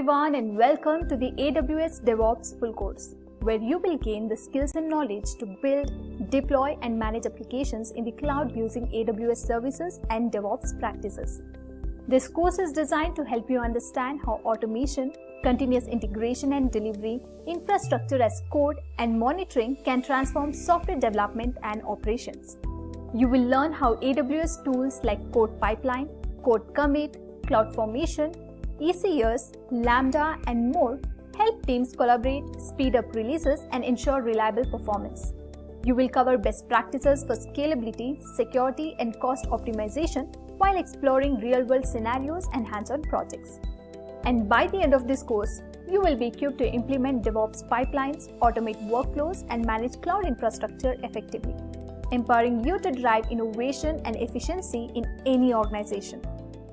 everyone and welcome to the AWS DevOps full course, where you will gain the skills and knowledge to build, deploy and manage applications in the cloud using AWS services and DevOps practices. This course is designed to help you understand how automation, continuous integration and delivery, infrastructure as code and monitoring can transform software development and operations. You will learn how AWS tools like Code Pipeline, Code Commit, CloudFormation, ECS, Lambda, and more help teams collaborate, speed up releases, and ensure reliable performance. You will cover best practices for scalability, security, and cost optimization while exploring real-world scenarios and hands-on projects. And by the end of this course, you will be equipped to implement DevOps pipelines, automate workflows, and manage cloud infrastructure effectively, empowering you to drive innovation and efficiency in any organization.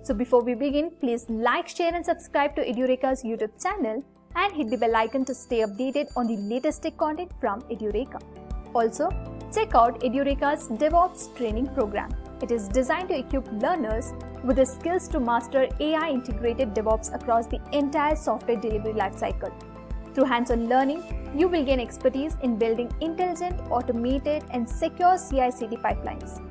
So before we begin, please like, share and subscribe to Edureka's YouTube channel and hit the bell icon to stay updated on the latest tech content from Edureka. Also, check out Edureka's DevOps training program. It is designed to equip learners with the skills to master AI-integrated DevOps across the entire software delivery lifecycle. Through hands-on learning, you will gain expertise in building intelligent, automated and secure CI/CD pipelines.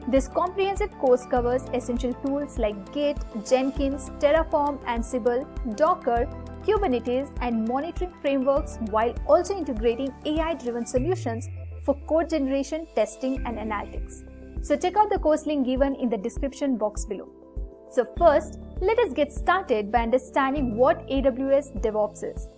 This comprehensive course covers essential tools like Git, Jenkins, Terraform, Ansible, Docker, Kubernetes, and monitoring frameworks while also integrating AI-driven solutions for code generation, testing, and analytics. So check out the course link given in the description box below. So first, let us get started by understanding what AWS DevOps is.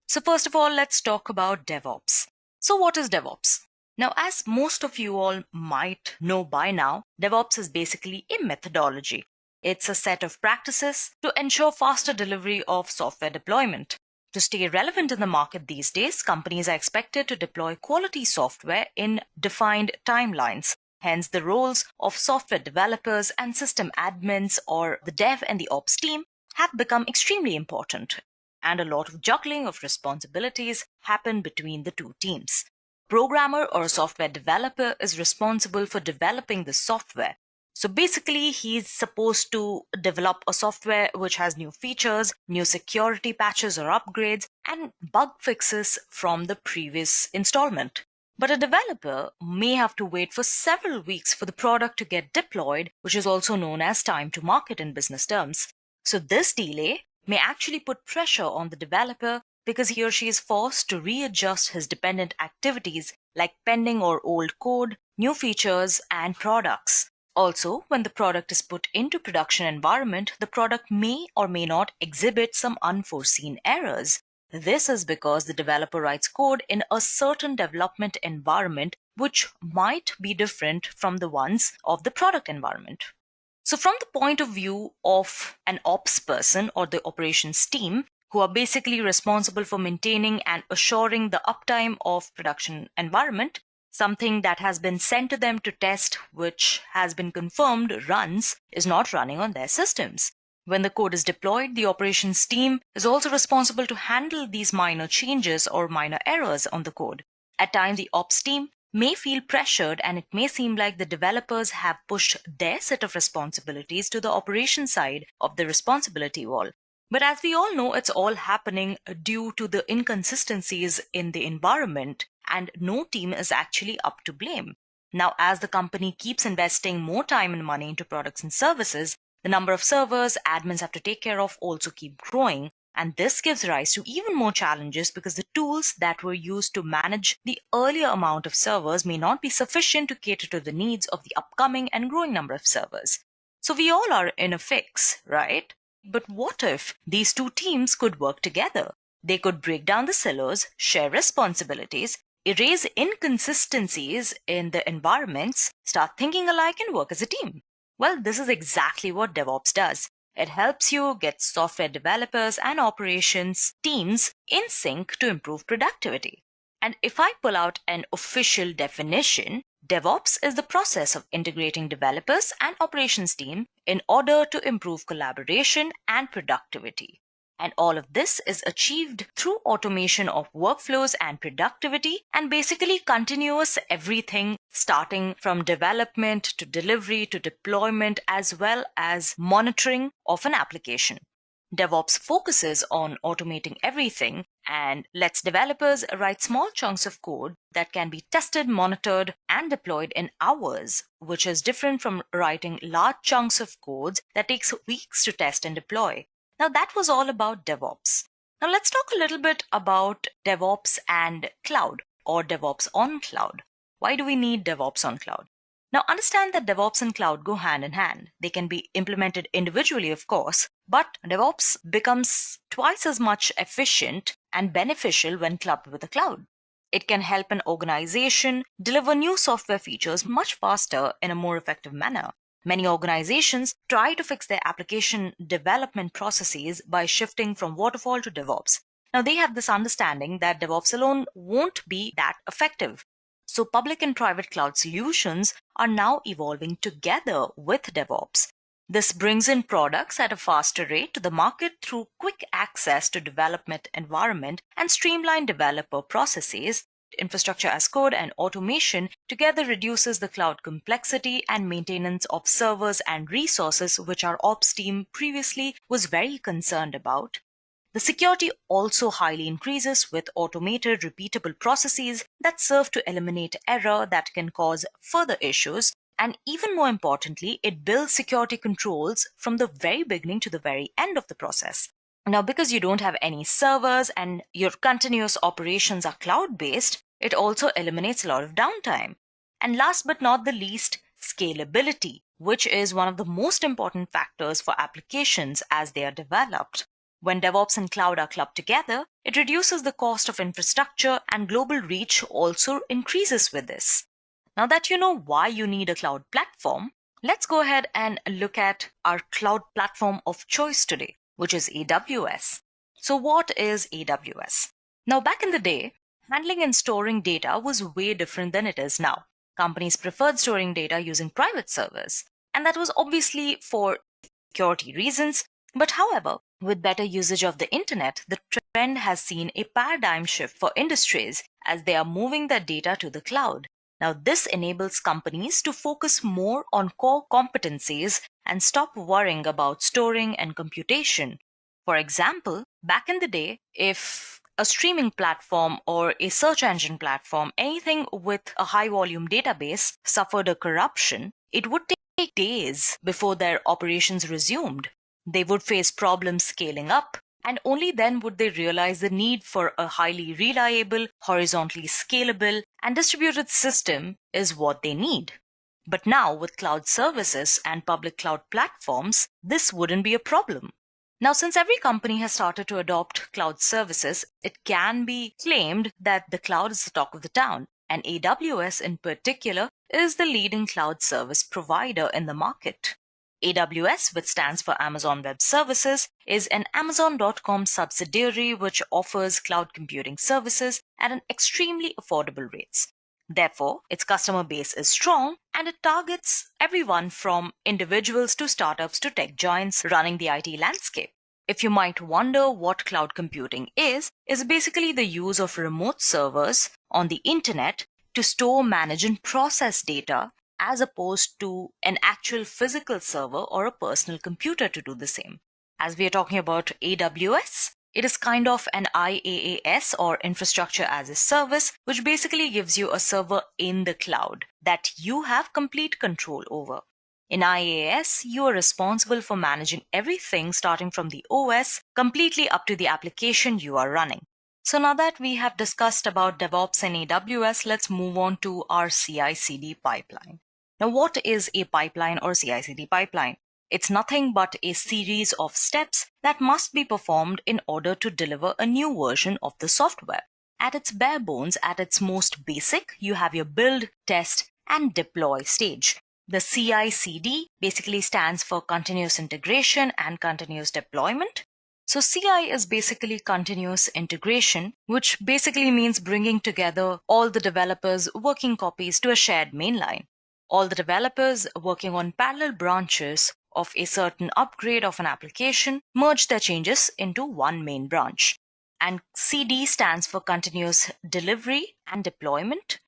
So first of all, let's talk about DevOps. So what is DevOps? Now, as most of you all might know by now, DevOps is basically a methodology. It's a set of practices to ensure faster delivery of software deployment. To stay relevant in the market these days, companies are expected to deploy quality software in defined timelines. Hence, the roles of software developers and system admins or the dev and the ops team have become extremely important, and a lot of juggling of responsibilities happen between the two teams. Programmer or a software developer is responsible for developing the software. So basically, he's supposed to develop a software which has new features, new security patches or upgrades, and bug fixes from the previous installment. But a developer may have to wait for several weeks for the product to get deployed, which is also known as time to market in business terms. So this delay may actually put pressure on the developer because he or she is forced to readjust his dependent activities like pending or old code, new features, and products. Also, when the product is put into production environment, the product may or may not exhibit some unforeseen errors. This is because the developer writes code in a certain development environment which might be different from the ones of the product environment. So from the point of view of an ops person or the operations team, who are basically responsible for maintaining and assuring the uptime of production environment, something that has been sent to them to test, which has been confirmed runs, is not running on their systems. When the code is deployed, the operations team is also responsible to handle these minor changes or minor errors on the code. At times, the ops team may feel pressured and it may seem like the developers have pushed their set of responsibilities to the operation side of the responsibility wall. But as we all know, it's all happening due to the inconsistencies in the environment, and no team is actually up to blame. Now, as the company keeps investing more time and money into products and services, the number of servers admins have to take care of also keep growing, and this gives rise to even more challenges because the tools that were used to manage the earlier amount of servers may not be sufficient to cater to the needs of the upcoming and growing number of servers. So we all are in a fix, right? But what if these two teams could work together? They could break down the silos, share responsibilities, erase inconsistencies in the environments, start thinking alike and work as a team. Well, this is exactly what DevOps does. It helps you get software developers and operations teams in sync to improve productivity. And if I pull out an official definition, DevOps is the process of integrating developers and operations team in order to improve collaboration and productivity. And all of this is achieved through automation of workflows and productivity, and basically continuous everything starting from development to delivery to deployment as well as monitoring of an application. DevOps focuses on automating everything and lets developers write small chunks of code that can be tested, monitored, and deployed in hours, which is different from writing large chunks of codes that takes weeks to test and deploy. Now, that was all about DevOps. Now, let's talk a little bit about DevOps and cloud, or DevOps on cloud. Why do we need DevOps on cloud? Now, understand that DevOps and cloud go hand in hand. They can be implemented individually, of course, but DevOps becomes twice as much efficient and beneficial when clubbed with the cloud. It can help an organization deliver new software features much faster in a more effective manner. Many organizations try to fix their application development processes by shifting from waterfall to DevOps. Now, they have this understanding that DevOps alone won't be that effective. So public and private cloud solutions are now evolving together with DevOps. This brings in products at a faster rate to the market through quick access to development environment and streamlined developer processes. Infrastructure as code and automation together reduces the cloud complexity and maintenance of servers and resources, which our ops team previously was very concerned about. The security also highly increases with automated, repeatable processes that serve to eliminate error that can cause further issues. And even more importantly, it builds security controls from the very beginning to the very end of the process. Now, because you don't have any servers and your continuous operations are cloud-based, it also eliminates a lot of downtime. And last but not the least, scalability, which is one of the most important factors for applications as they are developed. When DevOps and cloud are clubbed together, it reduces the cost of infrastructure and global reach also increases with this. Now that you know why you need a cloud platform, let's go ahead and look at our cloud platform of choice today, which is AWS. So what is AWS? Now, back in the day, handling and storing data was way different than it is now. Companies preferred storing data using private servers, and that was obviously for security reasons. But however, with better usage of the internet, the trend has seen a paradigm shift for industries as they are moving their data to the cloud. Now, this enables companies to focus more on core competencies and stop worrying about storing and computation. For example, back in the day, if a streaming platform or a search engine platform, anything with a high volume database suffered a corruption, it would take days before their operations resumed. They would face problems scaling up, and only then would they realize the need for a highly reliable, horizontally scalable, and distributed system is what they need. But now, with cloud services and public cloud platforms, this wouldn't be a problem. Now, since every company has started to adopt cloud services, it can be claimed that the cloud is the talk of the town, and AWS in particular is the leading cloud service provider in the market. AWS, which stands for Amazon Web Services, is an Amazon.com subsidiary which offers cloud computing services at an extremely affordable rates. Therefore, its customer base is strong and it targets everyone from individuals to startups to tech giants running the IT landscape. If you might wonder what cloud computing is basically the use of remote servers on the internet to store, manage, and process data, as opposed to an actual physical server or a personal computer to do the same. As we are talking about AWS, it is kind of an IaaS or infrastructure as a service, which basically gives you a server in the cloud that you have complete control over. In IaaS, you are responsible for managing everything starting from the OS completely up to the application you are running. So now that we have discussed about DevOps and AWS, let's move on to our CI/CD pipeline. Now, what is a pipeline or CI/CD pipeline? It's nothing but a series of steps that must be performed in order to deliver a new version of the software. At its bare bones, at its most basic, you have your build, test, and deploy stage. The CI/CD basically stands for continuous integration and continuous deployment. So CI is basically continuous integration, which basically means bringing together all the developers' working copies to a shared mainline. All the developers working on parallel branches of a certain upgrade of an application merge their changes into one main branch. And CD stands for continuous delivery and deployment.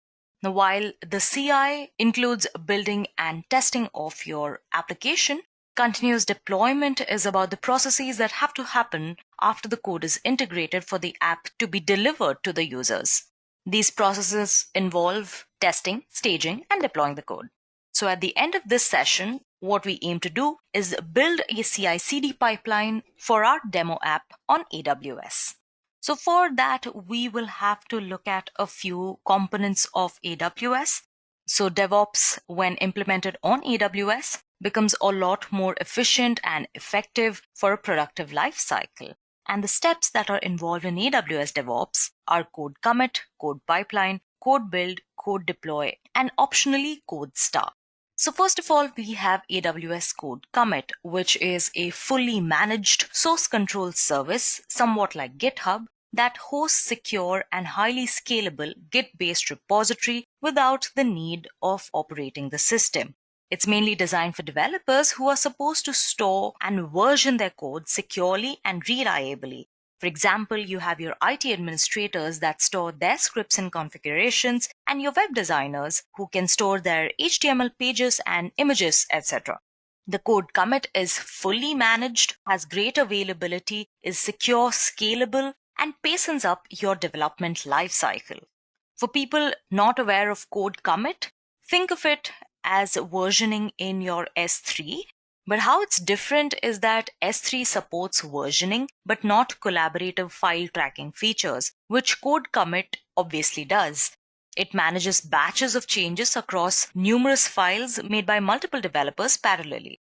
Now, while the CI includes building and testing of your application, Continuous deployment is about the processes that have to happen after the code is integrated for the app to be delivered to the users. These processes involve testing, staging, and deploying the code. So at the end of this session, what we aim to do is build a CI/CD pipeline for our demo app on AWS. So for that, we will have to look at a few components of AWS. So DevOps, when implemented on AWS, becomes a lot more efficient and effective for a productive life cycle. And the steps that are involved in AWS DevOps are code commit, code pipeline, code build, code deploy, and optionally code start. So first of all, we have AWS Code Commit, which is a fully managed source control service, somewhat like GitHub, that hosts secure and highly scalable Git-based repository without the need of operating the system. It's mainly designed for developers who are supposed to store and version their code securely and reliably. For example, you have your IT administrators that store their scripts and configurations, and your web designers who can store their HTML pages and images, etc. The code commit is fully managed, has great availability, is secure, scalable, and pacens up your development lifecycle. For people not aware of code commit, think of it as versioning in your S3. But how it's different is that S3 supports versioning, but not collaborative file tracking features, which code commit obviously does. It manages batches of changes across numerous files made by multiple developers parallelly.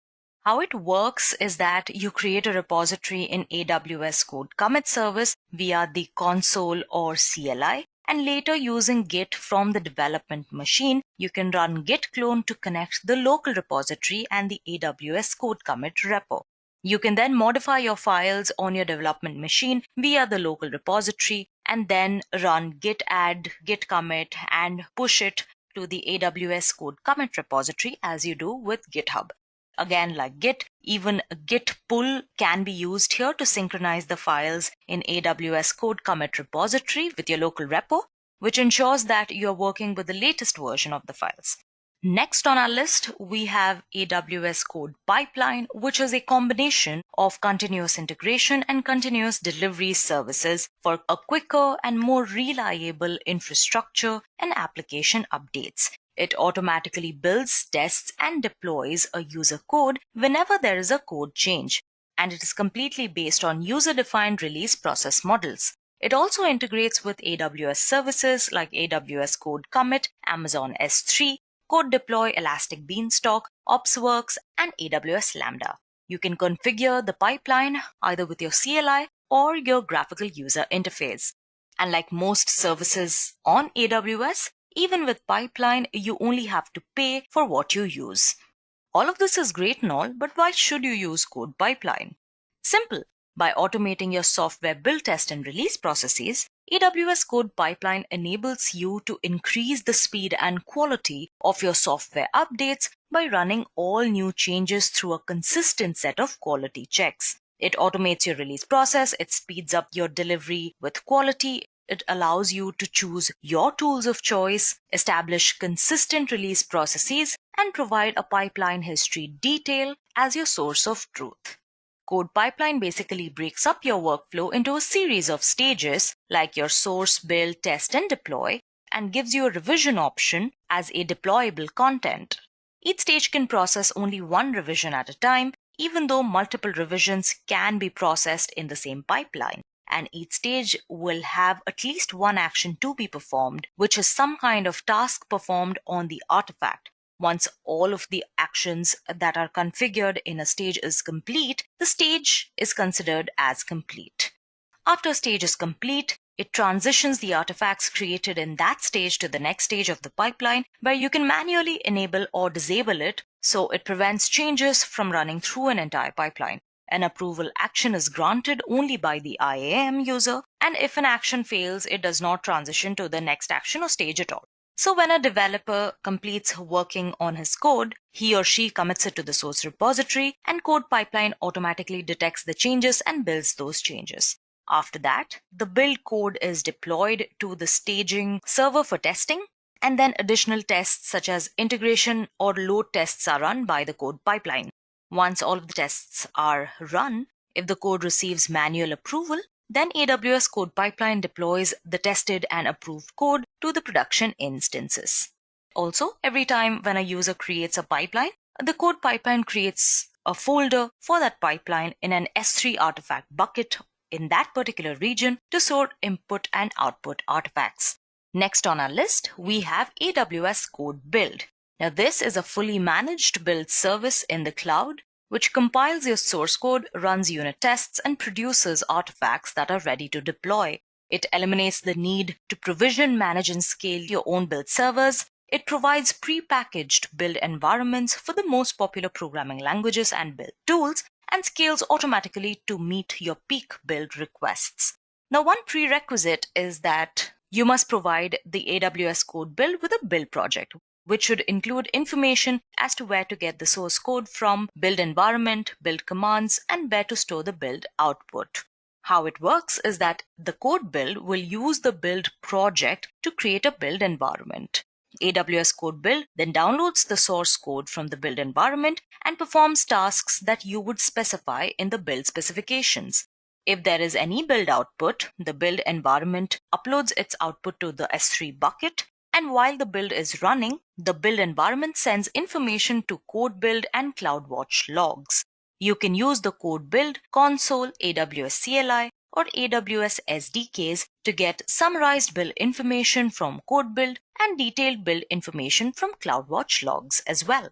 How it works is that you create a repository in AWS Code Commit service via the console or CLI, and later using Git from the development machine, you can run git clone to connect the local repository and the AWS Code Commit repo. You can then modify your files on your development machine via the local repository and then run git add, git commit, and push it to the AWS Code Commit repository as you do with GitHub. Again, like Git, even a Git pull can be used here to synchronize the files in AWS Code Commit repository with your local repo, which ensures that you're working with the latest version of the files. Next on our list, we have AWS Code Pipeline, which is a combination of continuous integration and continuous delivery services for a quicker and more reliable infrastructure and application updates. It automatically builds, tests, and deploys a user code whenever there is a code change, and it is completely based on user-defined release process models. It also integrates with AWS services like AWS Code Commit, Amazon S3, Code Deploy, Elastic Beanstalk, OpsWorks, and AWS Lambda. You can configure the pipeline either with your CLI or your graphical user interface. And like most services on AWS, even with pipeline, you only have to pay for what you use. All of this is great and all, but why should you use Code Pipeline? Simple. By automating your software build, test, and release processes, AWS Code Pipeline enables you to increase the speed and quality of your software updates by running all new changes through a consistent set of quality checks. It automates your release process, it speeds up your delivery with quality, it allows you to choose your tools of choice, establish consistent release processes, and provide a pipeline history detail as your source of truth. Code Pipeline basically breaks up your workflow into a series of stages like your source, build, test, and deploy, and gives you a revision option as a deployable content. Each stage can process only one revision at a time, even though multiple revisions can be processed in the same pipeline. And each stage will have at least one action to be performed, which is some kind of task performed on the artifact. Once all of the actions that are configured in a stage is complete, the stage is considered as complete. After a stage is complete, it transitions the artifacts created in that stage to the next stage of the pipeline, where you can manually enable or disable it, so it prevents changes from running through an entire pipeline. An approval action is granted only by the IAM user, and if an action fails, it does not transition to the next action or stage at all. So when a developer completes working on his code, he or she commits it to the source repository, and Code Pipeline automatically detects the changes and builds those changes. After that, the build code is deployed to the staging server for testing, and then additional tests such as integration or load tests are run by the Code Pipeline. Once all of the tests are run, if the code receives manual approval, then AWS Code Pipeline deploys the tested and approved code to the production instances. Also, every time when a user creates a pipeline, the code pipeline creates a folder for that pipeline in an S3 artifact bucket in that particular region to store input and output artifacts. Next on our list, we have AWS Code Build. Now, this is a fully managed build service in the cloud, which compiles your source code, runs unit tests, and produces artifacts that are ready to deploy. It eliminates the need to provision, manage, and scale your own build servers. It provides pre-packaged build environments for the most popular programming languages and build tools, and scales automatically to meet your peak build requests. Now, one prerequisite is that you must provide the AWS Code Build with a build project, which should include information as to where to get the source code from, build environment, build commands, and where to store the build output. How it works is that the code build will use the build project to create a build environment. AWS Code Build then downloads the source code from the build environment and performs tasks that you would specify in the build specifications. If there is any build output, the build environment uploads its output to the S3 bucket, and while the build is running, the build environment sends information to Code Build and CloudWatch logs. You can use the Code Build console, AWS CLI, or AWS SDKs to get summarized build information from Code Build and detailed build information from CloudWatch logs as well.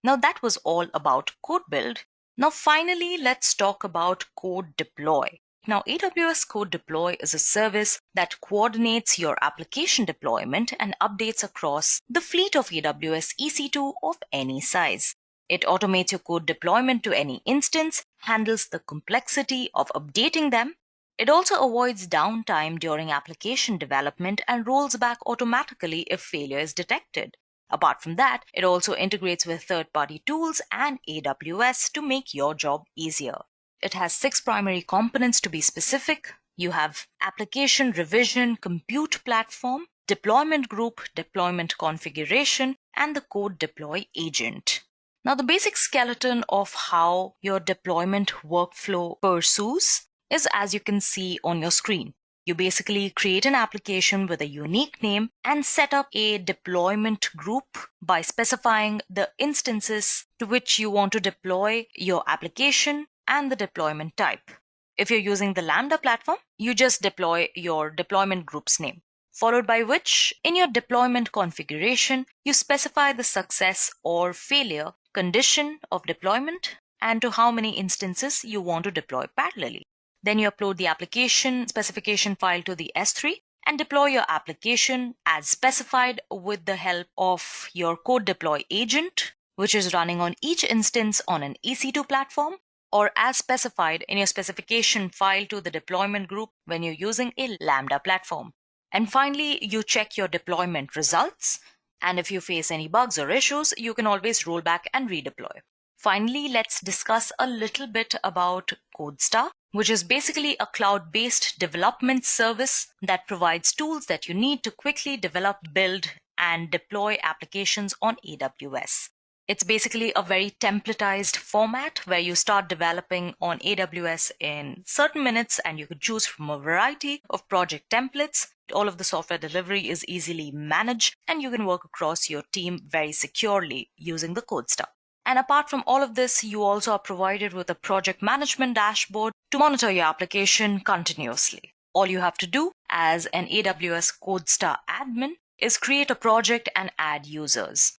Now that was all about Code Build. Now finally, let's talk about Code Deploy. Now, AWS Code Deploy is a service that coordinates your application deployment and updates across the fleet of AWS EC2 of any size. It automates your code deployment to any instance, handles the complexity of updating them. It also avoids downtime during application development and rolls back automatically if failure is detected. Apart from that, it also integrates with third-party tools and AWS to make your job easier. It has 6 primary components to be specific. You have application revision, compute platform, deployment group, deployment configuration, and the code deploy agent. Now, the basic skeleton of how your deployment workflow pursues is as you can see on your screen. You basically create an application with a unique name and set up a deployment group by specifying the instances to which you want to deploy your application and the deployment type. If you're using the Lambda platform, you just deploy your deployment group's name, followed by which, in your deployment configuration, you specify the success or failure condition of deployment and to how many instances you want to deploy parallelly. Then you upload the application specification file to the S3 and deploy your application as specified with the help of your code deploy agent, which is running on each instance on an EC2 platform, or as specified in your specification file to the deployment group when you're using a Lambda platform. And finally, you check your deployment results. And if you face any bugs or issues, you can always roll back and redeploy. Finally, let's discuss a little bit about CodeStar, which is basically a cloud-based development service that provides tools that you need to quickly develop, build, and deploy applications on AWS. It's basically a very templatized format where you start developing on AWS in certain minutes and you could choose from a variety of project templates. All of the software delivery is easily managed and you can work across your team very securely using the CodeStar. And apart from all of this, you also are provided with a project management dashboard to monitor your application continuously. All you have to do as an AWS CodeStar admin is create a project and add users.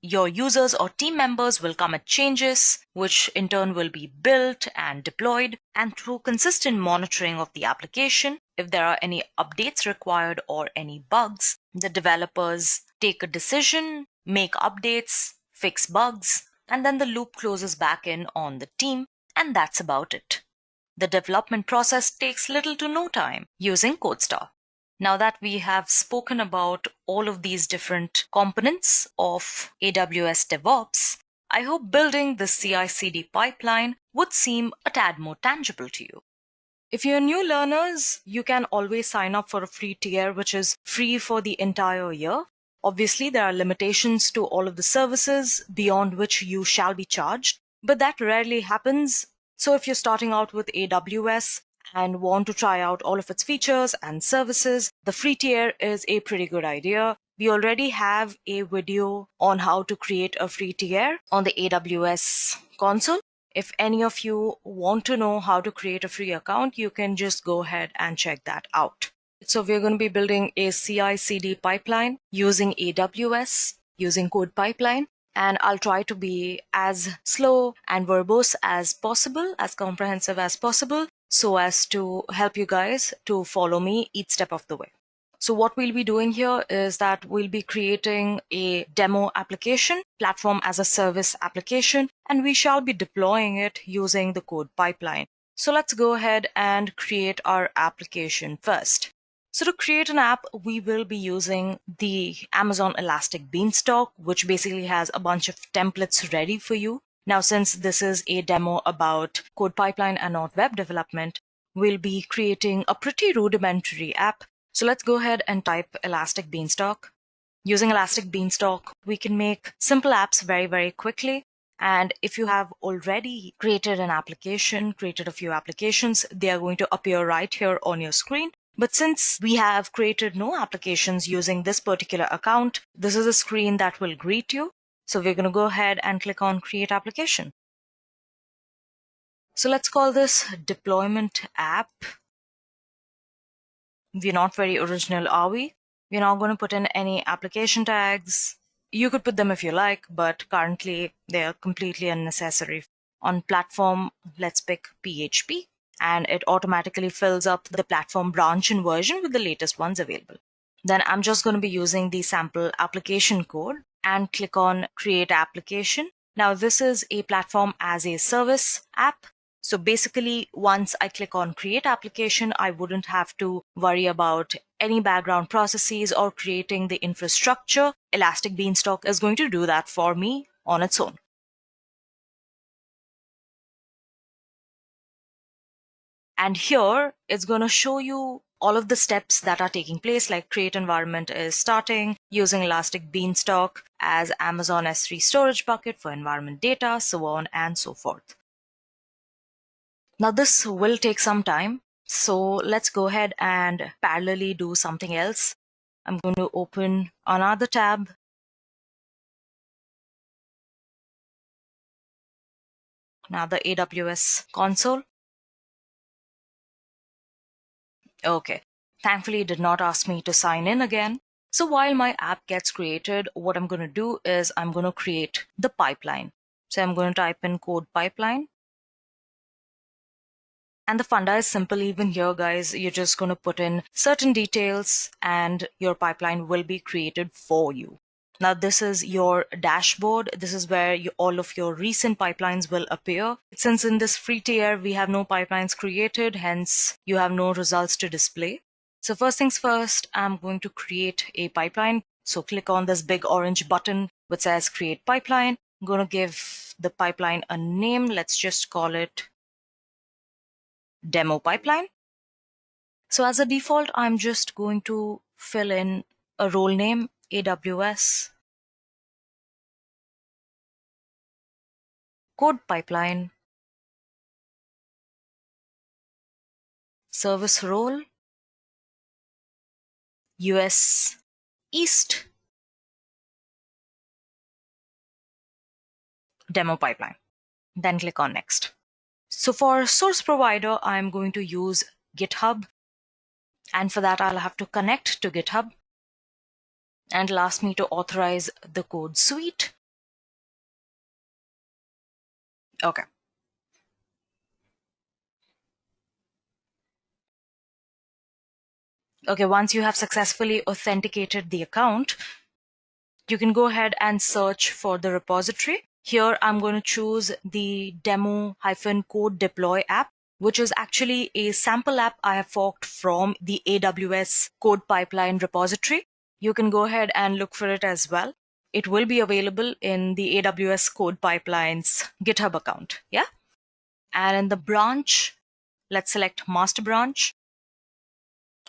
Your users or team members will commit changes, which in turn will be built and deployed, and through consistent monitoring of the application, if there are any updates required or any bugs, the developers take a decision, make updates, fix bugs, and then the loop closes back in on the team, and that's about it. The development process takes little to no time using CodeStar. Now that we have spoken about all of these different components of AWS DevOps, I hope building the CI/CD pipeline would seem a tad more tangible to you. If you're new learners, you can always sign up for a free tier, which is free for the entire year. Obviously, there are limitations to all of the services beyond which you shall be charged. but that rarely happens. So if you're starting out with AWS and want to try out all of its features and services, the free tier is a pretty good idea. We already have a video on how to create a free tier on the AWS console. If any of you want to know how to create a free account, you can just go ahead and check that out. So we're going to be building a CI/CD pipeline using AWS, using Code Pipeline, and I'll try to be as slow and verbose as possible, as comprehensive as possible, so as to help you guys to follow me each step of the way. So what we'll be doing here is that we'll be creating a demo application, platform as a service application, and we shall be deploying it using the Code Pipeline. So let's go ahead and create our application first. So to create an app, we will be using the Amazon Elastic Beanstalk, which basically has a bunch of templates ready for you. Now, since this is a demo about Code Pipeline and not web development, we'll be creating a pretty rudimentary app. So let's go ahead and type Elastic Beanstalk. Using Elastic Beanstalk, we can make simple apps very, very quickly. And if you have already created an application, created a few applications, they are going to appear right here on your screen. But since we have created no applications using this particular account, this is a screen that will greet you. So we're going to go ahead and click on Create Application. So let's call this Deployment App. We're not very original, are we? We're not going to put in any application tags. You could put them if you like, but currently they're completely unnecessary. On platform, let's pick PHP. And it automatically fills up the platform branch and version with the latest ones available. Then I'm just going to be using the sample application code and click on Create Application. Now this is a platform as a service app. So basically, once I click on Create Application, I wouldn't have to worry about any background processes or creating the infrastructure. Elastic Beanstalk is going to do that for me on its own. And here it's going to show you all of the steps that are taking place, like create environment is starting, using Elastic Beanstalk as Amazon S3 storage bucket for environment data, so on and so forth. Now this will take some time, so let's go ahead and parallelly do something else. I'm going to open another tab. Now the AWS console. Okay, thankfully it did not ask me to sign in again. So while my app gets created, what I'm going to do is I'm going to create the pipeline. So I'm going to type in Code Pipeline. And the funda is simple even here, guys. You're just going to put in certain details and your pipeline will be created for you. Now this is your dashboard. This is where all of your recent pipelines will appear. Since in this free tier, we have no pipelines created, hence you have no results to display. So first things first, I'm going to create a pipeline. So click on this big orange button which says Create Pipeline. I'm going to give the pipeline a name. Let's just call it Demo Pipeline. So as a default, I'm just going to fill in a role name, AWS Code Pipeline, service role, US East, demo pipeline. Then click on Next. So for source provider, I'm going to use GitHub. And for that, I'll have to connect to GitHub. And it'll ask me to authorize the code suite. Okay. Okay, once you have successfully authenticated the account, you can go ahead and search for the repository. Here, I'm going to choose the demo-code deploy app, which is actually a sample app I have forked from the AWS Code Pipeline repository. You can go ahead and look for it as well. It will be available in the AWS Code Pipeline's GitHub account. Yeah. And in the branch, let's select master branch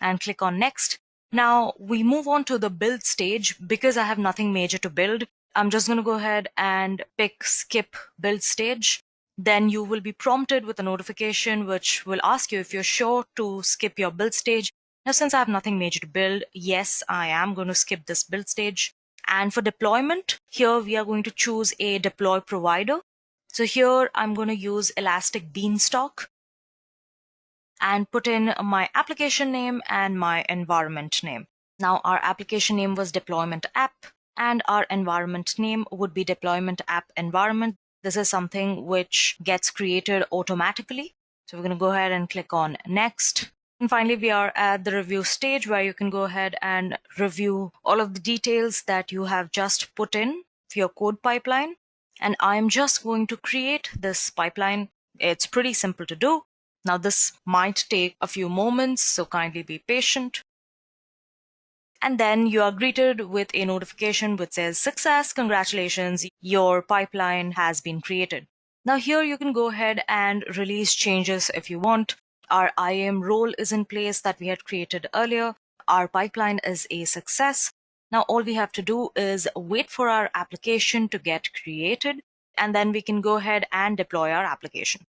and click on Next. Now we move on to the build stage. Because I have nothing major to build, I'm just going to go ahead and pick skip build stage. Then you will be prompted with a notification which will ask you if you're sure to skip your build stage. Now, since I have nothing major to build, yes, I am going to skip this build stage. And for deployment, here we are going to choose a deploy provider. So here I'm going to use Elastic Beanstalk and put in my application name and my environment name. Now our application name was deployment app and our environment name would be deployment app environment. This is something which gets created automatically. So we're going to go ahead and click on next. And finally, we are at the review stage where you can go ahead and review all of the details that you have just put in for your code pipeline. And I'm just going to create this pipeline. It's pretty simple to do. Now this might take a few moments, so kindly be patient. And then you are greeted with a notification which says, "Success, congratulations, your pipeline has been created." Now here you can go ahead and release changes if you want. Our IAM role is in place that we had created earlier. Our pipeline is a success. Now all we have to do is wait for our application to get created, and then we can go ahead and deploy our application.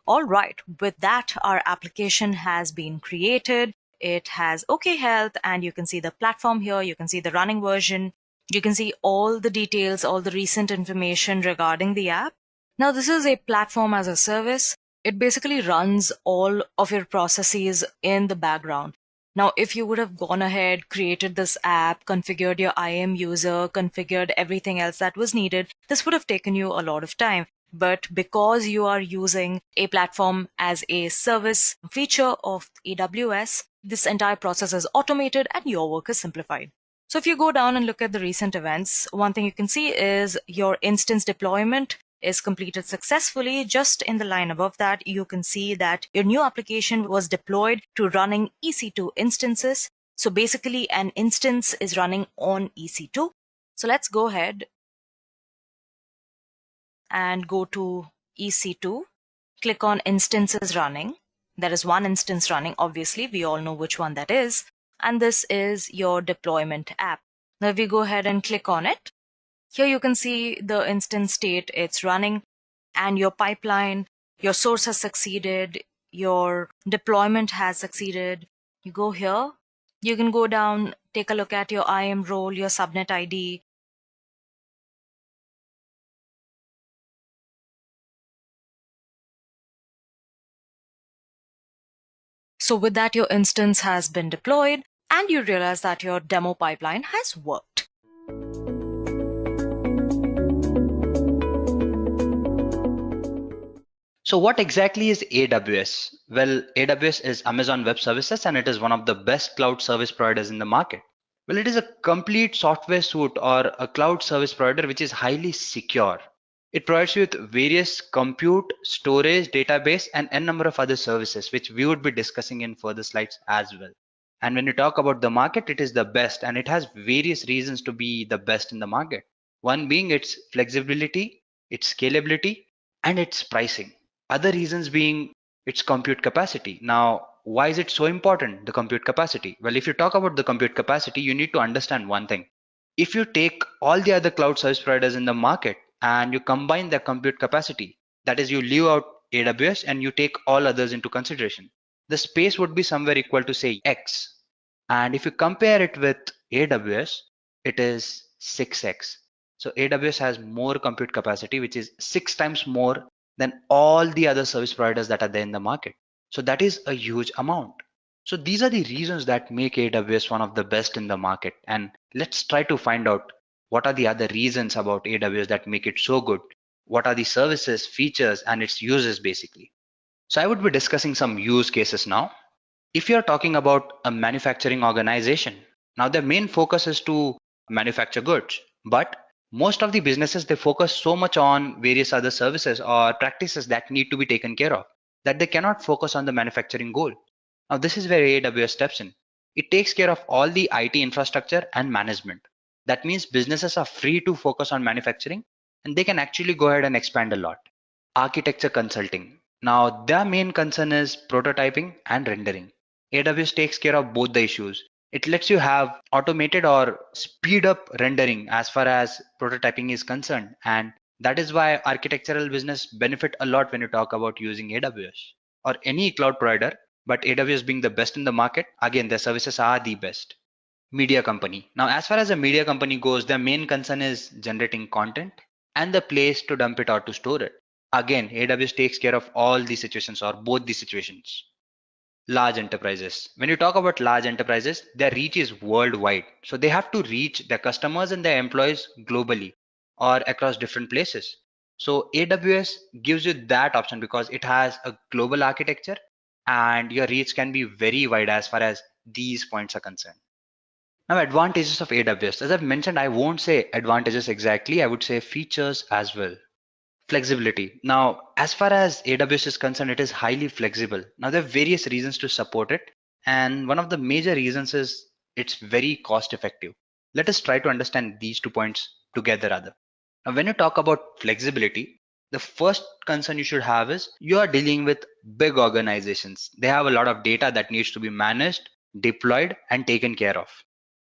All right, with that, our application has been created. It has 𝐂𝐝𝐻, and you can see the platform here. You can see the running version. You can see all the details, all the recent information regarding the app. Now, this is a platform as a service. It basically runs all of your processes in the background. Now, if you would have gone ahead, created this app, configured your IAM user, configured everything else that was needed, this would have taken you a lot of time. But because you are using a platform as a service feature of AWS, this entire process is automated and your work is simplified. So if you go down and look at the recent events, one thing you can see is your instance deployment is completed successfully. Just in the line above that, you can see that your new application was deployed to running EC2 instances. So basically an instance is running on EC2. So let's go ahead and go to EC2, click on instances running. There is one instance running, obviously, we all know which one that is, and this is your deployment app. Now if we go ahead and click on it, here you can see the instance state, it's running, and your pipeline, your source has succeeded, your deployment has succeeded. You go here, you can go down, take a look at your IAM role, your subnet ID, so with that, your instance has been deployed and you realize that your demo pipeline has worked. So what exactly is AWS? Well, AWS is Amazon Web Services and it is one of the best cloud service providers in the market. Well, it is a complete software suite or a cloud service provider which is highly secure. It provides you with various compute, storage, database, and n number of other services, which we would be discussing in further slides as well. And when you talk about the market, it is the best, and it has various reasons to be the best in the market. One being its flexibility, its scalability, and its pricing. Other reasons being its compute capacity. Now, why is it so important, the compute capacity? Well, if you talk about the compute capacity, you need to understand one thing. If you take all the other cloud service providers in the market and you combine their compute capacity, that is, you leave out AWS and you take all others into consideration, the space would be somewhere equal to say X. And if you compare it with AWS, it is 6X. So AWS has more compute capacity, which is 6 times more than all the other service providers that are there in the market. So that is a huge amount. So these are the reasons that make AWS one of the best in the market. And let's try to find out what are the other reasons about AWS that make it so good. What are the services, features, and its uses basically. So I would be discussing some use cases now. If you're talking about a manufacturing organization, now their main focus is to manufacture goods, but most of the businesses, they focus so much on various other services or practices that need to be taken care of that they cannot focus on the manufacturing goal. Now this is where AWS steps in. It takes care of all the IT infrastructure and management. That means businesses are free to focus on manufacturing and they can actually go ahead and expand a lot. Architecture consulting. Now their main concern is prototyping and rendering. AWS takes care of both the issues. It lets you have automated or speed up rendering as far as prototyping is concerned. And that is why architectural business benefit a lot when you talk about using AWS or any cloud provider. But AWS being the best in the market, again, their services are the best. Media company. Now, as far as a media company goes, their main concern is generating content and the place to dump it or to store it. Again, AWS takes care of all these situations or both these situations. Large enterprises. When you talk about large enterprises, their reach is worldwide. So they have to reach their customers and their employees globally or across different places. So AWS gives you that option because it has a global architecture and your reach can be very wide as far as these points are concerned. Now, advantages of AWS. As I've mentioned, I won't say advantages exactly. I would say features as well. Flexibility. Now, as far as AWS is concerned, it is highly flexible. Now, there are various reasons to support it. And one of the major reasons is it's very cost effective. Let us try to understand these 2 points together rather. Now, when you talk about flexibility, the first concern you should have is you are dealing with big organizations. They have a lot of data that needs to be managed, deployed, and taken care of.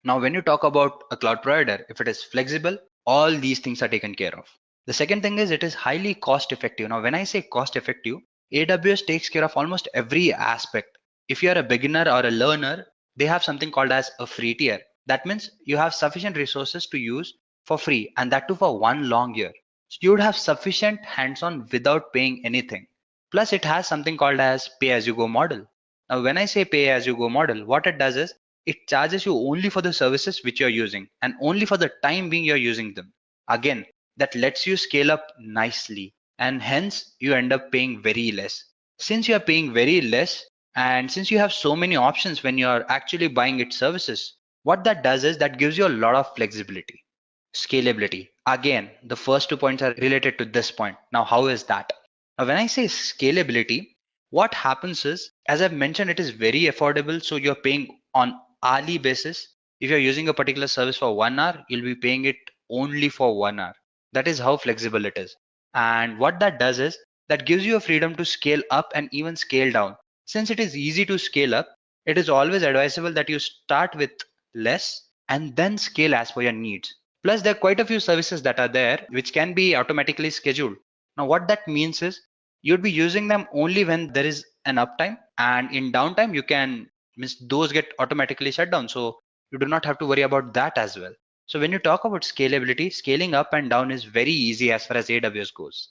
Now, when you talk about a cloud provider, if it is flexible, all these things are taken care of. The second thing is it is highly cost effective. Now, when I say cost effective, AWS takes care of almost every aspect. If you're a beginner or a learner, they have something called as a free tier. That means you have sufficient resources to use for free, and that too for one long year. So you would have sufficient hands-on without paying anything. Plus, it has something called as pay-as-you-go model. Now, when I say pay-as-you-go model, what it does is it charges you only for the services which you're using and only for the time being you're using them. Again, that lets you scale up nicely and hence you end up paying very less. Since you are paying very less and since you have so many options when you're actually buying its services, what that does is that gives you a lot of flexibility. Scalability. Again, the first 2 points are related to this point. Now, how is that? Now, when I say scalability, what happens is, as I've mentioned, it is very affordable. So you're paying on hourly basis. If you're using a particular service for 1 hour, you'll be paying it only for 1 hour. That is how flexible it is. And what that does is that gives you a freedom to scale up and even scale down. Since it is easy to scale up, it is always advisable that you start with less and then scale as per your needs. Plus, there are quite a few services that are there which can be automatically scheduled. Now, what that means is you'd be using them only when there is an uptime, and in downtime, you can miss those get automatically shut down. So you do not have to worry about that as well. So when you talk about scalability, scaling up and down is very easy as far as AWS goes.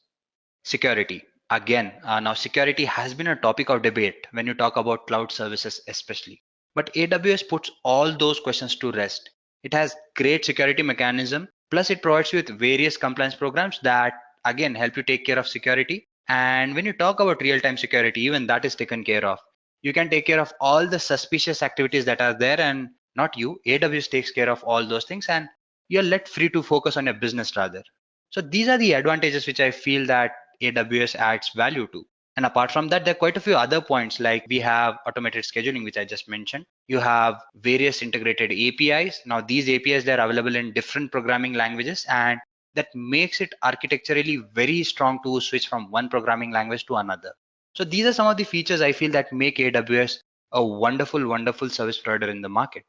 Security. Again, now security has been a topic of debate when you talk about cloud services especially. But AWS puts all those questions to rest. It has great security mechanism, plus it provides you with various compliance programs that again help you take care of security. And when you talk about real-time security, even that is taken care of. You can take care of all the suspicious activities that are there and not you. AWS takes care of all those things and you're let free to focus on your business rather. So these are the advantages which I feel that AWS adds value to. And apart from that, there are quite a few other points like we have automated scheduling, which I just mentioned. You have various integrated APIs. Now these APIs, they're available in different programming languages and that makes it architecturally very strong to switch from one programming language to another. So these are some of the features I feel that make AWS a wonderful, wonderful service provider in the market.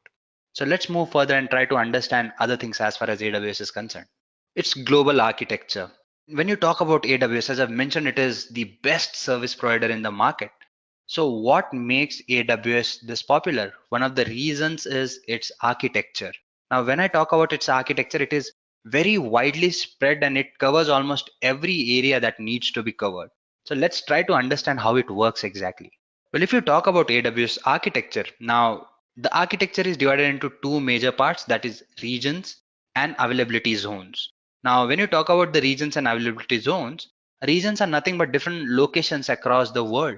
So let's move further and try to understand other things as far as AWS is concerned. It's global architecture. When you talk about AWS, as I've mentioned, it is the best service provider in the market. So what makes AWS this popular? One of the reasons is its architecture. Now, when I talk about its architecture, it is very widely spread and it covers almost every area that needs to be covered. So let's try to understand how it works exactly. Well, if you talk about AWS architecture, now the architecture is divided into two major parts, that is regions and availability zones. Now, when you talk about the regions and availability zones, regions are nothing but different locations across the world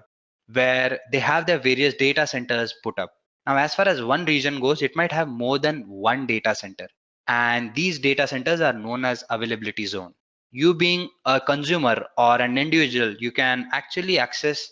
where they have their various data centers put up. Now, as far as one region goes, it might have more than one data center. And these data centers are known as availability zone. You being a consumer or an individual, you can actually access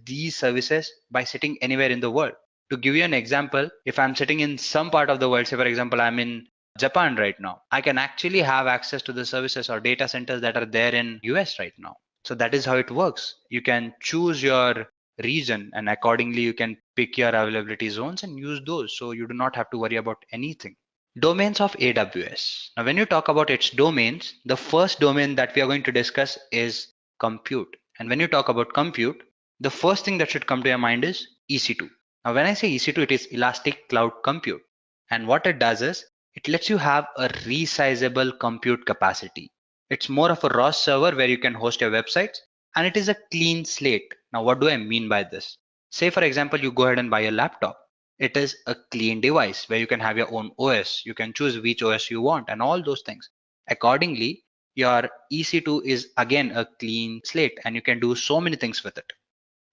these services by sitting anywhere in the world. To give you an example, if I'm sitting in some part of the world, say for example, I'm in Japan right now, I can actually have access to the services or data centers that are there in US right now. So that is how it works. You can choose your region, and accordingly you can pick your availability zones and use those, so you do not have to worry about anything. Domains of AWS. Now, when you talk about its domains, the first domain that we are going to discuss is compute. And when you talk about compute, the first thing that should come to your mind is EC2. Now, when I say EC2, it is Elastic Cloud Compute. And what it does is it lets you have a resizable compute capacity. It's more of a raw server where you can host your websites, and it is a clean slate. Now, what do I mean by this? Say, for example, you go ahead and buy a laptop. It is a clean device where you can have your own OS. You can choose which OS you want and all those things. Accordingly, your EC2 is again a clean slate and you can do so many things with it.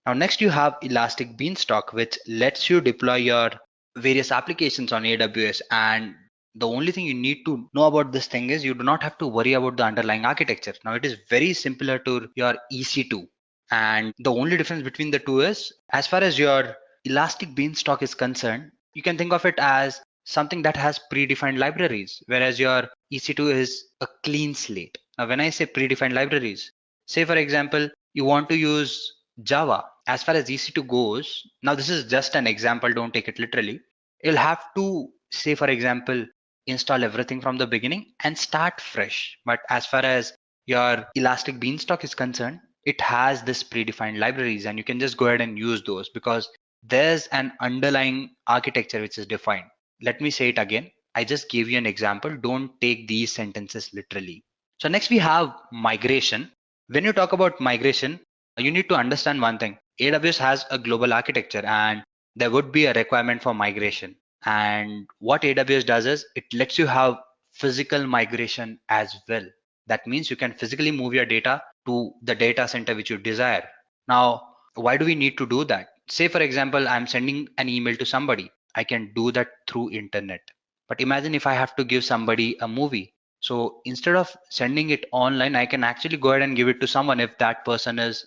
Now, next you have Elastic Beanstalk, which lets you deploy your various applications on AWS. And the only thing you need to know about this thing is you do not have to worry about the underlying architecture. Now, it is very similar to your EC2. And the only difference between the two is, as far as your Elastic Beanstalk is concerned, you can think of it as something that has predefined libraries, whereas your EC2 is a clean slate. Now, when I say predefined libraries, say for example, you want to use Java. As far as EC2 goes, now this is just an example, don't take it literally. You'll have to, say for example, install everything from the beginning and start fresh. But as far as your Elastic Beanstalk is concerned, it has this predefined libraries and you can just go ahead and use those because there's an underlying architecture which is defined. Let me say it again. I just gave you an example. Don't take these sentences literally. So next we have migration. When you talk about migration, you need to understand one thing. AWS has a global architecture and there would be a requirement for migration. And what AWS does is it lets you have physical migration as well. That means you can physically move your data to the data center which you desire. Now, why do we need to do that? Say, for example, I'm sending an email to somebody. I can do that through internet. But imagine if I have to give somebody a movie. So instead of sending it online, I can actually go ahead and give it to someone if that person is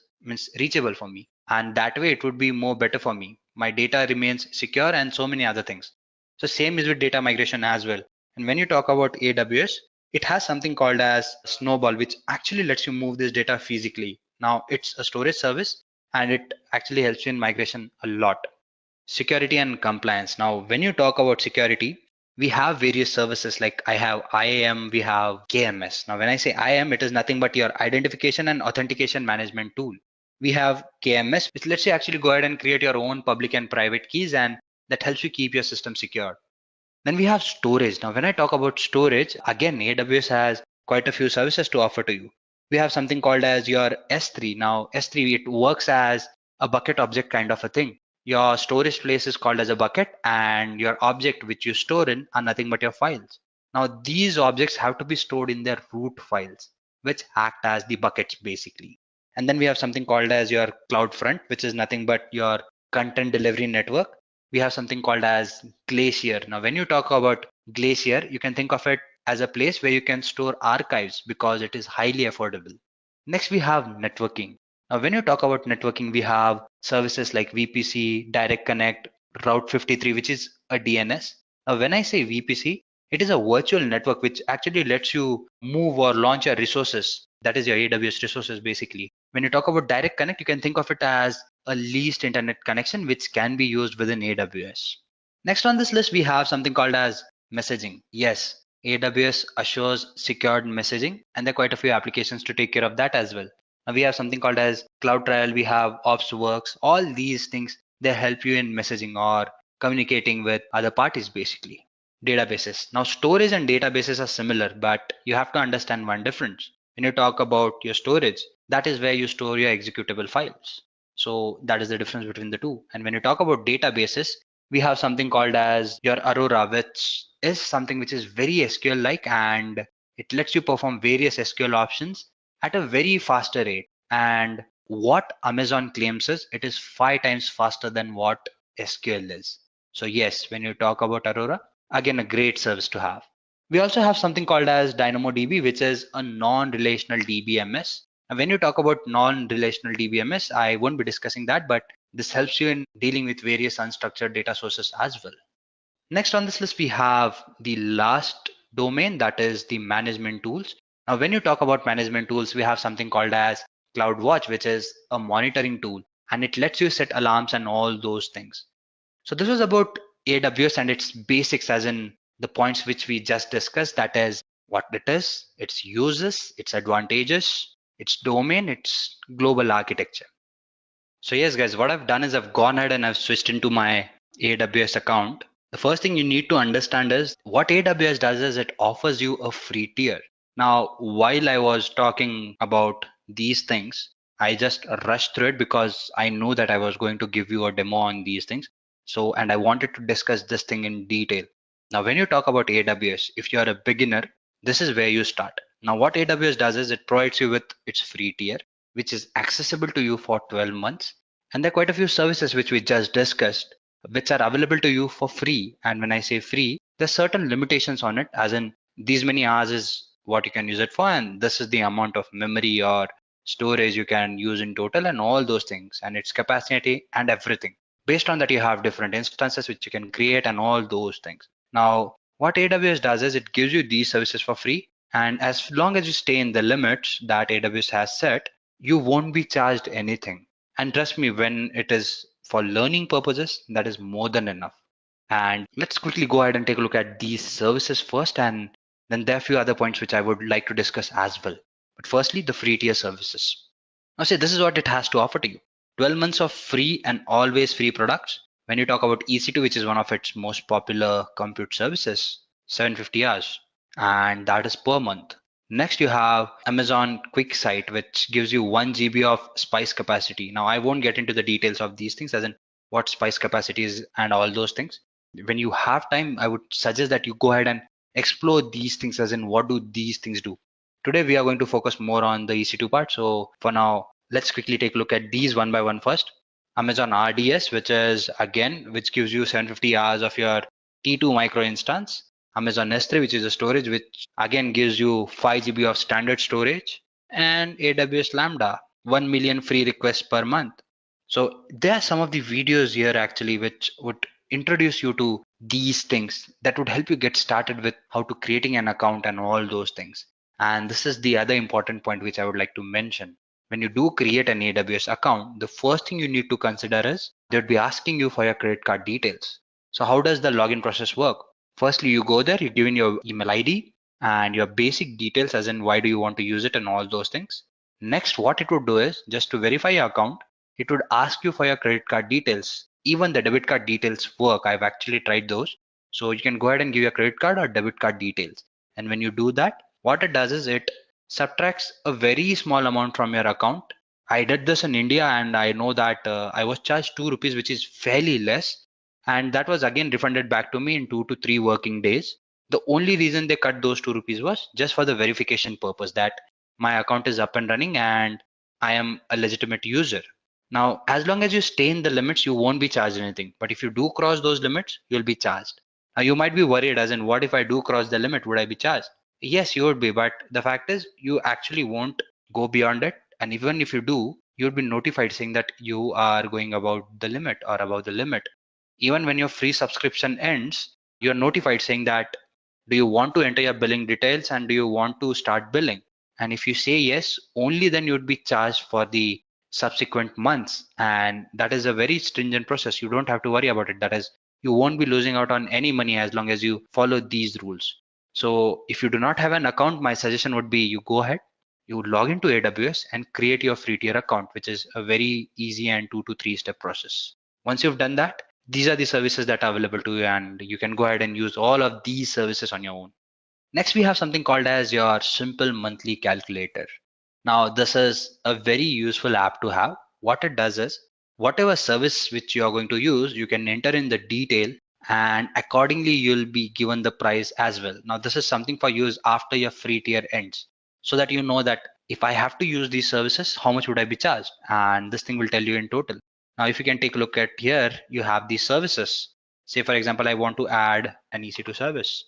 reachable for me. And that way it would be more better for me. My data remains secure and so many other things. So same is with data migration as well. And when you talk about AWS, it has something called as Snowball, which actually lets you move this data physically. Now it's a storage service and it actually helps you in migration a lot. Security and compliance. Now, when you talk about security, we have various services like I have IAM, we have KMS. Now, when I say IAM, it is nothing but your identification and authentication management tool. We have KMS, which lets you actually go ahead and create your own public and private keys, and that helps you keep your system secure. Then we have storage. Now, when I talk about storage, again, AWS has quite a few services to offer to you. We have something called as your S3. Now, S3, it works as a bucket object kind of a thing. Your storage place is called as a bucket and your object which you store in are nothing but your files. Now, these objects have to be stored in their root files, which act as the buckets basically. And then we have something called as your CloudFront, which is nothing but your content delivery network. We have something called as Glacier. Now, when you talk about Glacier, you can think of it as a place where you can store archives because it is highly affordable. Next, we have networking. Now, when you talk about networking, we have services like VPC, Direct Connect, Route 53, which is a DNS. Now, when I say VPC, it is a virtual network which actually lets you move or launch your resources. That is your AWS resources basically. When you talk about Direct Connect, you can think of it as a leased internet connection which can be used within AWS. Next on this list, we have something called as messaging. Yes, AWS assures secured messaging, and there are quite a few applications to take care of that as well. Now we have something called as CloudTrail, we have OpsWorks. All these things, they help you in messaging or communicating with other parties basically. Databases. Now storage and databases are similar, but you have to understand one difference. When you talk about your storage, that is where you store your executable files. So that is the difference between the two. And when you talk about databases, we have something called as your Aurora, which is something which is very SQL like, and it lets you perform various SQL options at a very faster rate. And what Amazon claims is it is 5 times faster than what SQL is. So yes, when you talk about Aurora, again, a great service to have. We also have something called as DynamoDB, which is a non-relational DBMS. And when you talk about non-relational DBMS, I won't be discussing that, but this helps you in dealing with various unstructured data sources as well. Next on this list, we have the last domain, that is the management tools. Now, when you talk about management tools, we have something called as CloudWatch, which is a monitoring tool. and it lets you set alarms and all those things. So this was about AWS and its basics, as in the points which we just discussed, that is what it is, its uses, its advantages, its domain, its global architecture. So yes, guys, what I've done is I've gone ahead and I've switched into my AWS account. The first thing you need to understand is what AWS does is it offers you a free tier. Now, while I was talking about these things, I just rushed through it because I knew that I was going to give you a demo on these things. So, and I wanted to discuss this thing in detail. Now, when you talk about AWS, if you're a beginner, this is where you start. Now, what AWS does is it provides you with its free tier, which is accessible to you for 12 months. And there are quite a few services which we just discussed, which are available to you for free. And when I say free, there's certain limitations on it, as in these many hours is what you can use it for, and this is the amount of memory or storage you can use in total, and all those things, and its capacity and everything. Based on that, you have different instances which you can create and all those things. Now, what AWS does is it gives you these services for free, and as long as you stay in the limits that AWS has set, you won't be charged anything. And trust me, when it is for learning purposes, that is more than enough. And let's quickly go ahead and take a look at these services first, and then there are a few other points which I would like to discuss as well. But firstly, the free tier services. Now say this is what it has to offer to you. 12 months of free and always free products. When you talk about EC2, which is one of its most popular compute services, 750 hours, and that is per month. Next, you have Amazon Quick Site, which gives you 1 GB of spice capacity. Now, I won't get into the details of these things, as in what spice capacity is and all those things. When you have time, I would suggest that you go ahead and explore these things, as in what do these things do. Today, we are going to focus more on the EC2 part. So for now, let's quickly take a look at these one by one first. Amazon RDS, which gives you 750 hours of your T2 micro instance. Amazon S3, which is a storage, which again gives you 5 GB of standard storage, and AWS Lambda, 1 million free requests per month. So there are some of the videos here actually which would introduce you to these things that would help you get started with how to creating an account and all those things. And this is the other important point which I would like to mention. When you do create an AWS account, the first thing you need to consider is they'd be asking you for your credit card details. So how does the login process work? Firstly, you go there, you give in your email ID and your basic details, as in why do you want to use it and all those things. Next, what it would do is just to verify your account, it would ask you for your credit card details. Even the debit card details work. I've actually tried those. So you can go ahead and give your credit card or debit card details. And when you do that, what it does is it subtracts a very small amount from your account. I did this in India and I know that I was charged 2 rupees, which is fairly less. And that was again refunded back to me in 2 to 3 working days. The only reason they cut those 2 rupees was just for the verification purpose that my account is up and running and I am a legitimate user. Now, as long as you stay in the limits, you won't be charged anything. But if you do cross those limits, you'll be charged. Now, you might be worried, as in, what if I do cross the limit? Would I be charged? Yes, you would be. But the fact is, you actually won't go beyond it. And even if you do, you'll be notified saying that you are going about the limit or above the limit. Even when your free subscription ends, you're notified saying that, do you want to enter your billing details and do you want to start billing? And if you say yes, only then you'd be charged for the subsequent months. And that is a very stringent process. You don't have to worry about it. That is, you won't be losing out on any money as long as you follow these rules. So if you do not have an account, my suggestion would be you go ahead, you log into AWS and create your free tier account, which is a very easy and 2 to 3 step process. Once you've done that, these are the services that are available to you, and you can go ahead and use all of these services on your own. Next, we have something called as your simple monthly calculator. Now, this is a very useful app to have. What it does is, whatever service which you are going to use, you can enter in the detail and accordingly you'll be given the price as well. Now, this is something for use after your free tier ends, so that you know that if I have to use these services, how much would I be charged? And this thing will tell you in total. Now, if you can take a look at here, you have these services. Say, for example, I want to add an EC2 service.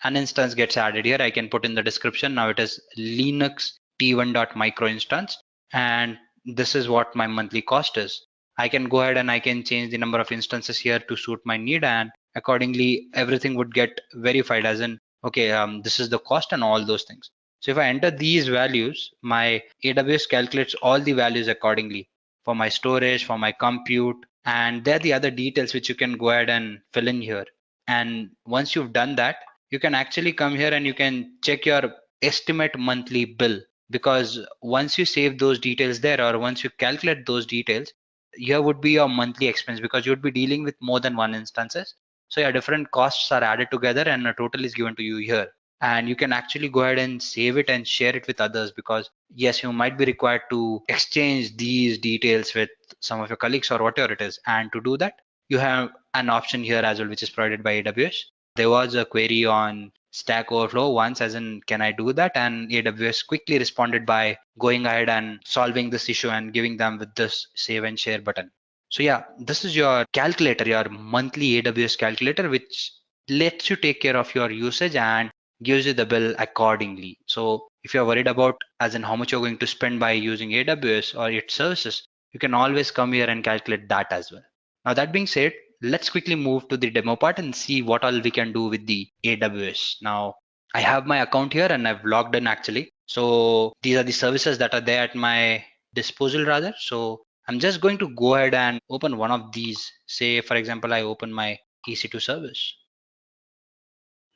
An instance gets added here. I can put in the description. Now it is Linux T1.micro instance. And this is what my monthly cost is. I can go ahead and I can change the number of instances here to suit my need. And accordingly, everything would get verified as in, okay, this is the cost and all those things. So if I enter these values, my AWS calculates all the values accordingly. for my storage, for my compute, and there are the other details which you can go ahead and fill in here. And once you've done that, you can actually come here and you can check your estimate monthly bill, because once you save those details there, or once you calculate those details, here would be your monthly expense, because you would be dealing with more than one instances. So your different costs are added together and a total is given to you here. And you can actually go ahead and save it and share it with others, because yes, you might be required to exchange these details with some of your colleagues or whatever it is. And to do that, you have an option here as well, which is provided by AWS. There was a query on Stack Overflow once, as in, can I do that? And AWS quickly responded by going ahead and solving this issue and giving them with this save and share button. So yeah, this is your calculator, your monthly AWS calculator, which lets you take care of your usage and gives you the bill accordingly. So if you're worried about as in how much you're going to spend by using AWS or its services, you can always come here and calculate that as well. Now that being said, let's quickly move to the demo part and see what all we can do with the AWS. Now I have my account here and I've logged in actually. So these are the services that are there at my disposal rather. So I'm just going to go ahead and open one of these. Say for example, I open my EC2 service.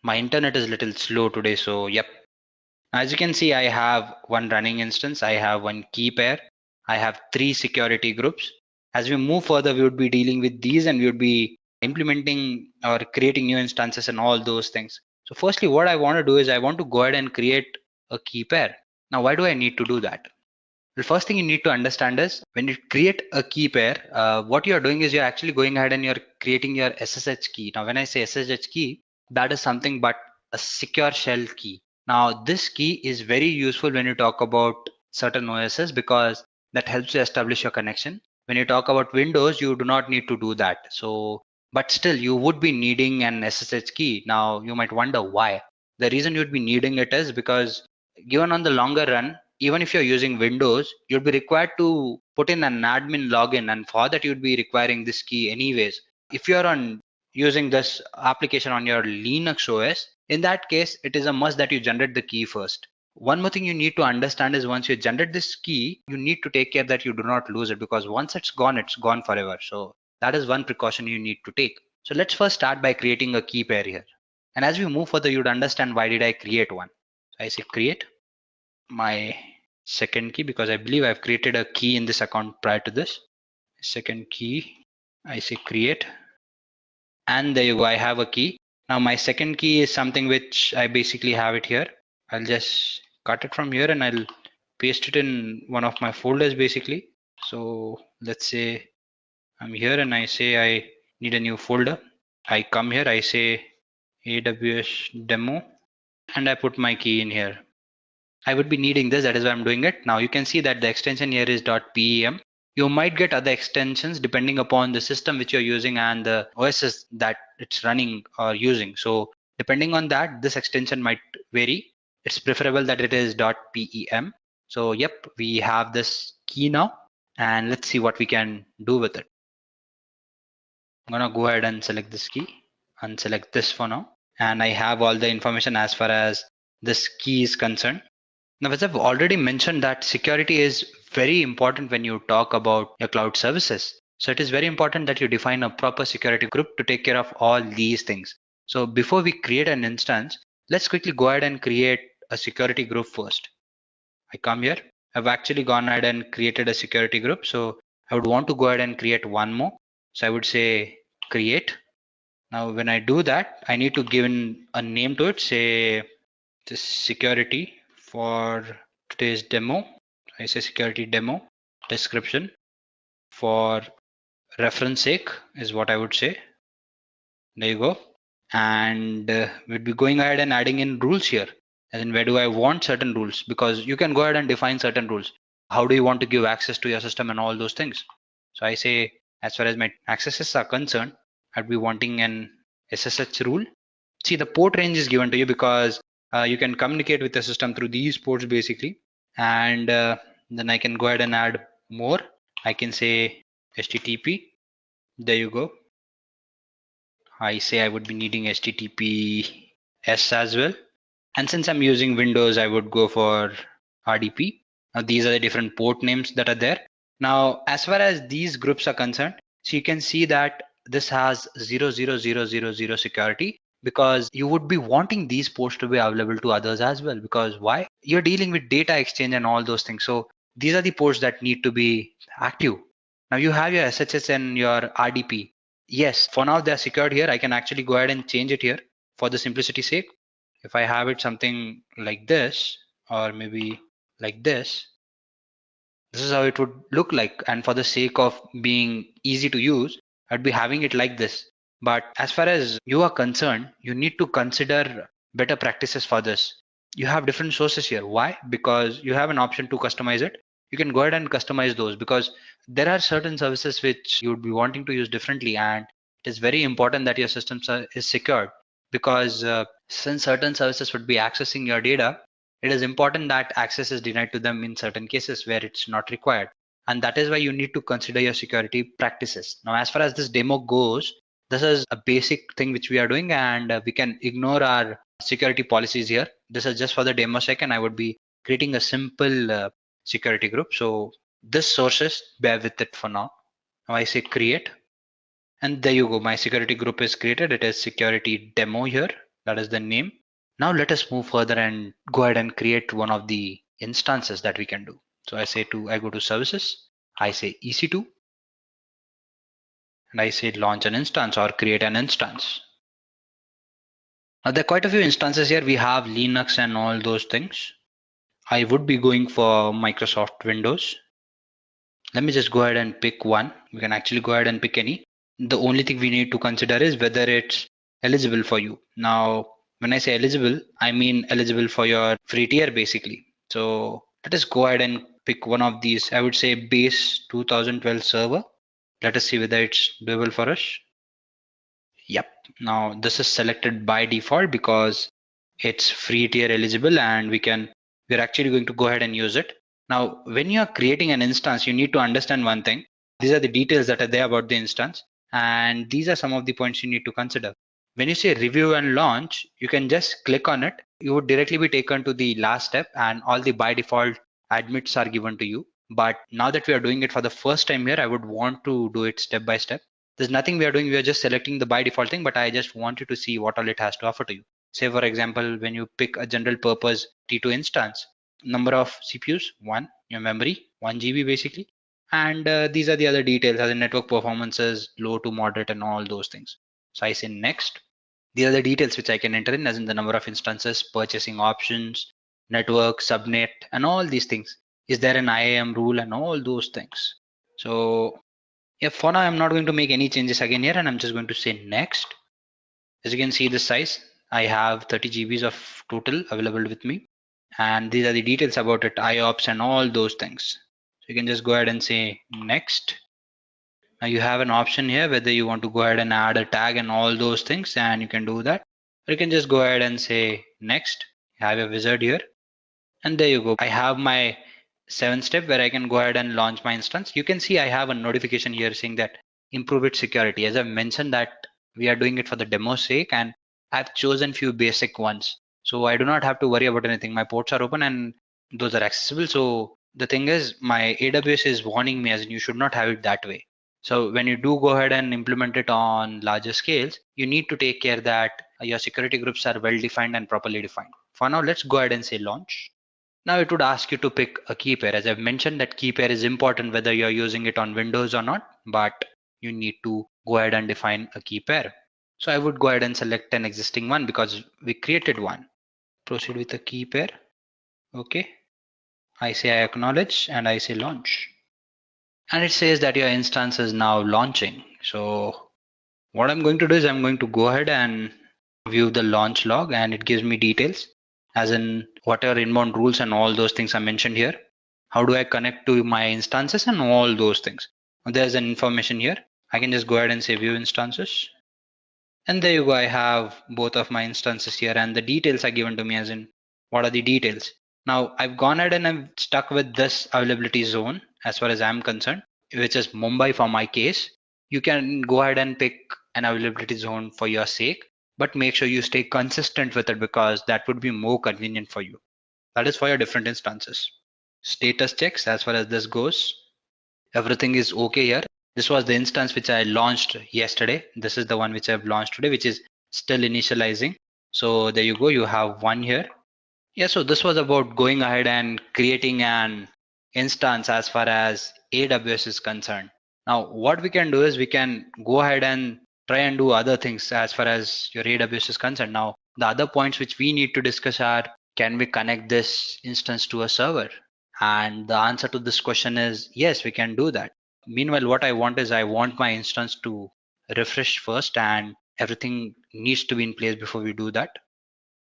My internet is a little slow today, so yep. As you can see, I have one running instance, I have one key pair, I have 3 security groups. As we move further, we would be dealing with these and we would be implementing or creating new instances and all those things. So firstly, what I want to do is I want to go ahead and create a key pair. Now, why do I need to do that? The first thing you need to understand is when you create a key pair, what you're doing is you're actually going ahead and you're creating your SSH key. Now, when I say SSH key, that is something but a secure shell key. Now this key is very useful when you talk about certain OSs, because that helps you establish your connection. When you talk about Windows, you do not need to do that. So, but still you would be needing an SSH key. Now you might wonder why. The reason you'd be needing it is because given on the longer run, even if you're using Windows, you'd be required to put in an admin login, and for that you'd be requiring this key anyways. If you're on using this application on your Linux OS, in that case, it is a must that you generate the key first. One more thing you need to understand is once you generate this key, you need to take care that you do not lose it, because once it's gone forever. So that is one precaution you need to take. So let's first start by creating a key pair here. And as we move further, you'd understand why did I create one. So I say create my second key, because I believe I've created a key in this account prior to this. Second key, I say create. And there you go, I have a key. Now my second key is something which I basically have it here. I'll just cut it from here and I'll paste it in one of my folders basically. So let's say I'm here and I say I need a new folder. I come here, I say AWS demo and I put my key in here. I would be needing this, that is why I'm doing it. Now you can see that the extension here is .pem. You might get other extensions depending upon the system which you're using and the OSs that it's running or using. So depending on that, this extension might vary. It's preferable that it is .pem. So yep, we have this key now and let's see what we can do with it. I'm gonna go ahead and select this key, unselect this for now. And I have all the information as far as this key is concerned. Now, as I've already mentioned that security is very important when you talk about your cloud services. So it is very important that you define a proper security group to take care of all these things. So before we create an instance, let's quickly go ahead and create a security group first. I come here. I've actually gone ahead and created a security group. So I would want to go ahead and create one more. So I would say create. Now, when I do that, I need to give in a name to it, say this security for today's demo. I say security demo description for reference sake is what I would say. There you go. And we'd be going ahead and adding in rules here. And then where do I want certain rules? Because you can go ahead and define certain rules. How do you want to give access to your system and all those things? So I say, as far as my accesses are concerned, I'd be wanting an SSH rule. See, the port range is given to you because you can communicate with the system through these ports basically. And then I can go ahead and add more. I can say HTTP. There you go. I say I would be needing HTTPS as well. And since I'm using Windows, I would go for RDP. Now these are the different port names that are there. Now, as far as these groups are concerned, so you can see that this has 00000 security, because you would be wanting these ports to be available to others as well. Because why? You're dealing with data exchange and all those things. So these are the ports that need to be active. Now you have your SSH and your RDP. Yes, for now they're secured here. I can actually go ahead and change it here for the simplicity sake. If I have it something like this, or maybe like this is how it would look like. And for the sake of being easy to use, I'd be having it like this. But as far as you are concerned, you need to consider better practices for this. You have different sources here. Why? Because you have an option to customize it. You can go ahead and customize those, because there are certain services which you would be wanting to use differently, and it is very important that your system is secured, because since certain services would be accessing your data, it is important that access is denied to them in certain cases where it's not required. And that is why you need to consider your security practices. Now, as far as this demo goes, this is a basic thing which we are doing, and we can ignore our security policies here. This is just for the demo sake, and I would be creating a simple security group. So this sources, bear with it for now. Now I say create, and there you go. My security group is created. It is security demo here. That is the name. Now let us move further and go ahead and create one of the instances that we can do. So I go to services, I say EC2, and I say launch an instance or create an instance. Now there are quite a few instances here. We have Linux and all those things. I would be going for Microsoft Windows. Let me just go ahead and pick one. We can actually go ahead and pick any. The only thing we need to consider is whether it's eligible for you. Now, when I say eligible, I mean eligible for your free tier basically. So let us go ahead and pick one of these. I would say base 2012 server. Let us see whether it's doable for us. Yep. Now this is selected by default because it's free tier eligible, and we're actually going to go ahead and use it. Now, when you're creating an instance, you need to understand one thing. These are the details that are there about the instance, and these are some of the points you need to consider. When you say review and launch, you can just click on it. You would directly be taken to the last step, and all the by default admits are given to you. But now that we are doing it for the first time here, I would want to do it step by step. There's nothing we are doing. We are just selecting the by default thing, but I just wanted to see what all it has to offer to you. Say, for example, when you pick a general purpose T2 instance, number of CPUs, 1, your memory, 1 GB basically. And these are the other details, as in network performances, low to moderate, and all those things. So I say next. The other details which I can enter in, as in the number of instances, purchasing options, network, subnet, and all these things. Is there an IAM rule and all those things? So yeah, for now, I'm not going to make any changes again here, and I'm just going to say next. As you can see the size, I have 30 GBs of total available with me. And these are the details about it, IOPS and all those things. So you can just go ahead and say next. Now you have an option here whether you want to go ahead and add a tag and all those things, and you can do that. Or you can just go ahead and say next. You have a wizard here, and there you go. I have my 7th step where I can go ahead and launch my instance. You can see I have a notification here saying that improve its security. As I've mentioned that we are doing it for the demo sake, and I've chosen few basic ones. So I do not have to worry about anything. My ports are open and those are accessible. So the thing is, my AWS is warning me as in you should not have it that way. So when you do go ahead and implement it on larger scales, you need to take care that your security groups are well defined and properly defined. For now, let's go ahead and say launch. Now it would ask you to pick a key pair. As I've mentioned, that key pair is important whether you're using it on Windows or not, but you need to go ahead and define a key pair. So I would go ahead and select an existing one because we created one. Proceed with a key pair. Okay. I say I acknowledge and I say launch. And it says that your instance is now launching. So what I'm going to do is I'm going to go ahead and view the launch log, and it gives me details as in what are inbound rules and all those things are mentioned here. How do I connect to my instances and all those things. There's an information here. I can just go ahead and say view instances. And there you go. I have both of my instances here, and the details are given to me as in what are the details. Now I've gone ahead and I'm stuck with this availability zone as far as I'm concerned, which is Mumbai for my case. You can go ahead and pick an availability zone for your sake, but make sure you stay consistent with it because that would be more convenient for you. That is for your different instances. Status checks as far as this goes. Everything is okay here. This was the instance which I launched yesterday. This is the one which I've launched today, which is still initializing. So there you go, you have one here. Yeah, so this was about going ahead and creating an instance as far as AWS is concerned. Now, what we can do is we can go ahead and try and do other things as far as your AWS is concerned. Now, the other points which we need to discuss are, can we connect this instance to a server? And the answer to this question is yes, we can do that. Meanwhile, what I want is I want my instance to refresh first, and everything needs to be in place before we do that.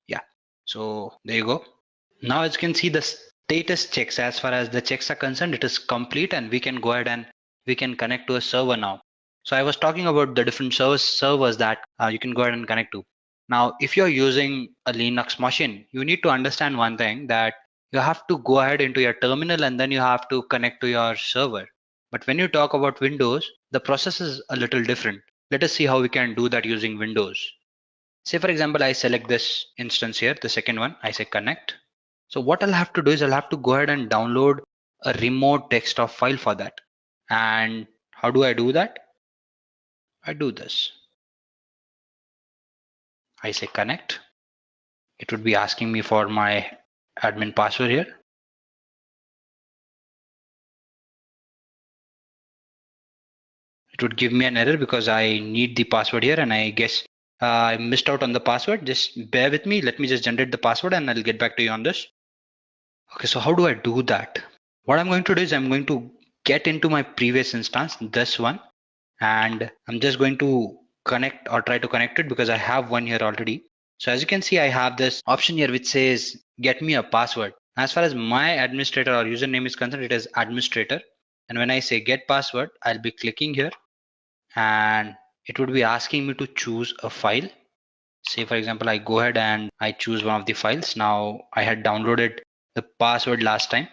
Yeah, so there you go. Now as you can see, the status checks, as far as the checks are concerned, it is complete, and we can go ahead and we can connect to a server now. So I was talking about the different servers that you can go ahead and connect to. Now, if you're using a Linux machine, you need to understand one thing, that you have to go ahead into your terminal and then you have to connect to your server. But when you talk about Windows, the process is a little different. Let us see how we can do that using Windows. Say for example, I select this instance here, the second one, I say connect. So what I'll have to do is I'll have to go ahead and download a remote desktop file for that. And how do I do that? I do this. I say connect. It would be asking me for my admin password here. It would give me an error because I need the password here, and I guess I missed out on the password. Just bear with me. Let me just generate the password and I'll get back to you on this. Okay, so how do I do that? What I'm going to do is I'm going to get into my previous instance, this one, and I'm just going to connect or try to connect it because I have one here already. So as you can see, I have this option here which says get me a password. As far as my administrator or username is concerned, it is administrator. And when I say get password, I'll be clicking here and it would be asking me to choose a file. Say for example, I go ahead and I choose one of the files. Now I had downloaded the password last time,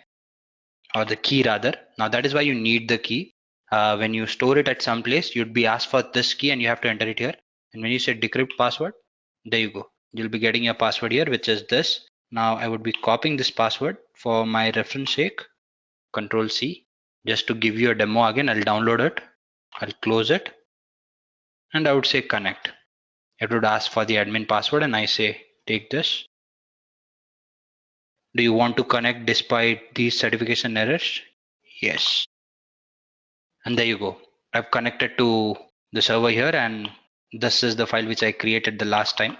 or the key rather. Now that is why you need the key. When you store it at some place, you'd be asked for this key and you have to enter it here. And when you say decrypt password, there you go. You'll be getting your password here, which is this. Now I would be copying this password for my reference sake. Control C. Just to give you a demo again, I'll download it. I'll close it. And I would say connect. It would ask for the admin password and I say take this. Do you want to connect despite these certification errors? Yes. And there you go. I've connected to the server here, and this is the file which I created the last time.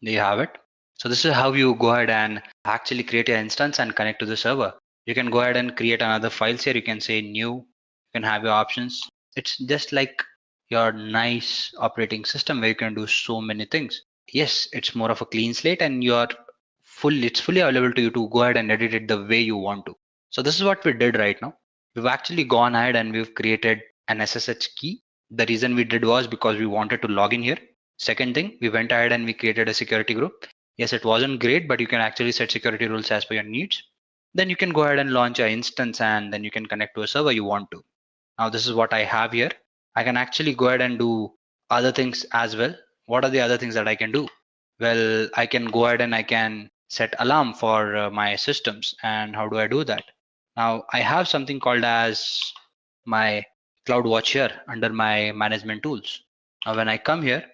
There you have it. So this is how you go ahead and actually create your instance and connect to the server. You can go ahead and create another files here. You can say new, you can have your options. It's just like your nice operating system where you can do so many things. Yes, it's more of a clean slate and it's fully available to you to go ahead and edit it the way you want to. So this is what we did right now. We've actually gone ahead and we've created an SSH key. The reason we did was because we wanted to log in here. Second thing, we went ahead and we created a security group. Yes, it wasn't great, but you can actually set security rules as per your needs. Then you can go ahead and launch your instance and then you can connect to a server you want to. Now this is what I have here. I can actually go ahead and do other things as well. What are the other things that I can do? Well, I can go ahead and I can set alarm for my systems. And how do I do that? Now I have something called as my CloudWatch here under my management tools. Now when I come here,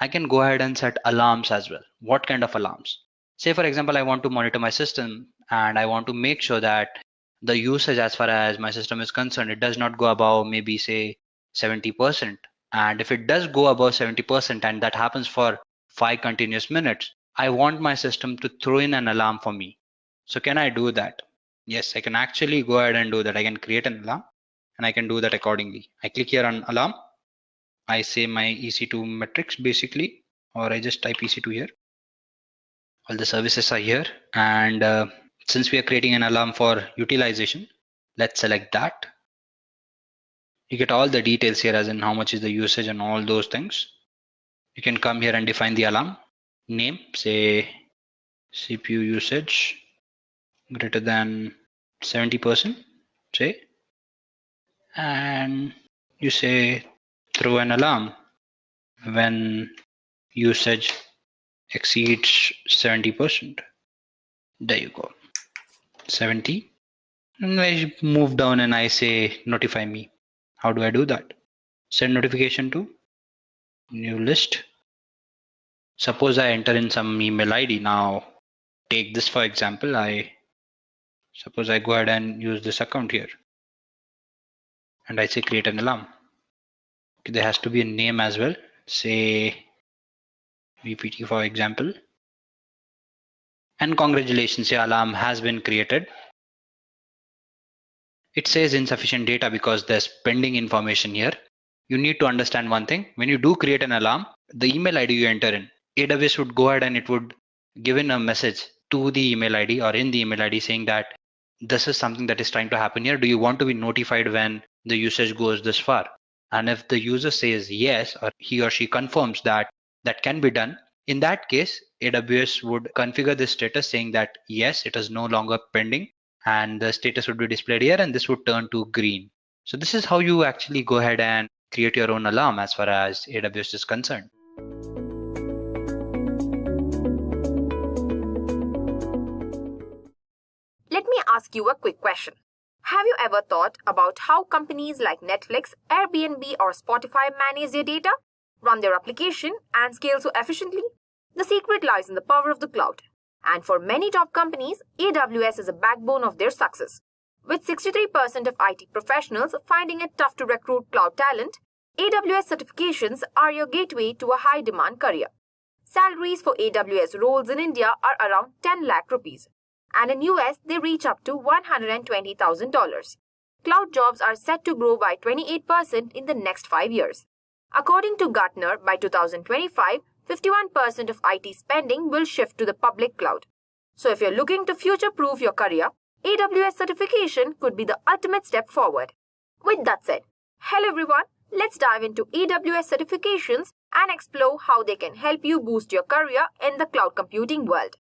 I can go ahead and set alarms as well. What kind of alarms? Say for example, I want to monitor my system and I want to make sure that the usage as far as my system is concerned, it does not go above maybe say 70%. And if it does go above 70% and that happens for 5 continuous minutes, I want my system to throw in an alarm for me. So can I do that? Yes, I can actually go ahead and do that. I can create an alarm and I can do that accordingly. I click here on alarm. I say my EC2 metrics basically, or I just type EC2 here. All the services are here. And since we are creating an alarm for utilization, let's select that. You get all the details here as in how much is the usage and all those things. You can come here and define the alarm name, say CPU usage greater than 70%, say, and you say throw an alarm when usage exceeds 70%. There you go. 70. And I move down and I say notify me. How do I do that? Send notification to new list. Suppose I enter in some email ID. Now take this for example. Suppose I go ahead and use this account here and I say create an alarm. Okay, there has to be a name as well. Say VPT for example. And congratulations, your alarm has been created. It says insufficient data because there's pending information here. You need to understand one thing. When you do create an alarm, the email ID you enter in, AWS would go ahead and it would give in a message to the email ID or in the email ID saying that this is something that is trying to happen here. Do you want to be notified when the usage goes this far? And if the user says yes, or he or she confirms that that can be done, in that case, AWS would configure this status saying that yes, it is no longer pending, and the status would be displayed here and this would turn to green. So this is how you actually go ahead and create your own alarm as far as AWS is concerned. Let me ask you a quick question. Have you ever thought about how companies like Netflix, Airbnb, or Spotify manage their data, run their application, and scale so efficiently? The secret lies in the power of the cloud. And for many top companies, AWS is a backbone of their success. With 63% of IT professionals finding it tough to recruit cloud talent, AWS certifications are your gateway to a high-demand career. Salaries for AWS roles in India are around 10 lakh rupees. And in US, they reach up to $120,000. Cloud jobs are set to grow by 28% in the next 5 years. According to Gartner, by 2025, 51% of IT spending will shift to the public cloud. So if you're looking to future-proof your career, AWS certification could be the ultimate step forward. With that said, hello everyone, let's dive into AWS certifications and explore how they can help you boost your career in the cloud computing world.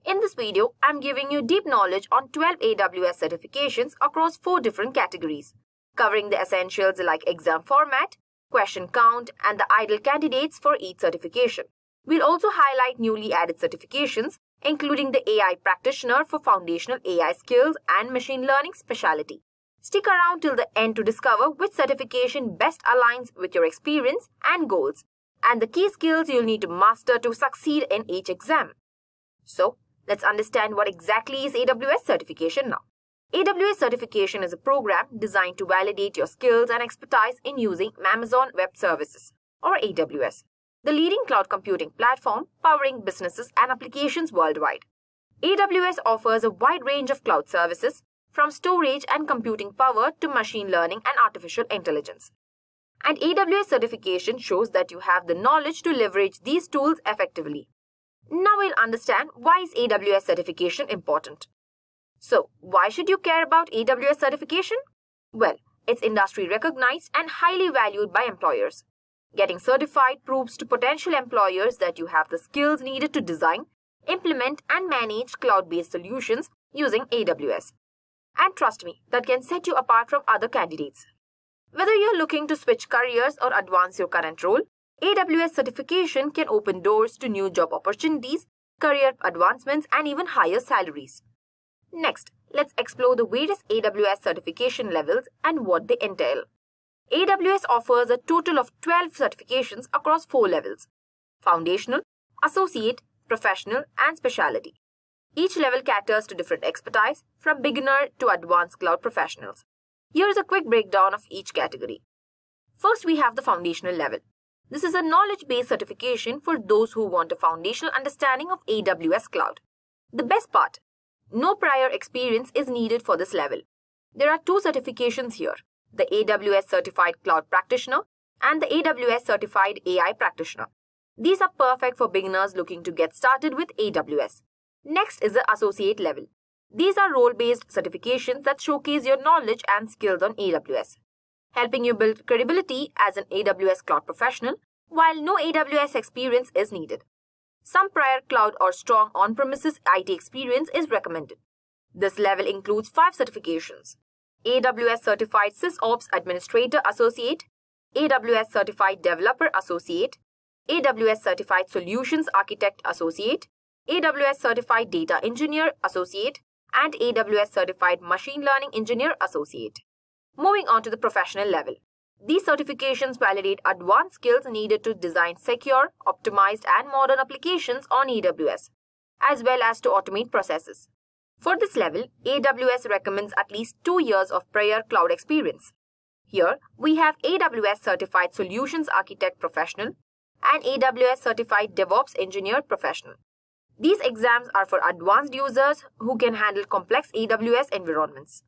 In this video, I'm giving you deep knowledge on 12 AWS certifications across 4 different categories, covering the essentials like exam format, question count, and the ideal candidates for each certification. We'll also highlight newly added certifications, including the AI practitioner for foundational AI skills and machine learning specialty. Stick around till the end to discover which certification best aligns with your experience and goals, and the key skills you'll need to master to succeed in each exam. So, let's understand what exactly is AWS certification now. AWS certification is a program designed to validate your skills and expertise in using Amazon Web Services, or AWS, the leading cloud computing platform powering businesses and applications worldwide. AWS offers a wide range of cloud services, from storage and computing power to machine learning and artificial intelligence. And AWS certification shows that you have the knowledge to leverage these tools effectively. Now we'll understand why is AWS certification important. So, why should you care about AWS certification? Well, it's industry recognized and highly valued by employers. Getting certified proves to potential employers that you have the skills needed to design, implement, and manage cloud-based solutions using AWS. And trust me, that can set you apart from other candidates. Whether you're looking to switch careers or advance your current role, AWS certification can open doors to new job opportunities, career advancements, and even higher salaries. Next, let's explore the various AWS certification levels and what they entail. AWS offers a total of 12 certifications across 4 levels: Foundational, Associate, Professional, and Specialty. Each level caters to different expertise, from beginner to advanced cloud professionals. Here is a quick breakdown of each category. First, we have the Foundational level. This is a knowledge-based certification for those who want a foundational understanding of AWS Cloud. The best part, no prior experience is needed for this level. There are 2 certifications here, the AWS Certified Cloud Practitioner and the AWS Certified AI Practitioner. These are perfect for beginners looking to get started with AWS. Next is the Associate level. These are role-based certifications that showcase your knowledge and skills on AWS, helping you build credibility as an AWS cloud professional, while no AWS experience is needed. Some prior cloud or strong on-premises IT experience is recommended. This level includes 5 certifications: AWS Certified SysOps Administrator Associate, AWS Certified Developer Associate, AWS Certified Solutions Architect Associate, AWS Certified Data Engineer Associate, and AWS Certified Machine Learning Engineer Associate. Moving on to the professional level. These certifications validate advanced skills needed to design secure, optimized, and modern applications on AWS, as well as to automate processes. For this level, AWS recommends at least 2 years of prior cloud experience. Here, we have AWS Certified Solutions Architect Professional and AWS Certified DevOps Engineer Professional. These exams are for advanced users who can handle complex AWS environments.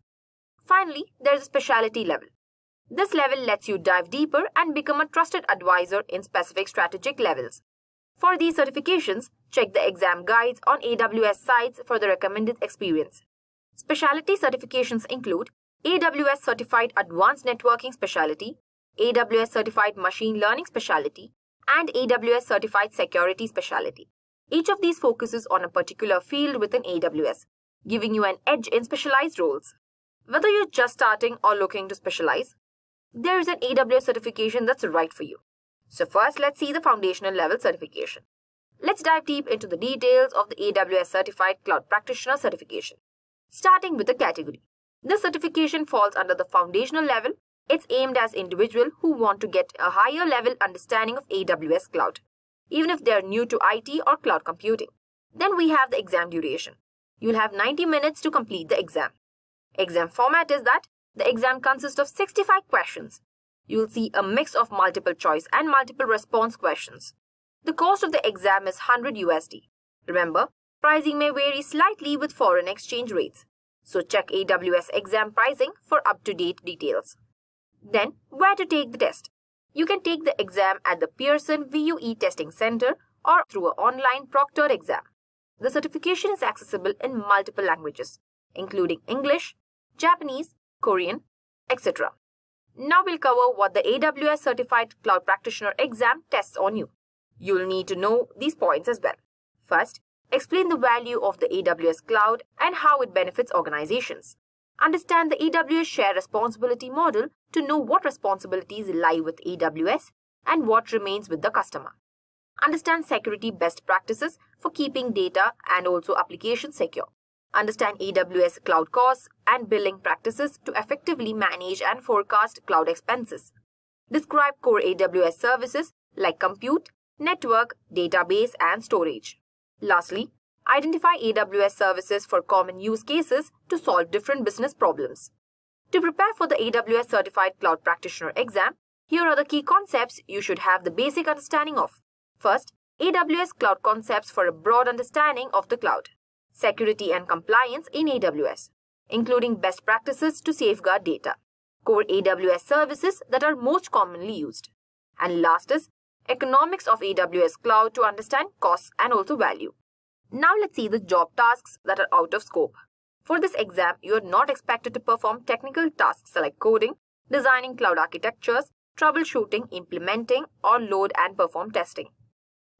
Finally, there is a specialty level. This level lets you dive deeper and become a trusted advisor in specific strategic levels. For these certifications, check the exam guides on AWS sites for the recommended experience. Specialty certifications include AWS Certified Advanced Networking Specialty, AWS Certified Machine Learning Specialty, and AWS Certified Security Specialty. Each of these focuses on a particular field within AWS, giving you an edge in specialized roles. Whether you're just starting or looking to specialize, there is an AWS certification that's right for you. So first, let's see the foundational level certification. Let's dive deep into the details of the AWS Certified Cloud Practitioner certification. Starting with the category. This certification falls under the foundational level. It's aimed at individuals who want to get a higher level understanding of AWS Cloud, even if they are new to IT or cloud computing. Then we have the exam duration. You'll have 90 minutes to complete the exam. Exam format is that the exam consists of 65 questions. You'll see a mix of multiple choice and multiple response questions. The cost of the exam is $100 USD. Remember, pricing may vary slightly with foreign exchange rates. So check AWS exam pricing for up-to-date details. Then, where to take the test? You can take the exam at the Pearson VUE Testing Center or through an online proctored exam. The certification is accessible in multiple languages, including English, Japanese, Korean, etc. Now we'll cover what the AWS Certified Cloud Practitioner exam tests on you. You'll need to know these points as well. First, explain the value of the AWS Cloud and how it benefits organizations. Understand the AWS Share Responsibility model to know what responsibilities lie with AWS and what remains with the customer. Understand security best practices for keeping data and also applications secure. Understand AWS cloud costs and billing practices to effectively manage and forecast cloud expenses. Describe core AWS services like compute, network, database, and storage. Lastly, identify AWS services for common use cases to solve different business problems. To prepare for the AWS Certified Cloud Practitioner exam, here are the key concepts you should have the basic understanding of. First, AWS cloud concepts for a broad understanding of the cloud. Security and compliance in AWS, including best practices to safeguard data. Core AWS services that are most commonly used. And last is economics of AWS cloud to understand costs and also value. Now let's see the job tasks that are out of scope. For this exam, you are not expected to perform technical tasks like coding, designing cloud architectures, troubleshooting, implementing, or load and perform testing.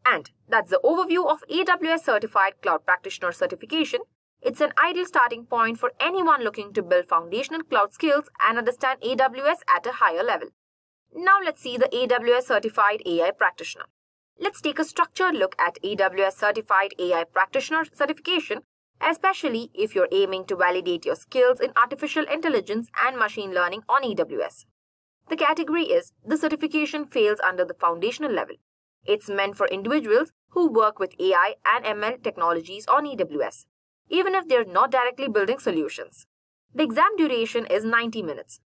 And that's the overview of AWS Certified Cloud Practitioner certification. It's an ideal starting point for anyone looking to build foundational cloud skills and understand AWS at a higher level. Now let's see the AWS Certified AI Practitioner. Let's take a structured look at AWS Certified AI Practitioner certification, especially if you're aiming to validate your skills in artificial intelligence and machine learning on AWS. The category is the certification fails under the foundational level. It's meant for individuals who work with AI and ML technologies on AWS, even if they're not directly building solutions. The exam duration is 90 minutes.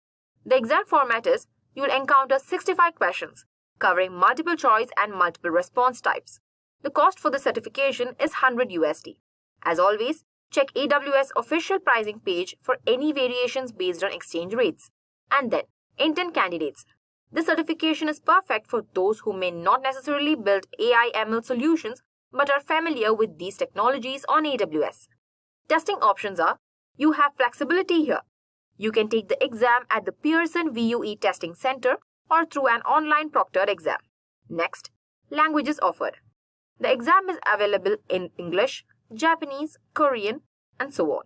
The exam format is you'll encounter 65 questions, covering multiple choice and multiple response types. The cost for the certification is $100 USD. As always, check AWS official pricing page for any variations based on exchange rates. And then, intent candidates. This certification is perfect for those who may not necessarily build AI/ML solutions but are familiar with these technologies on AWS. Testing options are, you have flexibility here. You can take the exam at the Pearson VUE Testing Center or through an online proctored exam. Next, languages offered. The exam is available in English, Japanese, Korean, and so on.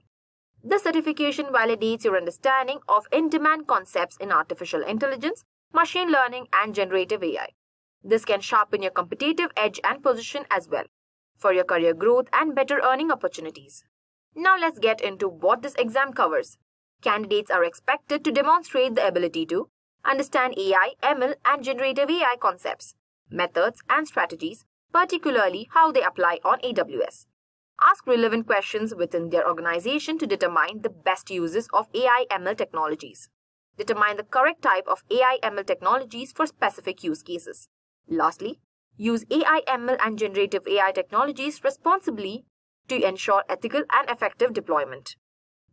This certification validates your understanding of in-demand concepts in artificial intelligence, machine learning, and generative AI. This can sharpen your competitive edge and position as well for your career growth and better earning opportunities. Now let's get into what this exam covers. Candidates are expected to demonstrate the ability to understand AI, ML, and generative AI concepts, methods, and strategies, particularly how they apply on AWS. Ask relevant questions within their organization to determine the best uses of AI ML technologies. Determine the correct type of AI ML technologies for specific use cases. Lastly, use AI ML and generative AI technologies responsibly to ensure ethical and effective deployment.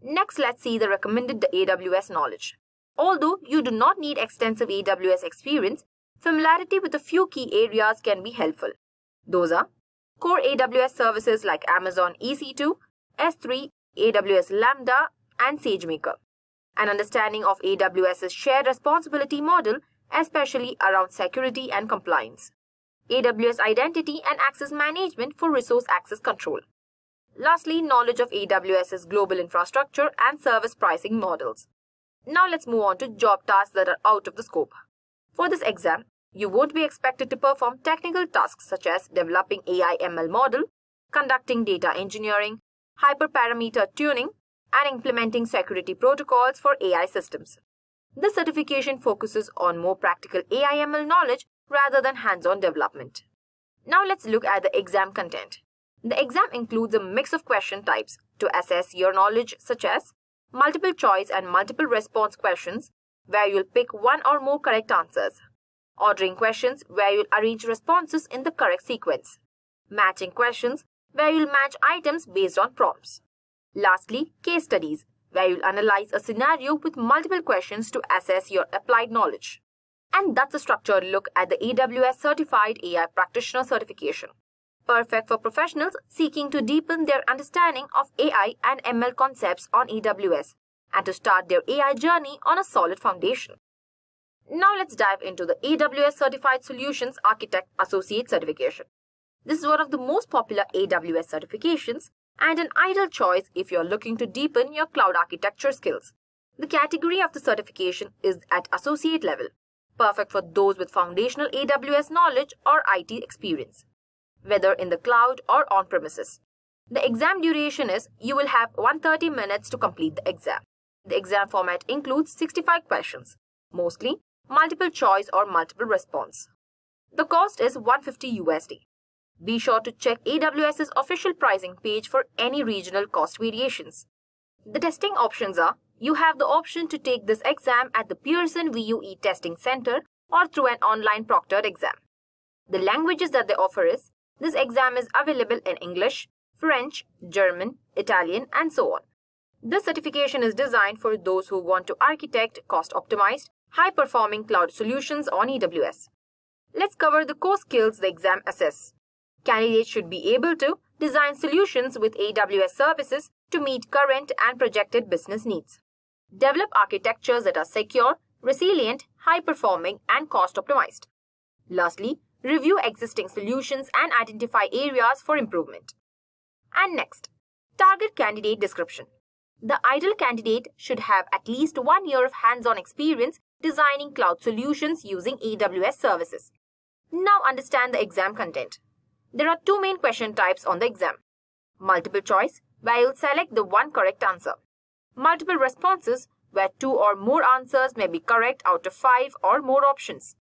Next, let's see the recommended AWS knowledge. Although you do not need extensive AWS experience, familiarity with a few key areas can be helpful. Those are core AWS services like Amazon EC2, S3, AWS Lambda, and SageMaker. An understanding of AWS's shared responsibility model, especially around security and compliance. AWS identity and access management for resource access control. Lastly, knowledge of AWS's global infrastructure and service pricing models. Now let's move on to job tasks that are out of the scope. For this exam, you won't be expected to perform technical tasks such as developing AI ML model, conducting data engineering, hyperparameter tuning, and implementing security protocols for AI systems. This certification focuses on more practical AI ML knowledge rather than hands-on development. Now let's look at the exam content. The exam includes a mix of question types to assess your knowledge, such as multiple choice and multiple response questions, where you'll pick one or more correct answers. Ordering questions, where you'll arrange responses in the correct sequence. Matching questions, where you'll match items based on prompts. Lastly, case studies, where you'll analyze a scenario with multiple questions to assess your applied knowledge. And that's a structured look at the AWS Certified AI Practitioner certification. Perfect for professionals seeking to deepen their understanding of AI and ML concepts on AWS and to start their AI journey on a solid foundation. Now let's dive into the AWS Certified Solutions Architect Associate certification. This is one of the most popular AWS certifications and an ideal choice if you're looking to deepen your cloud architecture skills. The category of the certification is at associate level, perfect for those with foundational AWS knowledge or IT experience, whether in the cloud or on-premises. The exam duration is you will have 130 minutes to complete the exam. The exam format includes 65 questions, mostly multiple choice or multiple response. The cost is $150 USD. Be sure to check AWS's official pricing page for any regional cost variations. The testing options are, you have the option to take this exam at the Pearson VUE Testing Center or through an online proctored exam. The languages that they offer is, this exam is available in English, French, German, Italian, and so on. This certification is designed for those who want to architect cost-optimized, high-performing cloud solutions on AWS. Let's cover the core skills the exam assesses. Candidates should be able to design solutions with AWS services to meet current and projected business needs. Develop architectures that are secure, resilient, high-performing, and cost-optimized. Lastly, review existing solutions and identify areas for improvement. And next, target candidate description. The ideal candidate should have at least 1 year of hands-on experience designing cloud solutions using AWS services. Now understand the exam content. There are two main question types on the exam. Multiple choice, where you'll select the one correct answer. Multiple responses, where 2 or more answers may be correct out of 5 or more options.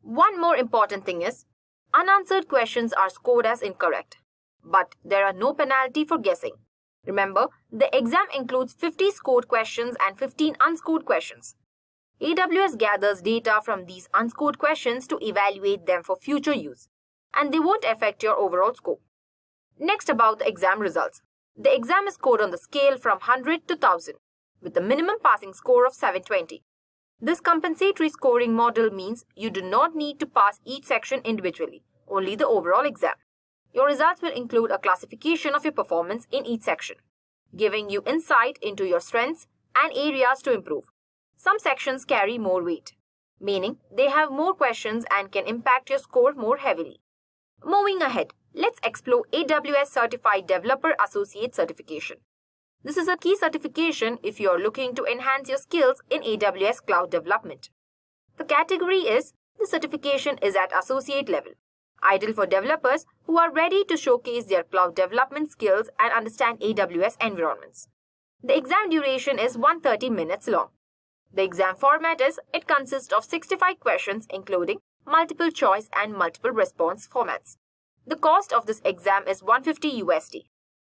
One more important thing is, unanswered questions are scored as incorrect, but there are no penalty for guessing. Remember, the exam includes 50 scored questions and 15 unscored questions. AWS gathers data from these unscored questions to evaluate them for future use, and they won't affect your overall score. Next, about the exam results. The exam is scored on the scale from 100 to 1000, with a minimum passing score of 720. This compensatory scoring model means you do not need to pass each section individually, only the overall exam. Your results will include a classification of your performance in each section, giving you insight into your strengths and areas to improve. Some sections carry more weight, meaning they have more questions and can impact your score more heavily. Moving ahead, let's explore AWS Certified Developer Associate certification. This is a key certification if you are looking to enhance your skills in AWS cloud development. The category is, the certification is at associate level, Ideal for developers who are ready to showcase their cloud development skills and understand AWS environments. The exam duration is 130 minutes long. The exam format is, it consists of 65 questions including multiple choice and multiple response formats. The cost of this exam is $150.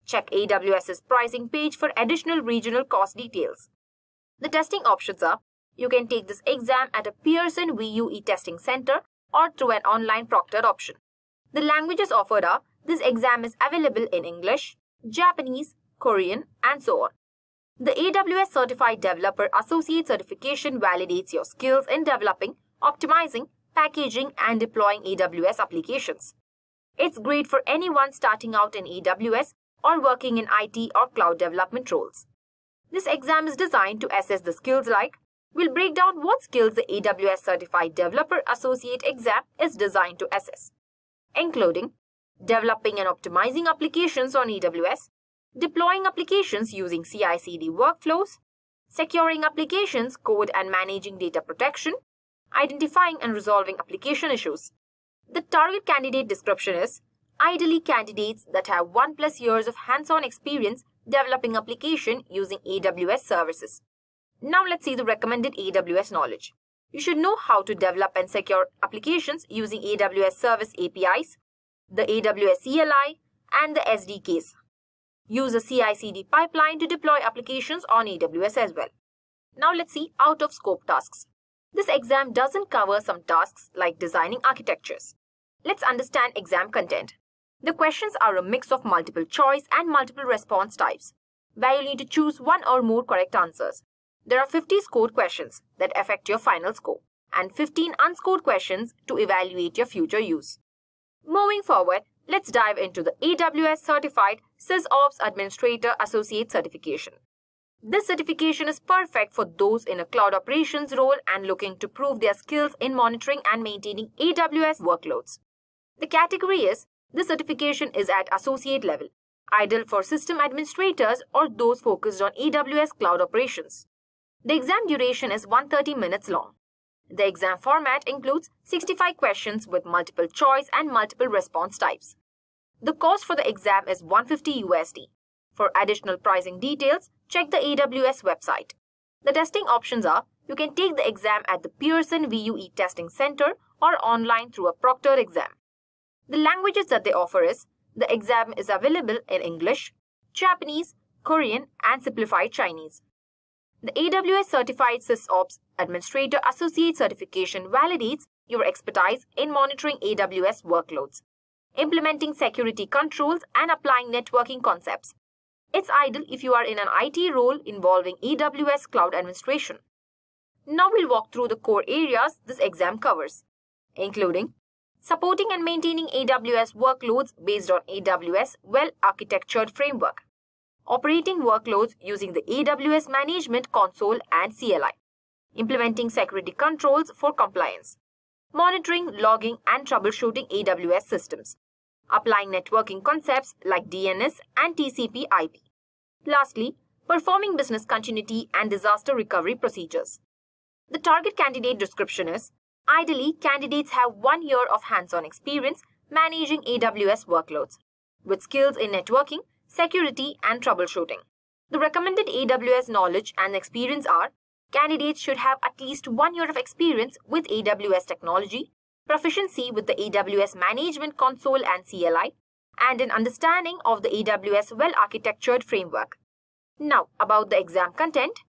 Check AWS's pricing page for additional regional cost details. The testing options are, you can take this exam at a Pearson VUE testing center or through an online proctored option. The languages offered are, this exam is available in English, Japanese, Korean, and so on. The AWS Certified Developer Associate certification validates your skills in developing, optimizing, packaging, and deploying AWS applications. It's great for anyone starting out in AWS or working in IT or cloud development roles. This exam is designed to assess the skills like, we'll break down what skills the AWS Certified Developer Associate exam is designed to assess, including developing and optimizing applications on AWS, deploying applications using CI/CD workflows, securing applications code and managing data protection, identifying and resolving application issues. The target candidate description is, ideally candidates that have 1+ years of hands-on experience developing application using AWS services. Now let's see the recommended AWS knowledge. You should know how to develop and secure applications using AWS Service APIs, the AWS CLI, and the SDKs. Use a CI/CD pipeline to deploy applications on AWS as well. Now let's see out-of-scope tasks. This exam doesn't cover some tasks like designing architectures. Let's understand exam content. The questions are a mix of multiple choice and multiple response types, where you need to choose one or more correct answers. There are 50 scored questions that affect your final score and 15 unscored questions to evaluate your future use. Moving forward, let's dive into the AWS Certified SysOps Administrator Associate certification. This certification is perfect for those in a cloud operations role and looking to prove their skills in monitoring and maintaining AWS workloads. The category is, this certification is at associate level, ideal for system administrators or those focused on AWS cloud operations. The exam duration is 130 minutes long. The exam format includes 65 questions with multiple choice and multiple response types. The cost for the exam is $150. For additional pricing details, check the AWS website. The testing options are, you can take the exam at the Pearson VUE Testing Center or online through a proctored exam. The languages that they offer is, the exam is available in English, Japanese, Korean, and simplified Chinese. The AWS Certified SysOps Administrator Associate certification validates your expertise in monitoring AWS workloads, implementing security controls, and applying networking concepts. It's ideal if you are in an IT role involving AWS cloud administration. Now we'll walk through the core areas this exam covers, including supporting and maintaining AWS workloads based on AWS well-architectured framework, operating workloads using the AWS Management Console and CLI, implementing security controls for compliance, monitoring, logging, and troubleshooting AWS systems, applying networking concepts like DNS and TCP/IP. Lastly, performing business continuity and disaster recovery procedures. The target candidate description is, ideally, candidates have 1 year of hands-on experience managing AWS workloads, with skills in networking, security, and troubleshooting. The recommended AWS knowledge and experience are, candidates should have at least 1 year of experience with AWS technology, proficiency with the AWS Management Console and CLI, and an understanding of the AWS well-architectured framework. Now, about the exam content.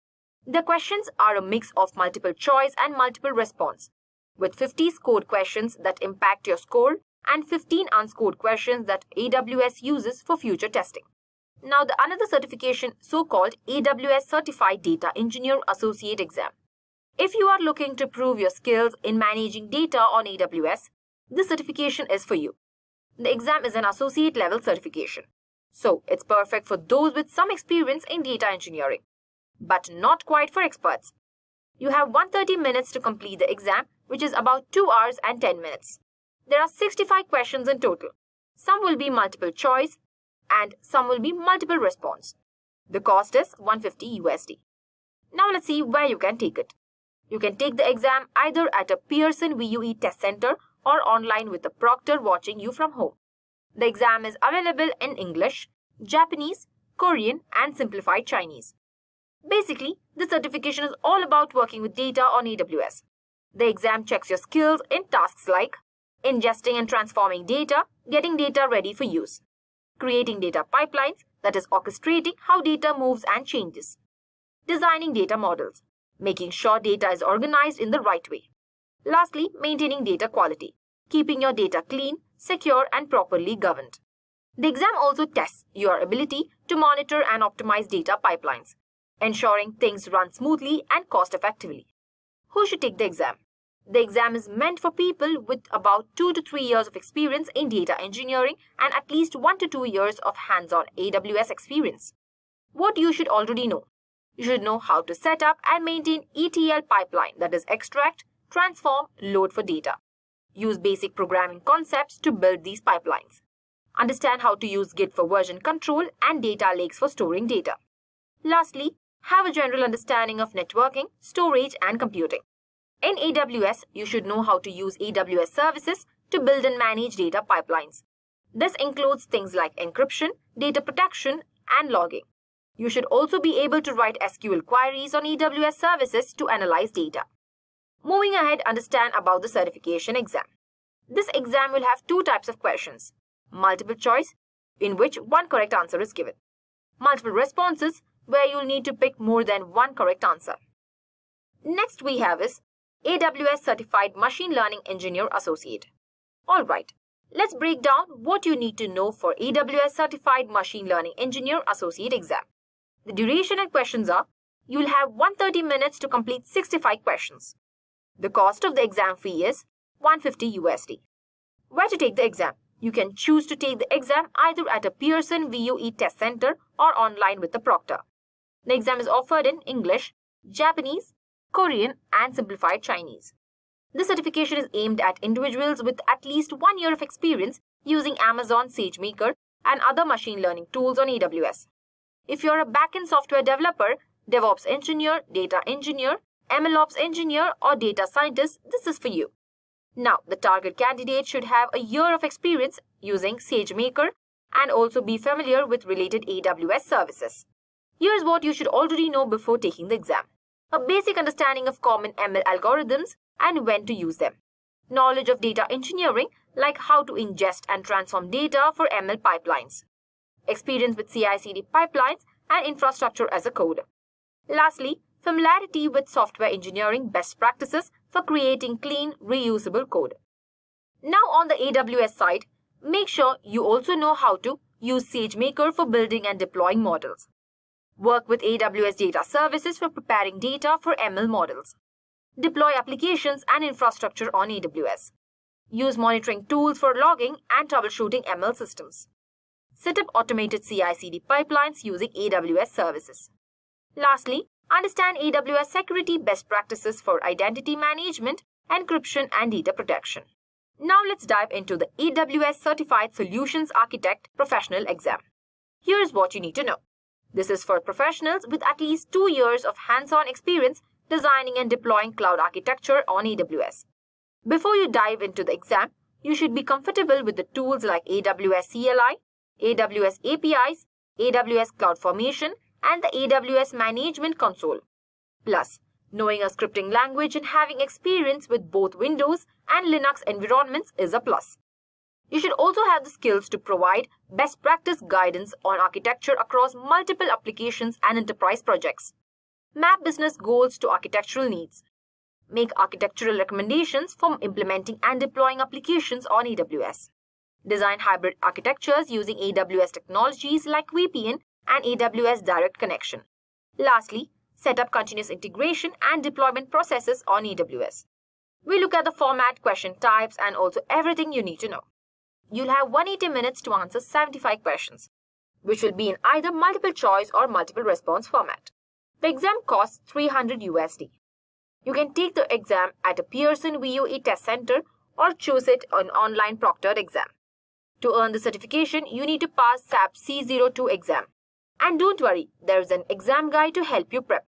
The questions are a mix of multiple choice and multiple response, with 50 scored questions that impact your score and 15 unscored questions that AWS uses for future testing. Now, the another certification, so-called AWS Certified Data Engineer Associate exam. If you are looking to prove your skills in managing data on AWS, this certification is for you. The exam is an associate level certification, so it's perfect for those with some experience in data engineering, but not quite for experts. You have 130 minutes to complete the exam, which is about 2 hours and 10 minutes. There are 65 questions in total. Some will be multiple choice and some will be multiple response. The cost is $150. Now let's see where you can take it. You can take the exam either at a Pearson VUE Test Center or online with a proctor watching you from home. The exam is available in English, Japanese, Korean, and simplified Chinese. Basically, the certification is all about working with data on AWS. The exam checks your skills in tasks like ingesting and transforming data, getting data ready for use, creating data pipelines, that is orchestrating how data moves and changes, designing data models, making sure data is organized in the right way. Lastly, maintaining data quality, keeping your data clean, secure, and properly governed. The exam also tests your ability to monitor and optimize data pipelines, ensuring things run smoothly and cost-effectively. Who should take the exam? The exam is meant for people with about 2 to 3 years of experience in data engineering and at least 1 to 2 years of hands-on AWS experience. What you should already know. You should know how to set up and maintain ETL pipeline, that is extract, transform, load for data. Use basic programming concepts to build these pipelines. Understand how to use Git for version control and data lakes for storing data. Lastly, have a general understanding of networking, storage, and computing. In AWS, you should know how to use AWS services to build and manage data pipelines. This includes things like encryption, data protection, and logging. You should also be able to write SQL queries on AWS services to analyze data. Moving ahead, understand about the certification exam. This exam will have 2 types of questions. Multiple choice, in which one correct answer is given. Multiple responses, where you'll need to pick more than one correct answer. Next we have is AWS Certified Machine Learning Engineer Associate. Alright, let's break down what you need to know for AWS Certified Machine Learning Engineer Associate exam. The duration and questions are, you'll have 130 minutes to complete 65 questions. The cost of the exam fee is $150 USD. Where to take the exam? You can choose to take the exam either at a Pearson VUE test center or online with the proctor. The exam is offered in English, Japanese, Korean, and simplified Chinese. The certification is aimed at individuals with at least 1 year of experience using Amazon SageMaker and other machine learning tools on AWS. If you're a backend software developer, DevOps engineer, data engineer, MLOps engineer, or data scientist, this is for you. Now, the target candidate should have a year of experience using SageMaker and also be familiar with related AWS services. Here's what you should already know before taking the exam. A basic understanding of common ML algorithms and when to use them. Knowledge of data engineering, like how to ingest and transform data for ML pipelines. Experience with CI/CD pipelines and infrastructure as a code. Lastly, familiarity with software engineering best practices for creating clean, reusable code. Now on the AWS side, make sure you also know how to use SageMaker for building and deploying models. Work with AWS data services for preparing data for ML models. Deploy applications and infrastructure on AWS. Use monitoring tools for logging and troubleshooting ML systems. Set up automated CI/CD pipelines using AWS services. Lastly, understand AWS security best practices for identity management, encryption, and data protection. Now let's dive into the AWS Certified Solutions Architect Professional exam. Here's what you need to know. This is for professionals with at least 2 years of hands-on experience designing and deploying cloud architecture on AWS. Before you dive into the exam, you should be comfortable with the tools like AWS CLI, AWS APIs, AWS CloudFormation, and the AWS Management Console. Plus, knowing a scripting language and having experience with both Windows and Linux environments is a plus. You should also have the skills to provide best practice guidance on architecture across multiple applications and enterprise projects. Map business goals to architectural needs. Make architectural recommendations for implementing and deploying applications on AWS. Design hybrid architectures using AWS technologies like VPN and AWS Direct Connection. Lastly, set up continuous integration and deployment processes on AWS. We look at the format, question types, and also everything you need to know. You'll have 180 minutes to answer 75 questions, which will be in either multiple choice or multiple response format. The exam costs $300 USD. You can take the exam at a Pearson VUE test center or choose it on online proctored exam. To earn the certification, you need to pass SAP C02 exam. And don't worry, there is an exam guide to help you prep.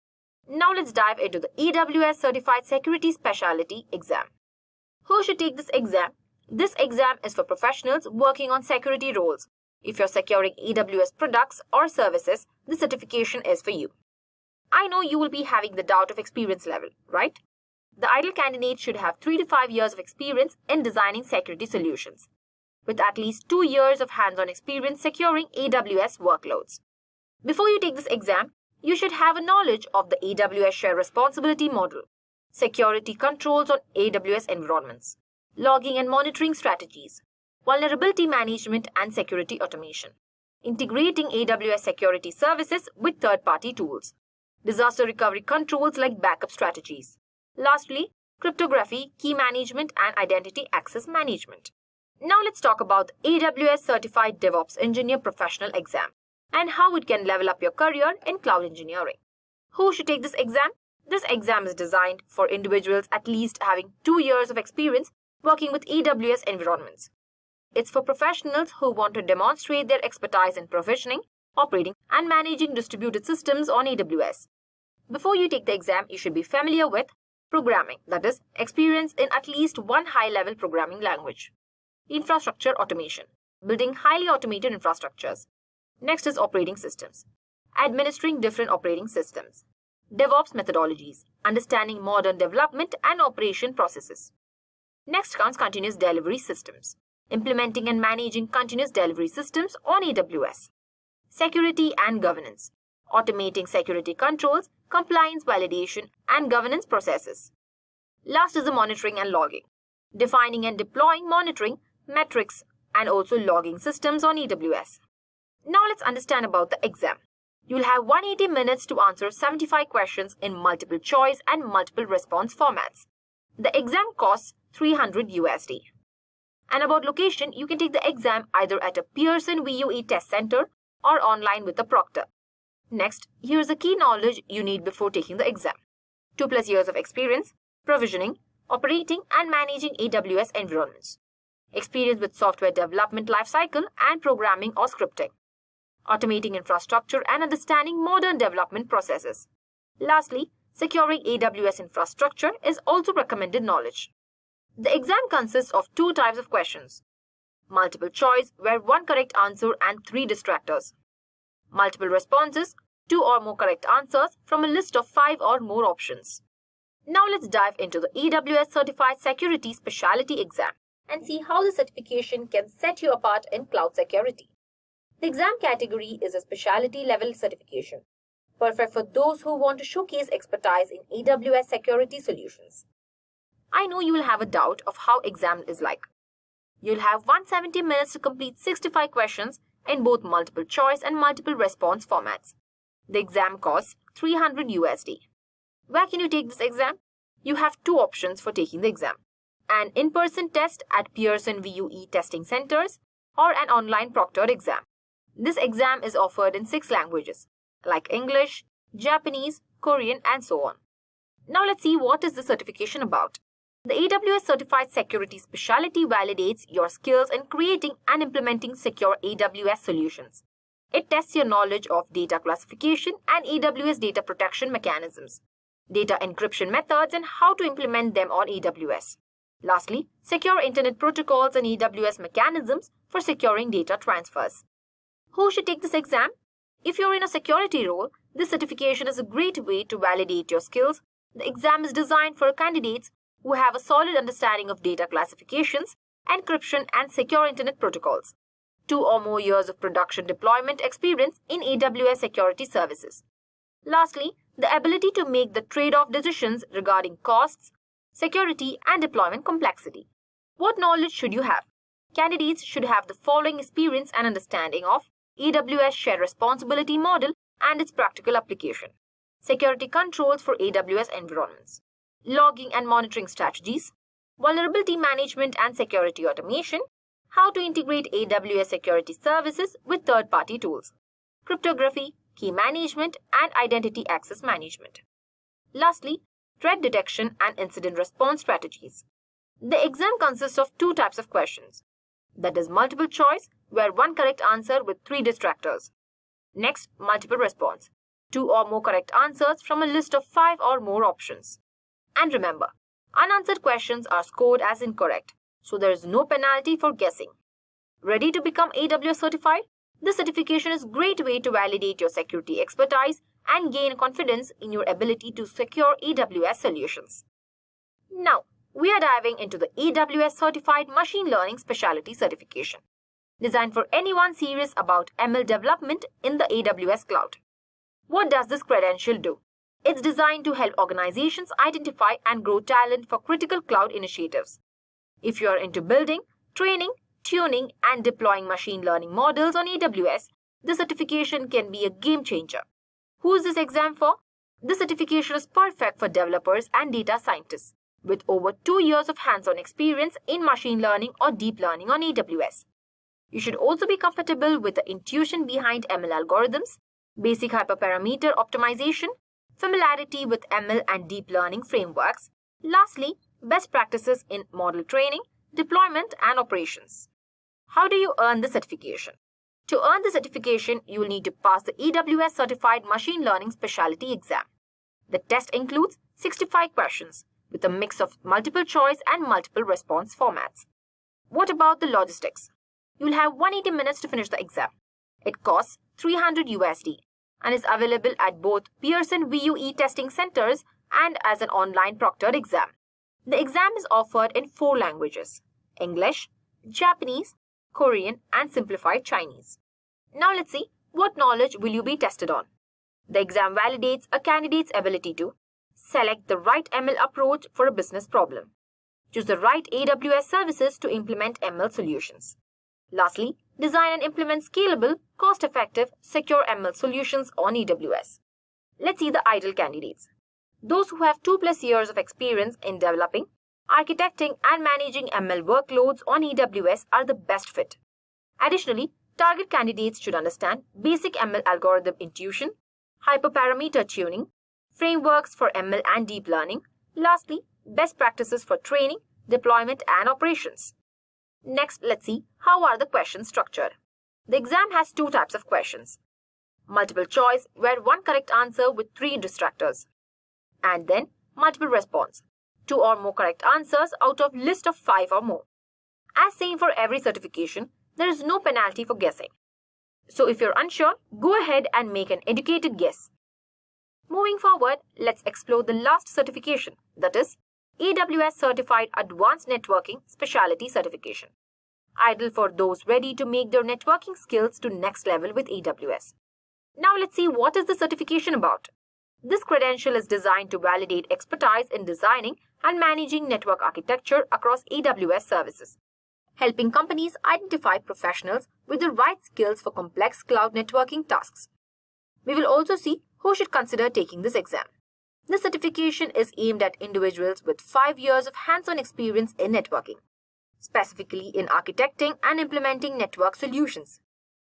Now let's dive into the AWS Certified Security Specialty exam. Who should take this exam? This exam is for professionals working on security roles. If you're securing AWS products or services, the certification is for you. I know you will be having the doubt of experience level, right? The ideal candidate should have 3 to 5 years of experience in designing security solutions, with at least 2 years of hands-on experience securing AWS workloads. Before you take this exam, you should have a knowledge of the AWS Shared Responsibility model, security controls on AWS environments, logging and monitoring strategies, vulnerability management and security automation, integrating AWS security services with third-party tools, disaster recovery controls like backup strategies. Lastly, cryptography, key management, and identity access management. Now let's talk about the AWS Certified DevOps Engineer Professional Exam and how it can level up your career in cloud engineering. Who should take this exam? This exam is designed for individuals at least having 2 years of experience working with AWS environments. It's for professionals who want to demonstrate their expertise in provisioning, operating, and managing distributed systems on AWS. Before you take the exam, you should be familiar with programming, that is, experience in at least one high-level programming language. Infrastructure automation, building highly automated infrastructures. Next is operating systems, administering different operating systems. DevOps methodologies, understanding modern development and operation processes. Next comes continuous delivery systems, implementing and managing continuous delivery systems on AWS. Security and governance, automating security controls, compliance validation, and governance processes. Last is the monitoring and logging, defining and deploying monitoring, metrics, and also logging systems on AWS. Now let's understand about the exam. You'll have 180 minutes to answer 75 questions in multiple choice and multiple response formats. The exam costs $300. And about location, you can take the exam either at a Pearson VUE test center or online with a proctor. Next, here's the key knowledge you need before taking the exam. 2+ years of experience, provisioning, operating and managing AWS environments. Experience with software development lifecycle and programming or scripting. Automating infrastructure and understanding modern development processes. Lastly, securing AWS infrastructure is also recommended knowledge. The exam consists of 2 types of questions. Multiple choice, where 1 correct answer and 3 distractors. Multiple responses, 2 or more correct answers from a list of 5 or more options. Now let's dive into the AWS Certified Security Specialty Exam and see how the certification can set you apart in cloud security. The exam category is a specialty level certification, perfect for those who want to showcase expertise in AWS security solutions. I know you will have a doubt of how exam is like. You'll have 170 minutes to complete 65 questions in both multiple choice and multiple response formats. The exam costs $300. Where can you take this exam? You have 2 options for taking the exam. An in-person test at Pearson VUE testing centers or an online proctored exam. This exam is offered in 6 languages like English, Japanese, Korean, and so on. Now let's see what is the certification about. The AWS Certified Security Specialty validates your skills in creating and implementing secure AWS solutions. It tests your knowledge of data classification and AWS data protection mechanisms, data encryption methods, and how to implement them on AWS. Lastly, secure internet protocols and AWS mechanisms for securing data transfers. Who should take this exam? If you're in a security role, this certification is a great way to validate your skills. The exam is designed for candidates who have a solid understanding of data classifications, encryption, and secure internet protocols. 2 or more years of production deployment experience in AWS security services. Lastly, the ability to make the trade-off decisions regarding costs, security, and deployment complexity. What knowledge should you have? Candidates should have the following experience and understanding of AWS Shared Responsibility model and its practical application, security controls for AWS environments, logging and monitoring strategies, vulnerability management and security automation, how to integrate AWS security services with third-party tools, cryptography, key management, and identity access management. Lastly, threat detection and incident response strategies. The exam consists of 2 types of questions. That is multiple choice, where 1 correct answer with 3 distractors. Next, multiple response, 2 or more correct answers from a list of 5 or more options. And remember, unanswered questions are scored as incorrect, so there is no penalty for guessing. Ready to become AWS certified? This certification is a great way to validate your security expertise and gain confidence in your ability to secure AWS solutions. Now, we are diving into the AWS Certified Machine Learning Specialty Certification, designed for anyone serious about ML development in the AWS cloud. What does this credential do? It's designed to help organizations identify and grow talent for critical cloud initiatives. If you are into building, training, tuning, and deploying machine learning models on AWS, this certification can be a game changer. Who is this exam for? This certification is perfect for developers and data scientists with over 2 years of hands-on experience in machine learning or deep learning on AWS. You should also be comfortable with the intuition behind ML algorithms, basic hyperparameter optimization, familiarity with ML and deep learning frameworks, lastly, best practices in model training, deployment, and operations. How do you earn the certification? To earn the certification, you will need to pass the AWS Certified Machine Learning Specialty exam. The test includes 65 questions with a mix of multiple choice and multiple response formats. What about the logistics? You'll have 180 minutes to finish the exam. It costs $300 and is available at both Pearson VUE testing centers and as an online proctored exam. The exam is offered in 4 languages: English, Japanese, Korean, and simplified Chinese. Now let's see, what knowledge will you be tested on? The exam validates a candidate's ability to select the right ML approach for a business problem, choose the right AWS services to implement ML solutions. Lastly, design and implement scalable, cost-effective, secure ML solutions on AWS. Let's see the ideal candidates. Those who have 2+ years of experience in developing, architecting, and managing ML workloads on AWS are the best fit. Additionally, target candidates should understand basic ML algorithm intuition, hyperparameter tuning, frameworks for ML and deep learning, lastly, best practices for training, deployment, and operations. Next, let's see how are the questions structured. The exam has 2 types of questions: multiple choice, where 1 correct answer with 3 distractors, and then multiple response, 2 or more correct answers out of list of 5 or more. As same for every certification, there is no penalty for guessing. So if you're unsure, go ahead and make an educated guess. Moving forward, let's explore the last certification, that is AWS Certified Advanced Networking Specialty Certification, ideal for those ready to make their networking skills to next level with AWS. Now let's see what is the certification about. This credential is designed to validate expertise in designing and managing network architecture across AWS services, helping companies identify professionals with the right skills for complex cloud networking tasks. We will also see who should consider taking this exam. This certification is aimed at individuals with 5 years of hands-on experience in networking, specifically in architecting and implementing network solutions.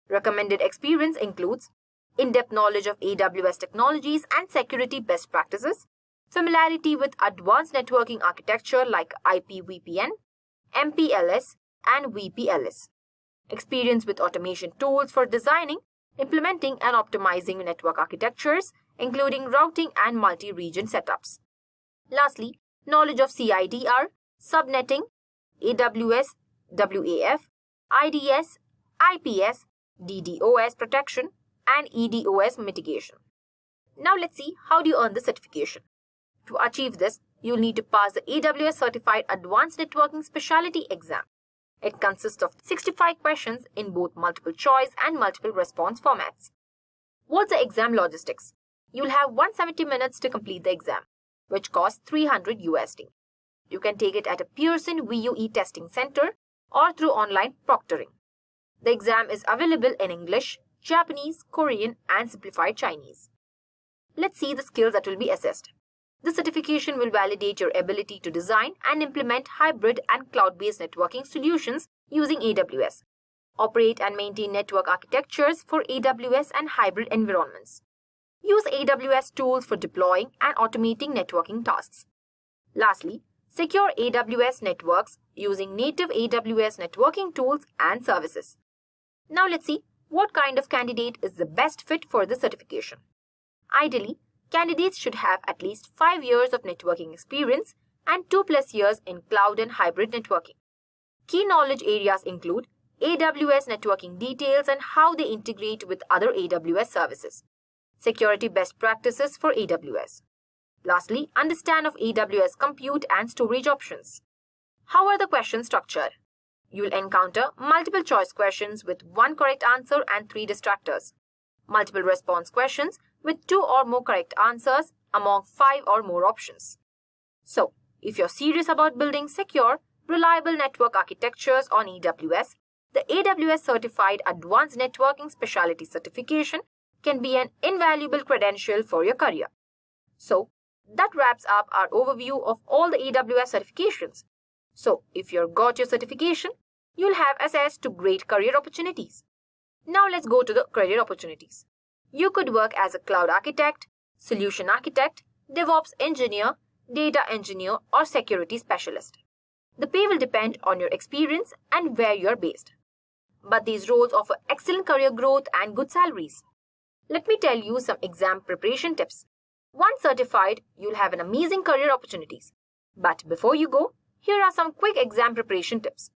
Recommended experience includes in-depth knowledge of AWS technologies and security best practices, familiarity with advanced networking architecture like IP/VPN, MPLS, and VPLS, experience with automation tools for designing, implementing, and optimizing network architectures, including routing and multi-region setups. Lastly, knowledge of CIDR, subnetting, AWS WAF, IDS, IPS, DDoS protection, and EDOS mitigation. Now let's see how do you earn the certification. To achieve this, you'll need to pass the AWS Certified Advanced Networking Specialty exam. It consists of 65 questions in both multiple choice and multiple response formats. What's the exam logistics? You'll have 170 minutes to complete the exam, which costs $300. You can take it at a Pearson VUE testing center or through online proctoring. The exam is available in English, Japanese, Korean, and simplified Chinese. Let's see the skills that will be assessed. The certification will validate your ability to design and implement hybrid and cloud-based networking solutions using AWS, operate and maintain network architectures for AWS and hybrid environments, use AWS tools for deploying and automating networking tasks. Lastly, secure AWS networks using native AWS networking tools and services. Now let's see what kind of candidate is the best fit for the certification. Ideally, candidates should have at least 5 years of networking experience and 2+ years in cloud and hybrid networking. Key knowledge areas include AWS networking details and how they integrate with other AWS services. Security best practices for AWS. Lastly, understand of AWS compute and storage options. How are the questions structured? You will encounter multiple choice questions with one correct answer and 3 distractors. Multiple response questions with 2 or more correct answers among 5 or more options. So, if you're serious about building secure, reliable network architectures on AWS, the AWS Certified Advanced Networking Specialty Certification can be an invaluable credential for your career. So, that wraps up our overview of all the AWS certifications. So, if you've got your certification, you'll have access to great career opportunities. Now let's go to the career opportunities. You could work as a cloud architect, solution architect, DevOps engineer, data engineer, or security specialist. The pay will depend on your experience and where you're based. But these roles offer excellent career growth and good salaries. Let me tell you some exam preparation tips. Once certified, you'll have an amazing career opportunities. But before you go, here are some quick exam preparation tips.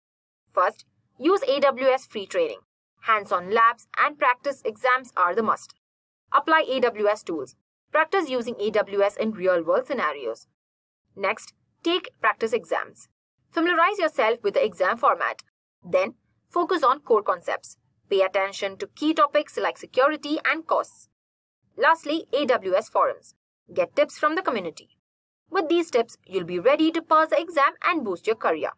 First, use AWS free training. Hands-on labs and practice exams are the must. Apply AWS tools. Practice using AWS in real-world scenarios. Next, take practice exams. Familiarize yourself with the exam format. Then, focus on core concepts. Pay attention to key topics like security and costs. Lastly, AWS forums. Get tips from the community. With these tips, you'll be ready to pass the exam and boost your career.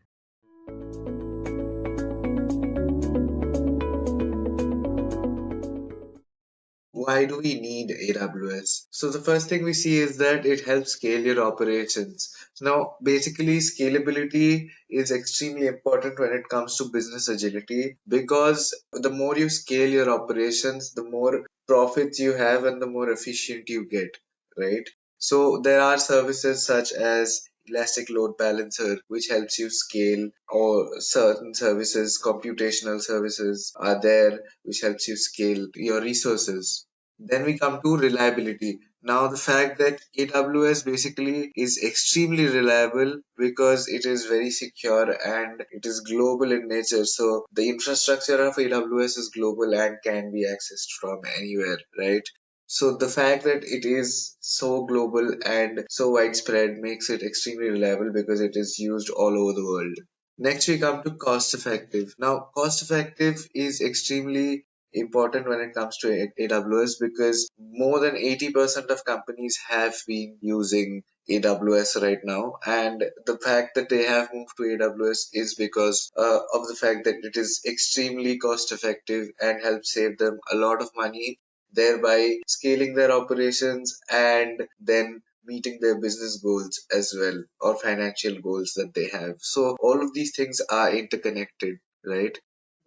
Why do we need AWS? So the first thing we see is that it helps scale your operations. Now, basically, scalability is extremely important when it comes to business agility, because the more you scale your operations, the more profits you have and the more efficient you get, right? So there are services such as Elastic Load Balancer, which helps you scale, or certain services, computational services are there, which helps you scale your resources. Then we come to reliability. Now, the fact that AWS basically is extremely reliable because it is very secure and it is global in nature. So the infrastructure of AWS is global and can be accessed from anywhere, right? So the fact that it is so global and so widespread makes it extremely reliable because it is used all over the world. Next, we come to cost effective. Now, cost effective is extremely important when it comes to AWS because more than 80% of companies have been using AWS right now, and the fact that they have moved to AWS is because of the fact that it is extremely cost effective and helps save them a lot of money, thereby scaling their operations and then meeting their business goals as well, or financial goals that they have. So all of these things are interconnected, right?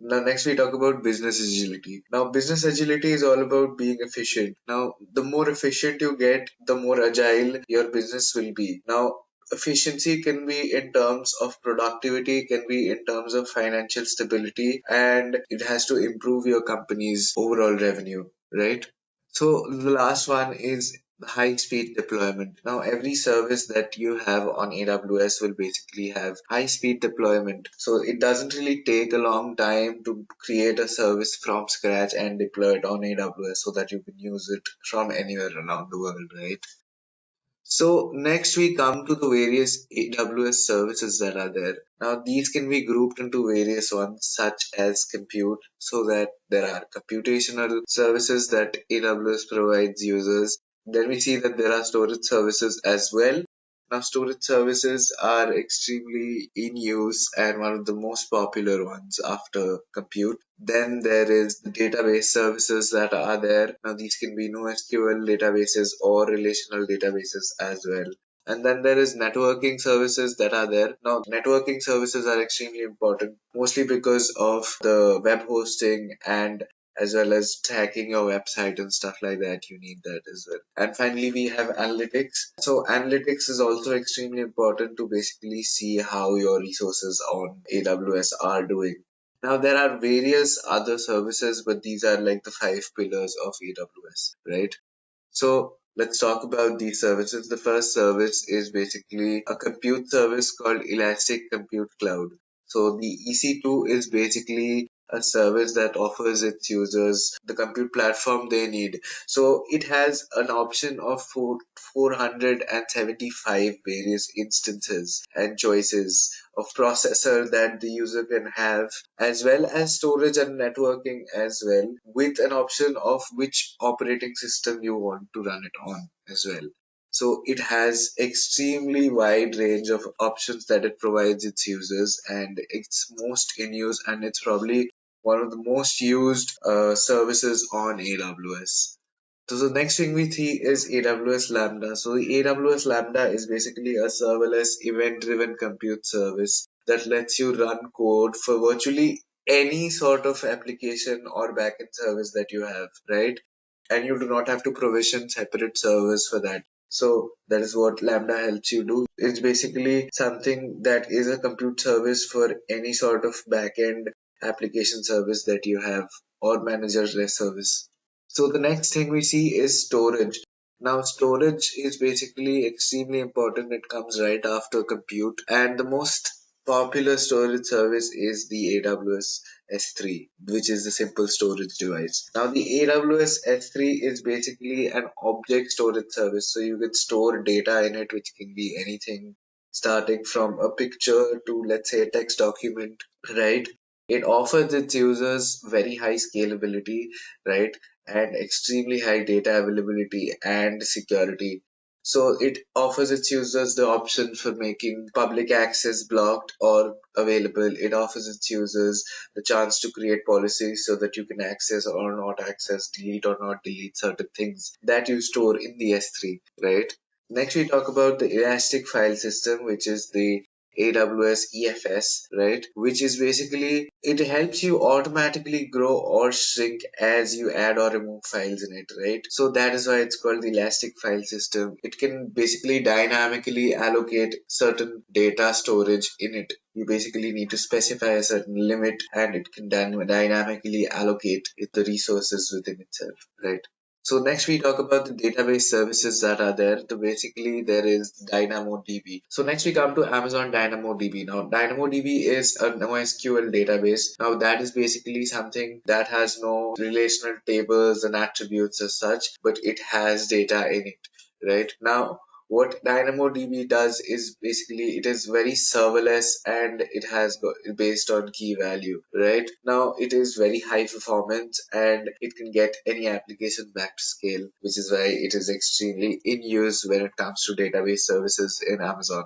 Now, next we talk about business agility. Now, business agility is all about being efficient. Now, the more efficient you get, the more agile your business will be. Now, efficiency can be in terms of productivity, can be in terms of financial stability, and it has to improve your company's overall revenue, right? So the last one is high speed deployment. Now, every service that you have on AWS will basically have high speed deployment. So it doesn't really take a long time to create a service from scratch and deploy it on AWS so that you can use it from anywhere around the world, right? So next we come to the various AWS services that are there. Now these can be grouped into various ones such as compute, so that there are computational services that AWS provides users. Then we see that there are storage services as well. Now storage services are extremely in use and one of the most popular ones after compute. Then there is the database services that are there. Now these can be NoSQL databases or relational databases as well. And then there is networking services that are there. Now networking services are extremely important, mostly because of the web hosting and as well as tracking your website and stuff like that. You need that as well. And finally, we have analytics. So analytics is also extremely important to basically see how your resources on AWS are doing. Now, there are various other services, but these are like the 5 pillars of AWS, right? So let's talk about these services. The first service is basically a compute service called Elastic Compute Cloud. So the EC2 is basically a service that offers its users the compute platform they need. So it has an option of 475 various instances and choices of processor that the user can have, as well as storage and networking as well, with an option of which operating system you want to run it on as well. So it has extremely wide range of options that it provides its users, and it's most in use, and it's probably one of the most used services on AWS. So the next thing we see is AWS Lambda. So the AWS Lambda is basically a serverless event-driven compute service that lets you run code for virtually any sort of application or backend service that you have, right? And you do not have to provision separate servers for that. So that is what Lambda helps you do. It's basically something that is a compute service for any sort of backend application service that you have or managerless service. So the next thing we see is storage. Now storage is basically extremely important. It comes right after compute, and the most popular storage service is the AWS S3, which is the simple storage device. Now the AWS S3 is basically an object storage service, so you can store data in it, which can be anything starting from a picture to, let's say, a text document, right? It offers its users very high scalability, right, and extremely high data availability and security. So it offers its users the option for making public access blocked or available. It offers its users the chance to create policies so that you can access or not access, delete or not delete certain things that you store in the S3, right? Next, we talk about the Elastic File System, which is the AWS EFS, right? Which is basically, it helps you automatically grow or shrink as you add or remove files in it, right? So that is why it's called the Elastic File System. It can basically dynamically allocate certain data storage in it. You basically need to specify a certain limit, and it can dynamically allocate the resources within itself, right? So next we talk about the database services that are there. So basically there is DynamoDB. So next we come to Amazon DynamoDB. Now DynamoDB is a NoSQL database. Now that is basically something that has no relational tables and attributes as such, but it has data in it, right? Now what DynamoDB does is basically it is very serverless, and it has based on key value, right? Now it is very high performance, and it can get any application back to scale, which is why it is extremely in use when it comes to database services in Amazon,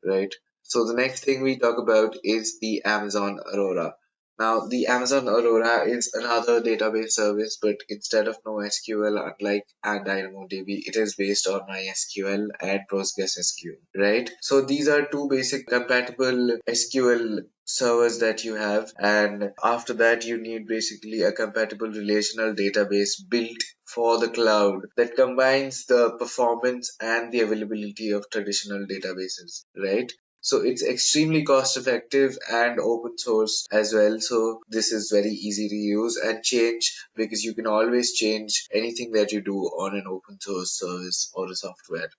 right? So the next thing we talk about is the Amazon Aurora. Now, the Amazon Aurora is another database service, but instead of NoSQL, unlike DynamoDB, it is based on MySQL and PostgreSQL, right? So these are two basic compatible SQL servers that you have, and after that you need basically a compatible relational database built for the cloud that combines the performance and the availability of traditional databases, right? So it's extremely cost effective and open source as well. So this is very easy to use and change, because you can always change anything that you do on an open source service or a software.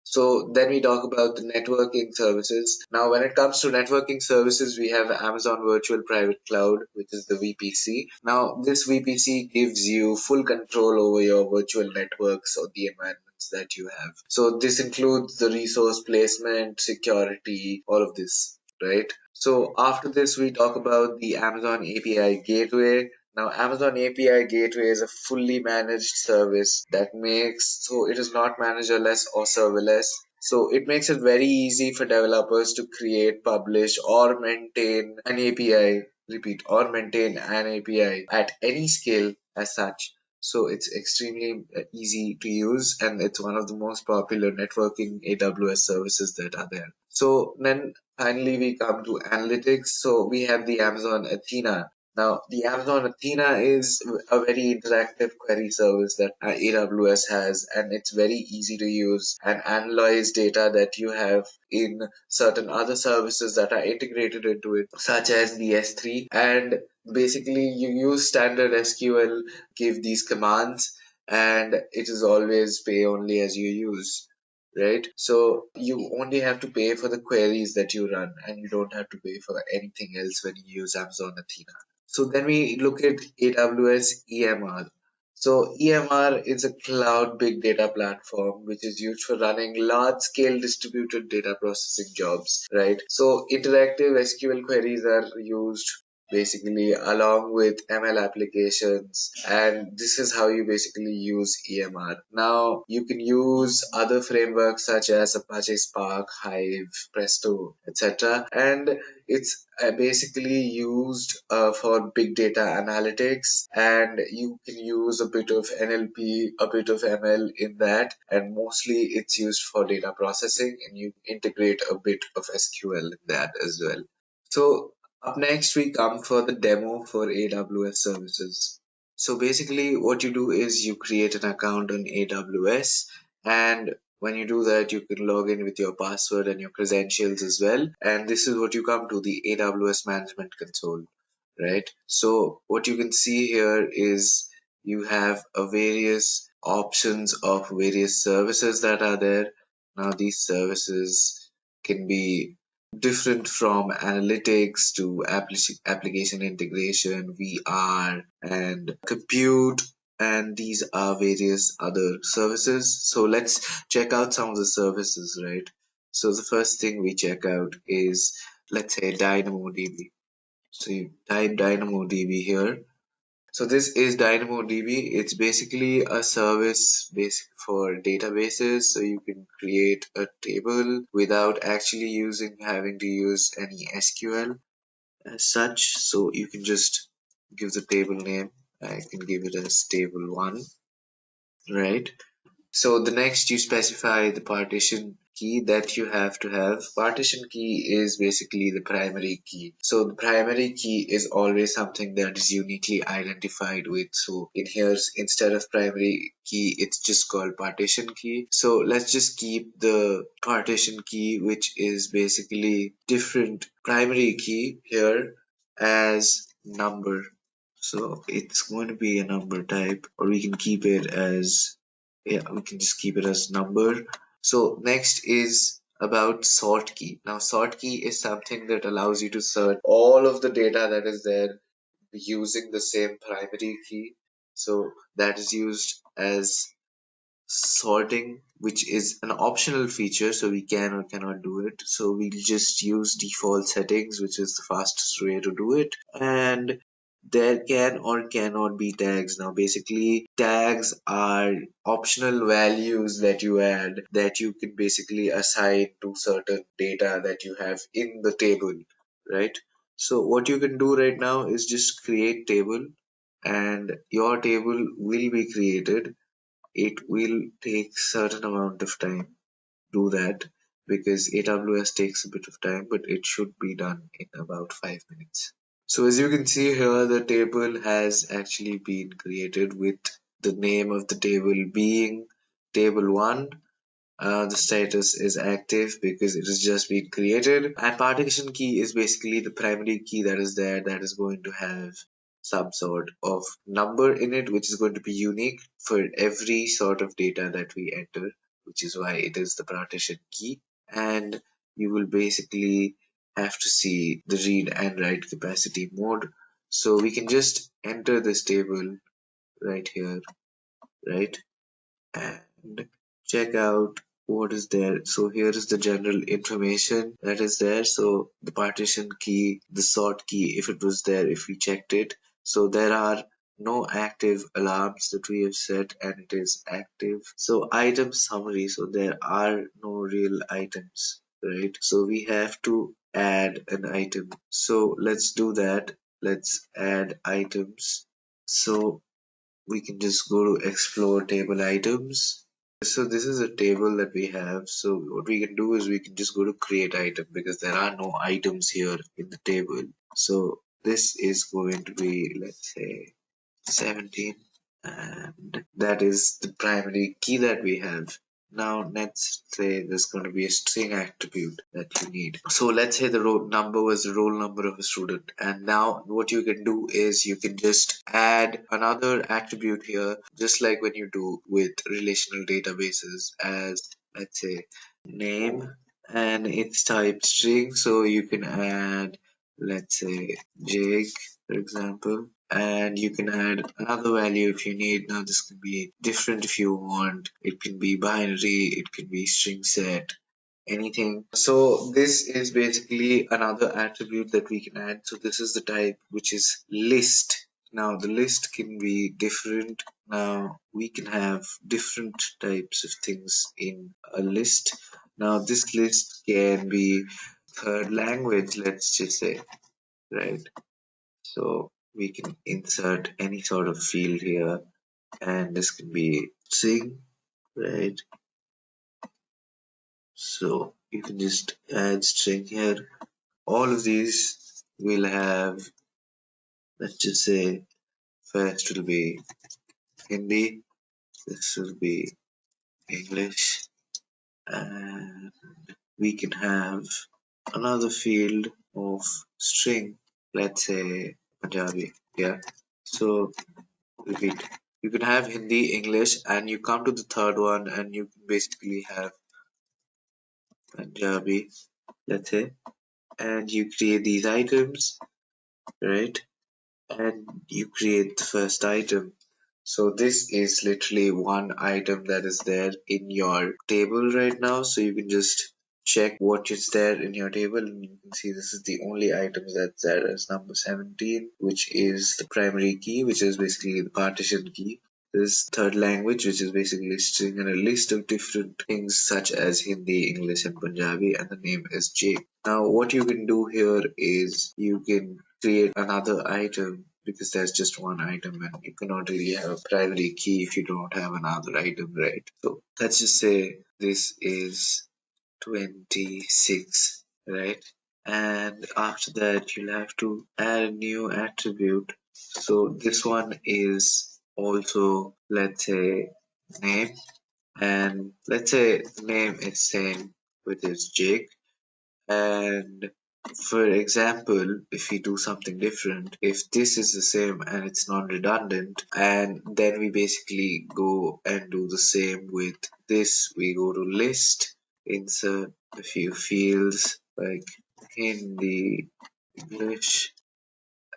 So then we talk about the networking services. Now, when it comes to networking services, we have Amazon Virtual Private Cloud, which is the VPC. Now, this VPC gives you full control over your virtual networks or the environments that you have. So this includes the resource placement, security, all of this, right? So after this, we talk about the Amazon API Gateway. Now, Amazon API Gateway is a fully managed service that makes, so it is not managerless or serverless. So it makes it very easy for developers to create, publish, or maintain an API, repeat, or maintain an API at any scale as such. So it's extremely easy to use, and it's one of the most popular networking AWS services that are there. So then finally we come to analytics. So we have the Amazon Athena. Now, the Amazon Athena is a very interactive query service that AWS has, and it's very easy to use and analyze data that you have in certain other services that are integrated into it, such as the S3. And basically, you use standard SQL, give these commands, and it is always pay only as you use, right? So you only have to pay for the queries that you run, and you don't have to pay for anything else when you use Amazon Athena. So then we look at AWS EMR. So EMR is a cloud big data platform which is used for running large scale distributed data processing jobs, right? So interactive SQL queries are used basically along with ML applications, and this is how you basically use EMR. Now you can use other frameworks such as Apache Spark, Hive, Presto, etc., and it's basically used for big data analytics, and you can use a bit of NLP, a bit of ML in that, and mostly it's used for data processing, and you integrate a bit of SQL in that as well. So up next we come for the demo for AWS services. So basically what you do is you create an account on AWS, and when you do that you can log in with your password and your credentials as well, and this is what you come to, the AWS management console, right? So what you can see here is you have a various options of various services that are there. Now these services can be different from analytics to application integration, VR, and compute, and these are various other services. So let's check out some of the services, right? So the first thing we check out is, let's say, DynamoDB. So you type DynamoDB here. So this is DynamoDB. It's basically a service basic for databases. So you can create a table without actually having to use any SQL as such. So you can just give the table name. I can give it as table one, right? So the next you specify the partition key that you have to have. Partition key is basically the primary key. So the primary key is always something that is uniquely identified with. So in here, instead of primary key, it's just called partition key. So let's just keep the partition key, which is basically different primary key here, as number. So it's going to be a number type, or we can keep it as, yeah, we can just keep it as number. So next is about sort key. Now sort key is something that allows you to sort all of the data that is there using the same primary key. So that is used as sorting, which is an optional feature, so we can or cannot do it. So we'll just use default settings, which is the fastest way to do it. And there can or cannot be tags. Now basically tags are optional values that you add, that you can basically assign to certain data that you have in the table, right? So what you can do right now is just create table, and your table will be created. It will take certain amount of time to do that, because AWS takes a bit of time, but it should be done in about 5 minutes. So as you can see here, the table has actually been created with the name of the table being table 1. The status is active because it has just been created, and partition key is basically the primary key that is there, that is going to have some sort of number in it, which is going to be unique for every sort of data that we enter, which is why it is the partition key. And you will basically have to see the read and write capacity mode. So we can just enter this table right here, right? And check out what is there. So here is the general information that is there. So the partition key, the sort key, if it was there, if we checked it. So there are no active alarms that we have set, and it is active. So item summary, so there are no real items, right? So we have to add an item. So let's do that. Let's add items. So we can just go to explore table items. So this is a table that we have. So what we can do is we can just go to create item, because there are no items here in the table. So this is going to be, let's say, 17, and that is the primary key that we have. Now let's say there's going to be a string attribute that you need. So let's say the roll number was the roll number of a student, and now what you can do is you can just add another attribute here, just like when you do with relational databases, as let's say name, and it's type string, so you can add, let's say, Jake, for example, and you can add another value if you need. Now this can be different if you want. It can be binary, it can be string set, anything. So this is basically another attribute that we can add. So this is the type, which is list. Now the list can be different. Now we can have different types of things in a list. Now this list can be third language, let's just say, right? So we can insert any sort of field here, and this can be string, right? So you can just add string here. All of these will have, let's just say, first will be Hindi, this will be English, and we can have another field of string, let's say Punjabi. Yeah. So repeat. You can have Hindi, English, and you come to the third one, and you can basically have Punjabi, let's say, and you create these items, right? And you create the first item. So this is literally one item that is there in your table right now. So you can just check what is there in your table, and you can see this is the only items that's there as number 17, which is the primary key, which is basically the partition key. This third language, which is basically string, and a list of different things such as Hindi, English, and Punjabi, and the name is J. Now, what you can do here is you can create another item, because there's just one item, and you cannot really have a primary key if you don't have another item, right? So let's just say this is 26, right? And after that, you'll have to add a new attribute. So this one is also, let's say, name, and let's say the name is same, which is Jake. And for example, if we do something different, if this is the same and it's non-redundant, and then we basically go and do the same with this, we go to list, insert a few fields like Hindi, English,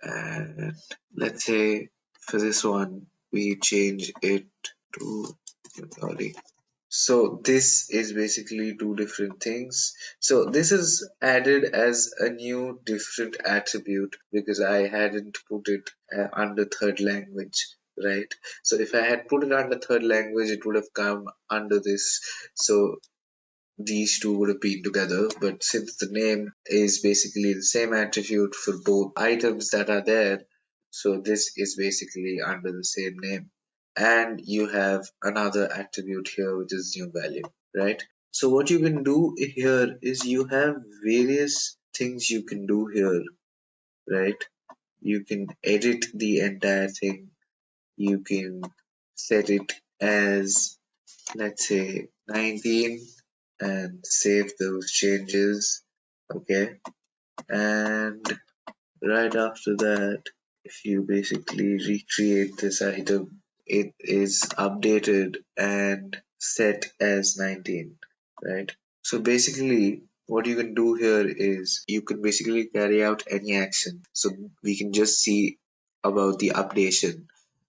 and let's say for this one we change it to Bengali. So this is basically two different things. So this is added as a new different attribute because I hadn't put it under third language, right? So if I had put it under third language, it would have come under this. So these two would have been together, but since the name is basically the same attribute for both items that are there, so this is basically under the same name. And you have another attribute here, which is new value, right? So what you can do here is you have various things you can do here, right? You can edit the entire thing. You can set it as, let's say, 19, and save those changes. Okay, and right after that, if you basically recreate this item, it is updated and set as 19, right? So basically what you can do here is you can basically carry out any action. So we can just see about the updation.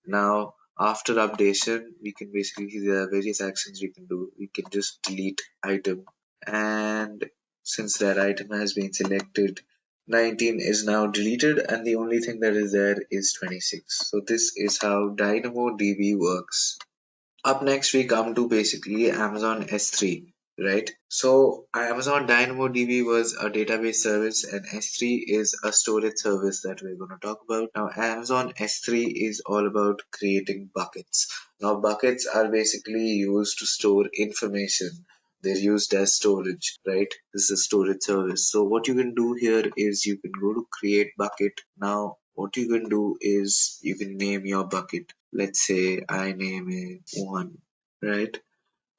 Now after updation, we can basically see there are various actions we can do. We can just delete item, and since that item has been selected, 19 is now deleted, and the only thing that is there is 26. So this is how DynamoDB works. Up next, we come to basically Amazon S3, right? So Amazon DynamoDB was a database service, and S3 is a storage service that we're going to talk about. Now, Amazon S3 is all about creating buckets. Now, buckets are basically used to store information. They're used as storage, right? This is a storage service. So what you can do here is you can go to create bucket. Now, what you can do is you can name your bucket. Let's say I name it 1, right?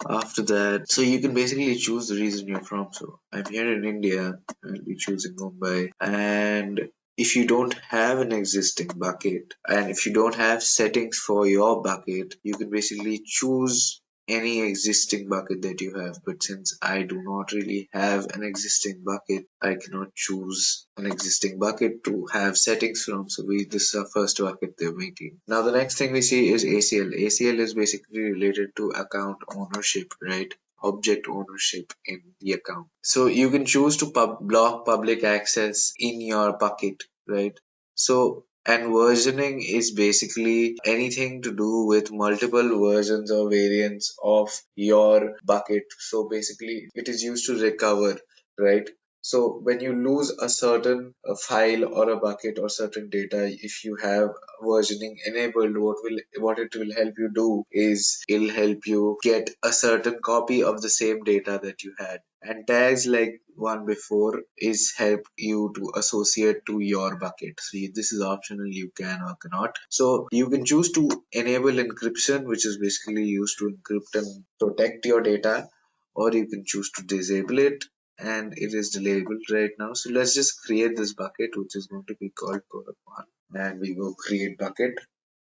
After that, so you can basically choose the region you're from. So I'm here in India, I'll be choosing Mumbai. And if you don't have an existing bucket, and if you don't have settings for your bucket, you can basically choose any existing bucket that you have. But since I do not really have an existing bucket, I cannot choose an existing bucket to have settings from. So this is our first bucket they're making. Now the next thing we see is ACL. ACL is basically related to account ownership, right? Object ownership in the account. So you can choose to block public access in your bucket, right? So, and versioning is basically anything to do with multiple versions or variants of your bucket. So basically it is used to recover, right? So when you lose a certain file or a bucket or certain data, if you have versioning enabled, what it will help you do is it'll help you get a certain copy of the same data that you had. And tags like one before is help you to associate to your bucket. So this is optional, you can or cannot. So you can choose to enable encryption, which is basically used to encrypt and protect your data, or you can choose to disable it, and it is labeled right now. So let's just create this bucket, which is going to be called product one, and we go create bucket.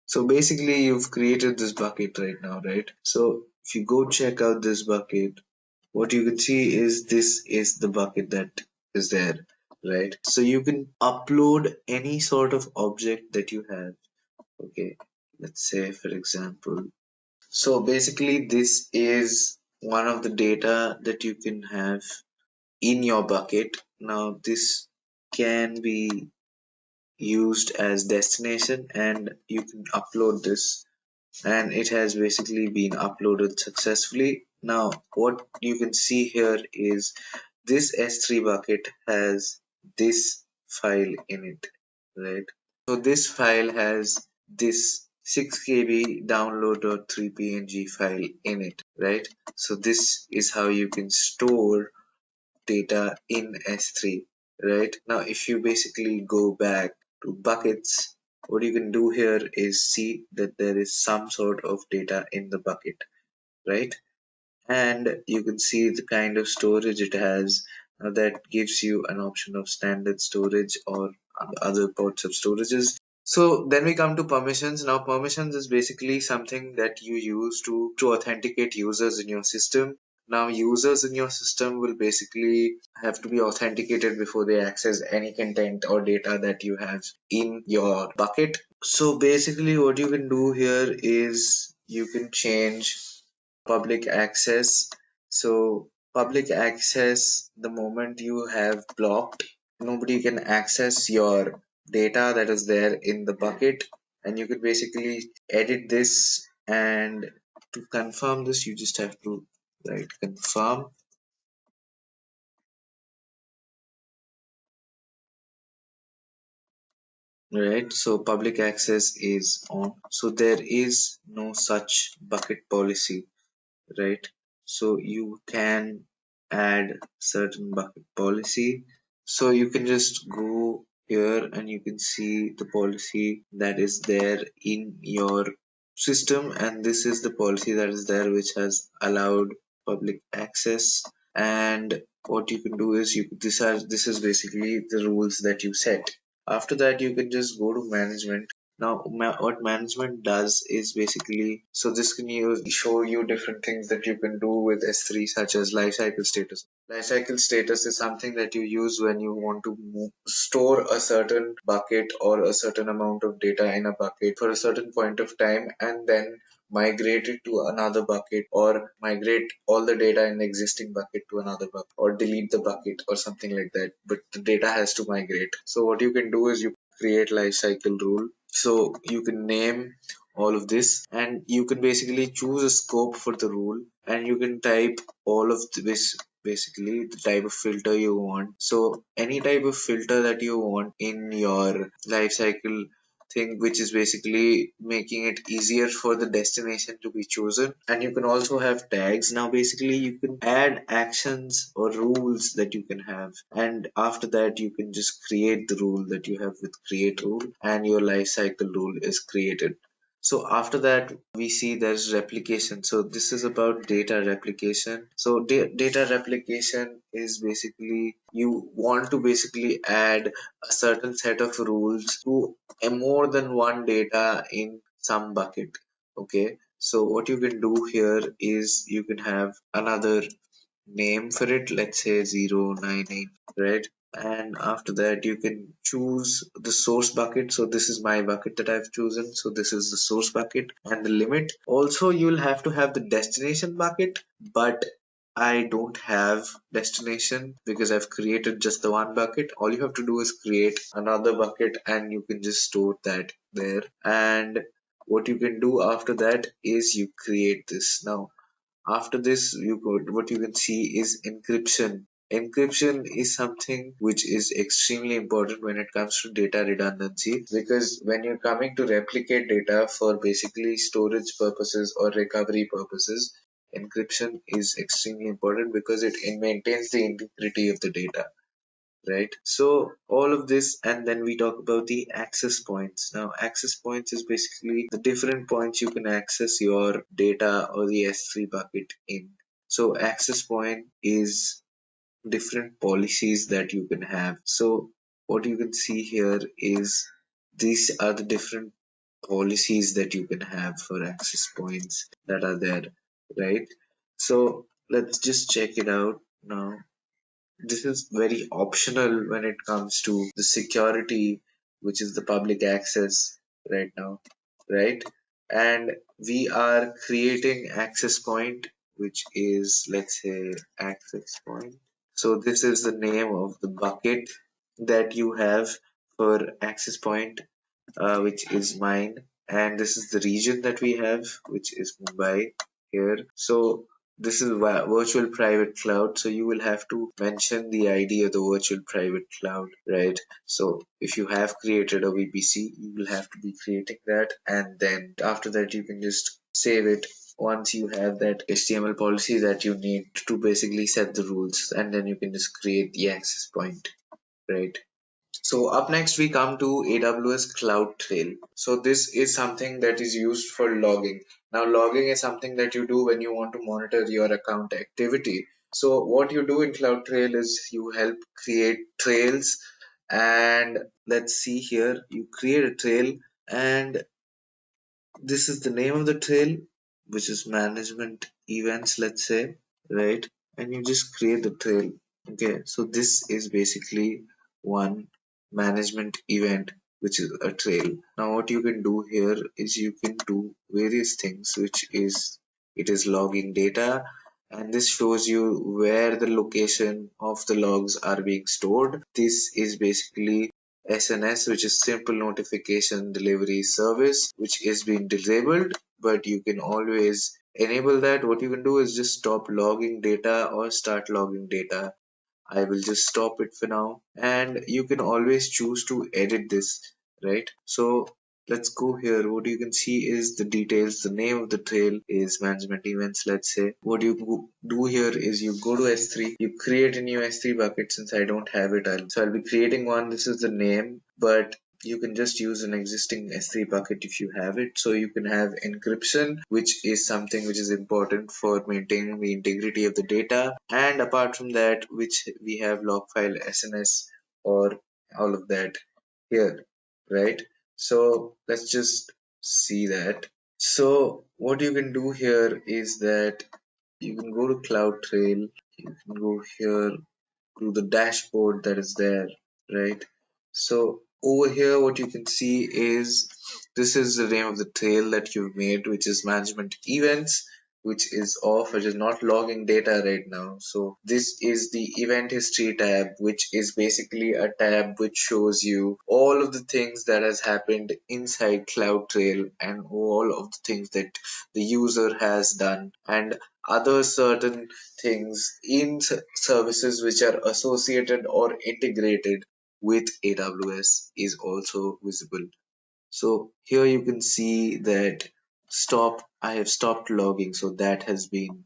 So basically you've created this bucket right now, right? So if you go check out this bucket, what you can see is this is the bucket that is there, right? So you can upload any sort of object that you have. Okay, let's say for example, so basically this is one of the data that you can have in your bucket. Now this can be used as destination, and you can upload this, and it has basically been uploaded successfully. Now what you can see here is this S3 bucket has this file in it, right? So this file has this 6 KB download.3 png file in it, right? So this is how you can store data in S3, right? Now if you basically go back to buckets, what you can do here is see that there is some sort of data in the bucket, right? And you can see the kind of storage it has. That gives you an option of standard storage or other parts of storages. So then we come to permissions. Now permissions is basically something that you use to authenticate users in your system. Now users in your system will basically have to be authenticated before they access any content or data that you have in your bucket. So basically what you can do here is you can change public access. So public access, the moment you have blocked, nobody can access your data that is there in the bucket, and you could basically edit this. And to confirm this, you just have to write confirm, right? So public access is on, so there is no such bucket policy, right? So you can add certain bucket policy. So you can just go here and you can see the policy that is there in your system, and this is the policy that is there which has allowed public access. And what you can do is this is basically the rules that you set. After that you can just go to management. Now, what management does is basically, so this can show you different things that you can do with S3, such as lifecycle status. Lifecycle status is something that you use when you want to store a certain bucket or a certain amount of data in a bucket for a certain point of time, and then migrate it to another bucket, or migrate all the data in the existing bucket to another bucket, or delete the bucket or something like that. But the data has to migrate. So what you can do is you create lifecycle rule. So you can name all of this, and you can basically choose a scope for the rule, and you can type all of this, basically the type of filter you want. So any type of filter that you want in your lifecycle thing, which is basically making it easier for the destination to be chosen. And you can also have tags. Now basically you can add actions or rules that you can have, and after that you can just create the rule that you have with create rule, and your lifecycle rule is created. So after that, we see there's replication. So this is about data replication. So data replication is basically you want to basically add a certain set of rules to a more than one data in some bucket. Okay. So what you can do here is you can have another name for it, let's say 098, right? And after that you can choose the source bucket. So this is my bucket that I've chosen, so this is the source bucket and the limit. Also you'll have to have the destination bucket, but I don't have destination because I've created just the one bucket. All you have to do is create another bucket and you can just store that there. And what you can do after that is you create this. Now after this, what you can see is encryption. Encryption is something which is extremely important when it comes to data redundancy, because when you're coming to replicate data for basically storage purposes or recovery purposes, encryption is extremely important because it maintains the integrity of the data, right? So all of this, and then we talk about the access points. Now access points is basically the different points you can access your data or the S3 bucket in. So access point is different policies that you can have. So what you can see here is these are the different policies that you can have for access points that are there, right? So let's just check it out now. This is very optional when it comes to the security, which is the public access right now, right? And we are creating access point, which is, let's say, access point. So this is the name of the bucket that you have for access point, which is mine, and this is the region that we have, which is Mumbai here. So this is virtual private cloud. So you will have to mention the ID of the virtual private cloud, right? So if you have created a VPC, you will have to be creating that, and then after that you can just save it once you have that HTML policy that you need to basically set the rules, and then you can just create the access point, right? So up next we come to AWS CloudTrail. So this is something that is used for logging. Now logging is something that you do when you want to monitor your account activity. So what you do in CloudTrail is you help create trails, and let's see here, you create a trail and this is the name of the trail, which is management events, let's say, right? And you just create the trail. Okay, so this is basically one management event, which is a trail. Now what you can do here is you can do various things, which is it is logging data, and this shows you where the location of the logs are being stored. This is basically SNS, which is simple notification delivery service, which is being disabled, but you can always enable that. What you can do is just stop logging data or start logging data. I will just stop it for now, and you can always choose to edit this, right? So let's go here. What you can see is the details. The name of the trail is management events, let's say. What you do here is you go to S3, you create a new S3 bucket. Since I don't have it, I'll be creating one. This is the name, but you can just use an existing S3 bucket if you have it. So you can have encryption, which is something which is important for maintaining the integrity of the data. And apart from that, which we have log file SNS or all of that here, right? So let's just see that. So what you can do here is that you can go to CloudTrail, you can go here to the dashboard that is there, right? So over here, what you can see is this is the name of the trail that you've made, which is management events, which is off, which is not logging data right now. So this is the event history tab, which is basically a tab which shows you all of the things that has happened inside CloudTrail and all of the things that the user has done and other certain things in services which are associated or integrated with AWS is also visible. So here you can see that I have stopped logging. So that has been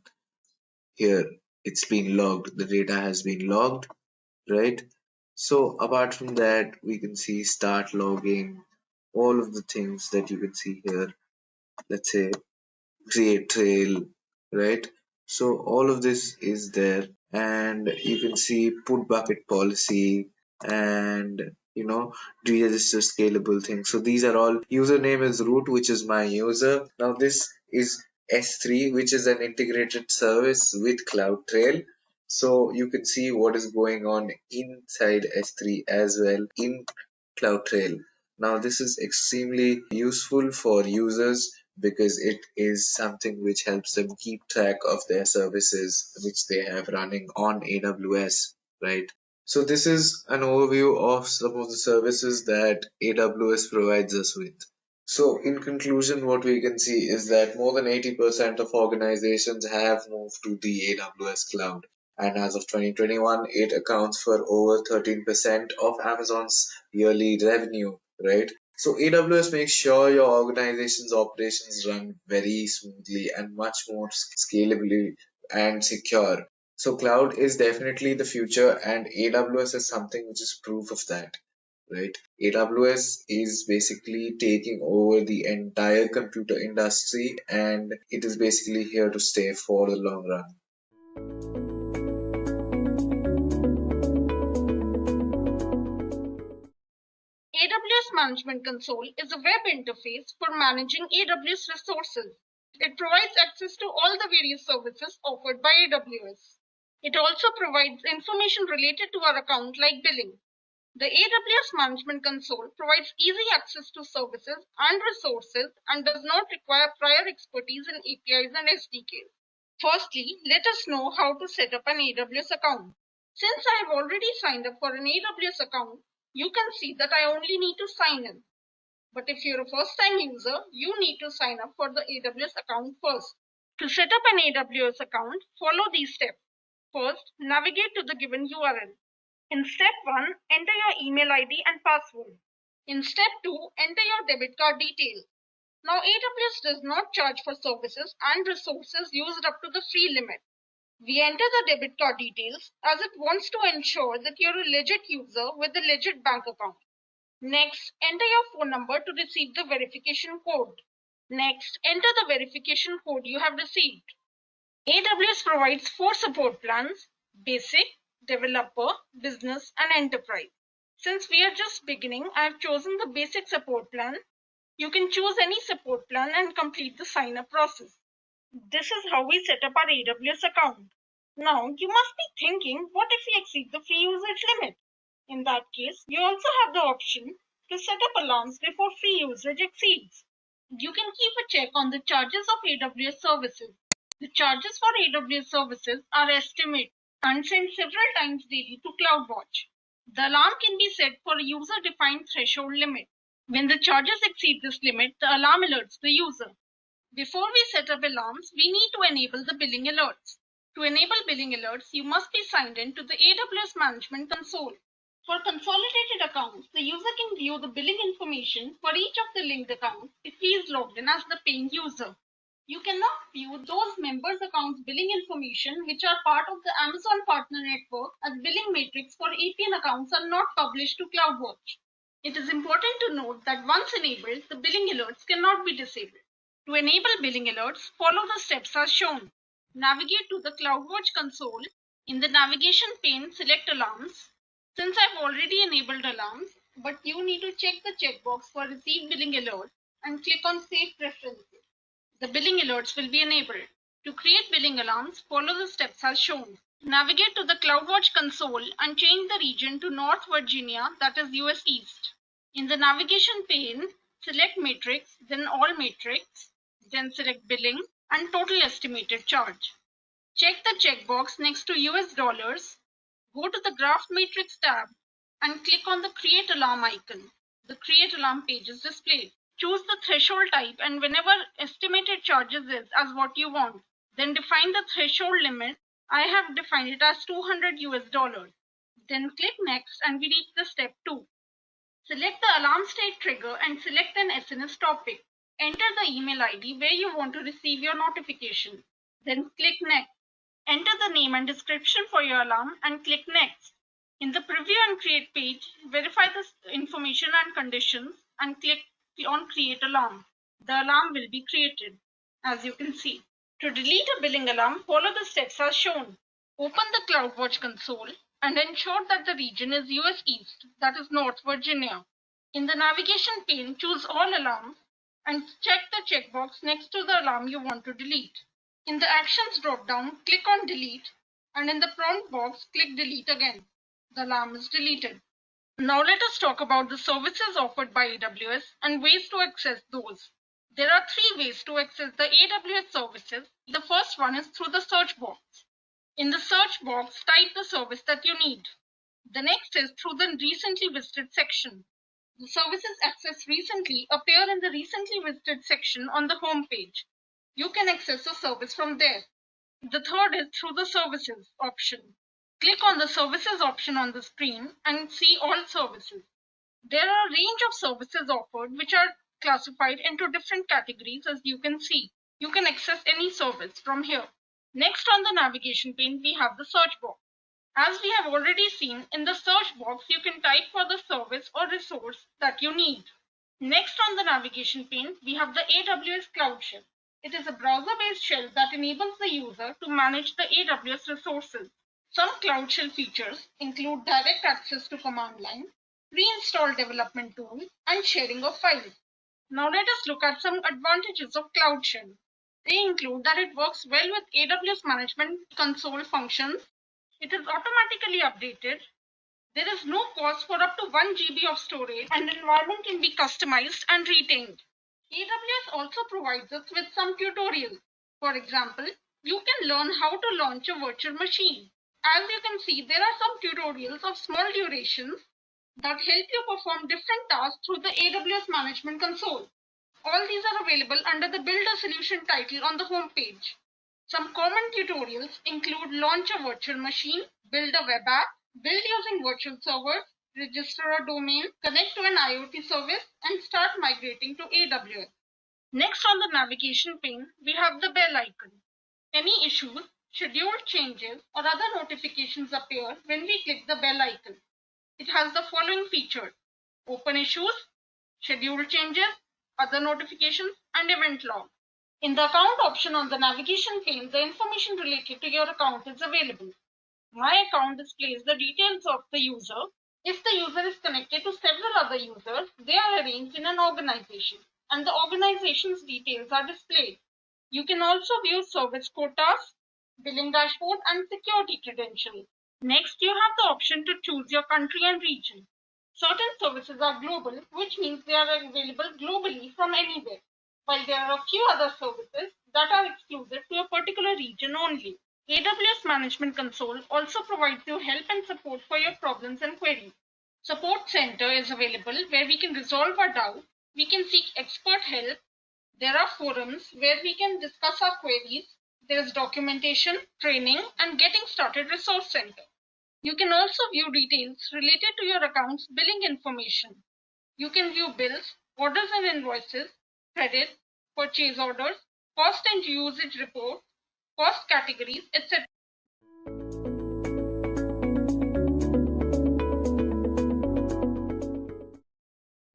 here. It's been logged. The data has been logged, right? So apart from that, we can see start logging, all of the things that you can see here. let's say create trail, right? So all of this is there, and you can see put bucket policy and register scalable things. So these are all username is root, which is my user. Now this is S3, which is an integrated service with CloudTrail. So you can see what is going on inside S3 as well in CloudTrail. Now this is extremely useful for users because it is something which helps them keep track of their services which they have running on AWS, right? So this is an overview of some of the services that AWS provides us with. So in conclusion, what we can see is that more than 80% of organizations have moved to the AWS cloud. And as of 2021, it accounts for over 13% of Amazon's yearly revenue, right? So AWS makes sure your organization's operations run very smoothly and much more scalably and secure. So cloud is definitely the future, and AWS is something which is proof of that, right? AWS is basically taking over the entire computer industry, and it is basically here to stay for the long run. AWS Management Console is a web interface for managing AWS resources. It provides access to all the various services offered by AWS. It also provides information related to our account like billing. The AWS Management Console provides easy access to services and resources and does not require prior expertise in APIs and SDKs. Firstly, let us know how to set up an AWS account. Since I have already signed up for an AWS account, you can see that I only need to sign in. But if you're a first-time user, you need to sign up for the AWS account first. To set up an AWS account, follow these steps. First, navigate to the given URL. In step 1, enter your email ID and password. In step 2, enter your debit card details. Now, AWS does not charge for services and resources used up to the free limit. We enter the debit card details as it wants to ensure that you're a legit user with a legit bank account. Next, enter your phone number to receive the verification code. Next, enter the verification code you have received. AWS provides 4 support plans: Basic, Developer, Business, and Enterprise. Since we are just beginning, I have chosen the Basic support plan. You can choose any support plan and complete the sign-up process. This is how we set up our AWS account. Now, you must be thinking, what if we exceed the free usage limit? In that case, you also have the option to set up alarms before free usage exceeds. You can keep a check on the charges of AWS services. The charges for AWS services are estimated and sent several times daily to CloudWatch. The alarm can be set for a user-defined threshold limit. When the charges exceed this limit, the alarm alerts the user. Before we set up alarms, we need to enable the billing alerts. To enable billing alerts, you must be signed in to the AWS Management Console. For consolidated accounts, the user can view the billing information for each of the linked accounts if he is logged in as the paying user. You cannot view those members' accounts' billing information which are part of the Amazon Partner Network, as billing metrics for APN accounts are not published to CloudWatch. It is important to note that once enabled, the billing alerts cannot be disabled. To enable billing alerts, follow the steps as shown. Navigate to the CloudWatch console. In the navigation pane, select Alarms. Since I've already enabled alarms, but you need to check the checkbox for Receive Billing Alert and click on Save Preferences. The billing alerts will be enabled. To create billing alarms, follow the steps as shown. Navigate to the CloudWatch console and change the region to North Virginia, that is US East. In the navigation pane, select Matrix, then All Matrix, then select Billing and Total Estimated Charge. Check the checkbox next to US dollars. Go to the Graph Matrix tab and click on the Create Alarm icon. The Create Alarm page is displayed. Choose the threshold type and whenever estimated charges is as what you want. Then define the threshold limit. I have defined it as 200 US dollars. Then click Next and we reach the step 2. Select the alarm state trigger and select an SNS topic. Enter the email ID where you want to receive your notification. Then click Next. Enter the name and description for your alarm and click Next. In the Preview and Create page, verify the information and conditions and click on Create Alarm. the alarm will be created, as you can see. To delete a billing alarm, follow the steps as shown. Open the CloudWatch console and ensure that the region is US East, that is North Virginia. In the navigation pane, choose all alarms and check the checkbox next to the alarm you want to delete. In the Actions drop-down, click on Delete, and in the prompt box, click Delete again. The alarm is deleted. Now let us talk about the services offered by AWS and ways to access those. There are three ways to access the AWS services. The first one is through the search box. In the search box, type the service that you need. The next is through the recently visited section. The services accessed recently appear in the recently visited section on the home page. You can access a service from there. The third is through the services option. Click on the services option on the screen and see all services. There are a range of services offered which are classified into different categories, as you can see. You can access any service from here. Next on the navigation pane, we have the search box. As we have already seen, in the search box, you can type for the service or resource that you need. Next on the navigation pane, we have the AWS Cloud Shell. It is a browser-based shell that enables the user to manage the AWS resources. Some Cloud Shell features include direct access to command line, pre-installed development tools, and sharing of files. Now let us look at some advantages of Cloud Shell. They include that it works well with AWS Management Console functions. It is automatically updated. There is no cost for up to 1 GB of storage, and the environment can be customized and retained. AWS also provides us with some tutorials. For example, you can learn how to launch a virtual machine. As you can see, there are some tutorials of small durations that help you perform different tasks through the AWS Management Console. All these are available under the Build a Solution title on the home page. Some common tutorials include launch a virtual machine, build a web app, build using virtual servers, register a domain, connect to an IoT service, and start migrating to AWS. Next on the navigation pane, we have the bell icon. Any issues, scheduled changes, or other notifications appear when we click the bell icon. It has the following features: open issues, scheduled changes, other notifications, and event log. In the account option on the navigation pane, the information related to your account is available. My account displays the details of the user. If the user is connected to several other users, they are arranged in an organization, and the organization's details are displayed. You can also view service quotas, billing dashboard, and security credentials. Next, you have the option to choose your country and region. Certain services are global, which means they are available globally from anywhere, while there are a few other services that are exclusive to a particular region only. AWS Management Console also provides you help and support for your problems and queries. Support Center is available where we can resolve our doubts. We can seek expert help. There are forums where we can discuss our queries. There is documentation, training, and getting started resource center. You can also view details related to your account's billing information. You can view bills, orders and invoices, credit, purchase orders, cost and usage reports, cost categories, etc.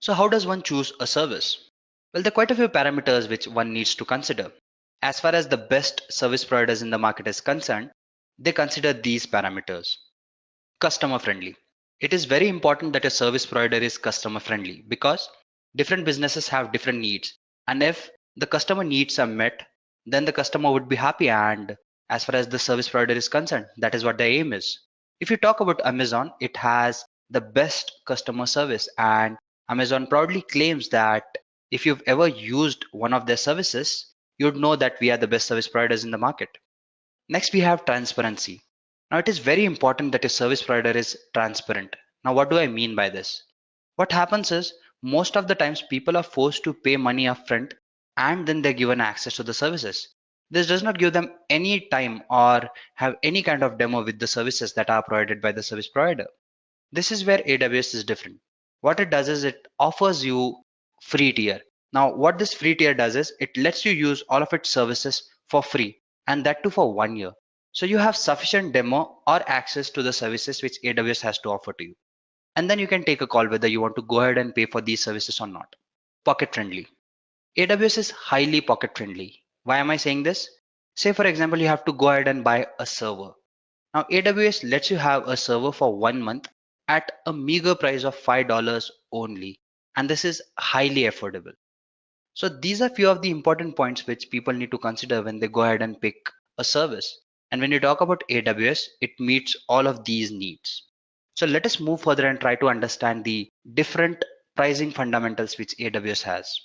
So how does one choose a service? Well, there are quite a few parameters which one needs to consider. As far as the best service providers in the market is concerned, they consider these parameters. Customer friendly. It is very important that a service provider is customer friendly because different businesses have different needs. And if the customer needs are met, then the customer would be happy. And as far as the service provider is concerned, that is what the aim is. If you talk about Amazon, it has the best customer service, and Amazon proudly claims that if you've ever used one of their services, you'd know that we are the best service providers in the market. Next, we have transparency. Now, it is very important that a service provider is transparent. Now, what do I mean by this? What happens is most of the times people are forced to pay money upfront and then they're given access to the services. This does not give them any time or have any kind of demo with the services that are provided by the service provider. This is where AWS is different. What it does is it offers you free tier. Now, what this free tier does is it lets you use all of its services for free, and that too for 1 year. So you have sufficient demo or access to the services which AWS has to offer to you. And then you can take a call whether you want to go ahead and pay for these services or not. Pocket friendly. AWS is highly pocket friendly. Why am I saying this? Say for example, you have to go ahead and buy a server. Now AWS lets you have a server for 1 month at a meager price of $5 only. And this is highly affordable. So these are few of the important points which people need to consider when they go ahead and pick a service. And when you talk about AWS, it meets all of these needs. So let us move further and try to understand the different pricing fundamentals which AWS has.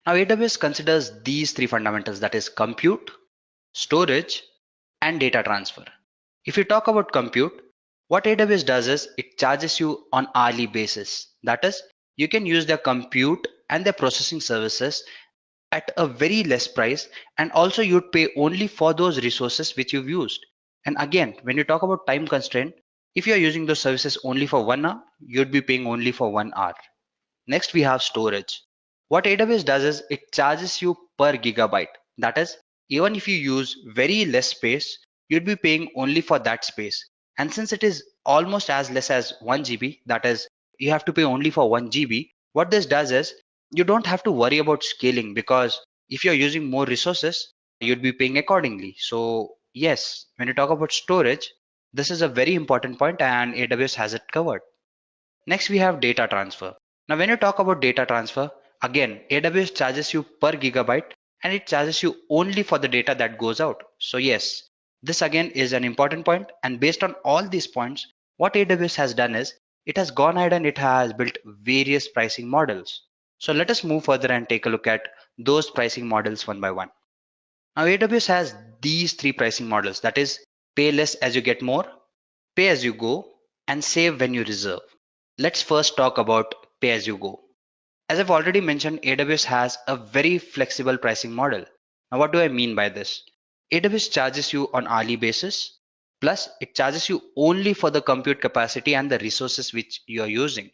Now AWS considers these three fundamentals, that is compute, storage, and data transfer. If you talk about compute, what AWS does is it charges you on hourly basis. That is, you can use their compute and their processing services at a very less price, and also you'd pay only for those resources which you've used. And again, when you talk about time constraint, if you're using those services only for 1 hour, you'd be paying only for 1 hour. Next, we have storage. What AWS does is it charges you per gigabyte. That is, even if you use very less space, you'd be paying only for that space. And since it is almost as less as 1 GB, that is, you have to pay only for 1 GB, what this does is you don't have to worry about scaling, because if you're using more resources, you'd be paying accordingly. So yes, when you talk about storage, this is a very important point and AWS has it covered. Next, we have data transfer. Now, when you talk about data transfer, again, AWS charges you per gigabyte and it charges you only for the data that goes out. So yes, this again is an important point. And based on all these points, what AWS has done is it has gone ahead and it has built various pricing models. So let us move further and take a look at those pricing models one by one. Now, AWS has these three pricing models, that is pay less as you get more, pay as you go, and save when you reserve. Let's first talk about pay as you go. As I've already mentioned, AWS has a very flexible pricing model. Now, what do I mean by this? AWS charges you on hourly basis, plus it charges you only for the compute capacity and the resources which you are using.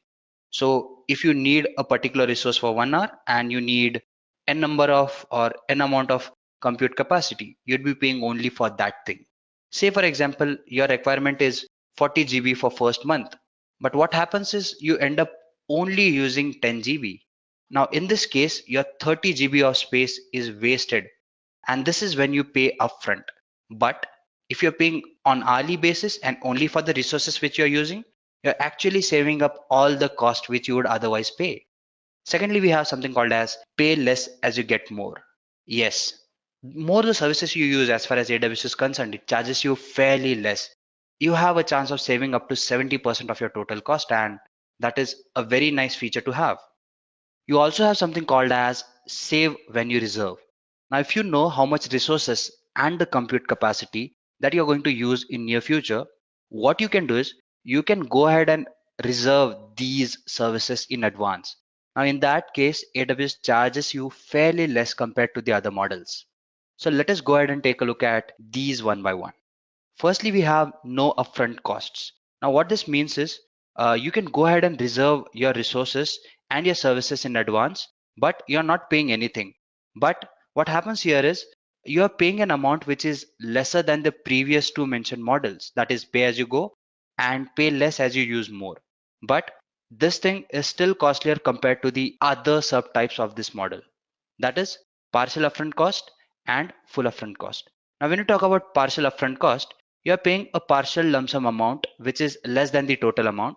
So if you need a particular resource for 1 hour and you need n number of or n amount of compute capacity, you'd be paying only for that thing. Say for example, your requirement is 40 GB for first month, but what happens is you end up only using 10 GB. Now in this case, your 30 GB of space is wasted, and this is when you pay upfront. But if you're paying on hourly basis and only for the resources which you're using, you're actually saving up all the cost which you would otherwise pay. Secondly, we have something called as pay less as you get more. Yes, more the services you use as far as AWS is concerned, it charges you fairly less. You have a chance of saving up to 70% of your total cost, and that is a very nice feature to have. You also have something called as save when you reserve. Now, if you know how much resources and the compute capacity that you're going to use in near future, what you can do is you can go ahead and reserve these services in advance. Now, in that case, AWS charges you fairly less compared to the other models. So let us go ahead and take a look at these one by one. Firstly, we have no upfront costs. Now, what this means is you can go ahead and reserve your resources and your services in advance, but you're not paying anything. But what happens here is you're paying an amount which is lesser than the previous two mentioned models, that is pay as you go and pay less as you use more. But this thing is still costlier compared to the other subtypes of this model, that is partial upfront cost and full upfront cost. Now, when you talk about partial upfront cost, you're paying a partial lump sum amount which is less than the total amount,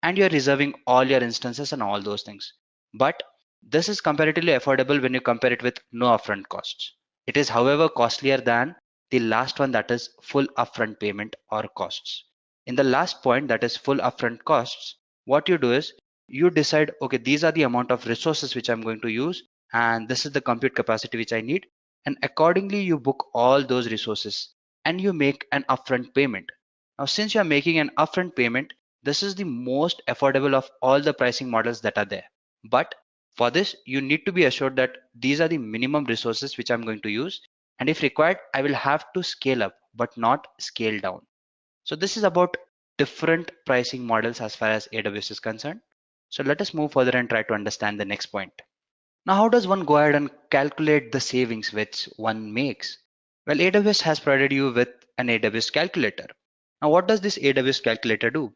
and you're reserving all your instances and all those things. But this is comparatively affordable when you compare it with no upfront costs. It is, however, costlier than the last one, that is full upfront payment or costs. In the last point, that is full upfront costs, what you do is you decide, okay, these are the amount of resources which I'm going to use, and this is the compute capacity which I need, and accordingly you book all those resources and you make an upfront payment. Now, since you're making an upfront payment, this is the most affordable of all the pricing models that are there. But for this, you need to be assured that these are the minimum resources which I'm going to use, and if required, I will have to scale up but not scale down. So this is about different pricing models as far as AWS is concerned. So let us move further and try to understand the next point. Now, how does one go ahead and calculate the savings which one makes? Well, AWS has provided you with an AWS calculator. Now, what does this AWS calculator do?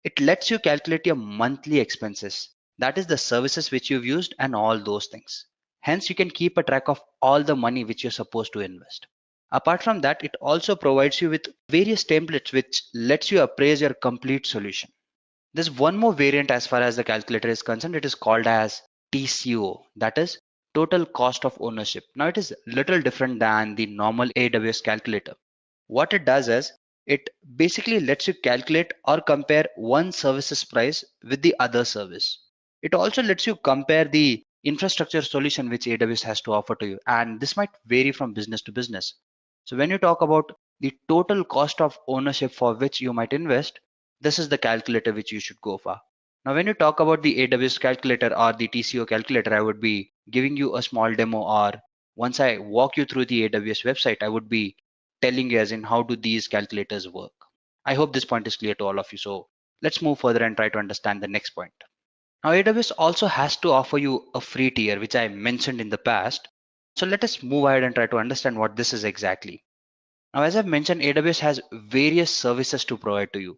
It lets you calculate your monthly expenses. That is the services which you've used and all those things. Hence, you can keep a track of all the money which you're supposed to invest. Apart from that, it also provides you with various templates which lets you appraise your complete solution. There's one more variant as far as the calculator is concerned. It is called as TCO, that is total cost of ownership. Now it is little different than the normal AWS calculator. What it does is it basically lets you calculate or compare one service's price with the other service. It also lets you compare the infrastructure solution which AWS has to offer to you, and this might vary from business to business. So when you talk about the total cost of ownership for which you might invest, this is the calculator which you should go for. Now, when you talk about the AWS calculator or the TCO calculator, I would be giving you a small demo, or once I walk you through the AWS website, I would be telling you as in how do these calculators work. I hope this point is clear to all of you. So let's move further and try to understand the next point. Now, AWS also has to offer you a free tier, which I mentioned in the past. So let us move ahead and try to understand what this is exactly. Now, as I've mentioned, AWS has various services to provide to you,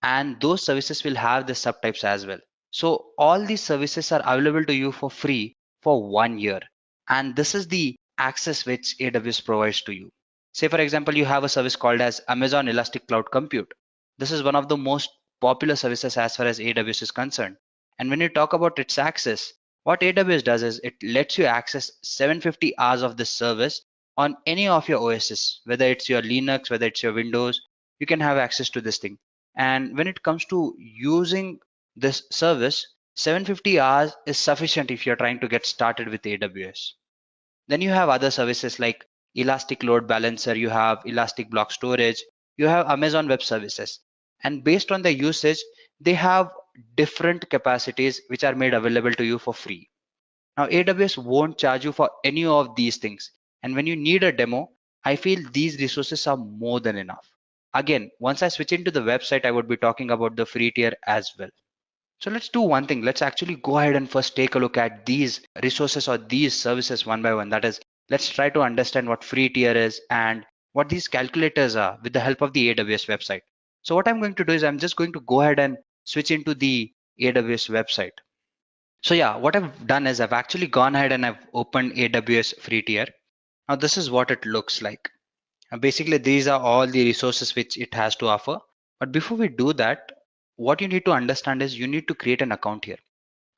and those services will have the subtypes as well. So all these services are available to you for free for 1 year. And this is the access which AWS provides to you. Say, for example, you have a service called as Amazon Elastic Cloud Compute. This is one of the most popular services as far as AWS is concerned. And when you talk about its access, what AWS does is it lets you access 750 hours of this service on any of your OSs, whether it's your Linux, whether it's your Windows, you can have access to this thing. And when it comes to using this service, 750 hours is sufficient if you're trying to get started with AWS. Then you have other services like Elastic Load Balancer, you have Elastic Block Storage, you have Amazon Web Services. And based on the usage, they have different capacities which are made available to you for free. Now, AWS won't charge you for any of these things. And when you need a demo, I feel these resources are more than enough. Again, once I switch into the website, I would be talking about the free tier as well. So let's do one thing. Let's actually go ahead and first take a look at these resources or these services one by one. That is, let's try to understand what free tier is and what these calculators are with the help of the AWS website. So what I'm going to do is I'm just going to go ahead and switch into the AWS website. So yeah, what I've done is I've actually gone ahead and I've opened AWS free tier. Now this is what it looks like. Basically, these are all the resources which it has to offer. But before we do that, what you need to understand is you need to create an account here.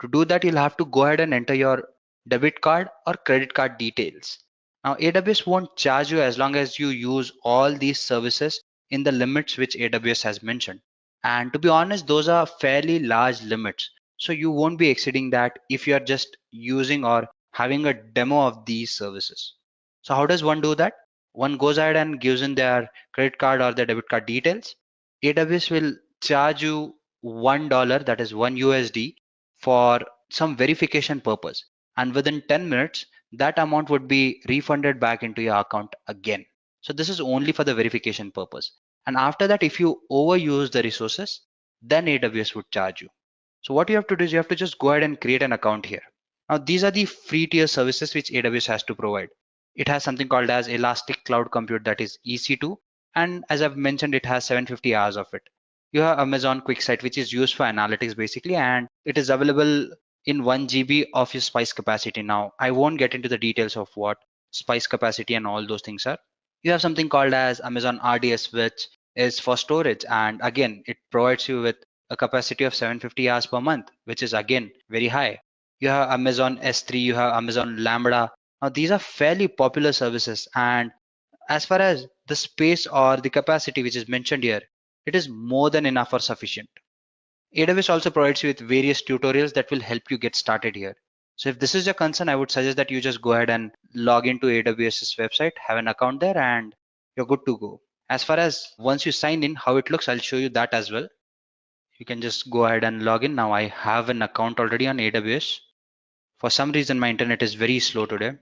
To do that, you'll have to go ahead and enter your debit card or credit card details. Now, AWS won't charge you as long as you use all these services in the limits which AWS has mentioned. And to be honest, those are fairly large limits. So you won't be exceeding that if you're just using or having a demo of these services. So how does one do that? One goes ahead and gives in their credit card or their debit card details. AWS will charge you $1, that is 1 USD, for some verification purpose. And within 10 minutes, that amount would be refunded back into your account again. So this is only for the verification purpose. And after that, if you overuse the resources, then AWS would charge you. So what you have to do is you have to just go ahead and create an account here. Now, these are the free tier services which AWS has to provide. It has something called as Elastic Cloud Compute, that is EC2. And as I've mentioned, it has 750 hours of it. You have Amazon QuickSight, which is used for analytics basically, and it is available in 1 GB of your spice capacity. Now, I won't get into the details of what spice capacity and all those things are. You have something called as Amazon RDS, which is for storage. And again, it provides you with a capacity of 750 hours per month, which is again very high. You have Amazon S3, you have Amazon Lambda. Now, these are fairly popular services. And as far as the space or the capacity which is mentioned here, it is more than enough or sufficient. AWS also provides you with various tutorials that will help you get started here. So if this is your concern, I would suggest that you just go ahead and log into AWS's website, have an account there, and you're good to go. As far as once you sign in, how it looks, I'll show you that as well. You can just go ahead and log in. Now I have an account already on AWS. For some reason, my internet is very slow today.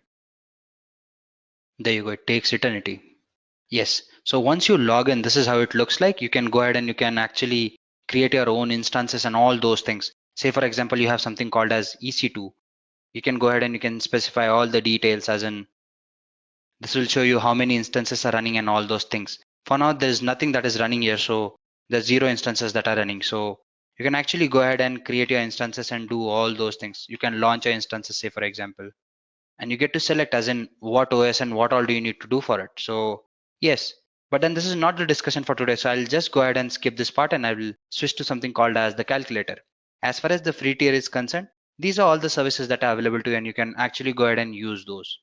There you go, it takes eternity. Yes, so once you log in, this is how it looks like. You can go ahead and you can actually create your own instances and all those things. Say for example, you have something called as EC2. You can go ahead and you can specify all the details, as in this will show you how many instances are running and all those things. For now, there's nothing that is running here, so there's 0 instances that are running. So you can actually go ahead and create your instances and do all those things. You can launch your instances, say for example. and you get to select as in what OS and what all do you need to do for it. So yes, but then this is not the discussion for today. So I'll just go ahead and skip this part and I will switch to something called as the calculator. As far as the free tier is concerned, these are all the services that are available to you and you can actually go ahead and use those.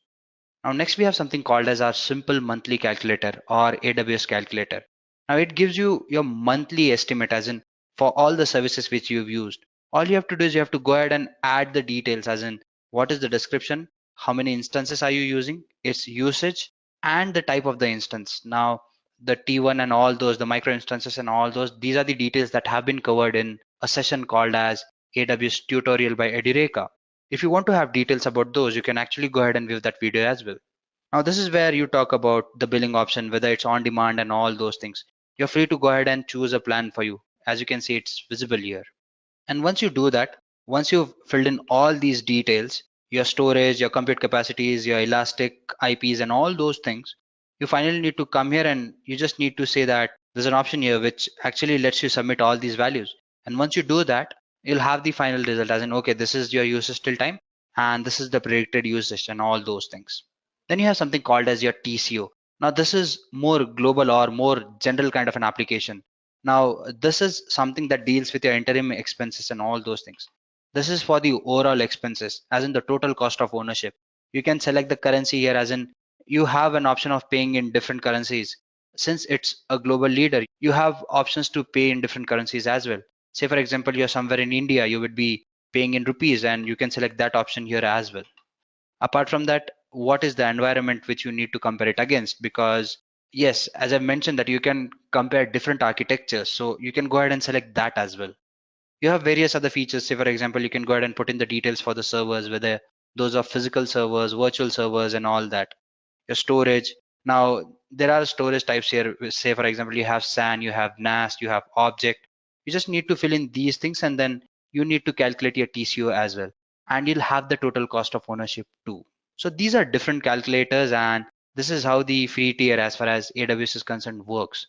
Now next we have something called as our simple monthly calculator or AWS calculator. Now it gives you your monthly estimate as in for all the services which you've used. All you have to do is you have to go ahead and add the details as in what is the description, how many instances are you using, its usage, and the type of the instance. Now the T1 and all those, the micro instances and all those, these are the details that have been covered in a session called as AWS tutorial by Edureka. If you want to have details about those, you can actually go ahead and view that video as well. Now this is where you talk about the billing option, whether it's on demand and all those things. You're free to go ahead and choose a plan for you. As you can see, it's visible here. And once you do that, once you've filled in all these details, your storage, your compute capacities, your elastic IPs and all those things, you finally need to come here and you just need to say that there's an option here which actually lets you submit all these values. And once you do that, you'll have the final result as in, okay, this is your usage till time and this is the predicted usage and all those things. Then you have something called as your TCO. Now this is more global or more general kind of an application. Now this is something that deals with your interim expenses and all those things. This is for the overall expenses as in the total cost of ownership. You can select the currency here as in you have an option of paying in different currencies. Since it's a global leader, you have options to pay in different currencies as well. Say for example, you're somewhere in India, you would be paying in rupees and you can select that option here as well. Apart from that, what is the environment which you need to compare it against? Because yes, as I mentioned that you can compare different architectures, so you can go ahead and select that as well. You have various other features. Say for example, you can go ahead and put in the details for the servers, whether those are physical servers, virtual servers and all that. Your storage. Now there are storage types here. Say for example, you have SAN, you have NAS, you have object. You just need to fill in these things and then you need to calculate your TCO as well. And you'll have the total cost of ownership too. So these are different calculators and this is how the free tier as far as AWS is concerned works.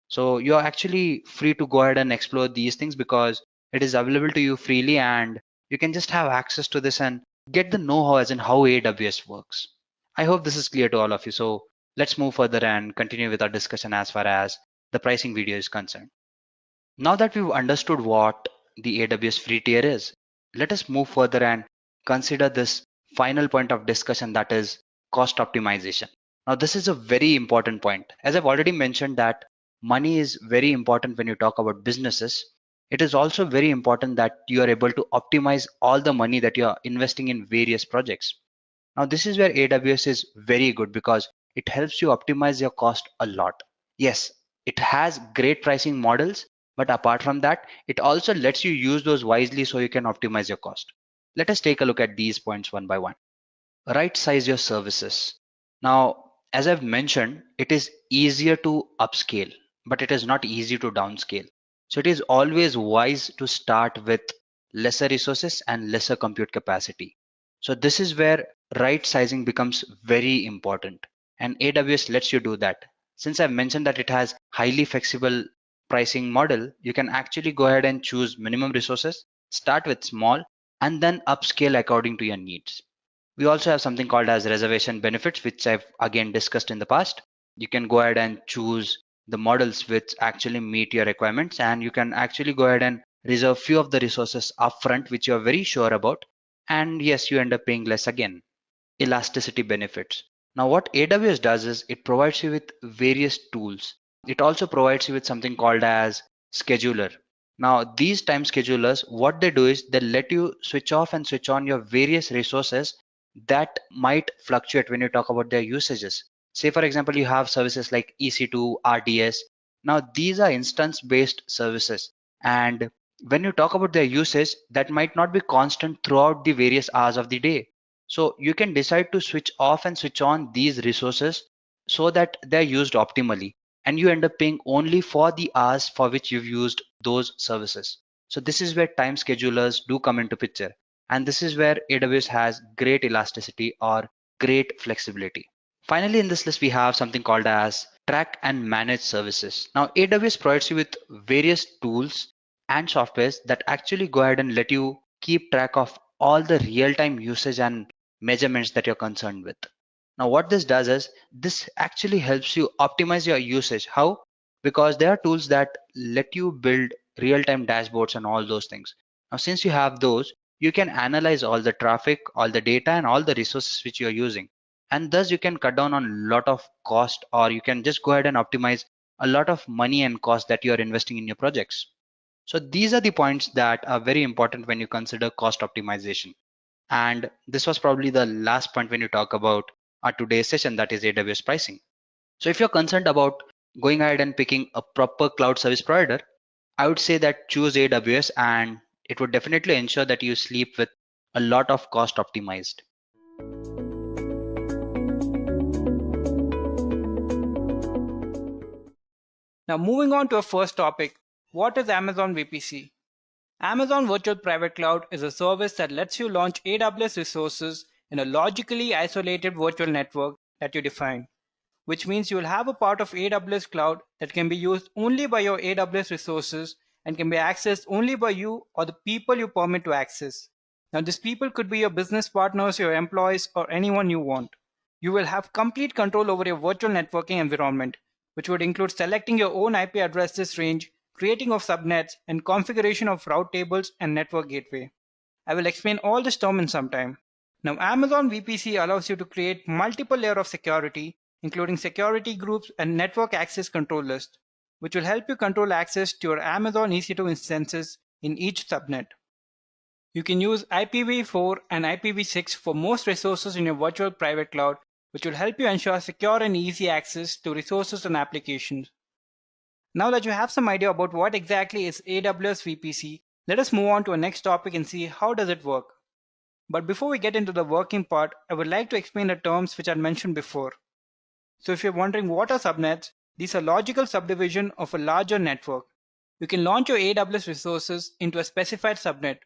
So you're actually free to go ahead and explore these things because it is available to you freely and you can just have access to this and get the know-how as in how AWS works. I hope this is clear to all of you. So let's move further and continue with our discussion as far as the pricing video is concerned. Now that we've understood what the AWS free tier is, let us move further and consider this final point of discussion, that is cost optimization. Now this is a very important point. As I've already mentioned that money is very important when you talk about businesses. It is also very important that you are able to optimize all the money that you are investing in various projects. Now this is where AWS is very good because it helps you optimize your cost a lot. Yes, it has great pricing models, but apart from that, it also lets you use those wisely so you can optimize your cost. Let us take a look at these points one by one. Right size your services. Now, as I've mentioned, it is easier to upscale, but it is not easy to downscale. So it is always wise to start with lesser resources and lesser compute capacity. So this is where right sizing becomes very important. And AWS lets you do that. Since I've mentioned that it has highly flexible pricing model, you can actually go ahead and choose minimum resources, start with small, and then upscale according to your needs. We also have something called as reservation benefits, which I've again discussed in the past. You can go ahead and choose the models which actually meet your requirements, and you can actually go ahead and reserve few of the resources upfront, which you're very sure about. And yes, you end up paying less again. Elasticity benefits. Now what AWS does is it provides you with various tools. It also provides you with something called as scheduler. Now these time schedulers, what they do is they let you switch off and switch on your various resources that might fluctuate when you talk about their usages. Say for example, you have services like EC2, RDS. Now these are instance based services, and when you talk about their usage, that might not be constant throughout the various hours of the day. So you can decide to switch off and switch on these resources so that they're used optimally, and you end up paying only for the hours for which you've used those services. So this is where time schedulers do come into picture. And this is where AWS has great elasticity or great flexibility. Finally, in this list, we have something called as track and manage services. Now, AWS provides you with various tools and softwares that actually go ahead and let you keep track of all the real-time usage and measurements that you're concerned with. Now, what this does is this actually helps you optimize your usage. How? Because there are tools that let you build real-time dashboards and all those things. Now, since you have those, you can analyze all the traffic, all the data, and all the resources which you're using. And thus you can cut down on a lot of cost, or you can just go ahead and optimize a lot of money and cost that you're investing in your projects. So these are the points that are very important when you consider cost optimization. And this was probably the last point when you talk about our today's session, that is AWS pricing. So if you're concerned about going ahead and picking a proper cloud service provider, I would say that choose AWS, and it would definitely ensure that you sleep with a lot of cost optimized. Now moving on to our first topic, what is Amazon VPC? Amazon Virtual Private Cloud is a service that lets you launch AWS resources in a logically isolated virtual network that you define, which means you will have a part of AWS Cloud that can be used only by your AWS resources and can be accessed only by you or the people you permit to access. Now these people could be your business partners, your employees, or anyone you want. You will have complete control over your virtual networking environment, which would include selecting your own IP addresses range, creating of subnets, and configuration of route tables and network gateway. I will explain all this term in some time. Now Amazon VPC allows you to create multiple layers of security, including security groups and network access control list, which will help you control access to your Amazon EC2 instances in each subnet. You can use IPv4 and IPv6 for most resources in your virtual private cloud, which will help you ensure secure and easy access to resources and applications. Now that you have some idea about what exactly is AWS VPC, let us move on to our next topic and see how does it work. But before we get into the working part, I would like to explain the terms which I mentioned before. So if you're wondering what are subnets, these are logical subdivision of a larger network. You can launch your AWS resources into a specified subnet.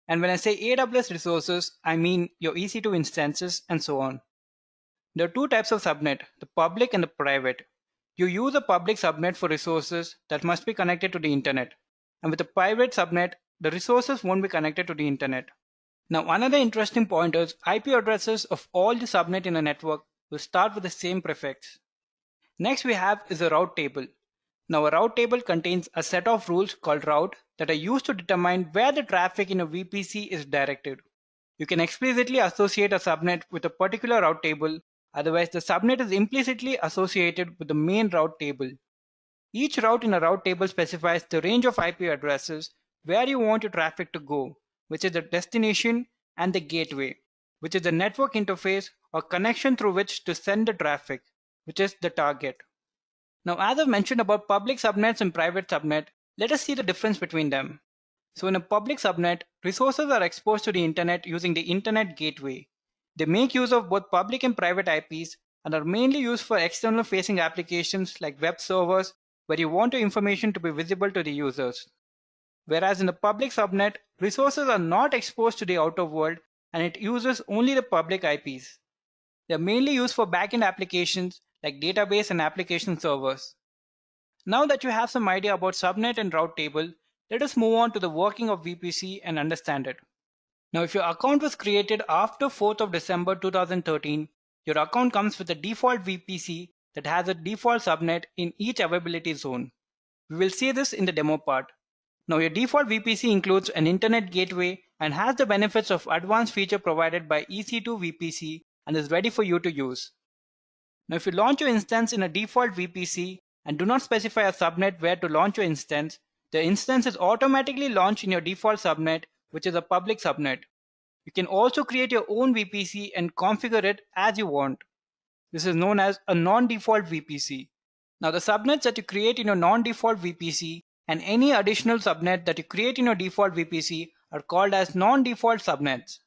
And when I say AWS resources, I mean your EC2 instances and so on. There are two types of subnet, the public and the private. You use a public subnet for resources that must be connected to the internet. And with a private subnet, the resources won't be connected to the internet. Now another interesting point is IP addresses of all the subnet in a network will start with the same prefix. Next we have is a route table. Now a route table contains a set of rules called route that are used to determine where the traffic in a VPC is directed. You can explicitly associate a subnet with a particular route table. Otherwise, the subnet is implicitly associated with the main route table. Each route in a route table specifies the range of IP addresses where you want your traffic to go, which is the destination, and the gateway, which is the network interface or connection through which to send the traffic, which is the target. Now, as I've mentioned about public subnets and private subnet, let us see the difference between them. So in a public subnet, resources are exposed to the internet using the internet gateway. They make use of both public and private IPs and are mainly used for external facing applications like web servers where you want your information to be visible to the users. Whereas in the public subnet, resources are not exposed to the outer world and it uses only the public IPs. They are mainly used for backend applications like database and application servers. Now that you have some idea about subnet and route table, let us move on to the working of VPC and understand it. Now if your account was created after 4th of December 2013, your account comes with a default VPC that has a default subnet in each availability zone. We will see this in the demo part. Now your default VPC includes an internet gateway and has the benefits of advanced feature provided by EC2 VPC and is ready for you to use. Now if you launch your instance in a default VPC and do not specify a subnet where to launch your instance, the instance is automatically launched in your default subnet, which is a public subnet. You can also create your own VPC and configure it as you want. This is known as a non-default VPC. Now the subnets that you create in your non-default VPC and any additional subnet that you create in your default VPC are called as non-default subnets.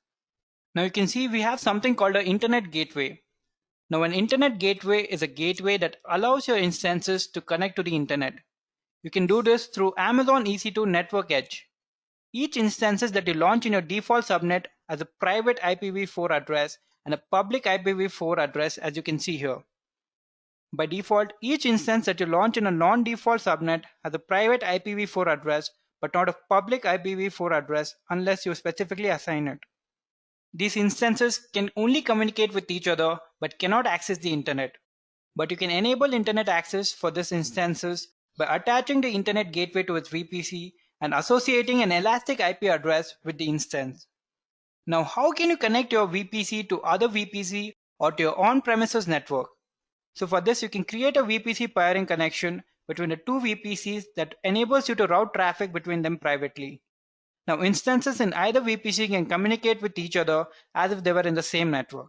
Now you can see we have something called an internet gateway. Now an internet gateway is a gateway that allows your instances to connect to the internet. You can do this through Amazon EC2 Network Edge. Each instances that you launch in your default subnet has a private IPv4 address and a public IPv4 address, as you can see here. By default, each instance that you launch in a non-default subnet has a private IPv4 address but not a public IPv4 address unless you specifically assign it. These instances can only communicate with each other but cannot access the internet. But you can enable internet access for these instances by attaching the internet gateway to its VPC and associating an elastic IP address with the instance. Now, how can you connect your VPC to other VPC or to your on-premises network? So for this, you can create a VPC pairing connection between the two VPCs that enables you to route traffic between them privately. Now, instances in either VPC can communicate with each other as if they were in the same network.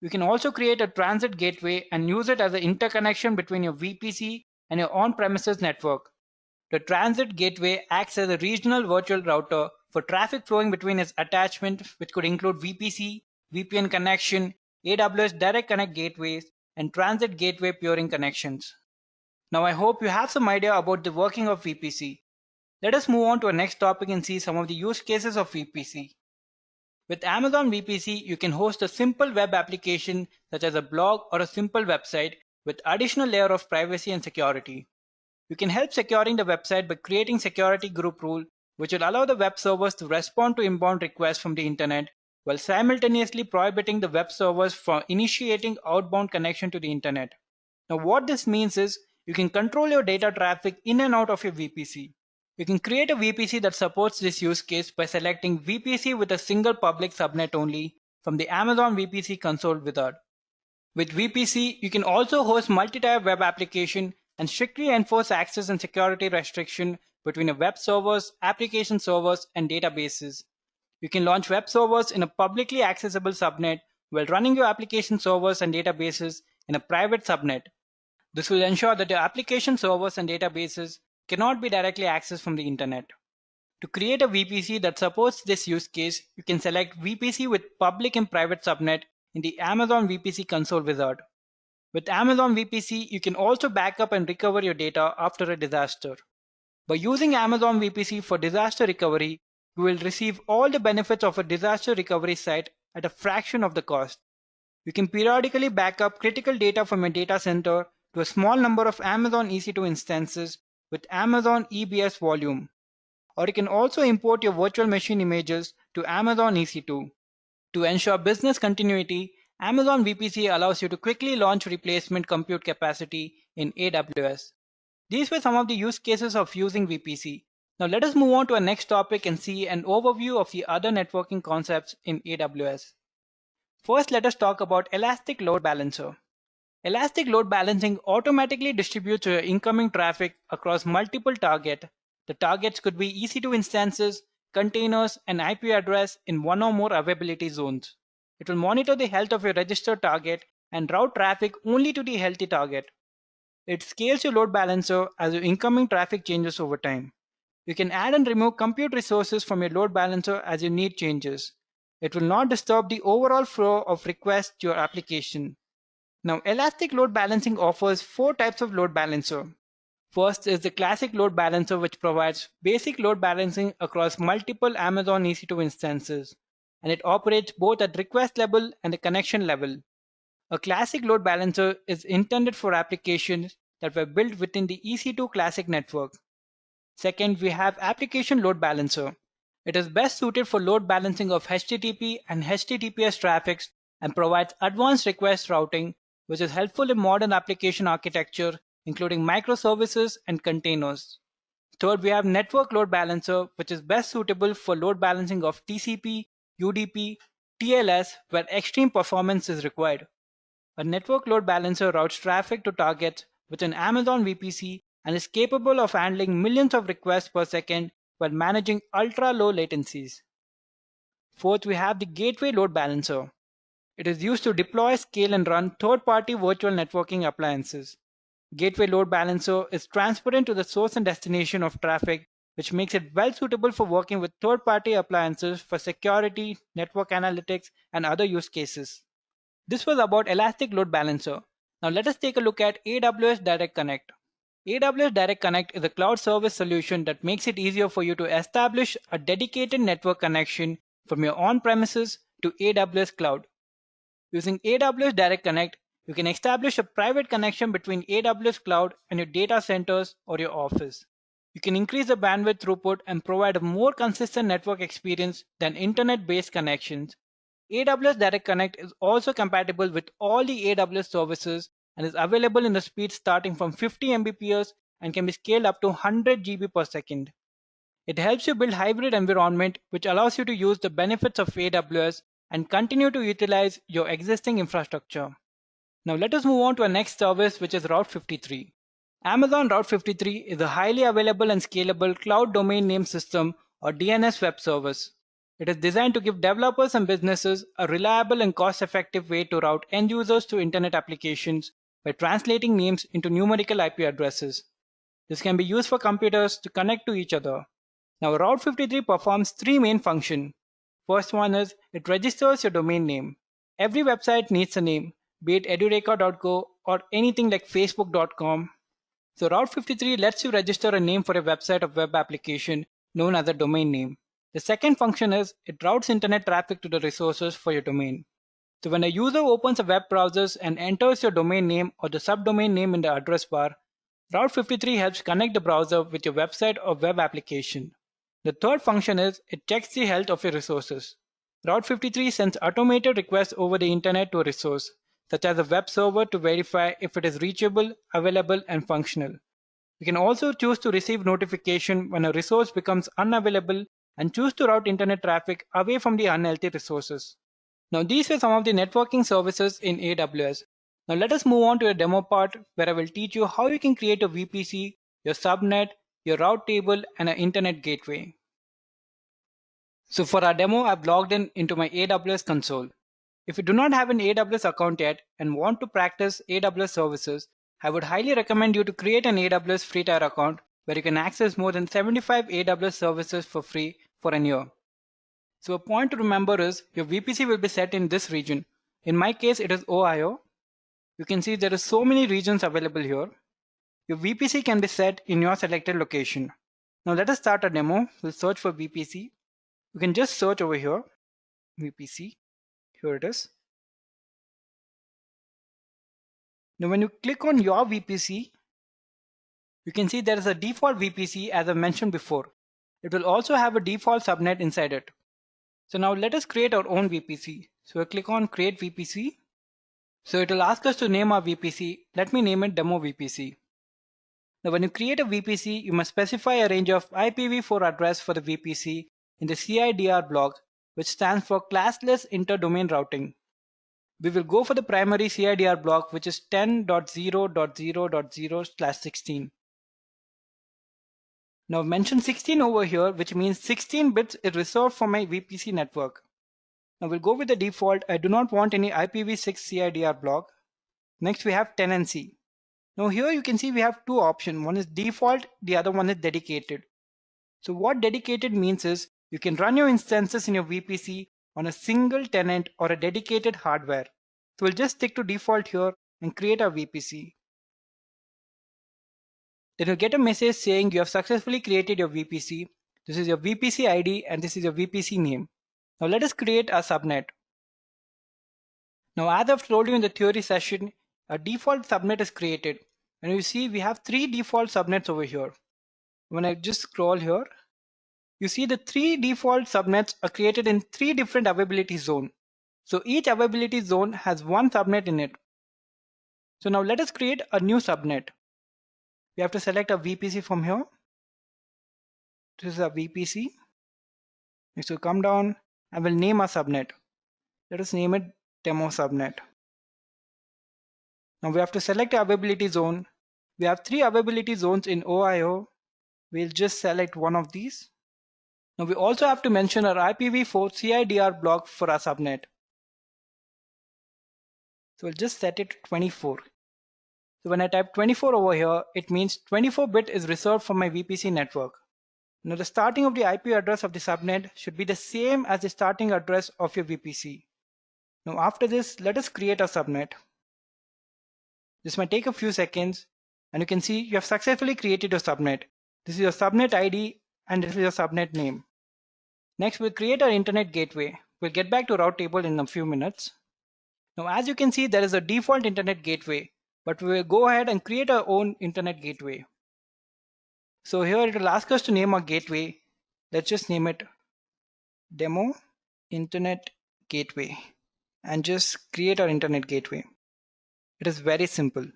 You can also create a transit gateway and use it as an interconnection between your VPC and your on-premises network. The transit gateway acts as a regional virtual router for traffic flowing between its attachment, which could include VPC, VPN connection, AWS Direct Connect gateways, and transit gateway peering connections. Now I hope you have some idea about the working of VPC. Let us move on to our next topic and see some of the use cases of VPC. With Amazon VPC, you can host a simple web application such as a blog or a simple website with additional layer of privacy and security. You can help securing the website by creating security group rule, which will allow the web servers to respond to inbound requests from the internet while simultaneously prohibiting the web servers from initiating outbound connection to the internet. Now what this means is you can control your data traffic in and out of your VPC. You can create a VPC that supports this use case by selecting VPC with a single public subnet only from the Amazon VPC console wizard. With VPC, you can also host multi-tier web application and strictly enforce access and security restriction between your web servers, application servers, and databases. You can launch web servers in a publicly accessible subnet while running your application servers and databases in a private subnet. This will ensure that your application servers and databases cannot be directly accessed from the internet. To create a VPC that supports this use case, you can select VPC with public and private subnet in the Amazon VPC console wizard. With Amazon VPC, you can also back up and recover your data after a disaster. By using Amazon VPC for disaster recovery, you will receive all the benefits of a disaster recovery site at a fraction of the cost. You can periodically back up critical data from your data center to a small number of Amazon EC2 instances with Amazon EBS volume. Or you can also import your virtual machine images to Amazon EC2. To ensure business continuity, Amazon VPC allows you to quickly launch replacement compute capacity in AWS. These were some of the use cases of using VPC. Now let us move on to our next topic and see an overview of the other networking concepts in AWS. First, let us talk about Elastic Load Balancer. Elastic Load Balancing automatically distributes your incoming traffic across multiple targets. The targets could be EC2 instances, containers, and IP address in one or more availability zones. It will monitor the health of your registered target and route traffic only to the healthy target. It scales your load balancer as your incoming traffic changes over time. You can add and remove compute resources from your load balancer as your need changes. It will not disturb the overall flow of requests to your application. Now, Elastic Load Balancing offers 4 types of load balancer. First is the classic load balancer, which provides basic load balancing across multiple Amazon EC2 instances, and it operates both at request level and the connection level. A classic load balancer is intended for applications that were built within the EC2 classic network. Second, we have Application Load Balancer. It is best suited for load balancing of HTTP and HTTPS traffics and provides advanced request routing, which is helpful in modern application architecture, including microservices and containers. Third, we have Network Load Balancer, which is best suitable for load balancing of TCP, UDP, TLS, where extreme performance is required. A network load balancer routes traffic to targets within Amazon VPC and is capable of handling millions of requests per second while managing ultra-low latencies. Fourth, we have the Gateway Load Balancer. It is used to deploy, scale, and run third-party virtual networking appliances. Gateway Load Balancer is transparent to the source and destination of traffic, which makes it well suitable for working with third-party appliances for security, network analytics, and other use cases. This was about Elastic Load Balancer. Now let us take a look at AWS Direct Connect. AWS Direct Connect is a cloud service solution that makes it easier for you to establish a dedicated network connection from your on-premises to AWS Cloud. Using AWS Direct Connect, you can establish a private connection between AWS Cloud and your data centers or your office. You can increase the bandwidth throughput and provide a more consistent network experience than internet-based connections. AWS Direct Connect is also compatible with all the AWS services and is available in a speed starting from 50 Mbps and can be scaled up to 100 GB per second. It helps you build hybrid environment, which allows you to use the benefits of AWS and continue to utilize your existing infrastructure. Now let us move on to our next service, which is Route 53. Amazon Route 53 is a highly available and scalable cloud domain name system or DNS web service. It is designed to give developers and businesses a reliable and cost-effective way to route end users to internet applications by translating names into numerical IP addresses. This can be used for computers to connect to each other. Now Route 53 performs three main functions. First one is it registers your domain name. Every website needs a name, be it edureka.co or anything like facebook.com. So Route 53 lets you register a name for a website or web application known as a domain name. The second function is it routes internet traffic to the resources for your domain. So when a user opens a web browser and enters your domain name or the subdomain name in the address bar, Route 53 helps connect the browser with your website or web application. The third function is it checks the health of your resources. Route 53 sends automated requests over the internet to a resource, such as a web server, to verify if it is reachable, available, and functional. You can also choose to receive notification when a resource becomes unavailable and choose to route internet traffic away from the unhealthy resources. Now these were some of the networking services in AWS. Now let us move on to a demo part where I will teach you how you can create a VPC, your subnet, your route table, and an internet gateway. So for our demo, I've logged into my AWS console. If you do not have an AWS account yet and want to practice AWS services, I would highly recommend you to create an AWS free tier account where you can access more than 75 AWS services for free for a year. So a point to remember is your VPC will be set in this region. In my case, it is Ohio. You can see there are so many regions available here. Your VPC can be set in your selected location. Now let us start a demo. We'll search for VPC. You can just search over here, VPC. Here it is. Now when you click on your VPC, you can see there is a default VPC as I mentioned before. It will also have a default subnet inside it. So now let us create our own VPC. So I click on create VPC. So it will ask us to name our VPC. Let me name it demo VPC. Now when you create a VPC, you must specify a range of IPv4 address for the VPC in the CIDR block, which stands for classless inter-domain routing. We will go for the primary CIDR block, which is 10.0.0.0/16. Now mention 16 over here, which means 16 bits is reserved for my VPC network. Now we'll go with the default. I do not want any IPv6 CIDR block. Next we have tenancy. Now here you can see we have two options. One is default, the other one is dedicated. So what dedicated means is you can run your instances in your VPC on a single tenant or a dedicated hardware. So we'll just stick to default here and create a VPC. Then you'll get a message saying you have successfully created your VPC. This is your VPC ID and this is your VPC name. Now let us create a subnet. Now as I've told you in the theory session, a default subnet is created. And you see we have three default subnets over here. When I just scroll here, you see the three default subnets are created in three different availability zones. So each availability zone has one subnet in it. So now let us create a new subnet. We have to select a VPC from here. This is a VPC. Next we'll come down and we'll name our subnet. Let us name it demo subnet. Now we have to select the availability zone. We have three availability zones in Ohio. We'll just select one of these. Now we also have to mention our IPv4 CIDR block for our subnet. So we'll just set it to 24. So when I type 24 over here, it means 24-bit is reserved for my VPC network. Now the starting of the IP address of the subnet should be the same as the starting address of your VPC. Now after this, let us create a subnet. This might take a few seconds and you can see you have successfully created your subnet. This is your subnet ID and this is your subnet name. Next we'll create our internet gateway. We'll get back to route table in a few minutes. Now as you can see there is a default internet gateway, but we will go ahead and create our own internet gateway. So here it will ask us to name our gateway. Let's just name it demo internet gateway and just create our internet gateway. It is very simple.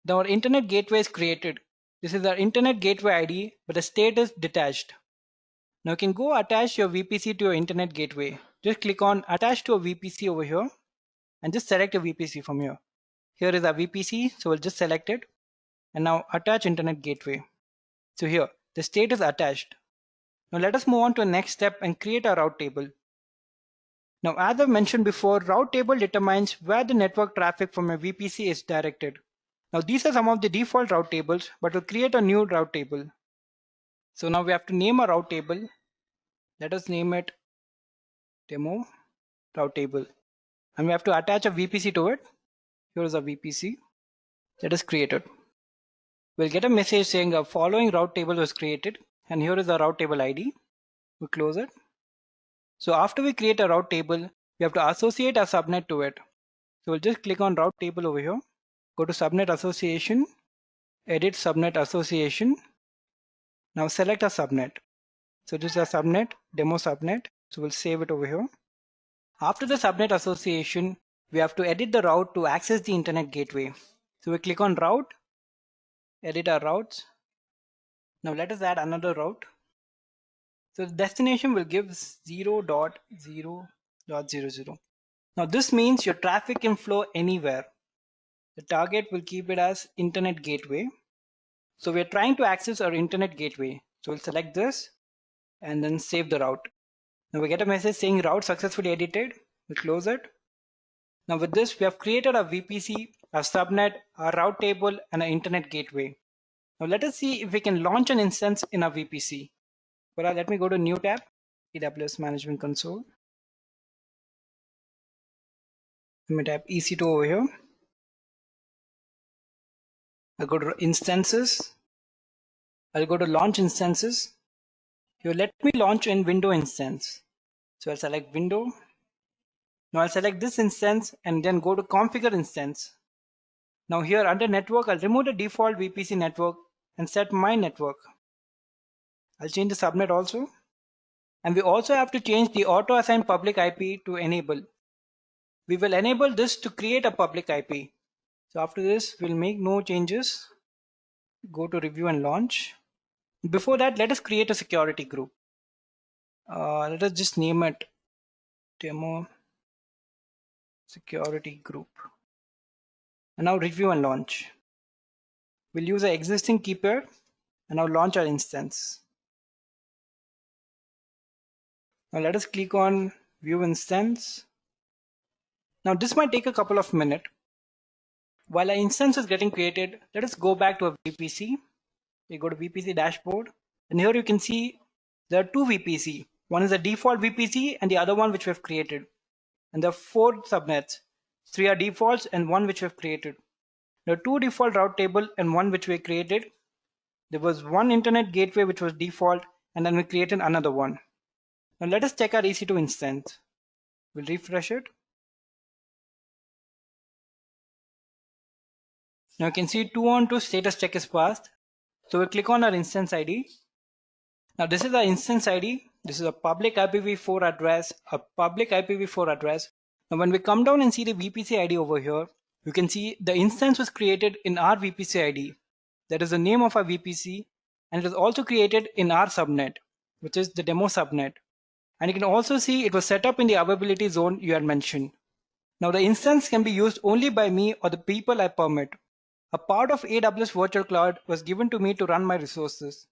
Now our internet gateway is created. This is our internet gateway ID, but the state is detached. Now you can go attach your VPC to your internet gateway. Just click on attach to a VPC over here and just select a VPC from here. Here is our VPC, so we'll just select it. And now attach internet gateway. So here, the state is attached. Now let us move on to the next step and create a route table. Now as I've mentioned before, route table determines where the network traffic from a VPC is directed. Now these are some of the default route tables, but we'll create a new route table. So now we have to name a route table. Let us name it demo route table. And we have to attach a VPC to it. Here is a VPC. Let us create it. We'll get a message saying a following route table was created. And here is the route table ID. We'll close it. So after we create a route table, we have to associate a subnet to it. So we'll just click on route table over here. Go to subnet association, edit subnet association. Now select a subnet. So this is a subnet, demo subnet. So we'll save it over here. After the subnet association, we have to edit the route to access the internet gateway. So we click on route, edit our routes. Now let us add another route. So the destination will give 0.0.00. Now this means your traffic can flow anywhere. The target will keep it as internet gateway. So we're trying to access our internet gateway. So we'll select this and then save the route. Now we get a message saying route successfully edited. We close it. Now with this, we have created a VPC, a subnet, a route table, and an internet gateway. Now let us see if we can launch an instance in our VPC. Well, let me go to new tab, AWS Management Console. Let me type EC2 over here. I'll go to instances. I'll go to launch instances. Here, let me launch in window instance. So I'll select window. Now I'll select this instance and then go to configure instance. Now here under network, I'll remove the default VPC network and set my network. I'll change the subnet also. And we also have to change the auto assign public IP to enable. We will enable this to create a public IP. So after this, we'll make no changes. Go to review and launch. Before that, let us create a security group. Let us just name it demo security group. And now review and launch. We'll use an existing key pair and now launch our instance. Now let us click on view instance. Now this might take a couple of minutes. While our instance is getting created, let us go back to a VPC. We go to VPC dashboard, and here you can see there are two VPC. One is a default VPC and the other one which we have created. And there are 4 subnets. 3 are defaults and 1 which we have created. There are 2 default route table and 1 which we created. There was 1 internet gateway which was default, and then we created another one. Now let us check our EC2 instance. We'll refresh it. Now you can see 2-on-2 status check is passed. So we'll click on our instance ID. Now this is our instance ID. This is a public IPv4 address, a public IPv4 address. Now when we come down and see the VPC ID over here, you can see the instance was created in our VPC ID. That is the name of our VPC, and it is also created in our subnet, which is the demo subnet. And you can also see it was set up in the availability zone you had mentioned. Now the instance can be used only by me or the people I permit. A part of AWS Virtual Cloud was given to me to run my resources.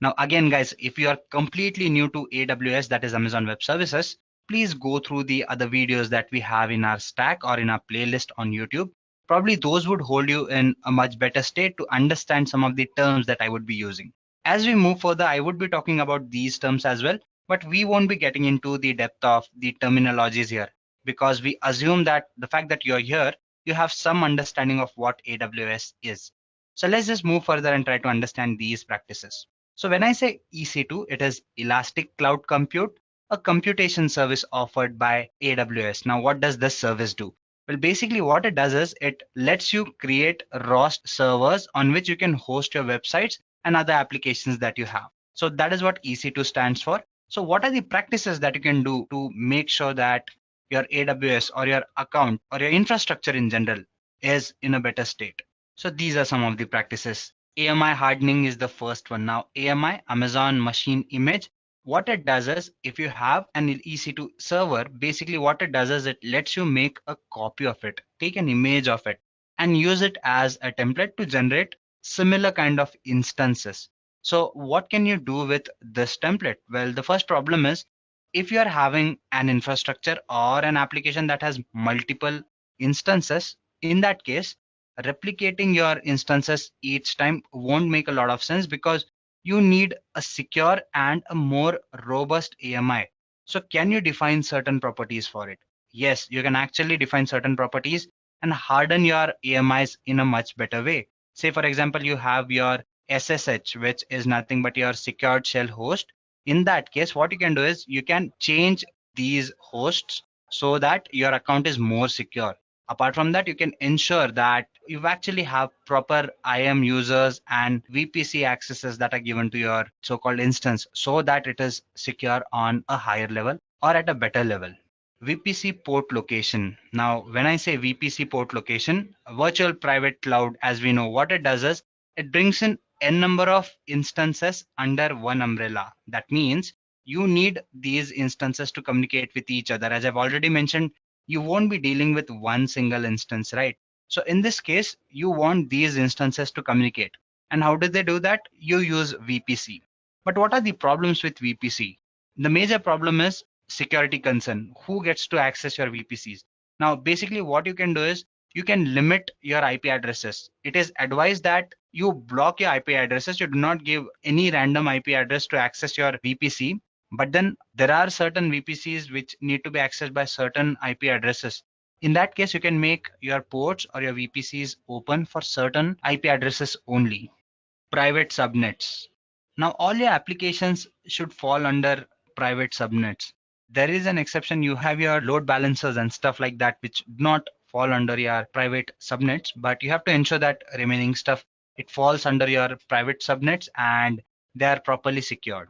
Now again guys, if you are completely new to AWS, that is Amazon Web Services, please go through the other videos that we have in our stack or in our playlist on YouTube. Probably those would hold you in a much better state to understand some of the terms that I would be using. As we move further, I would be talking about these terms as well, but we won't be getting into the depth of the terminologies here because we assume that the fact that you're here, you have some understanding of what AWS is. So let's just move further and try to understand these practices. So when I say EC2, it is Elastic Cloud Compute, a computation service offered by AWS. Now, what does this service do? Well, basically what it does is it lets you create ROST servers on which you can host your websites and other applications that you have. So that is what EC2 stands for. So what are the practices that you can do to make sure that your AWS or your account or your infrastructure in general is in a better state? So these are some of the practices. AMI hardening is the first one. Now AMI, Amazon Machine Image, what it does is, if you have an EC2 server, basically what it does is it lets you make a copy of it, take an image of it, and use it as a template to generate similar kind of instances. So what can you do with this template? Well, the first problem is, if you are having an infrastructure or an application that has multiple instances, in that case, replicating your instances each time won't make a lot of sense, because you need a secure and a more robust AMI. So can you define certain properties for it? Yes, you can actually define certain properties and harden your AMIs in a much better way. Say, for example, you have your SSH, which is nothing but your secured shell host. In that case, what you can do is you can change these hosts so that your account is more secure. Apart from that, you can ensure that you actually have proper IAM users and VPC accesses that are given to your so-called instance, so that it is secure on a higher level or at a better level. VPC port location. Now, when I say VPC port location, virtual private cloud, as we know, what it does is it brings in n number of instances under one umbrella. That means you need these instances to communicate with each other. As I've already mentioned, you won't be dealing with one single instance, right? So in this case, you want these instances to communicate. And how do they do that? You use VPC. But what are the problems with VPC? The major problem is security concern. Who gets to access your VPCs? Now, basically what you can do is you can limit your IP addresses. It is advised that you block your IP addresses. You do not give any random IP address to access your VPC. But then there are certain VPCs which need to be accessed by certain IP addresses. In that case, you can make your ports or your VPCs open for certain IP addresses only. Private subnets. Now, all your applications should fall under private subnets. There is an exception. You have your load balancers and stuff like that, which do not fall under your private subnets, but you have to ensure that remaining stuff, it falls under your private subnets and they are properly secured.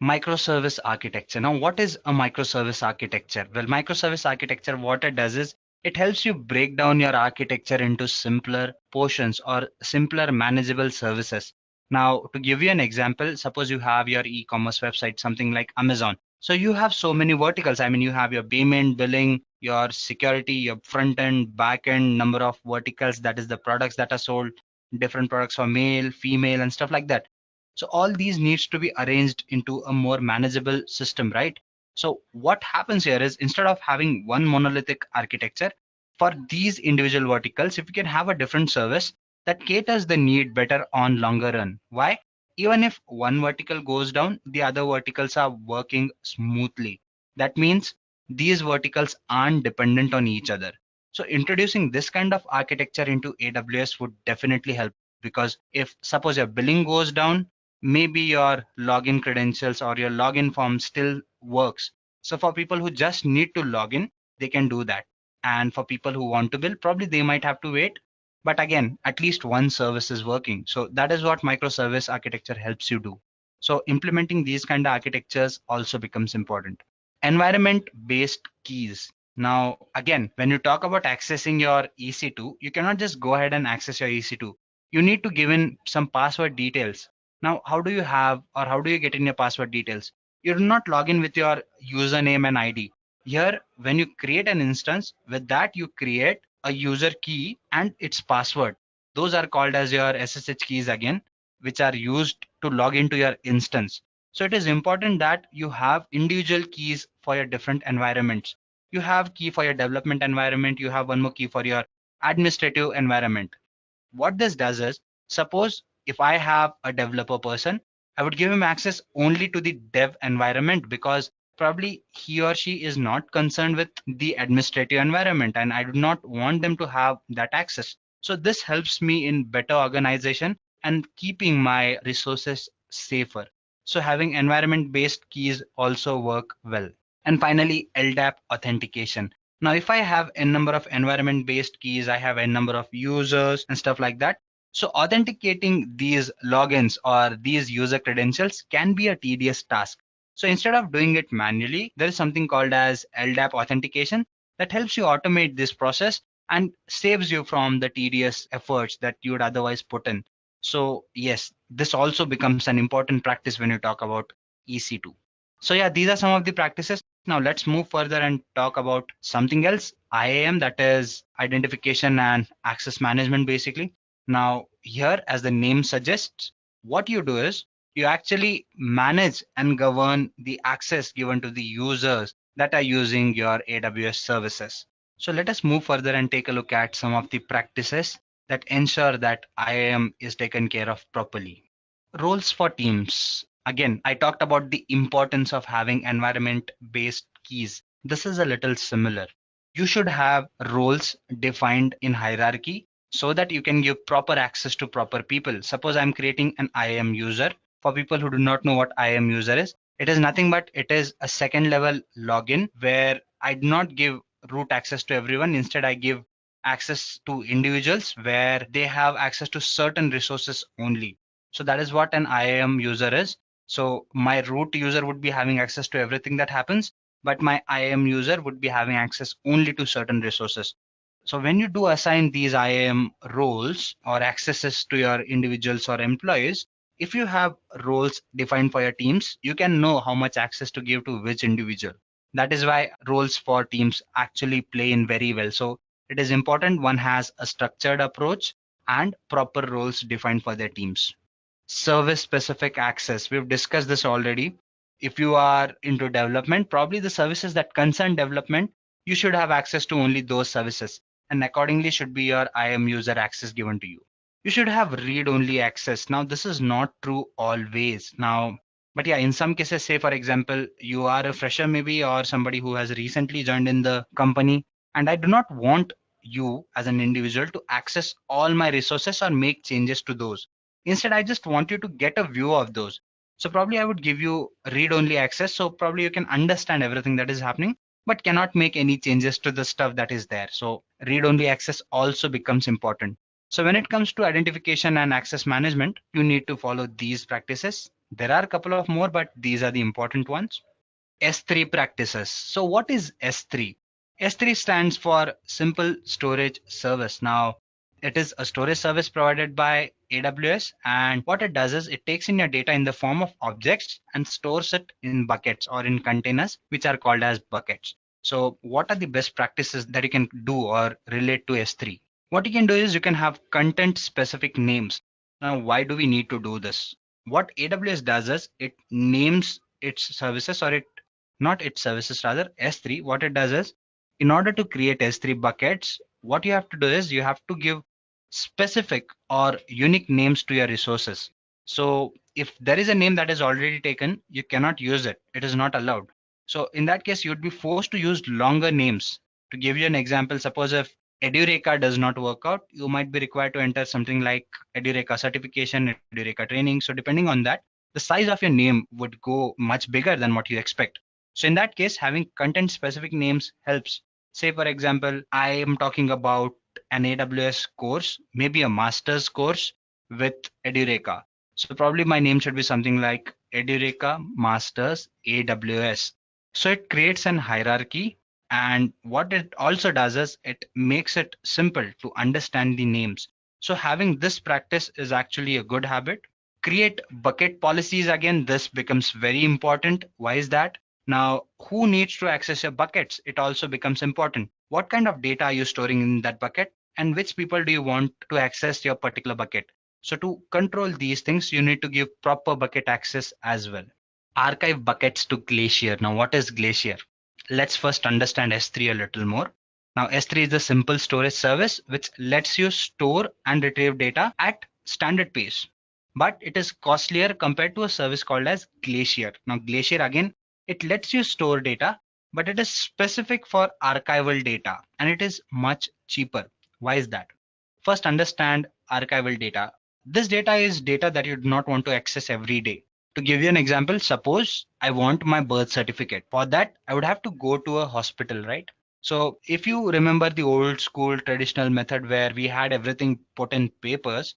Microservice architecture. Now, what is a microservice architecture? Well, microservice architecture, what it does is it helps you break down your architecture into simpler portions or simpler manageable services. Now, to give you an example, suppose you have your e-commerce website, something like Amazon. So you have so many verticals. I mean, you have your payment, billing, your security, your front end, back end, number of verticals, that is the products that are sold, different products for male, female, and stuff like that. So all these needs to be arranged into a more manageable system, right? So what happens here is, instead of having one monolithic architecture for these individual verticals, if you can have a different service that caters the need better on longer run. Why? Even if one vertical goes down, the other verticals are working smoothly. That means these verticals aren't dependent on each other. So introducing this kind of architecture into AWS would definitely help, because if suppose your billing goes down, maybe your login credentials or your login form still works. So for people who just need to log in, they can do that. And for people who want to bill, probably they might have to wait. But again, at least one service is working. So that is what microservice architecture helps you do. So implementing these kind of architectures also becomes important. Environment-based keys. Now, again, when you talk about accessing your EC2, you cannot just go ahead and access your EC2. You need to give in some password details. Now, how do you get in your password details? You do not log in with your username and ID. Here, when you create an instance, with that you create a user key and its password. Those are called as your SSH keys again, which are used to log into your instance. So it is important that you have individual keys for your different environments. You have key for your development environment. You have one more key for your administrative environment. What this does is, suppose if I have a developer person, I would give him access only to the dev environment, because probably he or she is not concerned with the administrative environment, and I do not want them to have that access. So this helps me in better organization and keeping my resources safer. So having environment-based keys also work well. And finally, LDAP authentication. Now, if I have a number of environment-based keys, I have a number of users and stuff like that. So authenticating these logins or these user credentials can be a tedious task. So instead of doing it manually, there is something called as LDAP authentication that helps you automate this process and saves you from the tedious efforts that you would otherwise put in. So yes, this also becomes an important practice when you talk about EC2. So yeah, these are some of the practices. Now let's move further and talk about something else, IAM, that is identification and access management basically. Now here, as the name suggests, what you do is you actually manage and govern the access given to the users that are using your AWS services. So let us move further and take a look at some of the practices that ensure that IAM is taken care of properly. Roles for teams. Again, I talked about the importance of having environment based keys. This is a little similar. You should have roles defined in hierarchy so that you can give proper access to proper people. Suppose I'm creating an IAM user. For people who do not know what IAM user is, it is nothing but it is a second level login where I do not give root access to everyone. Instead, I give access to individuals where they have access to certain resources only. So that is what an IAM user is. So my root user would be having access to everything that happens, but my IAM user would be having access only to certain resources. So when you do assign these IAM roles or accesses to your individuals or employees, if you have roles defined for your teams, you can know how much access to give to which individual. That is why roles for teams actually play in very well. So it is important one has a structured approach and proper roles defined for their teams. Service specific access. We've discussed this already. If you are into development, probably the services that concern development, you should have access to only those services, and accordingly should be your IAM user access given to you. You should have read-only access. Now, this is not true always. Now, but yeah, in some cases, say for example, you are a fresher maybe or somebody who has recently joined in the company, and I do not want you as an individual to access all my resources or make changes to those. Instead, I just want you to get a view of those. So probably I would give you read-only access. So probably you can understand everything that is happening, but cannot make any changes to the stuff that is there. So read-only access also becomes important. So when it comes to identification and access management, you need to follow these practices. There are a couple of more, but these are the important ones. S3 practices. So what is S3? S3 stands for Simple Storage Service. Now, it is a storage service provided by AWS, and what it does is it takes in your data in the form of objects and stores it in buckets or in containers, which are called as buckets. So what are the best practices that you can do or relate to S3? What you can do is you can have content specific names. Now, why do we need to do this? What AWS does is it names its services, or it not its services rather, S3. What it does is, in order to create S3 buckets, what you have to do is you have to give specific or unique names to your resources. So if there is a name that is already taken, you cannot use it. It is not allowed. So in that case, you would be forced to use longer names. To give you an example, suppose if Edureka does not work out, you might be required to enter something like Edureka certification, Edureka training. So depending on that, the size of your name would go much bigger than what you expect. So in that case, having content specific names helps. Say for example, I am talking about an AWS course, maybe a master's course with Edureka. So probably my name should be something like Edureka Masters AWS. So it creates an hierarchy, and what it also does is it makes it simple to understand the names. So having this practice is actually a good habit. Create bucket policies. Again, this becomes very important. Why is that? Now, who needs to access your buckets? It also becomes important. What kind of data are you storing in that bucket? And which people do you want to access your particular bucket? So to control these things, you need to give proper bucket access as well. Archive buckets to Glacier. Now, what is Glacier? Let's first understand S3 a little more. Now, S3 is a simple storage service which lets you store and retrieve data at standard pace, but it is costlier compared to a service called as Glacier. Now, Glacier again, it lets you store data, but it is specific for archival data and it is much cheaper. Why is that? First, understand archival data. This data is data that you do not want to access every day. To give you an example, suppose I want my birth certificate. For that, I would have to go to a hospital, right? So if you remember the old school traditional method where we had everything put in papers,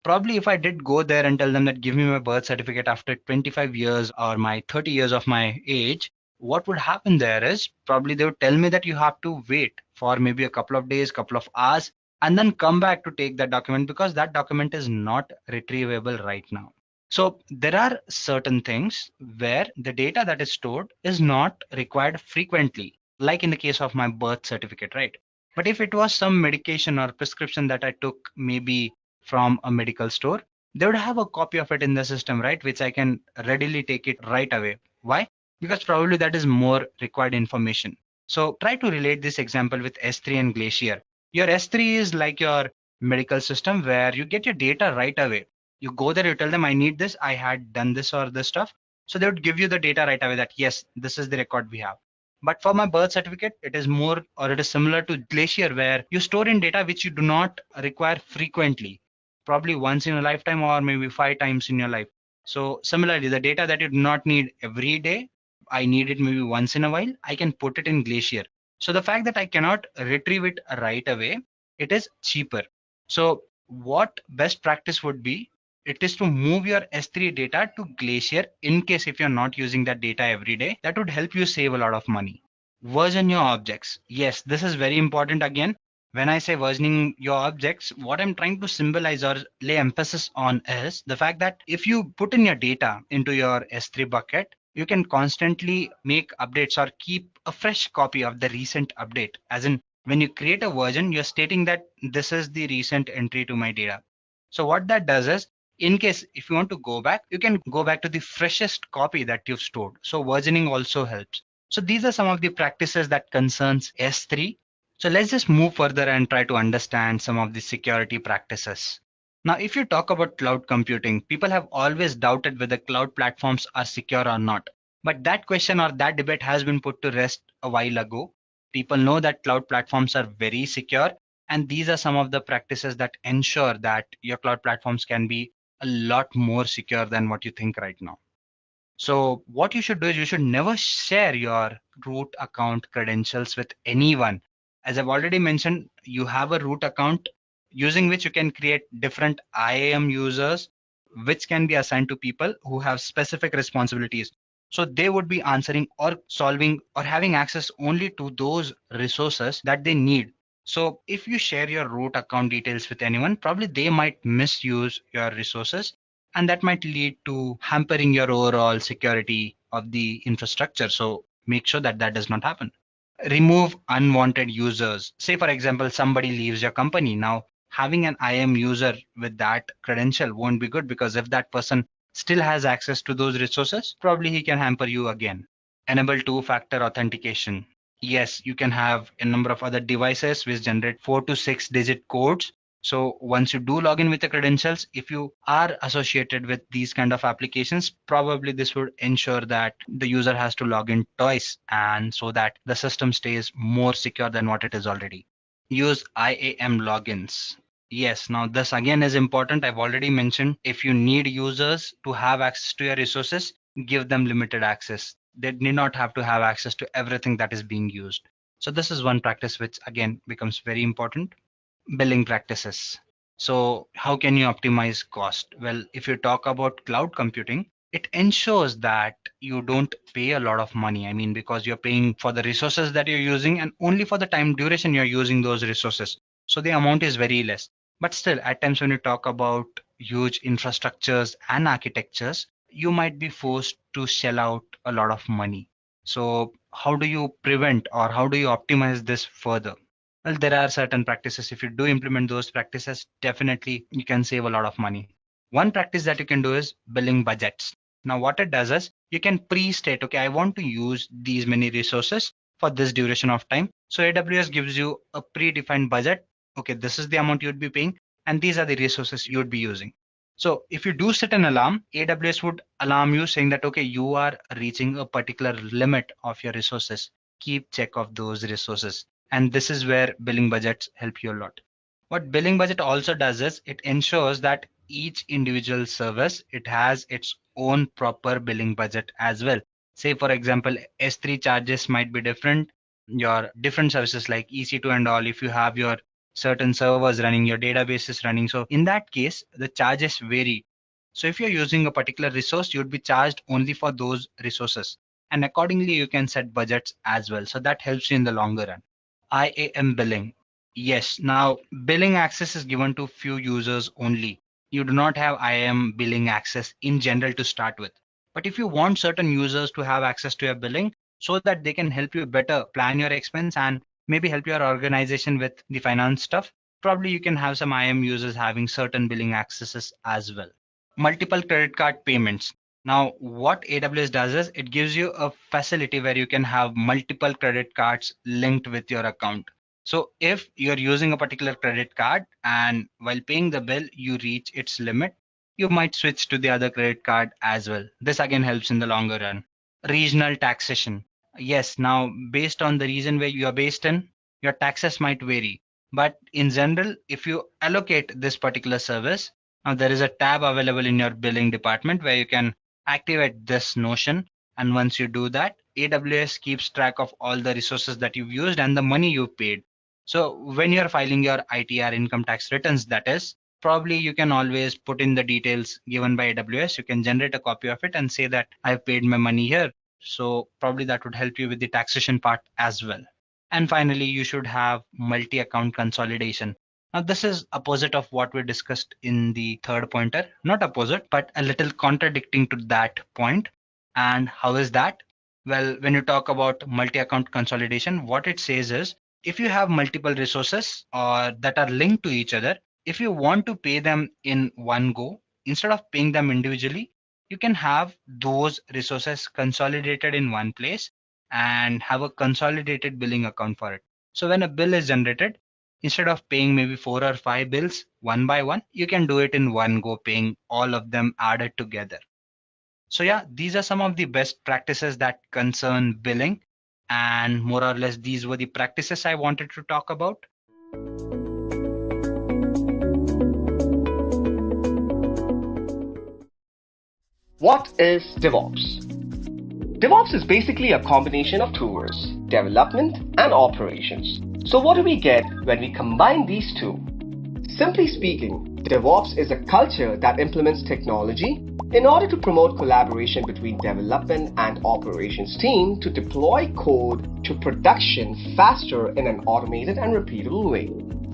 probably if I did go there and tell them that give me my birth certificate after 25 years or my 30 years of my age, what would happen there is probably they would tell me that you have to wait for maybe a couple of days, couple of hours, and then come back to take that document because that document is not retrievable right now. So there are certain things where the data that is stored is not required frequently, like in the case of my birth certificate, right? But if it was some medication or prescription that I took maybe from a medical store, they would have a copy of it in the system, right? Which I can readily take it right away. Why? Because probably that is more required information. So try to relate this example with S3 and Glacier. Your S3 is like your medical system where you get your data right away. You go there, you tell them, I need this, I had done this or this stuff. So they would give you the data right away that, yes, this is the record we have. But for my birth certificate, it is more or it is similar to Glacier where you store in data which you do not require frequently, probably once in a lifetime or maybe 5 times in your life. So similarly, the data that you do not need every day, I need it maybe once in a while, I can put it in Glacier. So the fact that I cannot retrieve it right away, it is cheaper. So what best practice would be, it is to move your S3 data to Glacier in case if you're not using that data every day. That would help you save a lot of money. Version your objects. Yes, this is very important again. When I say versioning your objects, what I'm trying to symbolize or lay emphasis on is the fact that if you put in your data into your S3 bucket, you can constantly make updates or keep a fresh copy of the recent update. As in, when you create a version, you're stating that this is the recent entry to my data. So what that does is, in case if you want to go back, you can go back to the freshest copy that you've stored. So versioning also helps. So these are some of the practices that concerns S3. So let's just move further and try to understand some of the security practices. Now, if you talk about cloud computing, people have always doubted whether cloud platforms are secure or not. But that question or that debate has been put to rest a while ago. People know that cloud platforms are very secure, and these are some of the practices that ensure that your cloud platforms can be a lot more secure than what you think right now. So what you should do is you should never share your root account credentials with anyone. As I've already mentioned, you have a root account using which you can create different IAM users, which can be assigned to people who have specific responsibilities. So they would be answering or solving or having access only to those resources that they need. So if you share your root account details with anyone, probably they might misuse your resources, and that might lead to hampering your overall security of the infrastructure. So make sure that that does not happen. Remove unwanted users. Say, for example, somebody leaves your company. Now, having an IAM user with that credential won't be good because if that person still has access to those resources, probably he can hamper you again. Enable two-factor authentication. Yes, you can have a number of other devices which generate 4 to 6 digit codes. So once you do log in with the credentials, if you are associated with these kind of applications, probably this would ensure that the user has to log in twice, and so that the system stays more secure than what it is already. Use IAM logins. Yes, now this again is important. I've already mentioned if you need users to have access to your resources, give them limited access. They need not have to have access to everything that is being used. So this is one practice which again becomes very important. Billing practices. So how can you optimize cost? Well, if you talk about cloud computing, it ensures that you don't pay a lot of money. I mean, because you're paying for the resources that you're using and only for the time duration you're using those resources. So the amount is very less. But still, at times when you talk about huge infrastructures and architectures, you might be forced to shell out a lot of money. So how do you prevent or how do you optimize this further? Well, there are certain practices. If you do implement those practices, definitely you can save a lot of money. One practice that you can do is billing budgets. Now, what it does is you can pre-state, okay, I want to use these many resources for this duration of time. So AWS gives you a predefined budget. Okay, this is the amount you'd be paying, and these are the resources you would be using. So if you do set an alarm, AWS would alarm you saying that, okay, you are reaching a particular limit of your resources. Keep check of those resources. And this is where billing budgets help you a lot. What billing budget also does is it ensures that each individual service, it has its own proper billing budget as well. Say, for example, S3 charges might be different. Your different services like EC2 and all, if you have your certain servers running, your database is running. So in that case, the charges vary. So if you're using a particular resource, you'd be charged only for those resources. And accordingly, you can set budgets as well. So that helps you in the longer run. IAM billing. Yes, now billing access is given to few users only. You do not have IAM billing access in general to start with. But if you want certain users to have access to your billing so that they can help you better plan your expense and maybe help your organization with the finance stuff, probably you can have some IAM users having certain billing accesses as well. Multiple credit card payments. Now, what AWS does is it gives you a facility where you can have multiple credit cards linked with your account. So if you're using a particular credit card and while paying the bill, you reach its limit, you might switch to the other credit card as well. This again helps in the longer run. Regional taxation. Yes, now based on the region where you are based in, your taxes might vary. But in general, if you allocate this particular service, now there is a tab available in your billing department where you can activate this notion. And once you do that, AWS keeps track of all the resources that you've used and the money you paid. So when you're filing your ITR income tax returns, that is, probably you can always put in the details given by AWS. You can generate a copy of it and say that I've paid my money here. So probably that would help you with the taxation part as well. And finally, you should have multi-account consolidation. Now, this is opposite of what we discussed in the third pointer. Not opposite, but a little contradicting to that point. And how is that? Well, when you talk about multi-account consolidation, what it says is if you have multiple resources or that are linked to each other, if you want to pay them in one go, instead of paying them individually, you can have those resources consolidated in one place and have a consolidated billing account for it. So when a bill is generated, instead of paying maybe 4 or 5 bills one by one, you can do it in one go, paying all of them added together. So yeah, these are some of the best practices that concern billing. And more or less, these were the practices I wanted to talk about. What is DevOps? DevOps is basically a combination of two words, development and operations. So what do we get when we combine these two? Simply speaking, DevOps is a culture that implements technology in order to promote collaboration between development and operations team to deploy code to production faster in an automated and repeatable way.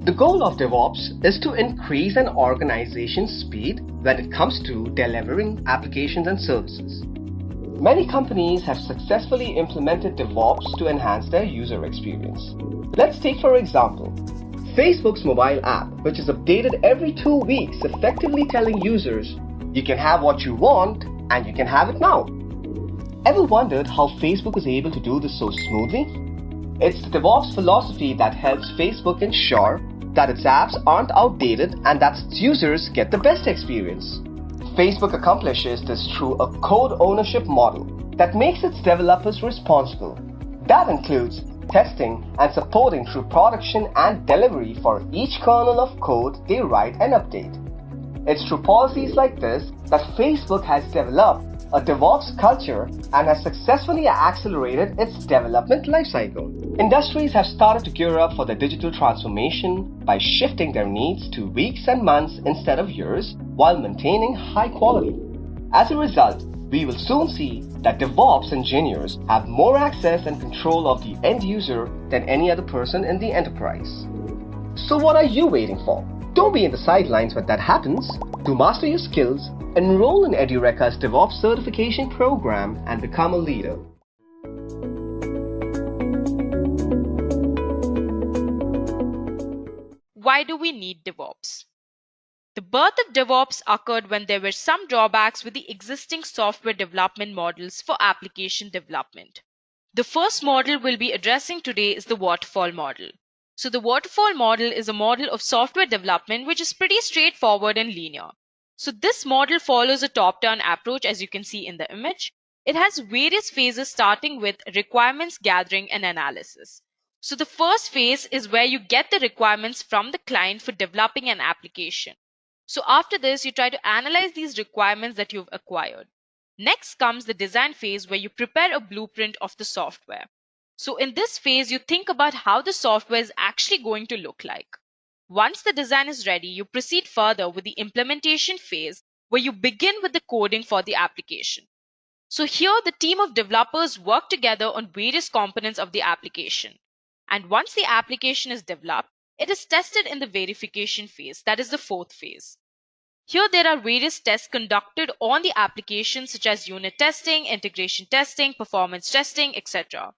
The goal of DevOps is to increase an organization's speed when it comes to delivering applications and services. Many companies have successfully implemented DevOps to enhance their user experience. Let's take for example, Facebook's mobile app, which is updated every 2 weeks, effectively telling users, you can have what you want and you can have it now. Ever wondered how Facebook is able to do this so smoothly? It's the DevOps philosophy that helps Facebook ensure that its apps aren't outdated and that its users get the best experience. Facebook accomplishes this through a code ownership model that makes its developers responsible. That includes testing and supporting through production and delivery for each kernel of code they write and update. It's through policies like this that Facebook has developed a DevOps culture and has successfully accelerated its development lifecycle. Industries have started to gear up for the digital transformation by shifting their needs to weeks and months instead of years while maintaining high quality. As a result, we will soon see that DevOps engineers have more access and control of the end user than any other person in the enterprise. So what are you waiting for? Don't be in the sidelines when that happens. To master your skills, enroll in Edureka's DevOps certification program and become a leader. Why do we need DevOps? The birth of DevOps occurred when there were some drawbacks with the existing software development models for application development. The first model we'll be addressing today is the waterfall model. So the waterfall model is a model of software development which is pretty straightforward and linear. So this model follows a top-down approach, as you can see in the image. It has various phases starting with requirements gathering and analysis. So the first phase is where you get the requirements from the client for developing an application. So after this, you try to analyze these requirements that you've acquired. Next comes the design phase where you prepare a blueprint of the software. So in this phase, you think about how the software is actually going to look like. Once the design is ready, you proceed further with the implementation phase where you begin with the coding for the application. So here the team of developers work together on various components of the application. And once the application is developed, it is tested in the verification phase, that is the fourth phase. Here there are various tests conducted on the application such as unit testing, integration testing, performance testing, etc.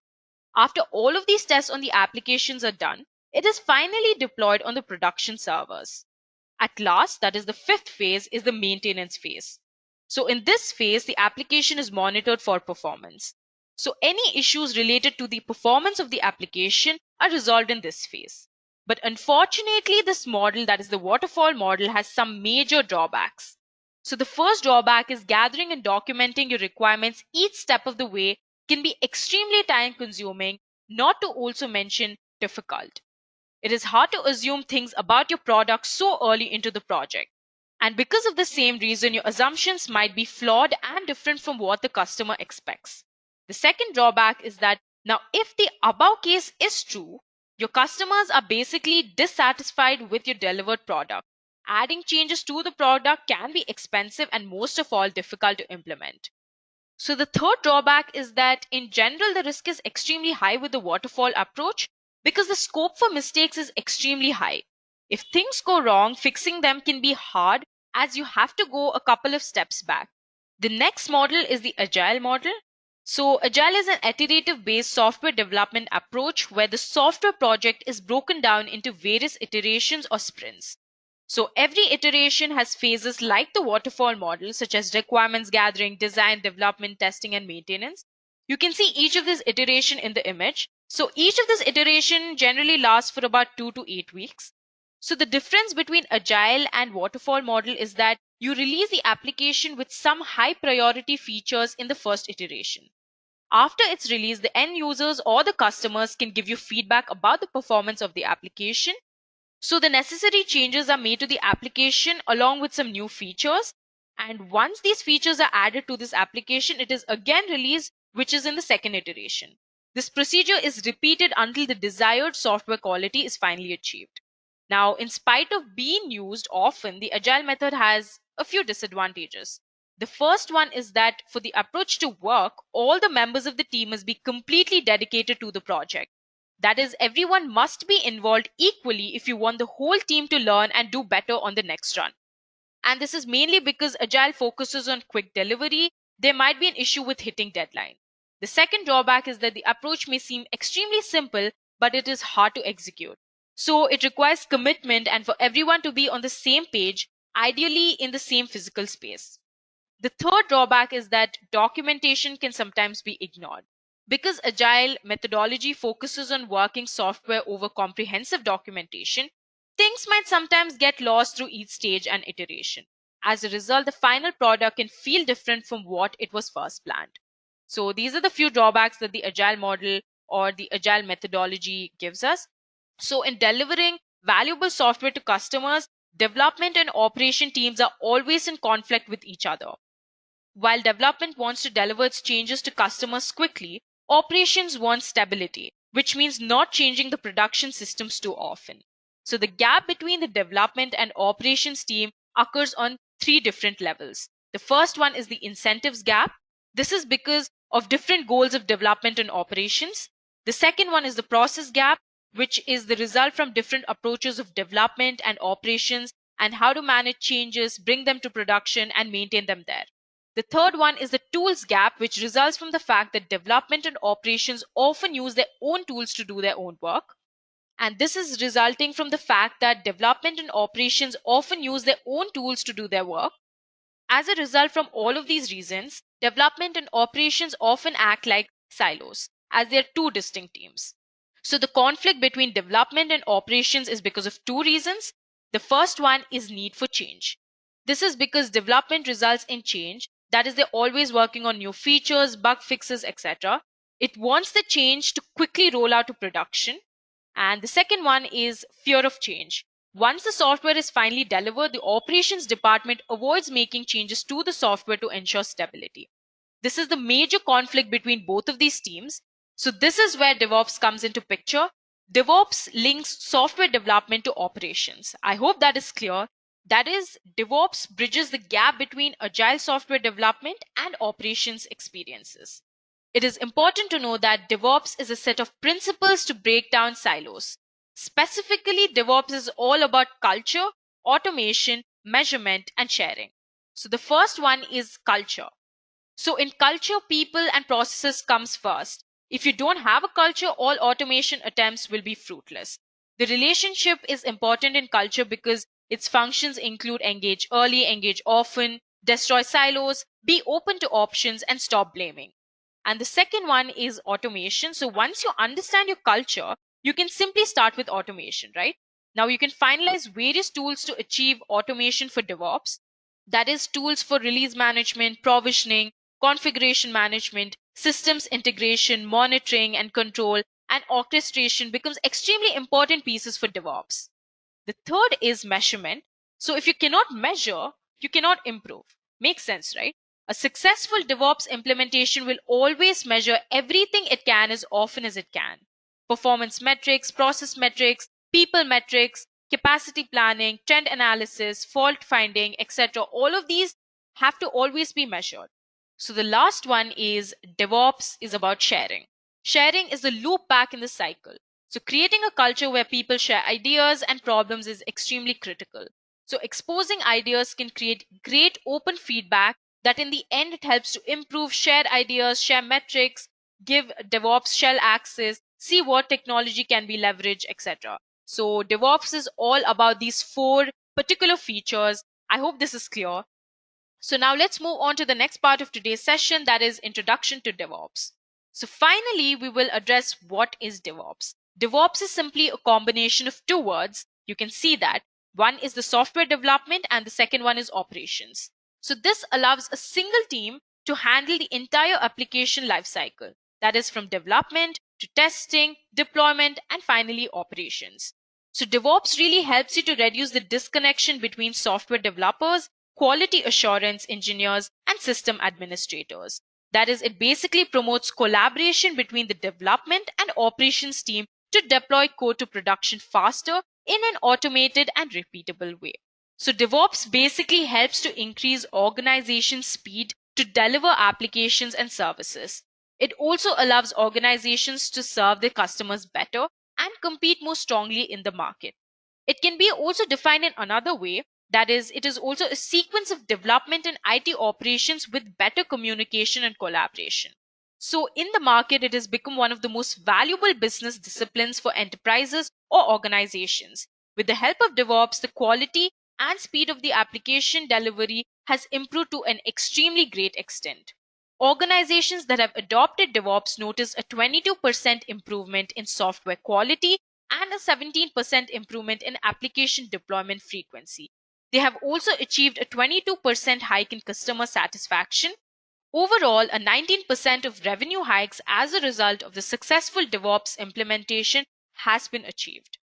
After all of these tests on the applications are done, it is finally deployed on the production servers. At last, that is the fifth phase, is the maintenance phase. So in this phase, the application is monitored for performance. So any issues related to the performance of the application are resolved in this phase. But unfortunately, this model, that is the waterfall model, has some major drawbacks. So the first drawback is gathering and documenting your requirements each step of the way can be extremely time consuming, not to also mention difficult. It is hard to assume things about your product so early into the project. And because of the same reason, your assumptions might be flawed and different from what the customer expects. The second drawback is that now, if the above case is true, your customers are basically dissatisfied with your delivered product. Adding changes to the product can be expensive and most of all difficult to implement. So the third drawback is that in general, the risk is extremely high with the waterfall approach because the scope for mistakes is extremely high. If things go wrong, fixing them can be hard as you have to go a couple of steps back. The next model is the agile model. So agile is an iterative based software development approach where the software project is broken down into various iterations or sprints. So every iteration has phases like the waterfall model, such as requirements gathering, design, development, testing, and maintenance. You can see each of these iteration in the image. So each of this iteration generally lasts for about 2 to 8 weeks. So the difference between agile and waterfall model is that you release the application with some high priority features in the first iteration. After its release, the end users or the customers can give you feedback about the performance of the application. So the necessary changes are made to the application along with some new features. And once these features are added to this application, it is again released, which is in the second iteration. This procedure is repeated until the desired software quality is finally achieved. Now, in spite of being used often, the agile method has a few disadvantages. The first one is that for the approach to work, all the members of the team must be completely dedicated to the project. That is, everyone must be involved equally if you want the whole team to learn and do better on the next run. And this is mainly because agile focuses on quick delivery. There might be an issue with hitting deadline. The second drawback is that the approach may seem extremely simple, but it is hard to execute. So it requires commitment and for everyone to be on the same page, ideally in the same physical space. The third drawback is that documentation can sometimes be ignored. Because agile methodology focuses on working software over comprehensive documentation, things might sometimes get lost through each stage and iteration. As a result, the final product can feel different from what it was first planned. So these are the few drawbacks that the agile model or the agile methodology gives us. So in delivering valuable software to customers, development and operation teams are always in conflict with each other. While development wants to deliver its changes to customers quickly, operations want stability, which means not changing the production systems too often. So the gap between the development and operations team occurs on three different levels. The first one is the incentives gap. This is because of different goals of development and operations. The second one is the process gap, which is the result from different approaches of development and operations and how to manage changes, bring them to production, and maintain them there. The third one is the tools gap, which results from the fact that development and operations often use their own tools to do their own work. And this is resulting from the fact that development and operations often use their own tools to do their work. As a result from all of these reasons, development and operations often act like silos, as they are two distinct teams. So the conflict between development and operations is because of two reasons. The first one is need for change. This is because development results in change. That is, they're always working on new features, bug fixes, etc. It wants the change to quickly roll out to production. And the second one is fear of change. Once the software is finally delivered, the operations department avoids making changes to the software to ensure stability. This is the major conflict between both of these teams. So this is where DevOps comes into picture. DevOps links software development to operations. I hope that is clear. That is, DevOps bridges the gap between agile software development and operations experiences. It is important to know that DevOps is a set of principles to break down silos. Specifically, DevOps is all about culture, automation, measurement, and sharing. So the first one is culture. So in culture, people and processes comes first. If you don't have a culture, all automation attempts will be fruitless. The relationship is important in culture because its functions include engage early, engage often, destroy silos, be open to options, and stop blaming. And the second one is automation. So once you understand your culture, you can simply start with automation, right? Now you can finalize various tools to achieve automation for DevOps. That is tools for release management, provisioning, configuration management, systems integration, monitoring and control, and orchestration becomes extremely important pieces for DevOps. The third is measurement. So if you cannot measure, you cannot improve. Makes sense, right? A successful DevOps implementation will always measure everything it can as often as it can. Performance metrics, process metrics, people metrics, capacity planning, trend analysis, fault finding, etc. All of these have to always be measured. So the last one is DevOps is about sharing. Sharing is the loop back in the cycle. So creating a culture where people share ideas and problems is extremely critical. So exposing ideas can create great open feedback that in the end it helps to improve shared ideas, share metrics, give DevOps shell access, see what technology can be leveraged, etc. So DevOps is all about these four particular features. I hope this is clear. So now let's move on to the next part of today's session, that is Introduction to DevOps. So finally, we will address what is DevOps. DevOps is simply a combination of two words. You can see that. One is the software development and the second one is operations. So this allows a single team to handle the entire application lifecycle. That is from development to testing, deployment, and finally operations. So DevOps really helps you to reduce the disconnection between software developers, quality assurance engineers, and system administrators. That is, it basically promotes collaboration between the development and operations team to deploy code to production faster in an automated and repeatable way. So DevOps basically helps to increase organization speed to deliver applications and services. It also allows organizations to serve their customers better and compete more strongly in the market. It can be also defined in another way. That is, it is also a sequence of development and IT operations with better communication and collaboration. So in the market, it has become one of the most valuable business disciplines for enterprises or organizations. With the help of DevOps, the quality and speed of the application delivery has improved to an extremely great extent. Organizations that have adopted DevOps notice a 22% improvement in software quality and a 17% improvement in application deployment frequency. They have also achieved a 22% hike in customer satisfaction. Overall, a 19% of revenue hikes as a result of the successful DevOps implementation has been achieved.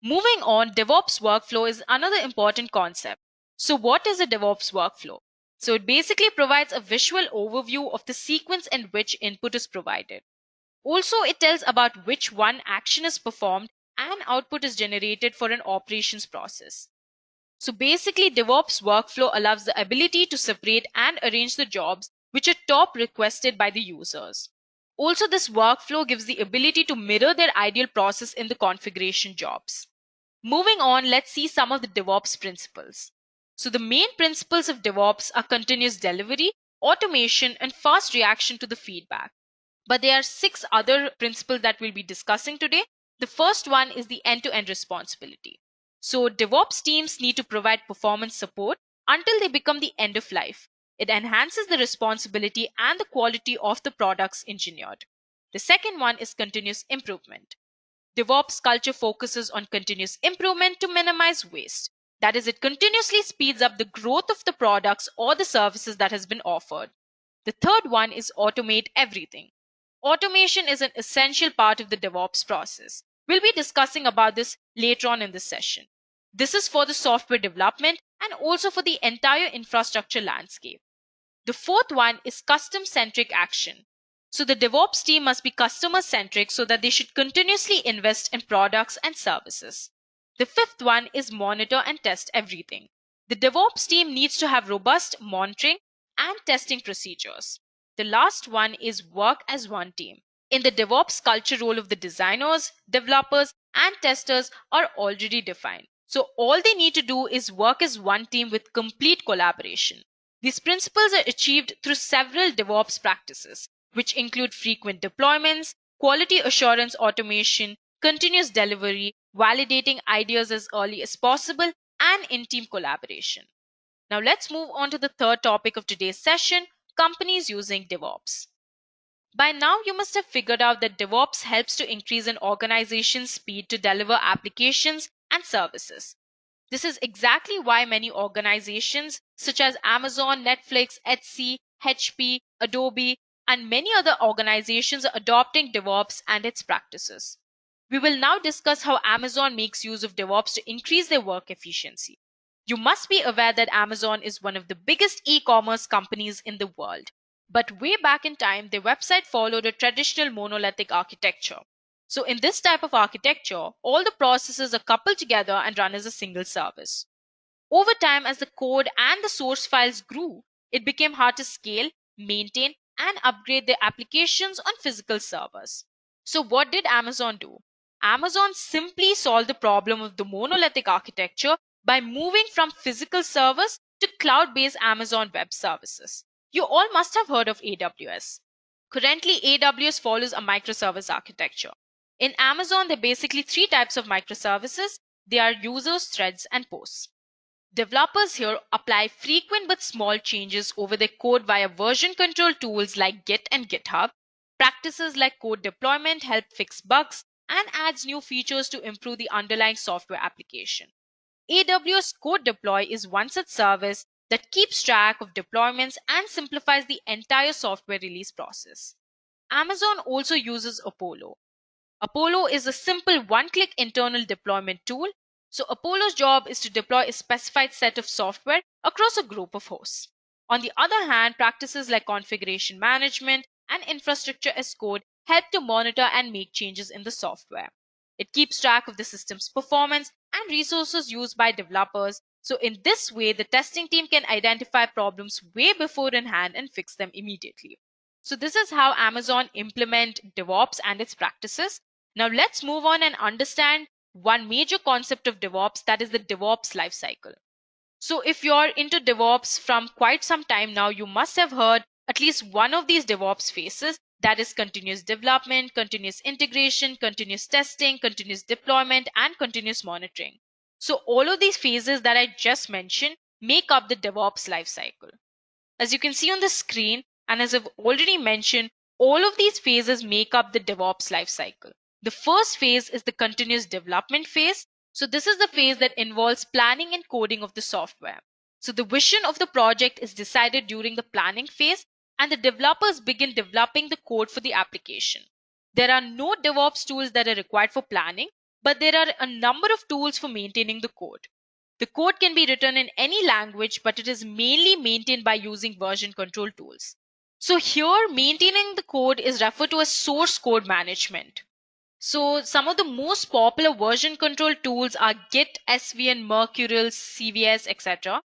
Moving on, DevOps workflow is another important concept. So what is a DevOps workflow? So it basically provides a visual overview of the sequence in which input is provided. Also, it tells about which one action is performed and output is generated for an operations process. So basically, DevOps workflow allows the ability to separate and arrange the jobs which are top requested by the users. Also, this workflow gives the ability to mirror their ideal process in the configuration jobs. Moving on, let's see some of the DevOps principles. So the main principles of DevOps are continuous delivery, automation, and fast reaction to the feedback. But there are 6 other principles that we'll be discussing today. The first one is the end-to-end responsibility. So DevOps teams need to provide performance support until they become the end of life. It enhances the responsibility and the quality of the products engineered. The second one is continuous improvement. DevOps culture focuses on continuous improvement to minimize waste. That is, it continuously speeds up the growth of the products or the services that has been offered. The third one is automate everything. Automation is an essential part of the DevOps process. We'll be discussing about this later on in this session. This is for the software development and also for the entire infrastructure landscape. The fourth one is custom-centric action. So the DevOps team must be customer-centric so that they should continuously invest in products and services. The fifth one is monitor and test everything. The DevOps team needs to have robust monitoring and testing procedures. The last one is work as one team. In the DevOps culture, role of the designers, developers, and testers are already defined. So all they need to do is work as one team with complete collaboration. These principles are achieved through several DevOps practices, which include frequent deployments, quality assurance automation, continuous delivery, validating ideas as early as possible, and in-team collaboration. Now let's move on to the third topic of today's session, companies using DevOps. By now, you must have figured out that DevOps helps to increase an organization's speed to deliver applications and services. This is exactly why many organizations such as Amazon, Netflix, Etsy, HP, Adobe, and many other organizations are adopting DevOps and its practices. We will now discuss how Amazon makes use of DevOps to increase their work efficiency. You must be aware that Amazon is one of the biggest e-commerce companies in the world. But way back in time, their website followed a traditional monolithic architecture. So in this type of architecture, all the processes are coupled together and run as a single service. Over time, as the code and the source files grew, it became hard to scale, maintain, and upgrade their applications on physical servers. So what did Amazon do? Amazon simply solved the problem of the monolithic architecture by moving from physical servers to cloud-based Amazon Web Services. You all must have heard of AWS. Currently, AWS follows a microservice architecture. In Amazon, there are basically three types of microservices. They are users, threads, and posts. Developers here apply frequent but small changes over their code via version control tools like Git and GitHub. Practices like code deployment help fix bugs and adds new features to improve the underlying software application. AWS Code Deploy is one such service that keeps track of deployments and simplifies the entire software release process. Amazon also uses Apollo. Apollo is a simple one-click internal deployment tool. So Apollo's job is to deploy a specified set of software across a group of hosts. On the other hand, practices like configuration management and infrastructure as code help to monitor and make changes in the software. It keeps track of the system's performance and resources used by developers. So in this way, the testing team can identify problems way before in hand and fix them immediately. So this is how Amazon implement DevOps and its practices. Now let's move on and understand one major concept of DevOps, that is the DevOps lifecycle. So if you're into DevOps from quite some time now, you must have heard at least one of these DevOps phases, that is continuous development, continuous integration, continuous testing, continuous deployment, and continuous monitoring. So all of these phases that I just mentioned make up the DevOps lifecycle. As you can see on the screen, and as I've already mentioned, all of these phases make up the DevOps lifecycle. The first phase is the continuous development phase. So this is the phase that involves planning and coding of the software. So the vision of the project is decided during the planning phase, and the developers begin developing the code for the application. There are no DevOps tools that are required for planning, but there are a number of tools for maintaining the code. The code can be written in any language, but it is mainly maintained by using version control tools. So here, maintaining the code is referred to as source code management. So some of the most popular version control tools are Git, SVN, Mercurial, CVS, etc.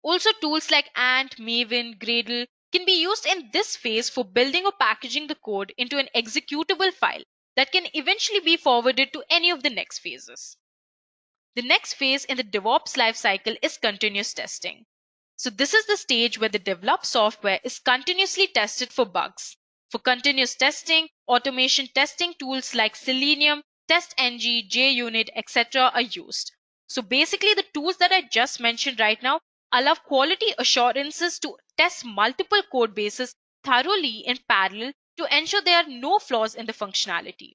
Also, tools like Ant, Maven, Gradle can be used in this phase for building or packaging the code into an executable file that can eventually be forwarded to any of the next phases. The next phase in the DevOps lifecycle is continuous testing. So this is the stage where the developed software is continuously tested for bugs. For continuous testing, automation testing tools like Selenium, TestNG, JUnit, etc. are used. So basically the tools that I just mentioned right now allow quality assurances to test multiple code bases thoroughly in parallel to ensure there are no flaws in the functionality.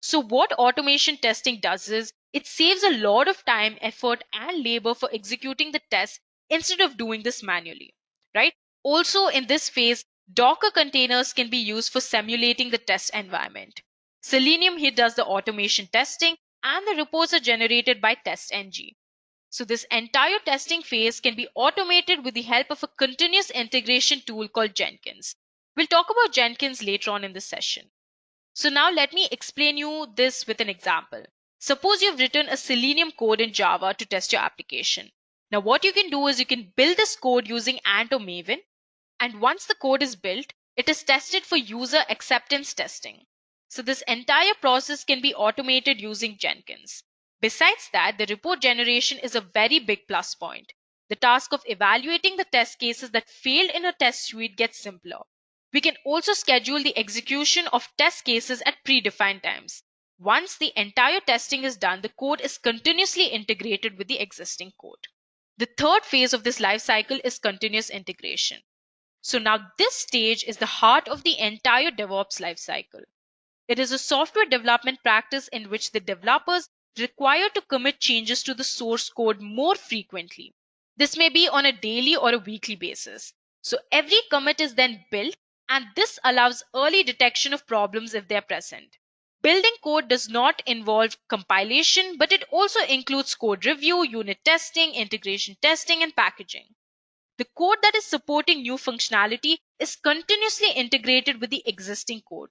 So what automation testing does is it saves a lot of time, effort, and labor for executing the test instead of doing this manually, right? Also in this phase, Docker containers can be used for simulating the test environment. Selenium here does the automation testing, and the reports are generated by TestNG. So this entire testing phase can be automated with the help of a continuous integration tool called Jenkins. We'll talk about Jenkins later on in this session. So now let me explain you this with an example. Suppose you've written a Selenium code in Java to test your application. Now what you can do is you can build this code using Ant or Maven, and once the code is built, it is tested for user acceptance testing. So this entire process can be automated using Jenkins. Besides that, the report generation is a very big plus point. The task of evaluating the test cases that failed in a test suite gets simpler. We can also schedule the execution of test cases at predefined times. Once the entire testing is done, the code is continuously integrated with the existing code. The third phase of this life cycle is continuous integration. So now this stage is the heart of the entire DevOps lifecycle. It is a software development practice in which the developers require to commit changes to the source code more frequently. This may be on a daily or a weekly basis. So every commit is then built, and this allows early detection of problems if they are present. Building code does not involve compilation, but it also includes code review, unit testing, integration testing, and packaging. The code that is supporting new functionality is continuously integrated with the existing code.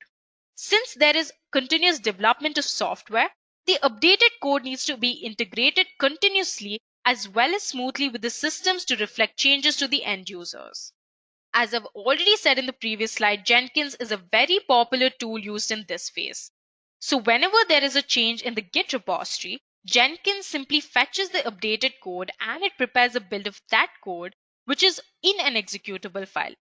Since there is continuous development of software, the updated code needs to be integrated continuously as well as smoothly with the systems to reflect changes to the end users. As I've already said in the previous slide, Jenkins is a very popular tool used in this phase. So whenever there is a change in the Git repository, Jenkins simply fetches the updated code and it prepares a build of that code, which is in an executable file.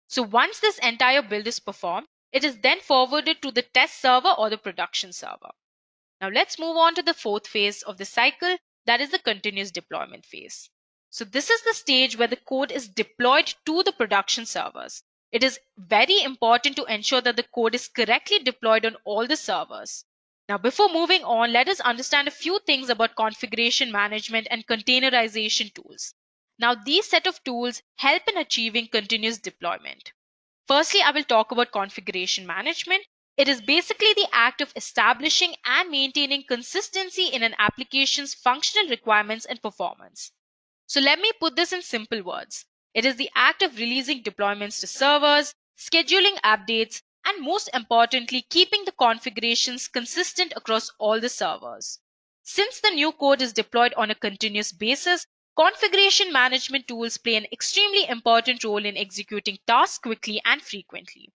So once this entire build is performed, it is then forwarded to the test server or the production server. Now let's move on to the fourth phase of the cycle, that is the continuous deployment phase. So this is the stage where the code is deployed to the production servers. It is very important to ensure that the code is correctly deployed on all the servers. Now before moving on, let us understand a few things about configuration management and containerization tools. Now these set of tools help in achieving continuous deployment. Firstly, I will talk about configuration management. It is basically the act of establishing and maintaining consistency in an application's functional requirements and performance. So let me put this in simple words. It is the act of releasing deployments to servers, scheduling updates, and most importantly, keeping the configurations consistent across all the servers. Since the new code is deployed on a continuous basis, configuration management tools play an extremely important role in executing tasks quickly and frequently.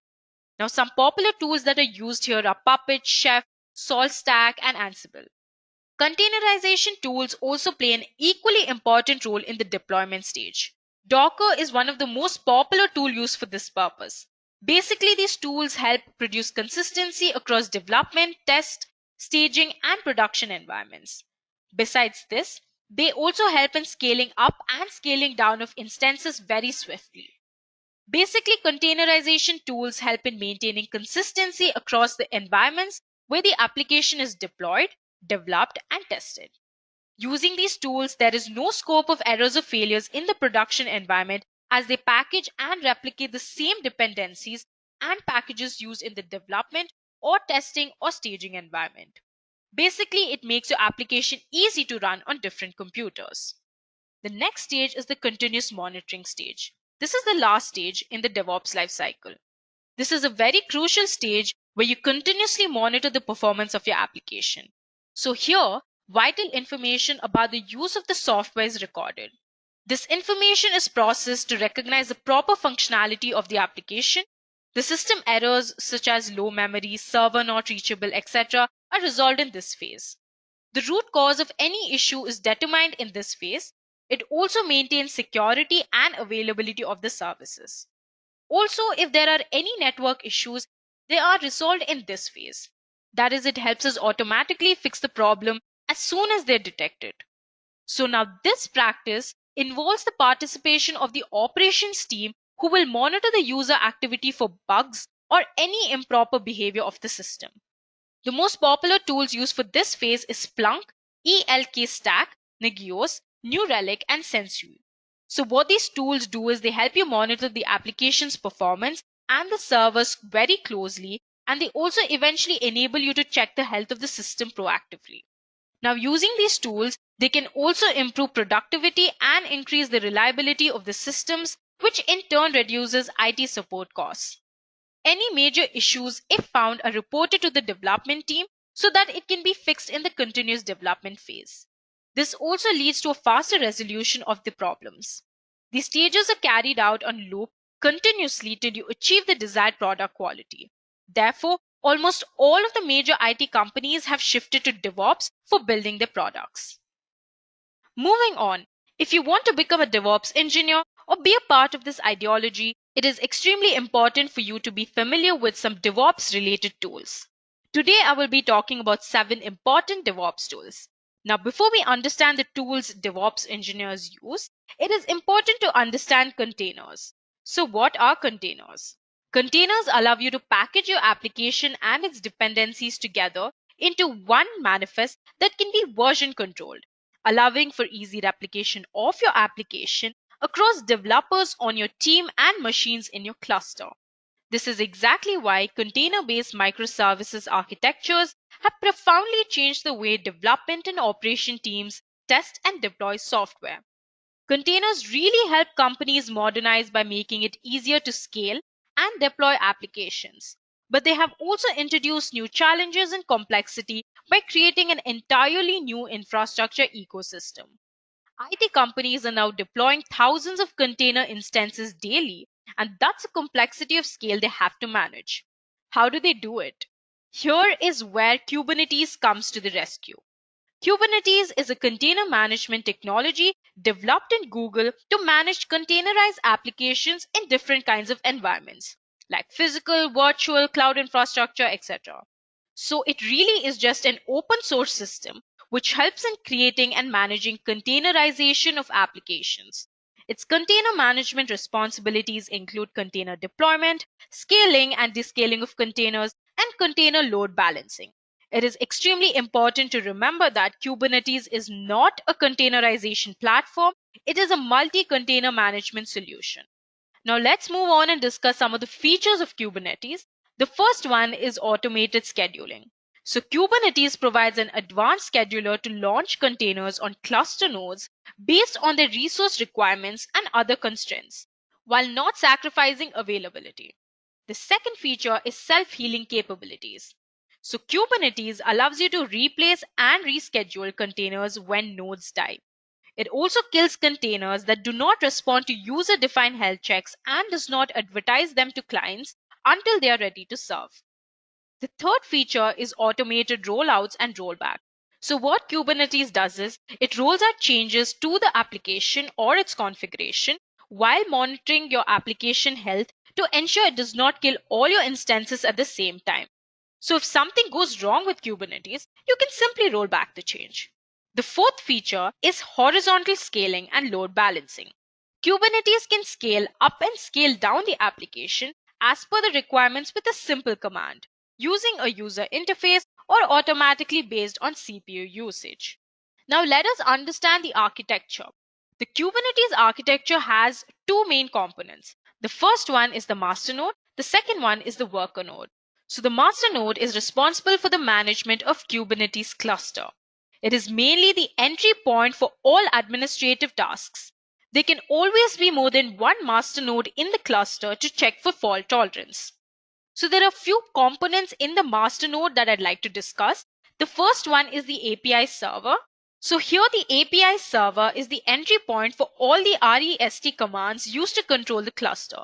Now, some popular tools that are used here are Puppet, Chef, SaltStack, and Ansible. Containerization tools also play an equally important role in the deployment stage. Docker is one of the most popular tools used for this purpose. Basically, these tools help produce consistency across development, test, staging, and production environments. Besides this, they also help in scaling up and scaling down of instances very swiftly. Basically, containerization tools help in maintaining consistency across the environments where the application is deployed, developed, and tested. Using these tools, there is no scope of errors or failures in the production environment as they package and replicate the same dependencies and packages used in the development or testing or staging environment. Basically, it makes your application easy to run on different computers. The next stage is the continuous monitoring stage. This is the last stage in the DevOps lifecycle. This is a very crucial stage where you continuously monitor the performance of your application. So here, vital information about the use of the software is recorded. This information is processed to recognize the proper functionality of the application. The system errors such as low memory, server not reachable, etc. are resolved in this phase. The root cause of any issue is determined in this phase. It also maintains security and availability of the services. Also, if there are any network issues, they are resolved in this phase. That is, it helps us automatically fix the problem as soon as they're detected. So now this practice involves the participation of the operations team who will monitor the user activity for bugs or any improper behavior of the system. The most popular tools used for this phase is Splunk, ELK Stack, Nagios, New Relic, and Sqoop. So what these tools do is they help you monitor the application's performance and the servers very closely, and they also eventually enable you to check the health of the system proactively. Now, using these tools, they can also improve productivity and increase the reliability of the systems, which in turn reduces IT support costs. Any major issues, if found, are reported to the development team so that it can be fixed in the continuous development phase. This also leads to a faster resolution of the problems. The stages are carried out on loop continuously till you achieve the desired product quality. Therefore, almost all of the major IT companies have shifted to DevOps for building their products. Moving on, if you want to become a DevOps engineer or be a part of this ideology, it is extremely important for you to be familiar with some DevOps related tools. Today, I will be talking about 7 important DevOps tools. Now, before we understand the tools DevOps engineers use, it is important to understand containers. So, what are containers? Containers allow you to package your application and its dependencies together into one manifest that can be version controlled, allowing for easy replication of your application across developers on your team and machines in your cluster. This is exactly why container-based microservices architectures have profoundly changed the way development and operation teams test and deploy software. Containers really help companies modernize by making it easier to scale and deploy applications. But they have also introduced new challenges and complexity by creating an entirely new infrastructure ecosystem. IT companies are now deploying thousands of container instances daily, and that's a complexity of scale they have to manage. How do they do it? Here is where Kubernetes comes to the rescue. Kubernetes is a container management technology developed in Google to manage containerized applications in different kinds of environments, like physical, virtual, cloud infrastructure, etc. So it really is just an open source system which helps in creating and managing containerization of applications. Its container management responsibilities include container deployment, scaling and descaling of containers, and container load balancing. It is extremely important to remember that Kubernetes is not a containerization platform, it is a multi-container management solution. Now let's move on and discuss some of the features of Kubernetes. The first one is automated scheduling. So Kubernetes provides an advanced scheduler to launch containers on cluster nodes based on their resource requirements and other constraints, while not sacrificing availability. The second feature is self-healing capabilities. So Kubernetes allows you to replace and reschedule containers when nodes die. It also kills containers that do not respond to user-defined health checks and does not advertise them to clients until they are ready to serve. The third feature is automated rollouts and rollback. So what Kubernetes does is it rolls out changes to the application or its configuration while monitoring your application health to ensure it does not kill all your instances at the same time. So if something goes wrong with Kubernetes, you can simply roll back the change. The fourth feature is horizontal scaling and load balancing. Kubernetes can scale up and scale down the application as per the requirements with a simple command, using a user interface or automatically based on CPU usage. Now let us understand the architecture. The Kubernetes architecture has two main components. The first one is the master node, the second one is the worker node. So the master node is responsible for the management of Kubernetes cluster. It is mainly the entry point for all administrative tasks. There can always be more than one master node in the cluster to check for fault tolerance. So there are few components in the master node that I'd like to discuss. The first one is the API server. So here the API server is the entry point for all the REST commands used to control the cluster.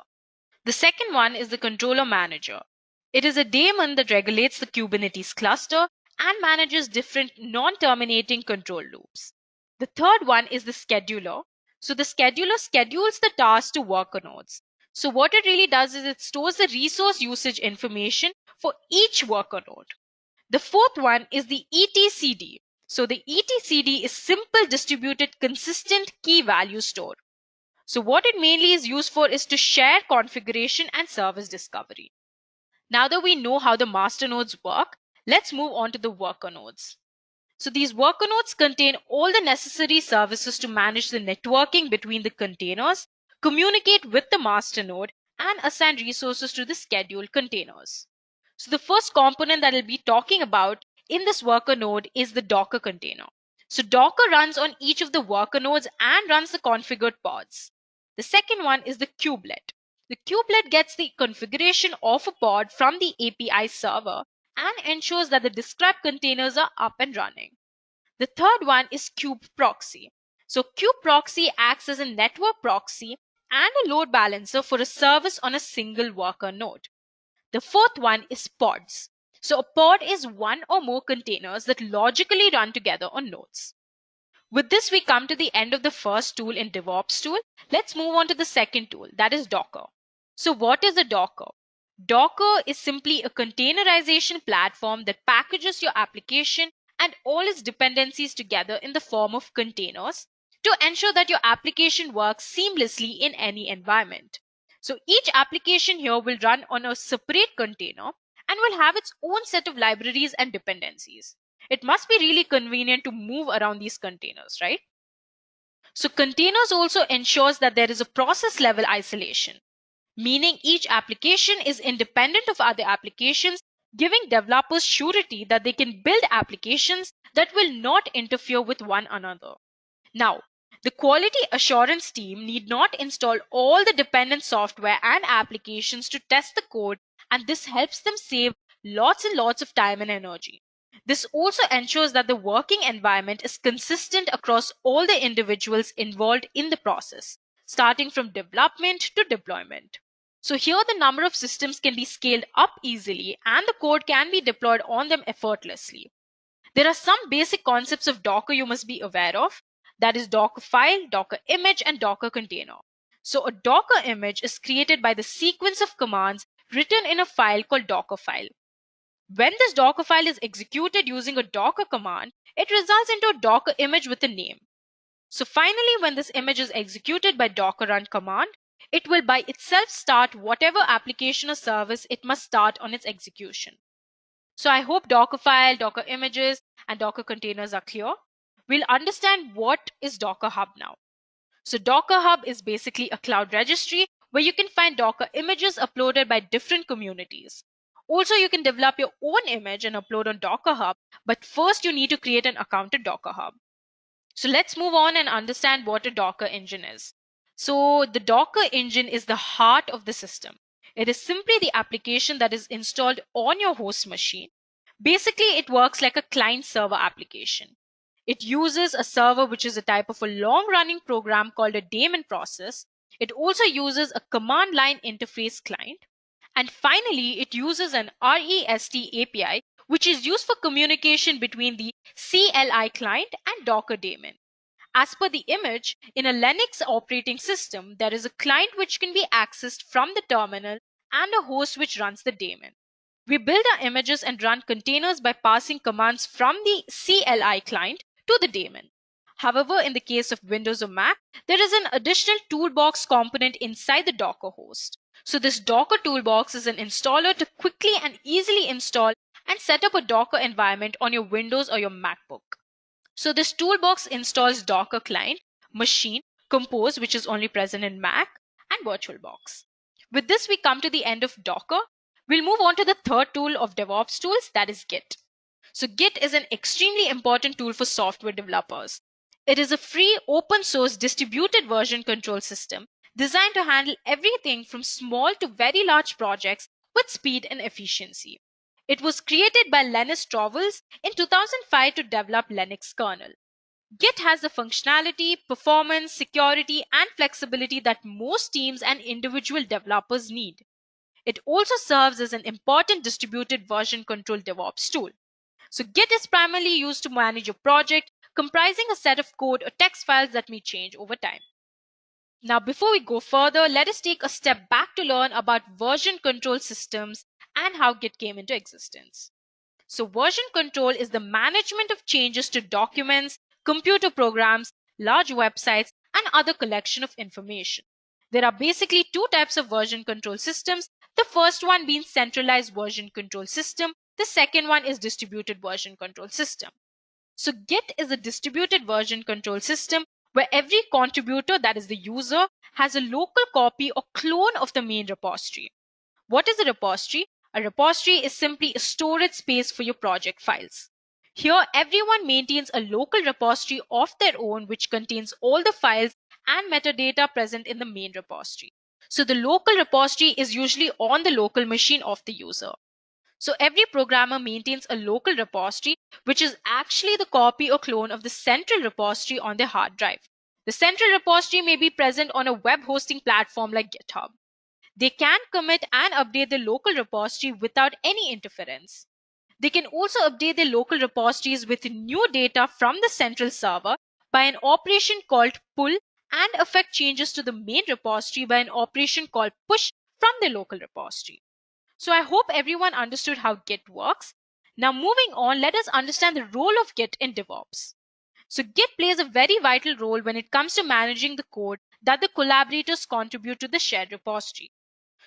The second one is the controller manager. It is a daemon that regulates the Kubernetes cluster and manages different non-terminating control loops. The third one is the scheduler. So the scheduler schedules the tasks to worker nodes. So what it really does is it stores the resource usage information for each worker node. The fourth one is the etcd. So the etcd is simple distributed consistent key value store. So what it mainly is used for is to share configuration and service discovery. Now that we know how the master nodes work, let's move on to the worker nodes. So these worker nodes contain all the necessary services to manage the networking between the containers, communicate with the master node, and assign resources to the scheduled containers. So the first component that I'll be talking about in this worker node is the Docker container. So Docker runs on each of the worker nodes and runs the configured pods. The second one is the kubelet. The kubelet gets the configuration of a pod from the API server and ensures that the described containers are up and running. The third one is kube proxy. So kube proxy acts as a network proxy and a load balancer for a service on a single worker node. The fourth one is pods. So a pod is one or more containers that logically run together on nodes. With this, we come to the end of the first tool in DevOps tool. Let's move on to the second tool, that is Docker. So what is a Docker? Docker is simply a containerization platform that packages your application and all its dependencies together in the form of containers to ensure that your application works seamlessly in any environment. So each application here will run on a separate container and will have its own set of libraries and dependencies. It must be really convenient to move around these containers, right? So containers also ensures that there is a process level isolation, meaning each application is independent of other applications, giving developers surety that they can build applications that will not interfere with one another. Now, the quality assurance team need not install all the dependent software and applications to test the code, and this helps them save lots and lots of time and energy. This also ensures that the working environment is consistent across all the individuals involved in the process, starting from development to deployment. So here the number of systems can be scaled up easily and the code can be deployed on them effortlessly. There are some basic concepts of Docker you must be aware of. That is Docker file, Docker image, and Docker container. So a Docker image is created by the sequence of commands written in a file called Docker file. When this Docker file is executed using a Docker command, it results into a Docker image with a name. So finally, when this image is executed by Docker run command, it will by itself start whatever application or service it must start on its execution. So I hope Docker file, Docker images, and Docker containers are clear. We'll understand what is Docker Hub now. So Docker Hub is basically a cloud registry where you can find Docker images uploaded by different communities. Also, you can develop your own image and upload on Docker Hub, but first you need to create an account at Docker Hub. So let's move on and understand what a Docker engine is. So the Docker engine is the heart of the system. It is simply the application that is installed on your host machine. Basically, it works like a client-server application. It uses a server, which is a type of a long-running program called a daemon process. It also uses a command line interface client. And finally, it uses an REST API, which is used for communication between the CLI client and Docker daemon. As per the image, in a Linux operating system, there is a client which can be accessed from the terminal and a host which runs the daemon. We build our images and run containers by passing commands from the CLI client to the daemon. However, in the case of Windows or Mac, there is an additional toolbox component inside the Docker host. So this Docker toolbox is an installer to quickly and easily install and set up a Docker environment on your Windows or your MacBook. So this toolbox installs Docker client, machine, Compose, which is only present in Mac, and VirtualBox. With this, we come to the end of Docker. We'll move on to the third tool of DevOps tools, that is Git. So Git is an extremely important tool for software developers. It is a free open source distributed version control system designed to handle everything from small to very large projects with speed and efficiency. It was created by Linus Torvalds in 2005 to develop Linux kernel. Git has the functionality, performance, security, and flexibility that most teams and individual developers need. It also serves as an important distributed version control DevOps tool. So Git is primarily used to manage a project comprising a set of code or text files that may change over time. Now, before we go further, let us take a step back to learn about version control systems and how Git came into existence. So version control is the management of changes to documents, computer programs, large websites, and other collection of information. There are basically two types of version control systems. The first one being centralized version control system. The second one is distributed version control system. So Git is a distributed version control system where every contributor, that is the user, has a local copy or clone of the main repository. What is a repository? A repository is simply a storage space for your project files. Here, everyone maintains a local repository of their own which contains all the files and metadata present in the main repository. So the local repository is usually on the local machine of the user. So every programmer maintains a local repository, which is actually the copy or clone of the central repository on their hard drive. The central repository may be present on a web hosting platform like GitHub. They can commit and update the local repository without any interference. They can also update their local repositories with new data from the central server by an operation called pull and affect changes to the main repository by an operation called push from the local repository. So I hope everyone understood how Git works. Now moving on, let us understand the role of Git in DevOps. So Git plays a very vital role when it comes to managing the code that the collaborators contribute to the shared repository.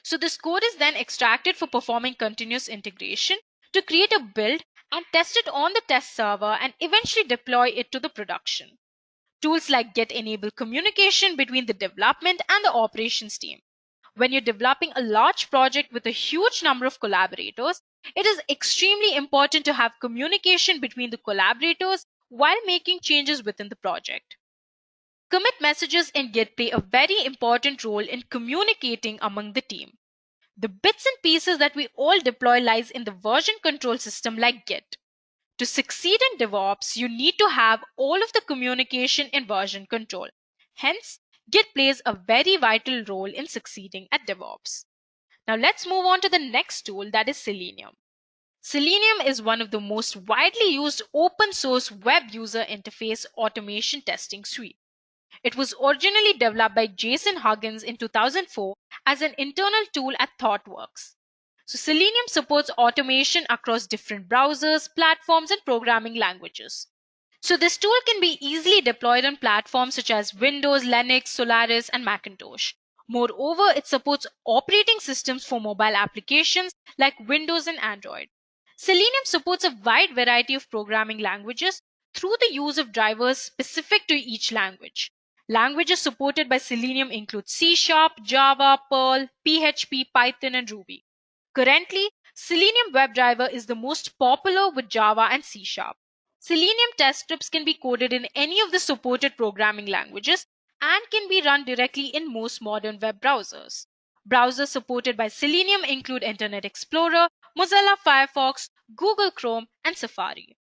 So this code is then extracted for performing continuous integration to create a build and test it on the test server and eventually deploy it to the production. Tools like Git enable communication between the development and the operations team. When you're developing a large project with a huge number of collaborators, it is extremely important to have communication between the collaborators while making changes within the project. Commit messages in Git play a very important role in communicating among the team. The bits and pieces that we all deploy lies in the version control system like Git. To succeed in DevOps, you need to have all of the communication in version control. Hence, Git plays a very vital role in succeeding at DevOps. Now let's move on to the next tool, that is Selenium. Selenium is one of the most widely used open source web user interface automation testing suite. It was originally developed by Jason Huggins in 2004 as an internal tool at ThoughtWorks. So Selenium supports automation across different browsers, platforms, and programming languages. So this tool can be easily deployed on platforms such as Windows, Linux, Solaris, and Macintosh. Moreover, it supports operating systems for mobile applications like Windows and Android. Selenium supports a wide variety of programming languages through the use of drivers specific to each language. Languages supported by Selenium include C#, Java, Perl, PHP, Python, and Ruby. Currently, Selenium WebDriver is the most popular with Java and C#. Selenium test scripts can be coded in any of the supported programming languages and can be run directly in most modern web browsers. Browsers supported by Selenium include Internet Explorer, Mozilla Firefox, Google Chrome, and Safari.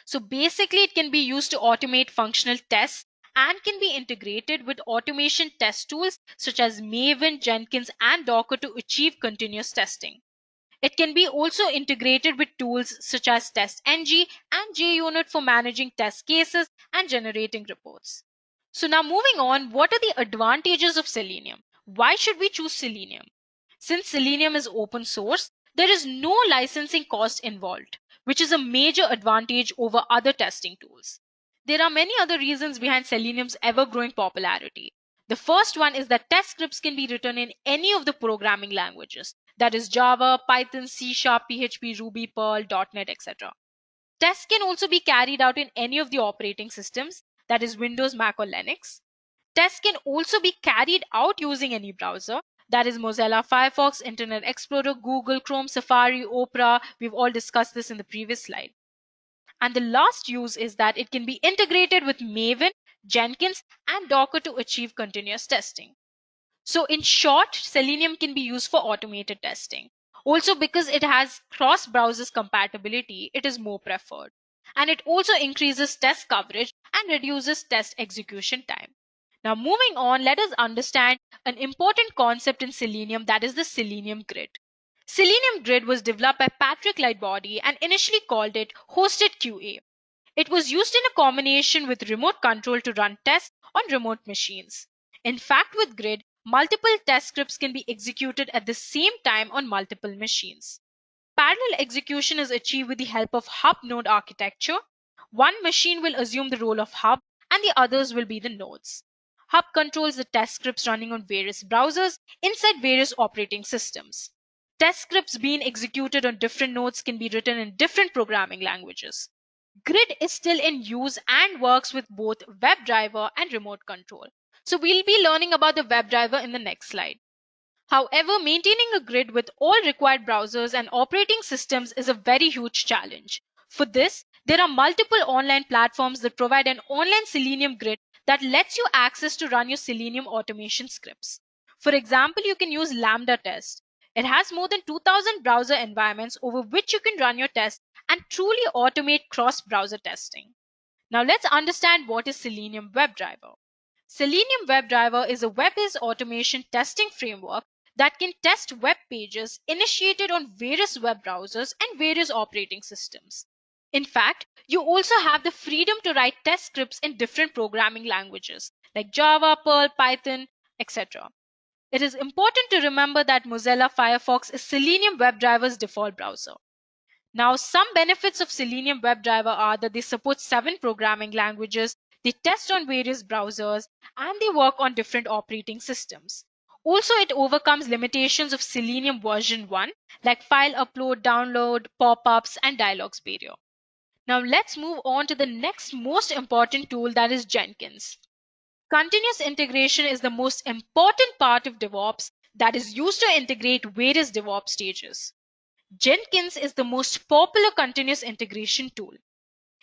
So basically, it can be used to automate functional tests and can be integrated with automation test tools such as Maven, Jenkins, and Docker to achieve continuous testing. It can be also integrated with tools such as TestNG and JUnit for managing test cases and generating reports. So now moving on, what are the advantages of Selenium? Why should we choose Selenium? Since Selenium is open source, there is no licensing cost involved, which is a major advantage over other testing tools. There are many other reasons behind Selenium's ever-growing popularity. The first one is that test scripts can be written in any of the programming languages, that is Java, Python, C#, PHP, Ruby, Perl, .NET, etc. Tests can also be carried out in any of the operating systems, that is Windows, Mac, or Linux. Tests can also be carried out using any browser, that is Mozilla Firefox, Internet Explorer, Google Chrome, Safari, Opera. We've all discussed this in the previous slide. And the last use is that it can be integrated with Maven, Jenkins, and Docker to achieve continuous testing. So in short, Selenium can be used for automated testing. Also, because it has cross-browsers compatibility, it is more preferred. And it also increases test coverage and reduces test execution time. Now moving on, let us understand an important concept in Selenium, that is the Selenium Grid. Selenium Grid was developed by Patrick Lightbody and initially called it Hosted QA. It was used in a combination with remote control to run tests on remote machines. In fact, with Grid, multiple test scripts can be executed at the same time on multiple machines. Parallel execution is achieved with the help of hub node architecture. One machine will assume the role of hub and the others will be the nodes. Hub controls the test scripts running on various browsers inside various operating systems. Test scripts being executed on different nodes can be written in different programming languages. Grid is still in use and works with both WebDriver and remote control. So we'll be learning about the WebDriver in the next slide. However, maintaining a grid with all required browsers and operating systems is a very huge challenge. For this, there are multiple online platforms that provide an online Selenium grid that lets you access to run your Selenium automation scripts. For example, you can use Lambda test. It has more than 2000 browser environments over which you can run your tests and truly automate cross-browser testing. Now let's understand what is Selenium WebDriver. Selenium WebDriver is a web-based automation testing framework that can test web pages initiated on various web browsers and various operating systems. In fact, you also have the freedom to write test scripts in different programming languages like Java, Perl, Python, etc. It is important to remember that Mozilla Firefox is Selenium WebDriver's default browser. Now, some benefits of Selenium WebDriver are that they support 7 programming languages, they test on various browsers, and they work on different operating systems. Also, it overcomes limitations of Selenium version 1, like file upload, download, pop-ups, and dialogues barrier. Now, let's move on to the next most important tool, that is Jenkins. Continuous integration is the most important part of DevOps that is used to integrate various DevOps stages. Jenkins is the most popular continuous integration tool.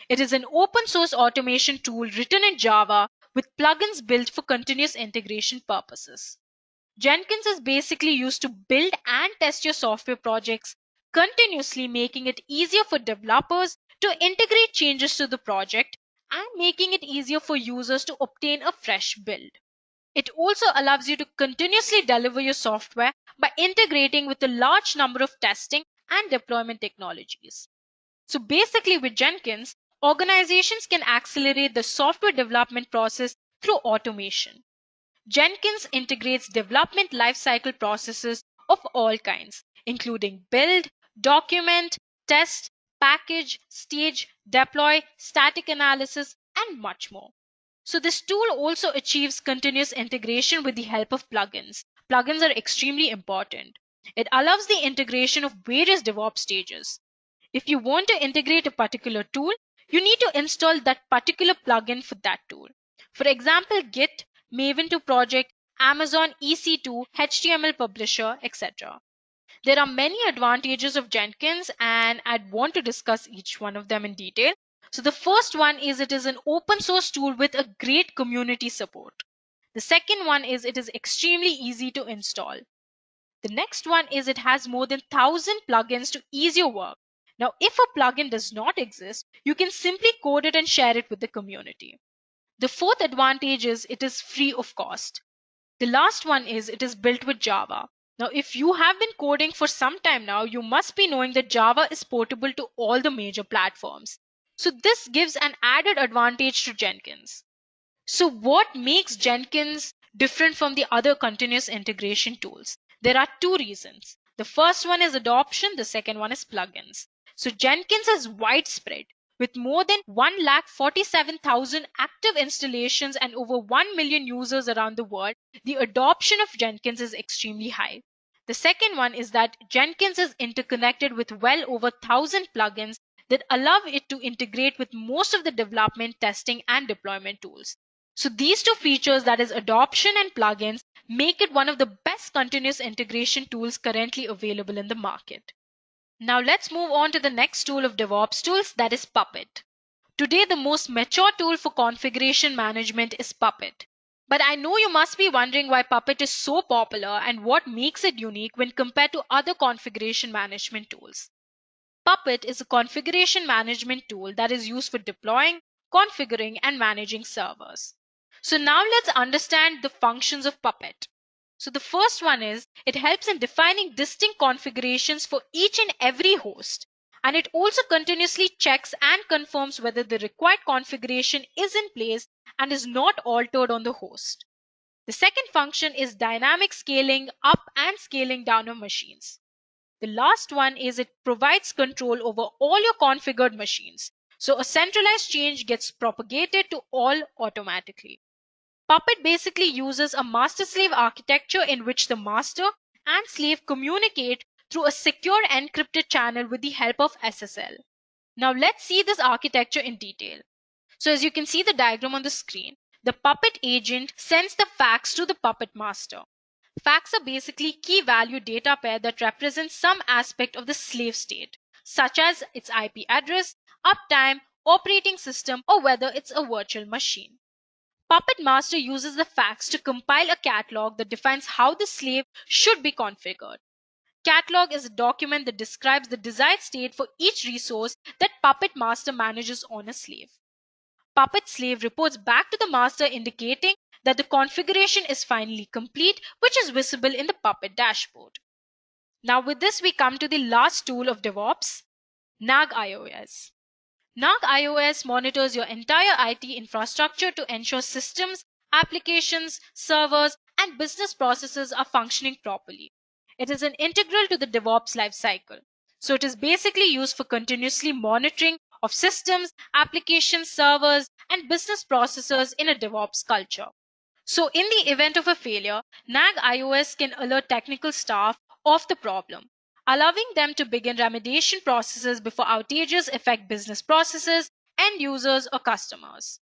It is an open source automation tool written in Java with plugins built for continuous integration purposes. Jenkins is basically used to build and test your software projects continuously, making it easier for developers to integrate changes to the project and making it easier for users to obtain a fresh build. It also allows you to continuously deliver your software by integrating with a large number of testing and deployment technologies. So basically with Jenkins, organizations can accelerate the software development process through automation. Jenkins integrates development lifecycle processes of all kinds, including build, document, test, package, stage, deploy, static analysis, and much more. So this tool also achieves continuous integration with the help of plugins. Plugins are extremely important. It allows the integration of various DevOps stages. If you want to integrate a particular tool, you need to install that particular plugin for that tool. For example, Git, Maven to project, Amazon EC2, HTML publisher, etc. There are many advantages of Jenkins and I'd want to discuss each one of them in detail. So the first one is it is an open source tool with a great community support. The second one is it is extremely easy to install. The next one is it has more than 1000 plugins to ease your work. Now, if a plugin does not exist, you can simply code it and share it with the community. The fourth advantage is it is free of cost. The last one is it is built with Java. Now, if you have been coding for some time now, you must be knowing that Java is portable to all the major platforms. So this gives an added advantage to Jenkins. So what makes Jenkins different from the other continuous integration tools? There are two reasons. The first one is adoption, the second one is plugins. So Jenkins is widespread with more than 147,000 active installations and over 1 million users around the world. The adoption of Jenkins is extremely high. The second one is that Jenkins is interconnected with well over 1,000 plugins that allow it to integrate with most of the development, testing, and deployment tools. So these two features, that is adoption and plugins, make it one of the best continuous integration tools currently available in the market. Now let's move on to the next tool of DevOps tools, that is Puppet. Today, the most mature tool for configuration management is Puppet. But I know you must be wondering why Puppet is so popular and what makes it unique when compared to other configuration management tools. Puppet is a configuration management tool that is used for deploying, configuring, and managing servers. So now let's understand the functions of Puppet. So the first one is it helps in defining distinct configurations for each and every host. And it also continuously checks and confirms whether the required configuration is in place and is not altered on the host. The second function is dynamic scaling up and scaling down of machines. The last one is it provides control over all your configured machines. So a centralized change gets propagated to all automatically. Puppet basically uses a master-slave architecture in which the master and slave communicate through a secure encrypted channel with the help of SSL. Now let's see this architecture in detail. So as you can see the diagram on the screen, the Puppet agent sends the facts to the Puppet master. Facts are basically key value data pair that represents some aspect of the slave state, such as its IP address, uptime, operating system, or whether it's a virtual machine. Puppet Master uses the facts to compile a catalog that defines how the slave should be configured. Catalog is a document that describes the desired state for each resource that Puppet Master manages on a slave. Puppet Slave reports back to the master indicating that the configuration is finally complete, which is visible in the Puppet dashboard. Now with this, we come to the last tool of DevOps, NAG-IOS. NAG-IOS monitors your entire IT infrastructure to ensure systems, applications, servers, and business processes are functioning properly. It is an integral to the DevOps lifecycle. So it is basically used for continuously monitoring of systems, applications, servers, and business processes in a DevOps culture. So in the event of a failure, NAG-IOS can alert technical staff of the problem, allowing them to begin remediation processes before outages affect business processes, end users, or customers.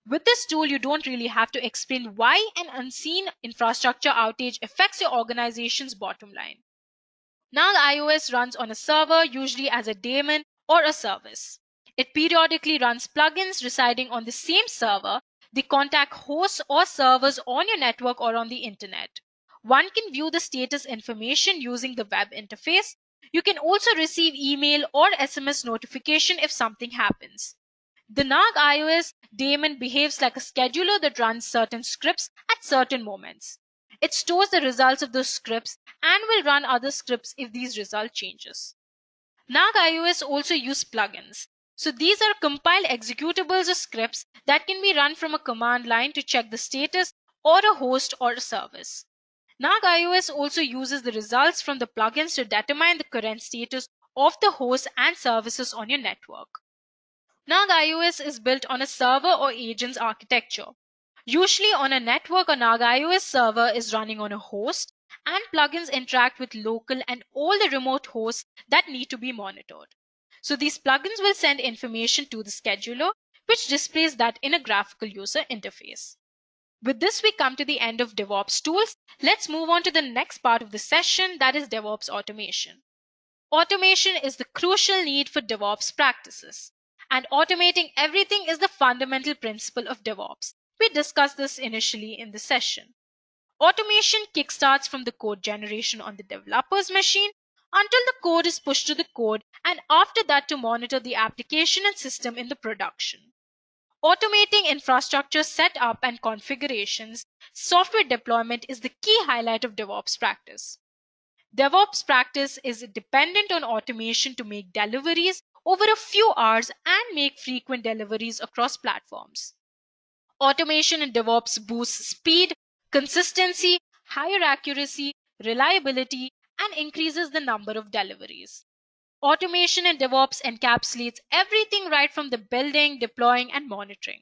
With this tool, you don't really have to explain why an unseen infrastructure outage affects your organization's bottom line. NAG-IOS runs on a server, usually as a daemon or a service. It periodically runs plugins residing on the same server. They contact hosts or servers on your network or on the internet. One can view the status information using the web interface. You can also receive email or SMS notification if something happens. The NAG-IOS daemon behaves like a scheduler that runs certain scripts at certain moments. It stores the results of those scripts and will run other scripts if these result changes. NAG-IOS also use plugins. So these are compiled executables or scripts that can be run from a command line to check the status or a host or a service. NAG-IOS also uses the results from the plugins to determine the current status of the hosts and services on your network. NAG-IOS is built on a server or agents architecture. Usually on a network, a NAG-IOS server is running on a host, and plugins interact with local and all the remote hosts that need to be monitored. So these plugins will send information to the scheduler, which displays that in a graphical user interface. With this, we come to the end of DevOps tools. Let's move on to the next part of the session, that is DevOps automation. Automation is the crucial need for DevOps practices, and automating everything is the fundamental principle of DevOps. We discussed this initially in the session. Automation kickstarts from the code generation on the developer's machine until the code is pushed to the code, and after that to monitor the application and system in the production. Automating infrastructure setup and configurations, software deployment is the key highlight of DevOps practice. DevOps practice is dependent on automation to make deliveries over a few hours and make frequent deliveries across platforms. Automation in DevOps boosts speed, consistency, higher accuracy, reliability, and increases the number of deliveries. Automation in DevOps encapsulates everything right from the building, deploying, and monitoring.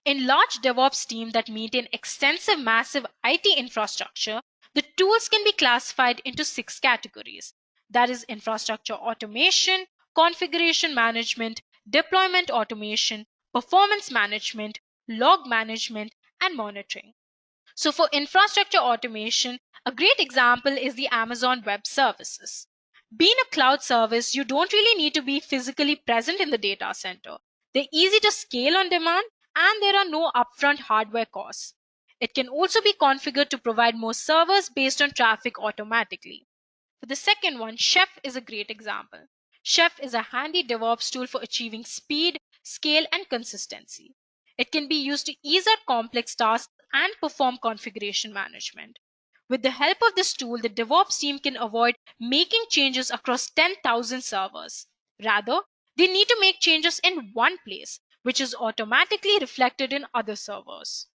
In large DevOps teams that maintain extensive, massive IT infrastructure, the tools can be classified into 6 categories. That is infrastructure automation, configuration management, deployment automation, performance management, log management, and monitoring. So for infrastructure automation, a great example is the Amazon Web Services. Being a cloud service, you don't really need to be physically present in the data center. They're easy to scale on demand, and there are no upfront hardware costs. It can also be configured to provide more servers based on traffic automatically. For the second one, Chef is a great example. Chef is a handy DevOps tool for achieving speed, scale, and consistency. It can be used to ease out complex tasks and perform configuration management. With the help of this tool, the DevOps team can avoid making changes across 10,000 servers. Rather, they need to make changes in one place, which is automatically reflected in other servers.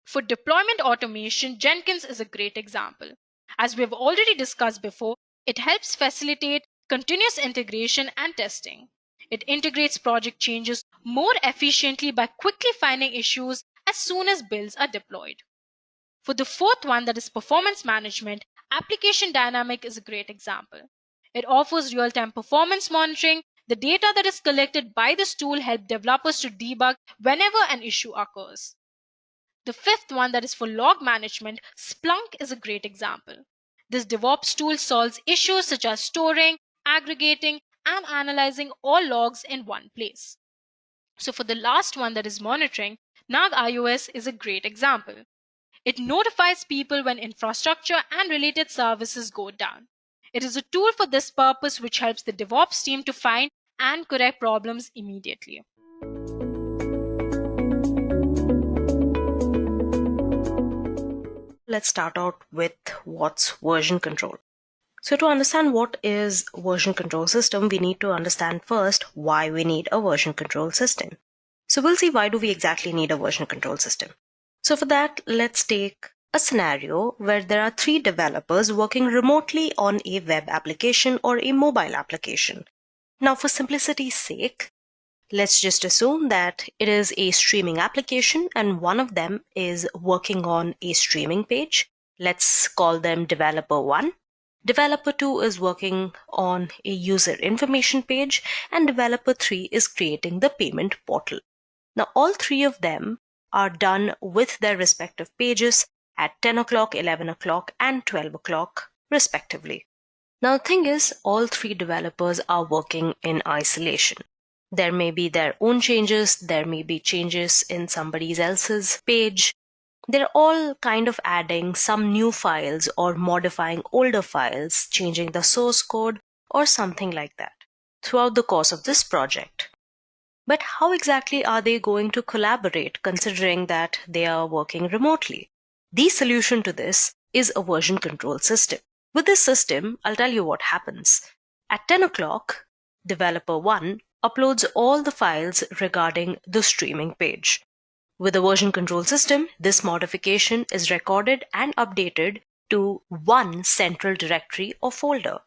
For deployment automation, Jenkins is a great example. As we've already discussed before, it helps facilitate continuous integration and testing. It integrates project changes more efficiently by quickly finding issues as soon as builds are deployed. For the fourth one, that is performance management, Application Dynamic is a great example. It offers real-time performance monitoring. The data that is collected by this tool helps developers to debug whenever an issue occurs. The fifth one, that is for log management, Splunk is a great example. This DevOps tool solves issues such as storing, aggregating, and analyzing all logs in one place. So for the last one, that is monitoring, NAG iOS is a great example. It notifies people when infrastructure and related services go down. It is a tool for this purpose which helps the DevOps team to find and correct problems immediately. Let's start out with what's version control. So to understand what is version control system, we need to understand first why we need a version control system. So we'll see why do we exactly need a version control system. So for that, let's take a scenario where there are 3 developers working remotely on a web application or a mobile application. Now for simplicity's sake, let's just assume that it is a streaming application and one of them is working on a streaming page. Let's call them developer 1. Developer 2 is working on a user information page and developer 3 is creating the payment portal. Now all 3 of them are done with their respective pages at 10 o'clock, 11 o'clock and 12 o'clock respectively. Now the thing is, all 3 developers are working in isolation. There may be their own changes, there may be changes in somebody else's page. They're all kind of adding some new files or modifying older files, changing the source code or something like that throughout the course of this project. But how exactly are they going to collaborate considering that they are working remotely? The solution to this is a version control system. With this system, I'll tell you what happens. At 10 o'clock, developer 1 uploads all the files regarding the streaming page. With a version control system, this modification is recorded and updated to one central directory or folder.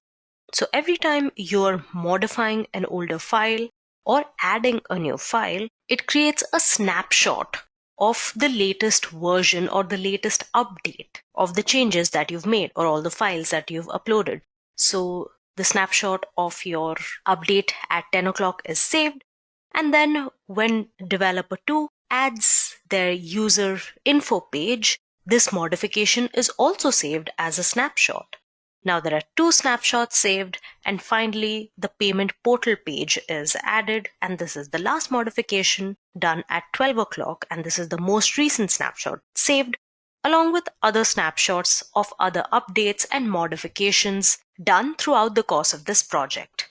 So every time you're modifying an older file or adding a new file, it creates a snapshot of the latest version or the latest update of the changes that you've made or all the files that you've uploaded. So the snapshot of your update at 10 o'clock is saved, and then when developer 2 adds their user info page, this modification is also saved as a snapshot. Now there are 2 snapshots saved, and finally the payment portal page is added, and this is the last modification done at 12 o'clock, and this is the most recent snapshot saved, along with other snapshots of other updates and modifications done throughout the course of this project.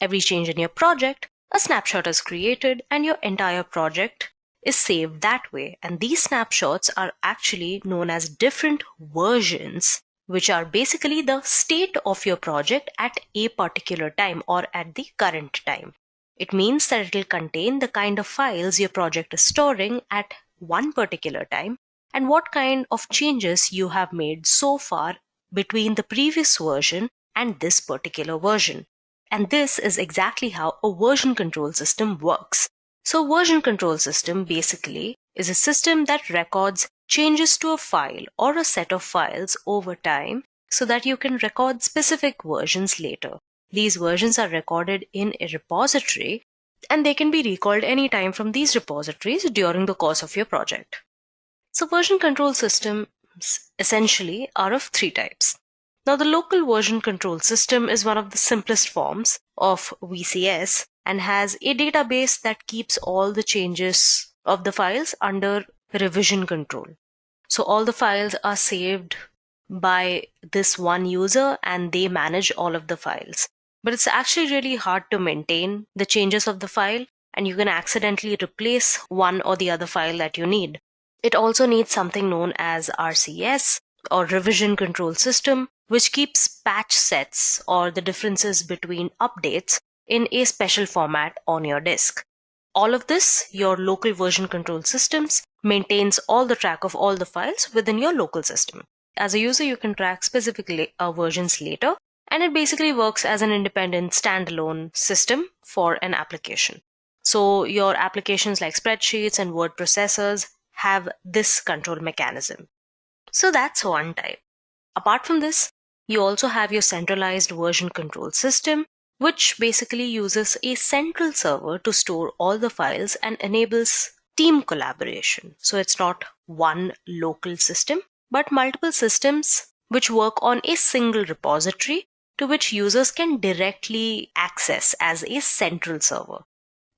Every change in your project, a snapshot is created and your entire project is saved that way. And these snapshots are actually known as different versions, which are basically the state of your project at a particular time or at the current time. It means that it will contain the kind of files your project is storing at one particular time and what kind of changes you have made so far between the previous version and this particular version. And this is exactly how a version control system works. So version control system basically is a system that records changes to a file or a set of files over time so that you can record specific versions later. These versions are recorded in a repository and they can be recalled anytime from these repositories during the course of your project. So version control systems essentially are of 3 types. Now the local version control system is one of the simplest forms of VCS and has a database that keeps all the changes of the files under revision control. So all the files are saved by this one user and they manage all of the files. But it's actually really hard to maintain the changes of the file and you can accidentally replace one or the other file that you need. It also needs something known as RCS or revision control system, which keeps patch sets or the differences between updates in a special format on your disk. All of this, your local version control systems maintains all the track of all the files within your local system. As a user, you can track specific versions later, and it basically works as an independent standalone system for an application. So your applications like spreadsheets and word processors have this control mechanism. So that's one type. Apart from this, you also have your centralized version control system, which basically uses a central server to store all the files and enables team collaboration. So it's not one local system, but multiple systems which work on a single repository to which users can directly access as a central server.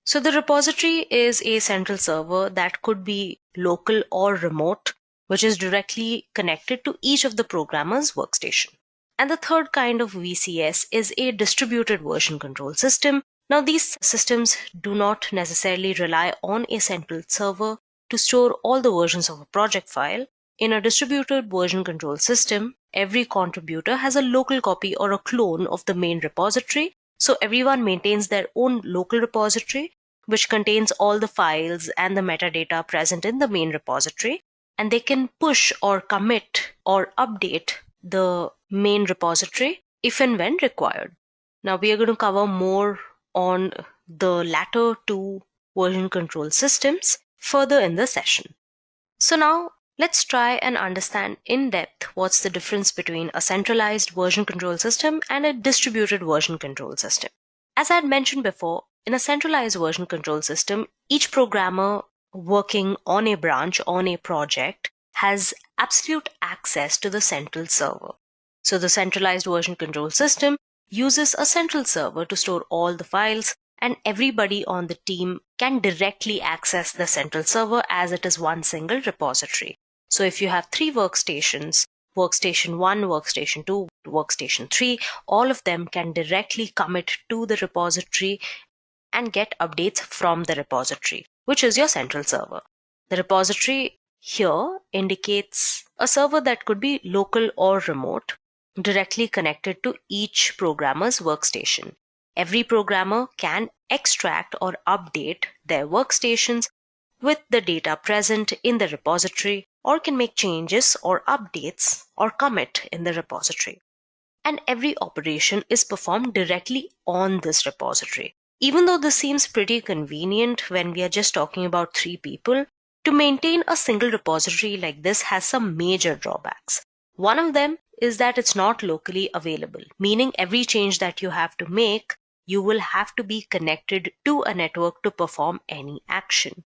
So the repository is a central server that could be local or remote, which is directly connected to each of the programmer's workstation. And the third kind of VCS is a distributed version control system. Now, these systems do not necessarily rely on a central server to store all the versions of a project file. In a distributed version control system, every contributor has a local copy or a clone of the main repository. So everyone maintains their own local repository, which contains all the files and the metadata present in the main repository, and they can push or commit or update the main repository if and when required. Now we are going to cover more on the latter two version control systems further in the session. So now let's try and understand in depth what's the difference between a centralized version control system and a distributed version control system. As I had mentioned before, in a centralized version control system, each programmer working on a branch on a project has absolute access to the central server. So the centralized version control system uses a central server to store all the files, and everybody on the team can directly access the central server as it is one single repository. So if you have 3 workstations, workstation 1, workstation 2, workstation 3, all of them can directly commit to the repository and get updates from the repository, which is your central server. The repository here indicates a server that could be local or remote, directly connected to each programmer's workstation. Every programmer can extract or update their workstations with the data present in the repository, or can make changes or updates or commit in the repository. And every operation is performed directly on this repository. Even though this seems pretty convenient when we are just talking about 3 people, to maintain a single repository like this has some major drawbacks. One of them is that it's not locally available, meaning every change that you have to make, you will have to be connected to a network to perform any action.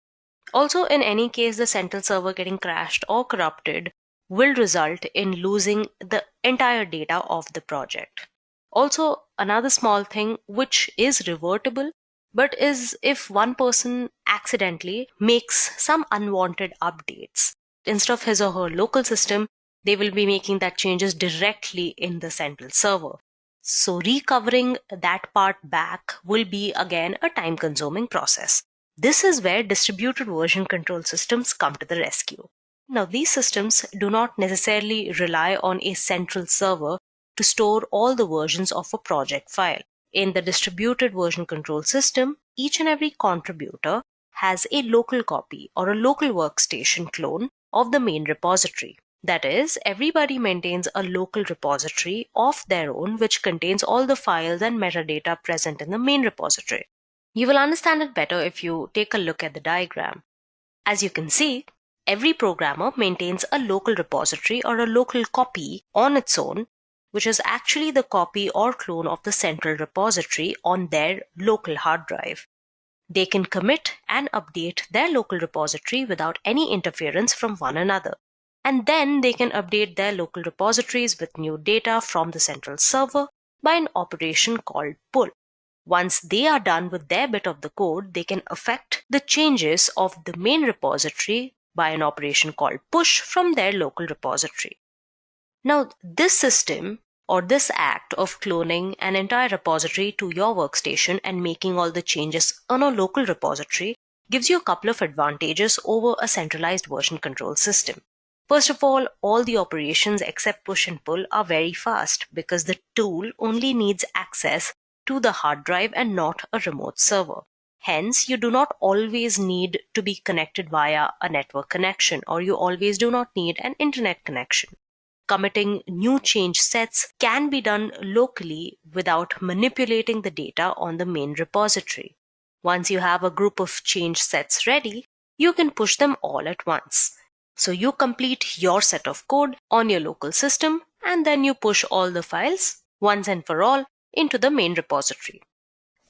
Also, in any case, the central server getting crashed or corrupted will result in losing the entire data of the project. Also, another small thing which is revertible, but is if one person accidentally makes some unwanted updates, instead of his or her local system, they will be making that changes directly in the central server. So recovering that part back will be again a time-consuming process. This is where distributed version control systems come to the rescue. Now, these systems do not necessarily rely on a central server to store all the versions of a project file. In the distributed version control system, each and every contributor has a local copy or a local workstation clone of the main repository. That is, everybody maintains a local repository of their own which contains all the files and metadata present in the main repository. You will understand it better if you take a look at the diagram. As you can see, every programmer maintains a local repository or a local copy on its own, which is actually the copy or clone of the central repository on their local hard drive. They can commit and update their local repository without any interference from one another. And then they can update their local repositories with new data from the central server by an operation called pull. Once they are done with their bit of the code, they can affect the changes of the main repository by an operation called push from their local repository. Now, this system or this act of cloning an entire repository to your workstation and making all the changes on a local repository gives you a couple of advantages over a centralized version control system. First of all the operations except push and pull are very fast because the tool only needs access to the hard drive and not a remote server. Hence, you do not always need to be connected via a network connection, or you always do not need an internet connection. Committing new change sets can be done locally without manipulating the data on the main repository. Once you have a group of change sets ready, you can push them all at once. So you complete your set of code on your local system and then you push all the files once and for all into the main repository.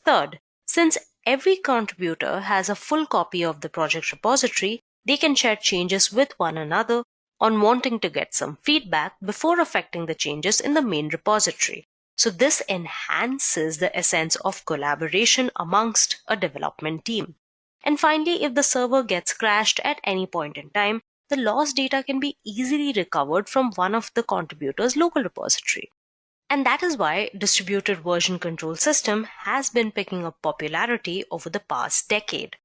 Third, since every contributor has a full copy of the project repository, they can share changes with one another on wanting to get some feedback before affecting the changes in the main repository. So this enhances the essence of collaboration amongst a development team. And finally, if the server gets crashed at any point in time, the lost data can be easily recovered from one of the contributors' local repository. And that is why distributed version control system has been picking up popularity over the past decade.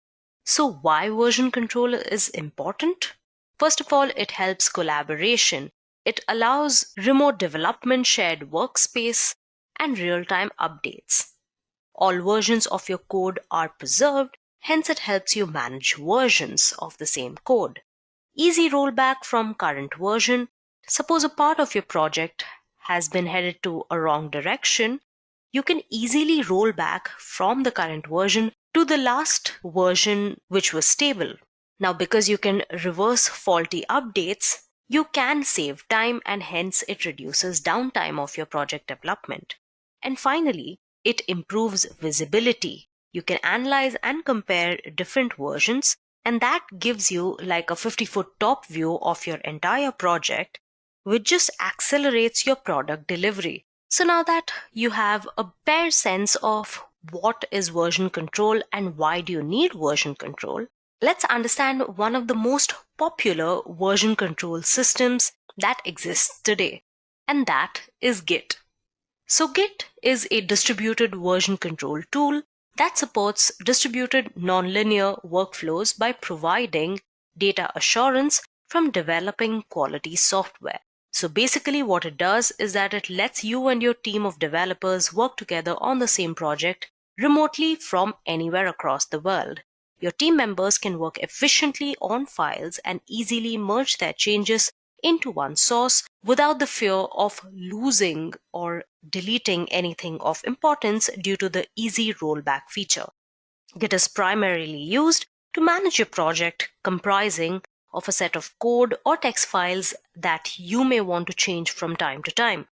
So why version control is important? First of all, it helps collaboration. It allows remote development, shared workspace, and real-time updates. All versions of your code are preserved, hence it helps you manage versions of the same code. Easy rollback from current version. Suppose a part of your project has been headed to a wrong direction, you can easily roll back from the current version to the last version which was stable. Now, because you can reverse faulty updates, you can save time and hence it reduces downtime of your project development. And finally, it improves visibility. You can analyze and compare different versions, and that gives you like a 50-foot top view of your entire project, which just accelerates your product delivery. So now that you have a bare sense of what is version control and why do you need version control, let's understand one of the most popular version control systems that exists today, and that is Git. So Git is a distributed version control tool that supports distributed nonlinear workflows by providing data assurance from developing quality software. So basically what it does is that it lets you and your team of developers work together on the same project remotely from anywhere across the world. Your team members can work efficiently on files and easily merge their changes into one source without the fear of losing or deleting anything of importance due to the easy rollback feature. Git is primarily used to manage your project comprising of a set of code or text files that you may want to change from time to time.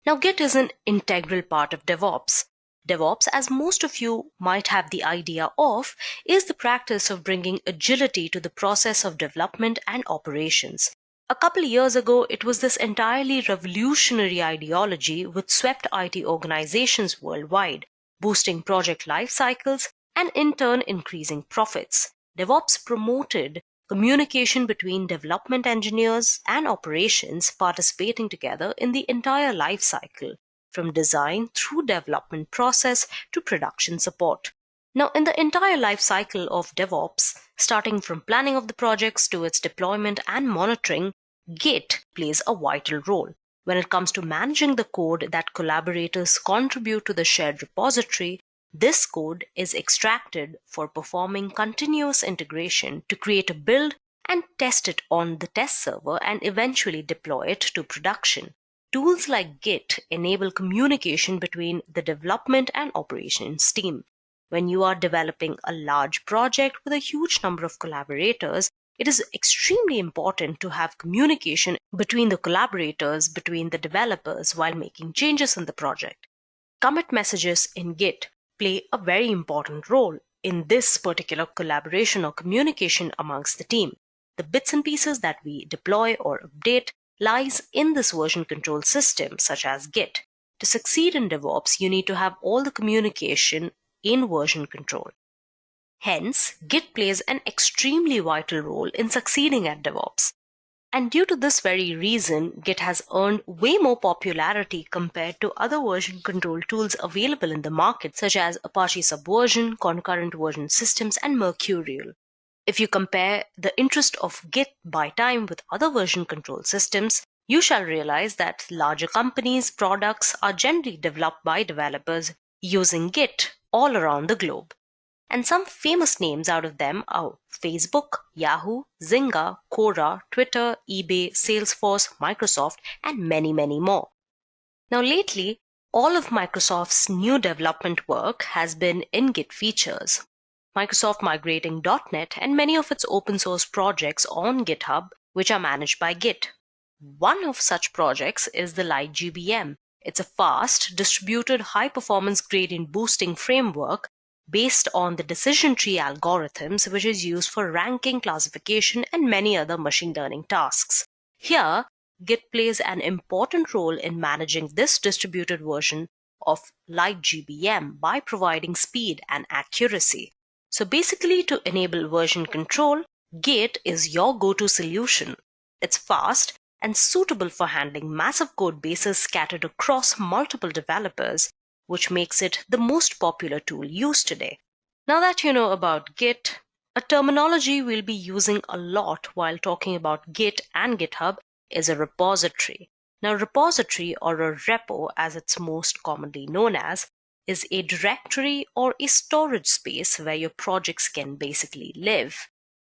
Now, Git is an integral part of DevOps. DevOps, as most of you might have the idea of, is the practice of bringing agility to the process of development and operations. A couple of years ago, it was this entirely revolutionary ideology which swept IT organizations worldwide, boosting project life cycles and in turn increasing profits. DevOps promoted communication between development engineers and operations participating together in the entire life cycle, from design through development process to production support. Now, in the entire life cycle of DevOps, starting from planning of the projects to its deployment and monitoring, Git plays a vital role. When it comes to managing the code that collaborators contribute to the shared repository, this code is extracted for performing continuous integration to create a build and test it on the test server and eventually deploy it to production. Tools like Git enable communication between the development and operations team. When you are developing a large project with a huge number of collaborators, it is extremely important to have communication between the collaborators, between the developers while making changes in the project. Commit messages in Git play a very important role in this particular collaboration or communication amongst the team. The bits and pieces that we deploy or update lies in this version control system, such as Git. To succeed in DevOps, you need to have all the communication in version control. Hence, Git plays an extremely vital role in succeeding at DevOps. And due to this very reason, Git has earned way more popularity compared to other version control tools available in the market, such as Apache Subversion, concurrent version systems, and Mercurial. If you compare the interest of Git by time with other version control systems, you shall realize that larger companies' products are generally developed by developers using Git all around the globe. And some famous names out of them are Facebook, Yahoo, Zynga, Quora, Twitter, eBay, Salesforce, Microsoft, and many, many more. Now lately, all of Microsoft's new development work has been in Git features. Microsoft migrating .NET and many of its open source projects on GitHub, which are managed by Git. One of such projects is the 𝐿IGE-GBM. It's a fast, distributed, high-performance gradient boosting framework based on the decision tree algorithms, which is used for ranking, classification, and many other machine learning tasks. Here, Git plays an important role in managing this distributed version of light GBM by providing speed and accuracy. So basically, to enable version control, Git is your go-to solution. It's fast and suitable for handling massive code bases scattered across multiple developers, which makes it the most popular tool used today. Now that you know about Git, a terminology we'll be using a lot while talking about Git and GitHub is a repository. Now, repository, or a repo as it's most commonly known as, is a directory or a storage space where your projects can basically live.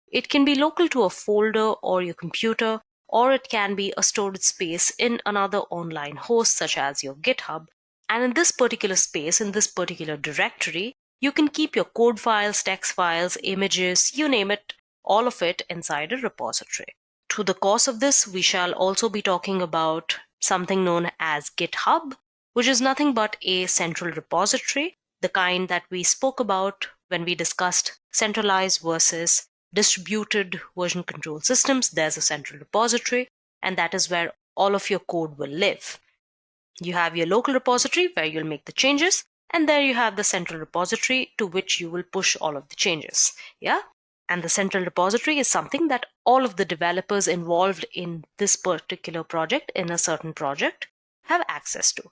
It can be local to a folder or your computer, or it can be a storage space in another online host such as your GitHub. And in this particular space, in this particular directory, you can keep your code files, text files, images, you name it, all of it inside a repository. Through the course of this, we shall also be talking about something known as GitHub, which is nothing but a central repository, the kind that we spoke about when we discussed centralized versus distributed version control systems. There's a central repository, and that is where all of your code will live. You have your local repository where you'll make the changes, and there you have the central repository to which you will push all of the changes. Yeah? And the central repository is something that all of the developers involved in this particular project, in a certain project, have access to.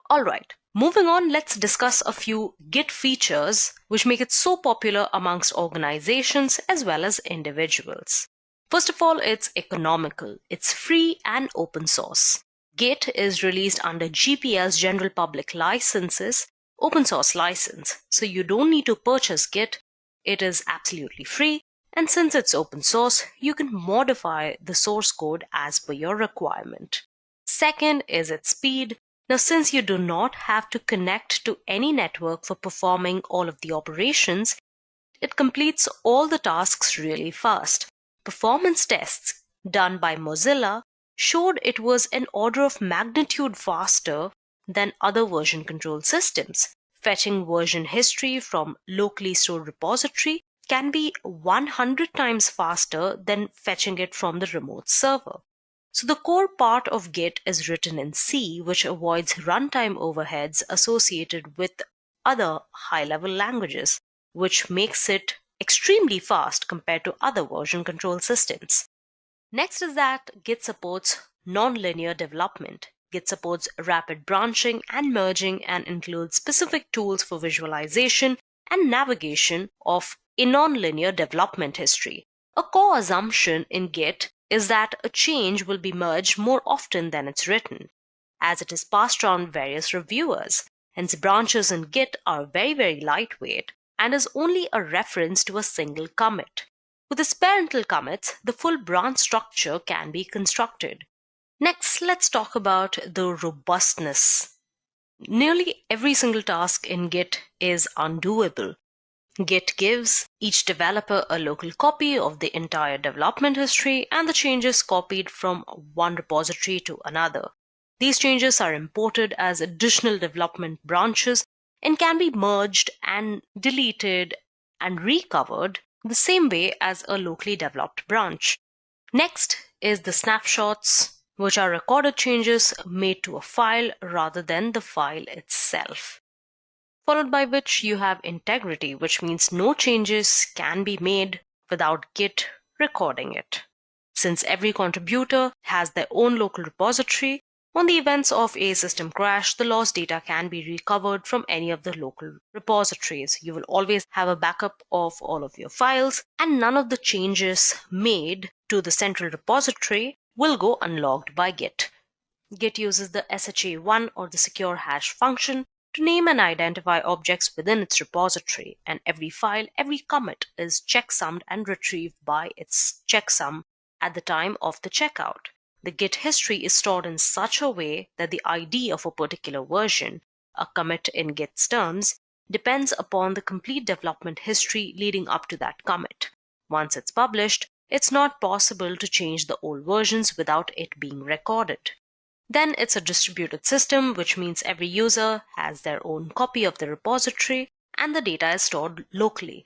All right, moving on, let's discuss a few Git features which make it so popular amongst organizations as well as individuals. First of all, it's economical. It's free and open source. Git is released under GPL's General Public Licenses, open source license, so you don't need to purchase Git. It is absolutely free, and since it's open source, you can modify the source code as per your requirement. Second is its speed. Now, since you do not have to connect to any network for performing all of the operations, it completes all the tasks really fast. Performance tests done by Mozilla showed it was an order of magnitude faster than other version control systems. Fetching version history from locally stored repository can be 100 times faster than fetching it from the remote server. So the core part of Git is written in C, which avoids runtime overheads associated with other high-level languages, which makes it extremely fast compared to other version control systems. Next is that Git supports non-linear development. Git supports rapid branching and merging and includes specific tools for visualization and navigation of a non-linear development history. A core assumption in Git is that a change will be merged more often than it's written, as it is passed around various reviewers. Hence, branches in Git are very lightweight and is only a reference to a single commit. With its parental commits, the full branch structure can be constructed. Next, let's talk about the robustness. Nearly every single task in Git is undoable. Git gives each developer a local copy of the entire development history and the changes copied from one repository to another. These changes are imported as additional development branches and can be merged and deleted and recovered the same way as a locally developed branch. Next is the snapshots, which are recorded changes made to a file rather than the file itself. Followed by which you have integrity, which means no changes can be made without Git recording it. Since every contributor has their own local repository, on the events of a system crash, the lost data can be recovered from any of the local repositories. You will always have a backup of all of your files, and none of the changes made to the central repository will go unlogged by Git. Git uses the SHA-1 or the secure hash function to name and identify objects within its repository, and every file, every commit is checksummed and retrieved by its checksum at the time of the checkout. The Git history is stored in such a way that the ID of a particular version, a commit in Git's terms, depends upon the complete development history leading up to that commit. Once it's published, it's not possible to change the old versions without it being recorded. Then it's a distributed system, which means every user has their own copy of the repository and the data is stored locally.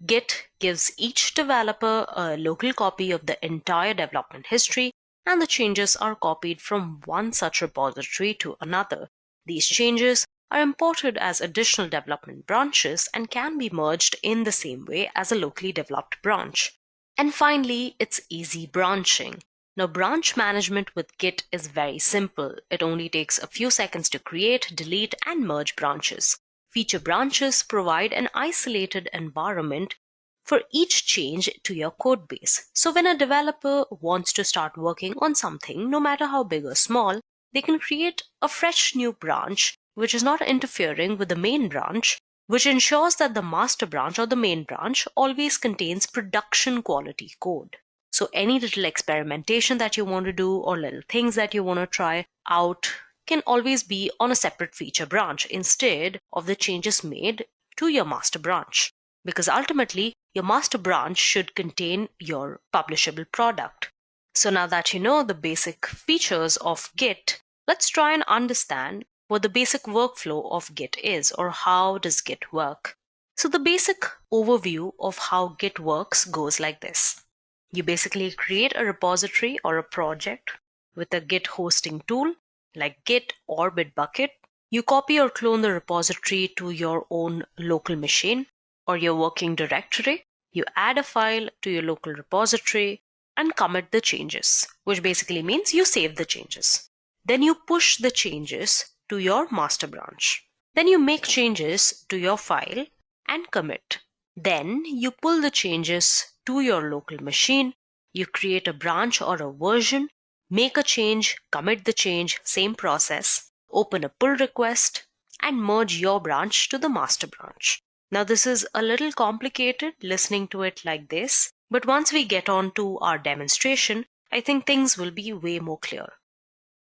Git gives each developer a local copy of the entire development history, and the changes are copied from one such repository to another. These changes are imported as additional development branches and can be merged in the same way as a locally developed branch. And finally, it's easy branching. Now, branch management with Git is very simple. It only takes a few seconds to create, delete, and merge branches. Feature branches provide an isolated environment for each change to your code base. So when a developer wants to start working on something, no matter how big or small, they can create a fresh new branch which is not interfering with the main branch, which ensures that the master branch or the main branch always contains production quality code. So any little experimentation that you want to do or little things that you want to try out can always be on a separate feature branch instead of the changes made to your master branch. Because ultimately, your master branch should contain your publishable product. So now that you know the basic features of Git, let's try and understand what the basic workflow of Git is, or how does Git work. So the basic overview of how Git works goes like this. You basically create a repository or a project with a Git hosting tool like Git or Bitbucket. You copy or clone the repository to your own local machine or your working directory. You add a file to your local repository and commit the changes, which basically means you save the changes. Then you push the changes to your master branch. Then you make changes to your file and commit. Then you pull the changes to your local machine. You create a branch or a version, make a change, commit the change, same process, open a pull request, and merge your branch to the master branch. Now this is a little complicated listening to it like this, but once we get on to our demonstration, I think things will be way more clear.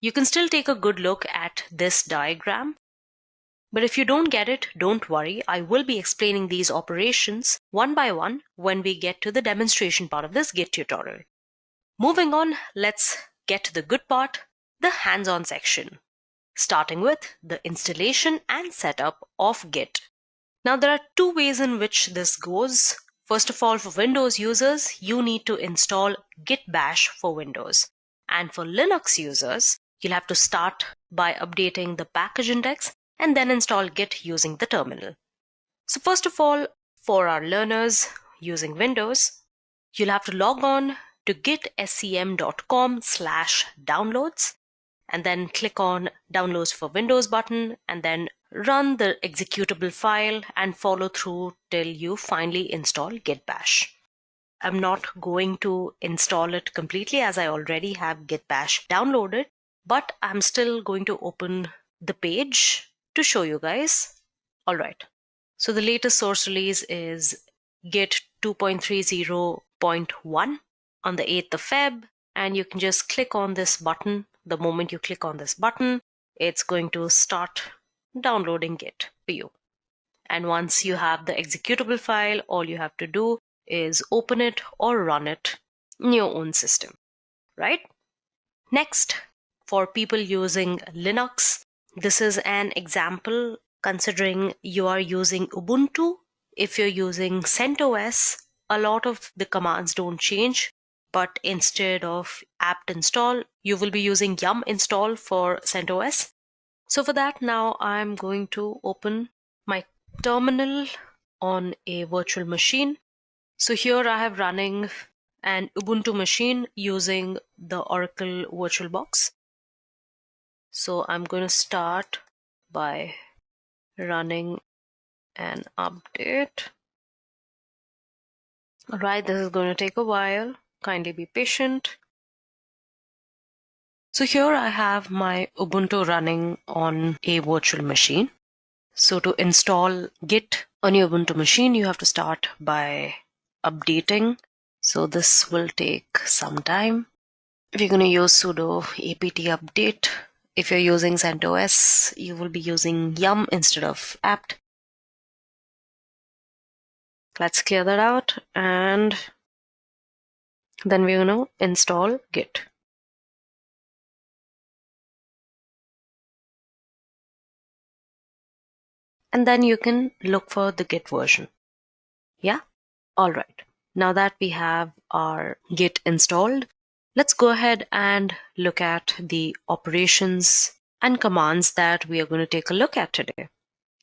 You can still take a good look at this diagram, but if you don't get it, don't worry. I will be explaining these operations one by one when we get to the demonstration part of this Git tutorial. Moving on, let's get to the good part, the hands-on section, starting with the installation and setup of Git. Now there are two ways in which this goes. First of all, for Windows users, you need to install Git Bash for Windows. And for Linux users, you'll have to start by updating the package index and then install Git using the terminal. So first of all, for our learners using Windows, you'll have to log on to gitscm.com/downloads and then click on Downloads for Windows button and then run the executable file and follow through till you finally install Git Bash. I'm not going to install it completely as I already have Git Bash downloaded, but I'm still going to open the page to show you guys. All right. So the latest source release is Git 2.30.1 on the 8th of Feb, and you can just click on this button. The moment you click on this button, it's going to start downloading Git for you. And once you have the executable file, all you have to do is open it or run it in your own system, right? Next, for people using Linux, this is an example considering you are using Ubuntu. If you're using CentOS, a lot of the commands don't change, but instead of apt install, you will be using yum install for CentOS. So for that, now I'm going to open my terminal on a virtual machine. So here I have running an Ubuntu machine using the Oracle VirtualBox. So I'm going to start by running an update. All right, this is going to take a while. Kindly be patient. So here I have my Ubuntu running on a virtual machine. So to install Git on your Ubuntu machine, you have to start by updating. So this will take some time. We're going to use sudo apt update. If you're using CentOS, you will be using yum instead of apt. Let's clear that out, and then we're going to install Git. And then you can look for the Git version. Yeah? All right. Now that we have our Git installed, let's go ahead and look at the operations and commands that we are going to take a look at today.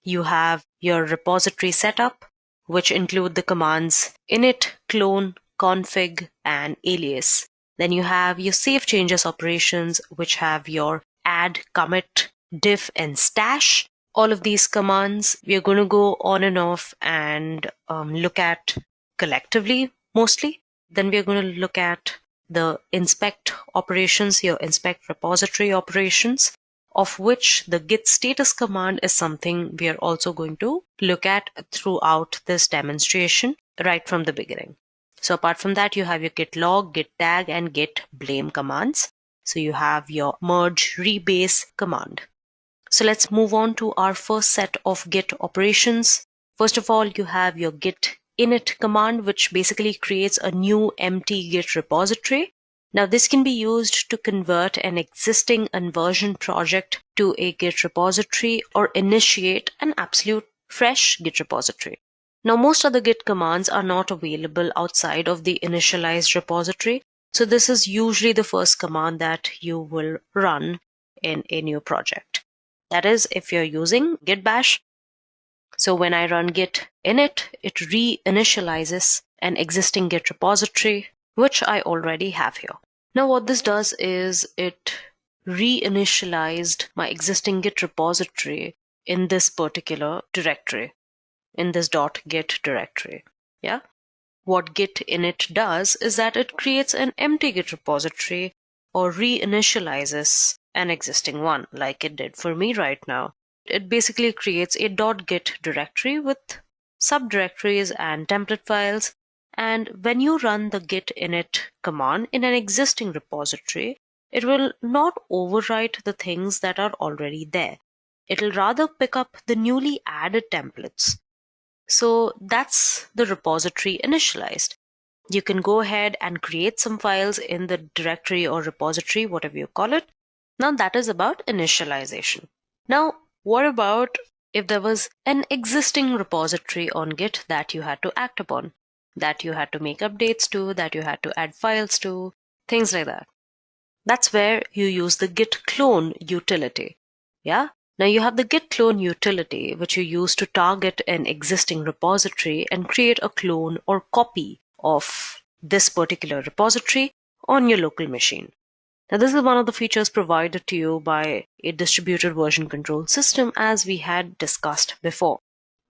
You have your repository setup, which include the commands init, clone, config, and alias. Then you have your save changes operations, which have your add, commit, diff, and stash. All of these commands we are going to go on and off and look at collectively mostly. Then we are going to look at the inspect operations, your inspect repository operations, of which the git status command is something we are also going to look at throughout this demonstration right from the beginning. So apart from that, you have your git log, git tag, and git blame commands. So you have your merge rebase command. So let's move on to our first set of git operations. First of all, you have your git init command, which basically creates a new empty git repository. Now this can be used to convert an existing unversioned project to a git repository or initiate an absolute fresh git repository. Now most other git commands are not available outside of the initialized repository. So this is usually the first command that you will run in a new project. That is, if you're using git bash. So when I run git init, it reinitializes an existing git repository, which I already have here. Now what this does is it reinitialized my existing git repository in this particular directory, in this .git directory. Yeah. What git init does is that it creates an empty git repository or reinitializes an existing one, like it did for me right now. It basically creates a .git directory with subdirectories and template files. And when you run the git init command in an existing repository, it will not overwrite the things that are already there. It will rather pick up the newly added templates. So that's the repository initialized. You can go ahead and create some files in the directory or repository, whatever you call it. Now that is about initialization. Now, what about if there was an existing repository on Git that you had to act upon, that you had to make updates to, that you had to add files to, things like that? That's where you use the git clone utility. Yeah. Now you have the git clone utility, which you use to target an existing repository and create a clone or copy of this particular repository on your local machine. Now this is one of the features provided to you by a distributed version control system, as we had discussed before.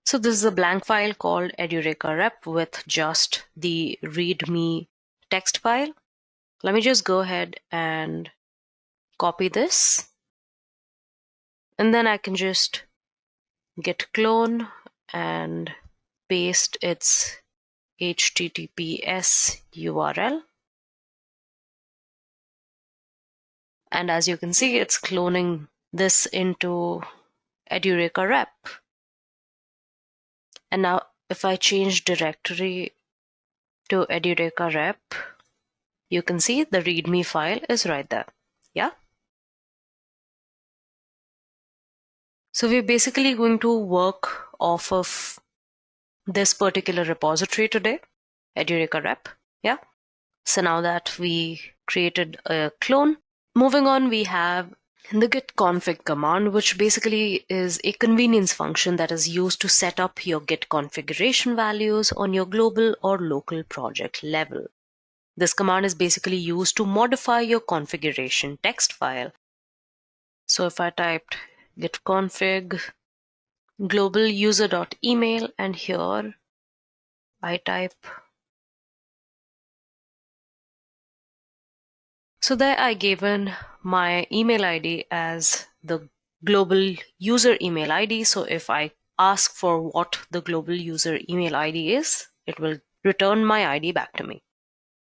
So this is a blank file called Edureka rep with just the readme text file. Let me just go ahead and copy this. And then I can just git clone and paste its HTTPS URL. And as you can see, it's cloning this into Edureka rep. And now if I change directory to Edureka rep, you can see the readme file is right there. Yeah. So we're basically going to work off of this particular repository today, Edureka rep. Yeah. So now that we created a clone, moving on, we have the git config command, which basically is a convenience function that is used to set up your git configuration values on your global or local project level. This command is basically used to modify your configuration text file. So if I typed git config global user.email, and here I type, so there I gave in my email ID as the global user email ID. So if I ask for what the global user email ID is, it will return my ID back to me.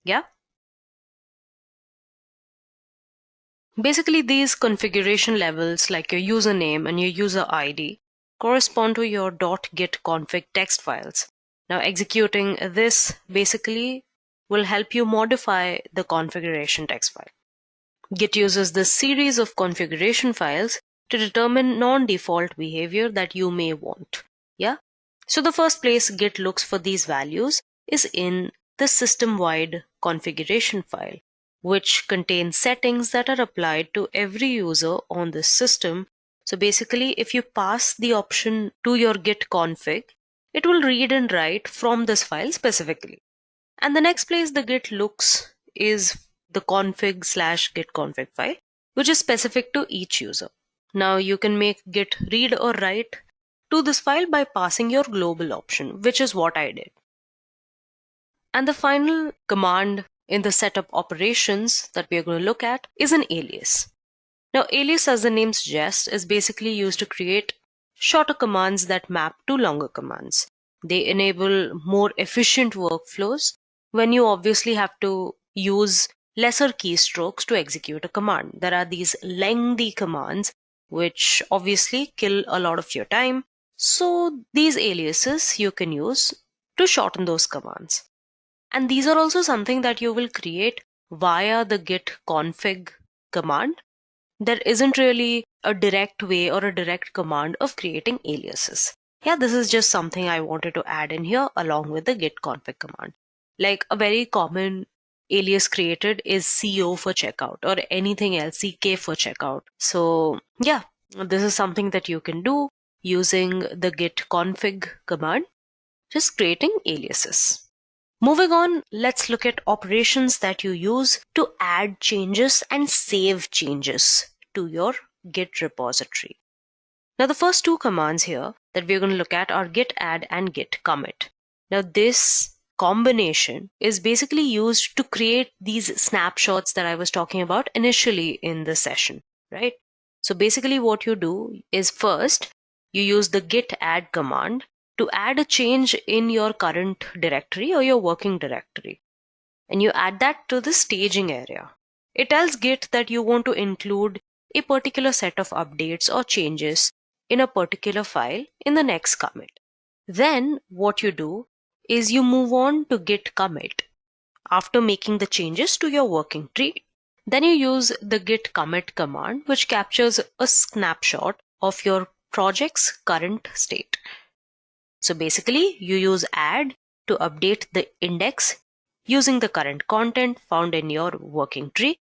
Yeah. Basically, these configuration levels, like your username and your user ID, correspond to your .git config text files. Now executing this basically will help you modify the configuration text file. Git uses this series of configuration files to determine non-default behavior that you may want. Yeah. So the first place Git looks for these values is in the system-wide configuration file. which contains settings that are applied to every user on this system. So basically, if you pass the option to your git config, it will read and write from this file specifically. And the next place the git looks is the config/git config file, which is specific to each user. Now you can make git read or write to this file by passing your global option, which is what I did. And the final command in the setup operations that we are going to look at is an alias. Now, alias, as the name suggests, is basically used to create shorter commands that map to longer commands. They enable more efficient workflows when you obviously have to use lesser keystrokes to execute a command. There are these lengthy commands which obviously kill a lot of your time. So these aliases you can use to shorten those commands. And these are also something that you will create via the git config command. There isn't really a direct way or a direct command of creating aliases. Yeah, this is just something I wanted to add in here along with the git config command. Like a very common alias created is CO for checkout or anything else, CK for checkout. So yeah, this is something that you can do using the git config command, just creating aliases. Moving on, let's look at operations that you use to add changes and save changes to your Git repository. Now, the first two commands here that we're going to look at are git add and git commit. Now, this combination is basically used to create these snapshots that I was talking about initially in the session, right? So basically what you do is first, you use the git add command to add a change in your current directory or your working directory. And you add that to the staging area. It tells Git that you want to include a particular set of updates or changes in a particular file in the next commit. Then what you do is you move on to git commit after making the changes to your working tree. Then you use the git commit command, which captures a snapshot of your project's current state. So basically, you use add to update the index using the current content found in your working tree.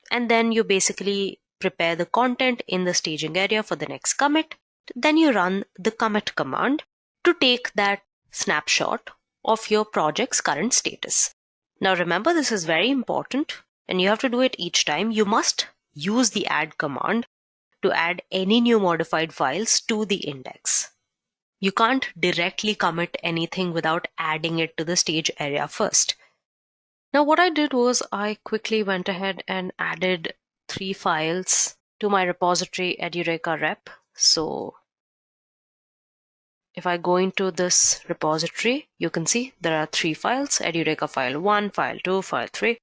And then you basically prepare the content in the staging area for the next commit. Then you run the commit command to take that snapshot of your project's current status. Now remember, this is very important and you have to do it each time. You must use the add command to add any new modified files to the index. You can't directly commit anything without adding it to the stage area first. Now what I did was I quickly went ahead and added 3 files to my repository Edureka rep. So if I go into this repository, you can see there are 3 files, Edureka file 1, file 2, file 3.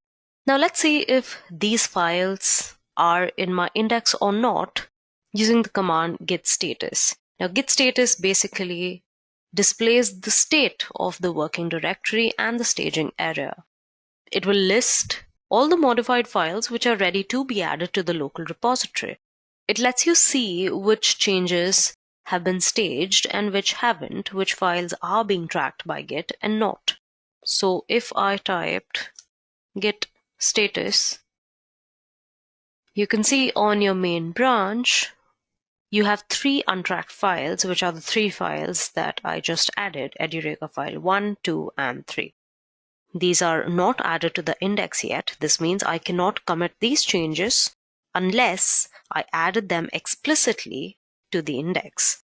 Now let's see if these files are in my index or not using the command git status. Now git status basically displays the state of the working directory and the staging area. It will list all the modified files which are ready to be added to the local repository. It lets you see which changes have been staged and which haven't, which files are being tracked by Git and not. So if I typed git status, you can see on your main branch, you have 3 untracked files, which are the 3 files that I just added, Edureka file 1, 2, and 3. These are not added to the index yet. This means I cannot commit these changes unless I added them explicitly to the index.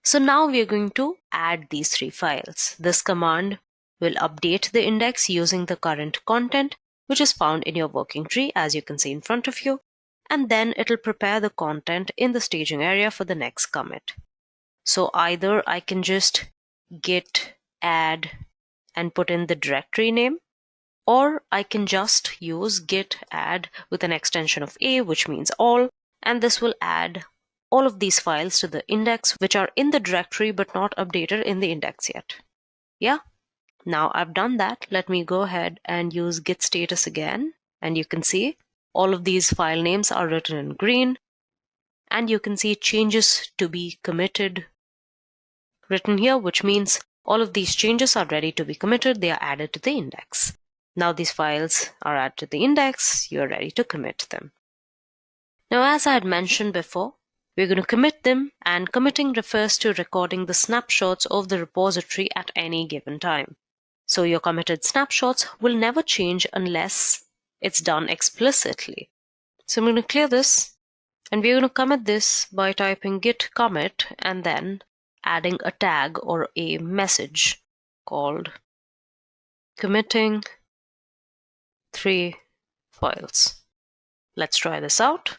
So now we are going to add these 3 files. This command will update the index using the current content, which is found in your working tree, as you can see in front of you. And then it'll prepare the content in the staging area for the next commit. So either I can just git add and put in the directory name, or I can just use git add with an extension of A, which means all, and this will add all of these files to the index which are in the directory but not updated in the index yet. Yeah, now I've done that. Let me go ahead and use git status again, and you can see all of these file names are written in green, and you can see changes to be committed written here, which means all of these changes are ready to be committed. They are added to the index. Now these files are added to the index, you're ready to commit them. Now, as I had mentioned before, we're going to commit them, and committing refers to recording the snapshots of the repository at any given time. So your committed snapshots will never change unless it's done explicitly. So I'm going to clear this, and we're going to commit this by typing git commit and then adding a tag or a message called committing 3 files. Let's try this out.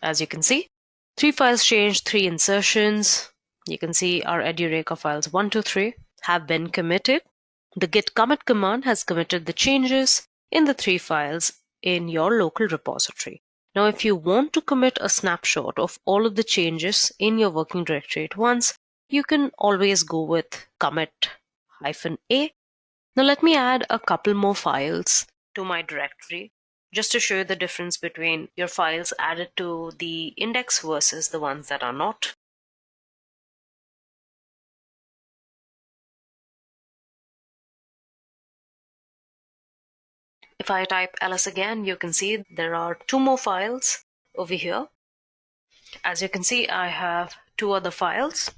As you can see, 3 files changed, 3 insertions. You can see our Edureka files 1 to 3 have been committed. The git commit command has committed the changes in the 3 files in your local repository. Now, if you want to commit a snapshot of all of the changes in your working directory at once, you can always go with commit-a. Now, let me add a couple more files to my directory just to show you the difference between your files added to the index versus the ones that are not. If I type ls again, you can see there are 2 more files over here. As you can see, I have 2 other files.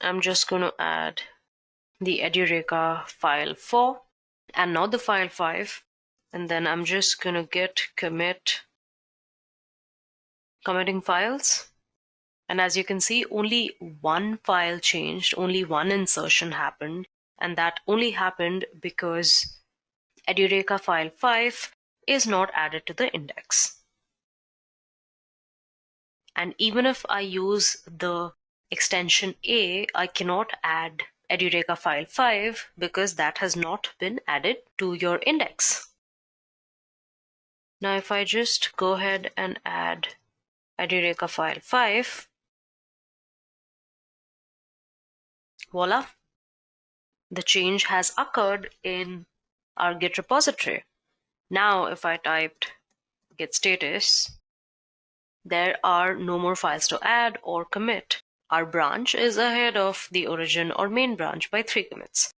I'm just going to add the Edureka file 4 and not the file 5. And then I'm just going to git commit committing files. And as you can see, only 1 file changed, only 1 insertion happened. And that only happened because Edureka file 5 is not added to the index. And even if I use the extension A, I cannot add Edureka file 5 because that has not been added to your index. Now, if I just go ahead and add Edureka file 5, voila, the change has occurred in our Git repository. Now, if I typed git status, there are no more files to add or commit. Our branch is ahead of the origin or main branch by 3 commits.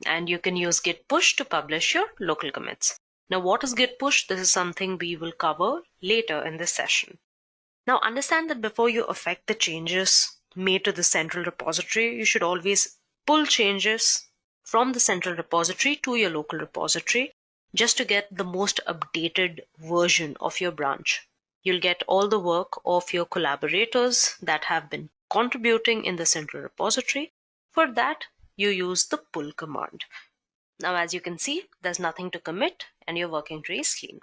And you can use git push to publish your local commits. Now, what is git push? This is something we will cover later in this session. Now, understand that before you affect the changes made to the central repository, you should always pull changes from the central repository to your local repository just to get the most updated version of your branch. You'll get all the work of your collaborators that have been contributing in the central repository. For that, you use the pull command. Now, as you can see, there's nothing to commit and your working tree is clean.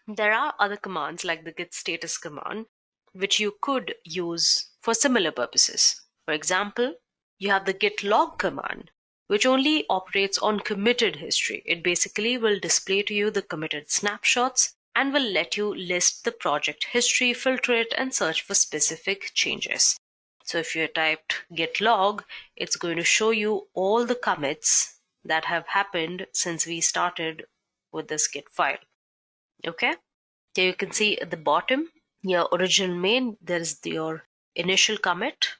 There are other commands like the git status command, which you could use for similar purposes. For example, you have the git log command, which only operates on committed history. It basically will display to you the committed snapshots and will let you list the project history, filter it, and search for specific changes. So if you typed git log, it's going to show you all the commits that have happened since we started with this git file. Okay, so you can see at the bottom, your original main, there is your initial commit,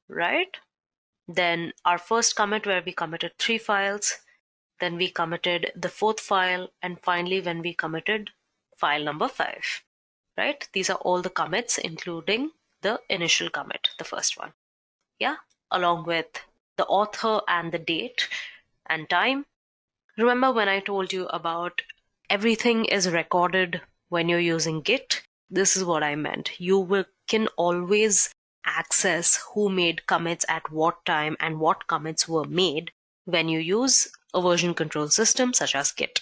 right? Then our first commit where we committed 3 files, then we committed the 4th file, and finally when we committed file number 5, right? These are all the commits, including the initial commit, the first one. Yeah, along with the author and the date and time. Remember when I told you about everything is recorded when you're using Git? This is what I meant. You can always access who made commits at what time and what commits were made when you use a version control system such as Git.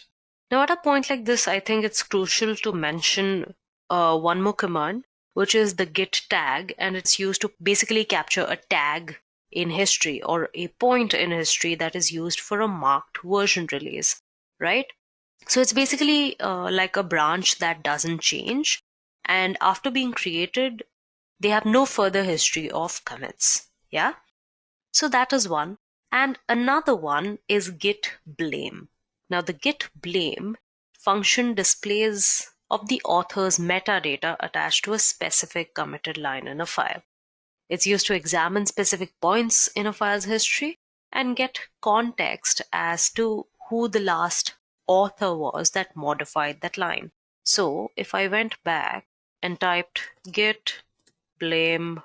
Now, at a point like this, I think it's crucial to mention one more command, which is the git tag, and it's used to basically capture a tag in history or a point in history that is used for a marked version release, right? So it's basically like a branch that doesn't change, and after being created, they have no further history of commits. Yeah, so that is one. And another one is git blame. Now the git blame function displays of the author's metadata attached to a specific committed line in a file. It's used to examine specific points in a file's history and get context as to who the last author was that modified that line. So if I went back and typed git blame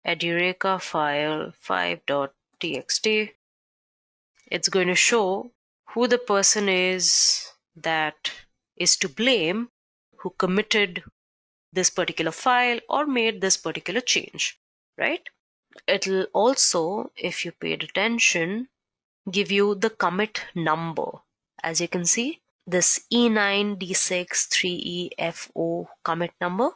Edureka file 5.txt, it's going to show who the person is that is to blame, who committed this particular file or made this particular change, right? It'll also, if you paid attention, give you the commit number. As you can see, this E9D63EFO commit number.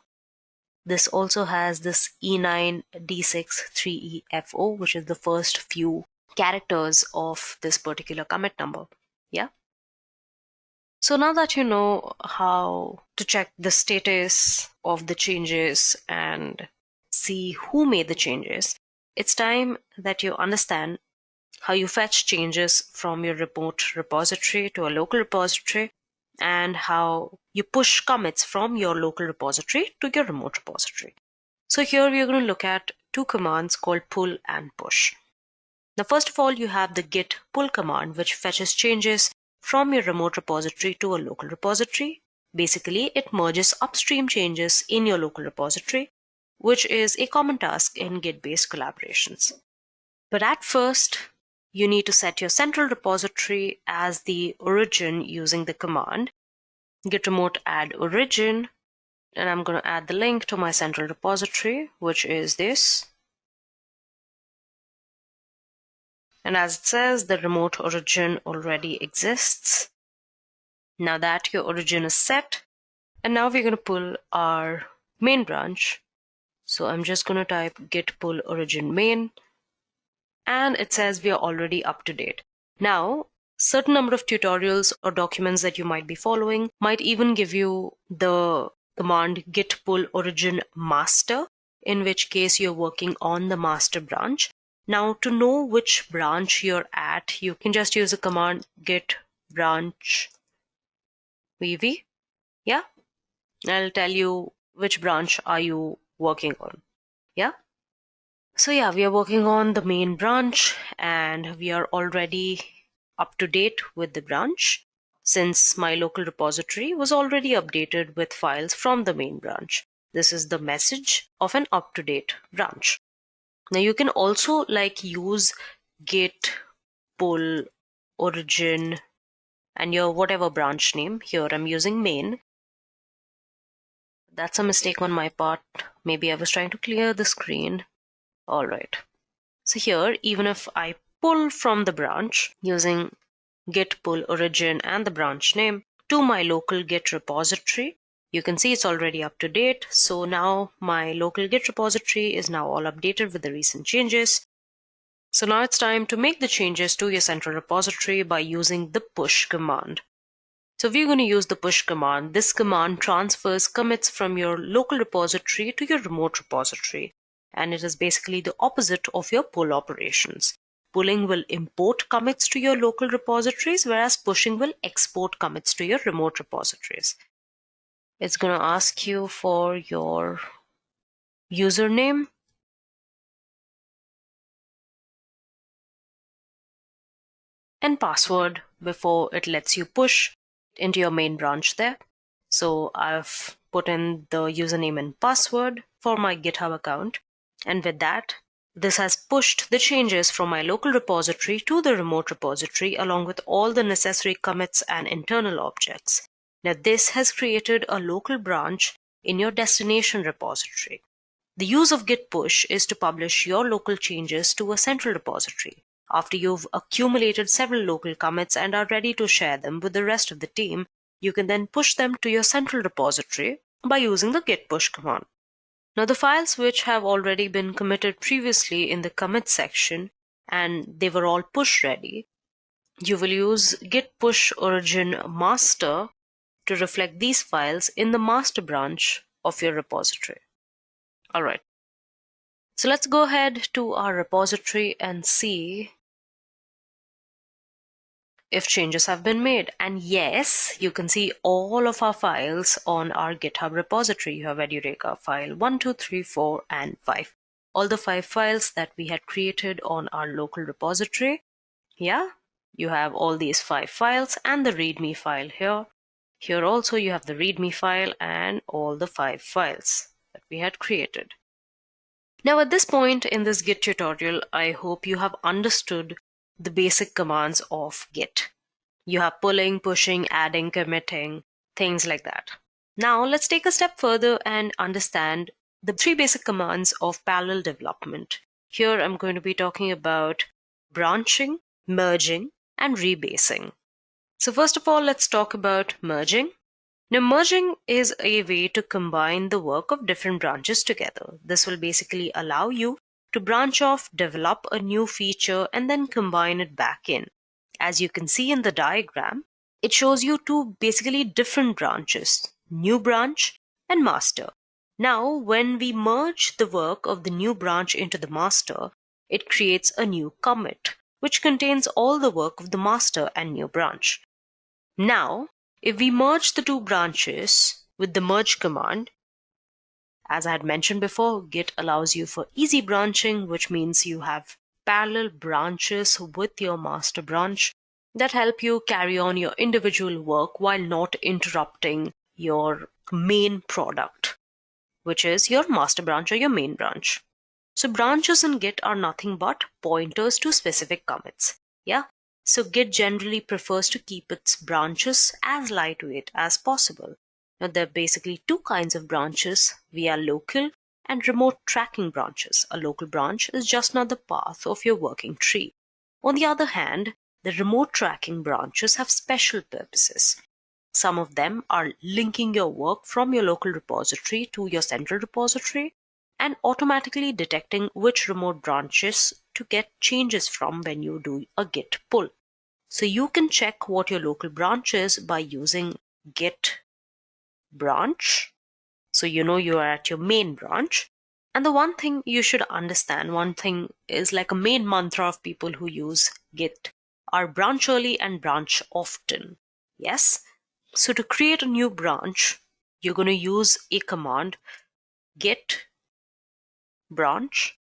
This also has this E9D63EFO, which is the first few characters of this particular commit number. Yeah. So now that you know how to check the status of the changes and see who made the changes, it's time that you understand how you fetch changes from your remote repository to a local repository and how you push commits from your local repository to your remote repository. So here we are going to look at two commands called pull and push. Now, first of all, you have the git pull command, which fetches changes from your remote repository to a local repository. Basically, it merges upstream changes in your local repository, which is a common task in Git-based collaborations. But at first, you need to set your central repository as the origin using the command git remote add origin, and I'm going to add the link to my central repository, which is this. And as it says, the remote origin already exists. Now that your origin is set, and now we're going to pull our main branch. So I'm just going to type git pull origin main, and it says we are already up to date. Now, certain number of tutorials or documents that you might be following might even give you the command git pull origin master, in which case you're working on the master branch. Now, to know which branch you're at, you can just use the command git branch vv. Yeah, I'll tell you which branch are you working on. Yeah. So yeah, we are working on the main branch and we are already up to date with the branch since my local repository was already updated with files from the main branch. This is the message of an up-to-date branch. Now you can also use git pull origin and your whatever branch name. Here I'm using main. That's a mistake on my part. Maybe I was trying to clear the screen. All right. So here, even if I pull from the branch using git pull origin and the branch name to my local git repository, you can see it's already up to date. So now my local git repository is now all updated with the recent changes. So now it's time to make the changes to your central repository by using the push command. So we're going to use the push command. This command transfers commits from your local repository to your remote repository. And it is basically the opposite of your pull operations. Pulling will import commits to your local repositories, whereas pushing will export commits to your remote repositories. It's going to ask you for your username. And password before it lets you push into your main branch there. So I've put in the username and password for my GitHub account. And with that, this has pushed the changes from my local repository to the remote repository along with all the necessary commits and internal objects. Now this has created a local branch in your destination repository. The use of git push is to publish your local changes to a central repository. After you've accumulated several local commits and are ready to share them with the rest of the team, you can then push them to your central repository by using the git push command. Now the files which have already been committed previously in the commit section and they were all push ready, you will use git push origin master to reflect these files in the master branch of your repository. All right. So let's go ahead to our repository and see if changes have been made. And yes, you can see all of our files on our GitHub repository. You have Edureka file 1, 2, 3, 4, and 5. all the 5 files that we had created on our local repository. Yeah, you have all these 5 files and the README file here. Here also you have the README file and all the 5 files that we had created. Now at this point in this Git tutorial, I hope you have understood the basic commands of Git. You have pulling, pushing, adding, committing, things like that. Now let's take a step further and understand the 3 basic commands of parallel development. Here I'm going to be talking about branching, merging, and rebasing. So first of all, let's talk about merging. Now, merging is a way to combine the work of different branches together. This will basically allow you to branch off, develop a new feature, and then combine it back in. As you can see in the diagram, it shows you 2 basically different branches, new branch and master. Now, when we merge the work of the new branch into the master, it creates a new commit, which contains all the work of the master and new branch. Now, if we merge the 2 branches with the merge command, as I had mentioned before, Git allows you for easy branching, which means you have parallel branches with your master branch that help you carry on your individual work while not interrupting your main product, which is your master branch or your main branch. So branches in Git are nothing but pointers to specific commits. Yeah. So Git generally prefers to keep its branches as lightweight as possible. Now there are basically 2 kinds of branches via local and remote tracking branches. A local branch is just not the path of your working tree. On the other hand, the remote tracking branches have special purposes. Some of them are linking your work from your local repository to your central repository and automatically detecting which remote branches to get changes from when you do a git pull. So you can check what your local branch is by using git branch. So you know you are at your main branch. And the one thing you should understand, one thing is like a main mantra of people who use Git are branch early and branch often. Yes. So to create a new branch, you're going to use a command git branch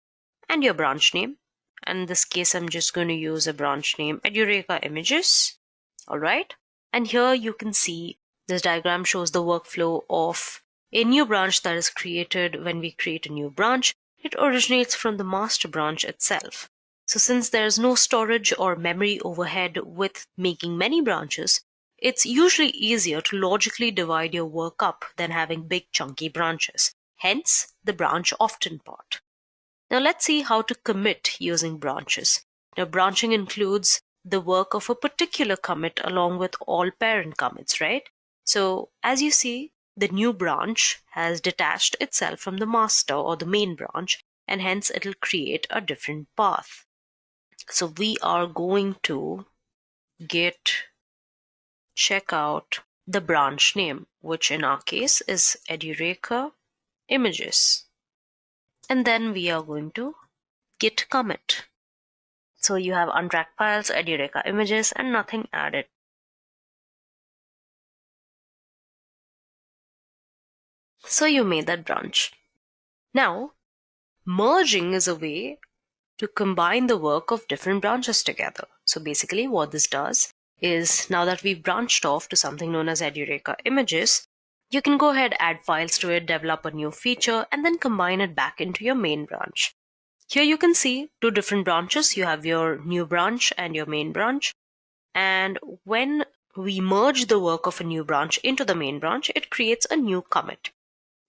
and your branch name. And in this case, I'm just going to use a branch name Edureka images. All right. And here you can see this diagram shows the workflow of a new branch that is created. When we create a new branch, it originates from the master branch itself. So since there's no storage or memory overhead with making many branches, it's usually easier to logically divide your work up than having big chunky branches. Hence, the branch often part. Now let's see how to commit using branches. Now branching includes the work of a particular commit along with all parent commits, right? So as you see, the new branch has detached itself from the master or the main branch, and hence it'll create a different path. So we are going to git check out the branch name, which in our case is Edureka images. And then we are going to git commit. So you have untracked files, Edureka images, and nothing added. So you made that branch. Now, merging is a way to combine the work of different branches together. So basically what this does is, now that we've branched off to something known as Edureka images, you can go ahead, add files to it, develop a new feature, and then combine it back into your main branch. Here you can see 2 different branches. You have your new branch and your main branch. And when we merge the work of a new branch into the main branch, it creates a new commit,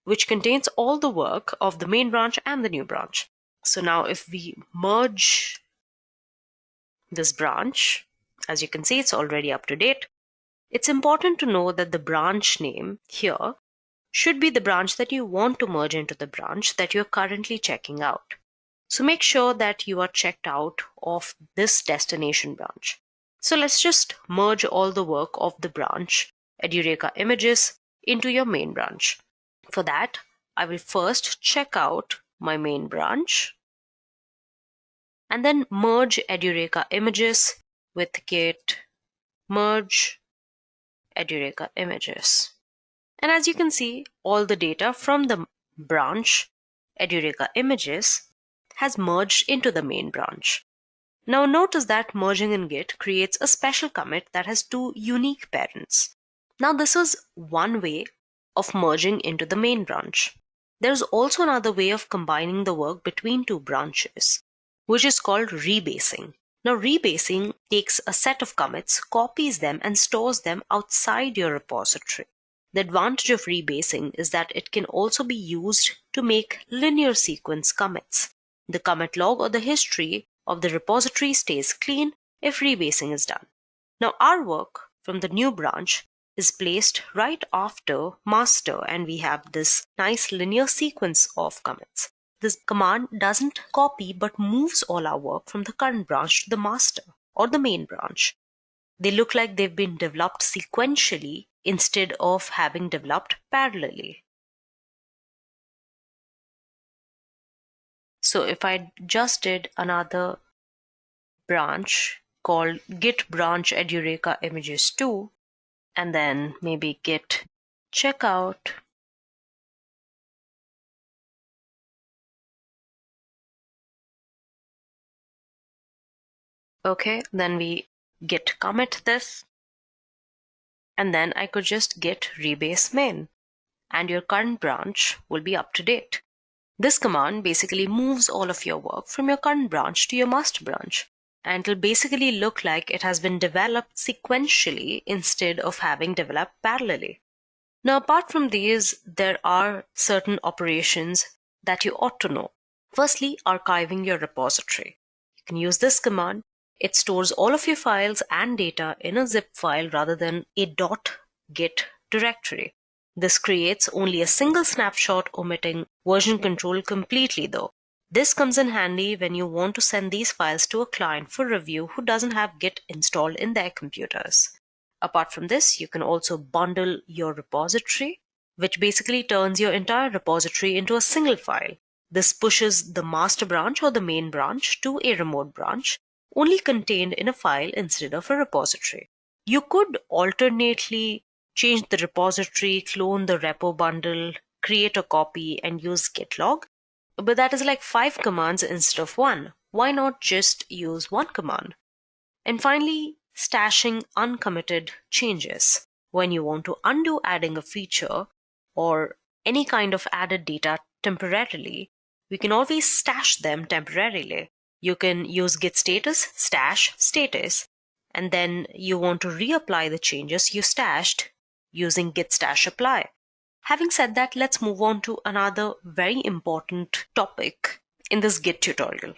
which contains all the work of the main branch and the new branch. So now if we merge this branch, as you can see, it's already up to date. It's important to know that the branch name here should be the branch that you want to merge into the branch that you're currently checking out. So make sure that you are checked out of this destination branch. So let's just merge all the work of the branch Edureka images into your main branch. For that, I will first check out my main branch and then merge Edureka images with git merge Edureka images. And as you can see, all the data from the branch Edureka images has merged into the main branch. Now notice that merging in Git creates a special commit that has two unique parents. Now this is one way of merging into the main branch. There's also another way of combining the work between two branches, which is called rebasing. Now rebasing takes a set of commits, copies them, and stores them outside your repository. The advantage of rebasing is that it can also be used to make linear sequence commits. The commit log or the history of the repository stays clean if rebasing is done. Now our work from the new branch is placed right after master, and we have this nice linear sequence of commits. This command doesn't copy but moves all our work from the current branch to the master or the main branch. They look like they've been developed sequentially instead of having developed parallelly. So if I just did another branch called git branch Edureka images 2, and then maybe git checkout, okay, then we git commit this, and then I could just git rebase main, and your current branch will be up to date. This command basically moves all of your work from your current branch to your master branch, and it'll basically look like it has been developed sequentially instead of having developed parallelly. Now, apart from these, there are certain operations that you ought to know. Firstly, archiving your repository. You can use this command. It stores all of your files and data in a zip file rather than a .git directory. This creates only a single snapshot, omitting version control completely though. This comes in handy when you want to send these files to a client for review who doesn't have Git installed in their computers. Apart from this, you can also bundle your repository, which basically turns your entire repository into a single file. This pushes the master branch or the main branch to a remote branch, only contained in a file instead of a repository. You could alternately change the repository, clone the repo bundle, create a copy, and use git log. But that is like 5 commands instead of 1. Why not just use 1 command? And finally, stashing uncommitted changes. When you want to undo adding a feature or any kind of added data temporarily, we can always stash them temporarily. You can use git status, stash status, and then you want to reapply the changes you stashed using git stash apply. Having said that, let's move on to another very important topic in this Git tutorial.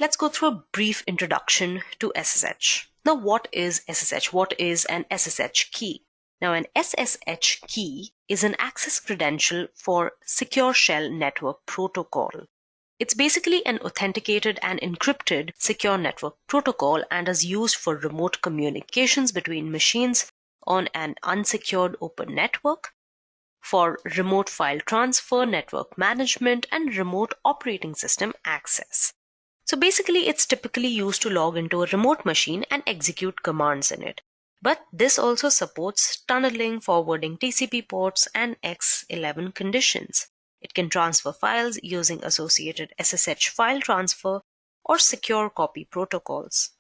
Let's go through a brief introduction to SSH. Now, what is SSH? What is an SSH key? Now, an SSH key is an access credential for Secure Shell Network Protocol. It's basically an authenticated and encrypted secure network protocol and is used for remote communications between machines on an unsecured open network, for remote file transfer, network management, and remote operating system access. So basically, it's typically used to log into a remote machine and execute commands in it. But this also supports tunneling, forwarding TCP ports, and X11 conditions. It can transfer files using associated SSH file transfer or secure copy protocols.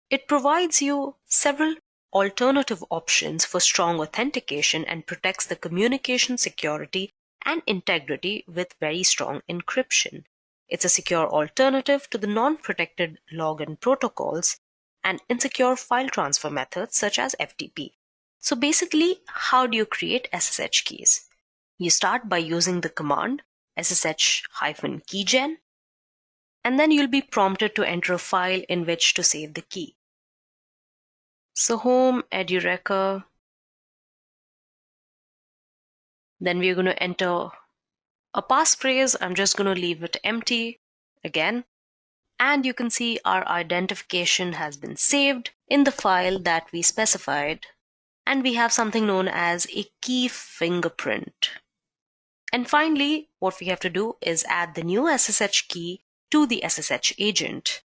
It provides you several alternative options for strong authentication and protects the communication security and integrity with very strong encryption. It's a secure alternative to the non-protected login protocols and insecure file transfer methods such as FTP. So basically, how do you create SSH keys? You start by using the command ssh-keygen, and then you'll be prompted to enter a file in which to save the key. So home, Edureka. Then we're going to enter a passphrase. I'm just going to leave it empty again. And you can see our identification has been saved in the file that we specified. And we have something known as a key fingerprint. And finally, what we have to do is add the new SSH key to the SSH agent.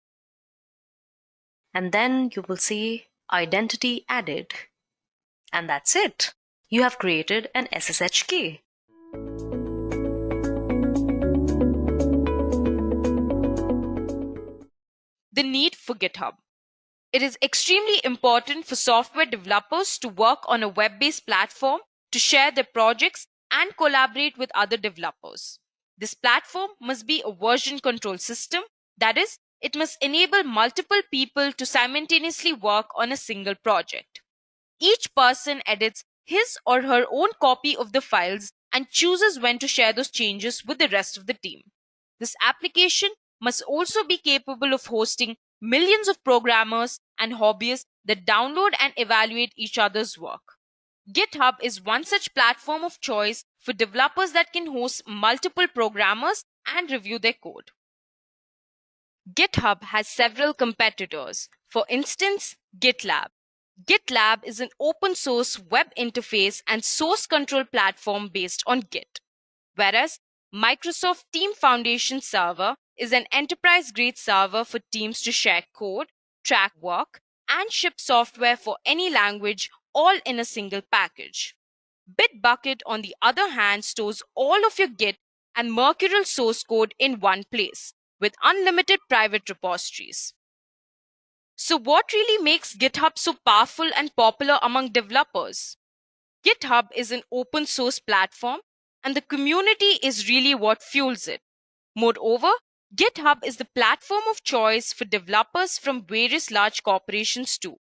And then you will see identity added. And that's it. You have created an SSH key. the need for GitHub. It is extremely important for software developers to work on a web-based platform to share their projects and collaborate with other developers. This platform must be a version control system, that is, it must enable multiple people to simultaneously work on a single project. Each person edits his or her own copy of the files and chooses when to share those changes with the rest of the team. This application must also be capable of hosting millions of programmers and hobbyists that download and evaluate each other's work. GitHub is one such platform of choice for developers that can host multiple programmers and review their code. GitHub has several competitors. For instance, GitLab. GitLab is an open source web interface and source control platform based on Git, whereas Microsoft Team Foundation Server is an enterprise-grade server for teams to share code, track work, and ship software for any language, all in a single package. Bitbucket, on the other hand, stores all of your Git and Mercurial source code in one place, with unlimited private repositories. So what really makes GitHub so powerful and popular among developers? GitHub is an open source platform, and the community is really what fuels it. Moreover, GitHub is the platform of choice for developers from various large corporations too.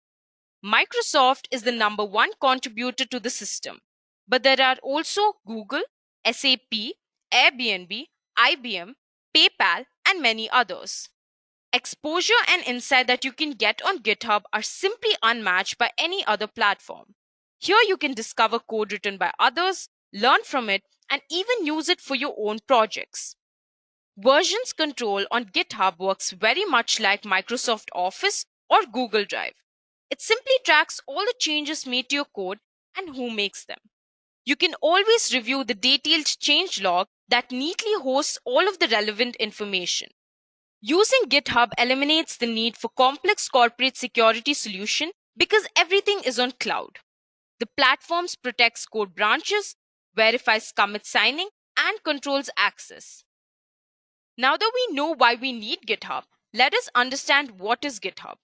Microsoft is the #1 contributor to the system, but there are also Google, SAP, Airbnb, IBM, PayPal, and many others. Exposure and insight that you can get on GitHub are simply unmatched by any other platform. Here you can discover code written by others, learn from it, and even use it for your own projects. Versions control on GitHub works very much like Microsoft Office or Google Drive. It simply tracks all the changes made to your code and who makes them. You can always review the detailed change log that neatly hosts all of the relevant information. Using GitHub eliminates the need for complex corporate security solution because everything is on cloud. The platform protects code branches, verifies commit signing, and controls access. Now that we know why we need GitHub, let us understand what is GitHub.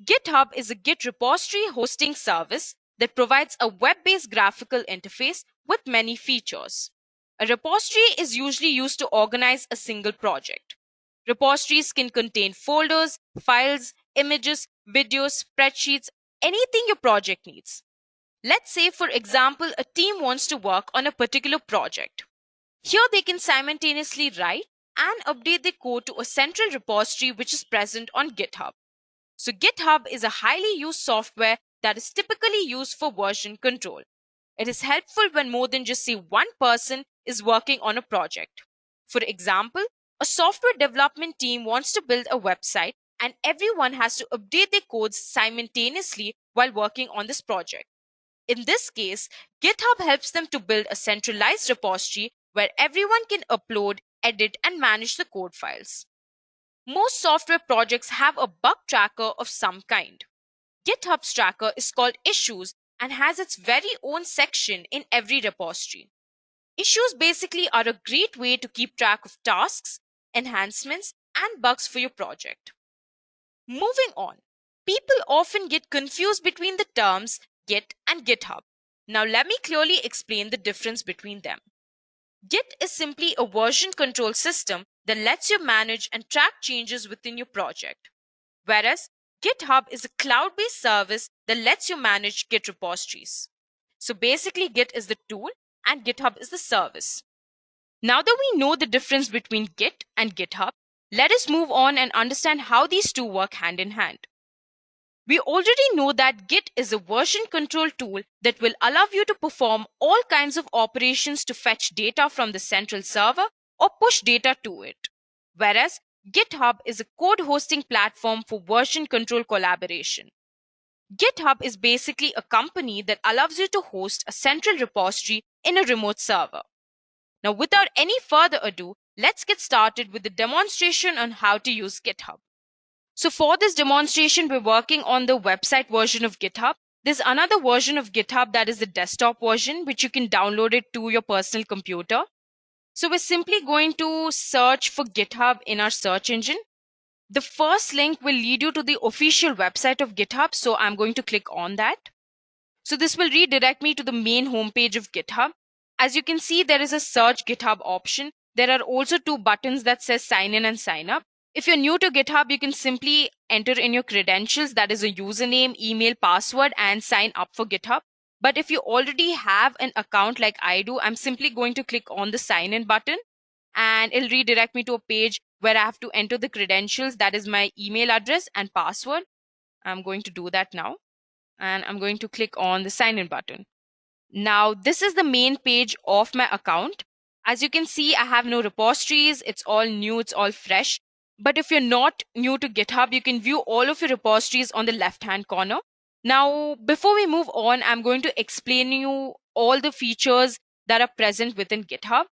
GitHub is a Git repository hosting service that provides a web-based graphical interface with many features. A repository is usually used to organize a single project. Repositories can contain folders, files, images, videos, spreadsheets, anything your project needs. Let's say, for example, a team wants to work on a particular project. Here they can simultaneously write and update their code to a central repository which is present on GitHub. So GitHub is a highly used software that is typically used for version control. It is helpful when more than just say one person is working on a project. For example, a software development team wants to build a website and everyone has to update their codes simultaneously while working on this project. In this case, GitHub helps them to build a centralized repository where everyone can upload, edit, and manage the code files. Most software projects have a bug tracker of some kind. GitHub's tracker is called Issues and has its very own section in every repository. Issues basically are a great way to keep track of tasks, enhancements, and bugs for your project. Moving on, people often get confused between the terms Git and GitHub. Now let me clearly explain the difference between them. Git is simply a version control system that lets you manage and track changes within your project, whereas GitHub is a cloud-based service that lets you manage Git repositories. So basically, Git is the tool and GitHub is the service. Now that we know the difference between Git and GitHub, let us move on and understand how these two work hand in hand. We already know that Git is a version control tool that will allow you to perform all kinds of operations to fetch data from the central server or push data to it, whereas GitHub is a code hosting platform for version control collaboration. GitHub is basically a company that allows you to host a central repository in a remote server. Now, without any further ado, let's get started with the demonstration on how to use GitHub. So for this demonstration, we're working on the website version of GitHub. There's another version of GitHub that is the desktop version, which you can download it to your personal computer. So we're simply going to search for GitHub in our search engine. The first link will lead you to the official website of GitHub. So I'm going to click on that. So this will redirect me to the main homepage of GitHub. As you can see, there is a search GitHub option. There are also two buttons that says sign in and sign up. If you're new to GitHub, you can simply enter in your credentials, that is a username, email, password, and sign up for GitHub. But if you already have an account like I do, I'm simply going to click on the sign in button and it'll redirect me to a page where I have to enter the credentials, that is my email address and password. I'm going to do that now. And I'm going to click on the sign in button. Now, this is the main page of my account. As you can see, I have no repositories. It's all new, it's all fresh. But if you're not new to GitHub, you can view all of your repositories on the left-hand corner. Now, before we move on, I'm going to explain you all the features that are present within GitHub.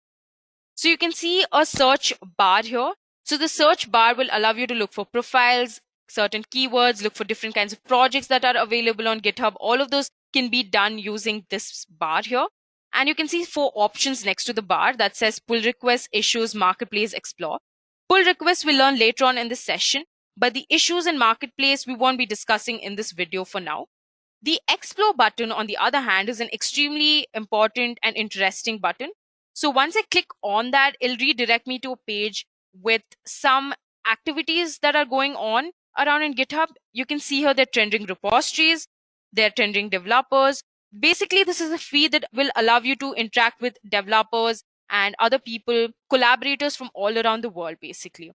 So you can see a search bar here. So the search bar will allow you to look for profiles, certain keywords, look for different kinds of projects that are available on GitHub. All of those can be done using this bar here. And you can see 4 options next to the bar that says pull requests, issues, marketplace, explore. Pull requests we'll learn later on in the session, but the issues and marketplace we won't be discussing in this video for now. The explore button, on the other hand, is an extremely important and interesting button. So once I click on that, it'll redirect me to a page with some activities that are going on around in GitHub. You can see here they're trending repositories, they're trending developers. Basically, this is a feed that will allow you to interact with developers and other people, collaborators from all around the world, basically.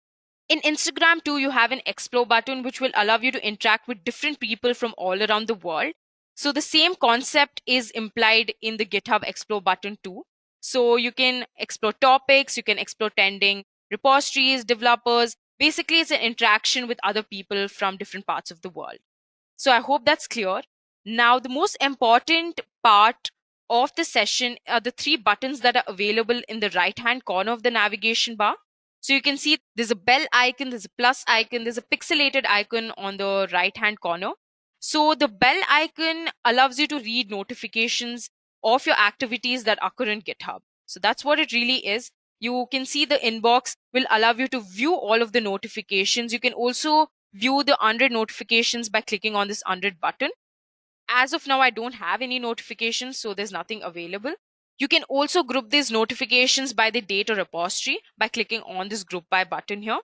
In Instagram too, you have an explore button, which will allow you to interact with different people from all around the world. So the same concept is implied in the GitHub explore button too. So you can explore topics, you can explore trending repositories, developers. Basically, it's an interaction with other people from different parts of the world. So I hope that's clear. Now, the most important part of the session are the 3 buttons that are available in the right-hand corner of the navigation bar. So you can see there's a bell icon, there's a plus icon, there's a pixelated icon on the right-hand corner. So the bell icon allows you to read notifications of your activities that occur in GitHub. So that's what it really is. You can see the inbox will allow you to view all of the notifications. You can also view the unread notifications by clicking on this unread button. As of now, I don't have any notifications, so there's nothing available. You can also group these notifications by the date or repository by clicking on this group by button here.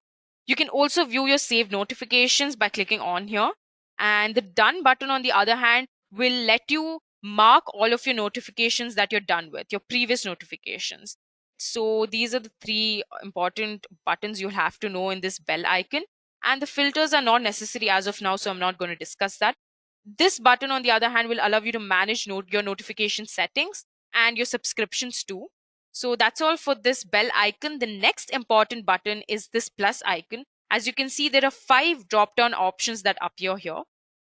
You can also view your saved notifications by clicking on here. And the done button, on the other hand, will let you mark all of your notifications that you're done with, your previous notifications. So these are the 3 important buttons you'll have to know in this bell icon. And the filters are not necessary as of now, so I'm not going to discuss that. This button, on the other hand, will allow you to manage your notification settings and your subscriptions too. So that's all for this bell icon. The next important button is this plus icon. As you can see, there are 5 drop-down options that appear here.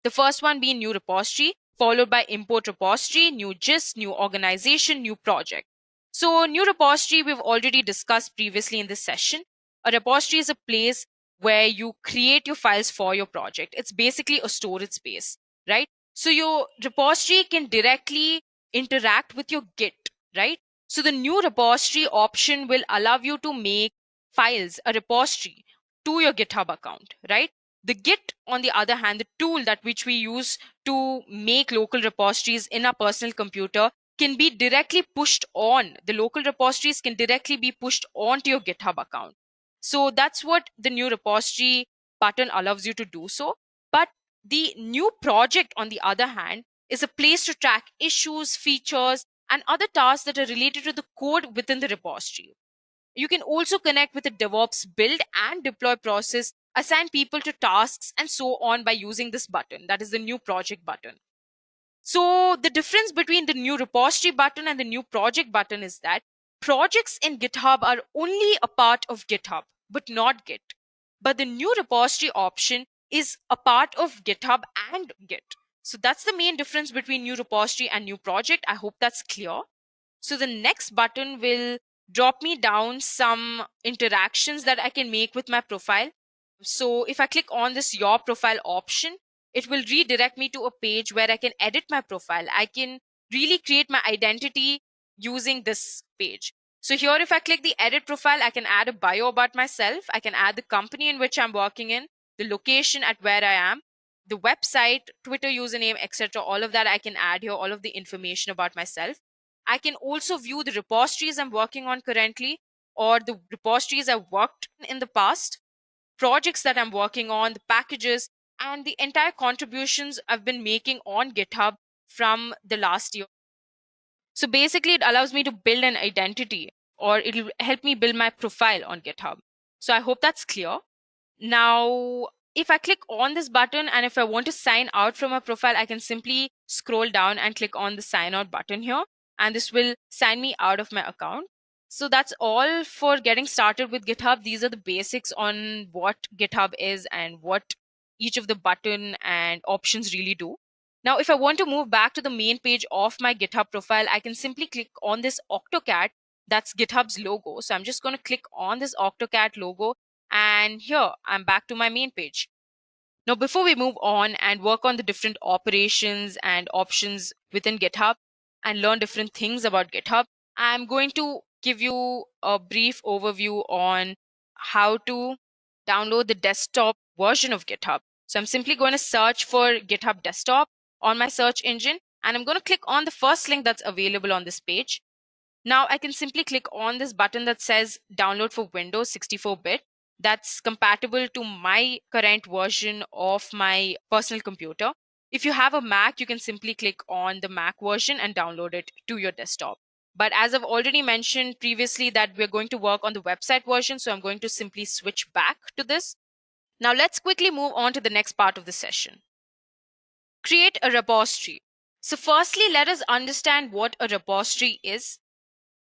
The first one being new repository, followed by import repository, new gist, new organization, new project. So new repository we've already discussed previously in this session. A repository is a place where you create your files for your project. It's basically a storage space, right? So your repository can directly interact with your Git, right? So the new repository option will allow you to make files, a repository, to your GitHub account, right? The Git, on the other hand, the tool which we use to make local repositories in our personal computer, can be directly pushed on. The local repositories can directly be pushed onto your GitHub account. So that's what the new repository button allows you to do so. But the new project, on the other hand, is a place to track issues, features, and other tasks that are related to the code within the repository. You can also connect with the DevOps build and deploy process, assign people to tasks, and so on by using this button. That is the new project button. So the difference between the new repository button and the new project button is that projects in GitHub are only a part of GitHub, but not Git. But the new repository option is a part of GitHub and Git. So that's the main difference between new repository and new project. I hope that's clear. So the next button will drop me down some interactions that I can make with my profile. So if I click on this your profile option, it will redirect me to a page where I can edit my profile. I can really create my identity using this page. So here, if I click the edit profile, I can add a bio about myself. I can add the company in which I'm working in. the location at where I am, the website, Twitter username, etc. All of that I can add here, all of the information about myself. I can also view the repositories I'm working on currently, or the repositories I've worked in the past, projects that I'm working on, the packages, and the entire contributions I've been making on GitHub from the last year. So basically, it allows me to build an identity, or it'll help me build my profile on GitHub. So I hope that's clear. Now, if I click on this button and if I want to sign out from a profile, I can simply scroll down and click on the sign out button here, and this will sign me out of my account. So that's all for getting started with GitHub. These are the basics on what GitHub is and what each of the button and options really do. Now, if I want to move back to the main page of my GitHub profile, I can simply click on this AutoCAD. That's GitHub's logo. So I'm just going to click on this AutoCAD logo, and here I'm back to my main page. Now, before we move on and work on the different operations and options within GitHub and learn different things about GitHub, I'm going to give you a brief overview on how to download the desktop version of GitHub. So I'm simply going to search for GitHub Desktop on my search engine, and I'm going to click on the first link that's available on this page. Now I can simply click on this button that says download for Windows 64-bit. That's compatible to my current version of my personal computer. If you have a Mac, you can simply click on the Mac version and download it to your desktop. But as I've already mentioned previously that we're going to work on the website version, so I'm going to simply switch back to this. Now let's quickly move on to the next part of the session. Create a repository. So firstly, let us understand what a repository is.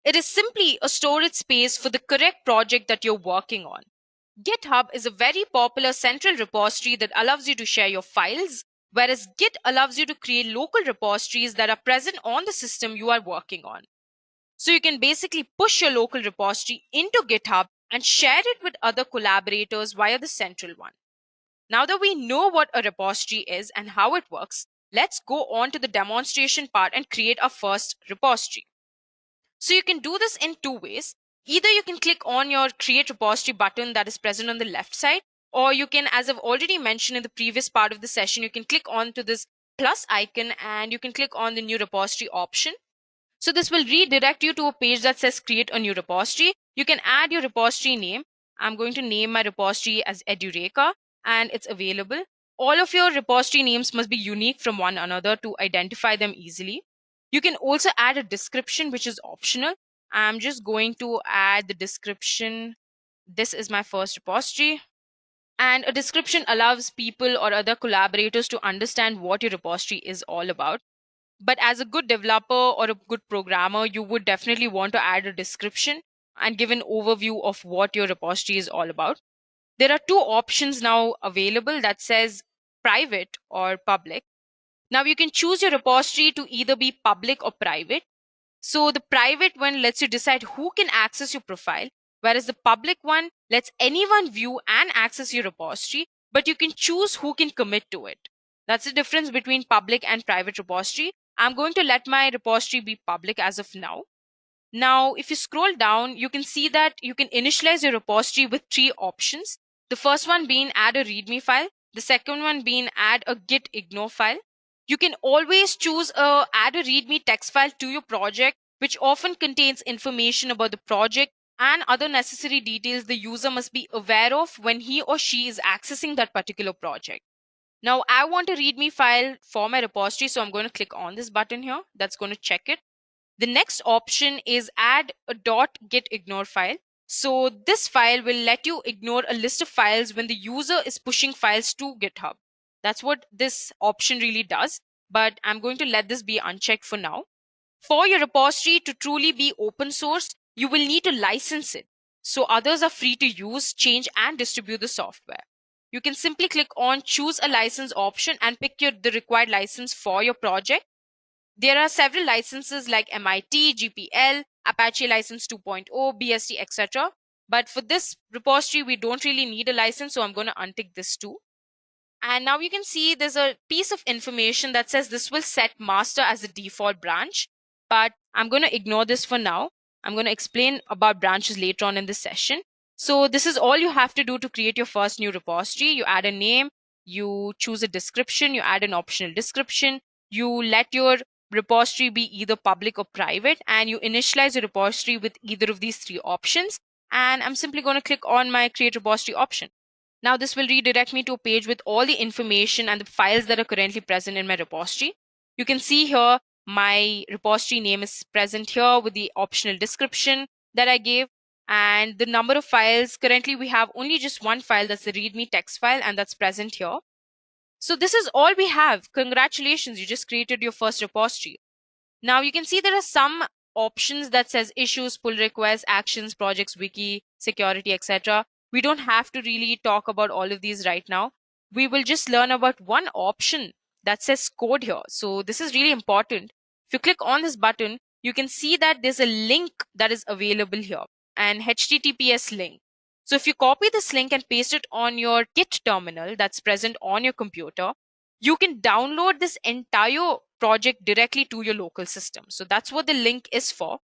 It is simply a storage space for the correct project that you're working on. GitHub is a very popular central repository that allows you to share your files, whereas Git allows you to create local repositories that are present on the system you are working on. So you can basically push your local repository into GitHub and share it with other collaborators via the central one. Now that we know what a repository is and how it works, let's go on to the demonstration part and create our first repository. So you can do this in two ways. Either you can click on your create repository button that is present on the left side, or you can, as I've already mentioned in the previous part of the session, you can click on to this plus icon and you can click on the new repository option. So this will redirect you to a page that says create a new repository. You can add your repository name. I'm going to name my repository as Edureka, and it's available. All of your repository names must be unique from one another to identify them easily. You can also add a description, which is optional. I'm just going to add the description. This is my first repository. And a description allows people or other collaborators to understand what your repository is all about. But as a good developer or a good programmer, you would definitely want to add a description and give an overview of what your repository is all about. There are two options now available that says private or public. Now you can choose your repository to either be public or private. So the private one lets you decide who can access your profile, whereas the public one lets anyone view and access your repository, but you can choose who can commit to it. That's the difference between public and private repository. I'm going to let my repository be public as of now. Now, if you scroll down, you can see that you can initialize your repository with three options. The first one being add a README file. The second one being add a git ignore file. You can always choose add a README text file to your project, which often contains information about the project and other necessary details the user must be aware of when he or she is accessing that particular project. Now, I want a README file for my repository, so I'm going to click on this button here. That's going to check it. The next option is add a .git ignore file. So this file will let you ignore a list of files when the user is pushing files to GitHub. That's what this option really does, but I'm going to let this be unchecked for now. For your repository to truly be open source, you will need to license it, so others are free to use, change, and distribute the software. You can simply click on choose a license option and pick the required license for your project. There are several licenses like MIT, GPL, Apache License 2.0, BSD, etc. But for this repository, we don't really need a license, so I'm going to untick this too. And now you can see there's a piece of information that says this will set master as the default branch, but I'm going to ignore this for now. I'm going to explain about branches later on in this session. So this is all you have to do to create your first new repository. You add a name, you choose a description, you add an optional description, you let your repository be either public or private, and you initialize your repository with either of these three options. And I'm simply going to click on my create repository option. Now this will redirect me to a page with all the information and the files that are currently present in my repository. You can see here my repository name is present here with the optional description that I gave, and the number of files. Currently we have only just one file, that's the readme text file, and that's present here. So this is all we have. Congratulations, you just created your first repository. Now you can see there are some options that says issues, pull requests, actions, projects, wiki, security, etc. We don't have to really talk about all of these right now. We will just learn about one option that says code here. So this is really important. If you click on this button, you can see that there's a link that is available here, an HTTPS link. So if you copy this link and paste it on your Git terminal that's present on your computer, you can download this entire project directly to your local system. So that's what the link is for.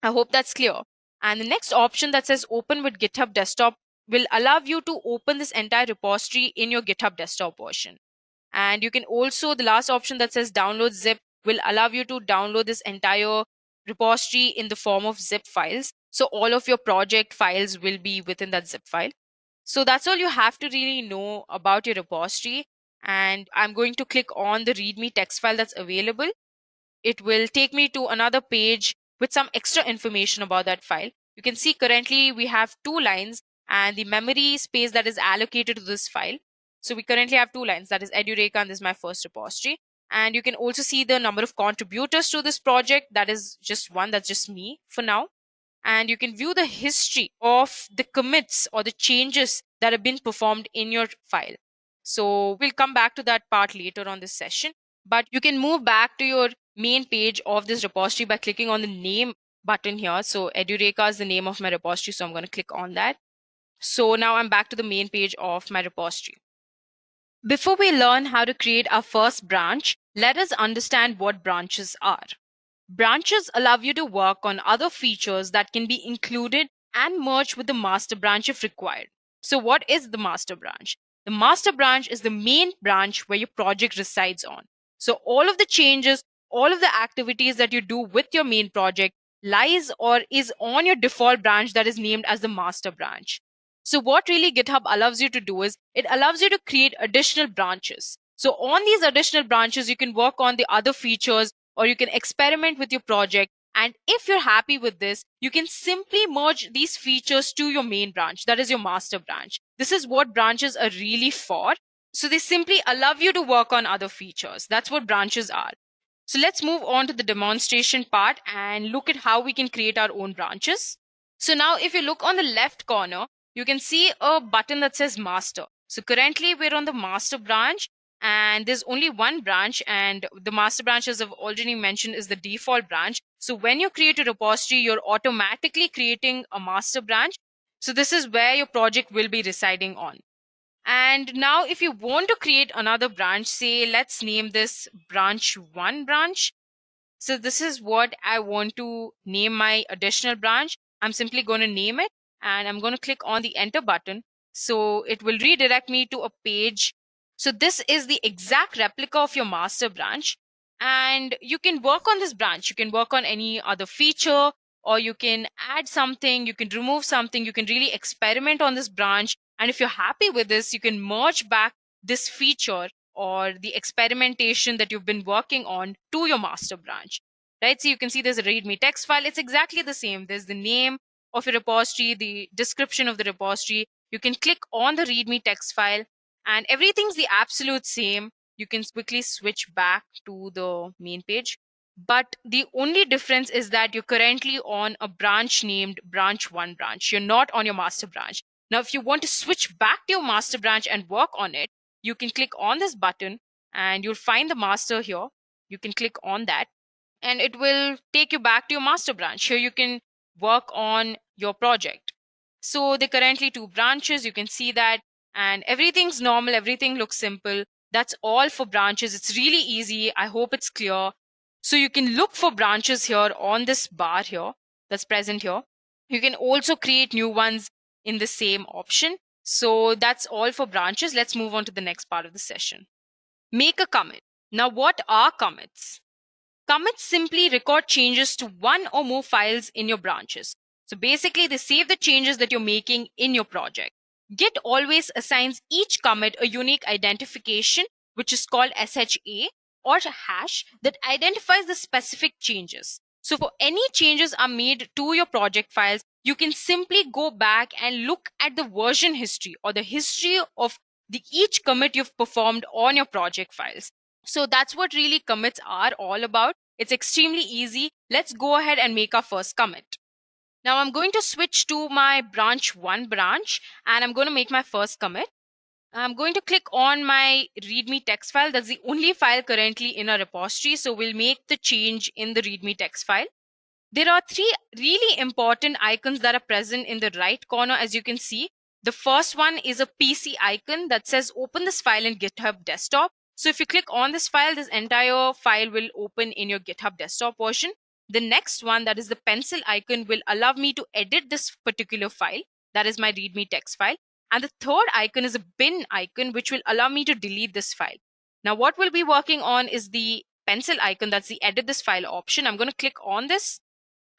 I hope that's clear. And the next option that says open with GitHub Desktop will allow you to open this entire repository in your GitHub Desktop version. And you can also, the last option that says download zip will allow you to download this entire repository in the form of zip files. So all of your project files will be within that zip file. So that's all you have to really know about your repository. And I'm going to click on the README text file that's available. It will take me to another page with some extra information about that file. You can see currently we have 2 lines and the memory space that is allocated to this file. So we currently have 2 lines, that is Edureka, and this is my first repository. And you can also see the number of contributors to this project. That is just one, that's just me for now. And you can view the history of the commits or the changes that have been performed in your file. So we'll come back to that part later on this session, but you can move back to your main page of this repository by clicking on the name button here. So Edureka is the name of my repository, so I'm going to click on that. So now I'm back to the main page of my repository. Before we learn how to create our first branch, let us understand what branches are. Branches allow you to work on other features that can be included and merged with the master branch if required. So what is the master branch? The master branch is the main branch where your project resides on. So all of the changes, all of the activities that you do with your main project lies or is on your default branch that is named as the master branch. So what really GitHub allows you to do is it allows you to create additional branches. So on these additional branches, you can work on the other features or you can experiment with your project. And if you're happy with this, you can simply merge these features to your main branch, that is your master branch. This is what branches are really for. So they simply allow you to work on other features. That's what branches are. So let's move on to the demonstration part and look at how we can create our own branches. So now if you look on the left corner, you can see a button that says master. So currently we're on the master branch and there's only one branch, and the master branch, as I've already mentioned, is the default branch. So when you create a repository, you're automatically creating a master branch. So this is where your project will be residing on. And now if you want to create another branch, say let's name this branch 1 branch. So this is what I want to name my additional branch. I'm simply going to name it and I'm going to click on the enter button. So it will redirect me to a page. So this is the exact replica of your master branch, and you can work on this branch. You can work on any other feature, or you can add something, you can remove something, you can really experiment on this branch. And if you're happy with this, you can merge back this feature or the experimentation that you've been working on to your master branch, right? So you can see there's a README text file. It's exactly the same. There's the name of your repository, the description of the repository. You can click on the README text file and everything's the absolute same. You can quickly switch back to the main page. But the only difference is that you're currently on a branch named branch 1 branch. You're not on your master branch. Now, if you want to switch back to your master branch and work on it, you can click on this button and you'll find the master here. You can click on that and it will take you back to your master branch. Here you can work on your project. So there are currently 2 branches. You can see that, and everything's normal. Everything looks simple. That's all for branches. It's really easy. I hope it's clear. So you can look for branches here on this bar here that's present here. You can also create new ones. in the same option. So that's all for branches. Let's move on to the next part of the session. Make a commit. Now, what are commits? Commits simply record changes to one or more files in your branches. So basically, they save the changes that you're making in your project. Git always assigns each commit a unique identification, which is called SHA or hash, that identifies the specific changes. So for any changes are made to your project files, you can simply go back and look at the version history or the history of each commit you've performed on your project files. So that's what really commits are all about. It's extremely easy. Let's go ahead and make our first commit. Now I'm going to switch to my branch 1 branch and I'm going to make my first commit. I'm going to click on my readme text file. That's the only file currently in our repository. So we'll make the change in the readme text file. There are 3 really important icons that are present in the right corner, as you can see. The first one is a PC icon that says open this file in GitHub desktop. So if you click on this file, this entire file will open in your GitHub desktop version. The next one, that is the pencil icon, will allow me to edit this particular file. That is my readme text file. And the third icon is a bin icon, which will allow me to delete this file. Now what we'll be working on is the pencil icon. That's the edit this file option. I'm going to click on this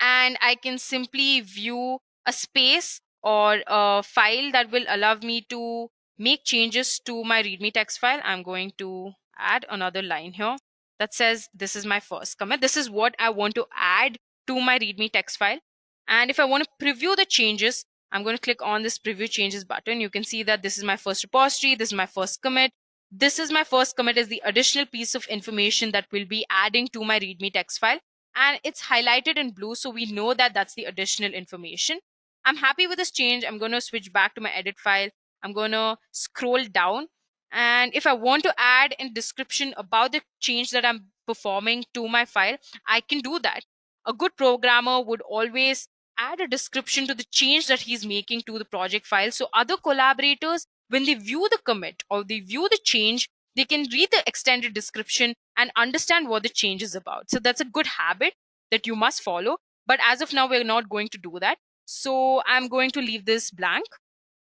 and I can simply view a space or a file that will allow me to make changes to my readme text file. I'm going to add another line here that says this is my first commit. This is what I want to add to my readme text file. And if I want to preview the changes, I'm going to click on this preview changes button. You can see that this is my first repository. This is my first commit. This is my first commit is the additional piece of information that will be adding to my readme text file. And it's highlighted in blue, so we know that that's the additional information. I'm happy with this change. I'm going to switch back to my edit file. I'm going to scroll down. And if I want to add a description about the change that I'm performing to my file, I can do that. A good programmer would always add a description to the change that he's making to the project file. So other collaborators, when they view the commit or they view the change, they can read the extended description and understand what the change is about. So that's a good habit that you must follow. But as of now, we're not going to do that. So I'm going to leave this blank.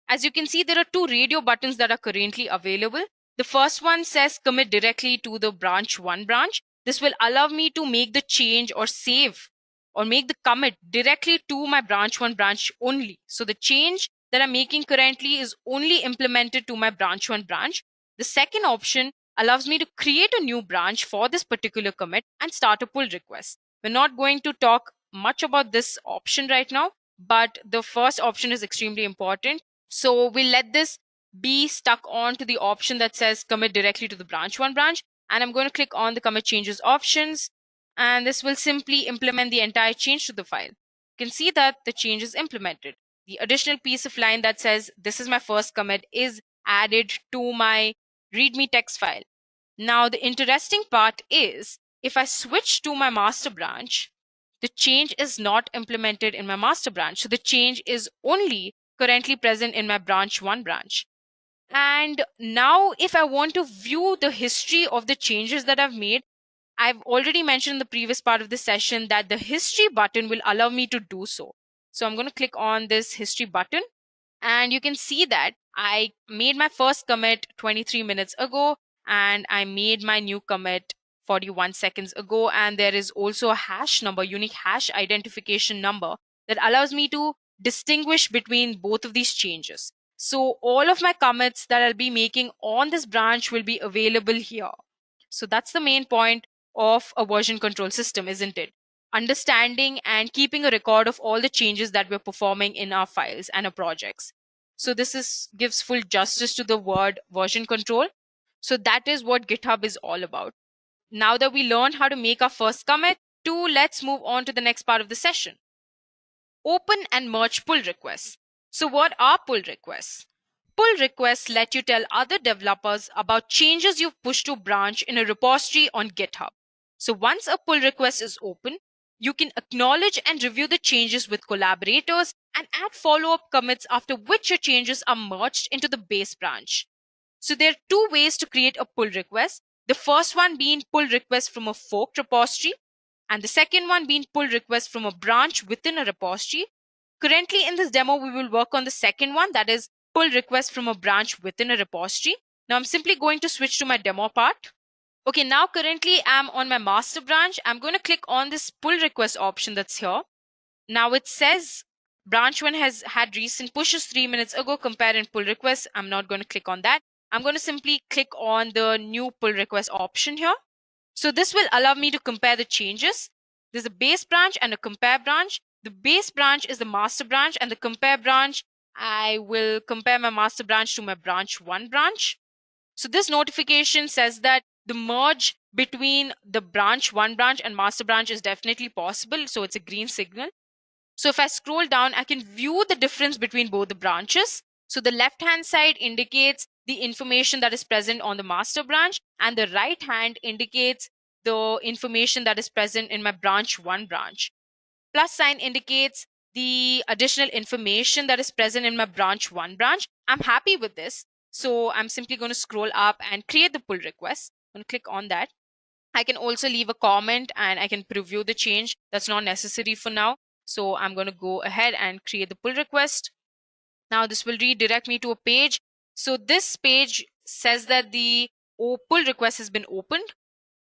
As you can see, there are 2 radio buttons that are currently available. The first one says commit directly to the branch 1 branch. This will allow me to make the change or save or make the commit directly to my branch 1 branch only. So the change that I'm making currently is only implemented to my branch 1 branch. The second option allows me to create a new branch for this particular commit and start a pull request. We're not going to talk much about this option right now, but the first option is extremely important. So we'll let this be stuck on to the option that says commit directly to the branch 1 branch. And I'm going to click on the commit changes options. And this will simply implement the entire change to the file. You can see that the change is implemented. The additional piece of line that says this is my first commit is added to my readme text file. Now the interesting part is if I switch to my master branch, the change is not implemented in my master branch. So the change is only currently present in my branch 1 branch. And now if I want to view the history of the changes that I've made, I've already mentioned in the previous part of the session that the history button will allow me to do so. So I'm going to click on this history button and you can see that I made my first commit 23 minutes ago and I made my new commit 41 seconds ago. And there is also a hash number, unique hash identification number that allows me to distinguish between both of these changes. So all of my commits that I'll be making on this branch will be available here. So that's the main point of a version control system, isn't it? Understanding and keeping a record of all the changes that we're performing in our files and our projects. So this gives full justice to the word version control. So that is what GitHub is all about. Now that we learned how to make our first commit, let's move on to the next part of the session. Open and merge pull requests. So what are pull requests? Pull requests let you tell other developers about changes you've pushed to a branch in a repository on GitHub. So once a pull request is open, you can acknowledge and review the changes with collaborators and add follow-up commits after which your changes are merged into the base branch. So there are 2 ways to create a pull request. The first one being pull request from a forked repository and the second one being pull request from a branch within a repository. Currently in this demo, we will work on the second one, that is pull request from a branch within a repository. Now I'm simply going to switch to my demo part. Okay, now currently I'm on my master branch. I'm going to click on this pull request option that's here. Now it says branch 1 has had recent pushes 3 minutes ago, compare and pull request. I'm not going to click on that. I'm going to simply click on the new pull request option here. So this will allow me to compare the changes. There's a base branch and a compare branch. The base branch is the master branch, and the compare branch, I will compare my master branch to my branch 1 branch. So this notification says that the merge between the branch 1 branch and master branch is definitely possible. So it's a green signal. So if I scroll down, I can view the difference between both the branches. So the left hand side indicates the information that is present on the master branch, and the right hand indicates the information that is present in my branch 1 branch. Plus sign indicates the additional information that is present in my branch 1 branch. I'm happy with this. So I'm simply going to scroll up and create the pull request. I'm going to click on that. I can also leave a comment and I can preview the change. That's not necessary for now. So I'm going to go ahead and create the pull request. Now this will redirect me to a page. So this page says that the pull request has been opened.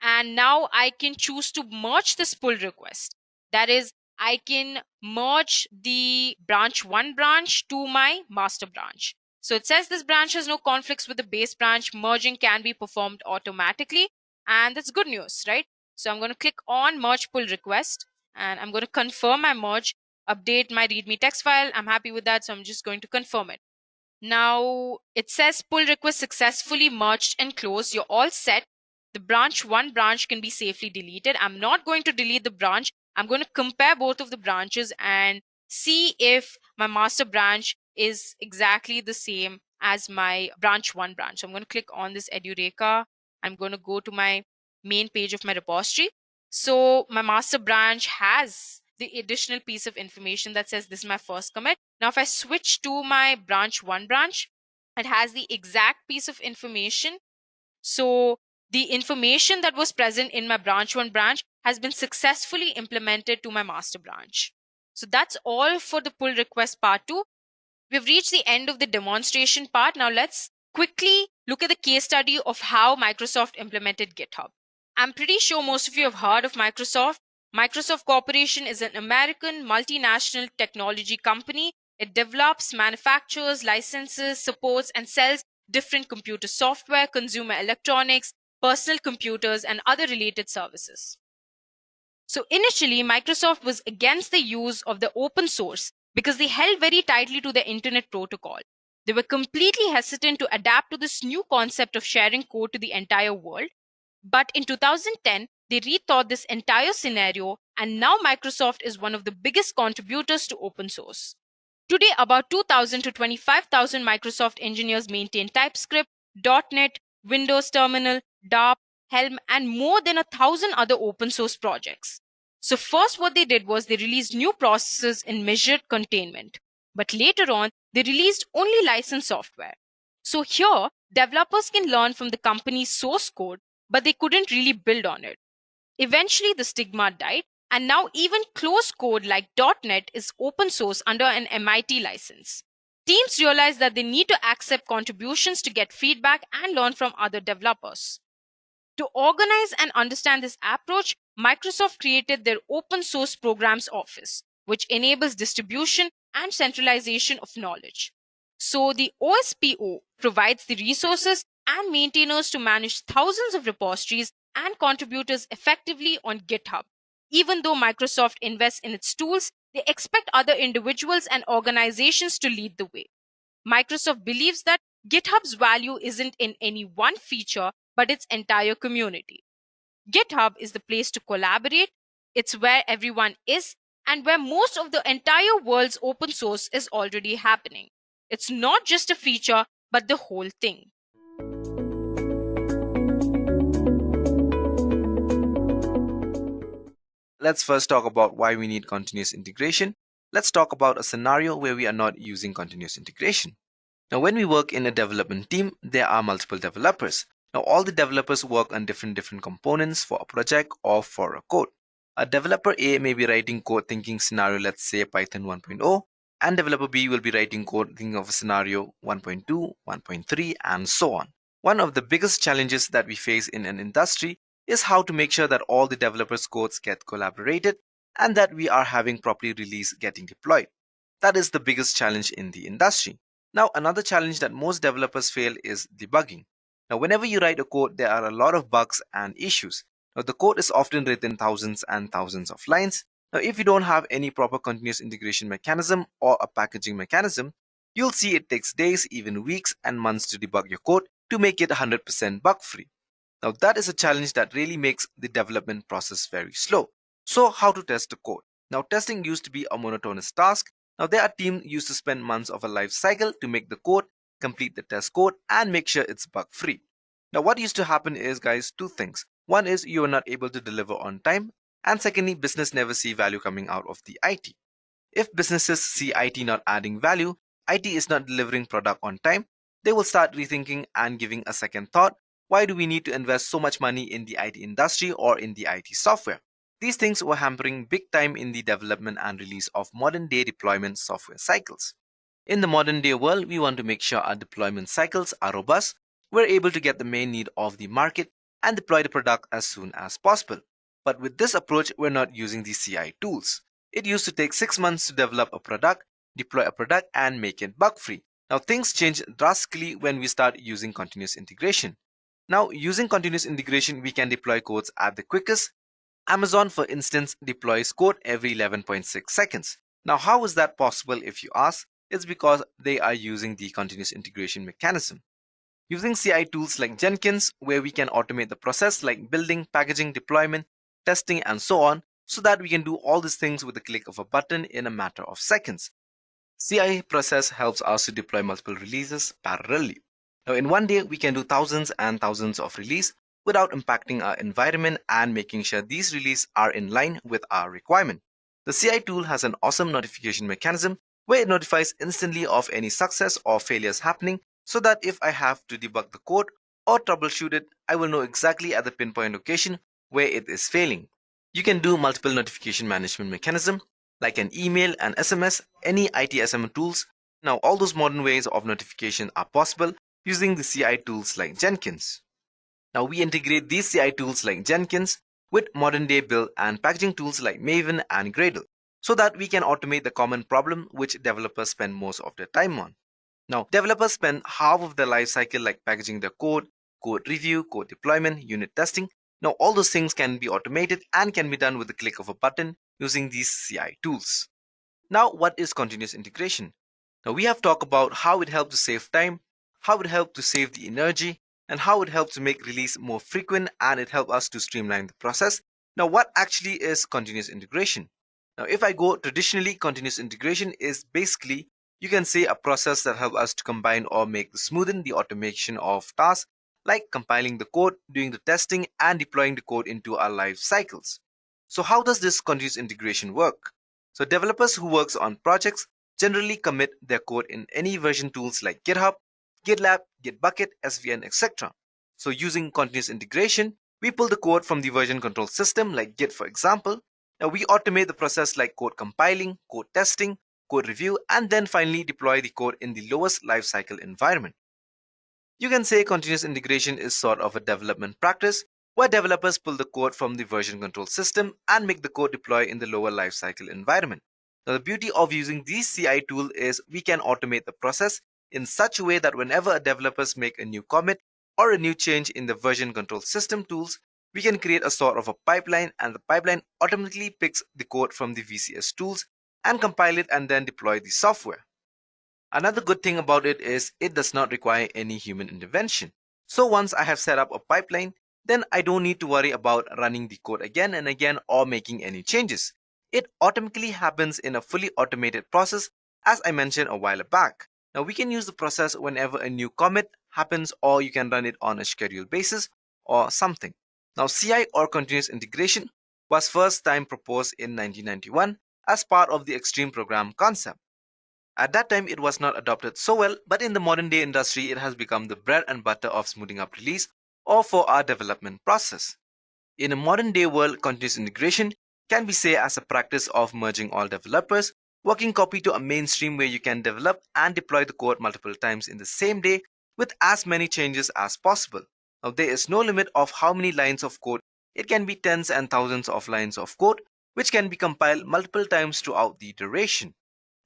And now I can choose to merge this pull request. That is, I can merge the branch 1 branch to my master branch. So it says this branch has no conflicts with the base branch. Merging can be performed automatically. And that's good news, right? So I'm going to click on merge pull request, and I'm going to confirm my merge, update my readme text file. I'm happy with that. So I'm just going to confirm it. Now it says pull request successfully merged and closed. You're all set. The branch 1 branch can be safely deleted. I'm not going to delete the branch. I'm going to compare both of the branches and see if my master branch is exactly the same as my branch 1 branch. So I'm going to click on this Edureka. I'm going to go to my main page of my repository. So my master branch has the additional piece of information that says this is my first commit. Now if I switch to my branch 1 branch, it has the exact piece of information. So the information that was present in my branch 1 branch has been successfully implemented to my master branch. So that's all for the pull request part 2. We've reached the end of the demonstration part. Now let's quickly look at the case study of how Microsoft implemented GitHub. I'm pretty sure most of you have heard of Microsoft. Microsoft Corporation is an American multinational technology company. It develops, manufactures, licenses, supports, and sells different computer software, consumer electronics, personal computers, and other related services. So initially, Microsoft was against the use of the open source because they held very tightly to the Internet Protocol. They were completely hesitant to adapt to this new concept of sharing code to the entire world. But in 2010, they rethought this entire scenario, and now Microsoft is one of the biggest contributors to open source. Today, about 2,000 to 25,000 Microsoft engineers maintain TypeScript, .NET, Windows Terminal, DARP, Helm, and more than 1,000 other open source projects. So first what they did was they released new processes in measured containment. But later on, they released only licensed software. So here, developers can learn from the company's source code, but they couldn't really build on it. Eventually, the stigma died, and now even closed code like .NET is open source under an MIT license. Teams realize that they need to accept contributions to get feedback and learn from other developers. To organize and understand this approach, Microsoft created their Open Source Programs Office, which enables distribution and centralization of knowledge. So the OSPO provides the resources and maintainers to manage thousands of repositories and contributors effectively on GitHub. Even though Microsoft invests in its tools, they expect other individuals and organizations to lead the way. Microsoft believes that GitHub's value isn't in any one feature, but its entire community. GitHub is the place to collaborate, it's where everyone is, and where most of the entire world's open source is already happening. It's not just a feature, but the whole thing. Let's first talk about why we need continuous integration. Let's talk about a scenario where we are not using continuous integration. Now, when we work in a development team, there are multiple developers. Now, all the developers work on different components for a project or for a code. A developer A may be writing code thinking scenario, let's say Python 1.0, and developer B will be writing code thinking of a scenario 1.2, 1.3, and so on. One of the biggest challenges that we face in an industry is how to make sure that all the developers' codes get collaborated and that we are having properly release getting deployed. That is the biggest challenge in the industry. Now, another challenge that most developers fail is debugging. Now, whenever you write a code, there are a lot of bugs and issues. Now, the code is often written thousands and thousands of lines. Now, if you don't have any proper continuous integration mechanism or a packaging mechanism, you'll see it takes days, even weeks and months to debug your code to make it 100% bug-free. Now, that is a challenge that really makes the development process very slow. So, how to test the code? Now, testing used to be a monotonous task. Now, there are teams used to spend months of a life cycle to make the code, complete the test code, and make sure it's bug-free. Now, what used to happen is, guys, two things. One is you are not able to deliver on time, and secondly, business never see value coming out of the IT. If businesses see IT not adding value, IT is not delivering product on time, they will start rethinking and giving a second thought. Why do we need to invest so much money in the IT industry or in the IT software? These things were hampering big time in the development and release of modern day deployment software cycles. In the modern day world, we want to make sure our deployment cycles are robust, we're able to get the main need of the market and deploy the product as soon as possible. But with this approach, we're not using the CI tools. It used to take 6 months to develop a product, deploy a product, and make it bug-free. Now things change drastically when we start using continuous integration. Now, using continuous integration, we can deploy codes at the quickest. Amazon, for instance, deploys code every 11.6 seconds. Now, how is that possible if you ask? It's because they are using the continuous integration mechanism. Using CI tools like Jenkins, where we can automate the process like building, packaging, deployment, testing, and so on, so that we can do all these things with a click of a button in a matter of seconds. CI process helps us to deploy multiple releases parallelly. Now, in one day, we can do thousands and thousands of releases without impacting our environment and making sure these releases are in line with our requirement. The CI tool has an awesome notification mechanism where it notifies instantly of any success or failures happening, so that if I have to debug the code or troubleshoot it, I will know exactly at the pinpoint location where it is failing. You can do multiple notification management mechanism like an email, an SMS, any ITSM tools. Now, all those modern ways of notification are possible using the CI tools like Jenkins. Now, we integrate these CI tools like Jenkins with modern day build and packaging tools like Maven and Gradle, so that we can automate the common problem which developers spend most of their time on. Now, developers spend half of their life cycle like packaging their code, code review, code deployment, unit testing. Now, all those things can be automated and can be done with the click of a button using these CI tools. Now, what is continuous integration? Now, we have talked about how it helps to save time, how it helps to save the energy, and how it helps to make release more frequent, and it helps us to streamline the process. Now, what actually is continuous integration? Now, if I go traditionally, continuous integration is basically, you can say, a process that helps us to combine or make smoothen the automation of tasks like compiling the code, doing the testing, and deploying the code into our life cycles. So how does this continuous integration work? So developers who work on projects generally commit their code in any version tools like GitHub, GitLab, Gitbucket, SVN, etc. So using continuous integration, we pull the code from the version control system like Git, for example. Now we automate the process like code compiling, code testing, code review, and then finally deploy the code in the lowest lifecycle environment. You can say continuous integration is sort of a development practice where developers pull the code from the version control system and make the code deploy in the lower lifecycle environment. Now, the beauty of using these CI tool is we can automate the process in such a way that whenever developers make a new commit or a new change in the version control system tools, we can create a sort of a pipeline, and the pipeline automatically picks the code from the VCS tools and compile it and then deploy the software. Another good thing about it is it does not require any human intervention. So once I have set up a pipeline, then I don't need to worry about running the code again and again or making any changes. It automatically happens in a fully automated process, as I mentioned a while back. Now we can use the process whenever a new commit happens, or you can run it on a scheduled basis or something. Now CI or continuous integration was first time proposed in 1991 as part of the Extreme Program concept. At that time, it was not adopted so well, but in the modern day industry, it has become the bread and butter of smoothing up release or for our development process. In a modern day world, continuous integration can be seen as a practice of merging all developers working copy to a mainstream where you can develop and deploy the code multiple times in the same day with as many changes as possible. Now, there is no limit of how many lines of code. It can be tens and thousands of lines of code, which can be compiled multiple times throughout the duration.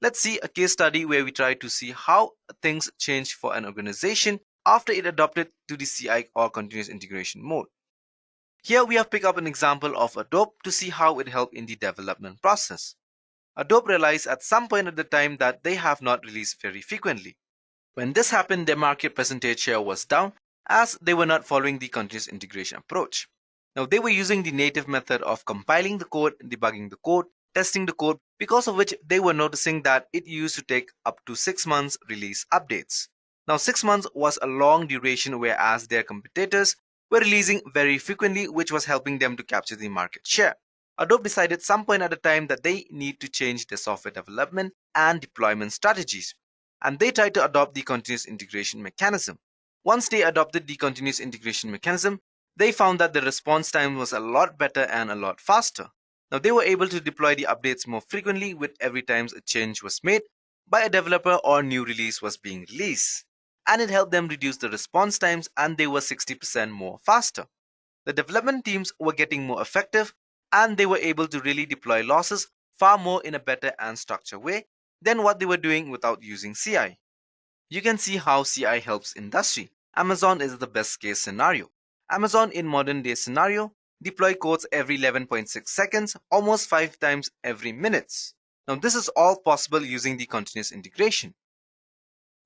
Let's see a case study where we try to see how things change for an organization after it adopted to the CI or continuous integration mode. Here we have picked up an example of Adobe to see how it helped in the development process. Adobe realized at some point at the time that they have not released very frequently. When this happened, their market percentage share was down as they were not following the continuous integration approach. Now, they were using the native method of compiling the code, debugging the code, testing the code, because of which they were noticing that it used to take up to 6 months release updates. Now, 6 months was a long duration, whereas their competitors were releasing very frequently, which was helping them to capture the market share. Adobe decided some point at a time that they need to change their software development and deployment strategies, and they tried to adopt the continuous integration mechanism. Once they adopted the continuous integration mechanism, they found that the response time was a lot better and a lot faster. Now, they were able to deploy the updates more frequently with every time a change was made by a developer or new release was being released. And it helped them reduce the response times, and they were 60% more faster. The development teams were getting more effective, and they were able to really deploy losses far more in a better and structured way than what they were doing without using CI. You can see how CI helps industry. Amazon is the best case scenario. Amazon in modern day scenario deploy codes every 11.6 seconds, almost 5 times every minute. Now, this is all possible using the continuous integration.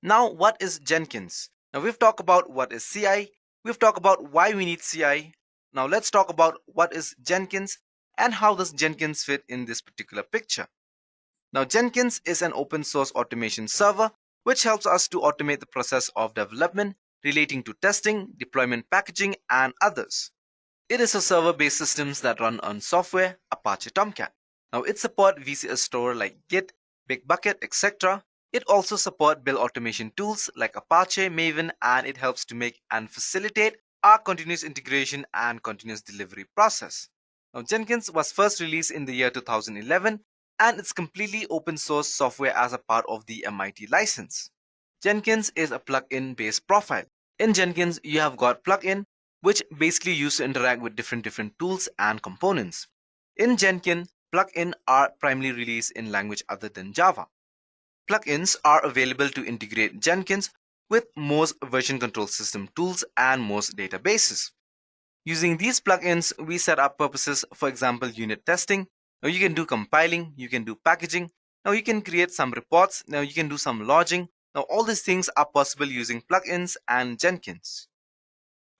Now, what is Jenkins? Now, we've talked about what is CI, we've talked about why we need CI. Now, let's talk about what is Jenkins and how does Jenkins fit in this particular picture. Now, Jenkins is an open source automation server which helps us to automate the process of development relating to testing, deployment packaging, and others. It is a server-based system that run on software, Apache Tomcat. Now, it supports VCS store like Git, Bitbucket, etc. It also supports build automation tools like Apache, Maven, and it helps to make and facilitate our continuous integration and continuous delivery process. Now, Jenkins was first released in the year 2011, and it's completely open source software as a part of the MIT license. Jenkins is a plugin based profile. In Jenkins, you have got plugin, which basically used to interact with different tools and components. In Jenkins, plugins are primarily released in language other than Java. Plugins are available to integrate Jenkins with most version control system tools and most databases. Using these plugins, we set up purposes, for example, unit testing. Now, you can do compiling, you can do packaging. Now, you can create some reports. Now, you can do some logging. Now, all these things are possible using plugins and Jenkins.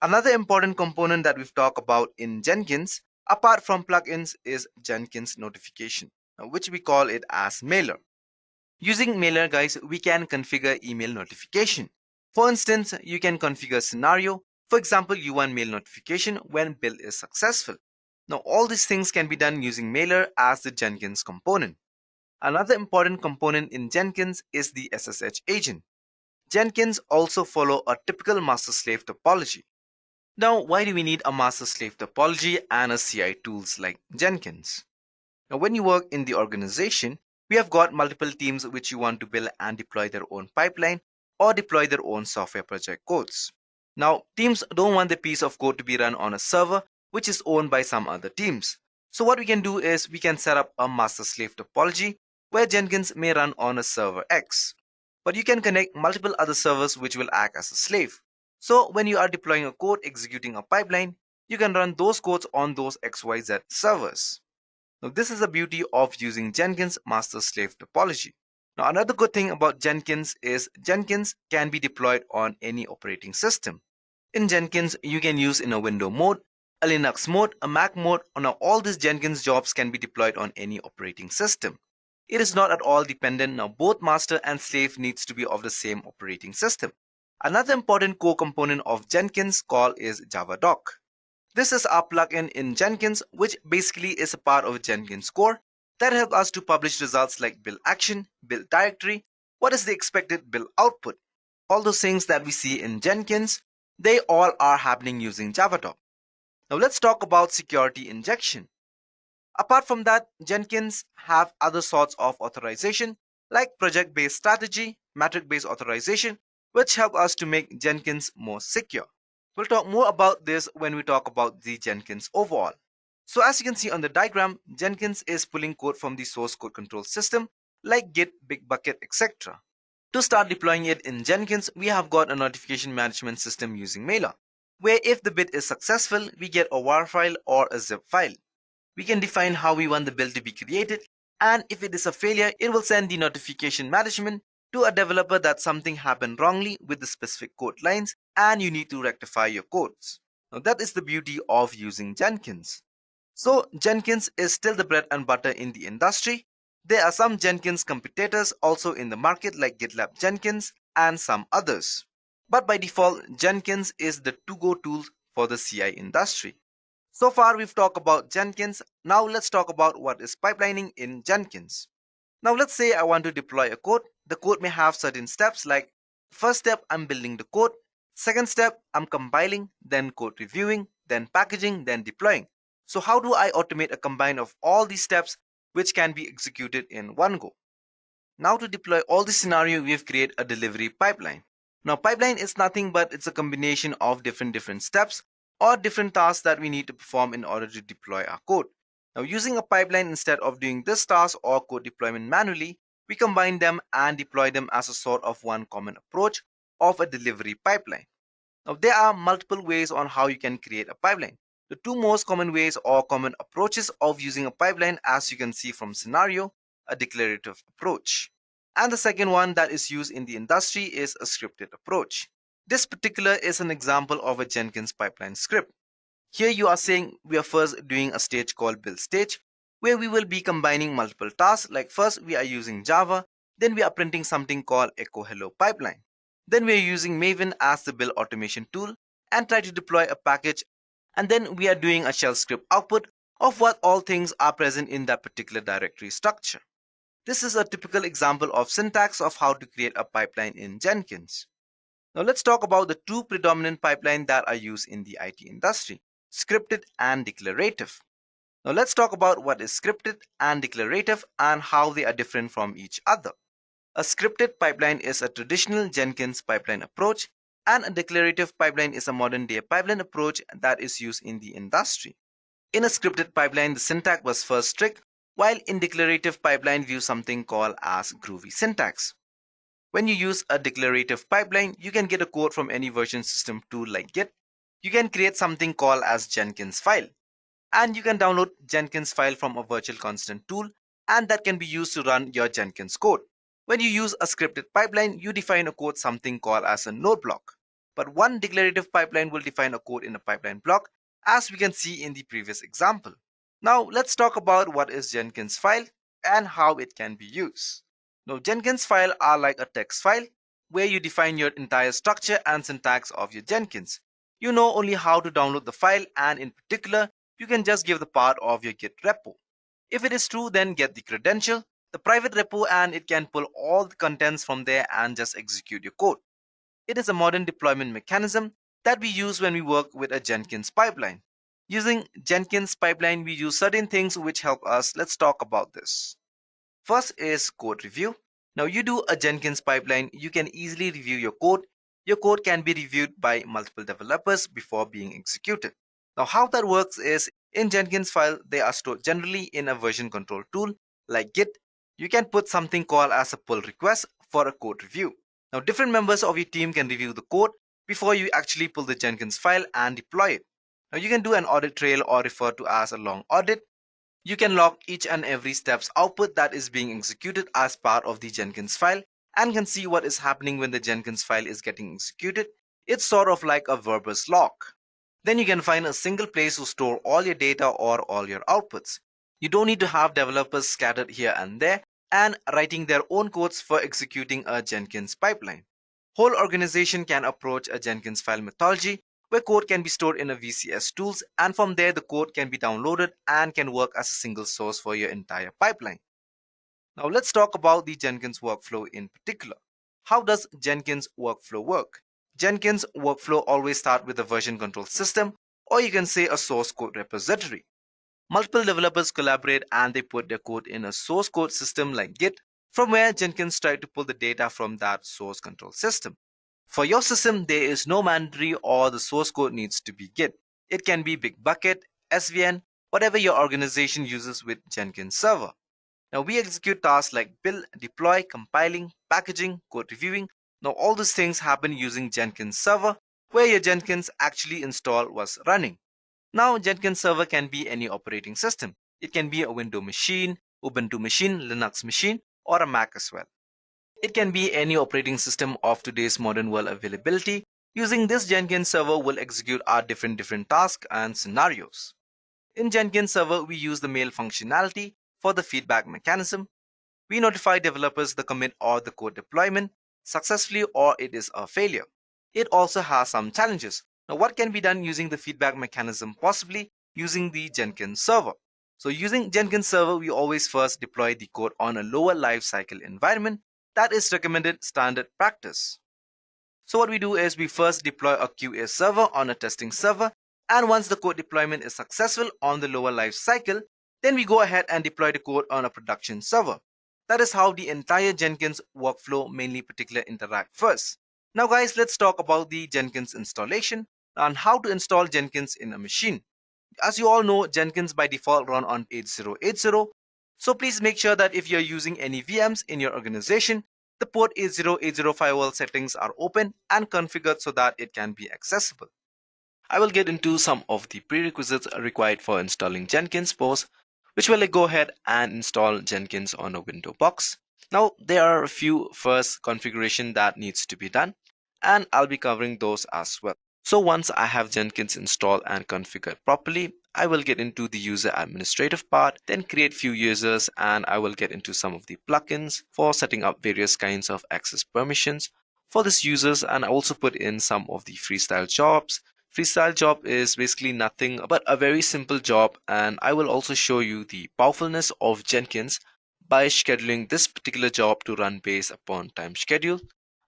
Another important component that we've talked about in Jenkins, apart from plugins, is Jenkins notification, which we call it as Mailer. Using Mailer, guys, we can configure email notification. For instance, you can configure scenario. For example, you want mail notification when build is successful. Now, all these things can be done using Mailer as the Jenkins component. Another important component in Jenkins is the SSH agent. Jenkins also follow a typical master-slave topology. Now, why do we need a master-slave topology and a CI tools like Jenkins? Now, when you work in the organization, we have got multiple teams which you want to build and deploy their own pipeline or deploy their own software project codes. Now, teams don't want the piece of code to be run on a server which is owned by some other teams. So what we can do is we can set up a master-slave topology where Jenkins may run on a server X. But you can connect multiple other servers which will act as a slave. So when you are deploying a code, executing a pipeline, you can run those codes on those XYZ servers. Now, this is the beauty of using Jenkins master-slave topology. Now, another good thing about Jenkins is Jenkins can be deployed on any operating system. In Jenkins, you can use in a Windows mode, a Linux mode, a Mac mode. Now, all these Jenkins jobs can be deployed on any operating system. It is not at all dependent. Now, both master and slave needs to be of the same operating system. Another important core component of Jenkins call is JavaDoc. This is our plugin in Jenkins, which basically is a part of Jenkins core that helps us to publish results like build action, build directory, what is the expected build output. All those things that we see in Jenkins, they all are happening using JavaDoc. Now let's talk about security injection. Apart from that, Jenkins have other sorts of authorization like project-based strategy, metric-based authorization, which help us to make Jenkins more secure. We'll talk more about this when we talk about the Jenkins overall. So as you can see on the diagram, Jenkins is pulling code from the source code control system like Git, Bitbucket, etc. To start deploying it in Jenkins, we have got a notification management system using Mailer, where if the bit is successful, we get a WAR file or a zip file. We can define how we want the build to be created, and if it is a failure, it will send the notification management to a developer that something happened wrongly with the specific code lines and you need to rectify your codes. Now that is the beauty of using Jenkins. So Jenkins is still the bread and butter in the industry. There are some Jenkins competitors also in the market like GitLab Jenkins and some others. But by default, Jenkins is the to-go tool for the CI industry. So far we've talked about Jenkins. Now let's talk about what is pipelining in Jenkins. Now let's say I want to deploy a code. The code may have certain steps like first step I'm building the code, second step I'm compiling, then code reviewing, then packaging, then deploying. So how do I automate a combine of all these steps which can be executed in one go? Now to deploy all this scenario, we've created a delivery pipeline. Now pipeline is nothing but it's a combination of different steps or different tasks that we need to perform in order to deploy our code. Now using a pipeline instead of doing this task or code deployment manually, we combine them and deploy them as a sort of one common approach of a delivery pipeline. Now there are multiple ways on how you can create a pipeline. The two most common ways or common approaches of using a pipeline, as you can see from scenario, a declarative approach. And the second one that is used in the industry is a scripted approach. This particular is an example of a Jenkins pipeline script. Here you are saying we are first doing a stage called build stage, where we will be combining multiple tasks. Like first we are using Java, then we are printing something called echo hello pipeline. Then we are using Maven as the build automation tool and try to deploy a package. And then we are doing a shell script output of what all things are present in that particular directory structure. This is a typical example of syntax of how to create a pipeline in Jenkins. Now let's talk about the two predominant pipelines that are used in the IT industry, scripted and declarative. Now let's talk about what is scripted and declarative and how they are different from each other. A scripted pipeline is a traditional Jenkins pipeline approach, and a declarative pipeline is a modern day pipeline approach that is used in the industry. In a scripted pipeline, the syntax was first strict, while in declarative pipeline we use something called as groovy syntax. When you use a declarative pipeline, you can get a code from any version system tool like Git. You can create something called as Jenkins file. And you can download Jenkins file from a virtual constant tool, and that can be used to run your Jenkins code. When you use a scripted pipeline, you define a code something called as a node block. But one declarative pipeline will define a code in a pipeline block, as we can see in the previous example. Now let's talk about what is Jenkins file and how it can be used. Now Jenkins file are like a text file where you define your entire structure and syntax of your Jenkins. You know only how to download the file, and in particular, you can just give the part of your Git repo. If it is true, then get the credential, the private repo, and it can pull all the contents from there and just execute your code. It is a modern deployment mechanism that we use when we work with a Jenkins pipeline. Using Jenkins pipeline, we use certain things which help us. Let's talk about this. First is code review. Now you do a Jenkins pipeline, you can easily review your code. Your code can be reviewed by multiple developers before being executed. Now how that works is in Jenkins file, they are stored generally in a version control tool like Git. You can put something called as a pull request for a code review. Now different members of your team can review the code before you actually pull the Jenkins file and deploy it. Now you can do an audit trail or refer to as a long audit. You can log each and every step's output that is being executed as part of the Jenkins file and can see what is happening when the Jenkins file is getting executed. It's sort of like a verbose log. Then you can find a single place to store all your data or all your outputs. You don't need to have developers scattered here and there and writing their own codes for executing a Jenkins pipeline. Whole organization can approach a Jenkins file methodology where code can be stored in a VCS tools, and from there the code can be downloaded and can work as a single source for your entire pipeline. Now let's talk about the Jenkins workflow in particular. How does Jenkins workflow work? Jenkins workflow always starts with a version control system, or you can say a source code repository. Multiple developers collaborate and they put their code in a source code system like Git, from where Jenkins tries to pull the data from that source control system. For your system, there is no mandatory or the source code needs to be Git. It can be Bitbucket, SVN, whatever your organization uses with Jenkins Server. Now we execute tasks like build, deploy, compiling, packaging, code reviewing. Now all these things happen using Jenkins Server, where your Jenkins actually installed was running. Now Jenkins Server can be any operating system. It can be a Windows machine, Ubuntu machine, Linux machine, or a Mac as well. It can be any operating system of today's modern world availability. Using this Jenkins Server will execute our different tasks and scenarios. In Jenkins Server, we use the mail functionality for the feedback mechanism. We notify developers the commit or the code deployment successfully or it is a failure. It also has some challenges. Now, what can be done using the feedback mechanism? Possibly using the Jenkins Server. So using Jenkins Server, we always first deploy the code on a lower lifecycle environment. That is recommended standard practice. So what we do is we first deploy a QA server on a testing server, and once the code deployment is successful on the lower lifecycle, then we go ahead and deploy the code on a production server. That is how the entire Jenkins workflow, mainly particular, interact first. Now guys, let's talk about the Jenkins installation and how to install Jenkins in a machine. As you all know, Jenkins by default run on 8080. So please make sure that if you're using any VMs in your organization, the port 8080 firewall settings are open and configured so that it can be accessible. I will get into some of the prerequisites required for installing Jenkins post, which will go ahead and install Jenkins on a window box. Now there are a few first configuration that needs to be done, and I'll be covering those as well. So once I have Jenkins installed and configured properly, I will get into the user administrative part, then create few users, and I will get into some of the plugins for setting up various kinds of access permissions for these users, and I also put in some of the freestyle jobs. Freestyle job is basically nothing but a very simple job, and I will also show you the powerfulness of Jenkins by scheduling this particular job to run based upon time schedule.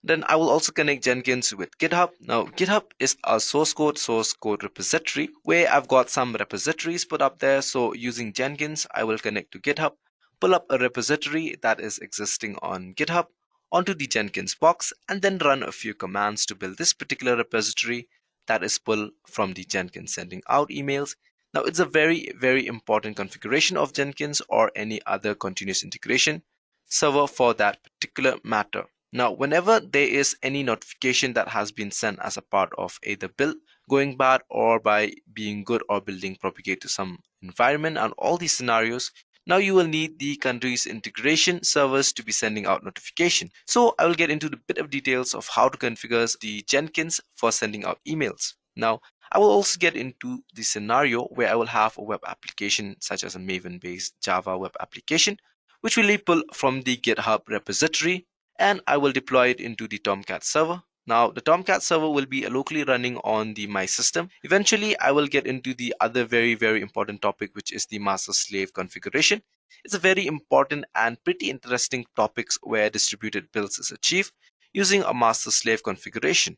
Then I will also connect Jenkins with GitHub. Now GitHub is a source code repository where I've got some repositories put up there. So using Jenkins, I will connect to GitHub, pull up a repository that is existing on GitHub onto the Jenkins box, and then run a few commands to build this particular repository that is pulled from the Jenkins sending out emails. Now it's a very important configuration of Jenkins or any other continuous integration server for that particular matter. Now, whenever there is any notification that has been sent as a part of either build going bad or by being good or building propagate to some environment and all these scenarios, now you will need the continuous integration servers to be sending out notification. So I will get into the bit of details of how to configure the Jenkins for sending out emails. Now, I will also get into the scenario where I will have a web application such as a Maven-based Java web application, which will be pulled from the GitHub repository, and I will deploy it into the Tomcat server. Now the Tomcat server will be locally running on my system. Eventually I will get into the other very important topic, which is the master slave configuration. It's a very important and pretty interesting topics where distributed builds is achieved using a master slave configuration.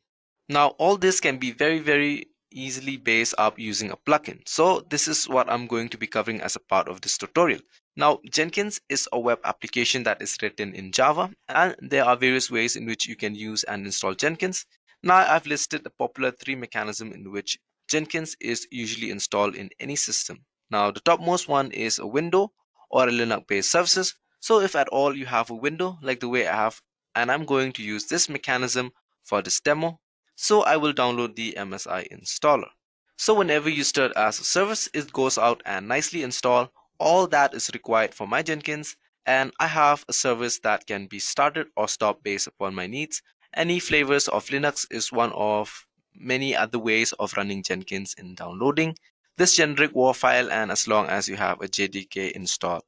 Now all this can be very easily based up using a plugin. So this is what I'm going to be covering as a part of this tutorial. Now, Jenkins is a web application that is written in Java, and there are various ways in which you can use and install Jenkins. Now, I've listed the popular 3 mechanisms in which Jenkins is usually installed in any system. Now, the topmost one is a window or a Linux-based services. So if at all you have a window like the way I have, and I'm going to use this mechanism for this demo, so I will download the MSI installer. So whenever you start as a service, it goes out and nicely install all that is required for my Jenkins, and I have a service that can be started or stopped based upon my needs. Any flavors of Linux is one of many other ways of running Jenkins in downloading this generic WAR file, and as long as you have a JDK installed.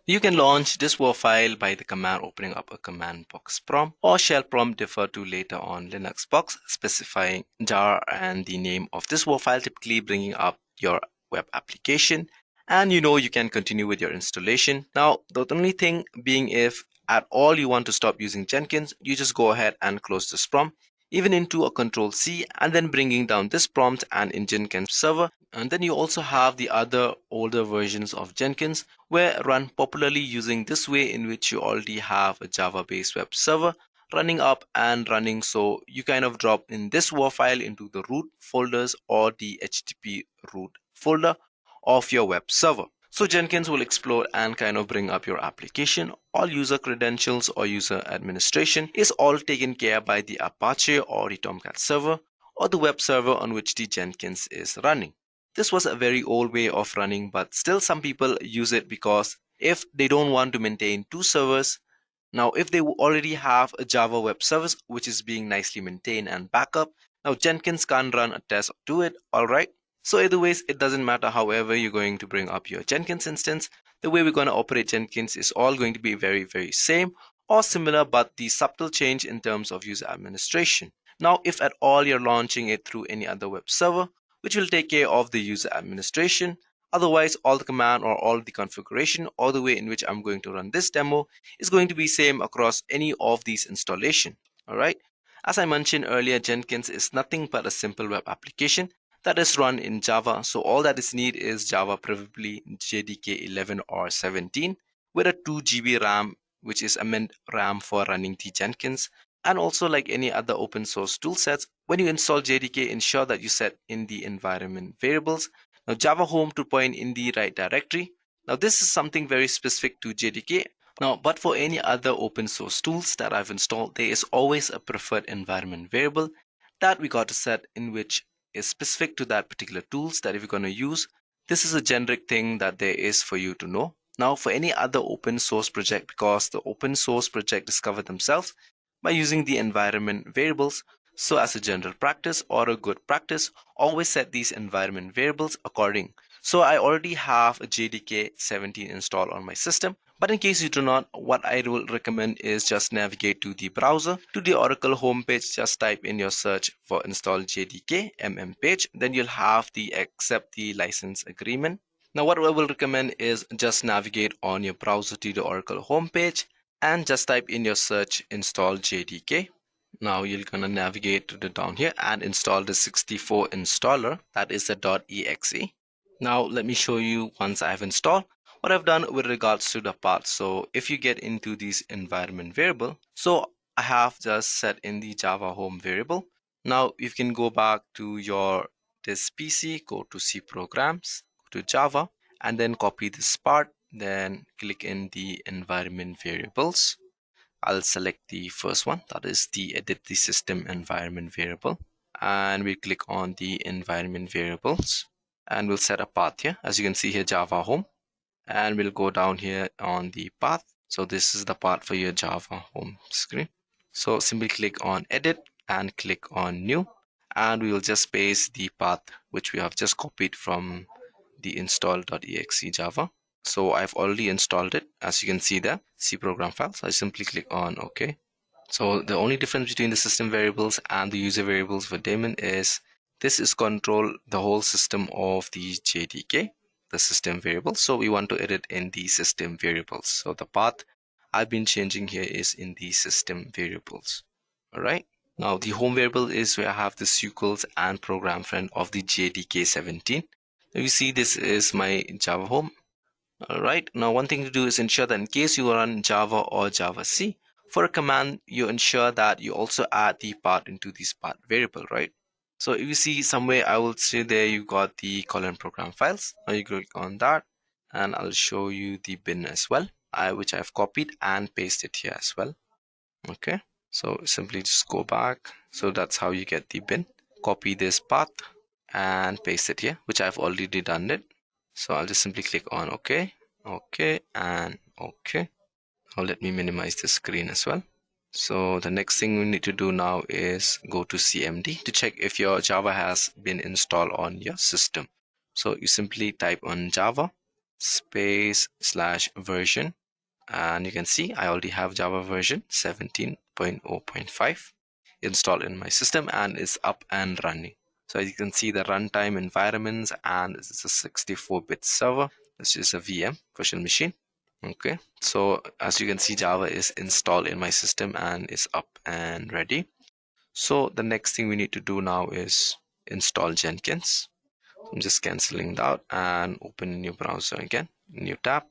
You can launch this WAR file by the command opening up a command box prompt or shell prompt deferred to later on Linux box, specifying jar and the name of this WAR file, typically bringing up your web application. And you can continue with your installation. Now, the only thing being, if at all you want to stop using Jenkins, you just go ahead and close this prompt. even into a control C, and then bringing down this prompt and in Jenkins server. And then you also have the other older versions of Jenkins where run popularly using this way, in which you already have a Java based web server running up and running. So you kind of drop in this WAR file into the root folders or the HTTP root folder of your web server. So Jenkins will explore and kind of bring up your application. All user credentials or user administration is all taken care by the Apache or the Tomcat server or the web server on which the Jenkins is running. This was a very old way of running, but still some people use it because if they don't want to maintain two servers, now if they already have a Java web service which is being nicely maintained and backup, now Jenkins can't run a test to it, alright? So either ways, it doesn't matter however you're going to bring up your Jenkins instance. The way we're going to operate Jenkins is all going to be very, very same or similar, but the subtle change in terms of user administration. Now, if at all you're launching it through any other web server, which will take care of the user administration, otherwise all the command or all the configuration or the way in which I'm going to run this demo is going to be same across any of these installation. All right. As I mentioned earlier, Jenkins is nothing but a simple web application that is run in Java. So all that is need is Java, preferably JDK 11 or 17 with a 2 GB RAM, which is amend RAM for running the Jenkins. And also, like any other open source tool sets, when you install JDK, ensure that you set in the environment variables. Now Java home to point in the right directory. Now this is something very specific to JDK. Now, but for any other open source tools that I've installed, there is always a preferred environment variable that we got to set, in which is specific to that particular tools that if you're going to use. This is a generic thing that there is for you to know. Now for any other open source project, because the open source project discover themselves by using the environment variables. So as a general practice or a good practice, always set these environment variables according. So I already have a JDK 17 installed on my system, but in case you do not, what I will recommend is just navigate to the browser, to the Oracle homepage, just type in your search for install JDK page, then you'll have the accept the license agreement. Now what I will recommend is just navigate on your browser to the Oracle homepage and just type in your search install JDK. Now you're gonna navigate to the down here and install the 64 installer, that is the .exe. Now let me show you once I've installed what I've done with regards to the path. So if you get into these environment variable, so I have just set in the Java home variable. Now you can go back to your this PC, go to C programs, go to Java, and then copy this part, then click in the environment variables. I'll select the first one, that is the edit the system environment variable, and we click on the environment variables and we'll set a path here. As you can see here, Java home, and we'll go down here on the path. So this is the path for your Java home screen. So simply click on edit and click on new, and we will just paste the path which we have just copied from the install.exe Java. So I've already installed it, as you can see there, C program file. So I simply click on OK. So the only difference between the system variables and the user variables for daemon is this is control the whole system of the JDK, the system variable. So we want to edit in the system variables. So the path I've been changing here is in the system variables. All right. Now the home variable is where I have the SQLs and program friend of the JDK 17. Now you see this is my Java home. All right. Now one thing to do is ensure that in case you run Java or Java C, for a command, you ensure that you also add the path into this path variable, right? So if you see somewhere, I will say there you got the colon program files. Now you click on that and I'll show you the bin as well, which I've copied and pasted here as well. Okay. So simply just go back. So that's how you get the bin. Copy this path and paste it here, which I've already done it. So I'll just simply click on OK, OK, and OK. Now let me minimize the screen as well. So the next thing we need to do now is go to CMD to check if your Java has been installed on your system. So you simply type on Java space / version, and you can see I already have Java version 17.0.5 installed in my system and it's up and running. So as you can see the runtime environments, and this is a 64-bit server. This is a VM virtual machine. Okay, so as you can see, Java is installed in my system and is up and ready. So the next thing we need to do now is install Jenkins. I'm just canceling that out and open a new browser again, new tab,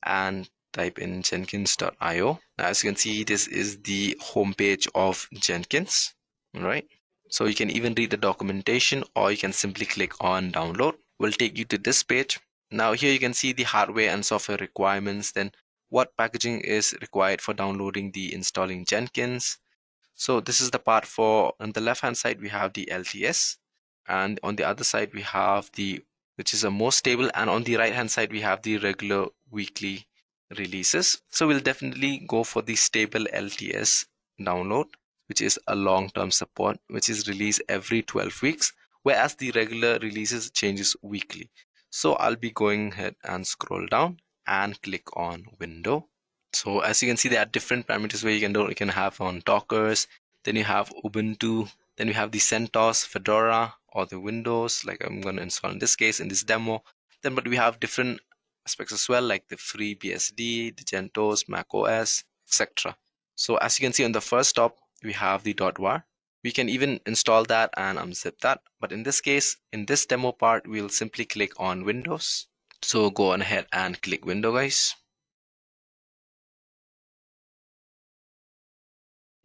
and type in jenkins.io. Now, as you can see, this is the homepage of Jenkins. All right. So you can even read the documentation, or you can simply click on download. Will take you to this page. Now here you can see the hardware and software requirements, then what packaging is required for downloading the installing Jenkins. So this is the part for, on the left hand side we have the LTS, and on the other side we have the, which is a more stable, and on the right hand side we have the regular weekly releases. So we'll definitely go for the stable LTS download, which is a long-term support, which is released every 12 weeks, whereas the regular releases changes weekly. So I'll be going ahead and scroll down and click on window. So as you can see, there are different parameters where you can have on Dockers, then you have Ubuntu, then we have the CentOS, Fedora, or the Windows, like I'm going to install in this case, in this demo. Then, but we have different aspects as well, like the FreeBSD, the CentOS, Mac OS, etc. So as you can see on the first stop, we have the .war. We can even install that and unzip that. But in this case, in this demo part, we'll simply click on Windows. So go on ahead and click Window, guys.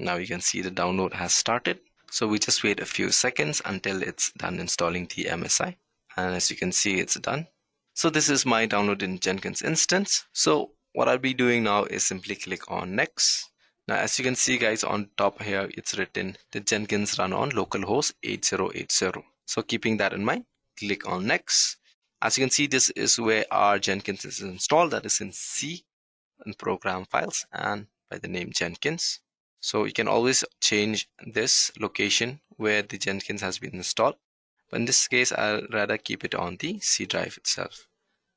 Now you can see the download has started. So we just wait a few seconds until it's done installing the MSI. And as you can see, it's done. So this is my downloaded Jenkins instance. So what I'll be doing now is simply click on next. Now, as you can see, guys, on top here, it's written the Jenkins run on localhost 8080. So keeping that in mind, click on next. As you can see, this is where our Jenkins is installed. That is in C and program files and by the name Jenkins. So you can always change this location where the Jenkins has been installed. But in this case, I'll rather keep it on the C drive itself.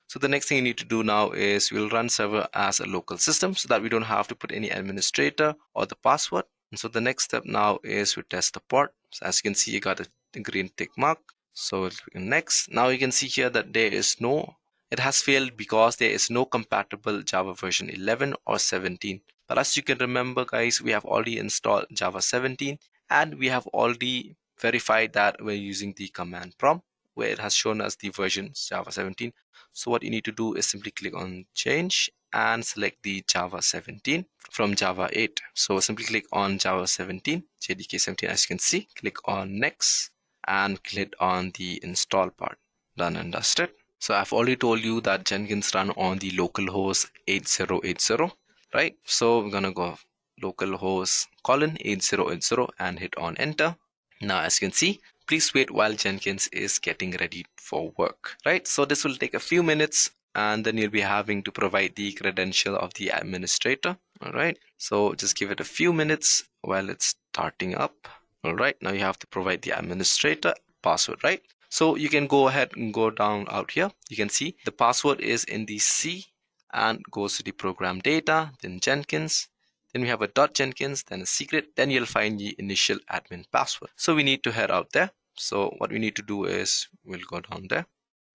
So the next thing you need to do now is we'll run server as a local system so that we don't have to put any administrator or the password. And so the next step now is we test the port. So as you can see, you got a green tick mark. So we'll click next. Now you can see here that it has failed because there is no compatible Java version 11 or 17. But as you can remember, guys, we have already installed Java 17 and we have already verified that we're using the command prompt where it has shown us the version Java 17. So what you need to do is simply click on change and select the Java 17 from Java 8. So simply click on Java 17, JDK 17, as you can see, click on next and click on the install part. Done and dusted. So I've already told you that Jenkins run on the localhost 8080, right? So we're gonna go localhost 8080 and hit on enter. Now, as you can see, please wait while Jenkins is getting ready for work, right? So this will take a few minutes and then you'll be having to provide the credential of the administrator. All right. So just give it a few minutes while it's starting up. All right. Now you have to provide the administrator password, right? So you can go ahead and go down out here. You can see the password is in the C and goes to the program data, then Jenkins. Then we have a .jenkins, then a secret, then you'll find the initial admin password. So we need to head out there. So what we need to do is we'll go down there.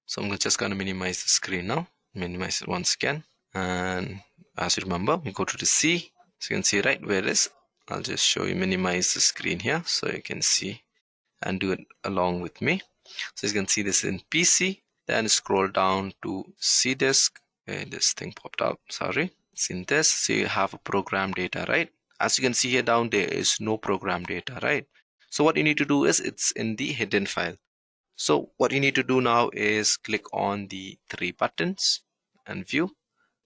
So I'm just going to minimize the screen now, minimize it once again. And as you remember, we go to the C. So you can see right where it is. I'll just show you, minimize the screen here so you can see and do it along with me. So you can see this in PC, then scroll down to C disk. This thing popped out, sorry. It's in this, so you have a program data, right? As you can see here down, there is no program data, right? So what you need to do is it's in the hidden file. So what you need to do now is click on the three buttons and view,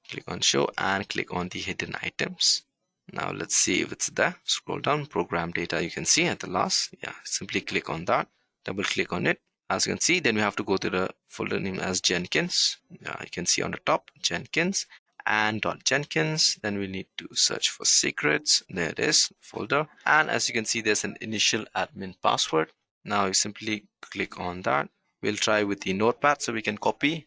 click on show and click on the hidden items. Now let's see if it's there. Scroll down, program data, you can see at the last. Yeah, simply click on that, double click on it. As you can see, then we have to go to the folder name as Jenkins. Yeah, you can see on the top, Jenkins and .jenkins. Then we need to search for secrets. There it is, folder. And as you can see, there's an initial admin password. Now you simply click on that. We'll try with the notepad so we can copy.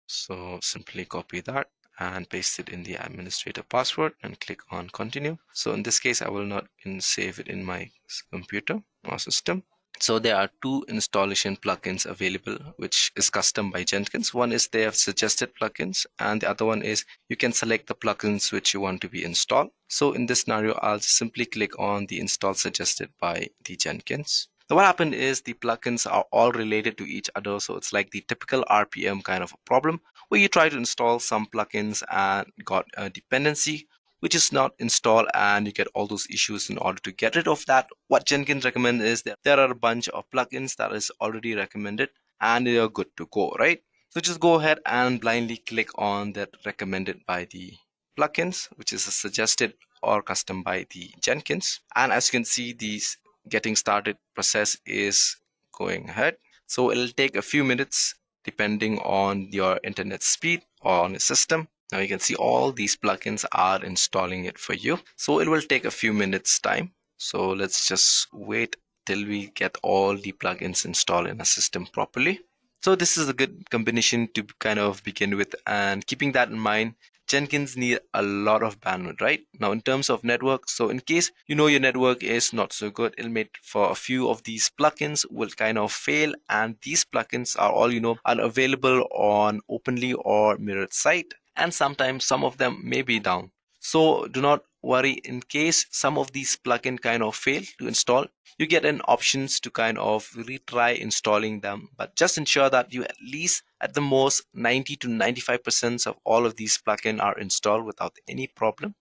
So simply copy that and paste it in the administrator password and click on continue. So in this case, I will not save it in my computer or system. So there are two installation plugins available, which is custom by Jenkins. One is they have suggested plugins, and the other one is you can select the plugins which you want to be installed. So in this scenario, I'll just simply click on the install suggested by the Jenkins. So what happened is the plugins are all related to each other. So it's like the typical RPM kind of a problem where you try to install some plugins and got a dependency which is not installed, and you get all those issues. In order to get rid of that, what Jenkins recommends is that there are a bunch of plugins that is already recommended and they are good to go, right? So just go ahead and blindly click on that recommended by the plugins, which is a suggested or custom by the Jenkins. And as you can see, the getting started process is going ahead. So it'll take a few minutes depending on your internet speed or on the system. Now you can see all these plugins are installing it for you. So it will take a few minutes time. So let's just wait till we get all the plugins installed in a system properly. So this is a good combination to kind of begin with, and keeping that in mind, Jenkins need a lot of bandwidth, right? Now in terms of network, so in case you know your network is not so good, it'll make for a few of these plugins will kind of fail, and these plugins are all are available on openly or mirrored site, and sometimes some of them may be down. So do not worry, in case some of these plugin kind of fail to install, you get an options to kind of retry installing them, but just ensure that you at least at the most 90 to 95% of all of these plugins are installed without any problem.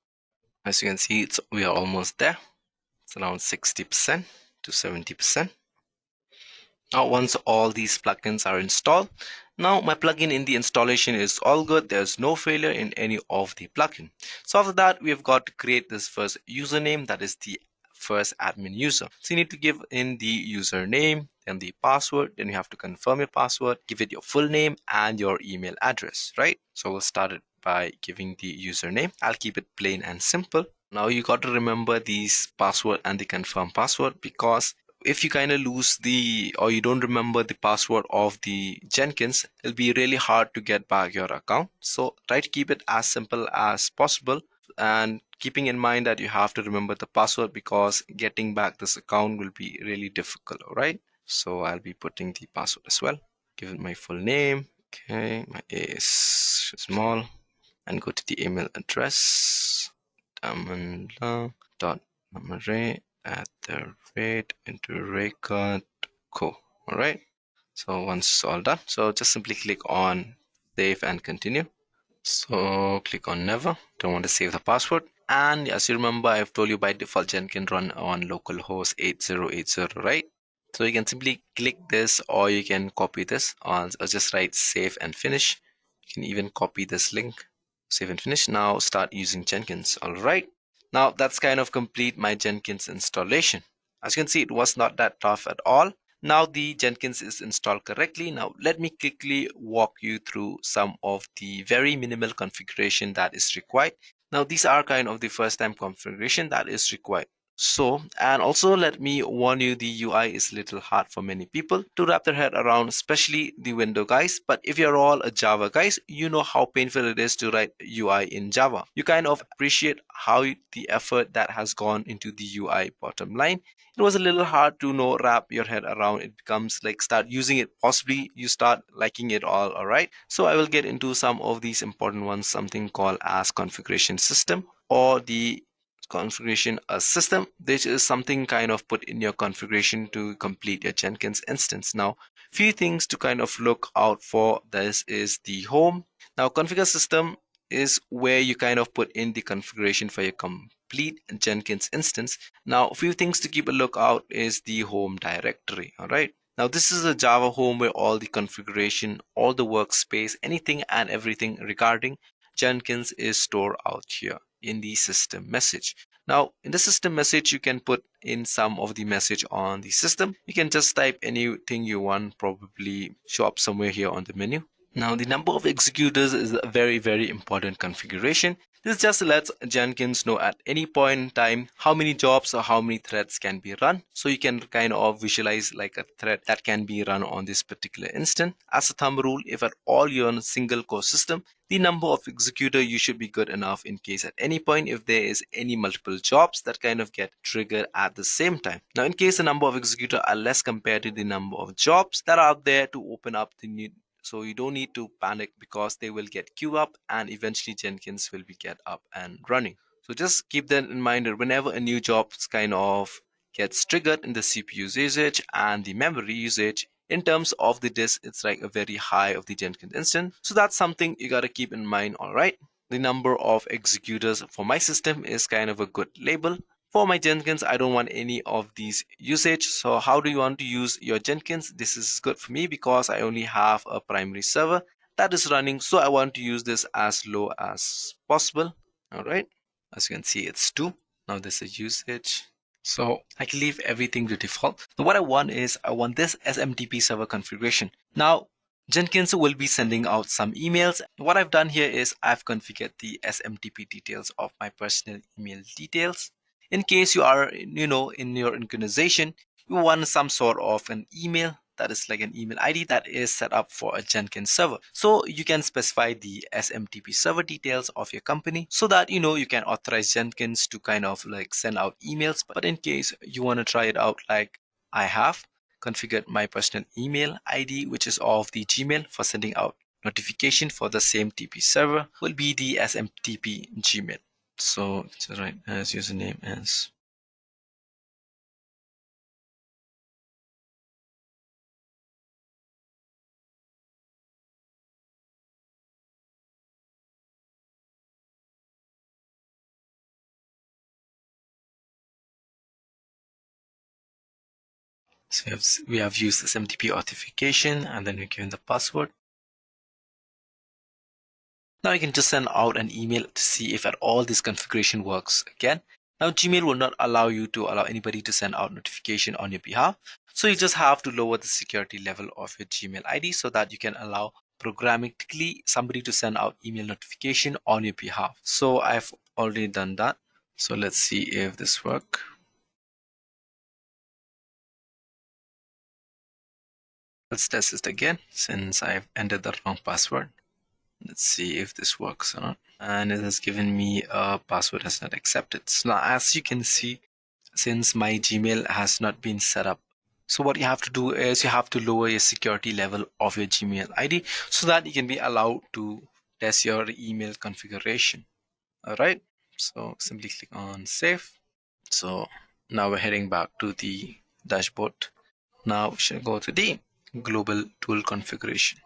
As you can see, we are almost there. It's around 60% to 70%. Now once all these plugins are installed, now my plugin in the installation is all good. There's no failure in any of the plugin. So after that, we've got to create this first username, that is the first admin user. So you need to give in the username, then the password, then you have to confirm your password, give it your full name and your email address, right? So we'll start it by giving the username. I'll keep it plain and simple. Now you got to remember these password and the confirm password, because if you kind of lose or you don't remember the password of the Jenkins, it'll be really hard to get back your account. So try to keep it as simple as possible, and keeping in mind that you have to remember the password, because getting back this account will be really difficult. All right, so I'll be putting the password as well. Give it my full name. Okay, my A is small, and go to the email address damandla.namare@Edureka.co. all right, so once it's all done, so just simply click on save and continue. So click on never, don't want to save the password. And as you remember, I've told you by default Jenkins run on localhost 8080, right? So you can simply click this, or you can copy this, or just write save and finish. You can even copy this link, save and finish. Now start using Jenkins. All right, now that's kind of complete my Jenkins installation. As you can see, it was not that tough at all. Now the Jenkins is installed correctly. Now let me quickly walk you through some of the very minimal configuration that is required. Now these are kind of the first time configuration that is required. So, and also let me warn you, the UI is a little hard for many people to wrap their head around, especially the window guys. But if you're all a Java guys, you know how painful it is to write UI in Java. You kind of appreciate how the effort that has gone into the UI bottom line. It was a little hard to wrap your head around. It becomes like start using it, possibly you start liking it all right? So I will get into some of these important ones, something called as configuration system, or the configuration a system. This is something kind of put in your configuration to complete your Jenkins instance. Now few things to kind of look out for. This is the home. Now configure system is where you kind of put in the configuration for your complete Jenkins instance. Now a few things to keep a lookout is the home directory. All right, now this is a Java home where all the configuration, all the workspace, anything and everything regarding Jenkins is stored out here in the system message. Now in the system message, you can put in some of the message on the system. You can just type anything you want, probably show up somewhere here on the menu. Now, the number of executors is a very, very important configuration. This just lets Jenkins know at any point in time how many jobs or how many threads can be run. So you can kind of visualize like a thread that can be run on this particular instance. As a thumb rule, if at all you're on a single core system, the number of executor you should be good enough in case at any point if there is any multiple jobs that kind of get triggered at the same time. Now, in case the number of executor are less compared to the number of jobs that are out there to open up the new. So you don't need to panic because they will get queued up and eventually Jenkins will be get up and running. So just keep that in mind that whenever a new job kind of gets triggered in the CPU usage and the memory usage, in terms of the disk, it's like a very high of the Jenkins instance. So that's something you got to keep in mind, all right? The number of executors for my system is kind of a good label. For my Jenkins, I don't want any of these usage. So how do you want to use your Jenkins? This is good for me because I only have a primary server that is running. So I want to use this as low as possible. All right. As you can see, it's 2. Now this is usage. So I can leave everything to default. So what I want is I want this SMTP server configuration. Now Jenkins will be sending out some emails. What I've done here is I've configured the SMTP details of my personal email details. In case you are, in your organization, you want some sort of an email that is like an email ID that is set up for a Jenkins server. So you can specify the SMTP server details of your company so that, you can authorize Jenkins to kind of like send out emails. But in case you want to try it out like I have configured my personal email ID, which is of the Gmail for sending out notification for the same TP server, will be the SMTP Gmail. So it's right as username as so we have used SMTP authentication and then we give the password. Now you can just send out an email to see if at all this configuration works again. Now Gmail will not allow you to allow anybody to send out notification on your behalf. So you just have to lower the security level of your Gmail ID so that you can allow programmatically somebody to send out email notification on your behalf. So I've already done that. So let's see if this works. Let's test it again since I've entered the wrong password. Let's see if this works or not. And it has given me a password has not accepted. So now as you can see, since my Gmail has not been set up, so what you have to do is you have to lower your security level of your Gmail ID so that you can be allowed to test your email configuration. All right. So simply click on save. So now we're heading back to the dashboard. Now we should go to the global tool configuration.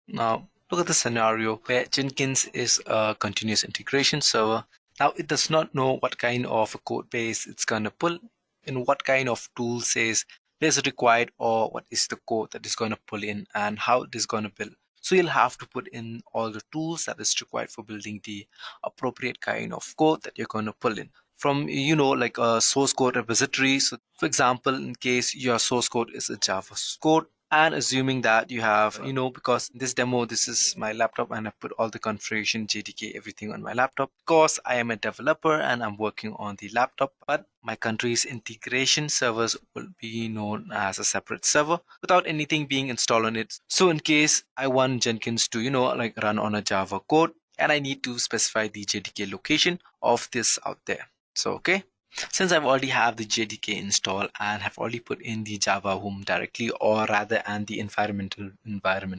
Now look at the scenario where Jenkins is a continuous integration server. Now it does not know what kind of a code base it's going to pull and what kind of tool says is required or what is the code that is going to pull in and how it is going to build. So you'll have to put in all the tools that is required for building the appropriate kind of code that you're going to pull in. From like a source code repository. So for example, in case your source code is a Java code, and assuming that you have, because this demo, this is my laptop and I put all the configuration, JDK, everything on my laptop because I am a developer and I'm working on the laptop, but my country's integration servers will be known as a separate server without anything being installed on it. So in case I want Jenkins to, like run on a Java code and I need to specify the JDK location of this out there. So, okay. Since I've already have the JDK installed and have already put in the Java home directly or rather and the environment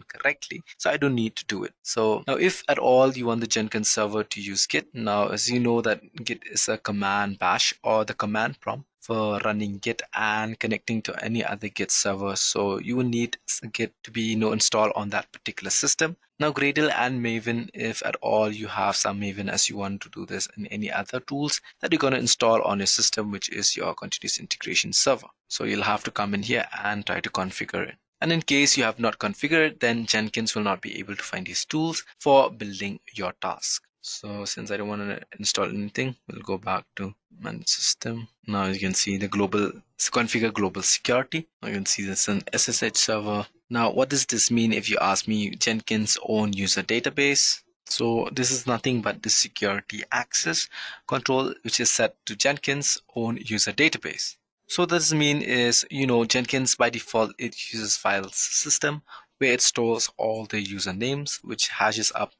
correctly, so I don't need to do it. So now if at all you want the Jenkins server to use Git, now as you know that Git is a command bash or the command prompt for running Git and connecting to any other Git server. So you will need Git to be installed on that particular system. Now Gradle and Maven, if at all you have some Maven as you want to do this and any other tools that you're going to install on your system, which is your continuous integration server. So you'll have to come in here and try to configure it. And in case you have not configured it, then Jenkins will not be able to find these tools for building your task. So since I don't want to install anything, we'll go back to manage system. Now you can see the configure global security. Now you can see this is an SSH server. Now, what does this mean if you ask me? Jenkins own user database. So this is nothing but the security access control, which is set to Jenkins own user database. So what this mean is, Jenkins by default, it uses files system where it stores all the usernames, which hashes up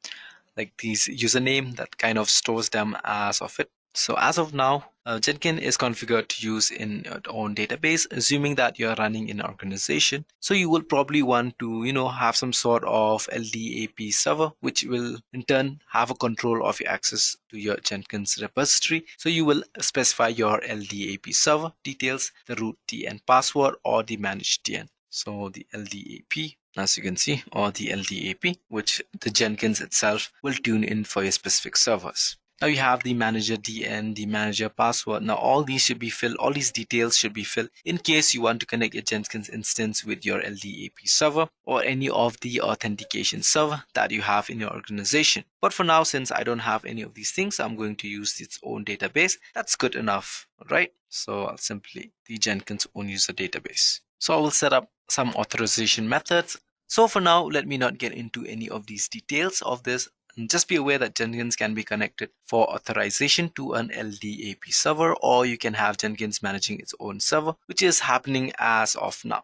like these username that kind of stores them as of it. So as of now, Jenkins is configured to use in your own database, assuming that you're running in an organization. So you will probably want to, have some sort of LDAP server, which will in turn have a control of your access to your Jenkins repository. So you will specify your LDAP server details, the root DN password or the managed DN. So the LDAP, as you can see, or the LDAP, which the Jenkins itself will tune in for your specific servers. Now you have the manager DN, the manager password. Now all these should be filled, all these details should be filled in case you want to connect your Jenkins instance with your LDAP server or any of the authentication server that you have in your organization. But for now, since I don't have any of these things, I'm going to use its own database. That's good enough, right? So I'll simply the Jenkins own user database. So I will set up some authorization methods. So for now, let me not get into any of these details of this. And just be aware that Jenkins can be connected for authorization to an LDAP server, or you can have Jenkins managing its own server, which is happening as of now.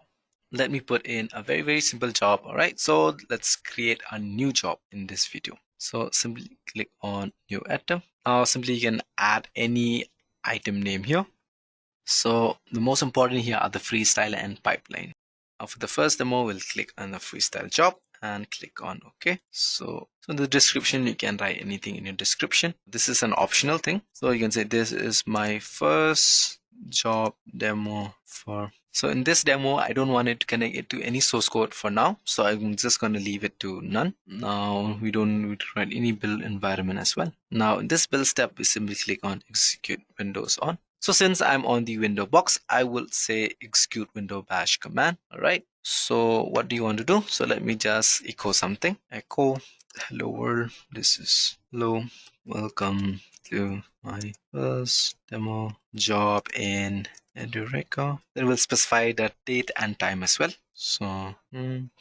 Let me put in a very, very simple job. All right, so let's create a new job in this video. So simply click on new item. Now simply you can add any item name here. So the most important here are the freestyle and pipeline. Now for the first demo, we'll click on the freestyle job and click on OK. So in the description, you can write anything in your description. This is an optional thing. So you can say this is my first job demo for. So in this demo, I don't want it to connect it to any source code for now. So I'm just going to leave it to none. Now we don't need to write any build environment as well. Now in this build step, we simply click on execute Windows on. So since I'm on the window box, I will say execute window bash command. All right. So what do you want to do? So let me just echo something. Echo hello world. This is hello. Welcome to my first demo job in Edureka. Then we'll specify the date and time as well. So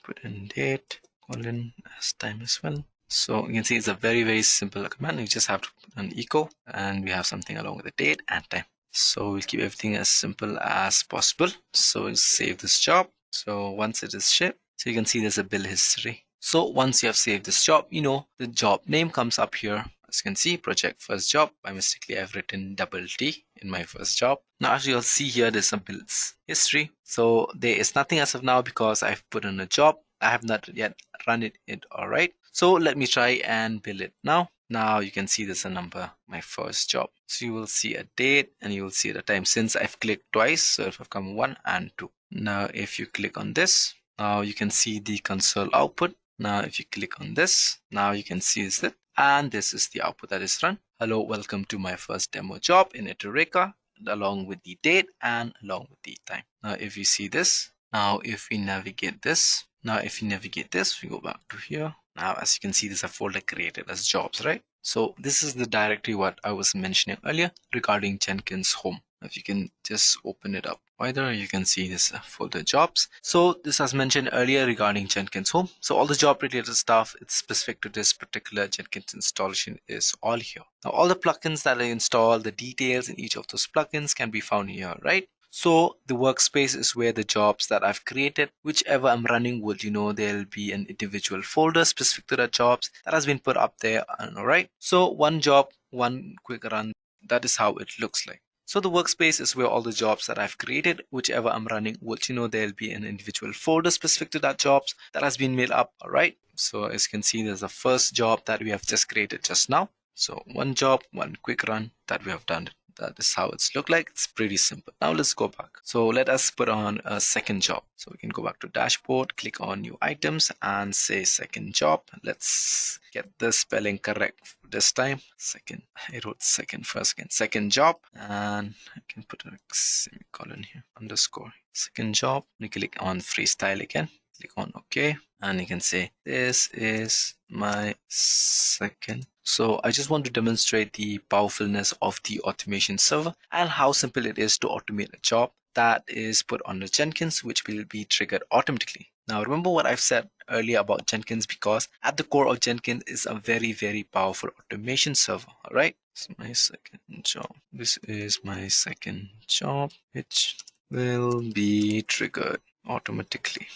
put in date, colon as time as well. So you can see it's a very, very simple command. You just have to put an echo and we have something along with the date and time. So we'll keep everything as simple as possible. So we'll save this job. So once it is shipped, so you can see there's a build history. So once you have saved this job, the job name comes up here. As you can see, project first job. By mistakenly, I've written double T in my first job. Now, as you'll see here, there's some builds history. So there is nothing as of now because I've put in a job. I have not yet run it. All right. So let me try and build it now. Now you can see there's a number, my first job. So you will see a date and you will see the time since I've clicked twice. So if I've come 1 and 2. Now if you click on this, now you can see the console output. Now if you click on this, now you can see it. And this is the output that is run. Hello, welcome to my first demo job in Edureka, along with the date and along with the time. Now if you see this, now if we navigate this, we go back to here. Now, as you can see, there's a folder created as jobs, right? So this is the directory what I was mentioning earlier regarding Jenkins home. If you can just open it up wider, you can see this folder jobs. So this as mentioned earlier regarding Jenkins home. So all the job related stuff, it's specific to this particular Jenkins installation is all here. Now all the plugins that I install, the details in each of those plugins can be found here, right? So the workspace is where the jobs that I've created, whichever I'm running would, there'll be an individual folder specific to the jobs that has been put up there. All right. So one job, one quick run. That is how it looks like. So the workspace is where all the jobs that I've created, whichever I'm running, would, there'll be an individual folder specific to that jobs that has been made up. All right. So as you can see, there's a first job that we have just created just now. So one job, one quick run that we have done. That is how it's look like. It's pretty simple. Now let's go back. So let us put on a second job. So we can go back to dashboard, click on new items and say second job. Let's get the spelling correct this time. Second, I wrote second first again. Second job, and I can put a semicolon here, underscore. Second job. We click on freestyle again. Click on OK, and you can say this is my second. So I just want to demonstrate the powerfulness of the automation server and how simple it is to automate a job that is put on the Jenkins, which will be triggered automatically. Now remember what I've said earlier about Jenkins, because at the core of Jenkins is a very, very powerful automation server. All right. This is my second job. This is my second job, which will be triggered automatically.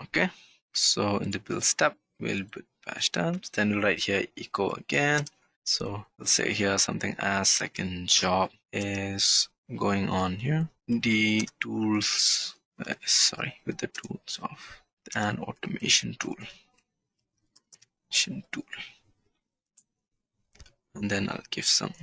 Okay. So in the build step, we'll put bash tabs. Then we'll write here echo again. So we'll say here something as second job is going on here. The tools, with the tools of an automation tool. And then I'll give some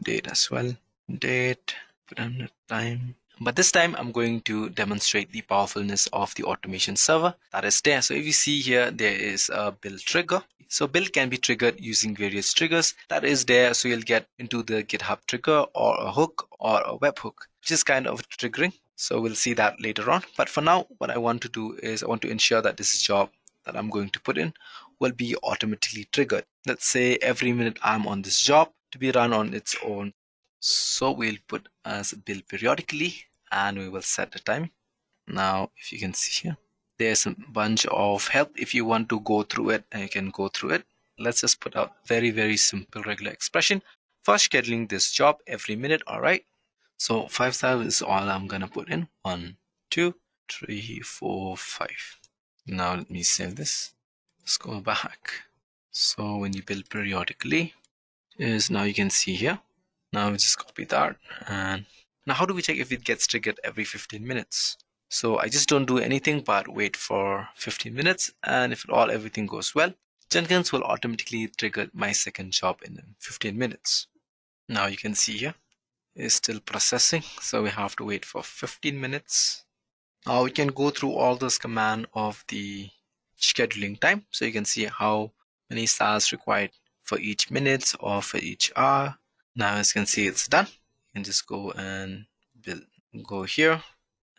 date as well. Date, put in the time. But this time I'm going to demonstrate the powerfulness of the automation server that is there. So if you see here, there is a build trigger. So build can be triggered using various triggers that is there. So you'll get into the GitHub trigger or a hook or a webhook, which is kind of triggering. So we'll see that later on. But for now, what I want to do is I want to ensure that this job that I'm going to put in will be automatically triggered. Let's say every minute I'm on this job to be run on its own. So we'll put as build periodically and we will set the time. Now, if you can see here, there's a bunch of help. If you want to go through it, and you can go through it. Let's just put out very, very simple regular expression for scheduling this job every minute. All right. So 5,000 is all I'm going to put in. 1, 2, 3, 4, 5. Now let me save this. Let's go back. So when you build periodically, is now you can see here. Now we just copy that. And now how do we check if it gets triggered every 15 minutes? So I just don't do anything but wait for 15 minutes. And if everything goes well, Jenkins will automatically trigger my second job in 15 minutes. Now you can see here, it's still processing. So we have to wait for 15 minutes. Now we can go through all this command of the scheduling time. So you can see how many stars required for each minute or for each hour. Now as you can see, it's done. You can just go and go here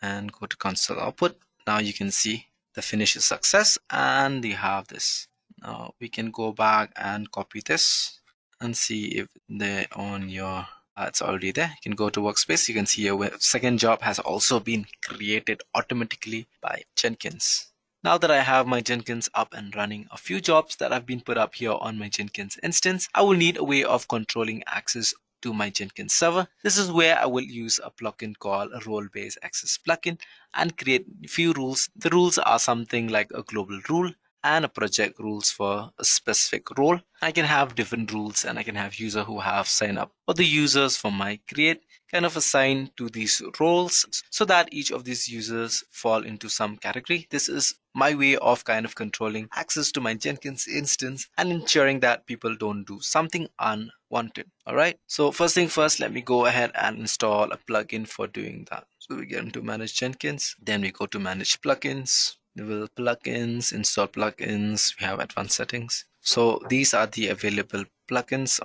and go to console output. Now you can see the finish is success and you have this. Now we can go back and copy this and see if they're on your it's already there. You can go to workspace. You can see your second job has also been created automatically by Jenkins. Now that I have my Jenkins up and running, a few jobs that have been put up here on my Jenkins instance, I will need a way of controlling access to my Jenkins server. This is where I will use a plugin called a role-based access plugin and create a few rules. The rules are something like a global rule and a project rules for a specific role. I can have different rules and I can have user who have signed up, or the users from my create kind of assign to these roles so that each of these users fall into some category. This is my way of kind of controlling access to my Jenkins instance and ensuring that people don't do something unwanted. All right. So first thing first, let me go ahead and install a plugin for doing that. So we get into manage Jenkins, then we go to manage plugins. We will plugins, install plugins. We have advanced settings. So these are the available plugins,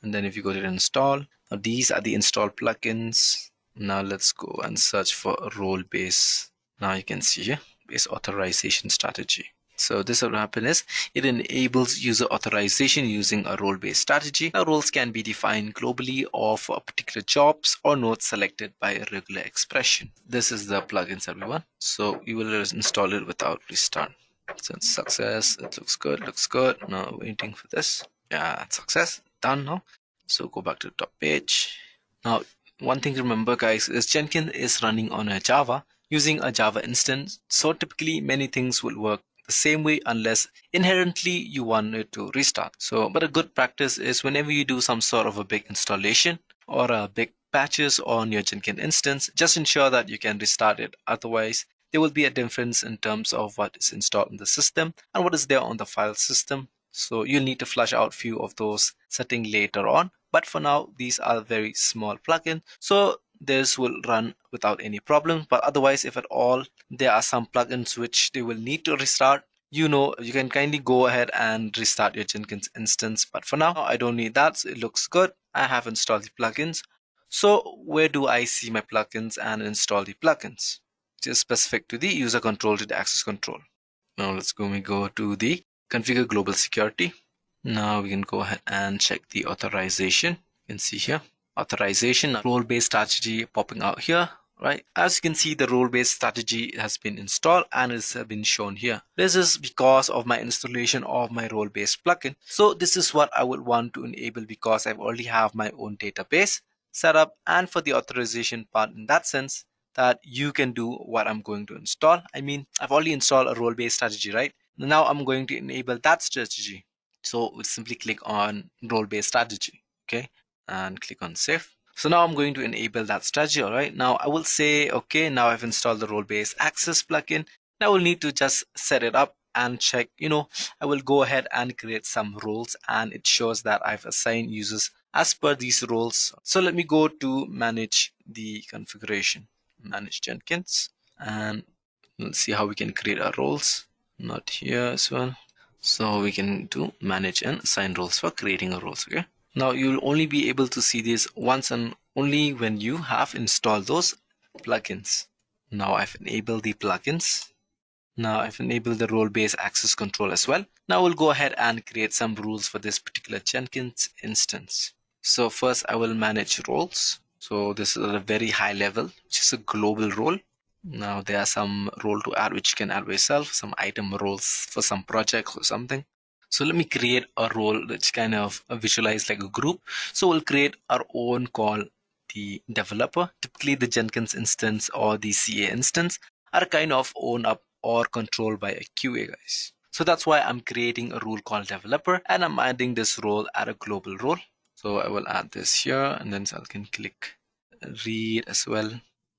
and then if you go to install, now these are the installed plugins. Now let's go and search for a role-based. Now you can see here, base authorization strategy. So this will happen is it enables user authorization using a role-based strategy. Now roles can be defined globally or for particular jobs or nodes selected by a regular expression. This is the plugins everyone. So you will install it without restart. So it's success. It looks good. Looks good. Now waiting for this. Yeah, success. Done now. So go back to the top page. Now one thing to remember guys is Jenkins is running on a Java using a Java instance. So typically many things will work the same way unless inherently you want it to restart. So but a good practice is whenever you do some sort of a big installation or a big patches on your Jenkins instance, just ensure that you can restart it. Otherwise there will be a difference in terms of what is installed in the system and what is there on the file system. So you'll need to flush out few of those settings later on. But for now, these are very small plugins. So this will run without any problem. But otherwise, if at all, there are some plugins which they will need to restart, you can kindly go ahead and restart your Jenkins instance. But for now, I don't need that. So it looks good. I have installed the plugins. So where do I see my plugins and install the plugins? It is specific to the user control to the access control. Now let's go to the configure global security. Now we can go ahead and check the authorization. You can see here authorization, role-based strategy popping out here. right? As you can see, the role-based strategy has been installed and it's been shown here. This is because of my installation of my role-based plugin. So this is what I would want to enable because I already have my own database set up, and for the authorization part in that sense that you can do what I'm going to install. I mean, I've already installed a role-based strategy, right? Now I'm going to enable that strategy. So we'll simply click on role-based strategy, okay, and click on save. So now I'm going to enable that strategy. All right, now I will say, okay, now I've installed the role-based access plugin. Now I will need to just set it up and check, I will go ahead and create some roles, and it shows that I've assigned users as per these roles. So let me go to manage the configuration, manage Jenkins, and let's see how we can create our roles. Not here as well. So we can do manage and assign roles for creating our roles. Okay. Now you'll only be able to see this once and only when you have installed those plugins. Now I've enabled the plugins. Now I've enabled the role-based access control as well. Now we'll go ahead and create some rules for this particular Jenkins instance. So first I will manage roles. So this is at a very high level, which is a global role. Now there are some role to add which you can add by yourself, some item roles for some projects or something. So let me create a role that's kind of visualized like a group. So we'll create our own call the developer. Typically the Jenkins instance or the CA instance are kind of owned up or controlled by a QA guys. So that's why I'm creating a rule called developer, and I'm adding this role at a global role. So I will add this here, and then I can click read as well.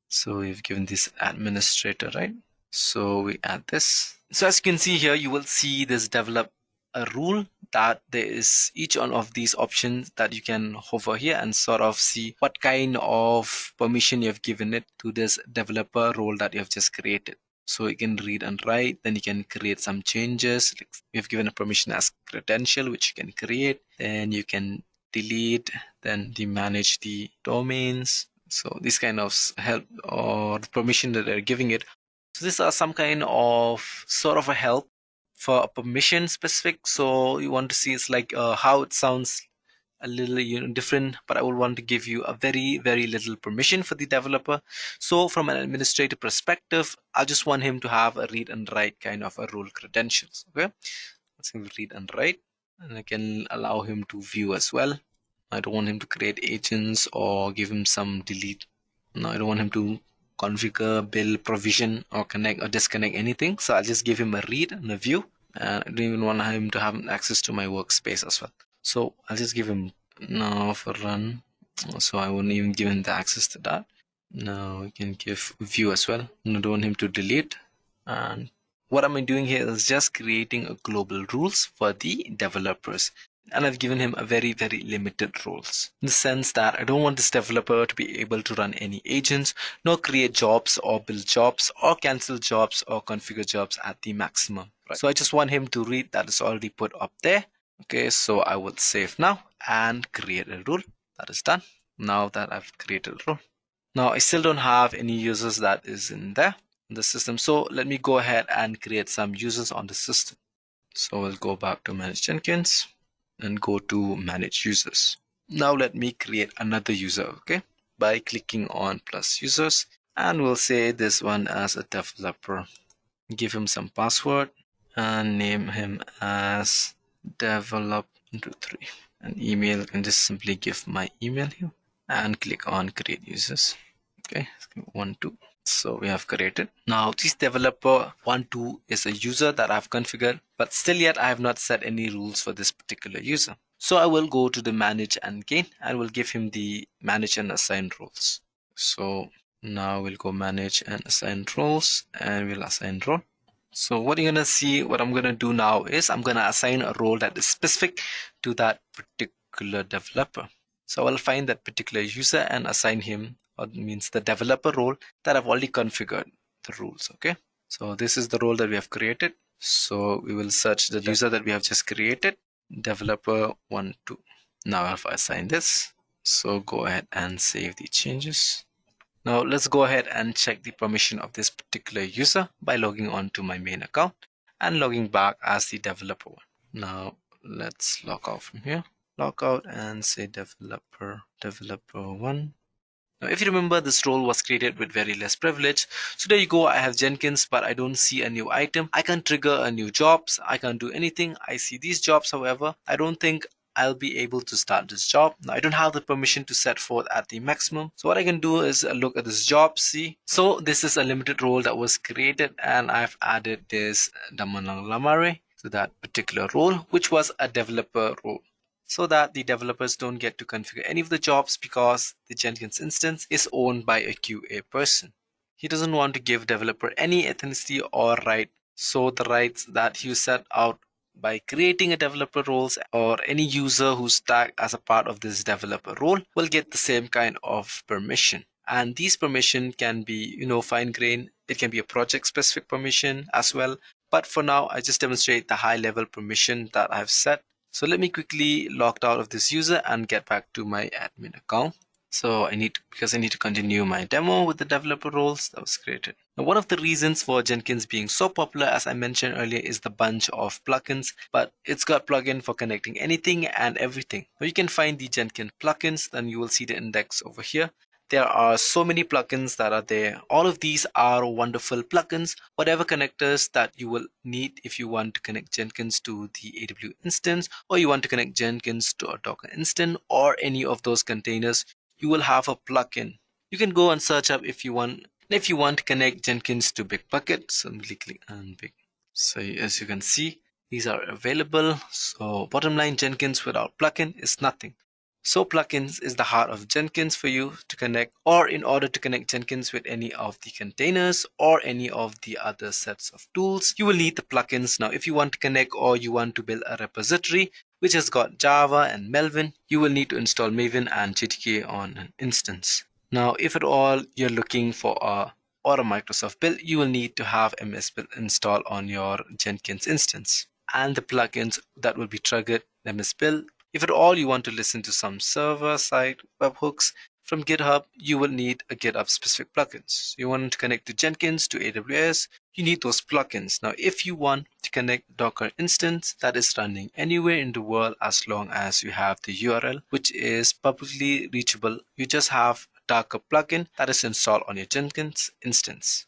So we've given this administrator, right? So we add this. So as you can see here, you will see this develop a rule that there is each one of these options that you can hover here and sort of see what kind of permission you have given it to this developer role that you have just created. So you can read and write, then you can create some changes. Like you've given a permission as credential, which you can create. Then you can delete, then manage the domains. So this kind of help or the permission that they're giving it. So these are some kind of sort of a help for a permission specific. So you want to see it's like how it sounds a little different, but I would want to give you a very, very little permission for the developer. So from an administrator perspective, I just want him to have a read and write kind of a role credentials. Okay, let's read and write, and I can allow him to view as well. I don't want him to create agents or give him some delete. No, I don't want him to configure, build, provision, or connect or disconnect anything. So I'll just give him a read and a view. And I don't even want him to have access to my workspace as well. So I'll just give him now for run. So I won't even give him the access to that. Now we can give view as well. I don't want him to delete. And what am I doing here is just creating a global rules for the developers. And I've given him a very, very limited roles in the sense that I don't want this developer to be able to run any agents, nor create jobs or build jobs or cancel jobs or configure jobs at the maximum. Right? So I just want him to read that is already put up there. Okay, so I would save now and create a rule. That is done. Now that I've created a rule. Now I still don't have any users that is in there in the system. So let me go ahead and create some users on the system. So we'll go back to manage Jenkins and go to manage users. Now let me create another user, okay, by clicking on plus users, and we'll say this one as a developer. Give him some password and name him as develop23. And email, and just simply give my email here and click on create users. Okay, 1-2. So we have created. Now this developer 1-2 is a user that I've configured, but still yet I have not set any rules for this particular user. So I will go to the manage and gain and will give him the manage and assign roles. So now we'll go manage and assign roles, and we'll assign role. So what you're gonna see, what I'm gonna do now is I'm gonna assign a role that is specific to that particular developer. So I'll find that particular user and assign him, or means the developer role that I've already configured the rules. Okay, so this is the role that we have created. So we will search the user that we have just created, developer 1-2. Now I've assigned this. So go ahead and save the changes. Now let's go ahead and check the permission of this particular user by logging on to my main account and logging back as the developer one. Now let's log out from here. Log out and say developer 1. Now, if you remember, this role was created with very less privilege. So there you go. I have Jenkins, but I don't see a new item. I can't trigger a new jobs. I can't do anything. I see these jobs. However, I don't think I'll be able to start this job. Now, I don't have the permission to set forth at the maximum. So what I can do is look at this job, see. So this is a limited role that was created, and I've added this Damanang Lamare to that particular role, which was a developer role, so that the developers don't get to configure any of the jobs because the Jenkins instance is owned by a QA person. He doesn't want to give developer any ethnicity or right. So the rights that you set out by creating a developer roles, or any user who's tagged as a part of this developer role will get the same kind of permission. And these permission can be, fine grained. It can be a project specific permission as well. But for now, I just demonstrate the high level permission that I've set. So let me quickly log out of this user and get back to my admin account. So because I need to continue my demo with the developer roles that was created. Now, one of the reasons for Jenkins being so popular, as I mentioned earlier, is the bunch of plugins, but it's got plugin for connecting anything and everything. Now you can find the Jenkins plugins, then you will see the index over here. There are so many plugins that are there. All of these are wonderful plugins. Whatever connectors that you will need if you want to connect Jenkins to the AWS instance, or you want to connect Jenkins to a Docker instance, or any of those containers, you will have a plugin. You can go and search up if you want. If you want to connect Jenkins to Bitbucket, simply click on Big. So as you can see, these are available. So bottom line, Jenkins without plugin is nothing. So plugins is the heart of Jenkins for you to connect, or in order to connect Jenkins with any of the containers or any of the other sets of tools, you will need the plugins. Now, if you want to connect or you want to build a repository which has got Java and Melvin, you will need to install Maven and GTK on an instance. Now, if at all you're looking for a Microsoft build, you will need to have MS Build installed on your Jenkins instance, and the plugins that will be triggered MS Build. If at all you want to listen to some server-side webhooks from GitHub, you will need a GitHub specific plugins. You want to connect to Jenkins, to AWS, you need those plugins. Now, if you want to connect Docker instance that is running anywhere in the world, as long as you have the URL, which is publicly reachable, you just have a Docker plugin that is installed on your Jenkins instance.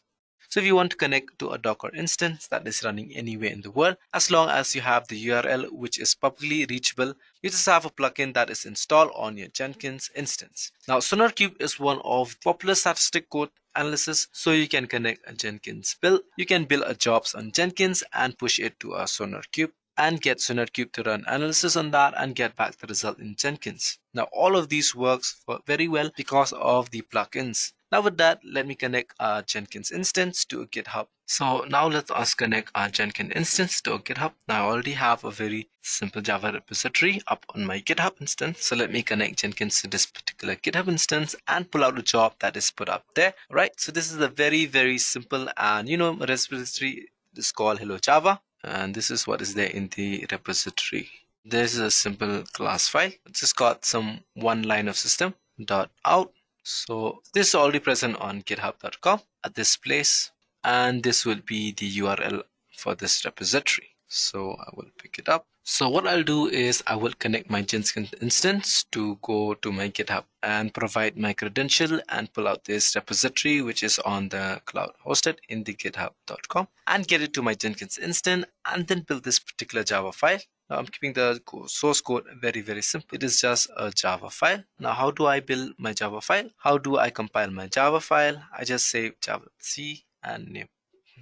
So if you want to connect to a Docker instance that is running anywhere in the world, as long as you have the URL which is publicly reachable, you just have a plugin that is installed on your Jenkins instance. Now, SonarQube is one of the popular statistic code analysis, so you can connect a Jenkins build. You can build a jobs on Jenkins and push it to a SonarQube and get SonarQube to run analysis on that and get back the result in Jenkins. Now, all of these works very well because of the plugins. Now with that, let me connect our Jenkins instance to a GitHub. So now let us connect our Jenkins instance to a GitHub. Now I already have a very simple Java repository up on my GitHub instance. So let me connect Jenkins to this particular GitHub instance and pull out a job that is put up there. Right. So this is a very, very simple and repository is called Hello Java. And this is what is there in the repository. This is a simple class file. It's just got some one line of system .out. So this is already present on github.com at this place, and this will be the URL for this repository. So I will pick it up. So what I'll do is I will connect my Jenkins instance to go to my GitHub and provide my credential and pull out this repository, which is on the cloud hosted in the github.com, and get it to my Jenkins instance and then build this particular Java file. Now I'm keeping the source code very, very simple. It is just a Java file. Now, how do I build my Java file? How do I compile my Java file? I just say java.c and name.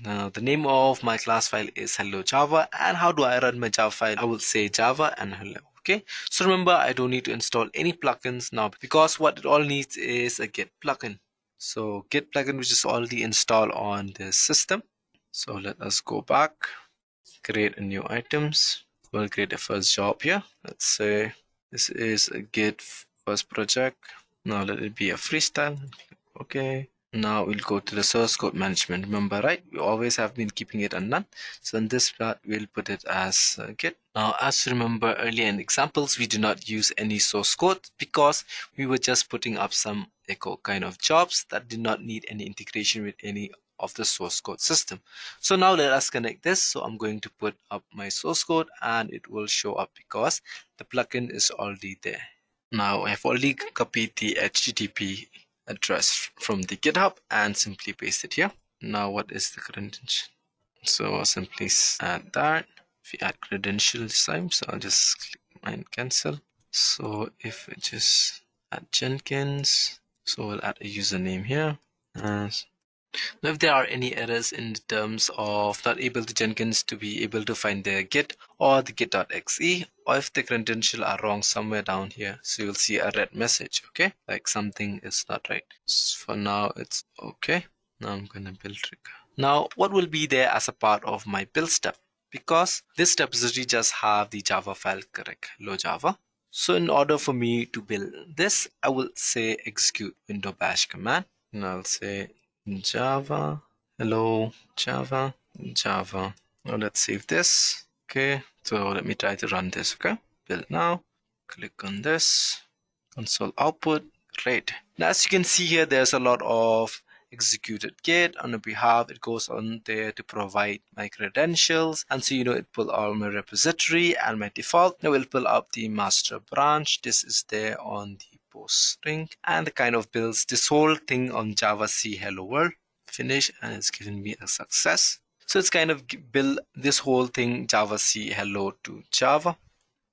Now, the name of my class file is Hello Java. And how do I run my Java file? I will say Java and hello. Okay. So remember, I don't need to install any plugins now because what it all needs is a Git plugin. So Git plugin, which is already installed on this system. So let us go back, create a new items. We'll create a first job here. Let's say this is a Git first project. Now let it be a freestyle. Okay. Now we'll go to the source code management. Remember, right? We always have been keeping it on none. So in this part, we'll put it as Git. Now, as you remember earlier in examples, we do not use any source code because we were just putting up some echo kind of jobs that did not need any integration with any of the source code system. So now let us connect this. So I'm going to put up my source code and it will show up because the plugin is already there. Now I've already copied the HTTP address from the GitHub and simply paste it here. Now, what is the credential? So I'll simply add that. If we add credential this time, so I'll just click and cancel. So if we just add Jenkins, so we'll add a username here. Now, if there are any errors in terms of not able to Jenkins to be able to find the Git or the git.exe, or if the credentials are wrong somewhere down here, so you'll see a red message, okay, like something is not right. So for now, it's okay. Now I'm gonna build trigger. Now, what will be there as a part of my build step? Because this repository just have the Java file correct, hello Java. So in order for me to build this, I will say execute window bash command, and I'll say Java, hello Java, Java. Now let's save this. Okay, so let me try to run this. Okay, build now. Click on this. Console output. Great. Now as you can see here, there's a lot of executed Git on the behalf. It goes on there to provide my credentials, and so it pull out my repository and my default. Now we'll pull up the master branch. This is there on the post string, and the kind of builds this whole thing on Java C hello world. Finish, and it's given me a success. So it's kind of build this whole thing Java C hello to Java,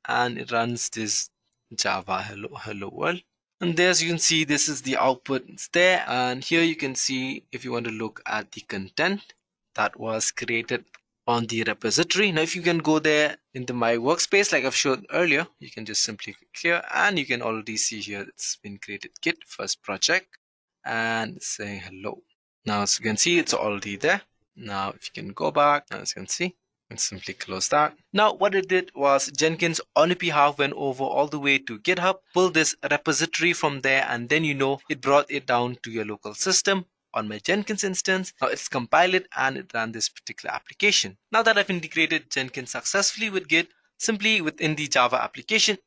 and it runs this Java hello world. And there, as you can see, this is the output. It's there, and here you can see if you want to look at the content that was created on the repository. Now if you can go there into my workspace like I've showed earlier, you can just simply click here, and you can already see here it's been created Git first project and saying hello. Now as you can see, it's already there. Now if you can go back, as you can see, and simply close that. Now what it did was Jenkins on your behalf went over all the way to GitHub, pulled this repository from there, and then it brought it down to your local system on my Jenkins instance. Now it's compiled it and it ran this particular application. Now that I've integrated Jenkins successfully with Git, simply within the Java application,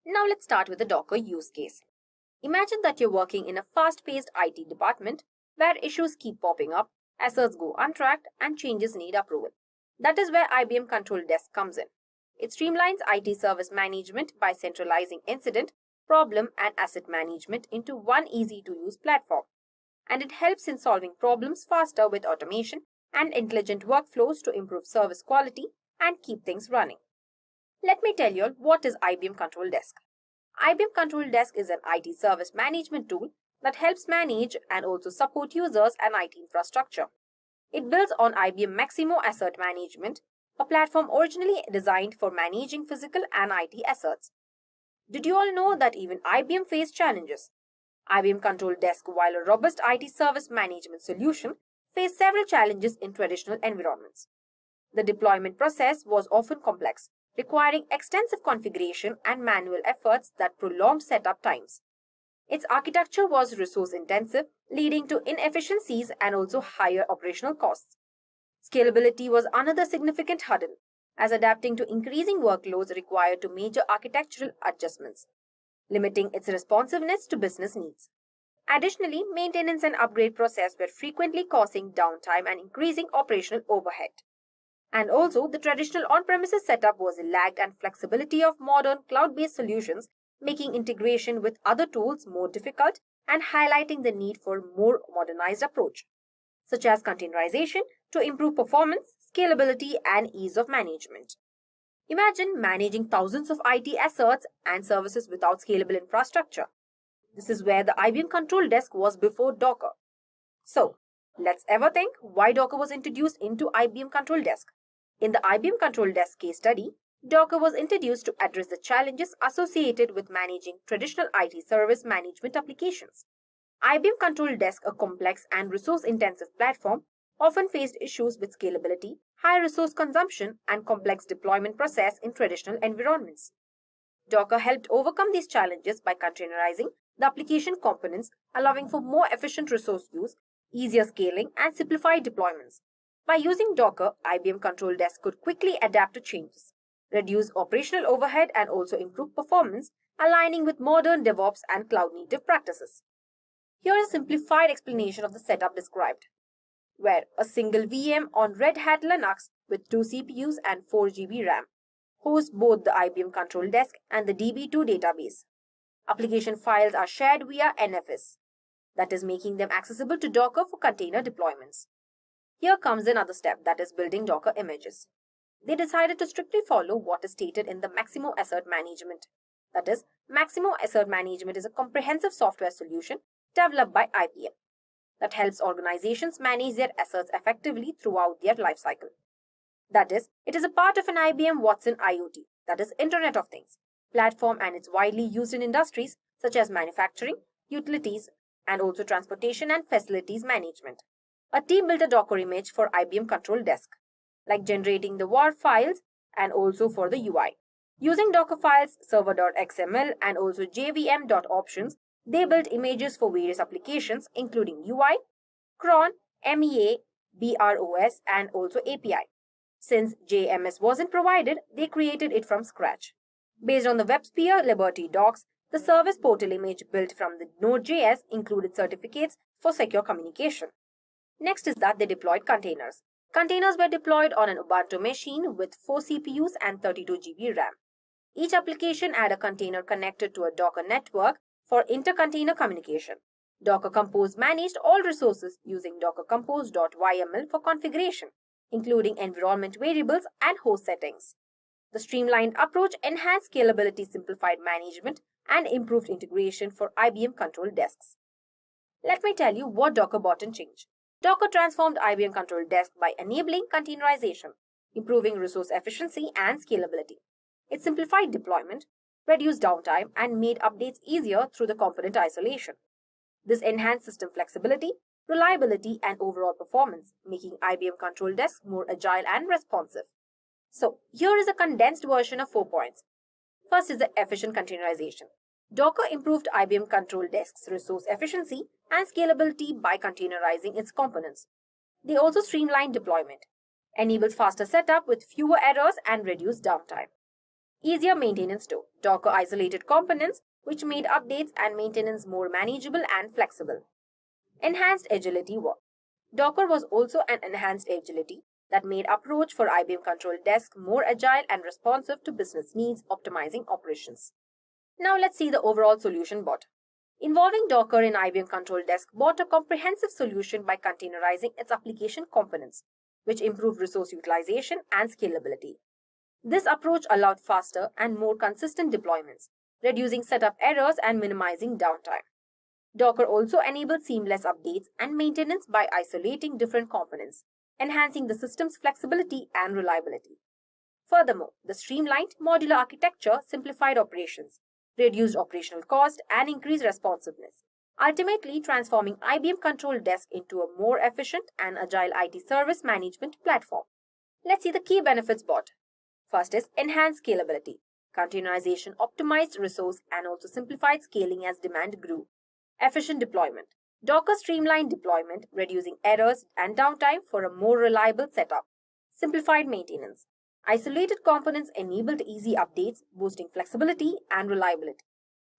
Now let's start with the Docker use case. Imagine that you're working in a fast-paced IT department where issues keep popping up, assets go untracked, and changes need approval. That is where IBM Control Desk comes in. It streamlines IT service management by centralizing incident, problem, and asset management into one easy-to-use platform. And it helps in solving problems faster with automation and intelligent workflows to improve service quality and keep things running. Let me tell you all what is IBM Control Desk. IBM Control Desk is an IT service management tool that helps manage and also support users and IT infrastructure. It builds on IBM Maximo Asset Management, a platform originally designed for managing physical and IT assets. Did you all know that even IBM faced challenges? IBM Control Desk, while a robust IT service management solution, faced several challenges in traditional environments. The deployment process was often complex, requiring extensive configuration and manual efforts that prolonged setup times. Its architecture was resource-intensive, leading to inefficiencies and also higher operational costs. Scalability was another significant hurdle, as adapting to increasing workloads required to major architectural adjustments, limiting its responsiveness to business needs. Additionally, maintenance and upgrade process were frequently causing downtime and increasing operational overhead. And also, the traditional on-premises setup was lagged, and flexibility of modern cloud-based solutions, making integration with other tools more difficult and highlighting the need for a more modernized approach, such as containerization to improve performance, scalability, and ease of management. Imagine managing thousands of IT assets and services without scalable infrastructure. This is where the IBM Control Desk was before Docker. So, let's ever think why Docker was introduced into IBM Control Desk. In the IBM Control Desk case study, Docker was introduced to address the challenges associated with managing traditional IT service management applications. IBM Control Desk, a complex and resource-intensive platform, often faced issues with scalability, high resource consumption, and complex deployment process in traditional environments. Docker helped overcome these challenges by containerizing the application components, allowing for more efficient resource use, easier scaling, and simplified deployments. By using Docker, IBM Control Desk could quickly adapt to changes, reduce operational overhead, and also improve performance, aligning with modern DevOps and cloud-native practices. Here is a simplified explanation of the setup described, where a single VM on Red Hat Linux with 2 CPUs and 4 GB RAM hosts both the IBM Control Desk and the DB2 database. Application files are shared via NFS, that is making them accessible to Docker for container deployments. Here comes another step, that is building Docker images. They decided to strictly follow what is stated in the Maximo Asset Management. That is, Maximo Asset Management is a comprehensive software solution developed by IBM that helps organizations manage their assets effectively throughout their lifecycle. That is, it is a part of an IBM Watson IoT, that is Internet of Things, platform, and it's widely used in industries such as manufacturing, utilities, and also transportation and facilities management. A team built a Docker image for IBM Control Desk, like generating the WAR files and also for the UI. Using Docker files, server.xml, and also jvm.options, they built images for various applications including UI, cron, MEA, BROS, and also API. Since JMS wasn't provided, they created it from scratch. Based on the WebSphere Liberty docs, the service portal image built from the Node.js included certificates for secure communication. Next is that they deployed containers. Containers were deployed on an Ubuntu machine with 4 CPUs and 32 GB RAM. Each application had a container connected to a Docker network for inter-container communication. Docker Compose managed all resources using Docker Compose.yml for configuration, including environment variables and host settings. The streamlined approach enhanced scalability, simplified management, and improved integration for IBM Control Desks. Let me tell you what Docker brought in change. Docker transformed IBM Control Desk by enabling containerization, improving resource efficiency and scalability. It simplified deployment, reduced downtime, and made updates easier through the component isolation. This enhanced system flexibility, reliability, and overall performance, making IBM Control Desk more agile and responsive. So, here is a condensed version of 4 points. First is the efficient containerization. Docker improved IBM Control Desk's resource efficiency and scalability by containerizing its components. They also streamlined deployment, enabled faster setup with fewer errors and reduced downtime. Easier maintenance too. Docker isolated components, which made updates and maintenance more manageable and flexible. Enhanced agility work. Docker was also an enhanced agility that made approach for IBM Control Desk more agile and responsive to business needs, optimizing operations. Now let's see the overall solution bought. Involving Docker in IBM Control Desk bought a comprehensive solution by containerizing its application components, which improved resource utilization and scalability. This approach allowed faster and more consistent deployments, reducing setup errors and minimizing downtime. Docker also enabled seamless updates and maintenance by isolating different components, enhancing the system's flexibility and reliability. Furthermore, the streamlined modular architecture simplified operations, reduced operational cost, and increased responsiveness, ultimately transforming IBM Control Desk into a more efficient and agile IT service management platform. Let's see the key benefits bought. First is enhanced scalability. Containerization optimized resource and also simplified scaling as demand grew. Efficient deployment. Docker streamlined deployment, reducing errors and downtime for a more reliable setup. Simplified maintenance. Isolated components enabled easy updates, boosting flexibility and reliability.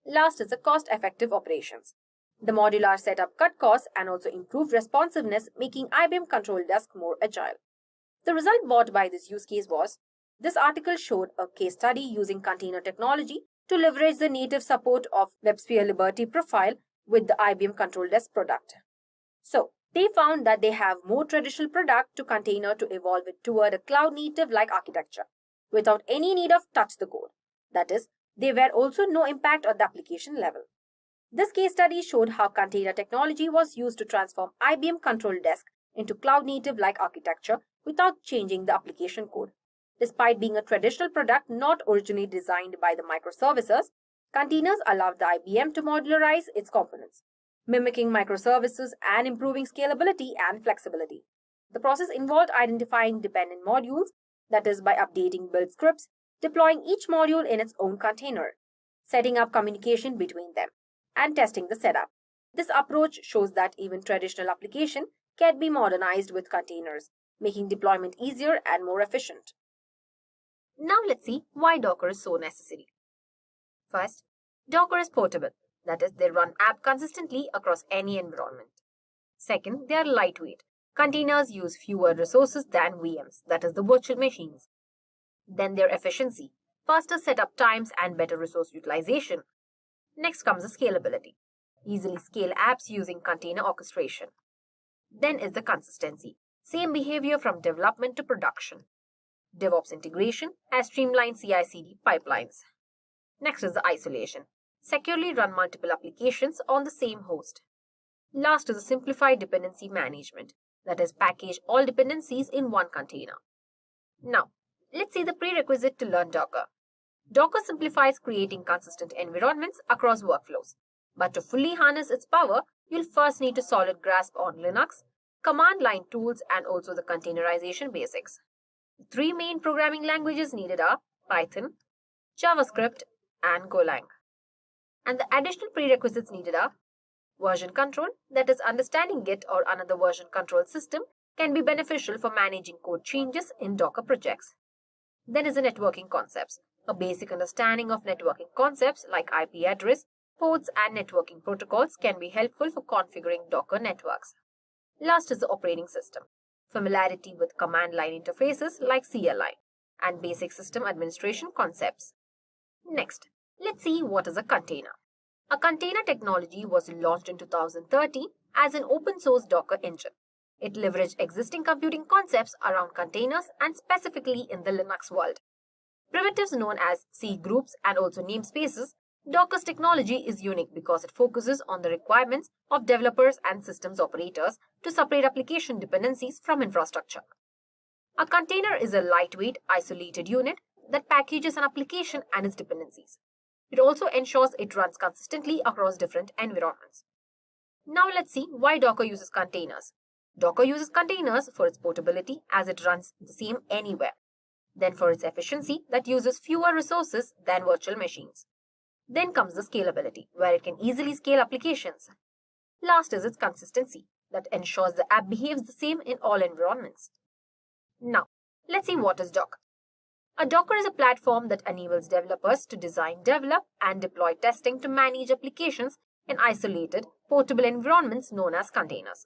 Last is the cost-effective operations. The modular setup cut costs and also improved responsiveness, making IBM Control Desk more agile. The result brought by this use case was, this article showed a case study using container technology to leverage the native support of WebSphere Liberty profile with the IBM Control Desk product. So, they found that they have more traditional product to container to evolve it toward a cloud-native-like architecture without any need of touch the code. That is, there were also no impact on the application level. This case study showed how container technology was used to transform IBM Control Desk into cloud-native-like architecture without changing the application code. Despite being a traditional product not originally designed by the microservices, containers allowed the IBM to modularize its components, mimicking microservices and improving scalability and flexibility. The process involved identifying dependent modules, that is by updating build scripts, deploying each module in its own container, setting up communication between them, and testing the setup. This approach shows that even traditional application can be modernized with containers, making deployment easier and more efficient. Now let's see why Docker is so necessary. First, Docker is portable. That is, they run app consistently across any environment. Second, they are lightweight. Containers use fewer resources than VMs, that is the virtual machines. Then their efficiency. faster setup times and better resource utilization. Next comes the scalability. Easily scale apps using container orchestration. Then is the consistency. Same behavior from development to production. DevOps integration has streamlined CI/CD pipelines. Next is the isolation. Securely run multiple applications on the same host. Last is the simplified dependency management. That is, package all dependencies in one container. Now, let's see the prerequisite to learn Docker. Docker simplifies creating consistent environments across workflows. But to fully harness its power, you'll first need a solid grasp on Linux, command line tools, and also the containerization basics. The three main programming languages needed are Python, JavaScript, and Golang. And the additional prerequisites needed are version control, that is, understanding Git or another version control system can be beneficial for managing code changes in Docker projects. Then is the networking concepts. A basic understanding of networking concepts like IP address, ports, and networking protocols can be helpful for configuring Docker networks. Last is the operating system. Familiarity with command line interfaces like CLI and basic system administration concepts. Next, let's see what is a container. A container technology was launched in 2013 as an open source Docker engine. It leveraged existing computing concepts around containers and specifically in the Linux world. Primitives known as C groups and also namespaces, Docker's technology is unique because it focuses on the requirements of developers and systems operators to separate application dependencies from infrastructure. A container is a lightweight, isolated unit that packages an application and its dependencies. It also ensures it runs consistently across different environments. Now let's see why Docker uses containers. Docker uses containers for its portability as it runs the same anywhere. Then for its efficiency that uses fewer resources than virtual machines. Then comes the scalability, where it can easily scale applications. Last is its consistency, that ensures the app behaves the same in all environments. Now, let's see what is Docker. A Docker is a platform that enables developers to design, develop, and deploy testing to manage applications in isolated, portable environments known as containers.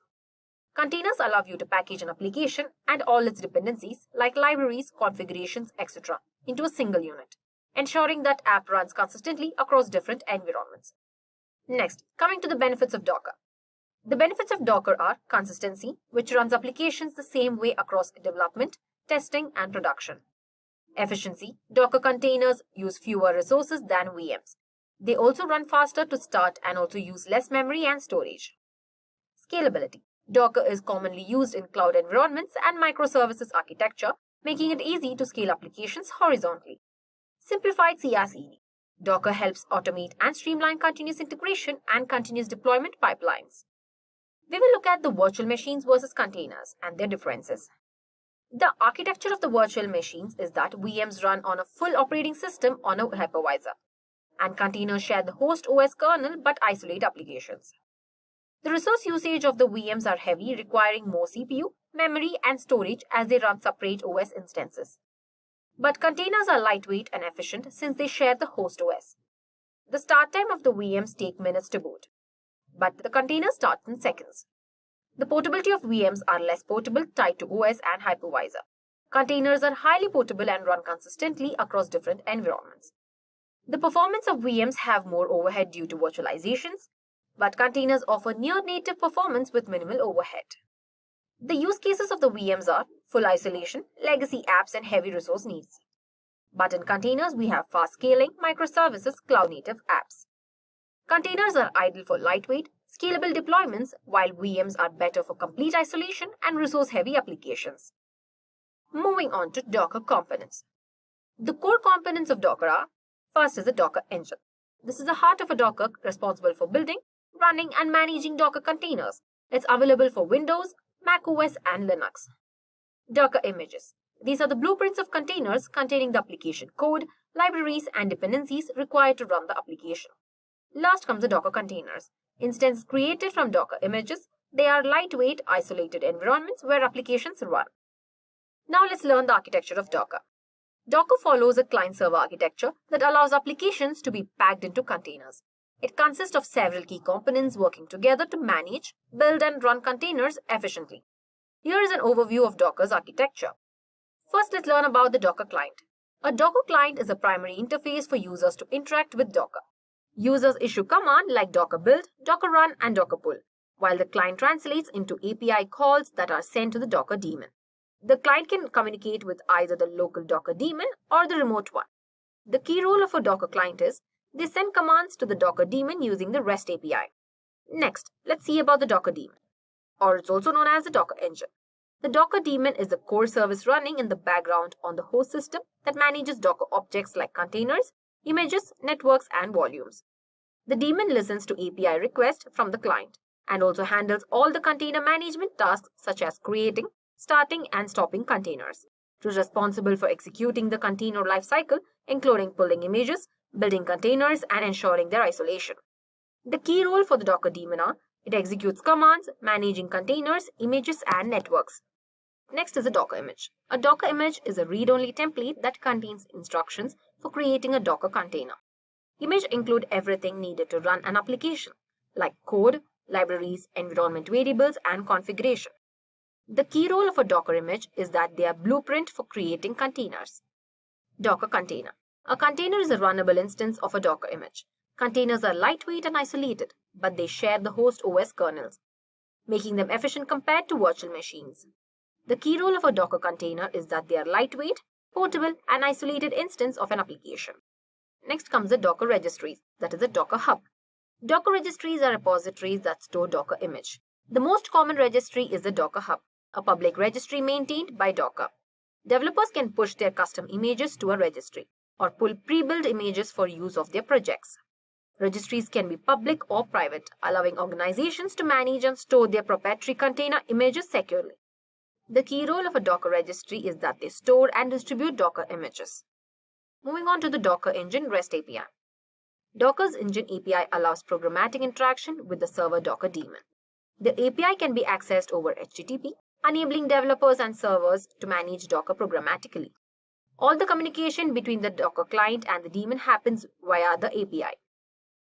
Containers allow you to package an application and all its dependencies like libraries, configurations, etc. into a single unit, ensuring that app runs consistently across different environments. Next, coming to the benefits of Docker. The benefits of Docker are consistency, which runs applications the same way across development, testing, and production. Efficiency, Docker containers use fewer resources than VMs. They also run faster to start and also use less memory and storage. Scalability, Docker is commonly used in cloud environments and microservices architecture, making it easy to scale applications horizontally. Simplified CI/CD, Docker helps automate and streamline continuous integration and continuous deployment pipelines. We will look at the virtual machines versus containers and their differences. The architecture of the virtual machines is that VMs run on a full operating system on a hypervisor, and containers share the host OS kernel but isolate applications. The resource usage of the VMs are heavy, requiring more CPU, memory, and storage as they run separate OS instances. But containers are lightweight and efficient since they share the host OS. The start time of the VMs take minutes to boot, but the containers start in seconds. The portability of VMs are less portable, tied to OS and hypervisor. Containers are highly portable and run consistently across different environments. The performance of VMs have more overhead due to virtualizations, but containers offer near-native performance with minimal overhead. The use cases of the VMs are full isolation, legacy apps, and heavy resource needs. But in containers, we have fast scaling, microservices, cloud-native apps. Containers are ideal for lightweight, scalable deployments, while VMs are better for complete isolation and resource-heavy applications. Moving on to Docker components. The core components of Docker are, first is the Docker engine. This is the heart of a Docker, responsible for building, running, and managing Docker containers. It's available for Windows, Mac OS, and Linux. Docker images. These are the blueprints of containers containing the application code, libraries, and dependencies required to run the application. Last comes the Docker containers. Instances created from Docker images. They are lightweight, isolated environments where applications run. Now let's learn the architecture of Docker. Docker follows a client-server architecture that allows applications to be packed into containers. It consists of several key components working together to manage, build, and run containers efficiently. Here is an overview of Docker's architecture. First, let's learn about the Docker client. A Docker client is a primary interface for users to interact with Docker. Users issue commands like docker build, docker run, and docker pull, while the client translates into API calls that are sent to the Docker daemon. The client can communicate with either the local Docker daemon or the remote one. The key role of a Docker client is they send commands to the Docker daemon using the REST API. Next, let's see about the Docker daemon, or it's also known as the Docker engine. The Docker daemon is the core service running in the background on the host system that manages Docker objects like containers, images, networks, and volumes. The daemon listens to API requests from the client and also handles all the container management tasks such as creating, starting, and stopping containers. It is responsible for executing the container lifecycle, including pulling images, building containers, and ensuring their isolation. The key role for the Docker daemon are it executes commands, managing containers, images, and networks. Next is a Docker image. A Docker image is a read-only template that contains instructions for creating a Docker container. Images include everything needed to run an application, like code, libraries, environment variables, and configuration. The key role of a Docker image is that they are blueprint for creating containers. Docker container. A container is a runnable instance of a Docker image. Containers are lightweight and isolated, but they share the host OS kernels, making them efficient compared to virtual machines. The key role of a Docker container is that they are lightweight, portable, and isolated instance of an application. Next comes the Docker registries, that is a Docker hub. Docker registries are repositories that store Docker image. The most common registry is the Docker hub, a public registry maintained by Docker. Developers can push their custom images to a registry or pull pre-built images for use of their projects. Registries can be public or private, allowing organizations to manage and store their proprietary container images securely. The key role of a Docker registry is that they store and distribute Docker images. Moving on to the Docker Engine REST API. Docker's Engine API allows programmatic interaction with the server Docker daemon. The API can be accessed over HTTP, enabling developers and servers to manage Docker programmatically. All the communication between the Docker client and the daemon happens via the API.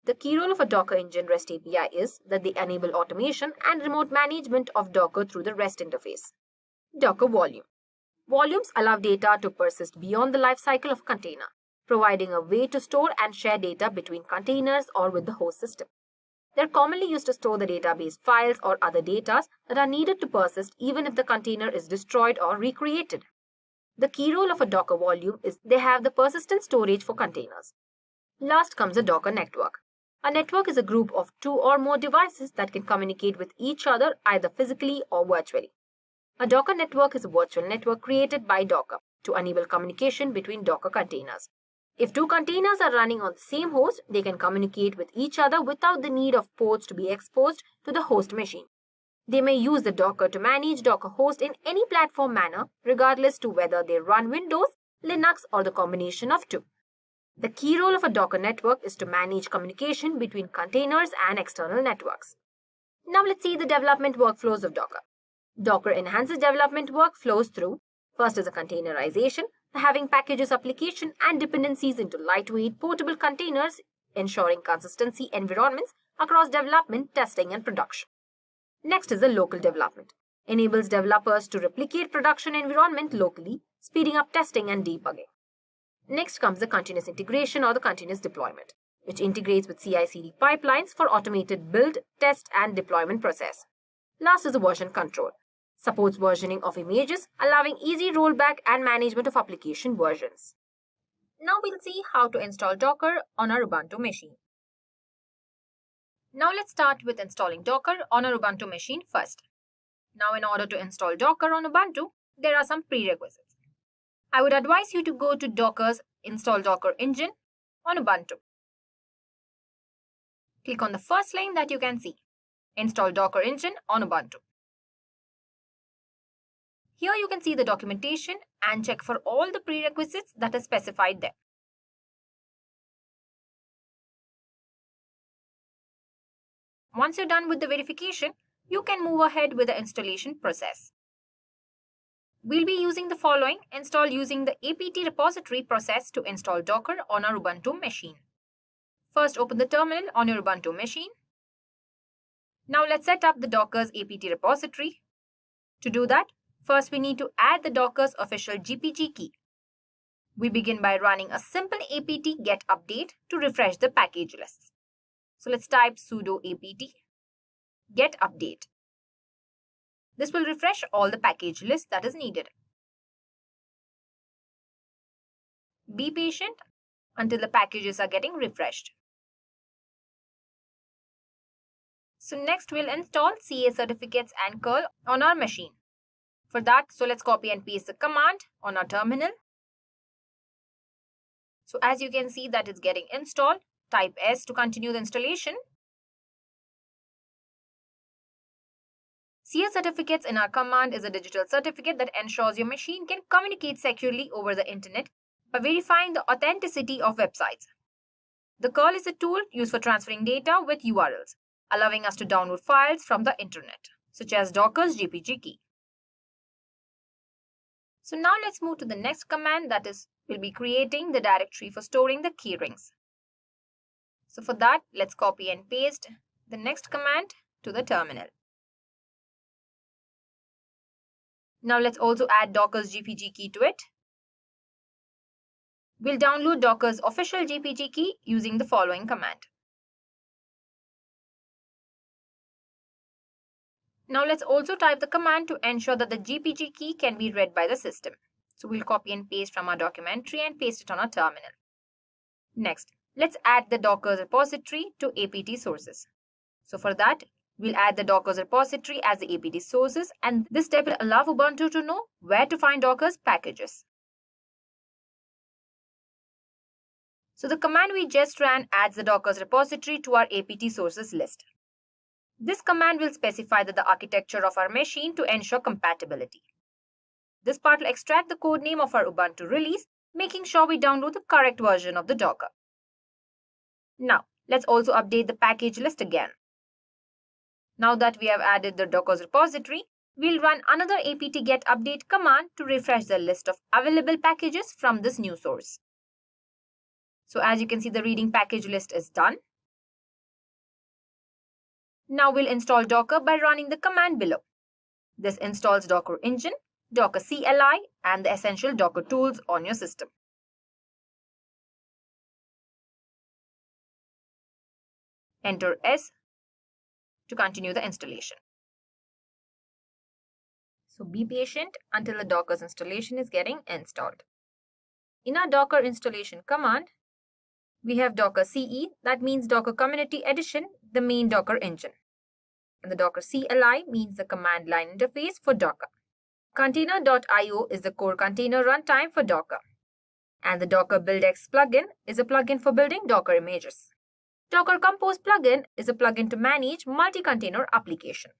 The key role of a Docker Engine REST API is that they enable automation and remote management of Docker through the REST interface. Docker Volume. Volumes allow data to persist beyond the lifecycle of a container, providing a way to store and share data between containers or with the host system. They are commonly used to store the database files or other data that are needed to persist even if the container is destroyed or recreated. The key role of a Docker volume is they have the persistent storage for containers. Last comes a Docker network. A network is a group of two or more devices that can communicate with each other either physically or virtually. A Docker network is a virtual network created by Docker to enable communication between Docker containers. If two containers are running on the same host, they can communicate with each other without the need of ports to be exposed to the host machine. They may use the Docker to manage Docker host in any platform manner, regardless to whether they run Windows, Linux, or the combination of two. The key role of a Docker network is to manage communication between containers and external networks. Now let's see the development workflows of Docker. Docker enhances development workflows through, first is a containerization, having packages, application, and dependencies into lightweight, portable containers, ensuring consistency environments across development, testing, and production. Next is the local development. Enables developers to replicate production environment locally, speeding up testing and debugging. Next comes the continuous integration or the continuous deployment, which integrates with CI/CD pipelines for automated build, test, and deployment process. Last is the version control. Supports versioning of images, allowing easy rollback and management of application versions. Now we'll see how to install Docker on our Ubuntu machine. Now let's start with installing Docker on our Ubuntu machine first. Now in order to install Docker on Ubuntu, there are some prerequisites. I would advise you to go to Docker's Install Docker Engine on Ubuntu. Click on the first link that you can see, Install Docker Engine on Ubuntu. Here you can see the documentation and check for all the prerequisites that are specified there. Once you're done with the verification, you can move ahead with the installation process. We'll be using the following: install using the apt repository process to install Docker on our Ubuntu machine. First, open the terminal on your Ubuntu machine. Now let's set up the Docker's apt repository. To do that, first we need to add the Docker's official GPG key. We begin by running a simple apt get update to refresh the package lists. So let's type sudo apt get update. This will refresh all the package list that is needed. Be patient until the packages are getting refreshed. So next we'll install CA certificates and curl on our machine. For that, let's copy and paste the command on our terminal. So as you can see that it's getting installed, type S to continue the installation. CA certificates in our command is a digital certificate that ensures your machine can communicate securely over the internet by verifying the authenticity of websites. The curl is a tool used for transferring data with URLs, allowing us to download files from the internet, such as Docker's GPG key. So now let's move to the next command, that is, we'll be creating the directory for storing the key rings. So for that, let's copy and paste the next command to the terminal. Now let's also add Docker's GPG key to it. We'll download Docker's official GPG key using the following command. Now let's also type the command to ensure that the GPG key can be read by the system. So we'll copy and paste from our documentary and paste it on our terminal. Next, let's add the Docker's repository to apt sources. So for that, we'll add the Docker's repository as the apt sources, and this step will allow Ubuntu to know where to find Docker's packages. So the command we just ran adds the Docker's repository to our apt sources list. This command will specify the architecture of our machine to ensure compatibility. This part will extract the code name of our Ubuntu release, making sure we download the correct version of the Docker. Now, let's also update the package list again. Now that we have added the Docker's repository, we'll run another apt get update command to refresh the list of available packages from this new source. So as you can see, the reading package list is done. Now we'll install Docker by running the command below. This installs Docker Engine, Docker CLI, and the essential Docker tools on your system. Enter S to continue the installation. So be patient until the Docker's installation is getting installed. In our Docker installation command, we have Docker CE, that means Docker Community Edition, the main Docker engine. And the Docker CLI means the command line interface for Docker. Container.io is the core container runtime for Docker. And the Docker BuildX plugin is a plugin for building Docker images. Docker Compose plugin is a plugin to manage multi-container application.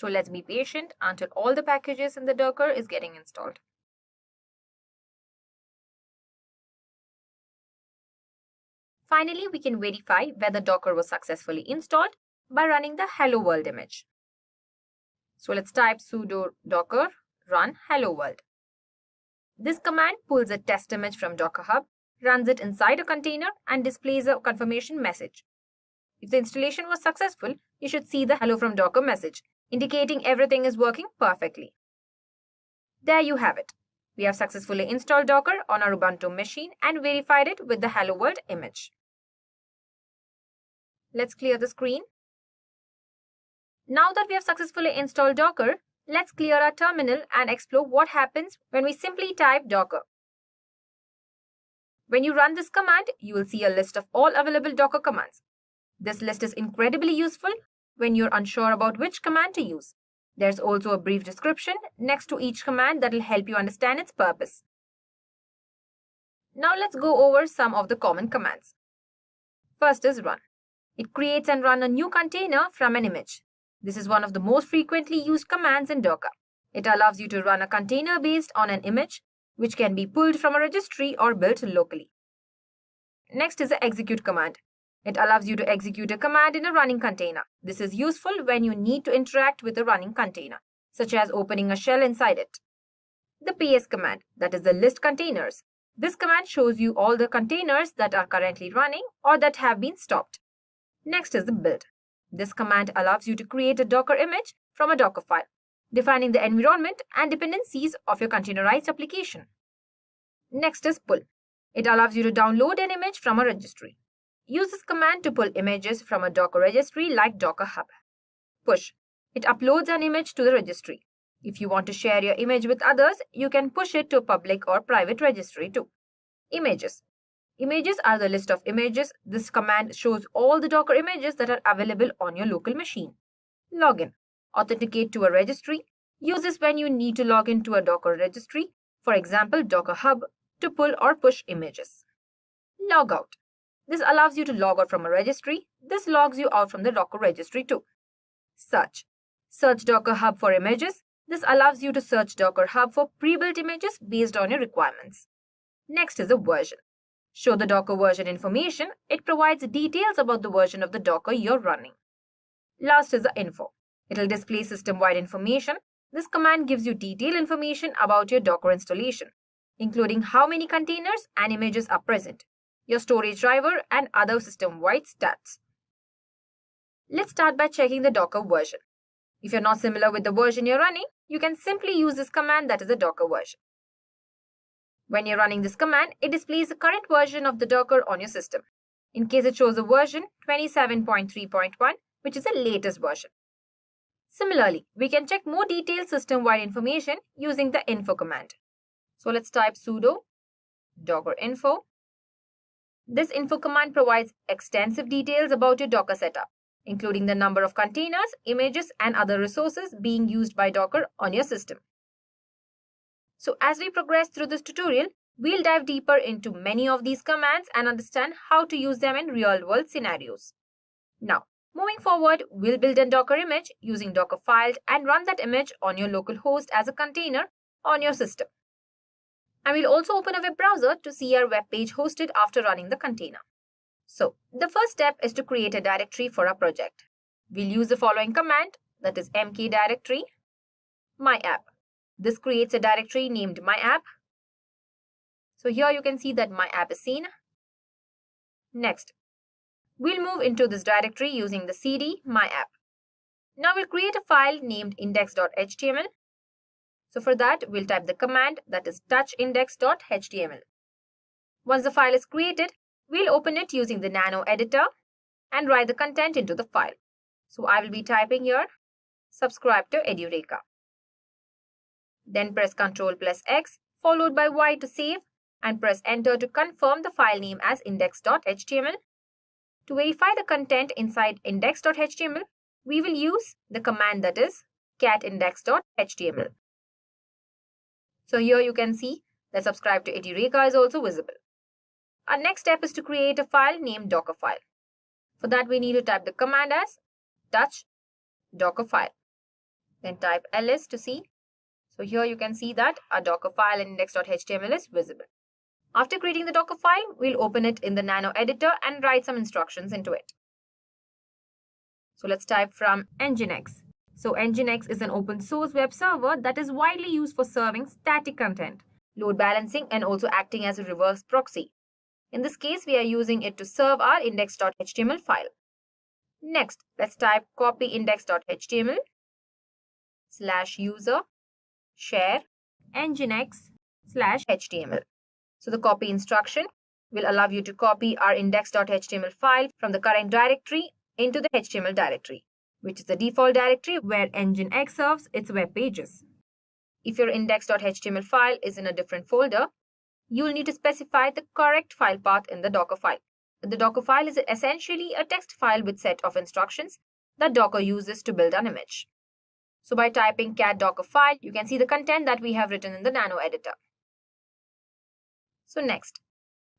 So let's be patient until all the packages in the Docker is getting installed. Finally, we can verify whether Docker was successfully installed by running the hello world image. So let's type sudo docker run hello world. This command pulls a test image from Docker Hub, runs it inside a container, and displays a confirmation message. If the installation was successful, you should see the hello from Docker message, indicating everything is working perfectly. There you have it. We have successfully installed Docker on our Ubuntu machine and verified it with the hello world image. Let's clear the screen. Now that we have successfully installed Docker, let's clear our terminal and explore what happens when we simply type Docker. When you run this command, you will see a list of all available Docker commands. This list is incredibly useful when you're unsure about which command to use. There's also a brief description next to each command that will help you understand its purpose. Now let's go over some of the common commands. First is run. It creates and runs a new container from an image. This is one of the most frequently used commands in Docker. It allows you to run a container based on an image, which can be pulled from a registry or built locally. Next is the execute command. It allows you to execute a command in a running container. This is useful when you need to interact with a running container, such as opening a shell inside it. The ps command, that is the list containers. This command shows you all the containers that are currently running or that have been stopped. Next is the build. This command allows you to create a Docker image from a Docker file, defining the environment and dependencies of your containerized application. Next is pull. It allows you to download an image from a registry. Use this command to pull images from a Docker registry like Docker Hub. Push. It uploads an image to the registry. If you want to share your image with others, you can push it to a public or private registry too. Images. Images are the list of images. This command shows all the Docker images that are available on your local machine. Login. Authenticate to a registry. Use this when you need to log into a Docker registry, for example Docker Hub, to pull or push images. Logout. This allows you to log out from a registry. This logs you out from the Docker registry too. Search. Search Docker Hub for images. This allows you to search Docker Hub for pre-built images based on your requirements. Next is a version. Show the Docker version information. It provides details about the version of the Docker you're running. Last is the info. It will display system-wide information. This command gives you detailed information about your Docker installation, including how many containers and images are present, your storage driver, and other system-wide stats. Let's start by checking the Docker version. If you're not familiar with the version you're running, you can simply use this command, that is the Docker version. When you're running this command, it displays the current version of the Docker on your system. In case it shows a version 27.3.1, which is the latest version. Similarly, we can check more detailed system-wide information using the info command. So let's type sudo docker info. This info command provides extensive details about your Docker setup, including the number of containers, images, and other resources being used by Docker on your system. So as we progress through this tutorial, we'll dive deeper into many of these commands and understand how to use them in real-world scenarios. Now, moving forward, we'll build a Docker image using Dockerfile and run that image on your local host as a container on your system. And we'll also open a web browser to see our web page hosted after running the container. So, the first step is to create a directory for our project. We'll use the following command, that is mk directory, myapp. This creates a directory named myapp. So here you can see that myapp is seen. Next, we'll move into this directory using the cd myapp. Now we'll create a file named index.html. So for that, we'll type the command, that is touchindex.html. Once the file is created, we'll open it using the nano editor and write the content into the file. So I will be typing here, subscribe to Edureka. Then press Ctrl+X followed by Y to save and press enter to confirm the file name as index.html. To verify the content inside index.html, we will use the command, that is cat index.html. So here you can see that subscribe to Edureka is also visible. Our next step is to create a file named Dockerfile. For that, we need to type the command as touch Dockerfile. Then type ls to see. So here you can see that our Docker file in index.html is visible. After creating the Docker file, we'll open it in the nano editor and write some instructions into it. So let's type from Nginx. So Nginx is an open source web server that is widely used for serving static content, load balancing, and also acting as a reverse proxy. In this case, we are using it to serve our index.html file. Next, let's type copy index.html /user share nginx/html. So the copy instruction will allow you to copy our index.html file from the current directory into the HTML directory, which is the default directory where Nginx serves its web pages. If your index.html file is in a different folder, you'll need to specify the correct file path in the Docker file. The Docker file is essentially a text file with set of instructions that Docker uses to build an image. So by typing cat Dockerfile, you can see the content that we have written in the nano editor. So next,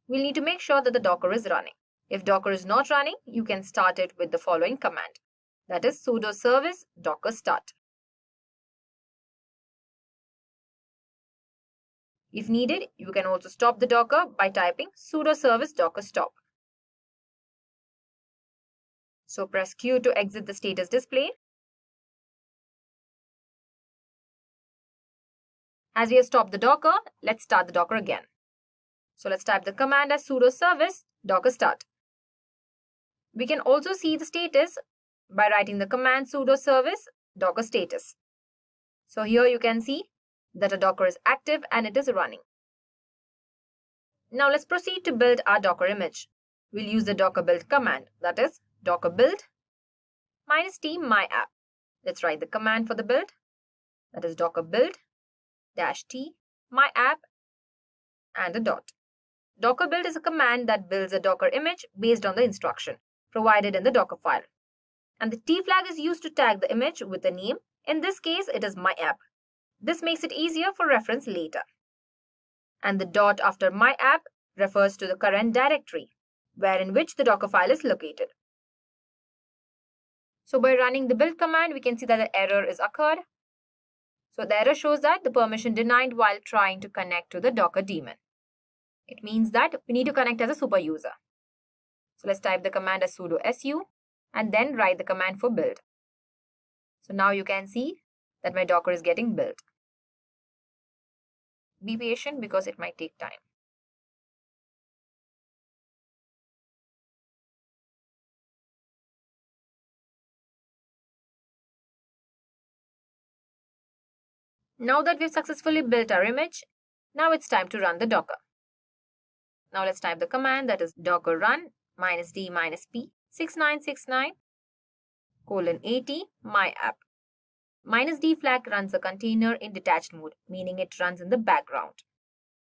we'll need to make sure that the Docker is running. If Docker is not running, you can start it with the following command, that is sudo service docker start. If needed, you can also stop the Docker by typing sudo service docker stop. So press Q to exit the status display. As we have stopped the Docker, let's start the Docker again. So let's type the command as sudo service docker start. We can also see the status by writing the command sudo service Docker status. So here you can see that a Docker is active and it is running. Now let's proceed to build our Docker image. We'll use the docker build command, that is docker build -t myapp. Let's write the command for the build, that is docker build -t myapp and a dot. Docker build is a command that builds a Docker image based on the instruction provided in the Docker file. And the T flag is used to tag the image with a name. In this case, it is myapp. This makes it easier for reference later. And the dot after myapp refers to the current directory, in which the Docker file is located. So by running the build command, we can see that the error is occurred. So the error shows that the permission denied while trying to connect to the Docker daemon. It means that we need to connect as a super user. So let's type the command as sudo su and then write the command for build. So now you can see that my Docker is getting built. Be patient because it might take time. Now that we've successfully built our image, now it's time to run the Docker. Now let's type the command, that is docker run -d -p 6969 :at myapp. -d flag runs the container in detached mode, meaning it runs in the background.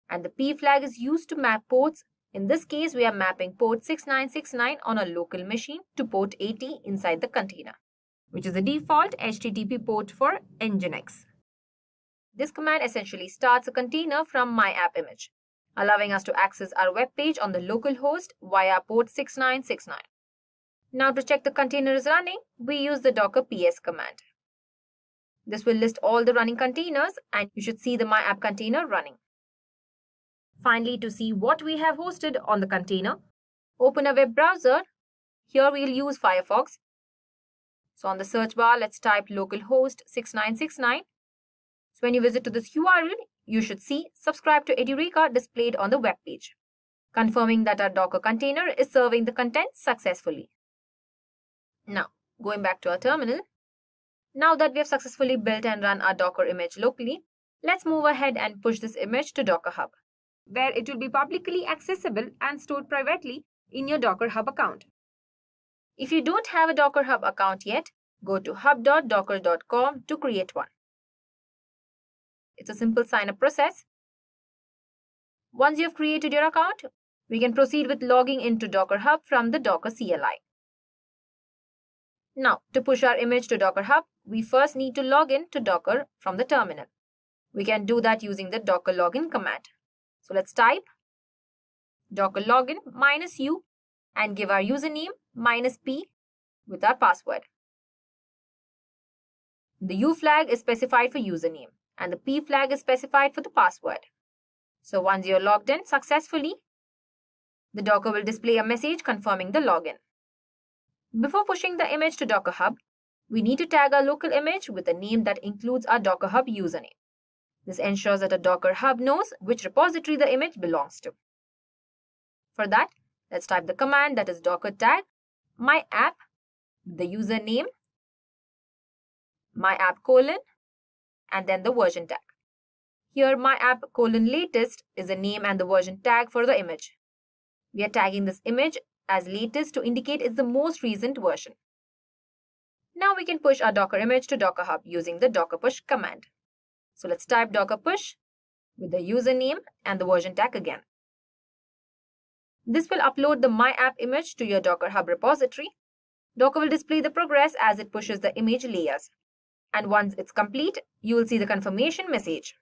And the p flag is used to map ports. In this case, we are mapping port 6969 on a local machine to port 80 inside the container, which is the default HTTP port for Nginx. This command essentially starts a container from myapp image, allowing us to access our web page on the local host via port 6969. Now to check the container is running, we use the docker ps command. This will list all the running containers and you should see the myapp container running. Finally, to see what we have hosted on the container, open a web browser. Here we'll use Firefox. So on the search bar, let's type localhost 6969. So when you visit to this URL, you should see subscribe to Edureka displayed on the web page, confirming that our Docker container is serving the content successfully. Now, going back to our terminal, now that we have successfully built and run our Docker image locally, let's move ahead and push this image to Docker Hub, where it will be publicly accessible and stored privately in your Docker Hub account. If you don't have a Docker Hub account yet, go to hub.docker.com to create one. It's a simple sign-up process. Once you have created your account, we can proceed with logging into Docker Hub from the Docker CLI. Now, to push our image to Docker Hub, we first need to log in to Docker from the terminal. We can do that using the docker login command. So let's type docker login -u and give our username -p with our password. The U flag is specified for username and the P flag is specified for the password. So once you're logged in successfully, the Docker will display a message confirming the login. Before pushing the image to Docker Hub, we need to tag our local image with a name that includes our Docker Hub username. This ensures that a Docker Hub knows which repository the image belongs to. For that, let's type the command, that is docker tag myapp, the username, myapp : and then the version tag. Here myapp : latest is the name and the version tag for the image. We are tagging this image as latest to indicate it's the most recent version. Now we can push our Docker image to Docker Hub using the docker push command. So let's type docker push with the username and the version tag again. This will upload the myapp image to your Docker Hub repository. Docker will display the progress as it pushes the image layers. And once it's complete, you will see the confirmation message.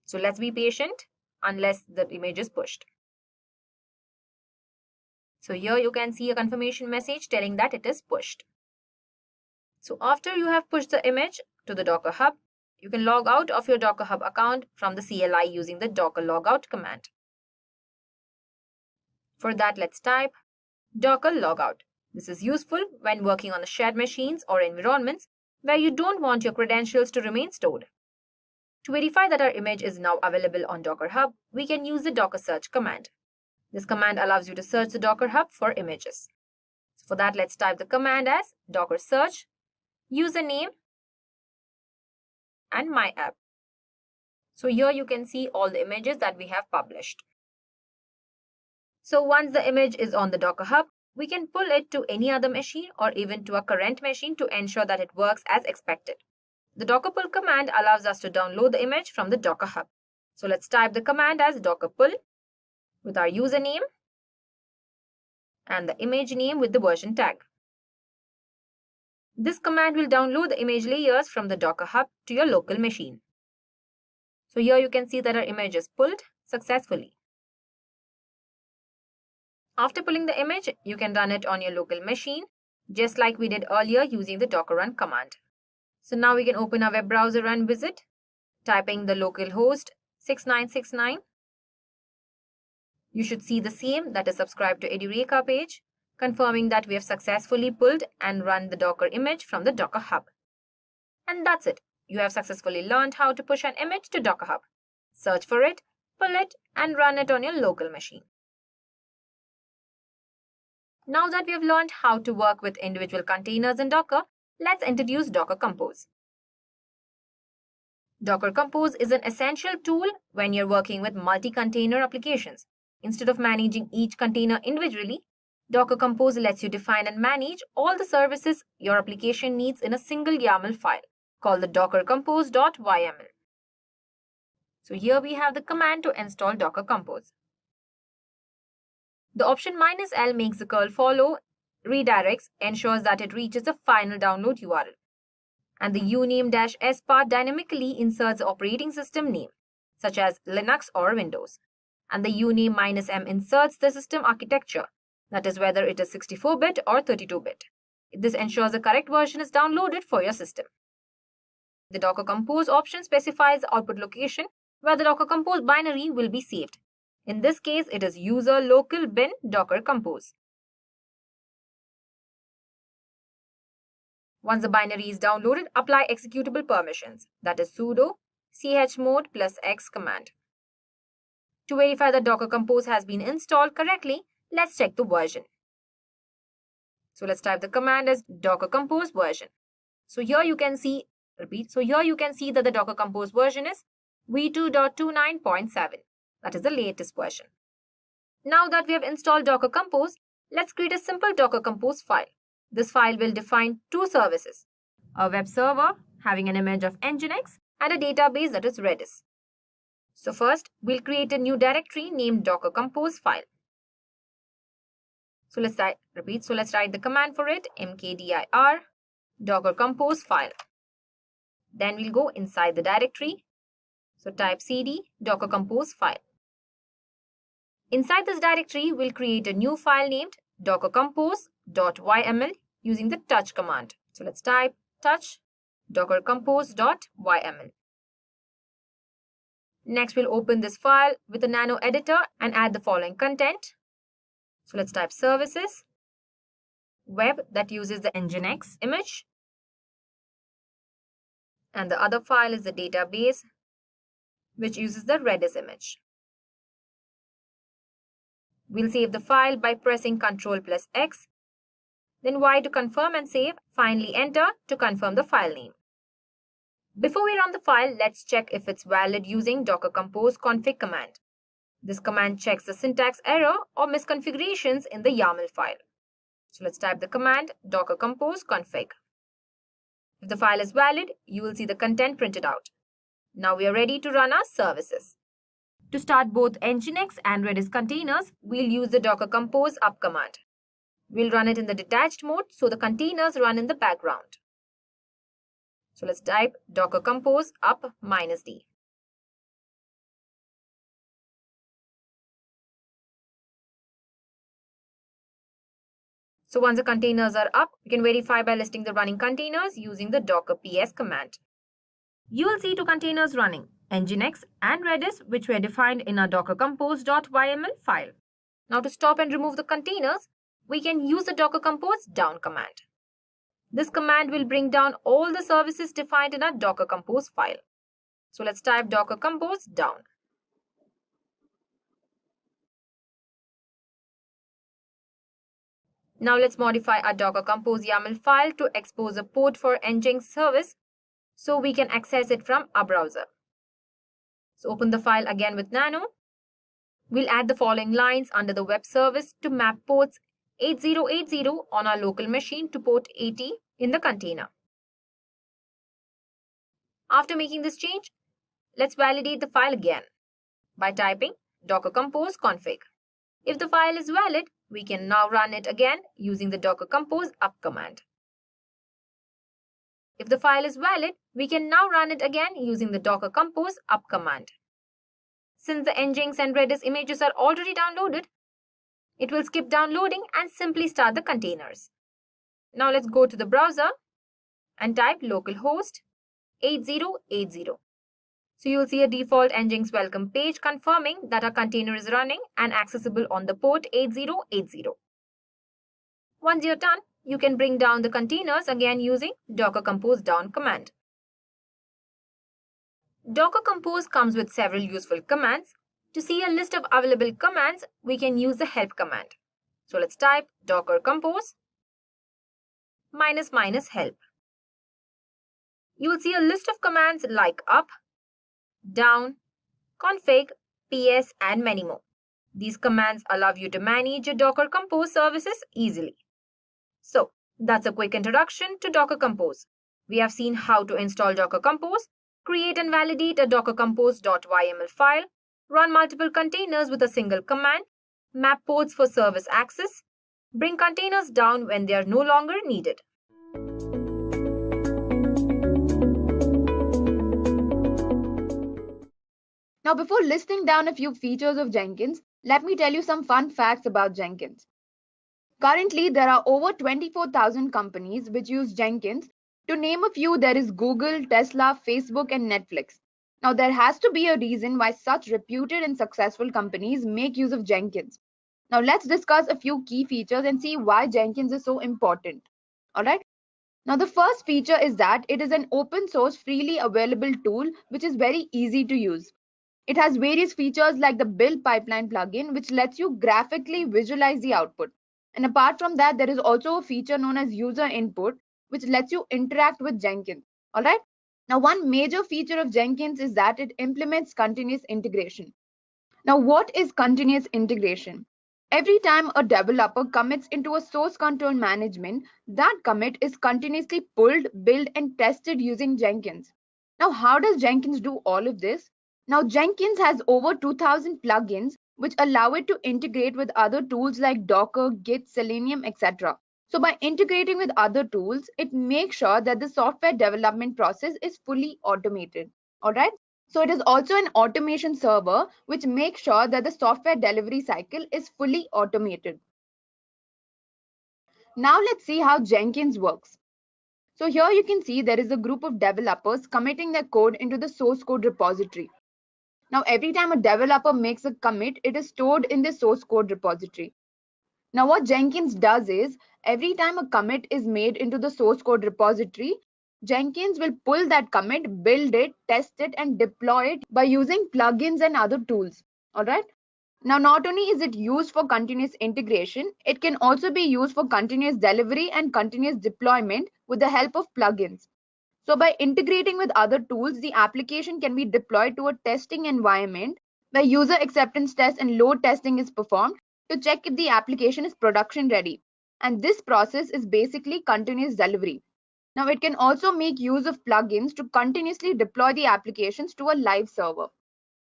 So let's be patient unless the image is pushed. So here you can see a confirmation message telling that it is pushed. So after you have pushed the image to the Docker Hub, you can log out of your Docker Hub account from the CLI using the docker logout command. For that, let's type docker logout. This is useful when working on the shared machines or environments where you don't want your credentials to remain stored. To verify that our image is now available on Docker Hub, we can use the docker search command. This command allows you to search the Docker Hub for images. For that, let's type the command as docker search, username, and my app. So here you can see all the images that we have published. So once the image is on the Docker Hub, we can pull it to any other machine or even to a current machine to ensure that it works as expected. The docker pull command allows us to download the image from the Docker Hub. So let's type the command as docker pull with our username and the image name with the version tag. This command will download the image layers from the Docker Hub to your local machine. So here you can see that our image is pulled successfully. After pulling the image, you can run it on your local machine, just like we did earlier using the docker run command. So now we can open our web browser and visit, typing the localhost 6969. You should see the same, that is subscribe to Edureka page, confirming that we have successfully pulled and run the Docker image from the Docker Hub. And that's it. You have successfully learned how to push an image to Docker Hub. Search for it, pull it, and run it on your local machine. Now that we have learned how to work with individual containers in Docker, let's introduce Docker Compose. Docker Compose is an essential tool when you're working with multi-container applications. Instead of managing each container individually, Docker Compose lets you define and manage all the services your application needs in a single YAML file called the dockercompose.yml. So here we have the command to install Docker Compose. The option -L makes the curl follow, redirects, ensures that it reaches the final download URL. And the uname-s part dynamically inserts the operating system name, such as Linux or Windows. And the uname-m inserts the system architecture, that is whether it is 64-bit or 32-bit. This ensures the correct version is downloaded for your system. The Docker Compose option specifies the output location where the Docker Compose binary will be saved. In this case, it is user local bin Docker Compose. Once the binary is downloaded, apply executable permissions, that is sudo chmod +x command. To verify that Docker Compose has been installed correctly, let's check the version. So let's type the command as docker compose version. So here you can see that the Docker Compose version is v2.29.7. That is the latest version. Now that we have installed Docker Compose, let's create a simple Docker Compose file. This file will define two services, a web server having an image of Nginx and a database that is Redis. So first, we'll create a new directory named Docker Compose file. So let's write the command for it, mkdir Docker Compose file. Then we'll go inside the directory. So type cd Docker Compose file. Inside this directory, we'll create a new file named dockercompose.yml using the touch command. So let's type touch dockercompose.yml. Next, we'll open this file with a nano editor and add the following content. So let's type services, web that uses the Nginx image, and the other file is the database which uses the Redis image. We'll save the file by pressing Ctrl+X, then Y to confirm and save, finally enter to confirm the file name. Before we run the file, let's check if it's valid using docker compose config command. This command checks the syntax error or misconfigurations in the YAML file. So let's type the command docker compose config. If the file is valid, you will see the content printed out. Now we are ready to run our services. To start both Nginx and Redis containers, we'll use the docker compose up command. We'll run it in the detached mode so the containers run in the background. So let's type docker compose up -d. So once the containers are up, we can verify by listing the running containers using the docker ps command. You will see two containers running, Nginx and Redis, which were defined in our dockercompose.yml file. Now to stop and remove the containers, we can use the docker compose down command. This command will bring down all the services defined in our docker compose file. So let's type docker compose down. Now let's modify our Docker Compose YAML file to expose a port for Nginx service so we can access it from our browser. So open the file again with nano. We'll add the following lines under the web service to map ports 8080 on our local machine to port 80 in the container. After making this change, let's validate the file again by typing docker compose config. If the file is valid, we can now run it again using the docker compose up command. If the file is valid, we can now run it again using the docker compose up command. Since the Nginx and Redis images are already downloaded, it will skip downloading and simply start the containers. Now let's go to the browser and type localhost 8080. So you'll see a default Nginx welcome page confirming that our container is running and accessible on the port 8080. Once you're done, you can bring down the containers again using docker compose down command. Docker Compose comes with several useful commands. To see a list of available commands, we can use the help command. So let's type docker compose --help. You will see a list of commands like up, down, config, ps, and many more. These commands allow you to manage your Docker Compose services easily. So that's a quick introduction to Docker Compose. We have seen how to install Docker Compose, create and validate a docker compose.yml file, run multiple containers with a single command, map ports for service access, bring containers down when they are no longer needed. Now, before listing down a few features of Jenkins, let me tell you some fun facts about Jenkins. Currently, there are over 24,000 companies which use Jenkins. To name a few, there is Google, Tesla, Facebook, and Netflix. Now, there has to be a reason why such reputed and successful companies make use of Jenkins. Now, let's discuss a few key features and see why Jenkins is so important. All right. Now, the first feature is that it is an open source, freely available tool which is very easy to use. It has various features like the build pipeline plugin, which lets you graphically visualize the output. And apart from that, there is also a feature known as user input, which lets you interact with Jenkins. All right. Now, one major feature of Jenkins is that it implements continuous integration. Now, what is continuous integration? Every time a developer commits into a source control management, that commit is continuously pulled, built, and tested using Jenkins. Now, how does Jenkins do all of this? Now, Jenkins has over 2,000 plugins which allow it to integrate with other tools like Docker, Git, Selenium, etc. So by integrating with other tools, it makes sure that the software development process is fully automated. All right. So it is also an automation server, which makes sure that the software delivery cycle is fully automated. Now let's see how Jenkins works. So here you can see there is a group of developers committing their code into the source code repository. Now, every time a developer makes a commit, it is stored in the source code repository. Now, what Jenkins does is, every time a commit is made into the source code repository, Jenkins will pull that commit, build it, test it, and deploy it by using plugins and other tools. All right. Now, not only is it used for continuous integration, it can also be used for continuous delivery and continuous deployment with the help of plugins. So by integrating with other tools, the application can be deployed to a testing environment where user acceptance tests and load testing is performed to check if the application is production ready. And this process is basically continuous delivery. Now, it can also make use of plugins to continuously deploy the applications to a live server.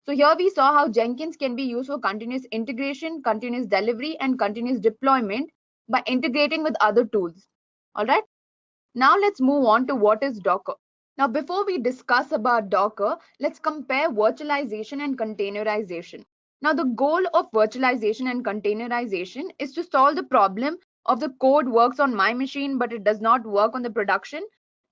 So here we saw how Jenkins can be used for continuous integration, continuous delivery, and continuous deployment by integrating with other tools. All right. Now let's move on to what is Docker. Now, before we discuss about Docker, let's compare virtualization and containerization. Now, the goal of virtualization and containerization is to solve the problem of the code works on my machine, but it does not work on the production.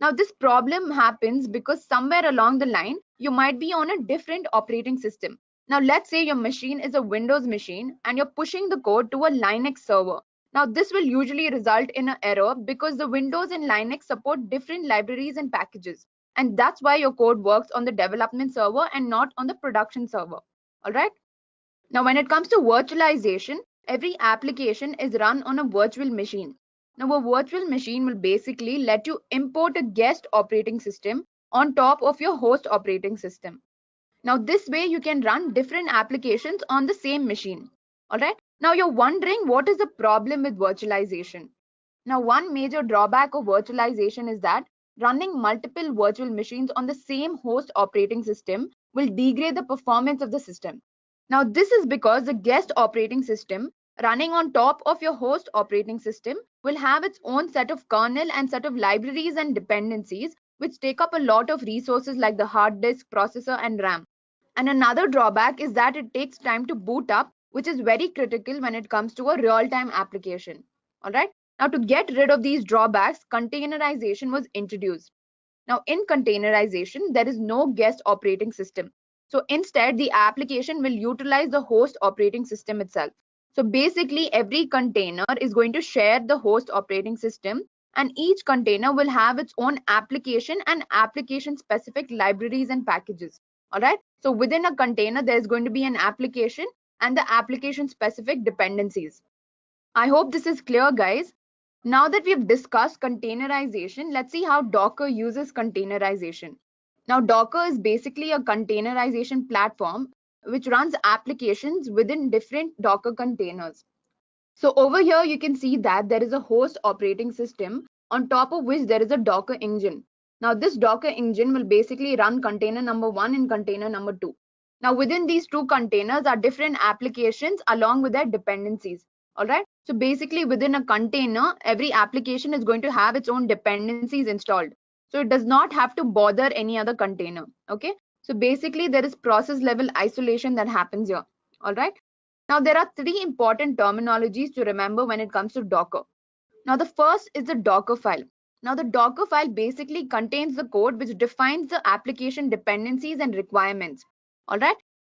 Now, this problem happens because somewhere along the line, you might be on a different operating system. Now, let's say your machine is a Windows machine and you're pushing the code to a Linux server. Now, this will usually result in an error because the Windows and Linux support different libraries and packages. And that's why your code works on the development server and not on the production server. All right. Now, when it comes to virtualization, every application is run on a virtual machine. Now, a virtual machine will basically let you import a guest operating system on top of your host operating system. Now, this way you can run different applications on the same machine. All right. Now, you're wondering what is the problem with virtualization? Now, one major drawback of virtualization is that running multiple virtual machines on the same host operating system will degrade the performance of the system. Now, this is because the guest operating system running on top of your host operating system will have its own set of kernel and set of libraries and dependencies which take up a lot of resources like the hard disk, processor, and RAM. And another drawback is that it takes time to boot up, which is very critical when it comes to a real-time application. All right. Now, to get rid of these drawbacks, containerization was introduced. Now, in containerization, there is no guest operating system. So instead, the application will utilize the host operating system itself. So basically, every container is going to share the host operating system, and each container will have its own application and application-specific libraries and packages. All right. So within a container, there's going to be an application and the application-specific dependencies. I hope this is clear, guys. Now that we've discussed containerization, let's see how Docker uses containerization. Now, Docker is basically a containerization platform which runs applications within different Docker containers. So over here, you can see that there is a host operating system on top of which there is a Docker engine. Now, this Docker engine will basically run container number 1 and container number 2. Now, within these two containers are different applications along with their dependencies. All right. So basically, within a container, every application is going to have its own dependencies installed. So it does not have to bother any other container. Okay. So basically, there is process level isolation that happens here. All right. Now, there are three important terminologies to remember when it comes to Docker. Now, the first is the Docker file. Now, the Docker file basically contains the code which defines the application dependencies and requirements. All right.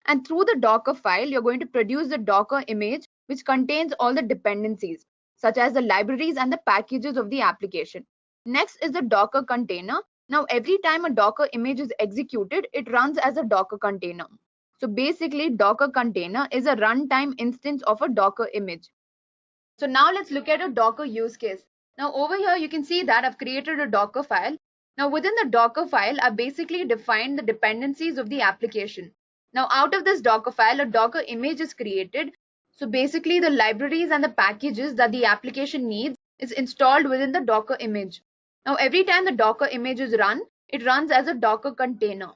And through the Docker file, you're going to produce the Docker image which contains all the dependencies, such as the libraries and the packages of the application. Next is the Docker container. Now, every time a Docker image is executed, it runs as a Docker container. So basically, Docker container is a runtime instance of a Docker image. So now let's look at a Docker use case. Now over here, you can see that I've created a Docker file. Now within the Docker file, I've basically defined the dependencies of the application. Now out of this Docker file, a Docker image is created. So basically, the libraries and the packages that the application needs is installed within the Docker image. Now every time the Docker image is run, it runs as a Docker container.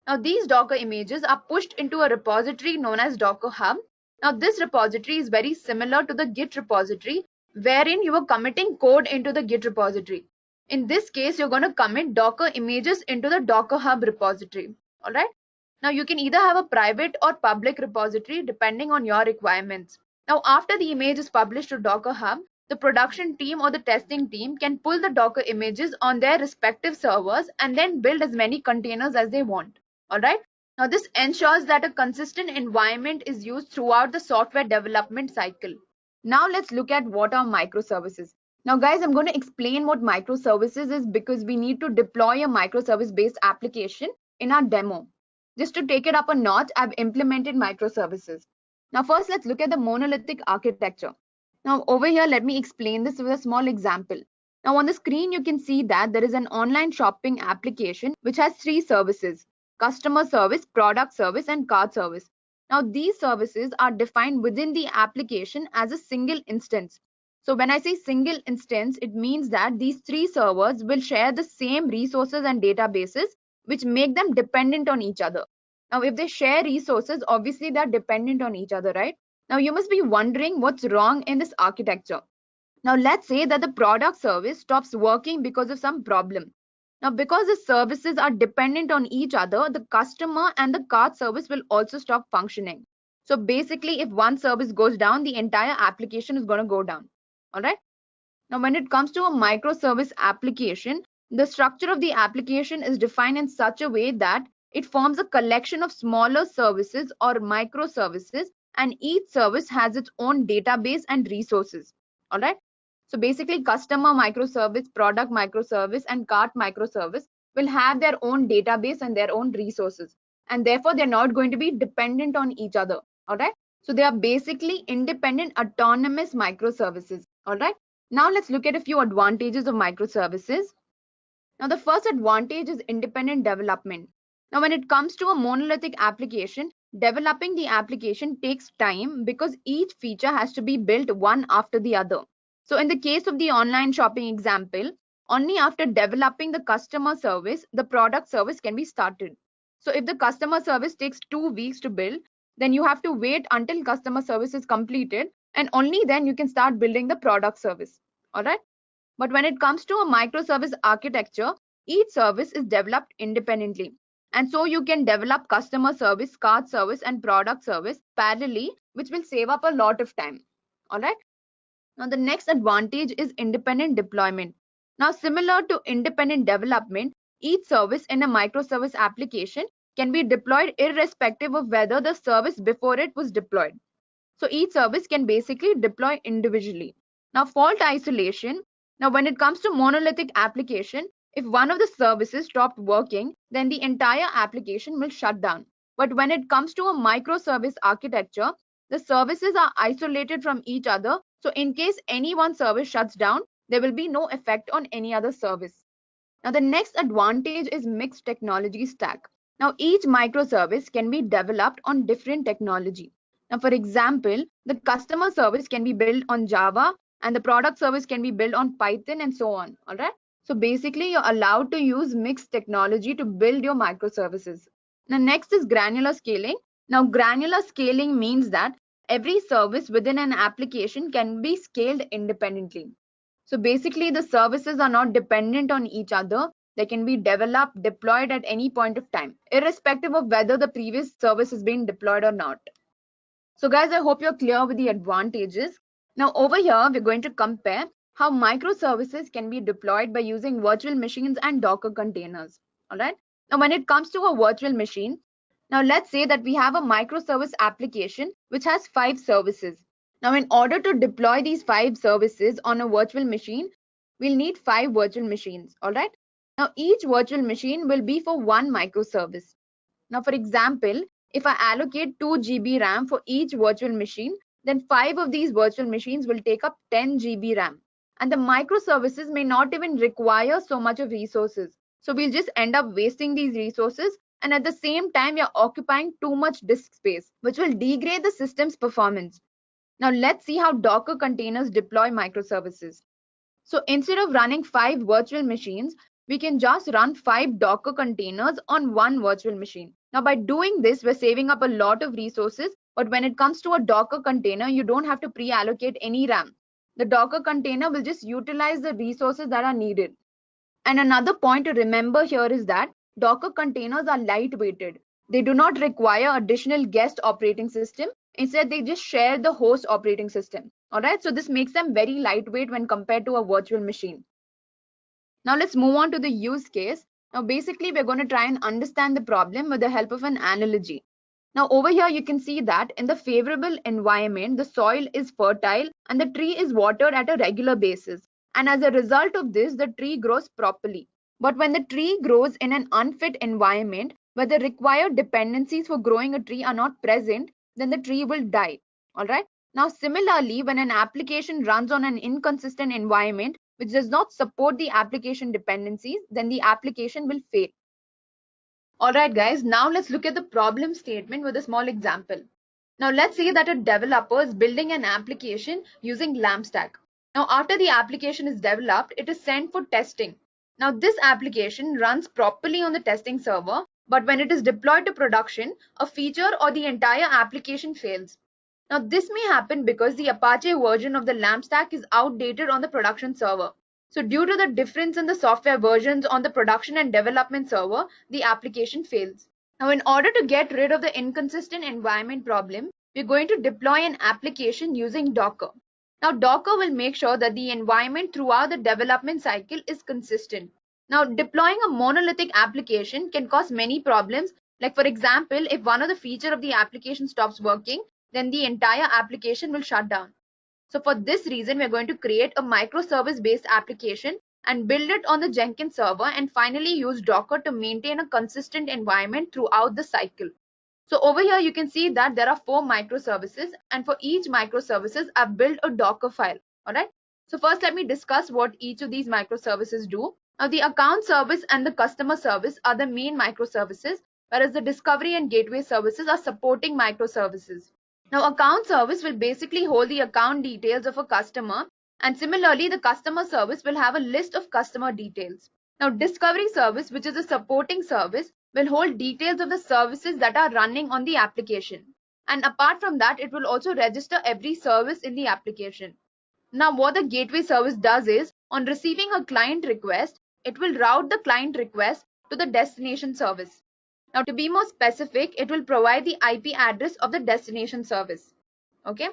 Now these Docker images are pushed into a repository known as Docker Hub. Now this repository is very similar to the Git repository, wherein you are committing code into the Git repository. In this case, you're going to commit Docker images into the Docker Hub repository. All right. Now you can either have a private or public repository depending on your requirements. Now after the image is published to Docker Hub, the production team or the testing team can pull the Docker images on their respective servers and then build as many containers as they want. All right. Now this ensures that a consistent environment is used throughout the software development cycle. Now let's look at what are microservices. Now guys, I'm going to explain what microservices is because we need to deploy a microservice based application in our demo. Just to take it up a notch, I've implemented microservices. Now first, let's look at the monolithic architecture. Now over here, let me explain this with a small example. Now on the screen, you can see that there is an online shopping application which has three services: customer service, product service, and cart service. Now these services are defined within the application as a single instance. So when I say single instance, it means that these three servers will share the same resources and databases, which make them dependent on each other. Now, if they share resources, obviously they're dependent on each other, right? Now, you must be wondering what's wrong in this architecture. Now, let's say that the product service stops working because of some problem. Now, because the services are dependent on each other, the customer and the cart service will also stop functioning. So basically, if one service goes down, the entire application is going to go down. All right. Now, when it comes to a microservice application, the structure of the application is defined in such a way that it forms a collection of smaller services or microservices, and each service has its own database and resources. All right. So basically, customer microservice, product microservice, and cart microservice will have their own database and their own resources. And therefore, they're not going to be dependent on each other. All right. So they are basically independent autonomous microservices. All right. Now let's look at a few advantages of microservices. Now the first advantage is independent development. Now when it comes to a monolithic application, developing the application takes time because each feature has to be built one after the other. So in the case of the online shopping example, only after developing the customer service, the product service can be started. So if the customer service takes 2 weeks to build, then you have to wait until customer service is completed, and only then you can start building the product service. All right. But when it comes to a microservice architecture, each service is developed independently. And so you can develop customer service, cart service, and product service parallelly, which will save up a lot of time. All right. Now, the next advantage is independent deployment. Now, similar to independent development, each service in a microservice application can be deployed irrespective of whether the service before it was deployed. So each service can basically deploy individually. Now, fault isolation. Now, when it comes to monolithic application, if one of the services stopped working, then the entire application will shut down. But when it comes to a microservice architecture, the services are isolated from each other. So in case any one service shuts down, there will be no effect on any other service. Now, the next advantage is mixed technology stack. Now, each microservice can be developed on different technology. Now, for example, the customer service can be built on Java and the product service can be built on Python and so on. All right. So basically, you're allowed to use mixed technology to build your microservices. Now, next is granular scaling. Now, granular scaling means that every service within an application can be scaled independently. So basically, the services are not dependent on each other. They can be developed, deployed at any point of time, irrespective of whether the previous service has been deployed or not. So guys, I hope you're clear with the advantages. Now over here, we're going to compare how microservices can be deployed by using virtual machines and Docker containers. All right. Now when it comes to a virtual machine, now let's say that we have a microservice application which has 5 services. Now in order to deploy these 5 services on a virtual machine, we'll need 5 virtual machines. All right. Now each virtual machine will be for one microservice. Now for example, if I allocate 2 GB RAM for each virtual machine, then 5 of these virtual machines will take up 10 GB RAM. And the microservices may not even require so much of resources. So we'll just end up wasting these resources, and at the same time, you're occupying too much disk space, which will degrade the system's performance. Now let's see how Docker containers deploy microservices. So instead of running 5 virtual machines, we can just run 5 Docker containers on one virtual machine. Now by doing this, we're saving up a lot of resources, but when it comes to a Docker container, you don't have to pre-allocate any RAM. The Docker container will just utilize the resources that are needed. And another point to remember here is that Docker containers are lightweighted. They do not require additional guest operating system. Instead, they just share the host operating system. All right, so this makes them very lightweight when compared to a virtual machine. Now let's move on to the use case. Now basically, we're going to try and understand the problem with the help of an analogy. Now over here, you can see that in the favorable environment, the soil is fertile and the tree is watered at a regular basis. And as a result of this, the tree grows properly. But when the tree grows in an unfit environment, where the required dependencies for growing a tree are not present, then the tree will die. All right. Now, similarly, when an application runs on an inconsistent environment, which does not support the application dependencies, then the application will fail. Alright guys, now let's look at the problem statement with a small example. Now let's say that a developer is building an application using LambStack. Now after the application is developed, it is sent for testing. Now this application runs properly on the testing server, but when it is deployed to production, a feature or the entire application fails. Now this may happen because the Apache version of the LambStack is outdated on the production server. So due to the difference in the software versions on the production and development server, the application fails. Now in order to get rid of the inconsistent environment problem, we're going to deploy an application using Docker. Now Docker will make sure that the environment throughout the development cycle is consistent. Now deploying a monolithic application can cause many problems. Like for example, if one of the features of the application stops working, then the entire application will shut down. So for this reason, we're going to create a microservice-based application and build it on the Jenkins server, and finally use Docker to maintain a consistent environment throughout the cycle. So over here, you can see that there are 4 microservices, and for each microservices, I've built a Docker file. All right. So first, let me discuss what each of these microservices do. Now, the account service and the customer service are the main microservices, whereas the discovery and gateway services are supporting microservices. Now, account service will basically hold the account details of a customer, and similarly, the customer service will have a list of customer details. Now, discovery service, which is a supporting service, will hold details of the services that are running on the application. And apart from that, it will also register every service in the application. Now, what the gateway service does is, on receiving a client request, it will route the client request to the destination service. Now, to be more specific, it will provide the IP address of the destination service. Okay.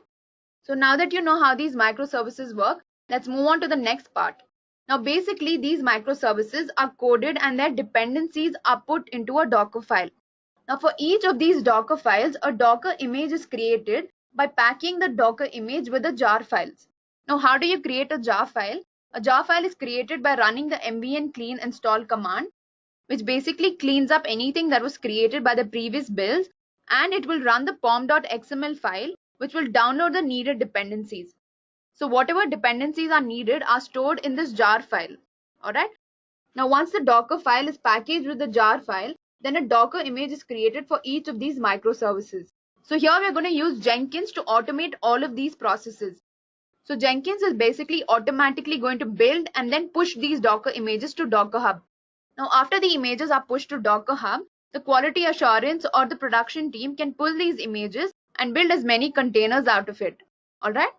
So now that you know how these microservices work, let's move on to the next part. Now, basically, these microservices are coded and their dependencies are put into a Docker file. Now, for each of these Docker files, a Docker image is created by packing the Docker image with the jar files. Now, how do you create a jar file? A jar file is created by running the mvn clean install command, which basically cleans up anything that was created by the previous builds, and it will run the pom.xml file, which will download the needed dependencies. So whatever dependencies are needed are stored in this jar file. All right. Now, once the Docker file is packaged with the jar file, then a Docker image is created for each of these microservices. So here we're going to use Jenkins to automate all of these processes. So Jenkins is basically automatically going to build and then push these Docker images to Docker Hub. Now, after the images are pushed to Docker Hub, the quality assurance or the production team can pull these images and build as many containers out of it. All right.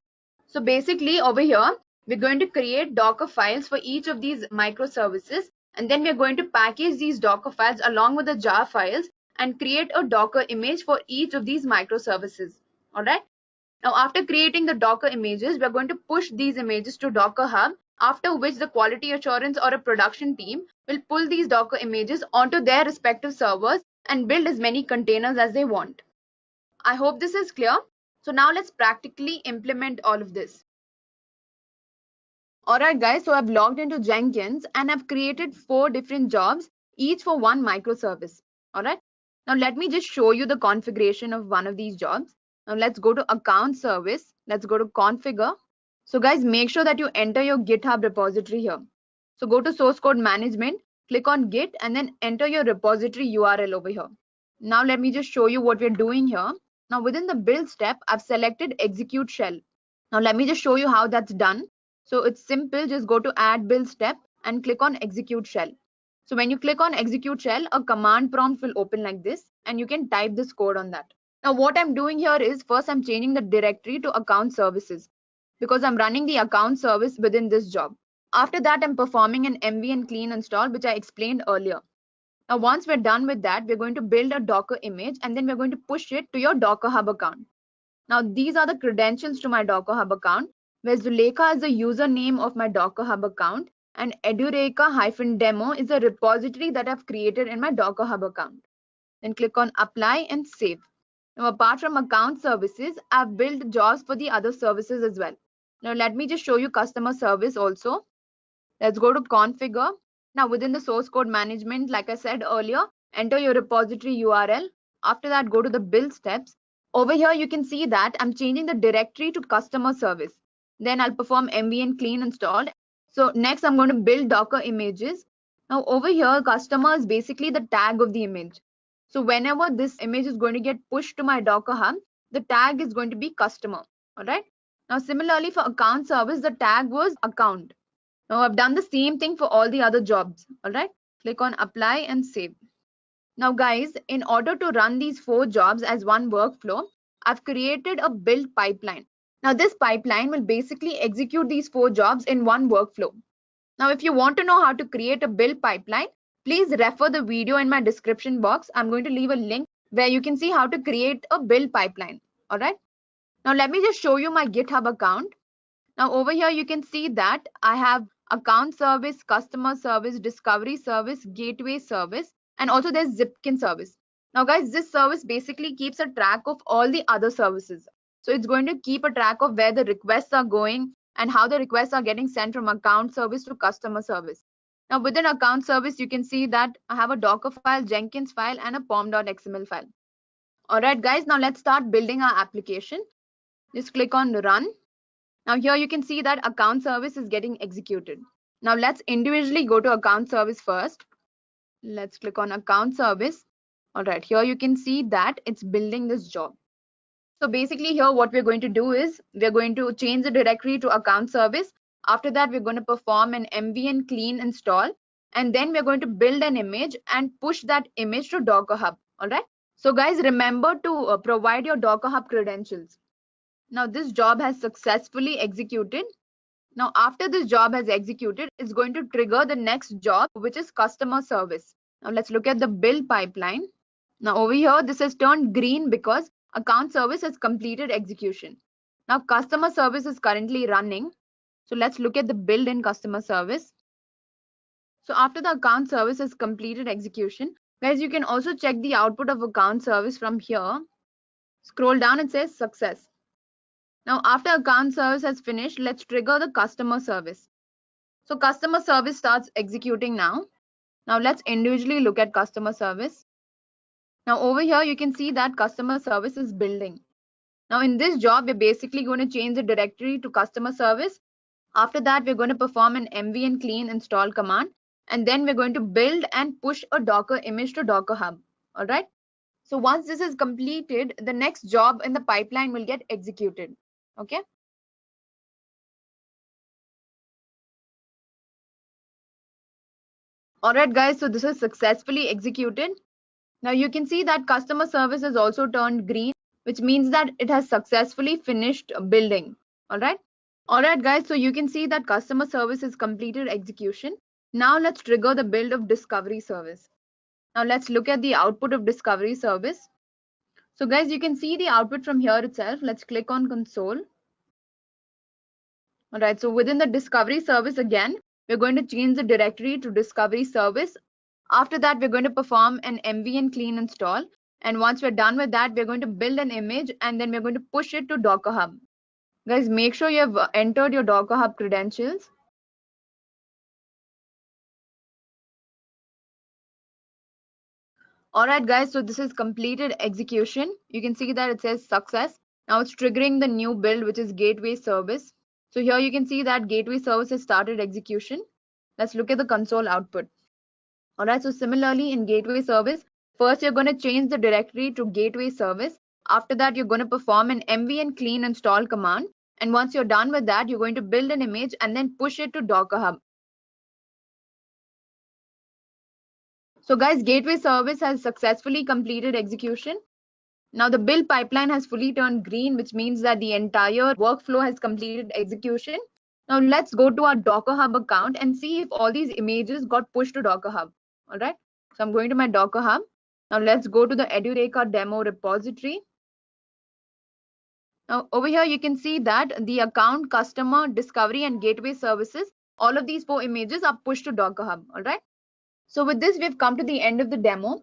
So basically over here, we're going to create Docker files for each of these microservices, and then we're going to package these Docker files along with the jar files and create a Docker image for each of these microservices. All right. Now, after creating the Docker images, we're going to push these images to Docker Hub, after which the quality assurance or a production team will pull these Docker images onto their respective servers and build as many containers as they want. I hope this is clear. So now let's practically implement all of this. Alright guys, so I've logged into Jenkins and I've created 4 different jobs, each for one microservice. Alright. Now let me just show you the configuration of one of these jobs. Now let's go to account service. Let's go to configure. So guys, make sure that you enter your GitHub repository here. So go to source code management, click on Git and then enter your repository URL over here. Now let me just show you what we're doing here. Now within the build step, I've selected execute shell. Now let me just show you how that's done. So it's simple, just go to add build step and click on execute shell. So when you click on execute shell, a command prompt will open like this and you can type this code on that. Now what I'm doing here is first I'm changing the directory to account services because I'm running the account service within this job. After that, I'm performing an mvn clean install, which I explained earlier. Now, once we're done with that, we're going to build a Docker image and then we're going to push it to your Docker Hub account. Now, these are the credentials to my Docker Hub account, where 𝐿eka is the username of my Docker Hub account and Edureka-demo is a repository that I've created in my Docker Hub account. Then click on apply and save. Now, apart from account services, I've built jobs for the other services as well. Now, let me just show you customer service also. Let's go to configure. Now, within the source code management, like I said earlier, enter your repository URL. After that, go to the build steps. Over here, you can see that I'm changing the directory to customer service. Then I'll perform mvn clean install. So next, I'm going to build Docker images. Now, over here, customer is basically the tag of the image. So whenever this image is going to get pushed to my Docker Hub, the tag is going to be customer. All right. Now, similarly for account service, the tag was account. Now I've done the same thing for all the other jobs. All right. Click on apply and save. Now guys, in order to run these 4 jobs as one workflow, I've created a build pipeline. Now this pipeline will basically execute these 4 jobs in one workflow. Now if you want to know how to create a build pipeline, please refer the video in my description box. I'm going to leave a link where you can see how to create a build pipeline. All right. Now let me just show you my GitHub account. Now over here you can see that I have account service, customer service, discovery service, gateway service, and also there's Zipkin service. Now guys, this service basically keeps a track of all the other services. So it's going to keep a track of where the requests are going and how the requests are getting sent from account service to customer service. Now within account service, you can see that I have a Docker file, Jenkins file, and a pom.xml file. Alright guys, now let's start building our application. Just click on run. Now here you can see that account service is getting executed. Now let's individually go to account service first. Let's click on account service. Alright, here you can see that it's building this job. So basically here what we're going to do is we're going to change the directory to account service. After that, we're going to perform an MVN clean install, and then we're going to build an image and push that image to Docker Hub. All right. So guys, remember to provide your Docker Hub credentials. Now this job has successfully executed. Now after this job has executed, it's going to trigger the next job, which is customer service. Now let's look at the build pipeline. Now over here, this has turned green because account service has completed execution. Now customer service is currently running. So let's look at the build in customer service. So after the account service has completed execution, guys, you can also check the output of account service from here. Scroll down, it says success. Now after account service has finished, let's trigger the customer service. So customer service starts executing now. Now let's individually look at customer service. Now over here, you can see that customer service is building. Now in this job, we're basically going to change the directory to customer service. After that, we're going to perform an MVN clean install command, and then we're going to build and push a Docker image to Docker Hub. All right. So once this is completed, the next job in the pipeline will get executed. Okay. All right, guys. So this is successfully executed. Now you can see that customer service has also turned green, which means that it has successfully finished building. All right. All right, guys. So you can see that customer service has completed execution. Now let's trigger the build of discovery service. Now let's look at the output of discovery service. So guys, you can see the output from here itself. Let's click on console. All right. So within the discovery service again, we're going to change the directory to discovery service. After that, we're going to perform an MVN clean install. And once we're done with that, we're going to build an image and then we're going to push it to Docker Hub. Guys, make sure you have entered your Docker Hub credentials. All right, guys, so this is completed execution. You can see that it says success. Now it's triggering the new build, which is gateway service. So here you can see that gateway service has started execution. Let's look at the console output. All right, so similarly in gateway service, first you're going to change the directory to gateway service. After that, you're going to perform an MVN clean install command. And once you're done with that, you're going to build an image and then push it to Docker Hub. So guys, gateway service has successfully completed execution. Now the build pipeline has fully turned green, which means that the entire workflow has completed execution. Now let's go to our Docker Hub account and see if all these images got pushed to Docker Hub. All right. So I'm going to my Docker Hub. Now let's go to the Edureka demo repository. Now over here, you can see that the account, customer, discovery, and gateway services, all of these 4 images are pushed to Docker Hub. All right. So with this, we've come to the end of the demo.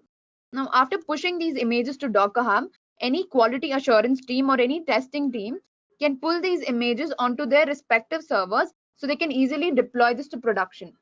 Now, after pushing these images to Docker Hub, any quality assurance team or any testing team can pull these images onto their respective servers so they can easily deploy this to production.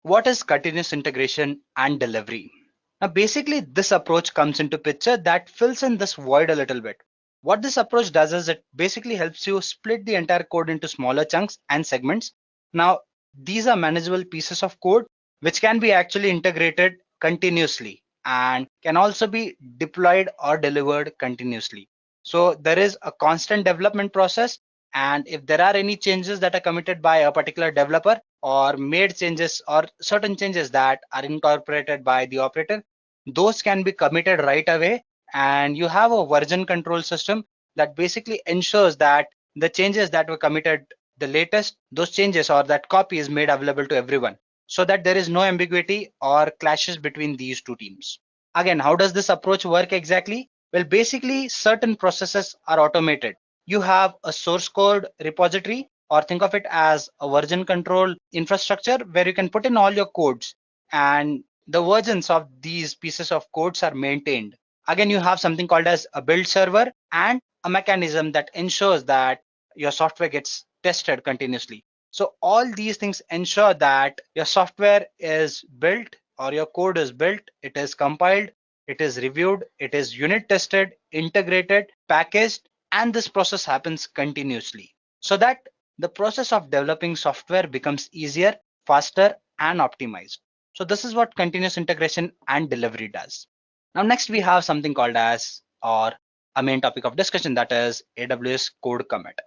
What is continuous integration and delivery? Now, basically, this approach comes into picture that fills in this void a little bit. What this approach does is it basically helps you split the entire code into smaller chunks and segments. Now, these are manageable pieces of code which can be actually integrated continuously and can also be deployed or delivered continuously. So there is a constant development process, and if there are any changes that are committed by a particular developer or made changes or certain changes that are incorporated by the operator, those can be committed right away. And you have a version control system that basically ensures that the changes that were committed the latest, those changes or that copy is made available to everyone so that there is no ambiguity or clashes between these two teams. Again, how does this approach work exactly? Well, basically certain processes are automated. You have a source code repository, or think of it as a version control infrastructure where you can put in all your codes, and the versions of these pieces of codes are maintained. Again, you have something called as a build server and a mechanism that ensures that your software gets tested continuously. So all these things ensure that your software is built or your code is built, it is compiled, it is reviewed, it is unit tested, integrated, packaged, and this process happens continuously so that the process of developing software becomes easier, faster, and optimized. So this is what continuous integration and delivery does. Now next we have something called as, or a main topic of discussion, that is AWS code commit.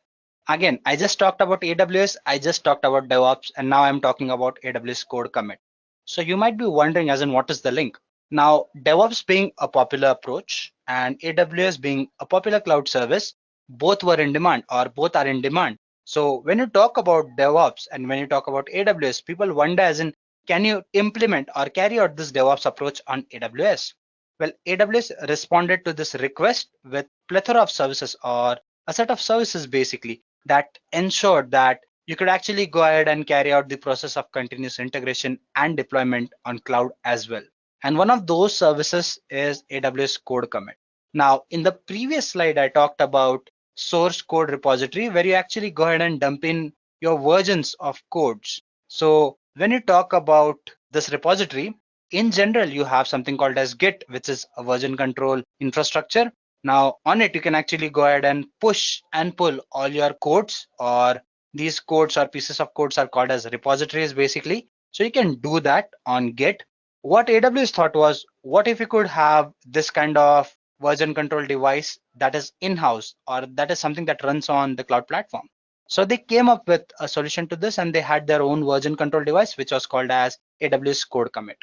Again, I just talked about AWS, I just talked about DevOps, and now I'm talking about AWS code commit. So you might be wondering as in what is the link? Now, DevOps being a popular approach and AWS being a popular cloud service, both were in demand or both are in demand. So when you talk about DevOps and when you talk about AWS, people wonder as in, can you implement or carry out this DevOps approach on AWS? Well, AWS responded to this request with plethora of services or a set of services basically that ensured that you could actually go ahead and carry out the process of continuous integration and deployment on cloud as well. And one of those services is AWS code commit. Now, in the previous slide, I talked about source code repository where you actually go ahead and dump in your versions of codes. So when you talk about this repository, in general, you have something called as Git, which is a version control infrastructure. Now on it, you can actually go ahead and push and pull all your codes, or these codes or pieces of codes are called as repositories basically. So you can do that on Git. What AWS thought was, what if you could have this kind of version control device that is in-house or that is something that runs on the cloud platform? So they came up with a solution to this and they had their own version control device, which was called as AWS code commit.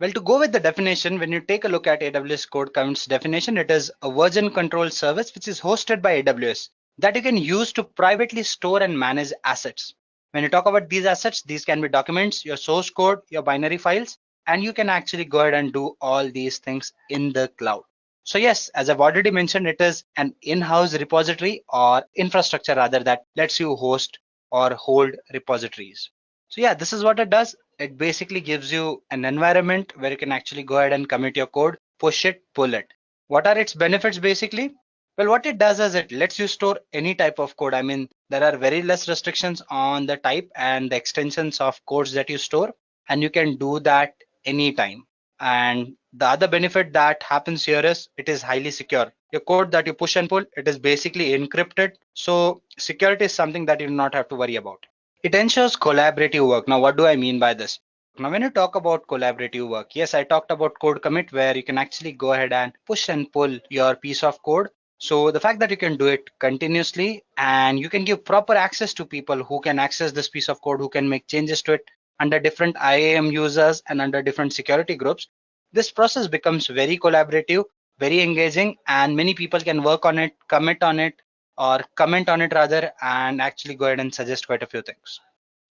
Well, to go with the definition, when you take a look at AWS code commit's definition, it is a version control service which is hosted by AWS that you can use to privately store and manage assets. When you talk about these assets, these can be documents, your source code, your binary files, and you can actually go ahead and do all these things in the cloud. So yes, as I've already mentioned, it is an in-house repository or infrastructure rather that lets you host or hold repositories. So yeah, this is what it does. It basically gives you an environment where you can actually go ahead and commit your code, push it, pull it. What are its benefits basically? Well, what it does is it lets you store any type of code. I mean, there are very less restrictions on the type and the extensions of codes that you store, and you can do that anytime. And the other benefit that happens here is it is highly secure. Your code that you push and pull, it is basically encrypted. So security is something that you do not have to worry about. It ensures collaborative work. Now, what do I mean by this? Now, when you talk about collaborative work, yes, I talked about code commit where you can actually go ahead and push and pull your piece of code. So the fact that you can do it continuously and you can give proper access to people who can access this piece of code, who can make changes to it under different IAM users and under different security groups, this process becomes very collaborative, very engaging, and many people can work on it, commit on it, or comment on it rather, and actually go ahead and suggest quite a few things.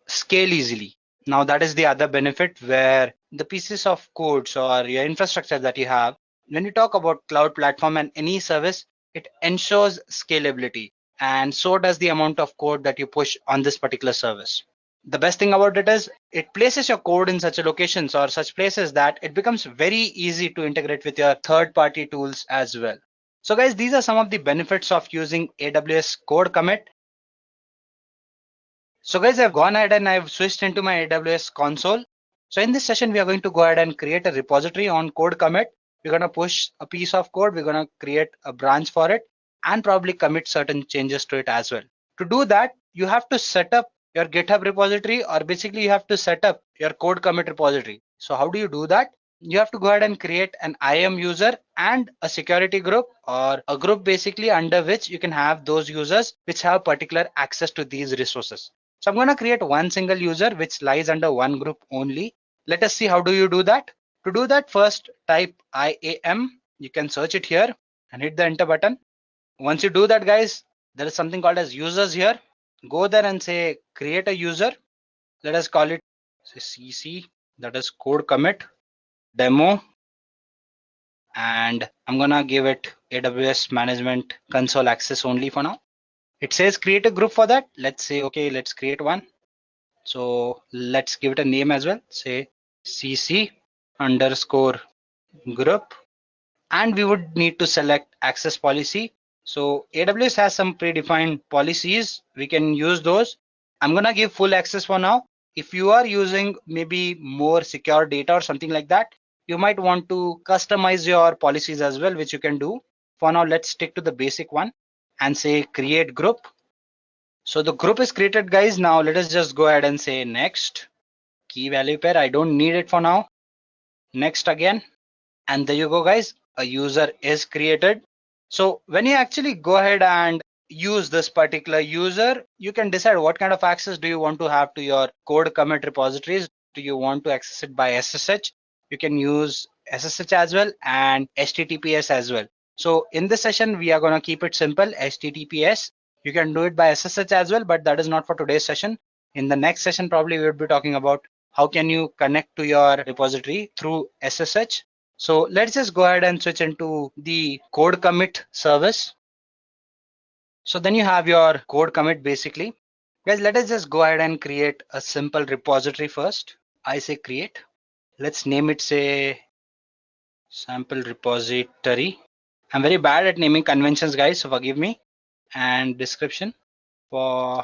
Scale easily. Now that is the other benefit where the pieces of codes or your infrastructure that you have, when you talk about cloud platform and any service, it ensures scalability, and so does the amount of code that you push on this particular service. The best thing about it is it places your code in such locations or such places that it becomes very easy to integrate with your third-party tools as well. So guys, these are some of the benefits of using AWS code commit. So guys, I've gone ahead and I've switched into my AWS console. So in this session, we are going to go ahead and create a repository on code commit. We're going to push a piece of code. We're going to create a branch for it and probably commit certain changes to it as well. To do that, you have to set up your GitHub repository, or basically you have to set up your code commit repository. So how do you do that? You have to go ahead and create an IAM user and a security group, or a group basically under which you can have those users which have particular access to these resources. So I'm going to create one single user which lies under one group only. Let us see how do you do that. To do that, first type IAM. You can search it here and hit the enter button. Once you do that, guys, there is something called as users here. Go there and say create a user. Let us call it CC, that is code commit demo, and I'm gonna give it AWS management console access only for now. It says create a group for that. Let's say okay, let's create one. So let's give it a name as well. Say CC underscore group, and we would need to select access policy. So AWS has some predefined policies. We can use those. I'm gonna give full access for now. If you are using maybe more secure data or something like that, you might want to customize your policies as well, which you can do. For now, let's stick to the basic one and say create group. So the group is created, guys. Now let us just go ahead and say next. Key value pair, I don't need it for now. Next again. And there you go, guys. A user is created. So when you actually go ahead and use this particular user, you can decide what kind of access do you want to have to your code commit repositories. Do you want to access it by SSH? You can use SSH as well and HTTPS as well. So in this session, we are going to keep it simple, HTTPS. You can do it by SSH as well, but that is not for today's session. In the next session, probably we will be talking about how can you connect to your repository through SSH. So let's just go ahead and switch into the code commit service. So then you have your code commit basically. Guys, let us just go ahead and create a simple repository first. I say create. Let's name it, say, sample repository. I'm very bad at naming conventions, guys, so forgive me. And description for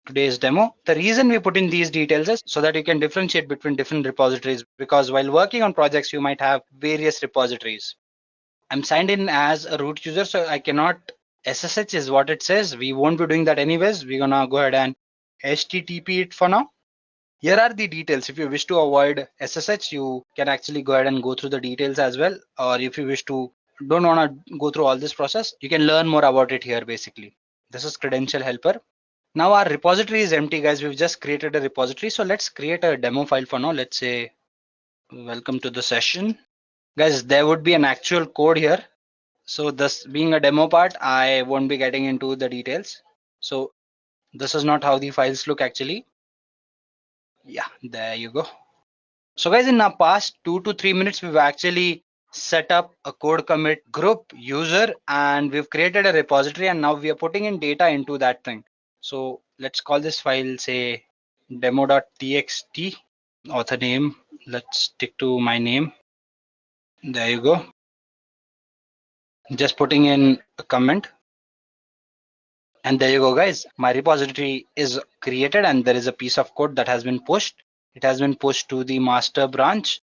today's demo. The reason we put in these details is so that you can differentiate between different repositories, because while working on projects, you might have various repositories. I'm signed in as a root user, so I cannot SSH is what it says. We won't be doing that anyways. We're gonna go ahead and HTTP it for now. Here are the details. If you wish to avoid SSH, you can actually go ahead and go through the details as well. Or if you wish to don't want to go through all this process, you can learn more about it here basically. This is credential helper. Now our repository is empty, guys. We've just created a repository. So let's create a demo file for now. Let's say welcome to the session. Guys, there would be an actual code here. So this being a demo part, I won't be getting into the details. So this is not how the files look actually. Yeah, there you go. So guys, in our past 2 to 3 minutes, we've actually set up a code commit group user and we've created a repository, and now we are putting in data into that thing. So let's call this file, say, demo.txt. Author name, let's stick to my name. There you go. Just putting in a comment. And there you go, guys. My repository is created and there is a piece of code that has been pushed. It has been pushed to the master branch.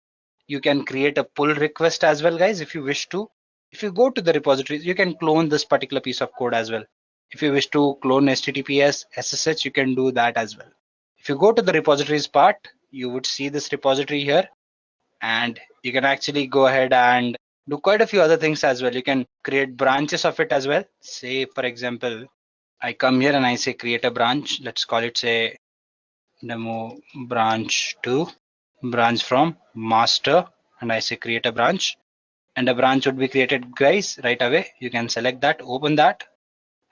You can create a pull request as well, guys, if you wish to. If you go to the repository, you can clone this particular piece of code as well. If you wish to clone HTTPS, SSH, you can do that as well. If you go to the repositories part, you would see this repository here, and you can actually go ahead and do quite a few other things as well. You can create branches of it as well. Say, for example, I come here and I say create a branch. Let's call it, say, demo branch 2, branch from master, and I say create a branch, and a branch would be created, guys, right away. You can select that, open that,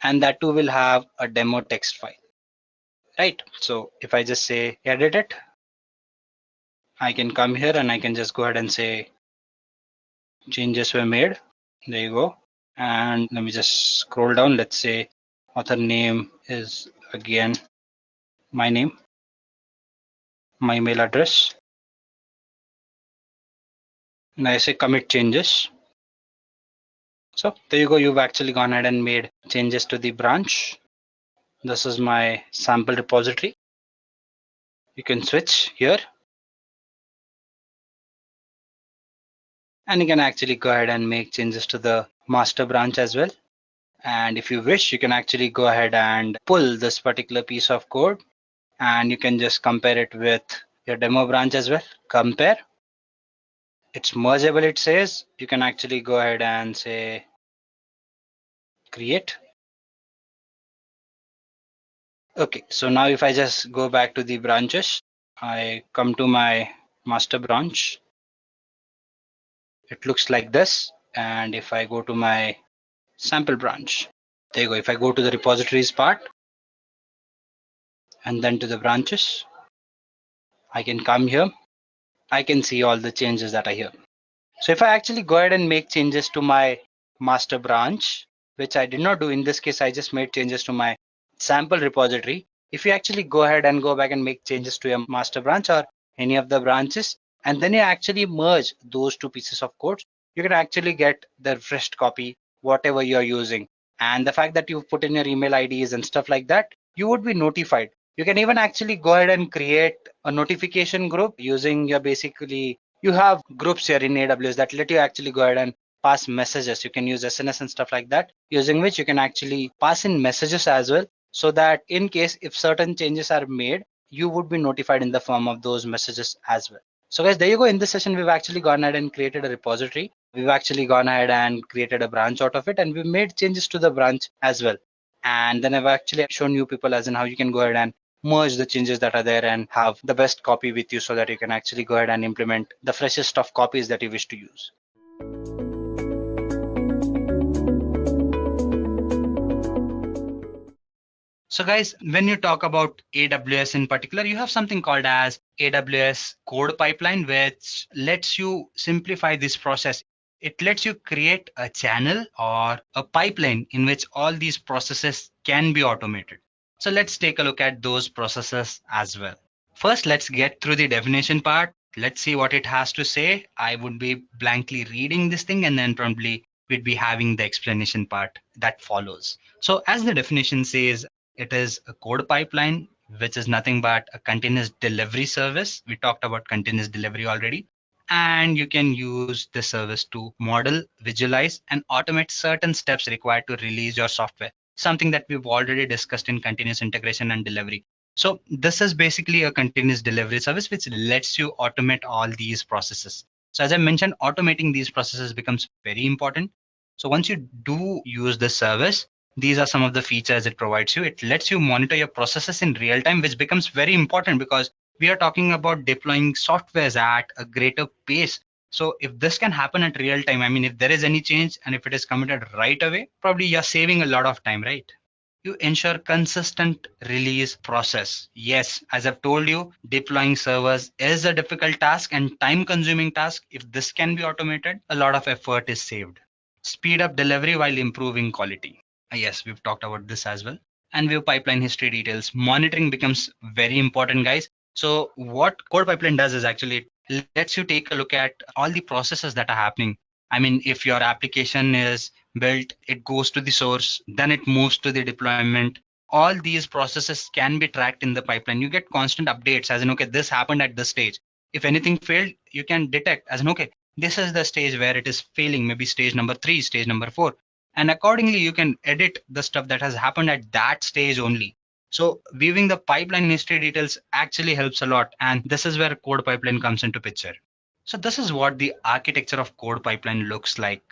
and that too will have a demo text file, right? So if I just say edit it, I can come here and I can just go ahead and say changes were made. There you go. And let me just scroll down. Let's say author name is again my name, my email address, and I say commit changes. So there you go. You've actually gone ahead and made changes to the branch. This is my sample repository. You can switch here and you can actually go ahead and make changes to the master branch as well. And if you wish, you can actually go ahead and pull this particular piece of code and you can just compare it with your demo branch as well. Compare. It's mergeable, it says. You can actually go ahead and say create. Okay, so now if I just go back to the branches, I come to my master branch. It looks like this. And if I go to my sample branch, there you go. If I go to the repositories part and then to the branches, I can come here. I can see all the changes that are here. So if I actually go ahead and make changes to my master branch, which I did not do in this case, I just made changes to my sample repository. If you actually go ahead and go back and make changes to your master branch or any of the branches, and then you actually merge those two pieces of code, you can actually get the refreshed copy, whatever you're using. And the fact that you put in your email IDs and stuff like that, you would be notified You can even actually go ahead and create a notification group using your you have groups here in AWS that let you actually go ahead and pass messages. You can use SNS and stuff like that, using which you can actually pass in messages as well, so that in case if certain changes are made, you would be notified in the form of those messages as well. So guys, there you go. In this session, we've actually gone ahead and created a repository. We've actually gone ahead and created a branch out of it, and we've made changes to the branch as well. And then I've actually shown you people as in how you can go ahead and merge the changes that are there and have the best copy with you so that you can actually go ahead and implement the freshest of copies that you wish to use. So guys, when you talk about AWS in particular, you have something called as AWS code pipeline, which lets you simplify this process. It lets you create a channel or a pipeline in which all these processes can be automated. So let's take a look at those processes as well. First, let's get through the definition part. Let's see what it has to say. I would be blankly reading this thing, and then probably we'd be having the explanation part that follows. So as the definition says, it is a code pipeline, which is nothing but a continuous delivery service. We talked about continuous delivery already. And you can use this service to model, visualize, and automate certain steps required to release your software. Something that we've already discussed in continuous integration and delivery. So this is basically a continuous delivery service, which lets you automate all these processes. So as I mentioned, automating these processes becomes very important. So once you do use this service, these are some of the features it provides you. It lets you monitor your processes in real time, which becomes very important because we are talking about deploying softwares at a greater pace. So if this can happen at real time, I mean, if there is any change and if it is committed right away, probably you're saving a lot of time, right? You ensure consistent release process. Yes, as I've told you, deploying servers is a difficult task and time consuming task. If this can be automated, a lot of effort is saved. Speed up delivery while improving quality. Yes, we've talked about this as well. And view pipeline history details. Monitoring becomes very important, guys. So what code pipeline does is actually it lets you take a look at all the processes that are happening. I mean, if your application is built, it goes to the source, then it moves to the deployment. All these processes can be tracked in the pipeline. You get constant updates as in, okay, this happened at this stage. If anything failed, you can detect as in, okay, this is the stage where it is failing, maybe stage number 3, stage number 4. And accordingly, you can edit the stuff that has happened at that stage only. So viewing the pipeline history details actually helps a lot. And this is where code pipeline comes into picture. So this is what the architecture of code pipeline looks like.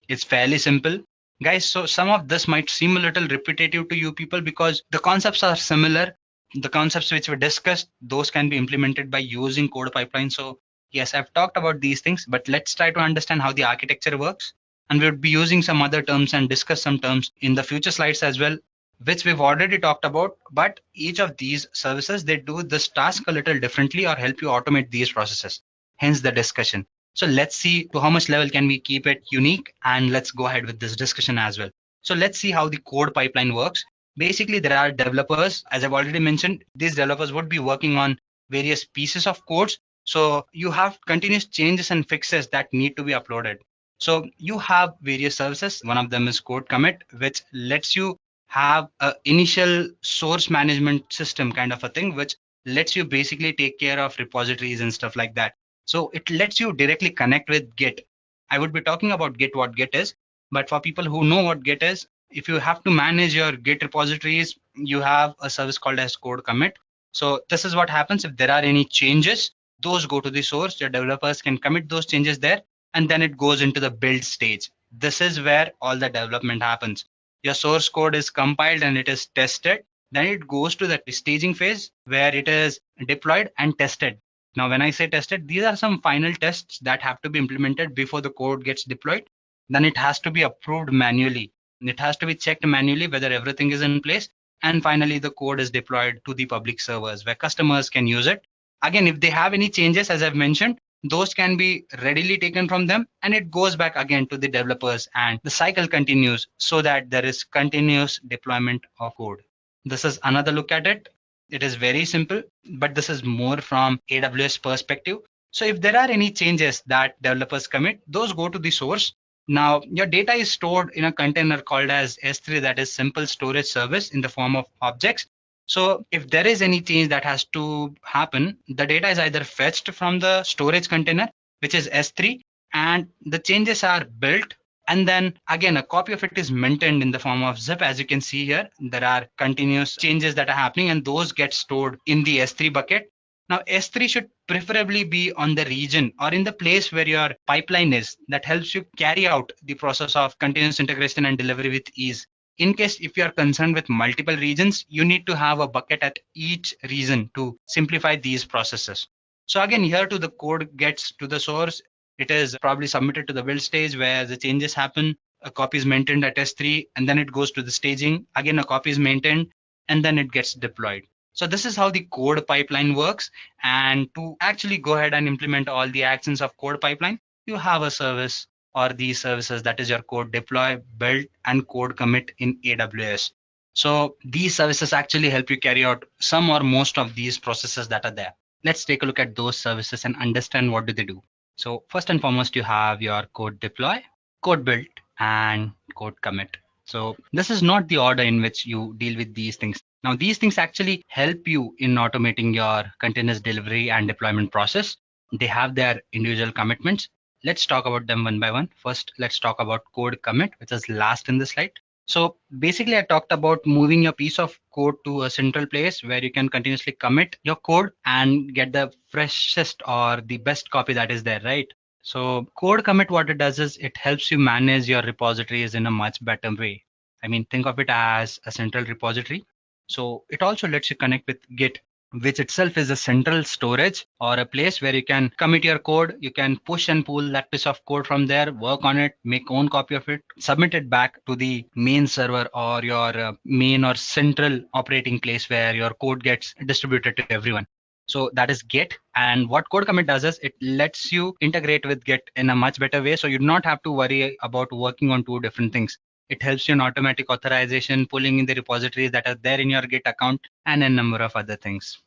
It's fairly simple. Guys, so some of this might seem a little repetitive to you people because the concepts are similar. The concepts which were discussed, those can be implemented by using code pipeline. So yes, I've talked about these things, but let's try to understand how the architecture works. And we'll be using some other terms and discuss some terms in the future slides as well, which we've already talked about. But each of these services, they do this task a little differently or help you automate these processes. Hence the discussion. So let's see to how much level can we keep it unique, and let's go ahead with this discussion as well. So let's see how the code pipeline works. Basically, there are developers, as I've already mentioned, these developers would be working on various pieces of codes. So you have continuous changes and fixes that need to be uploaded. So you have various services. One of them is code commit, which lets you have an initial source management system kind of a thing, which lets you basically take care of repositories and stuff like that. So it lets you directly connect with Git. I would be talking about Git, what Git is, but for people who know what Git is, if you have to manage your Git repositories, you have a service called as code commit. So this is what happens if there are any changes, those go to the source, your developers can commit those changes there, and then it goes into the build stage. This is where all the development happens. Your source code is compiled and it is tested. Then it goes to the staging phase where it is deployed and tested. Now, when I say tested, these are some final tests that have to be implemented before the code gets deployed. Then it has to be approved manually. It has to be checked manually whether everything is in place. And finally, the code is deployed to the public servers where customers can use it. Again, if they have any changes, as I've mentioned, those can be readily taken from them and it goes back again to the developers and the cycle continues so that there is continuous deployment of code. This is another look at it. It is very simple, but this is more from AWS perspective. So if there are any changes that developers commit, those go to the source. Now your data is stored in a container called as S3, that is simple storage service in the form of objects. So if there is any change that has to happen, the data is either fetched from the storage container, which is S3, and the changes are built. And then again, a copy of it is maintained in the form of zip. As you can see here, there are continuous changes that are happening, and those get stored in the S3 bucket. Now, S3 should preferably be on the region or in the place where your pipeline is. That helps you carry out the process of continuous integration and delivery with ease. In case if you are concerned with multiple regions, you need to have a bucket at each region to simplify these processes. So again, here to the code gets to the source. It is probably submitted to the build stage where the changes happen. A copy is maintained at S3, and then it goes to the staging. Again, a copy is maintained, and then it gets deployed. So this is how the code pipeline works. And to actually go ahead and implement all the actions of code pipeline, you have a service or these services, that is your code deploy, build, and code commit in AWS. So these services actually help you carry out some or most of these processes that are there. Let's take a look at those services and understand what do they do. So first and foremost, you have your code deploy, code build, and code commit. So this is not the order in which you deal with these things. Now, these things actually help you in automating your continuous delivery and deployment process. They have their individual commitments. Let's talk about them one by one. First, let's talk about code commit, which is last in the slide. So basically, I talked about moving your piece of code to a central place where you can continuously commit your code and get the freshest or the best copy that is there, right? So code commit, what it does is it helps you manage your repositories in a much better way. I mean, think of it as a central repository. So it also lets you connect with Git, which itself is a central storage or a place where you can commit your code. You can push and pull that piece of code from there, work on it, make own copy of it, submit it back to the main server or your main or central operating place where your code gets distributed to everyone. So that is Git. And what code commit does is it lets you integrate with Git in a much better way. So you do not have to worry about working on two different things. It helps you in automatic authorization, pulling in the repositories that are there in your Git account, and a number of other things.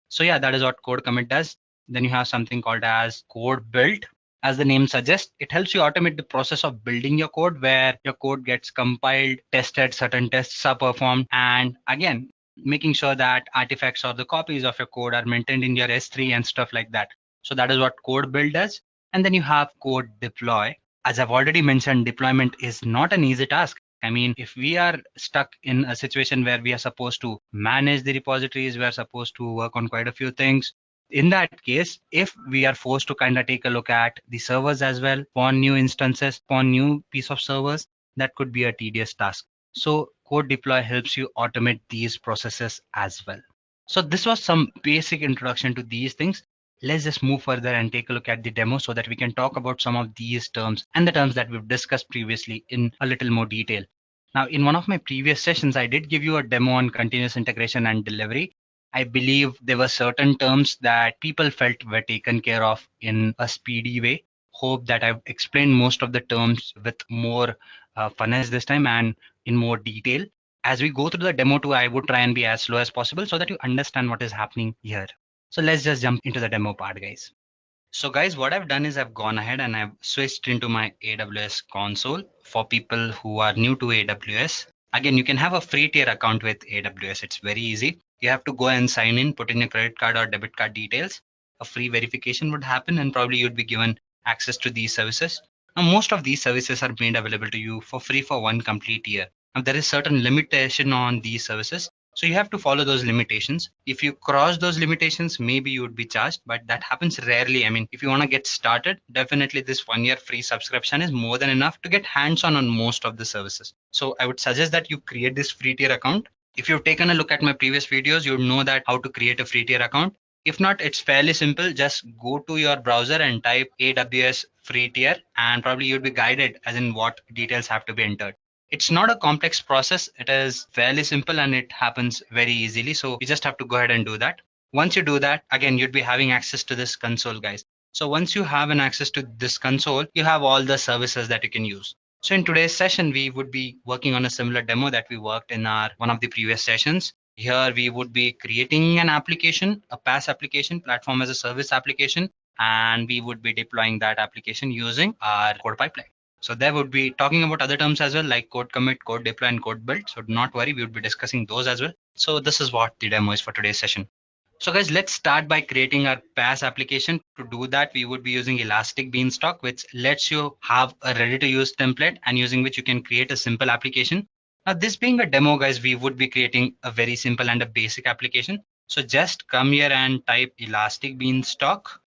So yeah, that is what code commit does. Then you have something called as code build. As the name suggests, it helps you automate the process of building your code where your code gets compiled, tested, certain tests are performed, and again, making sure that artifacts or the copies of your code are maintained in your S3 and stuff like that. So that is what code build does. And then you have code deploy. As I've already mentioned, deployment is not an easy task. I mean, if we are stuck in a situation where we are supposed to manage the repositories, we are supposed to work on quite a few things. In that case, if we are forced to kind of take a look at the servers as well, spawn new instances, spawn new piece of servers, that could be a tedious task. So code deploy helps you automate these processes as well. So this was some basic introduction to these things. Let's just move further and take a look at the demo so that we can talk about some of these terms and the terms that we've discussed previously in a little more detail. Now, in one of my previous sessions, I did give you a demo on continuous integration and delivery. I believe there were certain terms that people felt were taken care of in a speedy way. Hope that I've explained most of the terms with more finesse this time and in more detail. As we go through the demo too, I would try and be as slow as possible so that you understand what is happening here. So let's just jump into the demo part, guys. So guys, what I've done is I've gone ahead and I've switched into my AWS console for people who are new to AWS. Again, you can have a free tier account with AWS. It's very easy. You have to go and sign in, put in your credit card or debit card details. A free verification would happen and probably you'd be given access to these services. Now, most of these services are made available to you for free for one complete year. Now, there is certain limitation on these services. So you have to follow those limitations. If you cross those limitations, maybe you would be charged, but that happens rarely. I mean, if you want to get started, definitely this 1 year free subscription is more than enough to get hands-on on most of the services. So I would suggest that you create this free tier account. If you've taken a look at my previous videos, you would know that how to create a free tier account. If not, it's fairly simple. Just go to your browser and type AWS free tier, and probably you'll be guided as in what details have to be entered. It's not a complex process. It is fairly simple and it happens very easily. So you just have to go ahead and do that. Once you do that, again, you'd be having access to this console, guys. So once you have an access to this console, you have all the services that you can use. So in today's session, we would be working on a similar demo that we worked in our one of the previous sessions. Here we would be creating an application, a PaaS application, platform as a service application, and we would be deploying that application using our code pipeline. So there would be talking about other terms as well, like code commit, code deploy, and code build. So do not worry, we would be discussing those as well. So this is what the demo is for today's session. So guys, let's start by creating our PaaS application. To do that, we would be using Elastic Beanstalk, which lets you have a ready to use template and using which you can create a simple application. Now this being a demo, guys, we would be creating a very simple and a basic application. So just come here and type Elastic Beanstalk.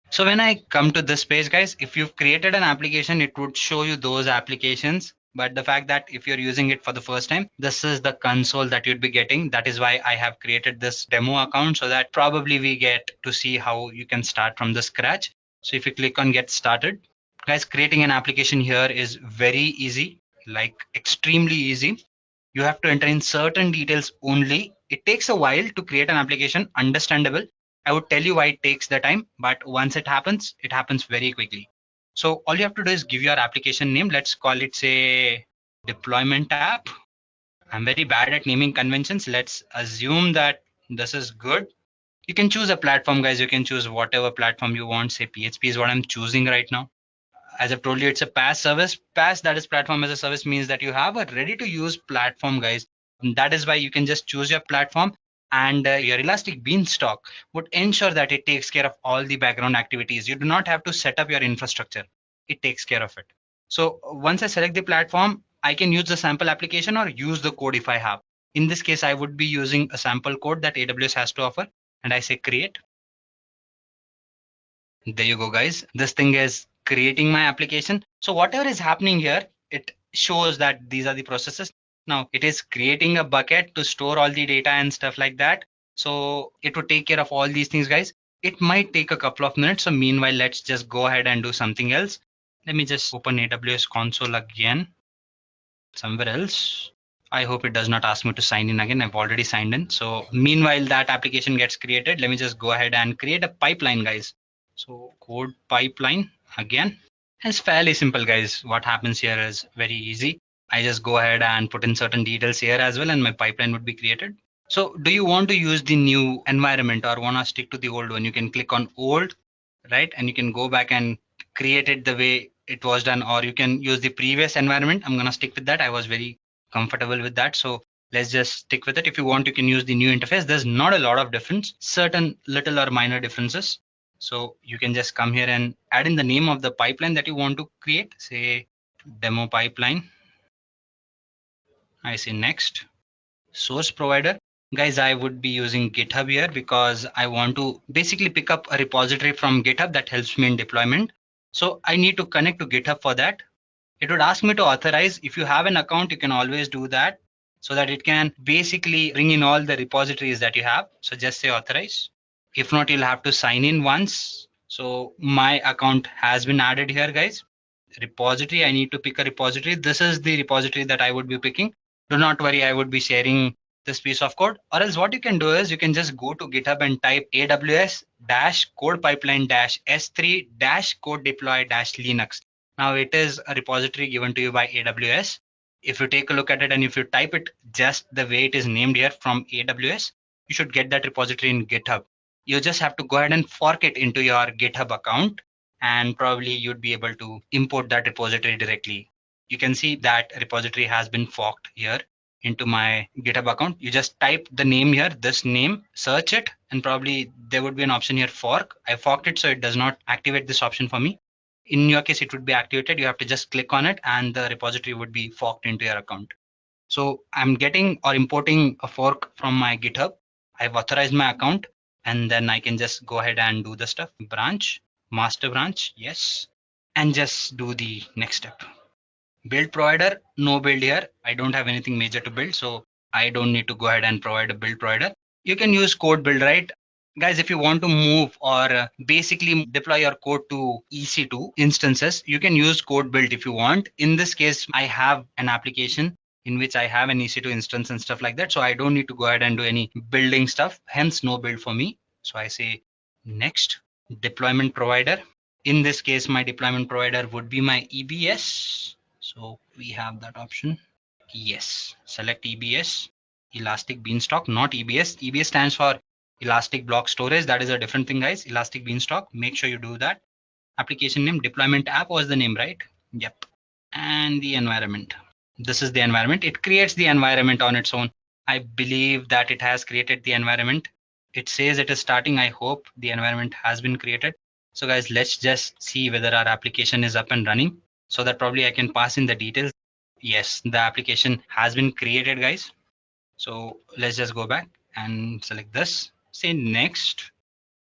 So when I come to this page, guys, if you've created an application, it would show you those applications. But the fact that if you're using it for the first time, this is the console that you'd be getting. That is why I have created this demo account, so that probably we get to see how you can start from the scratch. So if you click on get started, guys, creating an application here is very easy, like extremely easy. You have to enter in certain details only. It takes a while to create an application, understandable. I would tell you why it takes the time, but once it happens very quickly. So all you have to do is give your application name. Let's call it, say, deployment app. I'm very bad at naming conventions. Let's assume that this is good. You can choose a platform, guys. You can choose whatever platform you want. Say PHP is what I'm choosing right now. As I've told you, it's a PaaS service. PaaS, that is platform as a service, means that you have a ready to use platform, guys. And that is why you can just choose your platform, and your Elastic Beanstalk would ensure that it takes care of all the background activities. You do not have to set up your infrastructure. It takes care of it. So once I select the platform, I can use the sample application or use the code if I have. In this case, I would be using a sample code that AWS has to offer, and I say create. There you go, guys. This thing is creating my application. So whatever is happening here, it shows that these are the processes. Now it is creating a bucket to store all the data and stuff like that. So it would take care of all these things, guys. It might take a couple of minutes. So meanwhile, let's just go ahead and do something else. Let me just open AWS console again somewhere else. I hope it does not ask me to sign in again. I've already signed in. So meanwhile, that application gets created. Let me just go ahead and create a pipeline, guys. So code pipeline again. It's fairly simple, guys. What happens here is very easy. I just go ahead and put in certain details here as well, and my pipeline would be created. So do you want to use the new environment or want to stick to the old one? You can click on old, right? And you can go back and create it the way it was done, or you can use the previous environment. I'm going to stick with that. I was very comfortable with that. So let's just stick with it. If you want, you can use the new interface. There's not a lot of difference, certain little or minor differences. So you can just come here and add in the name of the pipeline that you want to create, say demo pipeline. I say next. Source provider. Guys, I would be using GitHub here because I want to basically pick up a repository from GitHub that helps me in deployment. So I need to connect to GitHub for that. It would ask me to authorize. If you have an account, you can always do that so that it can basically bring in all the repositories that you have. So just say authorize. If not, you'll have to sign in once. So my account has been added here, guys. Repository, I need to pick a repository. This is the repository that I would be picking. Do not worry, I would be sharing this piece of code. Or else what you can do is you can just go to GitHub and type AWS-code pipeline-S3-code deploy-Linux. Now it is a repository given to you by AWS. If you take a look at it and if you type it just the way it is named here from AWS, you should get that repository in GitHub. You just have to go ahead and fork it into your GitHub account, and probably you'd be able to import that repository directly. You can see that repository has been forked here into my GitHub account. You just type the name here, this name, search it, and probably there would be an option here, fork. I forked it, so it does not activate this option for me. In your case, it would be activated. You have to just click on it and the repository would be forked into your account. So I'm getting or importing a fork from my GitHub. I've authorized my account, and then I can just go ahead and do the stuff. Branch, master branch, yes. And just do the next step. Build provider, no build here. I don't have anything major to build, so I don't need to go ahead and provide a build provider. You can use code build, right? Guys, if you want to move or basically deploy your code to EC2 instances, you can use code build if you want. In this case, I have an application in which I have an EC2 instance and stuff like that. So I don't need to go ahead and do any building stuff, hence no build for me. So I say next, deployment provider. In this case, my deployment provider would be my EBS. So we have that option. Yes, select EBS, Elastic Beanstalk, not EBS. EBS stands for Elastic Block Storage. That is a different thing, guys. Elastic Beanstalk. Make sure you do that. Application name, deployment app was the name, right? Yep. and the environment. This is the environment. It creates the environment on its own. I believe that it has created the environment. It says it is starting. I hope the environment has been created. So guys, let's just see whether our application is up and running so that probably I can pass in the details. Yes, the application has been created, guys. So let's just go back and select this, say next.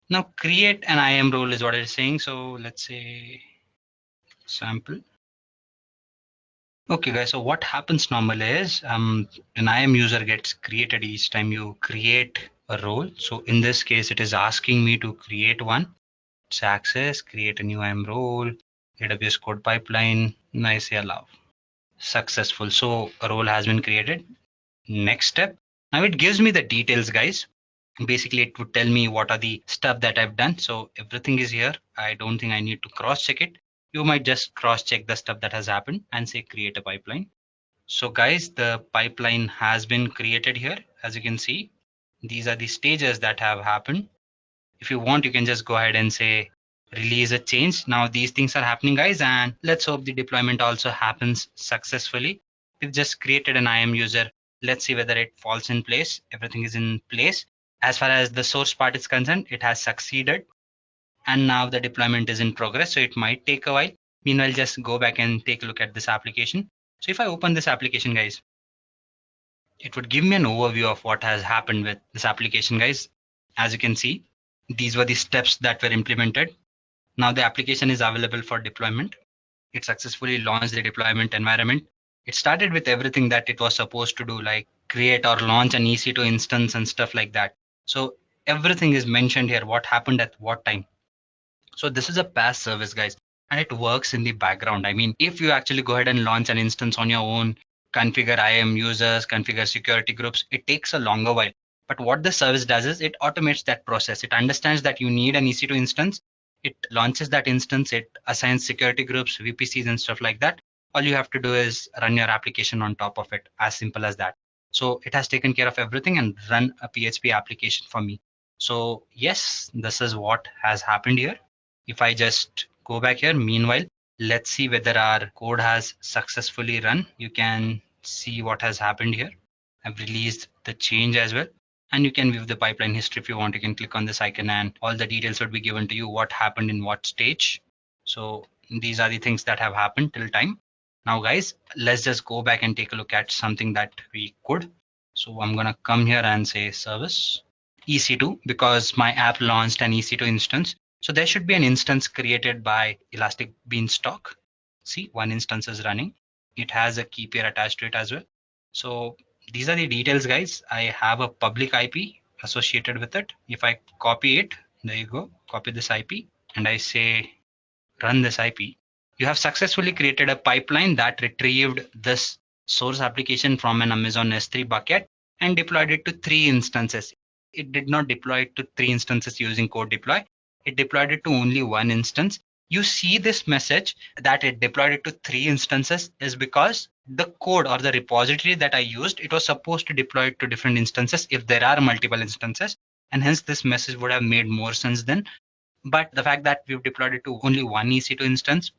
Now create an IAM role is what it is saying. So let's say sample. Okay guys, so what happens normally is an IAM user gets created each time you create a role. So in this case, it is asking me to create one. It's access, create a new IAM role, AWS code pipeline, and I say allow. Successful. So a role has been created. Next step. Now it gives me the details, guys. Basically, it would tell me what are the stuff that I've done. So everything is here. I don't think I need to cross check it. You might just cross check the stuff that has happened and say create a pipeline. So guys, the pipeline has been created here. As you can see, these are the stages that have happened. If you want, you can just go ahead and say release a change. Now these things are happening, guys, and let's hope the deployment also happens successfully. We've just created an IAM user. Let's see whether it falls in place. Everything is in place. As far as the source part is concerned, it has succeeded. And now the deployment is in progress, so it might take a while. Meanwhile, just go back and take a look at this application. So if I open this application, guys, it would give me an overview of what has happened with this application, guys. As you can see, these were the steps that were implemented. Now the application is available for deployment. It successfully launched the deployment environment. It started with everything that it was supposed to do, like create or launch an EC2 instance and stuff like that. So everything is mentioned here, what happened at what time. So this is a PaaS service, guys, and it works in the background. I mean, if you actually go ahead and launch an instance on your own, configure IAM users, configure security groups, it takes a longer while. But what the service does is it automates that process. It understands that you need an EC2 instance. It launches that instance. It assigns security groups, VPCs and stuff like that. All you have to do is run your application on top of it. As simple as that. So it has taken care of everything and run a PHP application for me. So yes, this is what has happened here. If I just go back here, meanwhile, let's see whether our code has successfully run. You can see what has happened here. I've released the change as well. And you can view the pipeline history if you want. You can click on this icon and all the details would be given to you, what happened in what stage. So these are the things that have happened till time. Now guys, let's just go back and take a look at something that we could. So I'm going to come here and say service EC2 because my app launched an EC2 instance. So there should be an instance created by Elastic Beanstalk. See, one instance is running. It has a key pair attached to it as well. So these are the details, guys. I have a public IP associated with it. If I copy it, there you go, copy this IP and I say run this IP. You have successfully created a pipeline that retrieved this source application from an Amazon S3 bucket and deployed it to 3 instances. It did not deploy it to 3 instances using code deploy. It deployed it to only 1 instance. You see this message that it deployed it to 3 instances is because the code or the repository that I used, it was supposed to deploy it to different instances if there are multiple instances. And hence this message would have made more sense then. But the fact that we've deployed it to only 1 EC2 instance,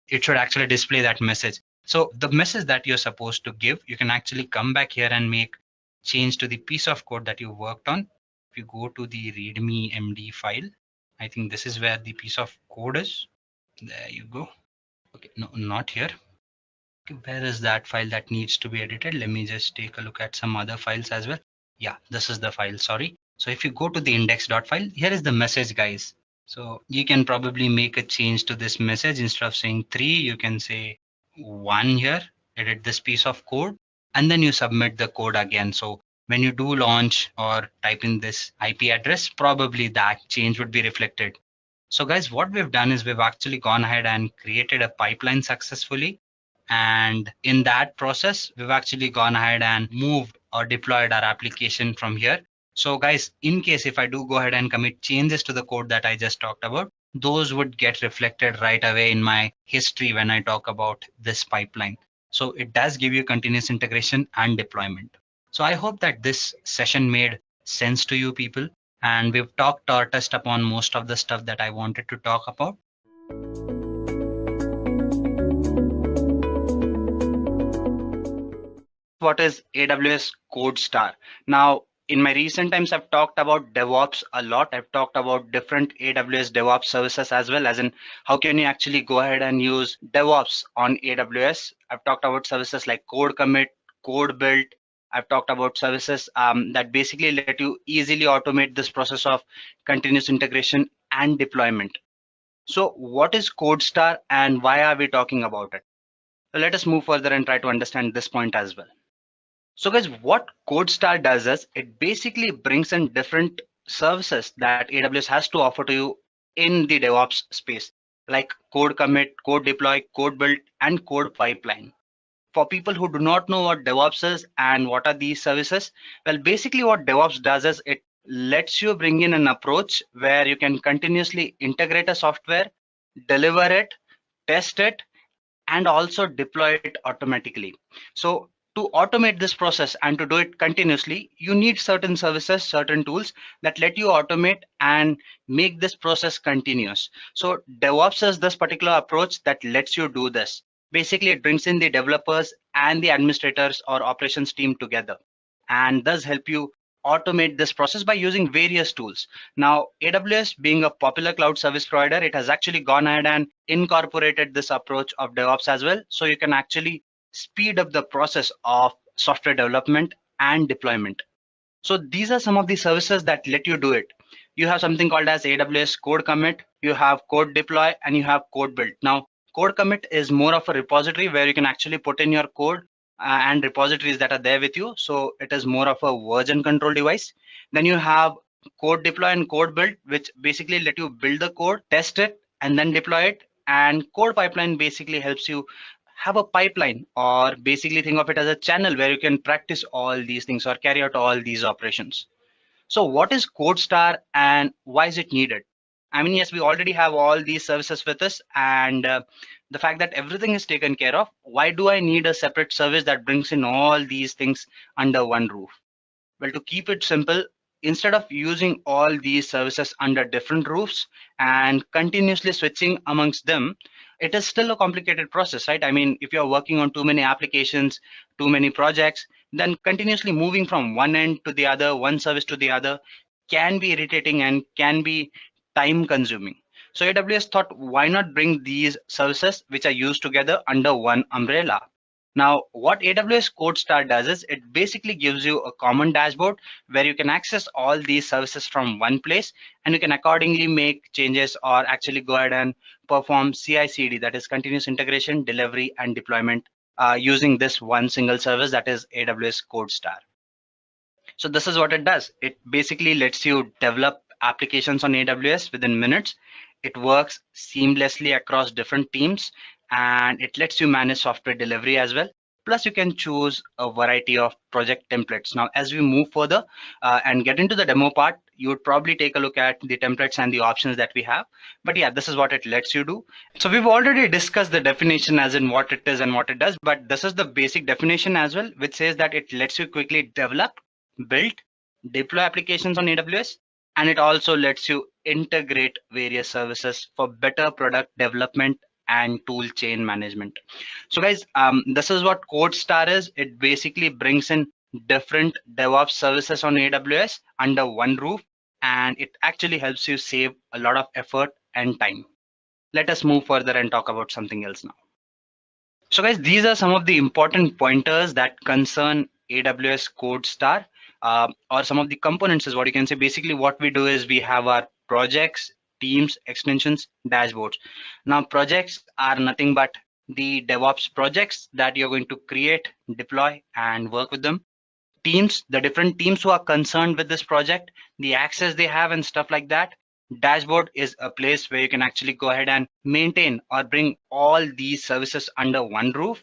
it should actually display that message. So the message that you're supposed to give, you can actually come back here and make change to the piece of code that you worked on. If you go to the readme MD file, I think this is where the piece of code is. There you go. Okay, no, not here. Okay, where is that file that needs to be edited? Let me just take a look at some other files as well. Yeah, this is the file, sorry. So if you go to the index.file, here is the message, guys. So you can probably make a change to this message. Instead of saying 3, you can say 1 here, edit this piece of code, and then you submit the code again. So when you do launch or type in this IP address, probably that change would be reflected. So guys, what we've done is we've actually gone ahead and created a pipeline successfully. And in that process, we've actually gone ahead and moved or deployed our application from here. So guys, in case if I do go ahead and commit changes to the code that I just talked about, those would get reflected right away in my history when I talk about this pipeline. So it does give you continuous integration and deployment. So I hope that this session made sense to you people, and we've talked or touched upon most of the stuff that I wanted to talk about. what is AWS CodeStar. Now, in my recent times, I've talked about DevOps a lot. I've talked about different AWS DevOps services as well, as in how can you actually go ahead and use DevOps on AWS. I've talked about services like code commit, code build. I've talked about services that basically let you easily automate this process of continuous integration and deployment. So what is CodeStar and why are we talking about it? So let us move further and try to understand this point as well. So guys, what CodeStar does is it basically brings in different services that AWS has to offer to you in the DevOps space, like code commit, code deploy, code build, and code pipeline. For people who do not know what DevOps is and what are these services, well, basically what DevOps does is it lets you bring in an approach where you can continuously integrate a software, deliver it, test it, and also deploy it automatically. So to automate this process and to do it continuously, you need certain services, certain tools that let you automate and make this process continuous. So DevOps is this particular approach that lets you do this. Basically, it brings in the developers and the administrators or operations team together and does help you automate this process by using various tools. Now, AWS being a popular cloud service provider, it has actually gone ahead and incorporated this approach of DevOps as well. So you can actually speed up the process of software development and deployment. So these are some of the services that let you do it. You have something called as AWS Code Commit, you have Code Deploy, and you have Code Build. Now, Code Commit is more of a repository where you can actually put in your code and repositories that are there with you. So it is more of a version control device. Then you have Code Deploy and Code Build, which basically let you build the code, test it, and then deploy it. And Code Pipeline basically helps you have a pipeline, or basically think of it as a channel where you can practice all these things or carry out all these operations. So what is CodeStar and why is it needed? I mean, yes, we already have all these services with us, and the fact that everything is taken care of, why do I need a separate service that brings in all these things under one roof? Well, to keep it simple, instead of using all these services under different roofs and continuously switching amongst them, it is still a complicated process, right? I mean, if you're working on too many applications, too many projects, then continuously moving from one end to the other, one service to the other, can be irritating and can be time consuming. So AWS thought, why not bring these services which are used together under one umbrella? Now, what AWS CodeStar does is it basically gives you a common dashboard where you can access all these services from one place, and you can accordingly make changes or actually go ahead and perform CI/CD, that is continuous integration, delivery, and deployment using this one single service, that is AWS CodeStar. So this is what it does. It basically lets you develop applications on AWS within minutes. It works seamlessly across different teams, and it lets you manage software delivery as well. Plus, you can choose a variety of project templates. Now, as we move further and get into the demo part, you would probably take a look at the templates and the options that we have. But yeah, this is what it lets you do. So we've already discussed the definition as in what it is and what it does, but this is the basic definition as well, which says that it lets you quickly develop, build, deploy applications on AWS, and it also lets you integrate various services for better product development and tool chain management. So guys, this is what CodeStar is. It basically brings in different DevOps services on AWS under one roof, and it actually helps you save a lot of effort and time. Let us move further and talk about something else now. So guys, these are some of the important pointers that concern AWS CodeStar, or some of the components is what you can say. Basically, what we do is we have our projects, teams, extensions, dashboards. Now, projects are nothing but the DevOps projects that you're going to create, deploy, and work with them. Teams, the different teams who are concerned with this project, the access they have and stuff like that. Dashboard is a place where you can actually go ahead and maintain or bring all these services under one roof.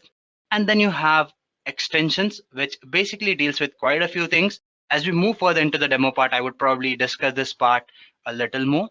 And then you have extensions, which basically deals with quite a few things. As we move further into the demo part, I would probably discuss this part a little more.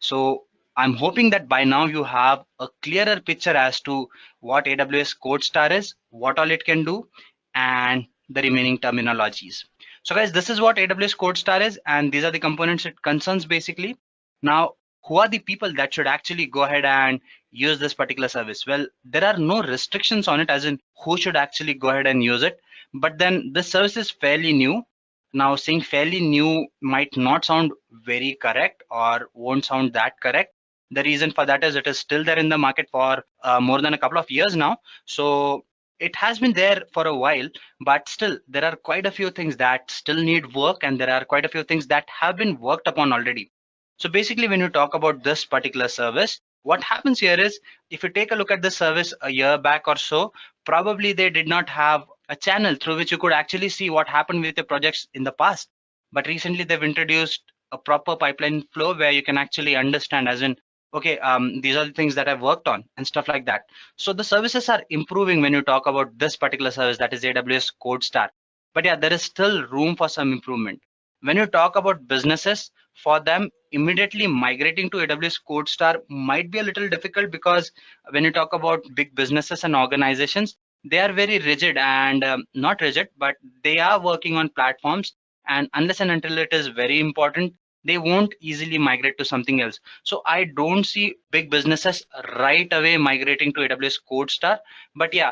So I'm hoping that by now you have a clearer picture as to what AWS CodeStar is, what all it can do, and the remaining terminologies. So guys, this is what AWS CodeStar is, and these are the components it concerns basically. Now, who are the people that should actually go ahead and use this particular service? Well, there are no restrictions on it as in who should actually go ahead and use it, but then this service is fairly new. Now, saying fairly new might not sound very correct or won't sound that correct. The reason for that is it is still there in the market for more than a couple of years now. So it has been there for a while, but still there are quite a few things that still need work, and there are quite a few things that have been worked upon already. So basically, when you talk about this particular service, what happens here is, if you take a look at the service a year back or so, probably they did not have a channel through which you could actually see what happened with your projects in the past. But recently they've introduced a proper pipeline flow where you can actually understand, as in, okay, these are the things that I've worked on and stuff like that. So the services are improving when you talk about this particular service, that is AWS CodeStar. But yeah, there is still room for some improvement. When you talk about businesses, for them, immediately migrating to AWS CodeStar might be a little difficult, because when you talk about big businesses and organizations, they are very rigid, and not rigid, but they are working on platforms, and unless and until it is very important, they won't easily migrate to something else. So I don't see big businesses right away migrating to AWS CodeStar, but yeah,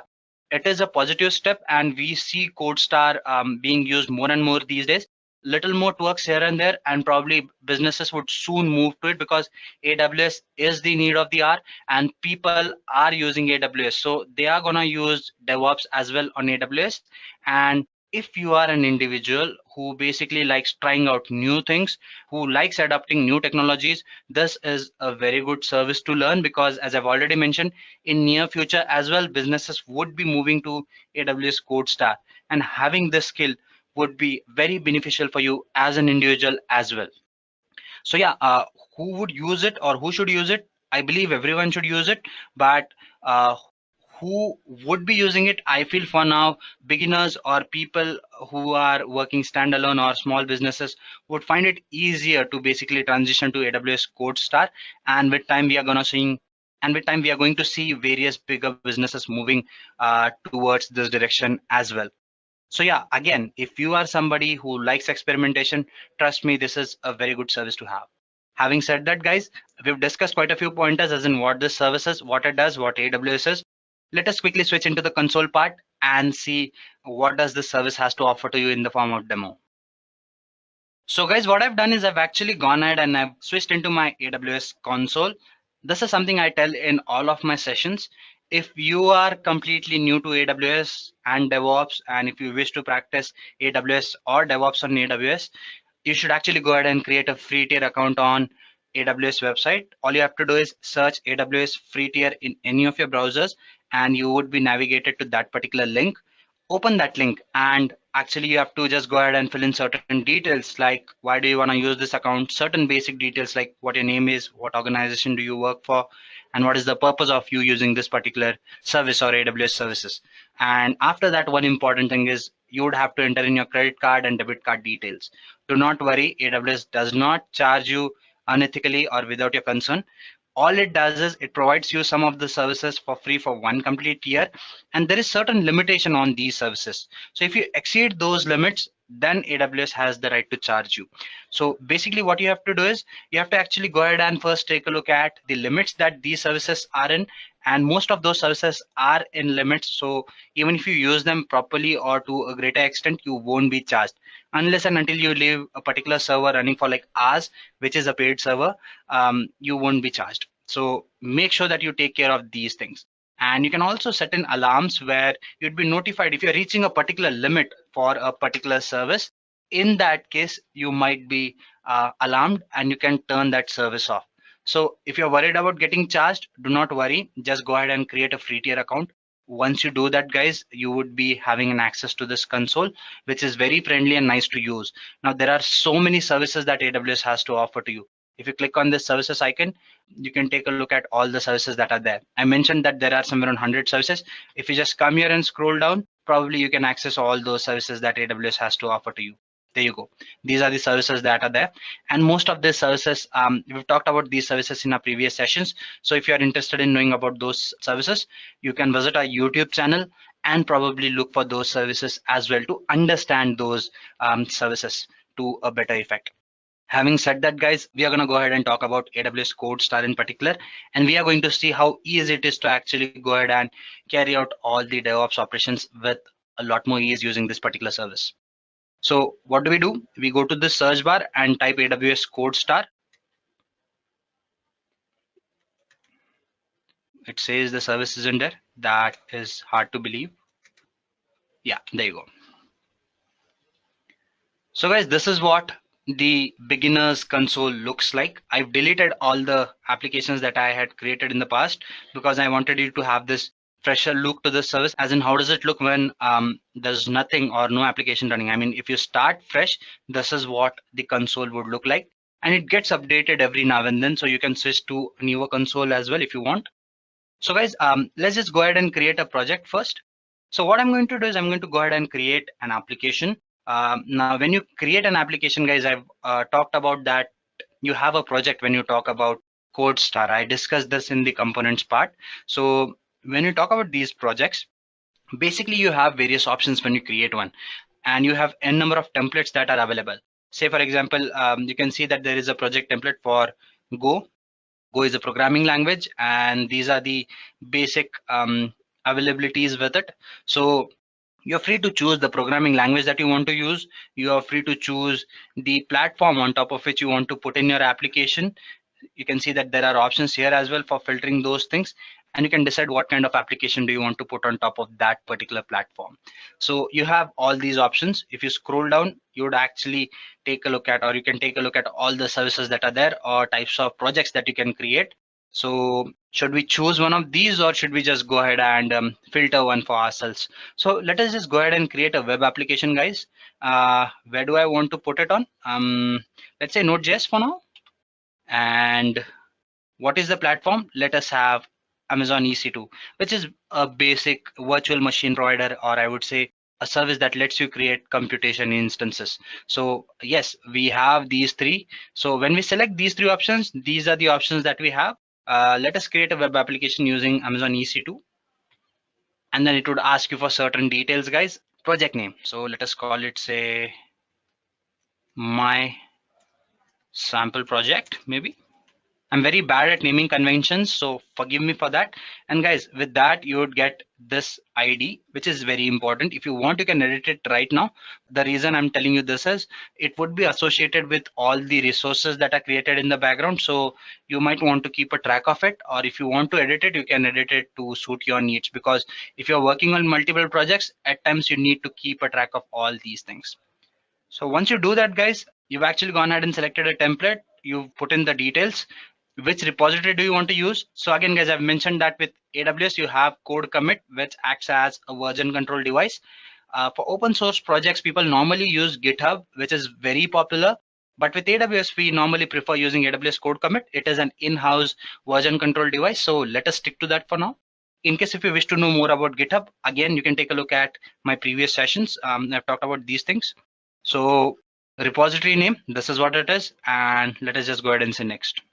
it is a positive step, and we see CodeStar being used more and more these days. Little more tweaks here and there, and probably businesses would soon move to it, because AWS is the need of the hour and people are using AWS, so they are gonna use DevOps as well on AWS. And if you are an individual who basically likes trying out new things, who likes adopting new technologies, this is a very good service to learn, because as I've already mentioned, in near future as well, businesses would be moving to AWS CodeStar, and having this skill would be very beneficial for you as an individual as well. So yeah, who would use it or who should use it? I believe everyone should use it, but who would be using it? I feel for now, beginners or people who are working standalone or small businesses would find it easier to basically transition to AWS CodeStar, and with time we are going to see various bigger businesses moving towards this direction as well. So yeah, again, if you are somebody who likes experimentation, trust me, this is a very good service to have. Having said that, guys, we've discussed quite a few pointers, as in what this service is, what it does, what AWS is. Let us quickly switch into the console part and see what does this service has to offer to you in the form of demo. So guys, what I've done is I've actually gone ahead and I've switched into my AWS console. This is something I tell in all of my sessions. If you are completely new to AWS and DevOps, and if you wish to practice AWS or DevOps on AWS, you should actually go ahead and create a free tier account on AWS website. All you have to do is search AWS free tier in any of your browsers, and you would be navigated to that particular link. Open that link, and actually you have to just go ahead and fill in certain details, like why do you want to use this account, certain basic details like what your name is, what organization do you work for, and what is the purpose of you using this particular service or AWS services. And after that, one important thing is you would have to enter in your credit card and debit card details. Do not worry, AWS does not charge you unethically or without your consent. All it does is it provides you some of the services for free for one complete year, and there is certain limitation on these services. So if you exceed those limits, then AWS has the right to charge you. So basically what you have to do is you have to actually go ahead and first take a look at the limits that these services are in, and most of those services are in limits. So even if you use them properly or to a greater extent, you won't be charged unless and until you leave a particular server running for like hours, which is a paid server. You won't be charged. So make sure that you take care of these things. And you can also set in alarms where you'd be notified if you're reaching a particular limit for a particular service. In that case, you might be alarmed and you can turn that service off. So if you're worried about getting charged, do not worry. Just go ahead and create a free tier account. Once you do that, guys, you would be having an access to this console, which is very friendly and nice to use. Now, there are so many services that AWS has to offer to you. If you click on this services icon, you can take a look at all the services that are there. I mentioned that there are somewhere around 100 services. If you just come here and scroll down, probably you can access all those services that AWS has to offer to you. There you go. These are the services that are there. And most of these services, we've talked about these services in our previous sessions. So if you're interested in knowing about those services, you can visit our YouTube channel and probably look for those services as well to understand those services to a better effect. Having said that, guys, we are going to go ahead and talk about AWS CodeStar in particular, and we are going to see how easy it is to actually go ahead and carry out all the DevOps operations with a lot more ease using this particular service. So what do? We go to the search bar and type AWS _. It says the service isn't there. That is hard to believe. Yeah, there you go. So guys, this is what the beginner's console looks like. I've deleted all the applications that I had created in the past because I wanted you to have this fresher look to the service, as in how does it look when there's nothing or no application running. I mean, if you start fresh, this is what the console would look like, and it gets updated every now and then, so you can switch to a newer console as well if you want. So guys, let's just go ahead and create a project first. So what I'm going to do is I'm going to go ahead and create an application. Now, when you create an application, guys, I've talked about that you have a project when you talk about 𝐄𝐝𝐻. I discussed this in the components part. So when you talk about these projects, basically you have various options when you create one, and you have n number of templates that are available. Say, for example, you can see that there is a project template for Go. Go is a programming language, and these are the basic availabilities with it. So you're free to choose the programming language that you want to use. You are free to choose the platform on top of which you want to put in your application. You can see that there are options here as well for filtering those things, and you can decide what kind of application do you want to put on top of that particular platform. So you have all these options. If you scroll down, you would actually take a look at, or you can take a look at all the services that are there or types of projects that you can create. So should we choose one of these, or should we just go ahead and filter one for ourselves? So let us just go ahead and create a web application, guys. Where do I want to put it on? Let's say Node.js for now. And what is the platform? Let us have Amazon EC2, which is a basic virtual machine provider, or I would say a service that lets you create computation instances. So yes, we have these three. So when we select these three options, these are the options that we have. Let us create a web application using Amazon EC2, and then it would ask you for certain details, guys. Project name. So let us call it, say, my sample project, maybe. I'm very bad at naming conventions, so forgive me for that. And guys, with that, you would get this ID, which is very important. If you want, you can edit it right now. The reason I'm telling you this is it would be associated with all the resources that are created in the background. So you might want to keep a track of it, or if you want to edit it, you can edit it to suit your needs. Because if you're working on multiple projects, at times you need to keep a track of all these things. So once you do that, guys, you've actually gone ahead and selected a template. You've put in the details. Which repository do you want to use? So again, guys, I've mentioned that with AWS, you have code commit, which acts as a version control device. For open source projects, people normally use GitHub, which is very popular. But with AWS, we normally prefer using AWS code commit. It is an in-house version control device. So let us stick to that for now. In case if you wish to know more about GitHub, again, you can take a look at my previous sessions. I've talked about these things. So repository name, this is what it is. And let us just go ahead and say next.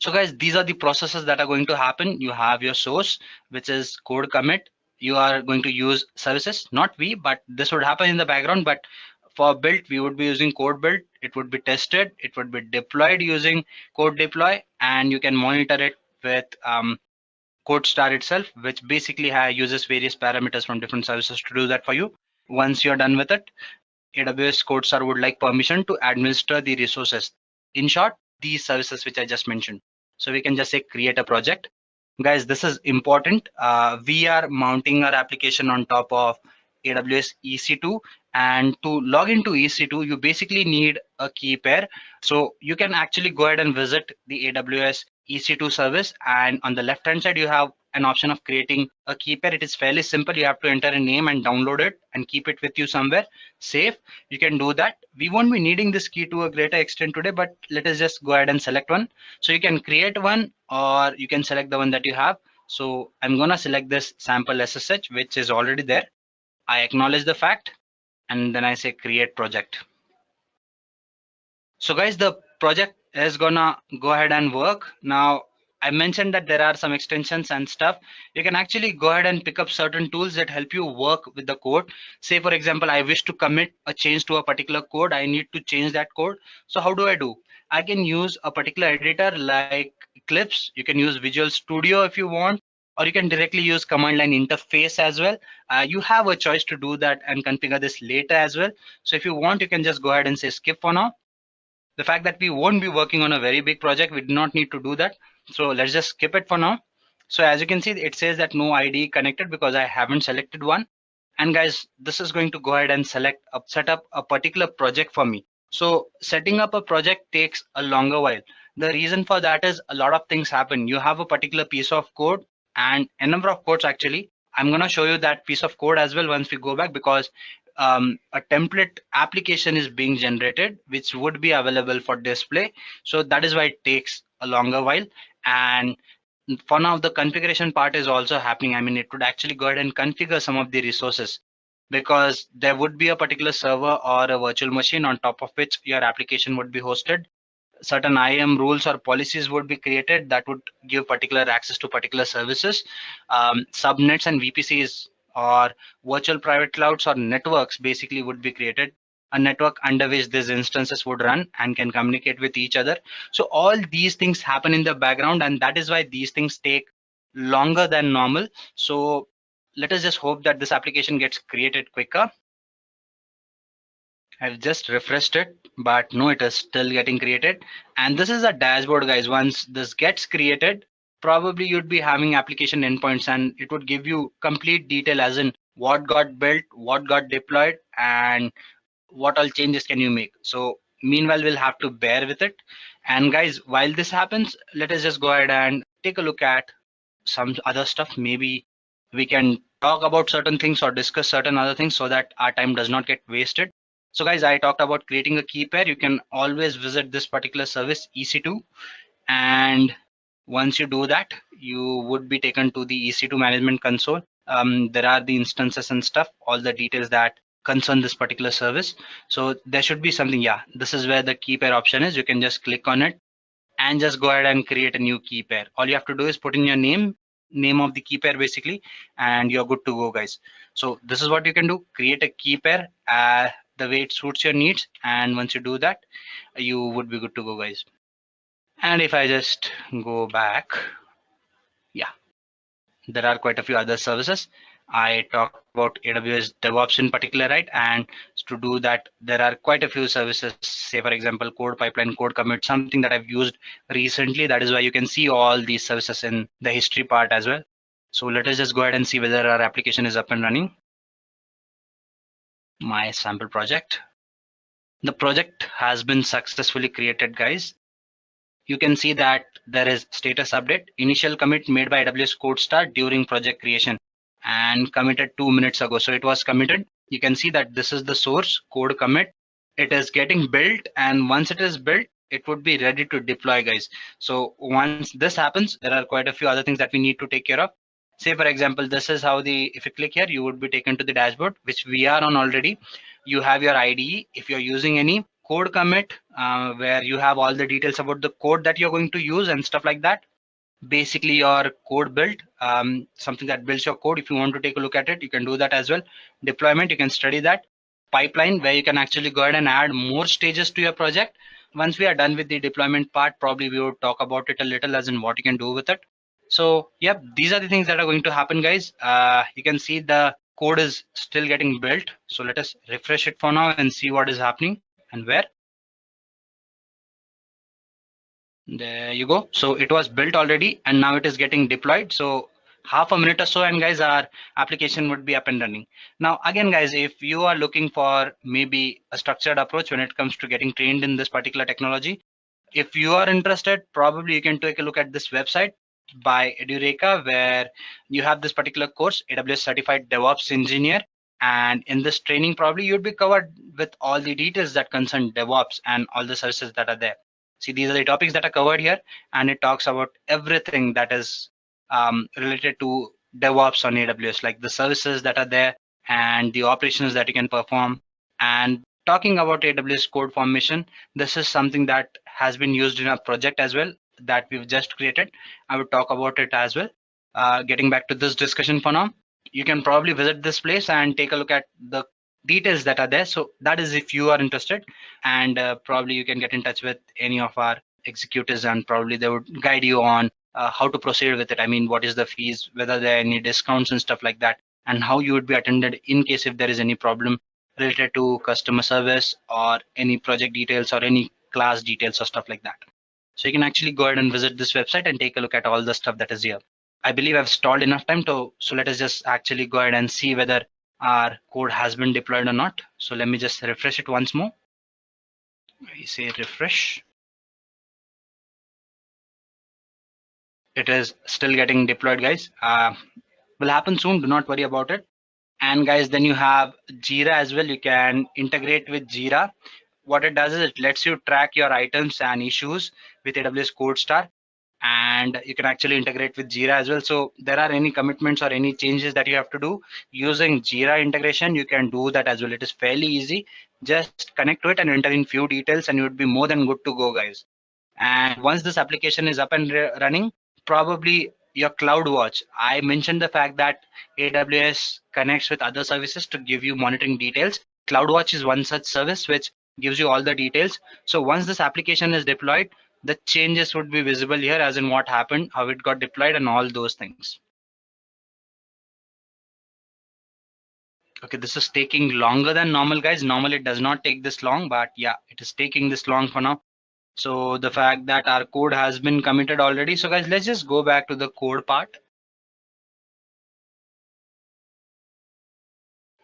So guys, these are the processes that are going to happen. You have your source, which is code commit. You are going to use services, not we, but this would happen in the background. But for build, we would be using code build. It would be tested. It would be deployed using code deploy, and you can monitor it with 𝐄𝐝𝐻 itself, which basically uses various parameters from different services to do that for you. Once you're done with it, AWS 𝐄𝐻 would like permission to administer the resources. In short, these services which I just mentioned. So we can just say create a project. Guys, this is important. We are mounting our application on top of AWS EC2, and to log into EC2, you basically need a key pair. So you can actually go ahead and visit the AWS EC2 service, and on the left hand side, you have an option of creating a key pair. It is fairly simple. You have to enter a name and download it and keep it with you somewhere safe. You can do that. We won't be needing this key to a greater extent today, but let us just go ahead and select one. So you can create one, or you can select the one that you have. So I'm gonna select this sample SSH, which is already there. I acknowledge the fact, and then I say create project. So guys, the project is gonna go ahead and work. Now, I mentioned that there are some extensions and stuff. You can actually go ahead and pick up certain tools that help you work with the code. Say, for example, I wish to commit a change to a particular code. I need to change that code. So how do? I can use a particular editor like Eclipse. You can use Visual Studio if you want. or you can directly use command line interface as well. You have a choice to do that and configure this later as well. So if you want, you can just go ahead and say skip for now. The fact that we won't be working on a very big project, we do not need to do that. So let's just skip it for now. So as you can see, it says that no ID connected because I haven't selected one. And guys, this is going to go ahead and set up a particular project for me. So setting up a project takes a longer while. The reason for that is a lot of things happen. You have a particular piece of code and a number of codes actually. I'm going to show you that piece of code as well once we go back, because a template application is being generated which would be available for display. So that is why it takes a longer while. And for now, the configuration part is also happening. I mean, it would actually go ahead and configure some of the resources, because there would be a particular server or a virtual machine on top of which your application would be hosted. Certain IAM rules or policies would be created that would give particular access to particular services. Subnets and VPCs or virtual private clouds or networks basically would be created, a network under which these instances would run and can communicate with each other. So all these things happen in the background, and that is why these things take longer than normal. So let us just hope that this application gets created quicker. I've just refreshed it, but no, it is still getting created. And this is a dashboard, guys. Once this gets created, probably you'd be having application endpoints, and it would give you complete detail as in what got built, what got deployed, and what all changes can you make. So meanwhile, we'll have to bear with it. And guys, while this happens, let us just go ahead and take a look at some other stuff. Maybe we can talk about certain things or discuss certain other things so that our time does not get wasted. So guys, I talked about creating a key pair. You can always visit this particular service, EC2, and once you do that, you would be taken to the EC2 management console. There are the instances and stuff, all the details that concern this particular service. So there should be something. Yeah, this is where the key pair option is. You can just click on it and just go ahead and create a new key pair. All you have to do is put in your name of the key pair basically, and you're good to go, guys. So this is what you can do: create a key pair the way it suits your needs, and once you do that, you would be good to go, guys. And if I just go back, yeah, there are quite a few other services. I talked about AWS DevOps in particular, right? And to do that, there are quite a few services. Say, for example, code pipeline, code commit, something that I've used recently. That is why you can see all these services in the history part as well. So let us just go ahead and see whether our application is up and running. My sample project. The project has been successfully created, guys. You can see that there is status update, initial commit made by AWS CodeStar during project creation and committed 2 minutes ago. So it was committed. You can see that this is the source code commit. It is getting built, and once it is built, it would be ready to deploy, guys. So once this happens, there are quite a few other things that we need to take care of. Say, for example, this is how if you click here, you would be taken to the dashboard, which we are on already. You have your IDE. If you're using any code commit, where you have all the details about the code that you're going to use and stuff like that. Basically your code build, something that builds your code. If you want to take a look at it, you can do that as well. Deployment, you can study that. Pipeline, where you can actually go ahead and add more stages to your project. Once we are done with the deployment part, probably we would talk about it a little as in what you can do with it. So yep, these are the things that are going to happen, guys. You can see the code is still getting built. So let us refresh it for now and see what is happening and where. There you go. So it was built already and now it is getting deployed. So half a minute or so, and guys, our application would be up and running. Now again, guys, if you are looking for maybe a structured approach when it comes to getting trained in this particular technology, if you are interested, probably you can take a look at this website by Edureka, where you have this particular course, AWS Certified DevOps Engineer. And in this training, probably you'd be covered with all the details that concern DevOps and all the services that are there. See, these are the topics that are covered here, and it talks about everything that is related to DevOps on AWS, like the services that are there and the operations that you can perform. And talking about AWS CloudFormation, this is something that has been used in a project as well that we've just created. I would talk about it as well. Getting back to this discussion for now, you can probably visit this place and take a look at the details that are there. So that is if you are interested, and probably you can get in touch with any of our executives and probably they would guide you on how to proceed with it. I mean, what is the fees, whether there are any discounts and stuff like that, and how you would be attended in case if there is any problem related to customer service or any project details or any class details or stuff like that. So you can actually go ahead and visit this website and take a look at all the stuff that is here. I believe I've stalled enough time to, so let us just actually go ahead and see whether our code has been deployed or not. So let me just refresh it once more. I say refresh. It is still getting deployed, guys. Will happen soon, do not worry about it. And guys, then you have Jira as well. You can integrate with Jira. What it does is it lets you track your items and issues with AWS CodeStar, and you can actually integrate with Jira as well. So there are any commitments or any changes that you have to do using Jira integration, you can do that as well. It is fairly easy. Just connect to it and enter in few details and you would be more than good to go, guys. And once this application is up and running, probably your CloudWatch. I mentioned the fact that AWS connects with other services to give you monitoring details. CloudWatch is one such service which gives you all the details. So once this application is deployed, the changes would be visible here, as in what happened, how it got deployed, and all those things. Okay, this is taking longer than normal, guys. Normally it does not take this long, but yeah, it is taking this long for now. So the fact that our code has been committed already. So guys, let's just go back to the code part.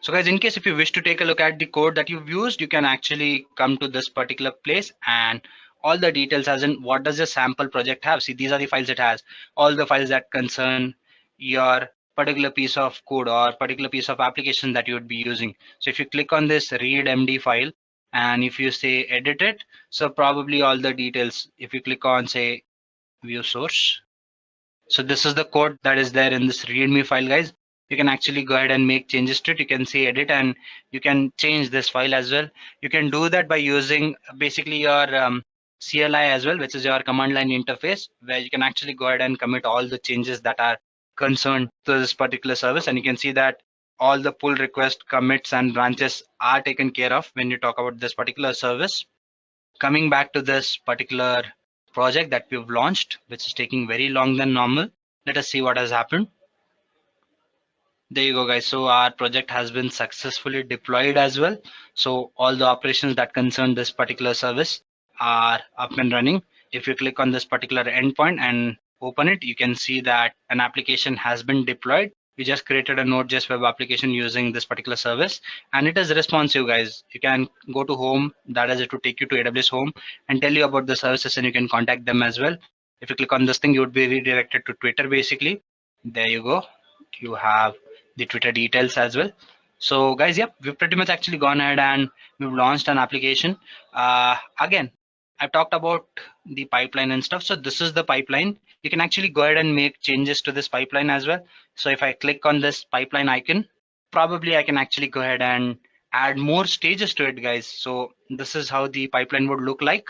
So guys, in case if you wish to take a look at the code that you've used, you can actually come to this particular place and all the details, as in what does the sample project have. See, these are the files it has, all the files that concern your particular piece of code or particular piece of application that you would be using. So if you click on this read MD file and if you say edit it, so probably all the details, if you click on say view source, so this is the code that is there in this readme file, guys. You can actually go ahead and make changes to it. You can say edit and you can change this file as well. You can do that by using basically your CLI as well, which is your command line interface, where you can actually go ahead and commit all the changes that are concerned to this particular service. And you can see that all the pull request commits and branches are taken care of when you talk about this particular service. Coming back to this particular project that we've launched, which is taking very long than normal. Let us see what has happened. There you go, guys. So our project has been successfully deployed as well. So all the operations that concern this particular service are up and running. If you click on this particular endpoint and open it, you can see that an application has been deployed. We just created a Node.js web application using this particular service, and it is responsive, guys. You can go to home, that is, it will take you to AWS home and tell you about the services, and you can contact them as well. If you click on this thing, you would be redirected to Twitter basically. There you go. You have the Twitter details as well. So guys, yep, we've pretty much actually gone ahead and we've launched an application. Again, I've talked about the pipeline and stuff. So this is the pipeline. You can actually go ahead and make changes to this pipeline as well. So if I click on this pipeline icon, probably I can actually go ahead and add more stages to it, guys. So this is how the pipeline would look like.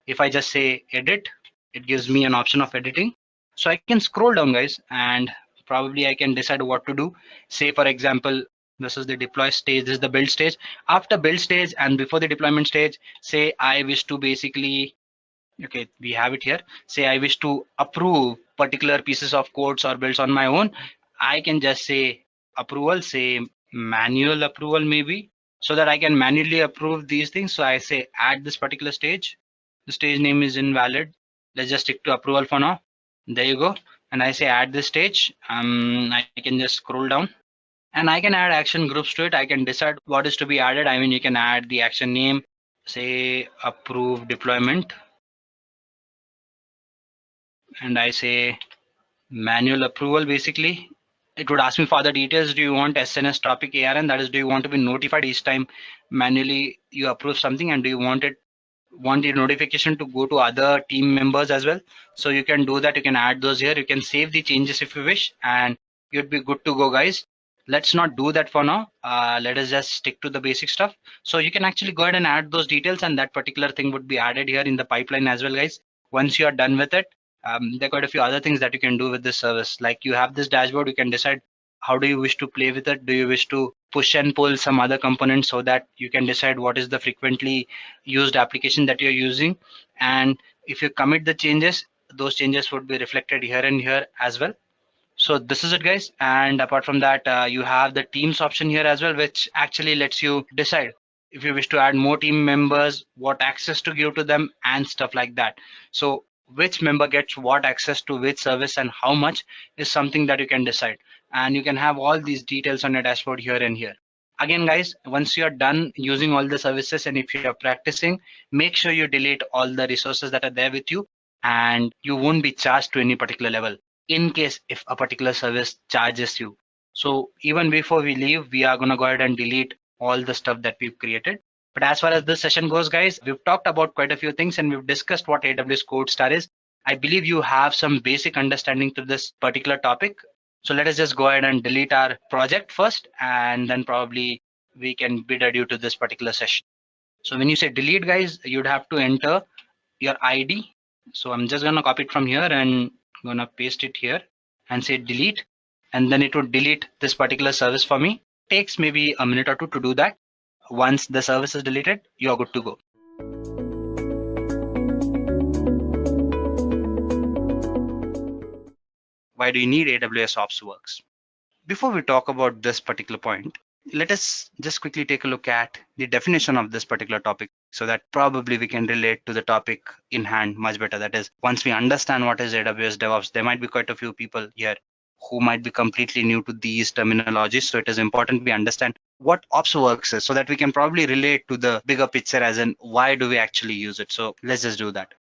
If I just say edit, it gives me an option of editing. So I can scroll down, guys, and probably I can decide what to do. Say for example, this is the deploy stage, this is the build stage. After build stage and before the deployment stage, say I wish to basically, okay, we have it here. Say I wish to approve particular pieces of codes or builds on my own. I can just say approval, say manual approval maybe, so that I can manually approve these things. So I say add this particular stage. The stage name is invalid. Let's just stick to approval for now. There you go. And I say add this stage. I can just scroll down and I can add action groups to it. I can decide what is to be added. I mean, you can add the action name, say approve deployment, and I say manual approval. Basically, it would ask me for the details. Do you want SNS topic ARN? That is, do you want to be notified each time manually you approve something, and do you want the notification to go to other team members as well? So you can do that. You can add those here. You can save the changes if you wish, and you'd be good to go, guys. Let's not do that for now. Let us just stick to the basic stuff. So you can actually go ahead and add those details, and that particular thing would be added here in the pipeline as well, guys. Once you are done with it, there are quite a few other things that you can do with this service. Like you have this dashboard, you can decide how do you wish to play with it. Do you wish to push and pull some other components so that you can decide what is the frequently used application that you're using? And if you commit the changes, those changes would be reflected here and here as well. So this is it, guys. And apart from that, you have the teams option here as well, which actually lets you decide if you wish to add more team members, what access to give to them and stuff like that. So which member gets what access to which service and how much is something that you can decide. And you can have all these details on your dashboard here and here. Again, guys, once you're done using all the services and if you're practicing, make sure you delete all the resources that are there with you, and you won't be charged to any particular level in case if a particular service charges you. So even before we leave, we are going to go ahead and delete all the stuff that we've created. But as far as this session goes, guys, we've talked about quite a few things and we've discussed what AWS CodeStar is. I believe you have some basic understanding to this particular topic. So let us just go ahead and delete our project first, and then probably we can bid adieu to this particular session. So when you say delete, guys, you'd have to enter your ID. So I'm just going to copy it from here and going to paste it here and say delete, and then it would delete this particular service for me. Takes maybe a minute or two to do that. Once the service is deleted, you're good to go. Why do you need AWS OpsWorks? Before we talk about this particular point, let us just quickly take a look at the definition of this particular topic so that probably we can relate to the topic in hand much better. That is, once we understand what is AWS DevOps, there might be quite a few people here who might be completely new to these terminologies. So it is important we understand what OpsWorks is so that we can probably relate to the bigger picture as in why do we actually use it. So let's just do that.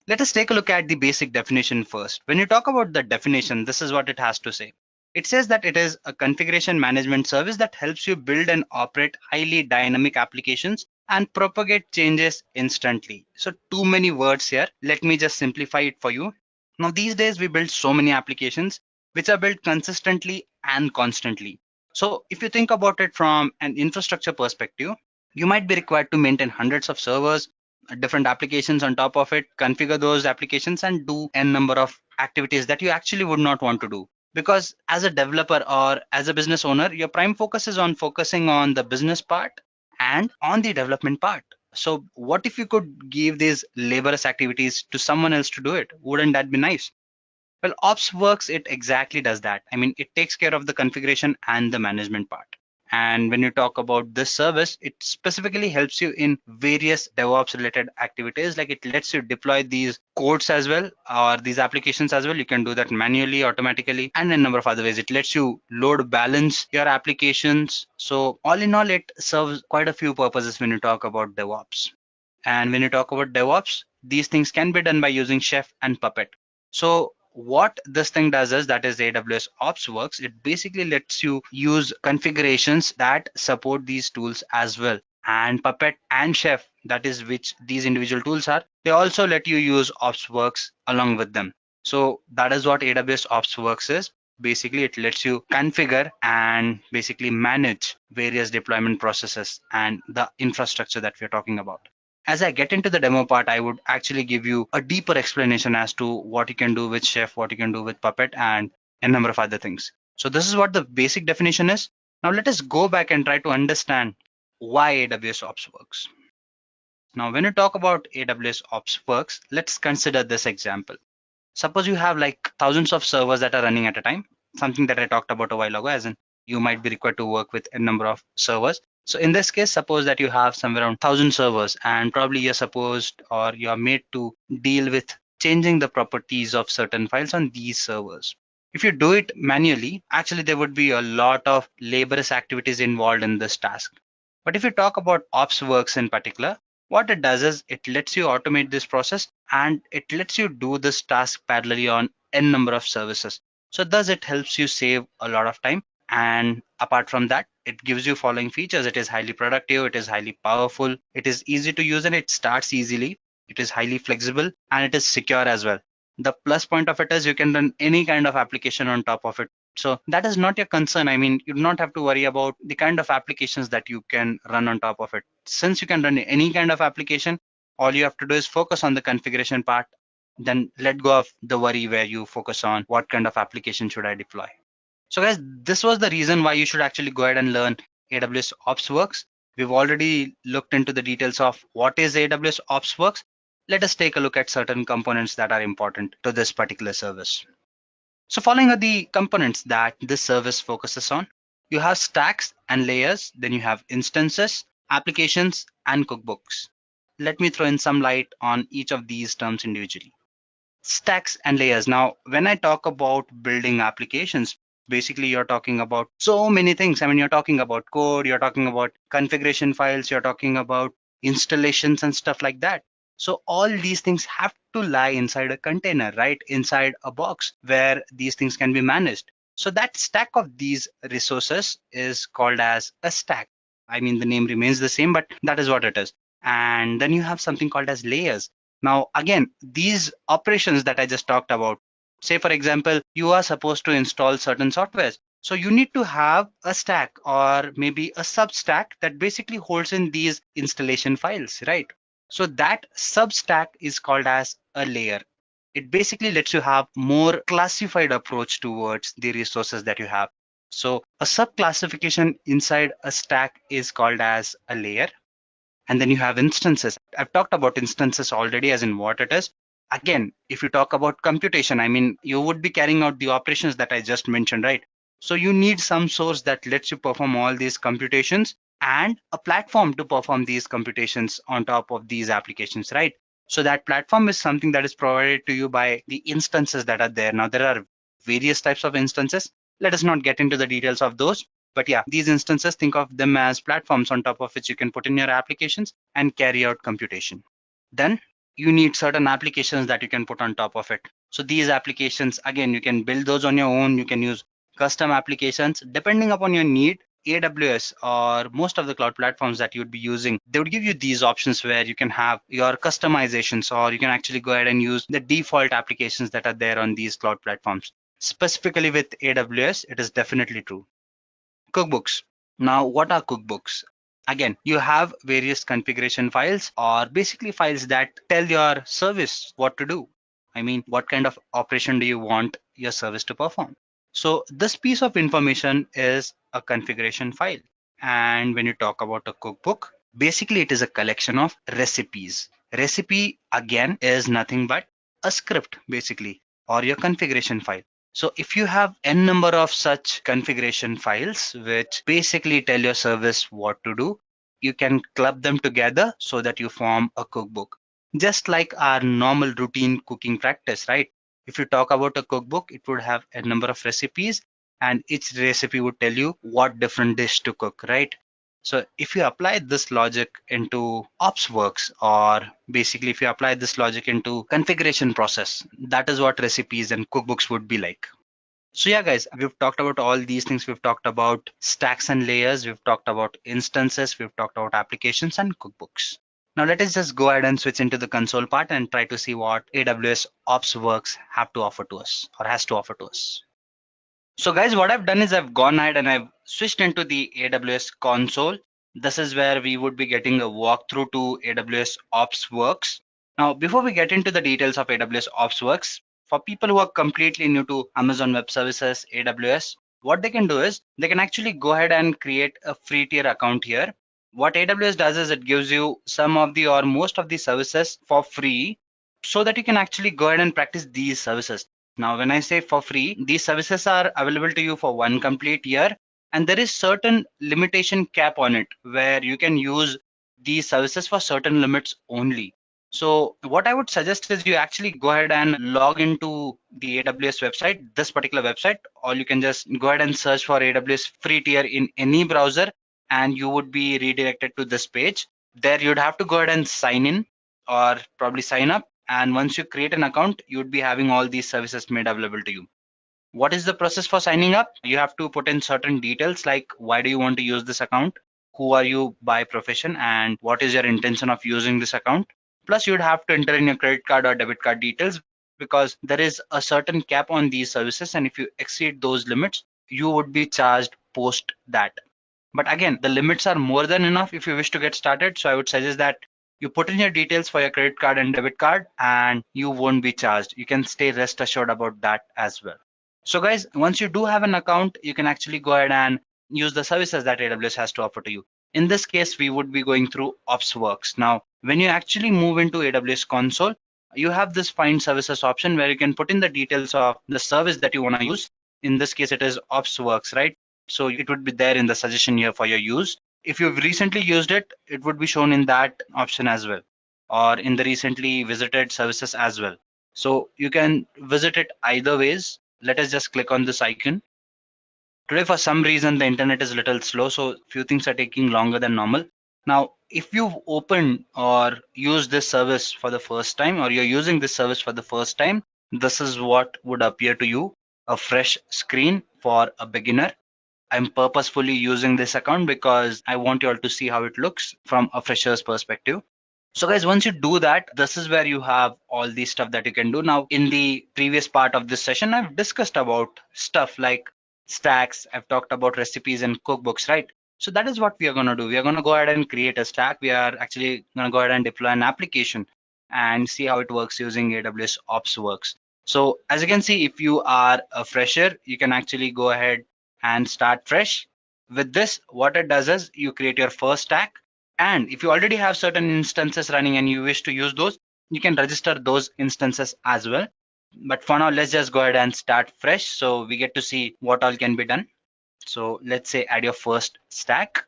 Let us take a look at the basic definition first. When you talk about the definition, this is what it has to say. It says that it is a configuration management service that helps you build and operate highly dynamic applications and propagate changes instantly. So too many words here. Let me just simplify it for you. Now these days we build so many applications which are built consistently and constantly. So if you think about it from an infrastructure perspective, you might be required to maintain hundreds of servers, different applications on top of it, configure those applications and do n number of activities that you actually would not want to do. Because as a developer or as a business owner, your prime focus is on focusing on the business part and on the development part. So what if you could give these laborious activities to someone else to do it? Wouldn't that be nice? Well, OpsWorks, it exactly does that. I mean, it takes care of the configuration and the management part. And when you talk about this service, it specifically helps you in various DevOps related activities. Like it lets you deploy these codes as well, or these applications as well. You can do that manually, automatically, and a number of other ways. It lets you load balance your applications. So all in all, it serves quite a few purposes when you talk about DevOps. And when you talk about DevOps, these things can be done by using Chef and Puppet. So what this thing does is, that is AWS OpsWorks, it basically lets you use configurations that support these tools as well. And Puppet and Chef, that is which these individual tools are, they also let you use OpsWorks along with them. So that is what AWS OpsWorks is. Basically, it lets you configure and basically manage various deployment processes and the infrastructure that we're talking about. As I get into the demo part, I would actually give you a deeper explanation as to what you can do with Chef, what you can do with Puppet, and a number of other things. So this is what the basic definition is. Now let us go back and try to understand why AWS Ops works. Now, when you talk about AWS Ops works, let's consider this example. Suppose you have like thousands of servers that are running at a time, something that I talked about a while ago, as in you might be required to work with a number of servers. So in this case, suppose that you have somewhere around 1,000 servers, and probably you're supposed or you're made to deal with changing the properties of certain files on these servers. If you do it manually, actually there would be a lot of laborious activities involved in this task. But if you talk about OpsWorks in particular, what it does is it lets you automate this process and it lets you do this task parallelly on n number of services. So thus it helps you save a lot of time. And apart from that, it gives you following features. It is highly productive, it is highly powerful, it is easy to use and it starts easily. It is highly flexible and it is secure as well. The plus point of it is you can run any kind of application on top of it. So that is not your concern. I mean, you do not have to worry about the kind of applications that you can run on top of it. Since you can run any kind of application, all you have to do is focus on the configuration part, then let go of the worry where you focus on what kind of application should I deploy. So guys, this was the reason why you should actually go ahead and learn AWS OpsWorks. We've already looked into the details of what is AWS OpsWorks. let us take a look at certain components that are important to this particular service. So following are the components that this service focuses on. You have stacks and layers, then you have instances, applications, and cookbooks. Let me throw in some light on each of these terms individually. Stacks and layers. Now, when I talk about building applications, basically you're talking about so many things. I mean, you're talking about code, you're talking about configuration files, you're talking about installations and stuff like that. So all these things have to lie inside a container, right? Inside a box where these things can be managed. So that stack of these resources is called as a stack. I mean, the name remains the same, but that is what it is. And then you have something called as layers. Now, again, these operations that I just talked about, say, for example, you are supposed to install certain softwares. So you need to have a stack or maybe a substack that basically holds in these installation files, right? So that substack is called as a layer. It basically lets you have more classified approach towards the resources that you have. So a subclassification inside a stack is called as a layer. And then you have instances. I've talked about instances already as in what it is. Again, if you talk about computation, I mean, you would be carrying out the operations that I just mentioned, right? So you need some source that lets you perform all these computations and a platform to perform these computations on top of these applications, right? So that platform is something that is provided to you by the instances that are there. Now, there are various types of instances. Let us not get into the details of those. But yeah, these instances, think of them as platforms on top of which you can put in your applications and carry out computation. Then you need certain applications that you can put on top of it. So these applications, again, you can build those on your own. You can use custom applications depending upon your need. AWS or most of the cloud platforms that you would be using, they would give you these options where you can have your customizations, or you can actually go ahead and use the default applications that are there on these cloud platforms. Specifically with AWS, it is definitely true. Cookbooks. Now, what are cookbooks? Again, you have various configuration files or basically files that tell your service what to do. I mean, what kind of operation do you want your service to perform? So this piece of information is a configuration file. And when you talk about a cookbook, basically it is a collection of recipes. Recipe, again, is nothing but a script, basically, or your configuration file. So if you have n number of such configuration files, which basically tell your service what to do, you can club them together so that you form a cookbook. Just like our normal routine cooking practice, right? If you talk about a cookbook, it would have a number of recipes and each recipe would tell you what different dish to cook, right? So if you apply this logic into OpsWorks, or basically if you apply this logic into configuration process, that is what recipes and cookbooks would be like. So yeah, guys, we've talked about all these things. We've talked about stacks and layers. We've talked about instances. We've talked about applications and cookbooks. Now let us just go ahead and switch into the console part and try to see what AWS OpsWorks have to offer to us, or has to offer to us. So guys, what I've done is I've gone ahead and I've switched into the AWS console. This is where we would be getting a walkthrough to AWS OpsWorks. Now, before we get into the details of AWS OpsWorks, for people who are completely new to Amazon Web Services, AWS, what they can do is they can actually go ahead and create a free tier account here. What AWS does is it gives you some of the or most of the services for free so that you can actually go ahead and practice these services. Now, when I say for free, these services are available to you for 1 complete year, and there is certain limitation cap on it where you can use these services for certain limits only. So what I would suggest is you actually go ahead and log into the AWS website, this particular website, or you can just go ahead and search for AWS free tier in any browser and you would be redirected to this page. There you'd have to go ahead and sign in or probably sign up. And once you create an account, you would be having all these services made available to you. What is the process for signing up? You have to put in certain details like why do you want to use this account? Who are you by profession? And what is your intention of using this account? Plus, you'd have to enter in your credit card or debit card details because there is a certain cap on these services. And if you exceed those limits, you would be charged post that. But again, the limits are more than enough if you wish to get started. So I would suggest that you put in your details for your credit card and debit card and you won't be charged. You can stay rest assured about that as well. So guys, once you do have an account, you can actually go ahead and use the services that AWS has to offer to you. In this case, we would be going through OpsWorks. Now, when you actually move into AWS console, you have this find services option where you can put in the details of the service that you want to use. In this case, it is OpsWorks, right? So it would be there in the suggestion here for your use. If you've recently used it, it would be shown in that option as well, or in the recently visited services as well. So you can visit it either ways. Let us just click on this icon. Today, for some reason, the internet is a little slow, so few things are taking longer than normal. Now, if you've opened or used this service for the first time, or you're using this service for the first time, this is what would appear to you, a fresh screen for a beginner. I'm purposefully using this account because I want you all to see how it looks from a fresher's perspective. So guys, once you do that, this is where you have all the stuff that you can do. Now, in the previous part of this session, I've discussed about stuff like stacks. I've talked about recipes and cookbooks, right? So that is what we are going to do. We are going to go ahead and create a stack. We are actually going to go ahead and deploy an application and see how it works using AWS OpsWorks. So as you can see, if you are a fresher, you can actually go ahead and start fresh. With this, what it does is you create your first stack. And if you already have certain instances running and you wish to use those, you can register those instances as well. But for now, let's just go ahead and start fresh so we get to see what all can be done. So let's say add your first stack.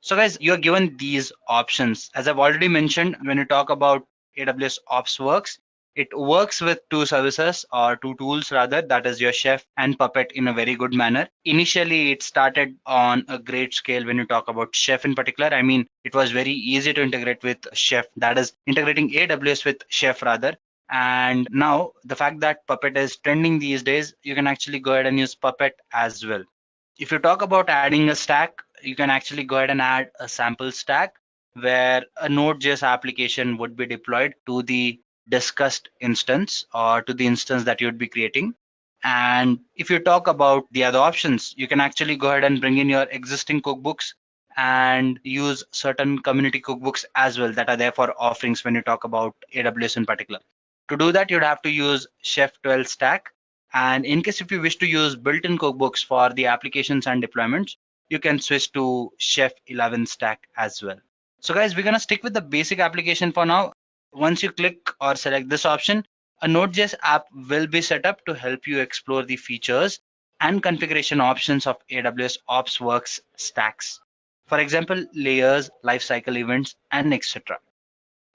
So guys, you're given these options. As I've already mentioned, when you talk about AWS OpsWorks, it works with two services or two tools rather, that is your Chef and Puppet in a very good manner. Initially, it started on a great scale when you talk about Chef in particular. I mean, it was very easy to integrate with Chef, that is integrating AWS with Chef rather. And now the fact that Puppet is trending these days, you can actually go ahead and use Puppet as well. If you talk about adding a stack, you can actually go ahead and add a sample stack where a Node.js application would be deployed to the discussed instance or to the instance that you would be creating. And if you talk about the other options, you can actually go ahead and bring in your existing cookbooks and use certain community cookbooks as well that are there for offerings when you talk about AWS in particular. To do that, you'd have to use Chef 12 stack. And in case if you wish to use built-in cookbooks for the applications and deployments, you can switch to Chef 11 stack as well. So guys, we're going to stick with the basic application for now. Once you click or select this option, a Node.js app will be set up to help you explore the features and configuration options of AWS OpsWorks stacks. For example, layers, lifecycle events, and etc.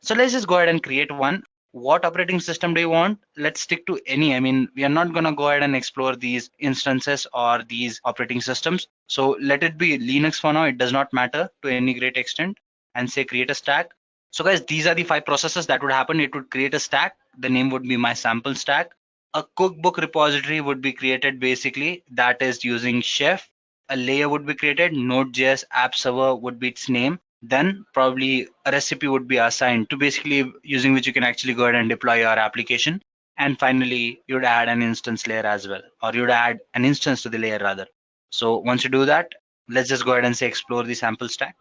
So let's just go ahead and create one. What operating system do you want? Let's stick to any. I mean, we are not going to go ahead and explore these instances or these operating systems. So let it be Linux for now. It does not matter to any great extent. And say create a stack. So guys, these are the 5 processes that would happen. It would create a stack. The name would be my sample stack. A cookbook repository would be created basically, that is using Chef. A layer would be created. Node.js app server would be its name. Then probably a recipe would be assigned to basically using which you can actually go ahead and deploy your application. And finally, you'd add an instance layer as well, or you'd add an instance to the layer rather. So once you do that, let's just go ahead and say explore the sample stack.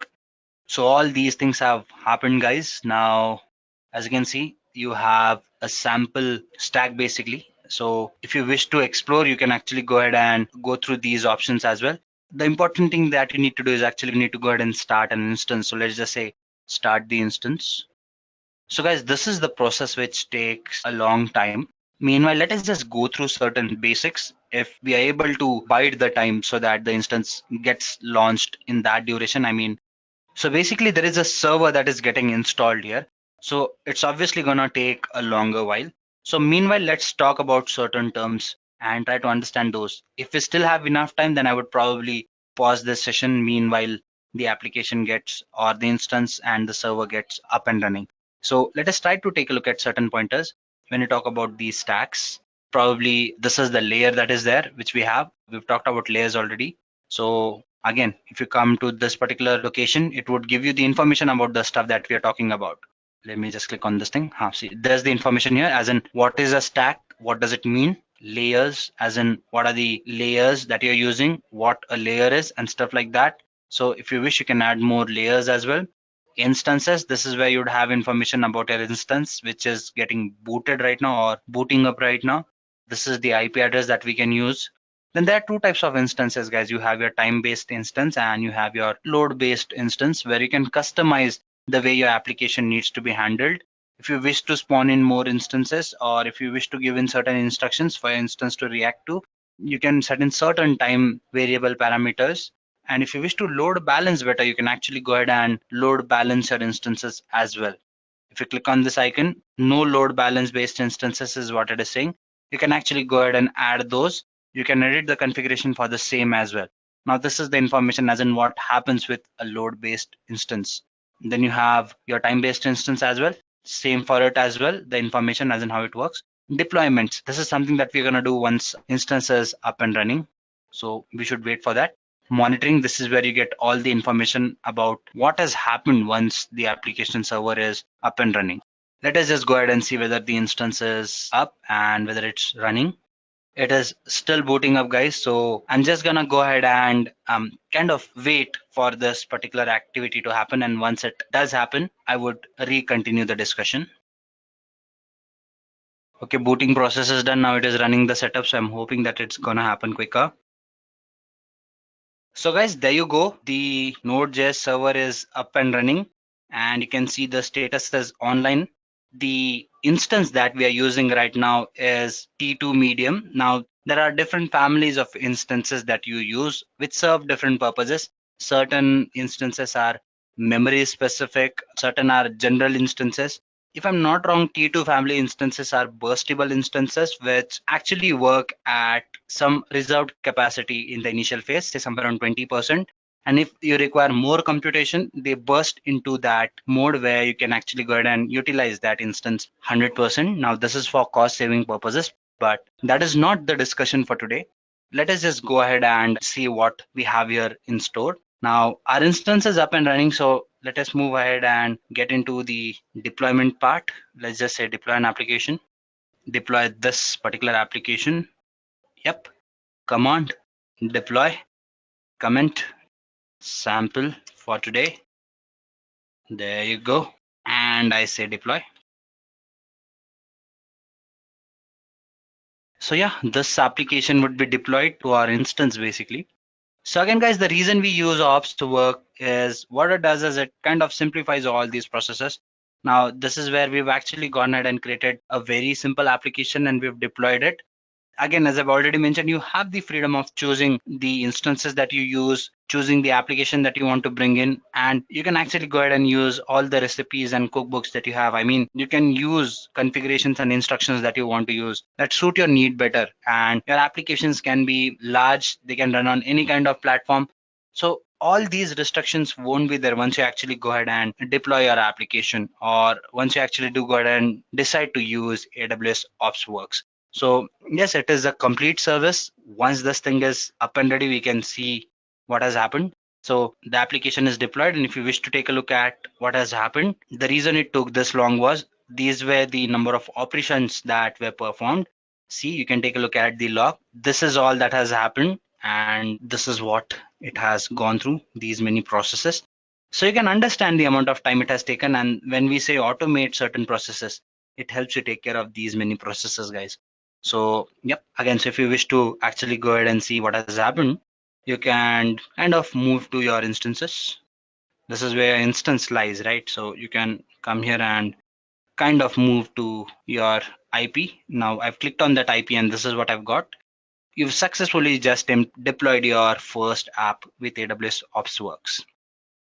So all these things have happened, guys. Now, as you can see, you have a sample stack basically. So if you wish to explore, you can actually go ahead and go through these options as well. The important thing that you need to do is actually you need to go ahead and start an instance. So let's just say start the instance. So guys, this is the process which takes a long time. Meanwhile, let us just go through certain basics. If we are able to bide the time so that the instance gets launched in that duration, I mean, so basically there is a server that is getting installed here. So it's obviously going to take a longer while. So meanwhile, let's talk about certain terms and try to understand those. If we still have enough time, then I would probably pause this session. Meanwhile, the application gets or the instance and the server gets up and running. So let us try to take a look at certain pointers. When you talk about these stacks, probably this is the layer that is there, which we have. We've talked about layers already. So again, if you come to this particular location, it would give you the information about the stuff that we are talking about. Let me just click on this thing. See, there's the information here as in what is a stack, what does it mean? Layers as in what are the layers that you're using, what a layer is and stuff like that. So if you wish, you can add more layers as well. Instances, this is where you'd have information about your instance, which is getting booted right now or booting up right now. This is the IP address that we can use. Then there are two types of instances, guys. You have your time-based instance and you have your load-based instance, where you can customize the way your application needs to be handled. If you wish to spawn in more instances, or if you wish to give in certain instructions for your instance to react to, you can set in certain time variable parameters. And if you wish to load balance better, you can actually go ahead and load balance your instances as well. If you click on this icon, no load balance based instances is what it is saying. You can actually go ahead and add those. You can edit the configuration for the same as well. Now this is the information as in what happens with a load based instance. Then you have your time based instance as well. Same for it as well, the information as in how it works. Deployments. This is something that we're going to do once instance is up and running. So we should wait for that. Monitoring, this is where you get all the information about what has happened once the application server is up and running. Let us just go ahead and see whether the instance is up and whether it's running. It is still booting up, guys. So I'm just gonna go ahead and kind of wait for this particular activity to happen. And once it does happen, I would re-continue the discussion. Okay, booting process is done. Now it is running the setup. So I'm hoping that it's gonna happen quicker. So guys, there you go. The Node.js server is up and running, and you can see the status is online. The instance that we are using right now is T2 medium. Now there are different families of instances that you use which serve different purposes. Certain instances are memory specific, certain are general instances. If I'm not wrong, T2 family instances are burstable instances which actually work at some reserved capacity in the initial phase, say somewhere around 20%. And if you require more computation, they burst into that mode where you can actually go ahead and utilize that instance 100%. Now this is for cost saving purposes, but that is not the discussion for today. Let us just go ahead and see what we have here in store. Now our instance is up and running, so let us move ahead and get into the deployment part. Let's just say deploy an application, deploy this particular application. Yep, command, deploy, comment, sample for today. There you go. And I say deploy. So yeah, this application would be deployed to our instance basically. So again, guys, the reason we use ops to work is what it does is it kind of simplifies all these processes. Now, this is where we've actually gone ahead and created a very simple application and we've deployed it. Again, as I've already mentioned, you have the freedom of choosing the instances that you use, choosing the application that you want to bring in, and you can actually go ahead and use all the recipes and cookbooks that you have. I mean, you can use configurations and instructions that you want to use that suit your need better. And your applications can be large, they can run on any kind of platform. So all these restrictions won't be there once you actually go ahead and deploy your application, or once you actually do go ahead and decide to use AWS OpsWorks. So yes, it is a complete service. Once this thing is up and ready, we can see what has happened. So the application is deployed, and if you wish to take a look at what has happened, the reason it took this long was these were the number of operations that were performed. See, you can take a look at the log. This is all that has happened, and this is what it has gone through, these many processes. So you can understand the amount of time it has taken. And when we say automate certain processes, it helps you take care of these many processes, guys. So yep, again, so if you wish to actually go ahead and see what has happened, you can kind of move to your instances. This is where instance lies, right? So you can come here and kind of move to your IP. Now I've clicked on that IP and this is what I've got. You've successfully just deployed your first app with AWS OpsWorks.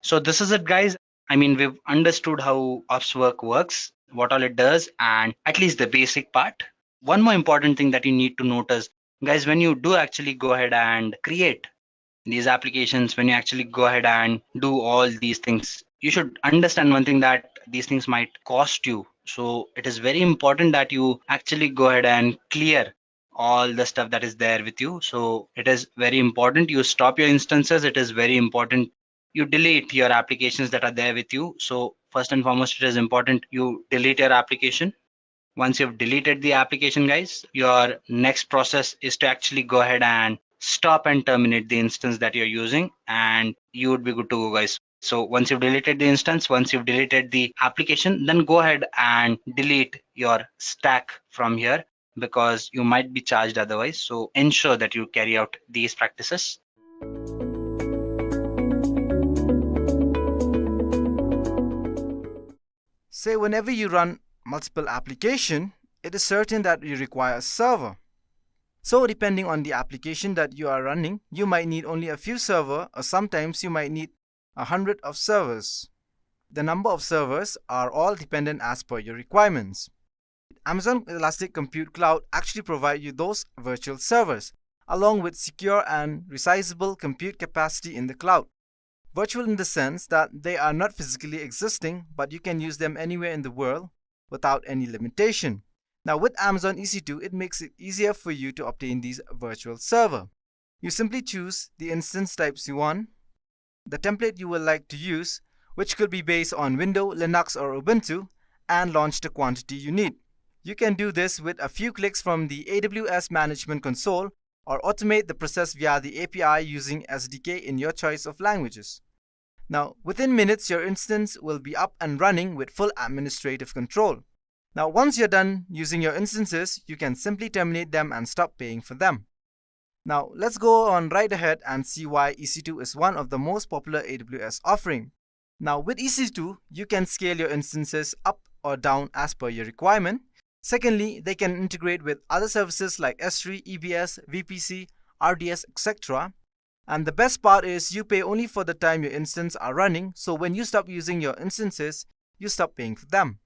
So this is it, guys. I mean, we've understood how OpsWorks works, what all it does, and at least the basic part. One more important thing that you need to notice, guys, when you do actually go ahead and create these applications, when you actually go ahead and do all these things, you should understand one thing, that these things might cost you. So it is very important that you actually go ahead and clear all the stuff that is there with you. So it is very important you stop your instances. It is very important you delete your applications that are there with you. So first and foremost, it is important you delete your application. Once you've deleted the application, guys, your next process is to actually go ahead and stop and terminate the instance that you're using, and you would be good to go, guys. So once you've deleted the instance, once you've deleted the application, then go ahead and delete your stack from here. because you might be charged otherwise. So ensure that you carry out these practices. Say whenever you run multiple applications, it is certain that you require a server. So depending on the application that you are running, you might need only a few servers, or sometimes you might need 100 of servers. The number of servers are all dependent as per your requirements. Amazon Elastic Compute Cloud actually provides you those virtual servers, along with secure and resizable compute capacity in the cloud. Virtual in the sense that they are not physically existing, but you can use them anywhere in the world without any limitation. Now with Amazon EC2, it makes it easier for you to obtain these virtual server. You simply choose the instance types you want, the template you would like to use, which could be based on Windows, Linux or Ubuntu, and launch the quantity you need. You can do this with a few clicks from the AWS Management Console or automate the process via the API using SDK in your choice of languages. Now, within minutes, your instance will be up and running with full administrative control. Now, once you're done using your instances, you can simply terminate them and stop paying for them. Now, let's go on right ahead and see why EC2 is one of the most popular AWS offering. Now, with EC2, you can scale your instances up or down as per your requirement. Secondly, they can integrate with other services like S3, EBS, VPC, RDS, etc. And the best part is you pay only for the time your instances are running, so when you stop using your instances, you stop paying for them.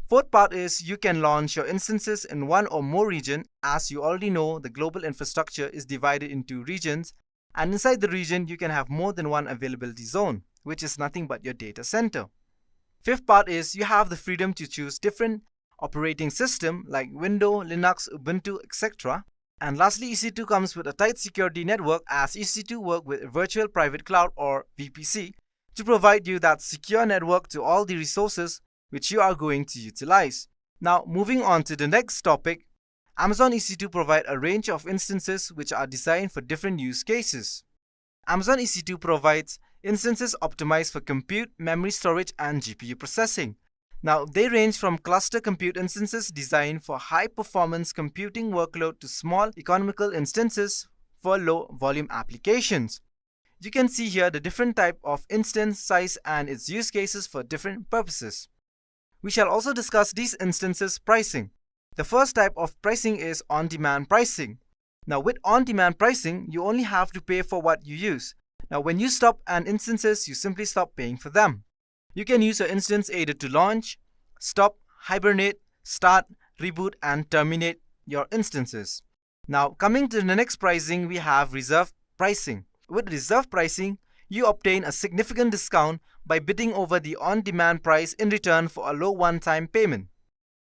Fourth part is you can launch your instances in one or more regions. As you already know, the global infrastructure is divided into regions, and inside the region you can have more than one availability zone, which is nothing but your data center. Fifth part is you have the freedom to choose different operating system like Windows, Linux, Ubuntu, etc. And lastly, EC2 comes with a tight security network, as EC2 works with a virtual private cloud or VPC to provide you that secure network to all the resources which you are going to utilize. Now, moving on to the next topic, Amazon EC2 provides a range of instances which are designed for different use cases. Amazon EC2 provides instances optimized for compute, memory storage, and GPU processing. Now, they range from cluster compute instances designed for high-performance computing workload to small, economical instances for low-volume applications. You can see here the different type of instance size and its use cases for different purposes. We shall also discuss these instances pricing. The first type of pricing is on-demand pricing. Now, with on-demand pricing, you only have to pay for what you use. Now, when you stop an instances, you simply stop paying for them. You can use your instance either to launch, stop, hibernate, start, reboot, and terminate your instances. Now, coming to the next pricing, we have reserve pricing. With reserve pricing, you obtain a significant discount by bidding over the on-demand price in return for a low one-time payment.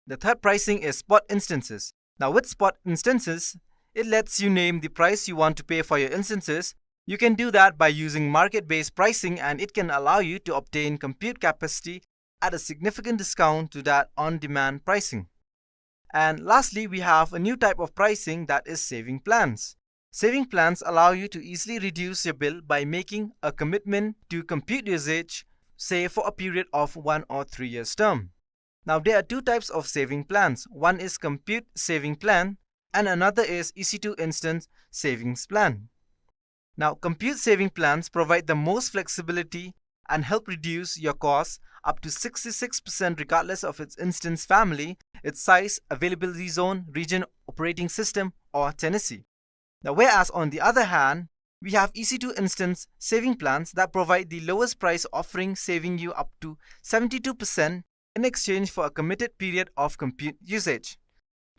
The third pricing is spot instances. Now, with spot instances, it lets you name the price you want to pay for your instances. You can do that by using market-based pricing, and it can allow you to obtain compute capacity at a significant discount to that on-demand pricing. And lastly, we have a new type of pricing, that is saving plans. Saving plans allow you to easily reduce your bill by making a commitment to compute usage, say for a period of 1 or 3 years term. Now, there are two types of saving plans. One is compute saving plan and another is EC2 instance savings plan. Now, compute saving plans provide the most flexibility and help reduce your costs up to 66% regardless of its instance family, its size, availability zone, region, operating system, or tenancy. Now, whereas on the other hand, we have EC2 instance saving plans that provide the lowest price, offering saving you up to 72% in exchange for a committed period of compute usage.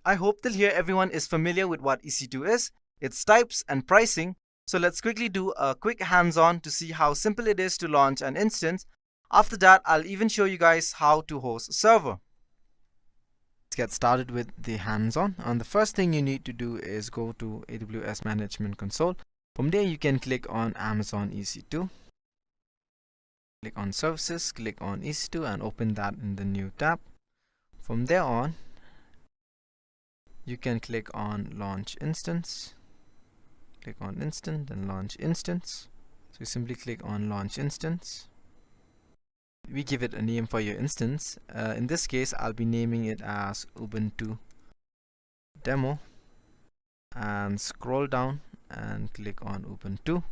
I hope till here everyone is familiar with what EC2 is, its types and pricing. So let's quickly do a quick hands-on to see how simple it is to launch an instance. After that, I'll even show you guys how to host a server. Let's get started with the hands-on. And the first thing you need to do is go to AWS Management Console. From there, you can click on Amazon EC2. Click on Services, click on EC2 and open that in the new tab. From there on, you can click on Launch Instance. Click on Instance, then Launch Instance. So you simply click on Launch Instance. We give it a name for your instance. In this case, I'll be naming it as Ubuntu demo and scroll down and click on Ubuntu,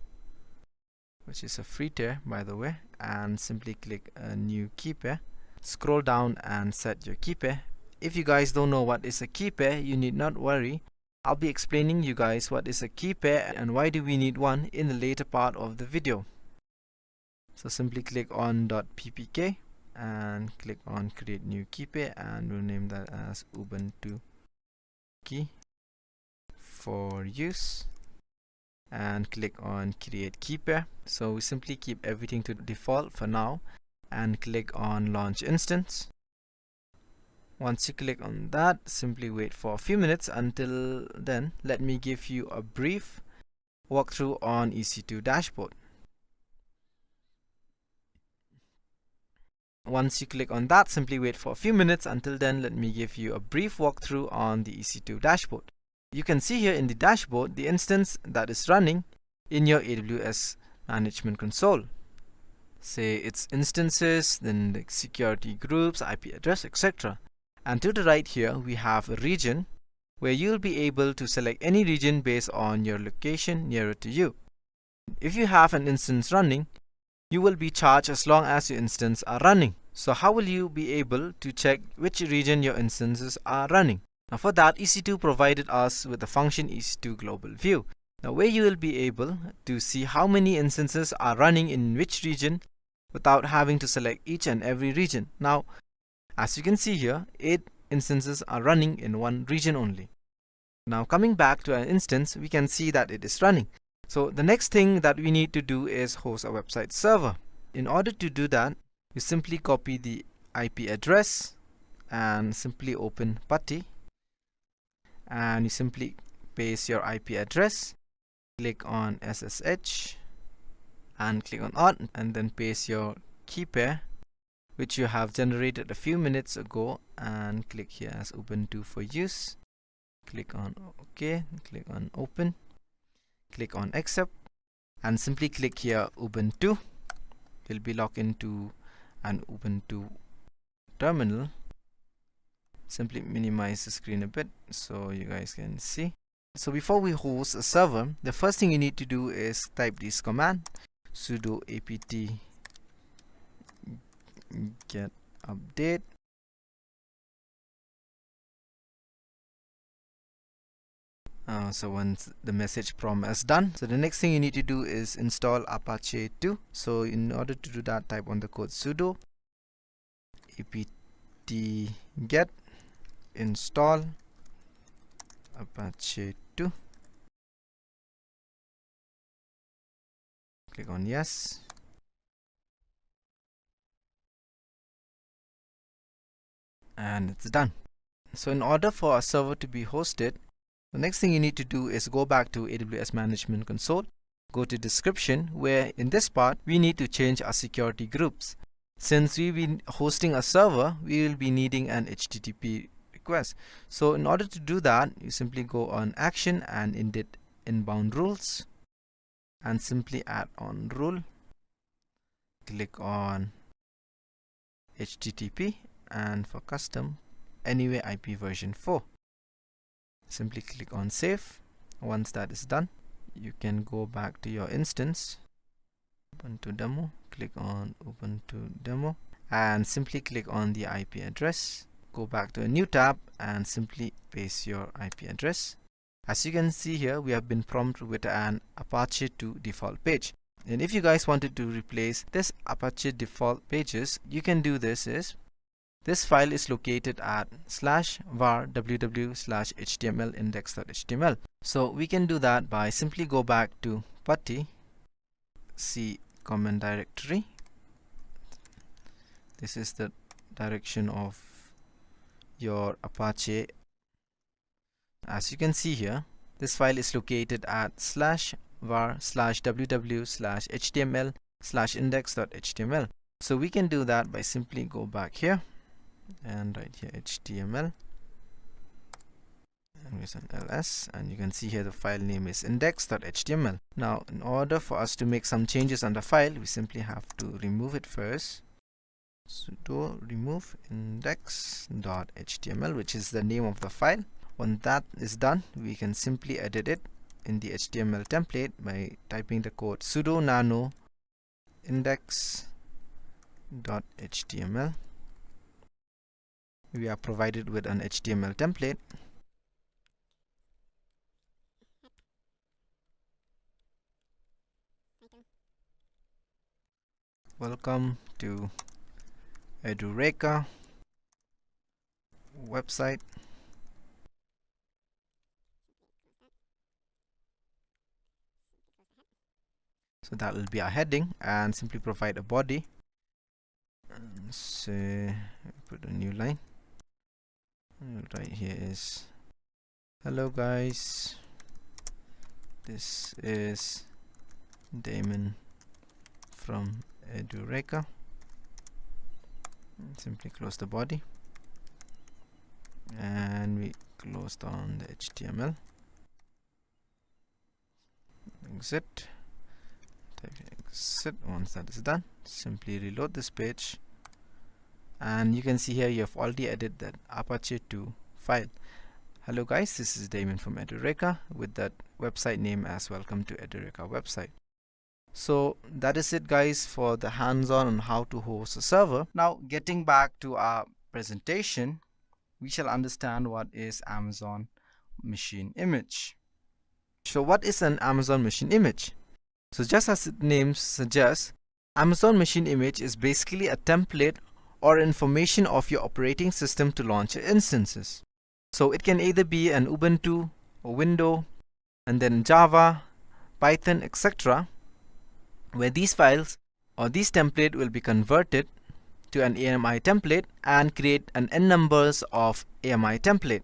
which is a free tier by the way, and simply click a new key pair. Scroll down and set your key pair. If you guys don't know what is a key pair, you need not worry. I'll be explaining you guys what is a key pair and why do we need one in the later part of the video. So simply click on .ppk and click on create new key pair, and we'll name that as Ubuntu key for use, and click on create key pair. So we simply keep everything to default for now and click on launch instance. Once you click on that, simply wait for a few minutes. Until then, let me give you a brief walkthrough on EC2 dashboard. Once you click on that, simply wait for a few minutes. Until then, let me give you a brief walkthrough on the EC2 dashboard. You can see here in the dashboard the instance that is running in your AWS management console. Say its instances, then the security groups, IP address, etc. And to the right here we have a region where you'll be able to select any region based on your location nearer to you. If you have an instance running, you will be charged as long as your instance are running. So how will you be able to check which region your instances are running? Now for that, EC2 provided us with the function EC2 global view. Now where you will be able to see how many instances are running in which region without having to select each and every region. Now as you can see here, 8 instances are running in one region only. Now coming back to our instance, we can see that it is running. So the next thing that we need to do is host a website server. In order to do that, you simply copy the IP address and simply open PuTTY, and you simply paste your IP address, click on SSH and click on Alt, and then paste your key pair which you have generated a few minutes ago, and click here as Ubuntu for use. Click on OK, click on open, click on accept, and simply click here Ubuntu. You'll be logged into an Ubuntu terminal. Simply minimize the screen a bit so you guys can see. So before we host a server, the first thing you need to do is type this command: sudo apt get update. So once the message prompt is done, so the next thing you need to do is install Apache 2. So in order to do that, type on the code sudo apt get install Apache 2. Click on yes. And it's done. So in order for a server to be hosted, the next thing you need to do is go back to AWS Management Console, go to description, where in this part we need to change our security groups. Since we've been hosting a server, we will be needing an HTTP request. So in order to do that, you simply go on action and edit inbound rules and simply add on rule. Click on HTTP, and for custom, anyway IP version 4. Simply click on save. Once that is done, you can go back to your instance, Ubuntu demo, click on Ubuntu demo, and simply click on the IP address. Go back to a new tab and simply paste your IP address. As you can see here, we have been prompted with an Apache 2 default page. And if you guys wanted to replace this Apache default pages, you can do this file is located at /var www/html index.html. So we can do that by simply go back to PuTTY, C common directory. This is the direction of your Apache. As you can see here, this file is located at /var www/html/index.html. So we can do that by simply go back here and write here HTML and with an ls, and you can see here the file name is index.html. Now in order for us to make some changes on the file, we simply have to remove it first. Sudo remove index.html, which is the name of the file. When that is done, we can simply edit it in the HTML template by typing the code sudo nano index.html. We are provided with an HTML template. Welcome to Edureka website. So that will be our heading, and simply provide a body. And say, put a new line. Right here is, hello guys, this is Damon from Edureka. Simply close the body, and we close down the HTML. Exit. Exit. Once that is done, simply reload this page, and you can see here you have already added that Apache 2 file. Hello guys, this is Damon from Edureka with that website name as welcome to Edureka website. So that is it guys for the hands-on on how to host a server. Now getting back to our presentation, we shall understand what is Amazon Machine Image. So what is an Amazon Machine Image? So just as its name suggests, Amazon Machine Image is basically a template or information of your operating system to launch your instances. So it can either be an Ubuntu or Windows, and then Java, Python, etc., where these files or these template will be converted to an AMI template and create an n numbers of AMI template.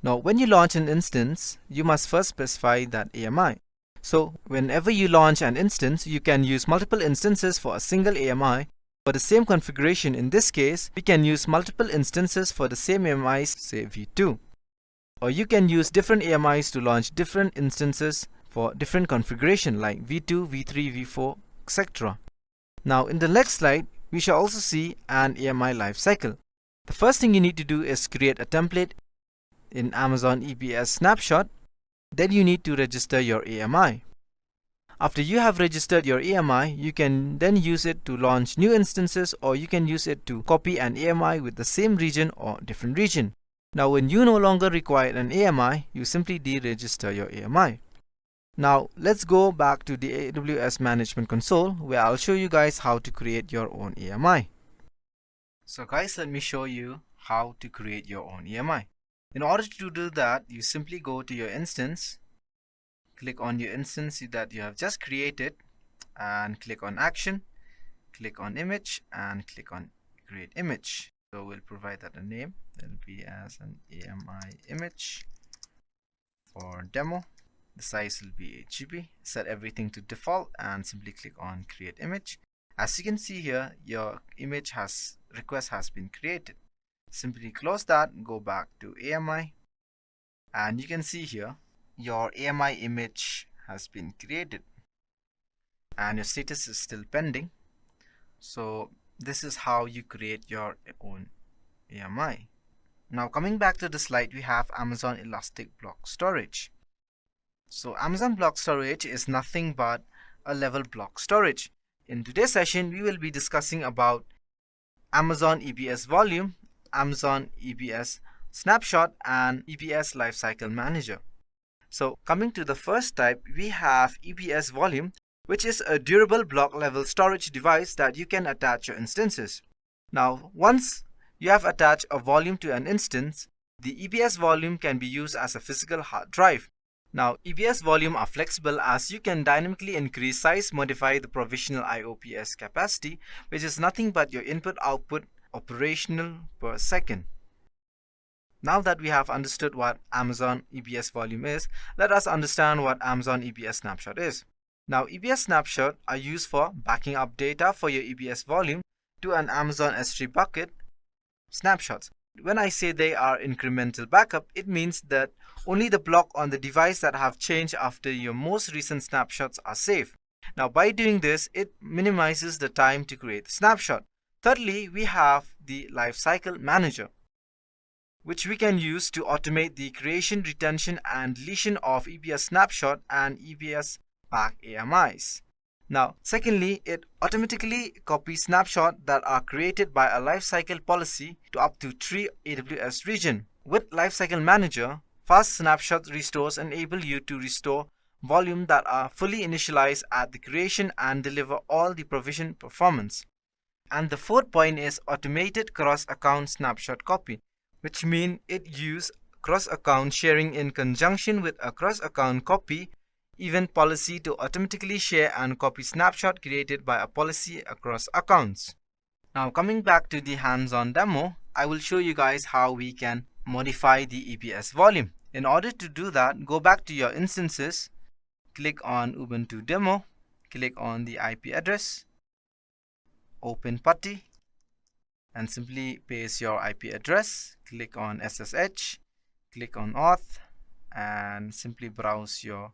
Now when you launch an instance, you must first specify that AMI. So whenever you launch an instance, you can use multiple instances for a single AMI. For the same configuration, in this case, we can use multiple instances for the same AMIs, say v2. Or you can use different AMIs to launch different instances for different configuration like v2, v3, v4, etc. Now in the next slide, we shall also see an AMI lifecycle. The first thing you need to do is create a template in Amazon EBS Snapshot. Then you need to register your AMI. After you have registered your AMI, you can then use it to launch new instances, or you can use it to copy an AMI with the same region or different region. Now when you no longer require an AMI, you simply deregister your AMI. Now let's go back to the AWS Management Console, where I'll show you guys how to create your own AMI. So guys, let me show you how to create your own AMI. In order to do that, you simply go to your instance, click on your instance that you have just created, and click on Action, click on Image, and click on Create Image. So we'll provide that a name. It'll be as an AMI image for demo. The size will be 8 GB. Set everything to default and simply click on Create Image. As you can see here, your image request has been created. Simply close that, go back to AMI, and you can see here your AMI image has been created and your status is still pending. So this is how you create your own AMI. Now coming back to the slide, we have Amazon Elastic Block Storage. So Amazon Block Storage is nothing but a level block storage. In today's session, we will be discussing about Amazon EBS Volume, Amazon EBS Snapshot, and EBS Lifecycle Manager. So coming to the first type, we have EBS Volume, which is a durable block level storage device that you can attach your instances. Now once you have attached a volume to an instance, the EBS volume can be used as a physical hard drive. Now EBS volume are flexible as you can dynamically increase size, modify the provisional IOPS capacity, which is nothing but your input-output operational per second. Now that we have understood what Amazon EBS volume is, let us understand what Amazon EBS Snapshot is. Now EBS Snapshot are used for backing up data for your EBS volume to an Amazon S3 bucket snapshots. When I say they are incremental backup, it means that only the block on the device that have changed after your most recent snapshots are saved. Now by doing this, it minimizes the time to create the snapshot. Thirdly, we have the Lifecycle Manager. which we can use to automate the creation, retention, and deletion of EBS snapshot and EBS pack AMIs. Now, secondly, it automatically copies snapshots that are created by a lifecycle policy to up to 3 AWS regions. With Lifecycle Manager, fast snapshot restores enable you to restore volume that are fully initialized at the creation and deliver all the provision performance. And the fourth point is automated cross-account snapshot copy, which means it uses cross-account sharing in conjunction with a cross-account copy event policy to automatically share and copy snapshot created by a policy across accounts. Now coming back to the hands-on demo, I will show you guys how we can modify the EBS volume. In order to do that, go back to your instances, click on Ubuntu demo, click on the IP address, open PuTTY, and simply paste your IP address, click on SSH, click on auth, and simply browse your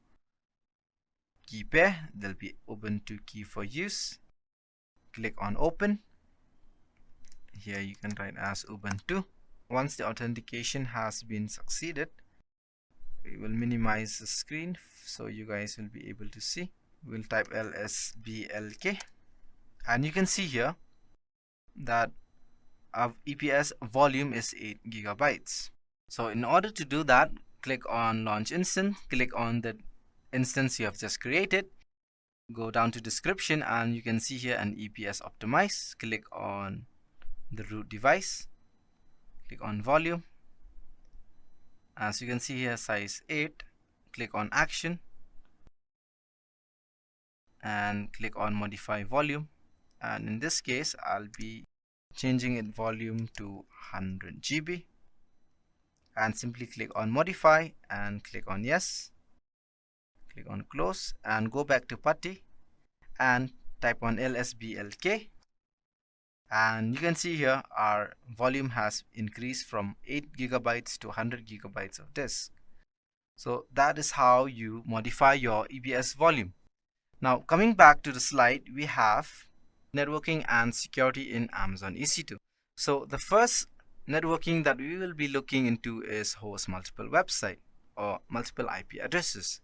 key pair. There'll be Ubuntu key for use. Click on open. Here you can write as Ubuntu. Once the authentication has been succeeded, we will minimize the screen so you guys will be able to see. We'll type LSBLK, and you can see here that our EBS volume is 8 gigabytes. So in order to do that, click on launch instance, click on the instance you have just created, go down to description, and you can see here an EBS optimize. Click on the root device, click on volume. As you can see here, size 8, click on action and click on modify volume, and in this case I'll be changing it volume to 100 GB, and simply click on modify and click on yes, click on close, and go back to PuTTY and type on LSBLK, and you can see here our volume has increased from 8 gigabytes to 100 gigabytes of disk. So that is how you modify your EBS volume. Now coming back to the slide, we have networking and security in Amazon EC2. So the first networking that we will be looking into is host multiple website or multiple IP addresses.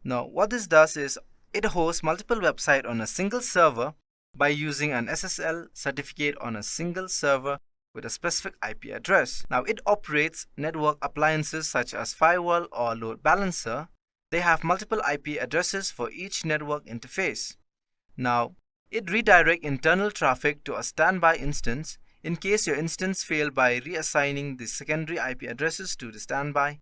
Now what this does is it hosts multiple websites on a single server by using an SSL certificate on a single server with a specific IP address. Now it operates network appliances such as firewall or load balancer. They have multiple IP addresses for each network interface. Now it redirects internal traffic to a standby instance in case your instance failed by reassigning the secondary IP addresses to the standby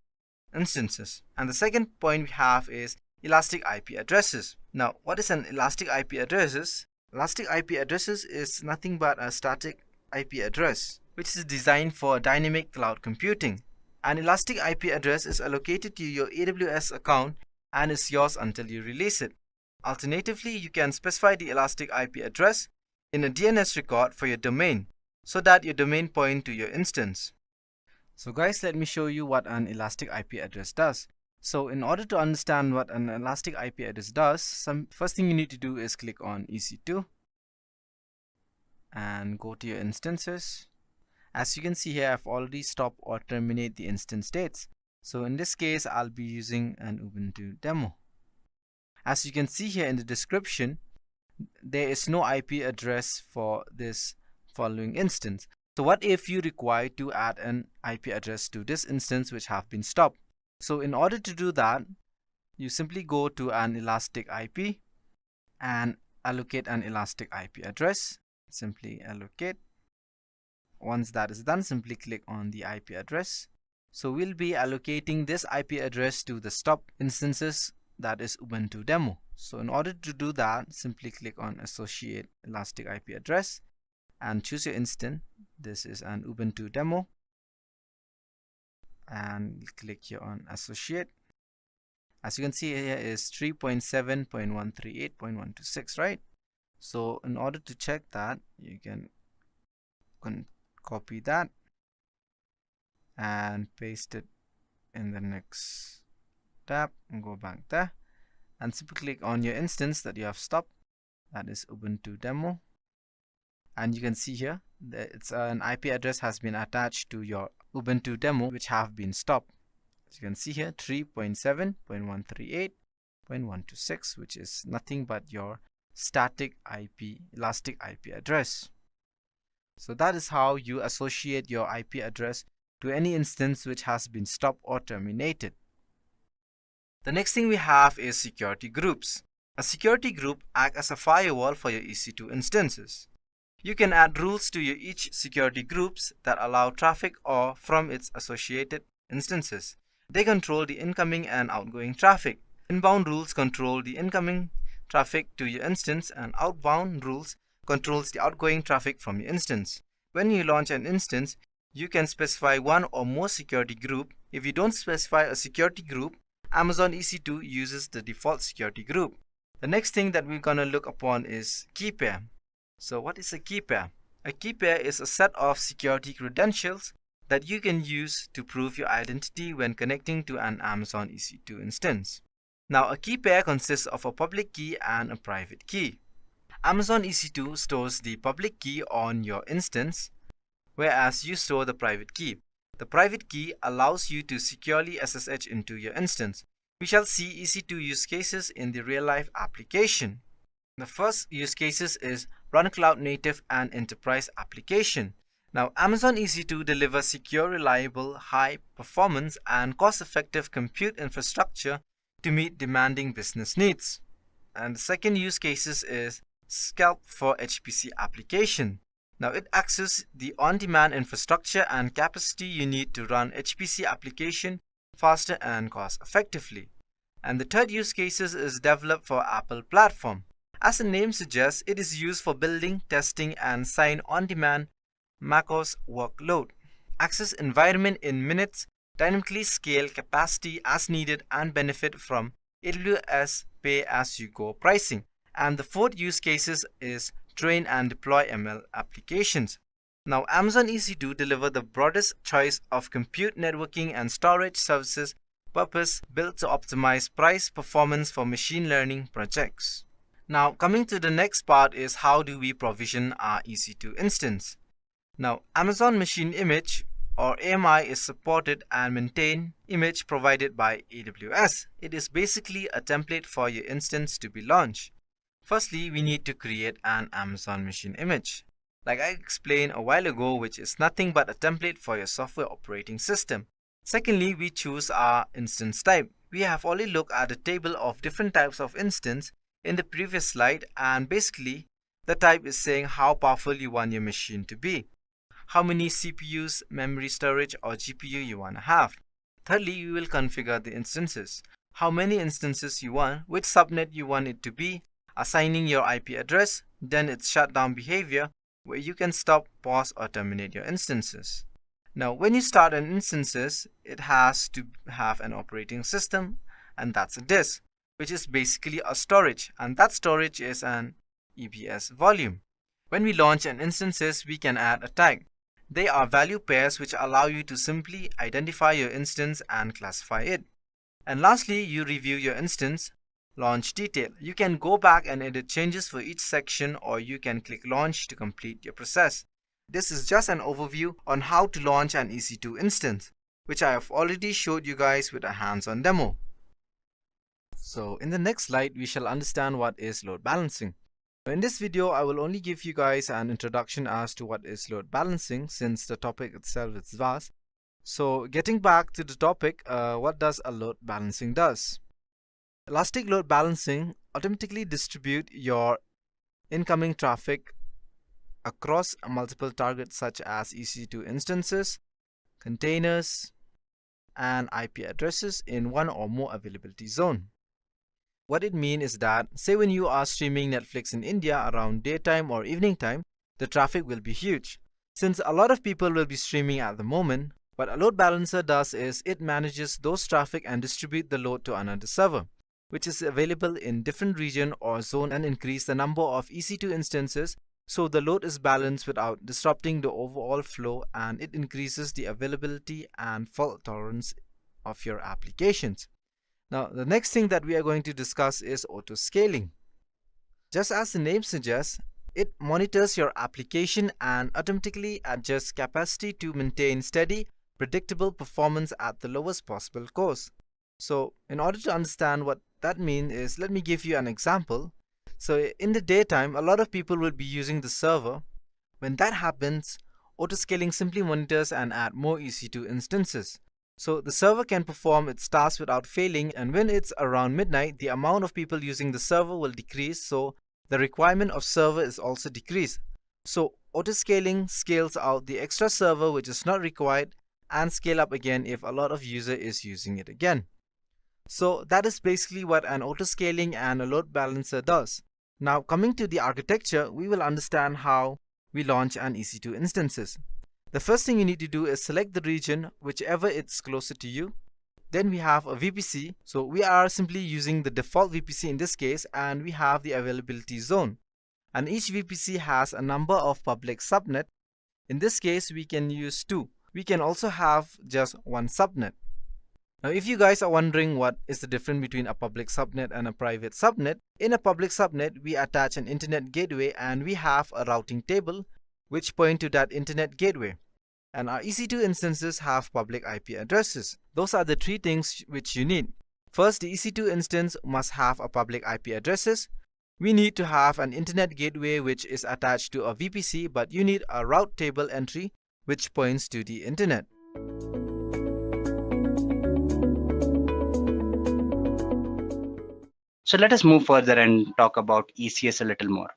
instances. And the second point we have is elastic IP addresses. Now what is an elastic IP addresses? Elastic IP addresses is nothing but a static IP address which is designed for dynamic cloud computing. An elastic IP address is allocated to your AWS account and is yours until you release it. Alternatively, you can specify the elastic IP address in a DNS record for your domain so that your domain point to your instance. So guys, let me show you what an elastic IP address does. So in order to understand what an elastic IP address does, first thing you need to do is click on EC2 and go to your instances. As you can see here, I've already stopped or terminate the instance dates. So in this case, I'll be using an Ubuntu demo. As you can see here in the description, there is no IP address for this following instance. So what if you require to add an IP address to this instance which have been stopped? So in order to do that, you simply go to an elastic IP and allocate an elastic IP address. Simply allocate. Once that is done, simply click on the IP address. So we'll be allocating this IP address to the stop instances, that is Ubuntu demo. So in order to do that, simply click on associate elastic IP address and choose your instance. This is an Ubuntu demo, and click here on associate. As you can see here is 3.7.138.126, right? So in order to check that, you can copy that and paste it in the next tab and go back there and simply click on your instance that you have stopped, that is Ubuntu demo, and you can see here that it's an IP address has been attached to your Ubuntu demo which have been stopped. As you can see here, 3.7.138.126, which is nothing but your static IP, elastic IP address. So that is how you associate your IP address to any instance which has been stopped or terminated. The next thing we have is security groups. A security group acts as a firewall for your EC2 instances. You can add rules to your each security groups that allow traffic or from its associated instances. They control the incoming and outgoing traffic. Inbound rules control the incoming traffic to your instance, and outbound rules controls the outgoing traffic from your instance. When you launch an instance, you can specify one or more security group. If you don't specify a security group, Amazon EC2 uses the default security group. The next thing that we're going to look upon is key pair. So what is a key pair? A key pair is a set of security credentials that you can use to prove your identity when connecting to an Amazon EC2 instance. Now, a key pair consists of a public key and a private key. Amazon EC2 stores the public key on your instance, whereas you store the private key. The private key allows you to securely SSH into your instance. We shall see EC2 use cases in the real-life application. The first use cases is run cloud native and enterprise application. Now, Amazon EC2 delivers secure, reliable, high performance and cost-effective compute infrastructure to meet demanding business needs. And the second use cases is Sqoop for HPC application. Now, it accesses the on-demand infrastructure and capacity you need to run HPC application faster and cost effectively. And the third use cases is developed for Apple platform. As the name suggests, it is used for building, testing and sign on-demand macOS workload. Access environment in minutes, dynamically scale capacity as needed and benefit from AWS pay-as-you-go pricing. And the fourth use cases is train and deploy ML applications. Now, Amazon EC2 delivers the broadest choice of compute, networking and storage services purpose-built to optimize price performance for machine learning projects. Now, coming to the next part is how do we provision our EC2 instance. Now, Amazon Machine Image or AMI is supported and maintained image provided by AWS. It is basically a template for your instance to be launched. Firstly, we need to create an Amazon Machine Image, like I explained a while ago, which is nothing but a template for your software operating system. Secondly, we choose our instance type. We have already looked at a table of different types of instance in the previous slide, and basically the type is saying how powerful you want your machine to be, how many CPUs, memory storage or GPU you want to have. Thirdly, we will configure the instances, how many instances you want, which subnet you want it to be, assigning your IP address, then its shutdown behavior where you can stop, pause or terminate your instances. Now, when you start an instances, it has to have an operating system, and that's a disk, which is basically a storage, and that storage is an EBS volume. When we launch an instances, we can add a tag. They are value pairs which allow you to simply identify your instance and classify it. And lastly, you review your instance. Launch detail. You can go back and edit changes for each section, or you can click launch to complete your process. This is just an overview on how to launch an EC2 instance, which I have already showed you guys with a hands-on demo. So in the next slide, we shall understand what is load balancing. In this video, I will only give you guys an introduction as to what is load balancing, since the topic itself is vast. So getting back to the topic, what does a load balancing does? Elastic load balancing automatically distribute your incoming traffic across multiple targets such as EC2 instances, containers, and IP addresses in one or more availability zone. What it means is that, say when you are streaming Netflix in India around daytime or evening time, the traffic will be huge. Since a lot of people will be streaming at the moment, what a load balancer does is it manages those traffic and distribute the load to another server, which is available in different region or zone, and increase the number of EC2 instances so the load is balanced without disrupting the overall flow, and it increases the availability and fault tolerance of your applications. Now, the next thing that we are going to discuss is auto scaling. Just as the name suggests, it monitors your application and automatically adjusts capacity to maintain steady predictable performance at the lowest possible cost. So in order to understand what that means is, let me give you an example. So in the daytime, a lot of people will be using the server. When that happens, autoscaling simply monitors and add more EC2 instances. So the server can perform its tasks without failing, and when it's around midnight, the amount of people using the server will decrease, so the requirement of server is also decreased. So autoscaling scales out the extra server which is not required and scale up again if a lot of user is using it again. So that is basically what an autoscaling and a load balancer does. Now coming to the architecture, we will understand how we launch an EC2 instances. The first thing you need to do is select the region, whichever it's closer to you. Then we have a VPC, so we are simply using the default VPC in this case, and we have the availability zone. And each VPC has a number of public subnet. In this case, we can use 2. We can also have just one subnet. Now if you guys are wondering what is the difference between a public subnet and a private subnet, in a public subnet we attach an internet gateway and we have a routing table which point to that internet gateway. And our EC2 instances have public IP addresses. Those are the 3 things which you need. First, the EC2 instance must have a public IP addresses. We need to have an internet gateway which is attached to a VPC, but you need a route table entry which points to the internet. So let us move further and talk about ECS a little more.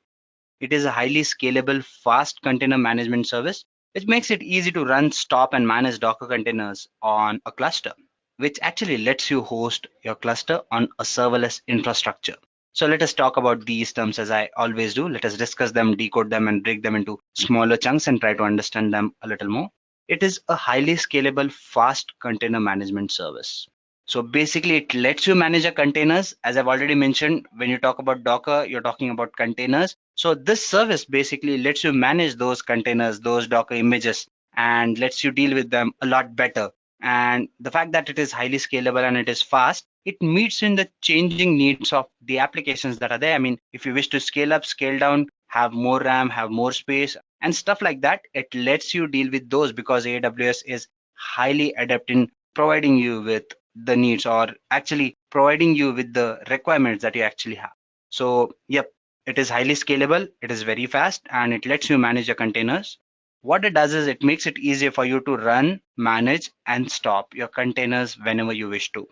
It is a highly scalable, fast container management service which makes it easy to run, stop, and manage Docker containers on a cluster, which actually lets you host your cluster on a serverless infrastructure. So let us talk about these terms as I always do. Let us discuss them, decode them, and break them into smaller chunks and try to understand them a little more. It is a highly scalable, fast container management service. So basically, it lets you manage your containers. As I've already mentioned, when you talk about Docker, you're talking about containers. So this service basically lets you manage those containers, those Docker images, and lets you deal with them a lot better. And the fact that it is highly scalable and it is fast, it meets in the changing needs of the applications that are there. I mean, if you wish to scale up, scale down, have more RAM, have more space, and stuff like that, it lets you deal with those because AWS is highly adept in providing you with the needs, or actually providing you with the requirements that you actually have. So yep, it is highly scalable, it is very fast, and it lets you manage your containers. What it does is it makes it easier for you to run, manage, and stop your containers whenever you wish to.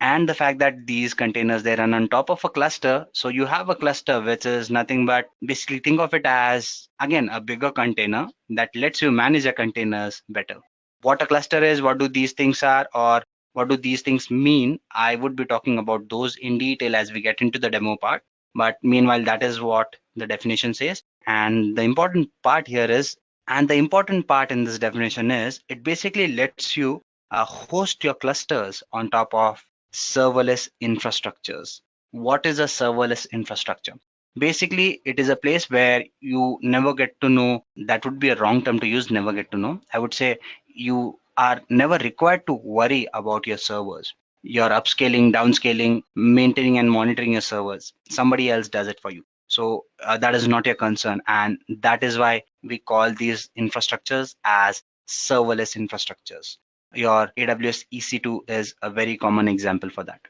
And the fact that these containers, they run on top of a cluster, so you have a cluster which is nothing but, basically think of it as, again, a bigger container that lets you manage your containers better. What a cluster is, what do these things are, or what do these things mean? I would be talking about those in detail as we get into the demo part. But meanwhile, that is what the definition says. And the important part here is, and the important part in this definition is, it basically lets you host your clusters on top of serverless infrastructures. What is a serverless infrastructure? Basically, it is a place where you never get to know. That would be a wrong term to use, never get to know. I would say you are never required to worry about your servers. You're upscaling, downscaling, maintaining and monitoring your servers. Somebody else does it for you. So that is not your concern. And that is why we call these infrastructures as serverless infrastructures. Your AWS EC2 is a very common example for that.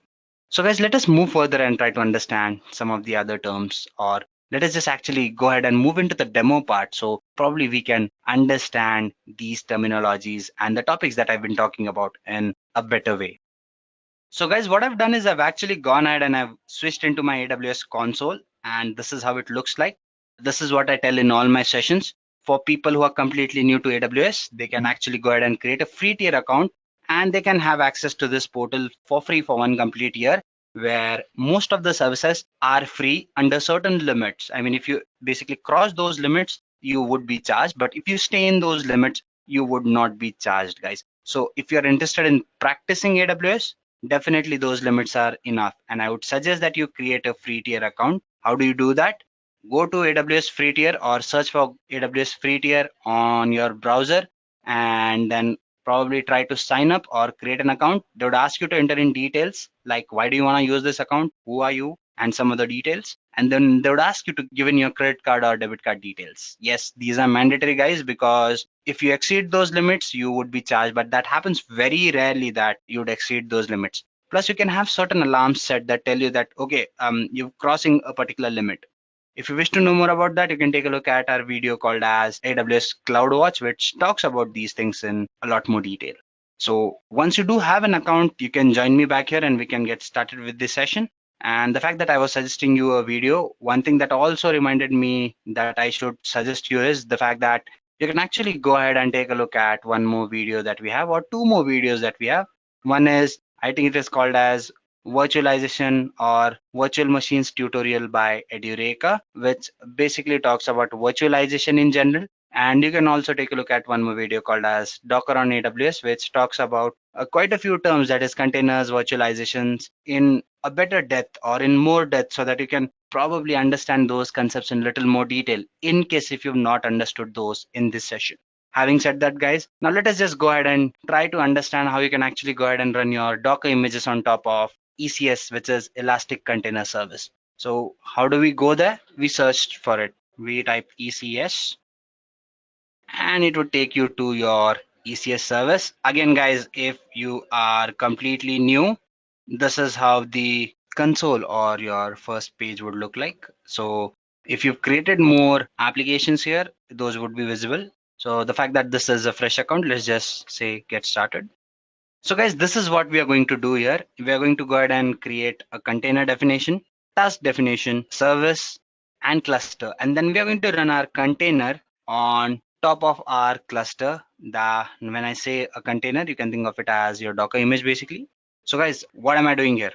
So guys, let us move further and try to understand some of the other terms, or let us just actually go ahead and move into the demo part. So probably we can understand these terminologies and the topics that I've been talking about in a better way. So guys, what I've done is I've actually gone ahead and I've switched into my AWS console, and this is how it looks like. This is what I tell in all my sessions. For people who are completely new to AWS, they can actually go ahead and create a free tier account, and they can have access to this portal for free for 1 complete year, where most of the services are free under certain limits. I mean, if you basically cross those limits, you would be charged, but if you stay in those limits, you would not be charged, guys. So if you're interested in practicing AWS, definitely those limits are enough, and I would suggest that you create a free tier account. How do you do that? Go to AWS free tier or search for AWS free tier on your browser, and then probably try to sign up or create an account. They would ask you to enter in details like, why do you want to use this account? Who are you? and some other details. And then they would ask you to give in your credit card or debit card details. Yes, these are mandatory, guys, because if you exceed those limits, you would be charged. But that happens very rarely that you would exceed those limits. Plus, you can have certain alarms set that tell you that, okay, you're crossing a particular limit. If you wish to know more about that, you can take a look at our video called as AWS CloudWatch, which talks about these things in a lot more detail. So once you do have an account, you can join me back here and we can get started with this session. And the fact that I was suggesting you a video, one thing that also reminded me that I should suggest you is the fact that you can actually go ahead and take a look at one more video that we have, or two more videos that we have. One is, I think it is called as virtualization or virtual machines tutorial by Edureka, which basically talks about virtualization in general. And you can also take a look at one more video called as Docker on AWS, which talks about quite a few terms, that is containers, virtualizations, in a better depth or in more depth, so that you can probably understand those concepts in little more detail in case if you've not understood those in this session. Having said that, guys, now let us just go ahead and try to understand how you can actually go ahead and run your Docker images on top of ECS, which is Elastic Container Service. So how do we go there? We searched for it. We type ECS and it would take you to your ECS service. Again, guys, if you are completely new, this is how the console or your first page would look like. So if you've created more applications here, those would be visible. So the fact that this is a fresh account, let's just say get started. So guys, this is what we are going to do here. We are going to go ahead and create a container definition, task definition, service, and cluster. And then we are going to run our container on top of our cluster. When I say a container, you can think of it as your Docker image basically. So guys, what am I doing here?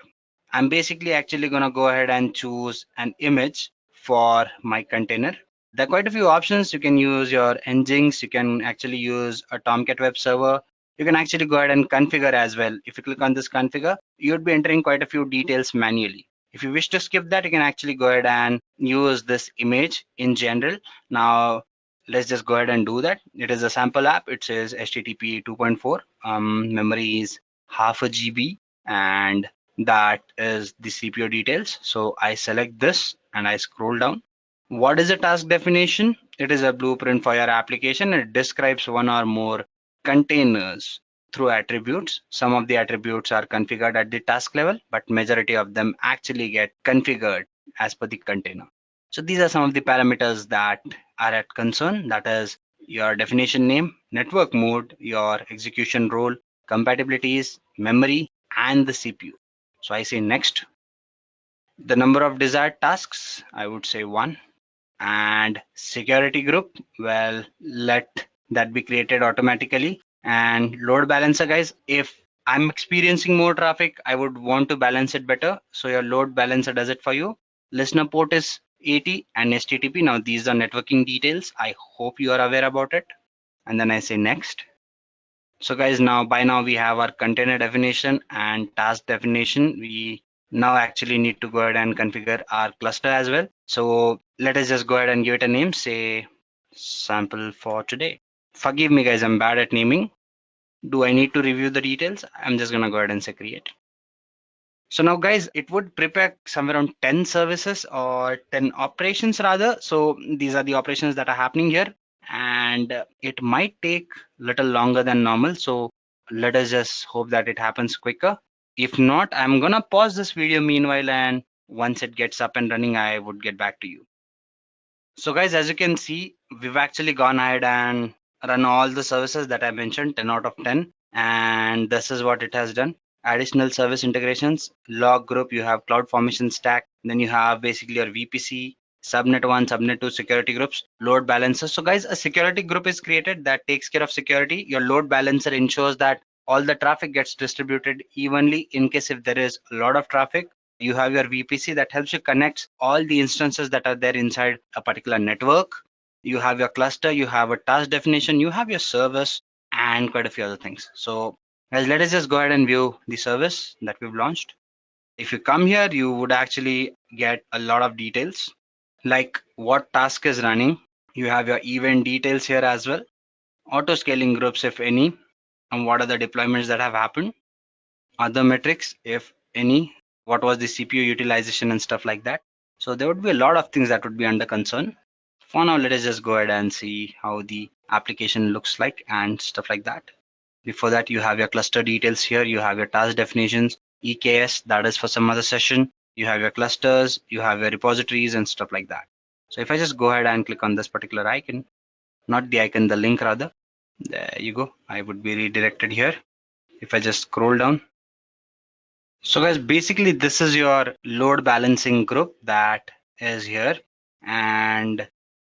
I'm basically actually going to go ahead and choose an image for my container. There are quite a few options. You can use your Nginx. You can actually use a Tomcat web server. You can actually go ahead and configure as well. If you click on this configure, you would be entering quite a few details manually. If you wish to skip that, you can actually go ahead and use this image in general. Now, let's just go ahead and do that. It is a sample app. It says HTTP 2.4. Memory is half a GB, and that is the CPU details. So I select this and I scroll down. What is a task definition? It is a blueprint for your application. It describes one or more containers through attributes. Some of the attributes are configured at the task level, but majority of them actually get configured as per the container. So these are some of the parameters that are at concern. That is your definition name, network mode, your execution role, compatibilities, memory, and the CPU. So I say next. The number of desired tasks, I would say 1. And security group, well, let that be created automatically. And load balancer, guys, if I'm experiencing more traffic, I would want to balance it better. So your load balancer does it for you. Listener port is 80 and HTTP. Now these are networking details. I hope you are aware about it. And then I say next. So guys, by now we have our container definition and task definition. We now actually need to go ahead and configure our cluster as well. So let us just go ahead and give it a name, say sample for today. Forgive me, guys, I'm bad at naming. Do I need to review the details? I'm just gonna go ahead and say create. So now, guys, it would prepare somewhere around 10 services or 10 operations rather. So these are the operations that are happening here, and it might take a little longer than normal. So let us just hope that it happens quicker. If not, I'm gonna pause this video meanwhile, and once it gets up and running, I would get back to you. So guys, as you can see, we've actually gone ahead and run all the services that I mentioned, 10 out of 10. And this is what it has done. Additional service integrations, log group, you have CloudFormation stack. Then you have basically your VPC, subnet 1, subnet 2 security groups, load balancer. So guys, a security group is created that takes care of security. Your load balancer ensures that all the traffic gets distributed evenly in case if there is a lot of traffic. You have your VPC that helps you connect all the instances that are there inside a particular network. You have your cluster, you have a task definition, you have your service, and quite a few other things. So guys, let us just go ahead and view the service that we've launched. If you come here, you would actually get a lot of details, like what task is running. You have your event details here as well, auto scaling groups, if any, and what are the deployments that have happened, other metrics, if any, what was the CPU utilization and stuff like that. So there would be a lot of things that would be under concern. For now, let us just go ahead and see how the application looks like and stuff like that. Before that, you have your cluster details here. You have your task definitions, EKS, that is for some other session. You have your clusters, you have your repositories and stuff like that. So if I just go ahead and click on this particular icon, not the icon, the link rather, there you go. I would be redirected here. If I just scroll down. So guys, basically this is your load balancing group that is here, and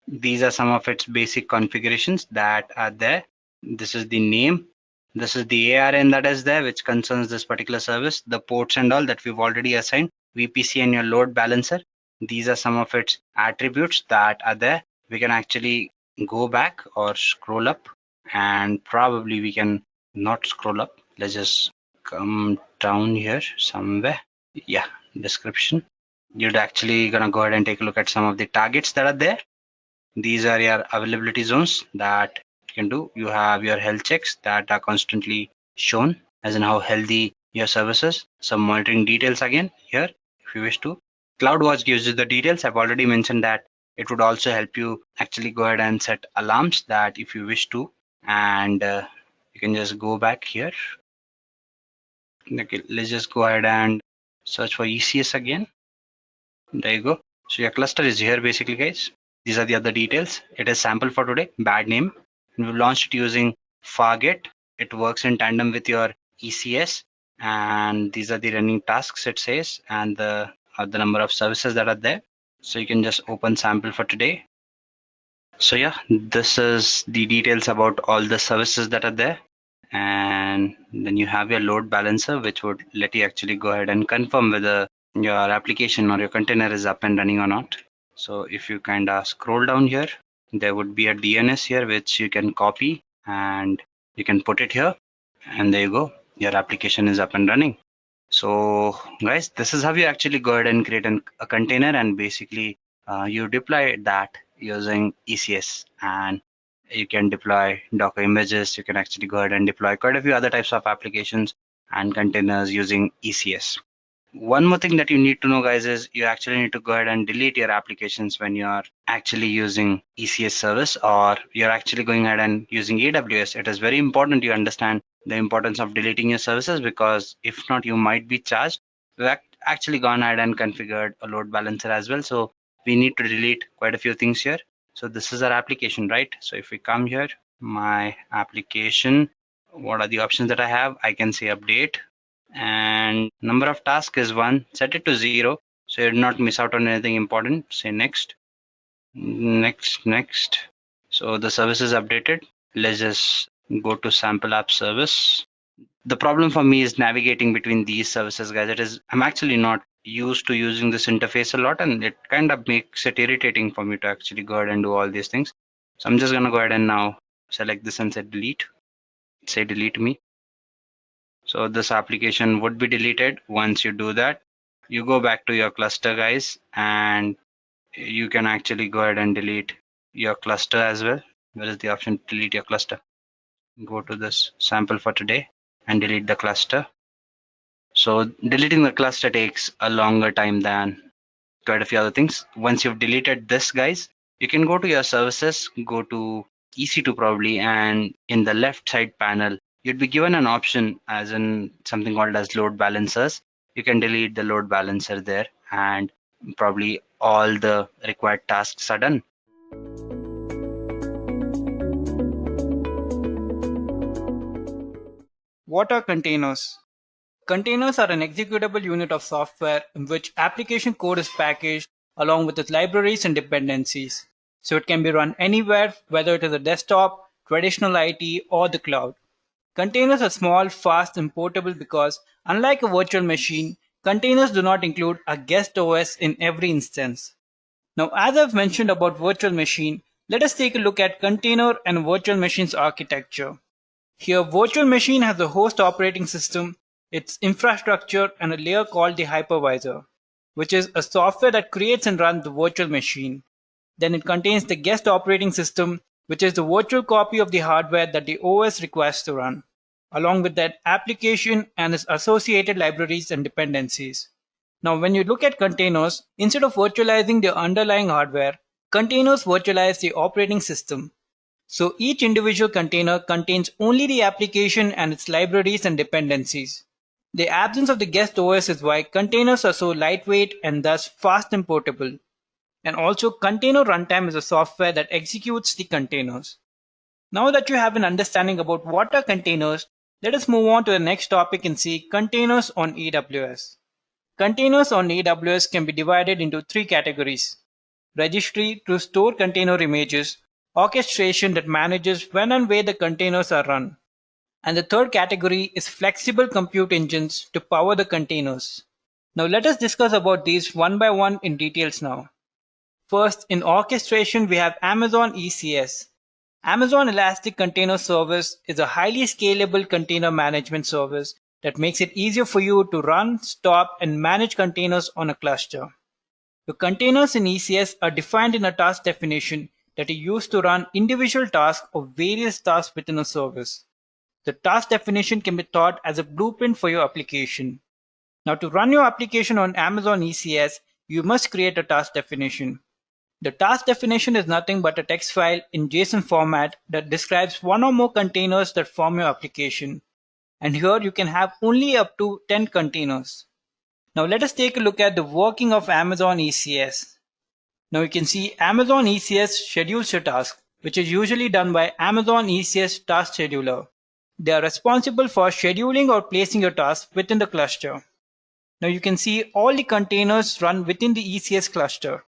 these are some of its basic configurations that are there. This is the name. This is the ARN that is there, which concerns this particular service, the ports and all that we've already assigned, VPC and your load balancer. These are some of its attributes that are there. We can actually go back or scroll up, and probably we can not scroll up. Let's just come down here somewhere. Yeah, description. You're actually gonna go ahead and take a look at some of the targets that are there. These are your availability zones that you can do. You have your health checks that are constantly shown, as in how healthy your service is. Some monitoring details again here if you wish to. CloudWatch gives you the details. I've already mentioned that it would also help you actually go ahead and set alarms that if you wish to, and you can just go back here. Okay, let's just go ahead and search for ECS again. There you go. So your cluster is here basically, guys. These are the other details. It is sample for today, bad name. We've launched it using Fargate. It works in tandem with your ECS, and these are the running tasks it says, and the number of services that are there. So you can just open sample for today. So yeah, this is the details about all the services that are there. And then you have your load balancer, which would let you actually go ahead and confirm whether your application or your container is up and running or not. So if you kind of scroll down here, there would be a DNS here which you can copy and you can put it here, and there you go, your application is up and running. So guys, this is how you actually go ahead and create a container, and basically you deploy that using ECS, and you can deploy Docker images. You can actually go ahead and deploy quite a few other types of applications and containers using ECS. One more thing that you need to know, guys, is you actually need to go ahead and delete your applications when you're actually using ECS service, or you're actually going ahead and using AWS. It is very important you understand the importance of deleting your services, because if not, you might be charged. We've actually gone ahead and configured a load balancer as well, so we need to delete quite a few things here. So this is our application, right? So if we come here, my application, what are the options that I have? I can say update, and number of tasks is 1. Set it to 0 so you do not miss out on anything important. Say next, next. So the service is updated. Let's just go to sample app service. The problem for me is navigating between these services, guys. I'm actually not used to using this interface a lot, and it kind of makes it irritating for me to actually go ahead and do all these things. So I'm just gonna go ahead and now select this and say delete. Say delete me. So this application would be deleted. Once you do that, you go back to your cluster, guys, and you can actually go ahead and delete your cluster as well. Where is the option to delete your cluster? Go to this sample for today and delete the cluster. So deleting the cluster takes a longer time than quite a few other things. Once you've deleted this, guys, you can go to your services, go to EC2 probably, and in the left side panel, you'd be given an option as in something called as load balancers. You can delete the load balancer there, and probably all the required tasks are done. What are containers? Containers are an executable unit of software in which application code is packaged along with its libraries and dependencies. So it can be run anywhere, whether it is a desktop, traditional IT, or the cloud. Containers are small, fast, and portable because, unlike a virtual machine, containers do not include a guest OS in every instance. Now, as I've mentioned about virtual machine, let us take a look at container and virtual machine's architecture. Here, virtual machine has a host operating system, its infrastructure, and a layer called the hypervisor, which is a software that creates and runs the virtual machine. Then it contains the guest operating system, which is the virtual copy of the hardware that the OS requires to run, along with that application and its associated libraries and dependencies. Now, when you look at containers, instead of virtualizing the underlying hardware, containers virtualize the operating system. So each individual container contains only the application and its libraries and dependencies. The absence of the guest OS is why containers are so lightweight and thus fast and portable. And also, container runtime is a software that executes the containers. Now that you have an understanding about what are containers, let us move on to the next topic and see containers on AWS. Containers on AWS can be divided into three categories: registry to store container images, orchestration that manages when and where the containers are run, and the third category is flexible compute engines to power the containers. Now let us discuss about these one by one in details now. First, in orchestration, we have Amazon ECS. Amazon Elastic Container Service is a highly scalable container management service that makes it easier for you to run, stop, and manage containers on a cluster. The containers in ECS are defined in a task definition that are used to run individual tasks or various tasks within a service. The task definition can be thought as a blueprint for your application. Now, to run your application on Amazon ECS, you must create a task definition. The task definition is nothing but a text file in JSON format that describes one or more containers that form your application. And here you can have only up to 10 containers. Now let us take a look at the working of Amazon ECS. Now you can see Amazon ECS schedules your task, which is usually done by Amazon ECS Task Scheduler. They are responsible for scheduling or placing your tasks within the cluster. Now you can see all the containers run within the ECS cluster.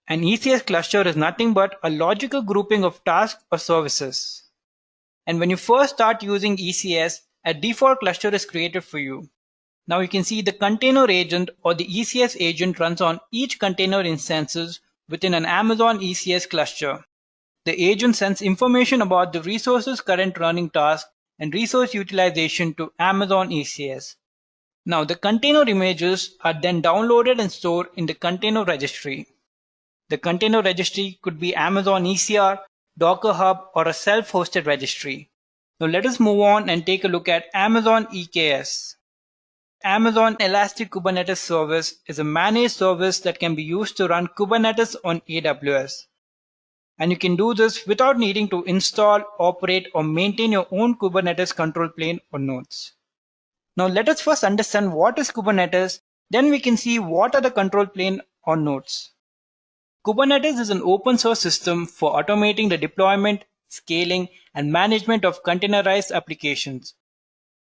An ECS cluster is nothing but a logical grouping of tasks or services. And when you first start using ECS, a default cluster is created for you. Now you can see the container agent or the ECS agent runs on each container instances within an Amazon ECS cluster. The agent sends information about the resource's current running task and resource utilization to Amazon ECS. Now the container images are then downloaded and stored in the container registry. The container registry could be Amazon ECR, Docker Hub, or a self-hosted registry. Now let us move on and take a look at Amazon EKS. Amazon Elastic Kubernetes Service is a managed service that can be used to run Kubernetes on AWS. And you can do this without needing to install, operate, or maintain your own Kubernetes control plane or nodes. Now let us first understand what is Kubernetes, then we can see what are the control plane or nodes. Kubernetes is an open source system for automating the deployment, scaling, and management of containerized applications.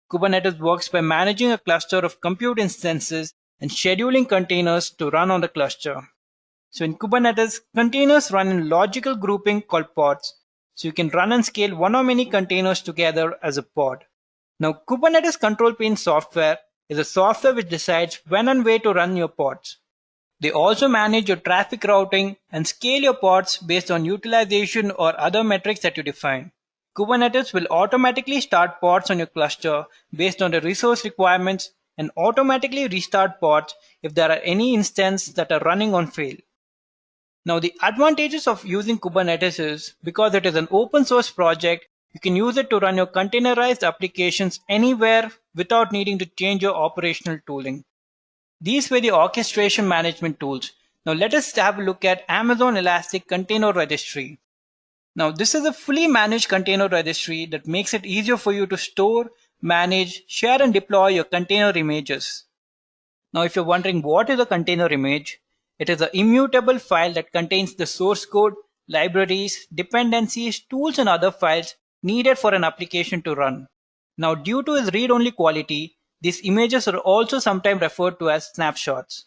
Kubernetes works by managing a cluster of compute instances and scheduling containers to run on the cluster. So in Kubernetes, containers run in logical grouping called pods. So you can run and scale one or many containers together as a pod. Now Kubernetes control plane software is a software which decides when and where to run your pods. They also manage your traffic routing and scale your pods based on utilization or other metrics that you define. Kubernetes will automatically start pods on your cluster based on the resource requirements and automatically restart pods if there are any instances that are running on fail. Now the advantages of using Kubernetes is because it is an open source project, you can use it to run your containerized applications anywhere without needing to change your operational tooling. These were the orchestration management tools. Now let us have a look at Amazon Elastic Container Registry. Now this is a fully managed container registry that makes it easier for you to store, manage, share and deploy your container images. Now if you're wondering what is a container image, it is an immutable file that contains the source code, libraries, dependencies, tools and other files needed for an application to run. Now due to its read-only quality, these images are also sometimes referred to as snapshots.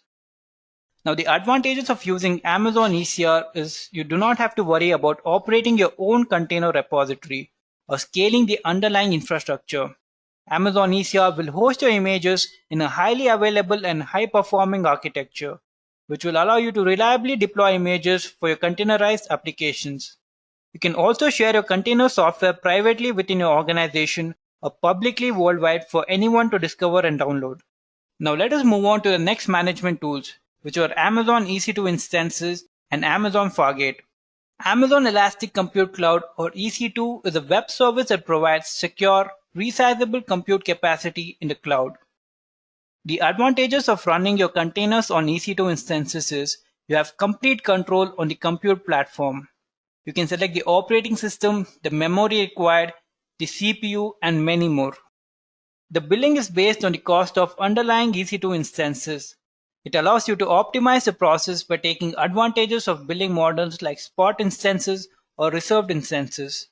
Now the advantages of using Amazon ECR is you do not have to worry about operating your own container repository or scaling the underlying infrastructure. Amazon ECR will host your images in a highly available and high-performing architecture, which will allow you to reliably deploy images for your containerized applications. You can also share your container software privately within your organization or publicly worldwide for anyone to discover and download. Now let us move on to the next management tools, which are Amazon EC2 Instances and Amazon Fargate. Amazon Elastic Compute Cloud or EC2 is a web service that provides secure, resizable compute capacity in the cloud. The advantages of running your containers on EC2 instances is you have complete control on the compute platform. You can select the operating system, the memory required, the CPU, and many more. The billing is based on the cost of underlying EC2 instances. It allows you to optimize the process by taking advantages of billing models like spot instances or reserved instances.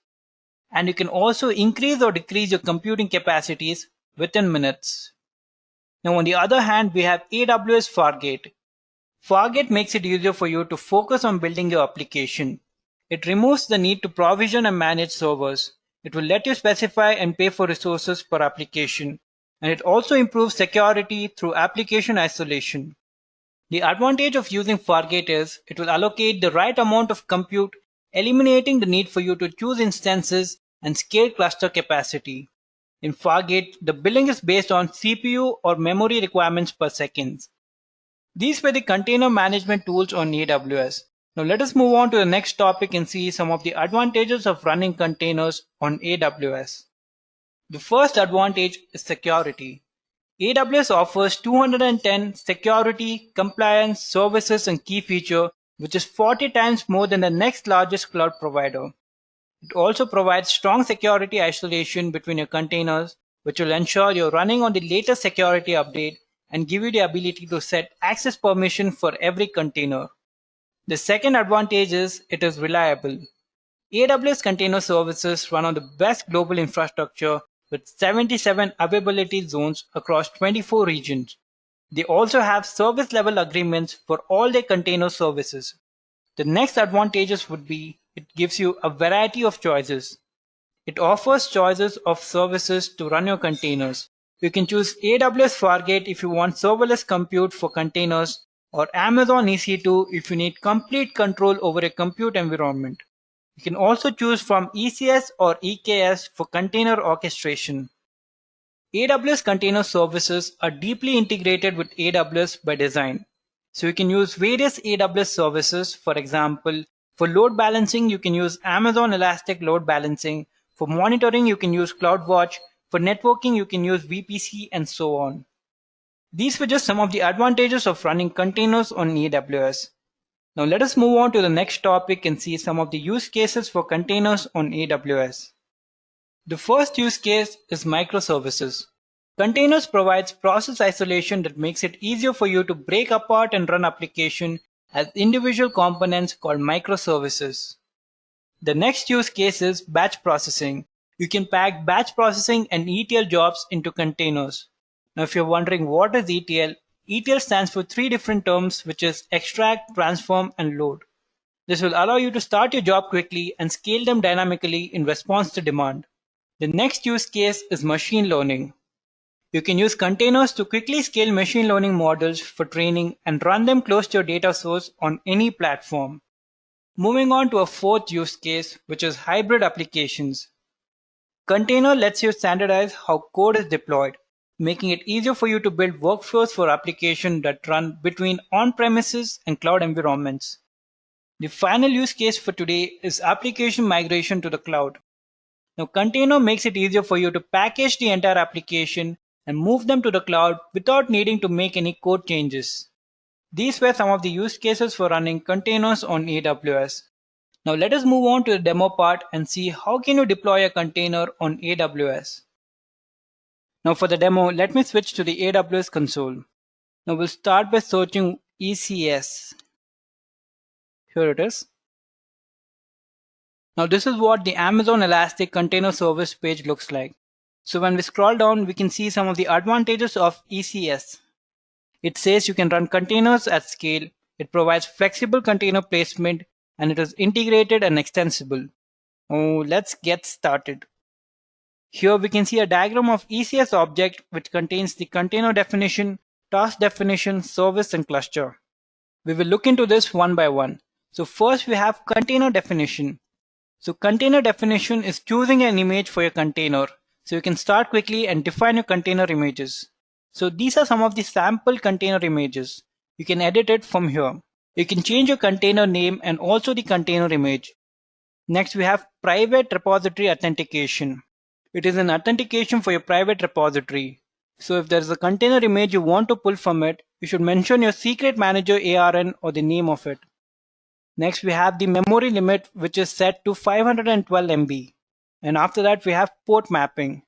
And you can also increase or decrease your computing capacities within minutes. Now, on the other hand, we have AWS Fargate. Fargate makes it easier for you to focus on building your application. It removes the need to provision and manage servers. It will let you specify and pay for resources per application. And it also improves security through application isolation. The advantage of using Fargate is it will allocate the right amount of compute, eliminating the need for you to choose instances and scale cluster capacity. In Fargate, the billing is based on CPU or memory requirements per second. These were the container management tools on AWS. Now let us move on to the next topic and see some of the advantages of running containers on AWS. The first advantage is security. AWS offers 210 security, compliance, services, and key feature, which is 40 times more than the next largest cloud provider. It also provides strong security isolation between your containers, which will ensure you're running on the latest security update and give you the ability to set access permission for every container. The second advantage is it is reliable. AWS Container Services run on the best global infrastructure with 77 availability zones across 24 regions. They also have service level agreements for all their container services. The next advantages would be it gives you a variety of choices. It offers choices of services to run your containers. You can choose AWS Fargate if you want serverless compute for containers, or Amazon EC2 if you need complete control over a compute environment. You can also choose from ECS or EKS for container orchestration. AWS Container Services are deeply integrated with AWS by design. So you can use various AWS services. For example, for load balancing, you can use Amazon Elastic Load Balancing. For monitoring, you can use CloudWatch. For networking, you can use VPC and so on. These were just some of the advantages of running containers on AWS. Now let us move on to the next topic and see some of the use cases for containers on AWS. The first use case is microservices. Containers provides process isolation that makes it easier for you to break apart and run application as individual components called microservices. The next use case is batch processing. You can pack batch processing and ETL jobs into containers. Now, if you're wondering what is ETL, ETL stands for three different terms, which is extract, transform, and load. This will allow you to start your job quickly and scale them dynamically in response to demand. The next use case is machine learning. You can use containers to quickly scale machine learning models for training and run them close to your data source on any platform. Moving on to a fourth use case, which is hybrid applications. Container lets you standardize how code is deployed, making it easier for you to build workflows for applications that run between on-premises and cloud environments. The final use case for today is application migration to the cloud. Now, container makes it easier for you to package the entire application and move them to the cloud without needing to make any code changes. These were some of the use cases for running containers on AWS. Now let us move on to the demo part and see how can you deploy a container on AWS. Now for the demo, let me switch to the AWS console. Now we'll start by searching ECS. Here it is. Now this is what the Amazon Elastic Container Service page looks like. So when we scroll down, we can see some of the advantages of ECS. It says you can run containers at scale. It provides flexible container placement and it is integrated and extensible. Let's get started. Here we can see a diagram of ECS object which contains the container definition, task definition, service and cluster. We will look into this one by one. So first we have container definition. So container definition is choosing an image for your container. So you can start quickly and define your container images. So these are some of the sample container images. You can edit it from here. You can change your container name and also the container image. Next we have private repository authentication. It is an authentication for your private repository. So if there is a container image you want to pull from it, you should mention your secret manager ARN or the name of it. Next, we have the memory limit, which is set to 512 MB. And after that, we have port mapping.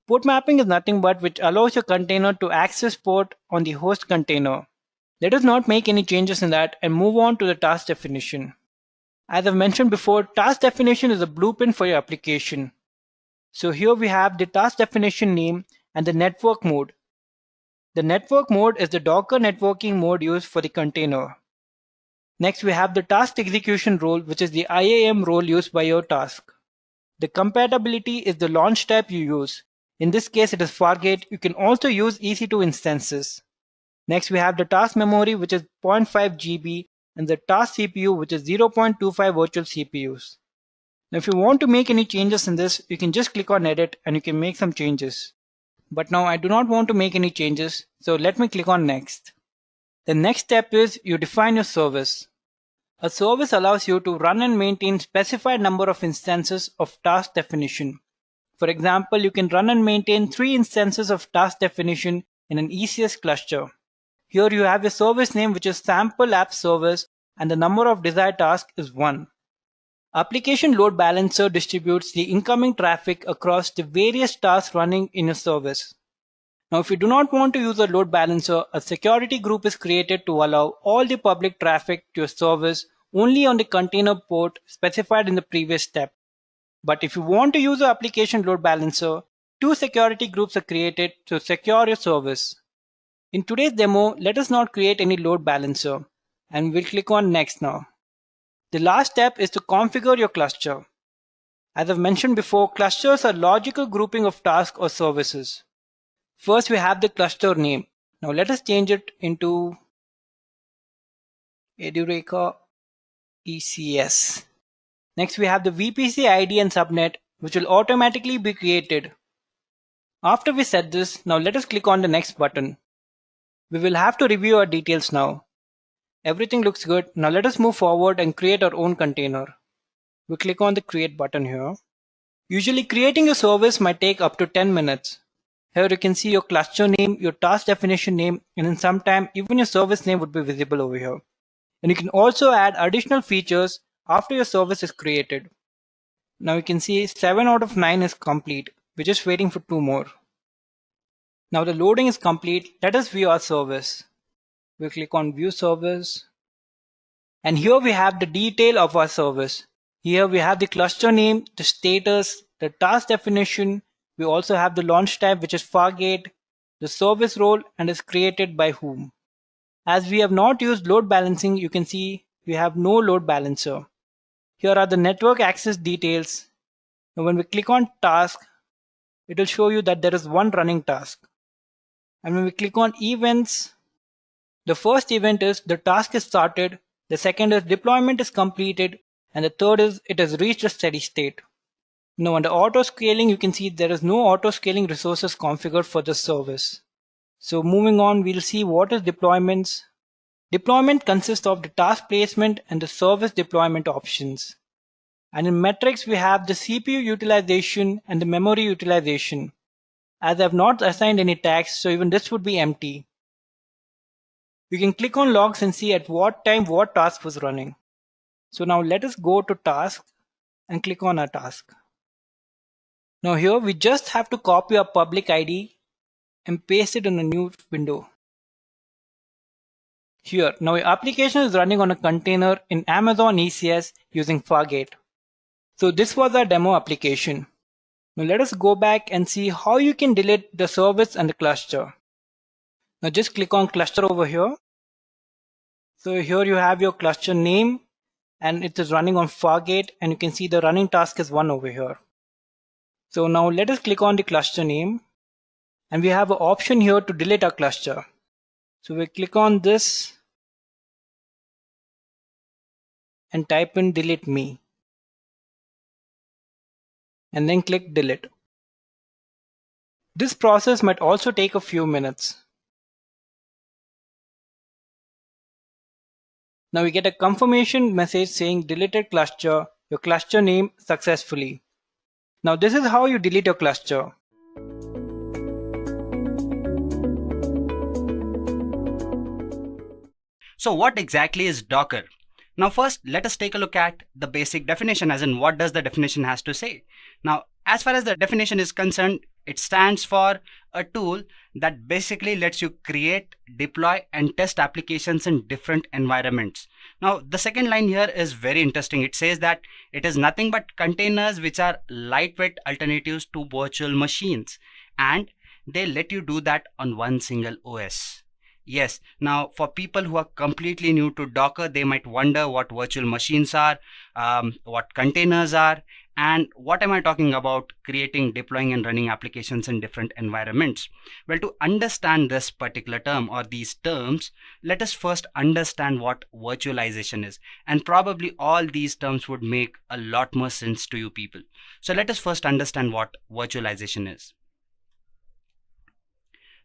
Port mapping is nothing but which allows your container to access port on the host container. Let us not make any changes in that and move on to the task definition. As I've mentioned before, task definition is a blueprint for your application. So here we have the task definition name and the network mode. The network mode is the Docker networking mode used for the container. Next, we have the task execution role, which is the IAM role used by your task. The compatibility is the launch type you use. In this case, it is Fargate. You can also use EC2 instances. Next, we have the task memory, which is 0.5 GB, and the task CPU, which is 0.25 virtual CPUs. Now, if you want to make any changes in this, you can just click on edit and you can make some changes. But now I do not want to make any changes, so let me click on next. The next step is you define your service. A service allows you to run and maintain specified number of instances of task definition. For example, you can run and maintain 3 instances of task definition in an ECS cluster. Here you have a service name, which is sample app service, and the number of desired tasks is 1. Application load balancer distributes the incoming traffic across the various tasks running in a service. Now, if you do not want to use a load balancer, a security group is created to allow all the public traffic to your service only on the container port specified in the previous step. But if you want to use an application load balancer, 2 security groups are created to secure your service. In today's demo, let us not create any load balancer, and we'll click on next now. The last step is to configure your cluster. As I've mentioned before, clusters are logical grouping of tasks or services. First, we have the cluster name. Now let us change it into Edureka ECS. Next, we have the VPC ID and subnet, which will automatically be created. After we set this, now let us click on the next button. We will have to review our details now. Everything looks good. Now let us move forward and create our own container. We click on the create button here. Usually creating a service might take up to 10 minutes. Here you can see your cluster name, your task definition name, and in some time even your service name would be visible over here. And you can also add additional features after your service is created. Now you can see 7 out of 9 is complete. We're just waiting for 2 more. Now the loading is complete. Let us view our service. We click on view service. And here we have the detail of our service. Here we have the cluster name, the status, the task definition. We also have the launch type, which is Fargate, the service role, and is created by whom. As we have not used load balancing, you can see we have no load balancer. Here are the network access details. Now when we click on task, it will show you that there is 1 running task. And when we click on events, the first event is the task is started, the second is deployment is completed, and the third is it has reached a steady state. Now under auto scaling, you can see there is no auto scaling resources configured for this service. So moving on, we'll see what is deployments. Deployment consists of the task placement and the service deployment options. And in metrics, we have the CPU utilization and the memory utilization. As I have not assigned any tags, so even this would be empty. You can click on logs and see at what time what task was running. So now let us go to task and click on our task. Now here we just have to copy our public ID and paste it in a new window. Here, now your application is running on a container in Amazon ECS using Fargate. So this was our demo application. Now let us go back and see how you can delete the service and the cluster. Now just click on cluster over here. So here you have your cluster name and it is running on Fargate, and you can see the running task is 1 over here. So now let us click on the cluster name, and we have an option here to delete our cluster. So we click on this and type in delete me, and then click delete. This process might also take a few minutes. Now we get a confirmation message saying deleted cluster, your cluster name successfully. Now this is how you delete your cluster. So what exactly is Docker? Now first, let us take a look at the basic definition, as in what does the definition has to say. Now, as far as the definition is concerned, it stands for a tool that basically lets you create, deploy, and test applications in different environments. Now, the second line here is very interesting. It says that it is nothing but containers which are lightweight alternatives to virtual machines, and they let you do that on one single OS. Yes, now for people who are completely new to Docker, they might wonder what virtual machines are, what containers are, and what am I talking about creating, deploying, and running applications in different environments. Well, to understand this particular term or these terms, let us first understand what virtualization is. And probably all these terms would make a lot more sense to you people. So let us first understand what virtualization is.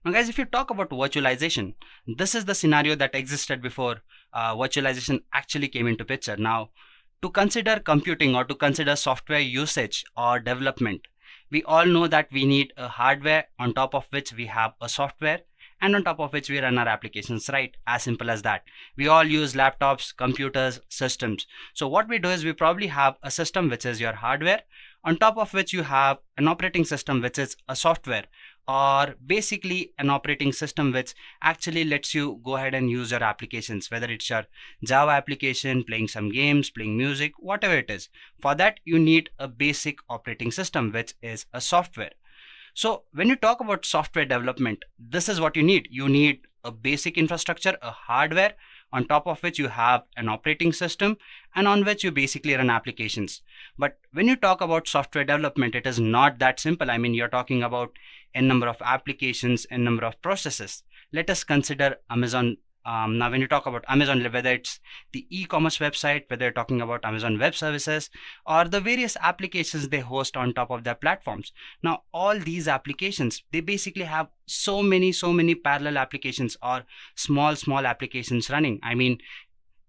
Now guys, if you talk about virtualization, this is the scenario that existed before virtualization actually came into picture. Now, to consider computing or to consider software usage or development, we all know that we need a hardware on top of which we have a software and on top of which we run our applications, right? As simple as that. We all use laptops, computers, systems. So what we do is we probably have a system which is your hardware, on top of which you have an operating system which is a software, or basically an operating system which actually lets you go ahead and use your applications, whether it's your Java application, playing some games, playing music, whatever it is. For that, you need a basic operating system, which is a software. So when you talk about software development, this is what you need. You need a basic infrastructure, a hardware, on top of which you have an operating system, and on which you basically run applications. But when you talk about software development, it is not that simple. I mean, you're talking about n number of applications, n number of processes. Let us consider Amazon. Now, when you talk about Amazon, whether it's the e-commerce website, whether you're talking about Amazon Web Services, or the various applications they host on top of their platforms. Now, all these applications, they basically have so many parallel applications or small applications running. I mean,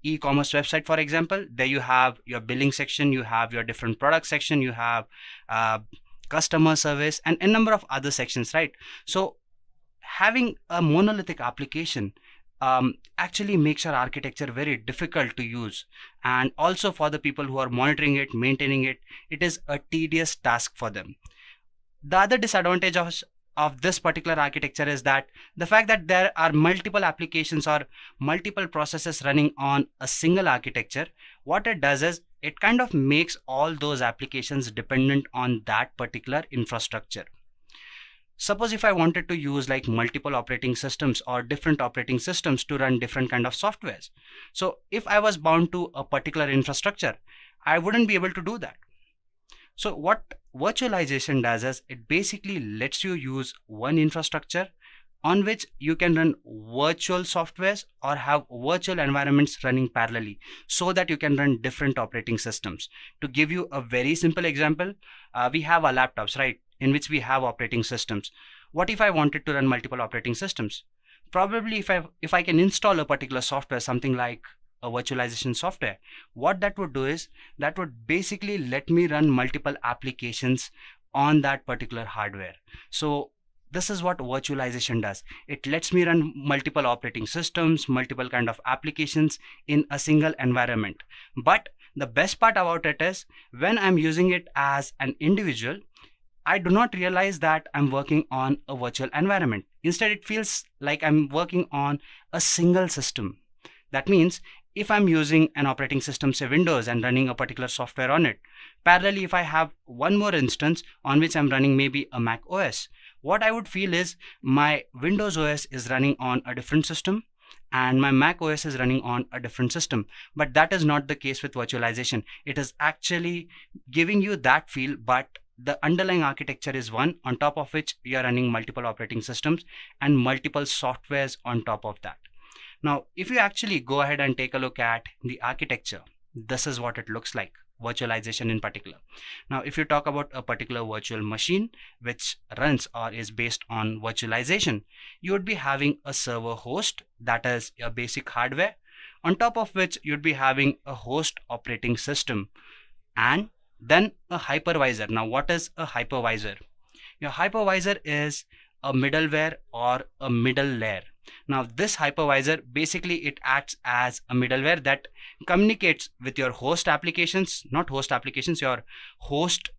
e-commerce website, for example, there you have your billing section, you have your different product section, you have customer service, and a number of other sections, right? So having a monolithic application actually makes our architecture very difficult to use, and also for the people who are monitoring it, maintaining it, it is a tedious task for them. The other disadvantage of this particular architecture is that the fact that there are multiple applications or multiple processes running on a single architecture, what it does is it kind of makes all those applications dependent on that particular infrastructure. Suppose if I wanted to use like multiple operating systems or different operating systems to run different kind of softwares. So if I was bound to a particular infrastructure, I wouldn't be able to do that. So what virtualization does is it basically lets you use one infrastructure on which you can run virtual softwares or have virtual environments running parallelly, so that you can run different operating systems. To give you a very simple example, we have our laptops, right, in which we have operating systems. What if I wanted to run multiple operating systems? Probably if I can install a particular software, something like a virtualization software, what that would do is that would basically let me run multiple applications on that particular hardware. So this is what virtualization does. It lets me run multiple operating systems, multiple kind of applications in a single environment. But the best part about it is when I'm using it as an individual, I do not realize that I'm working on a virtual environment. Instead, it feels like I'm working on a single system. That means if I'm using an operating system, say Windows, and running a particular software on it, parallelly if I have one more instance on which I'm running maybe a Mac OS, what I would feel is my Windows OS is running on a different system and my Mac OS is running on a different system. But that is not the case with virtualization. It is actually giving you that feel, but the underlying architecture is one, on top of which you are running multiple operating systems and multiple softwares on top of that. Now, if you actually go ahead and take a look at the architecture, this is what it looks like, virtualization in particular. Now, if you talk about a particular virtual machine which runs or is based on virtualization, you would be having a server host, that is your basic hardware, on top of which you'd be having a host operating system, and then a hypervisor. Now, what is a hypervisor? Your hypervisor is a middleware or a middle layer. Now this hypervisor, basically it acts as a middleware that communicates with your host applications, not host applications, your host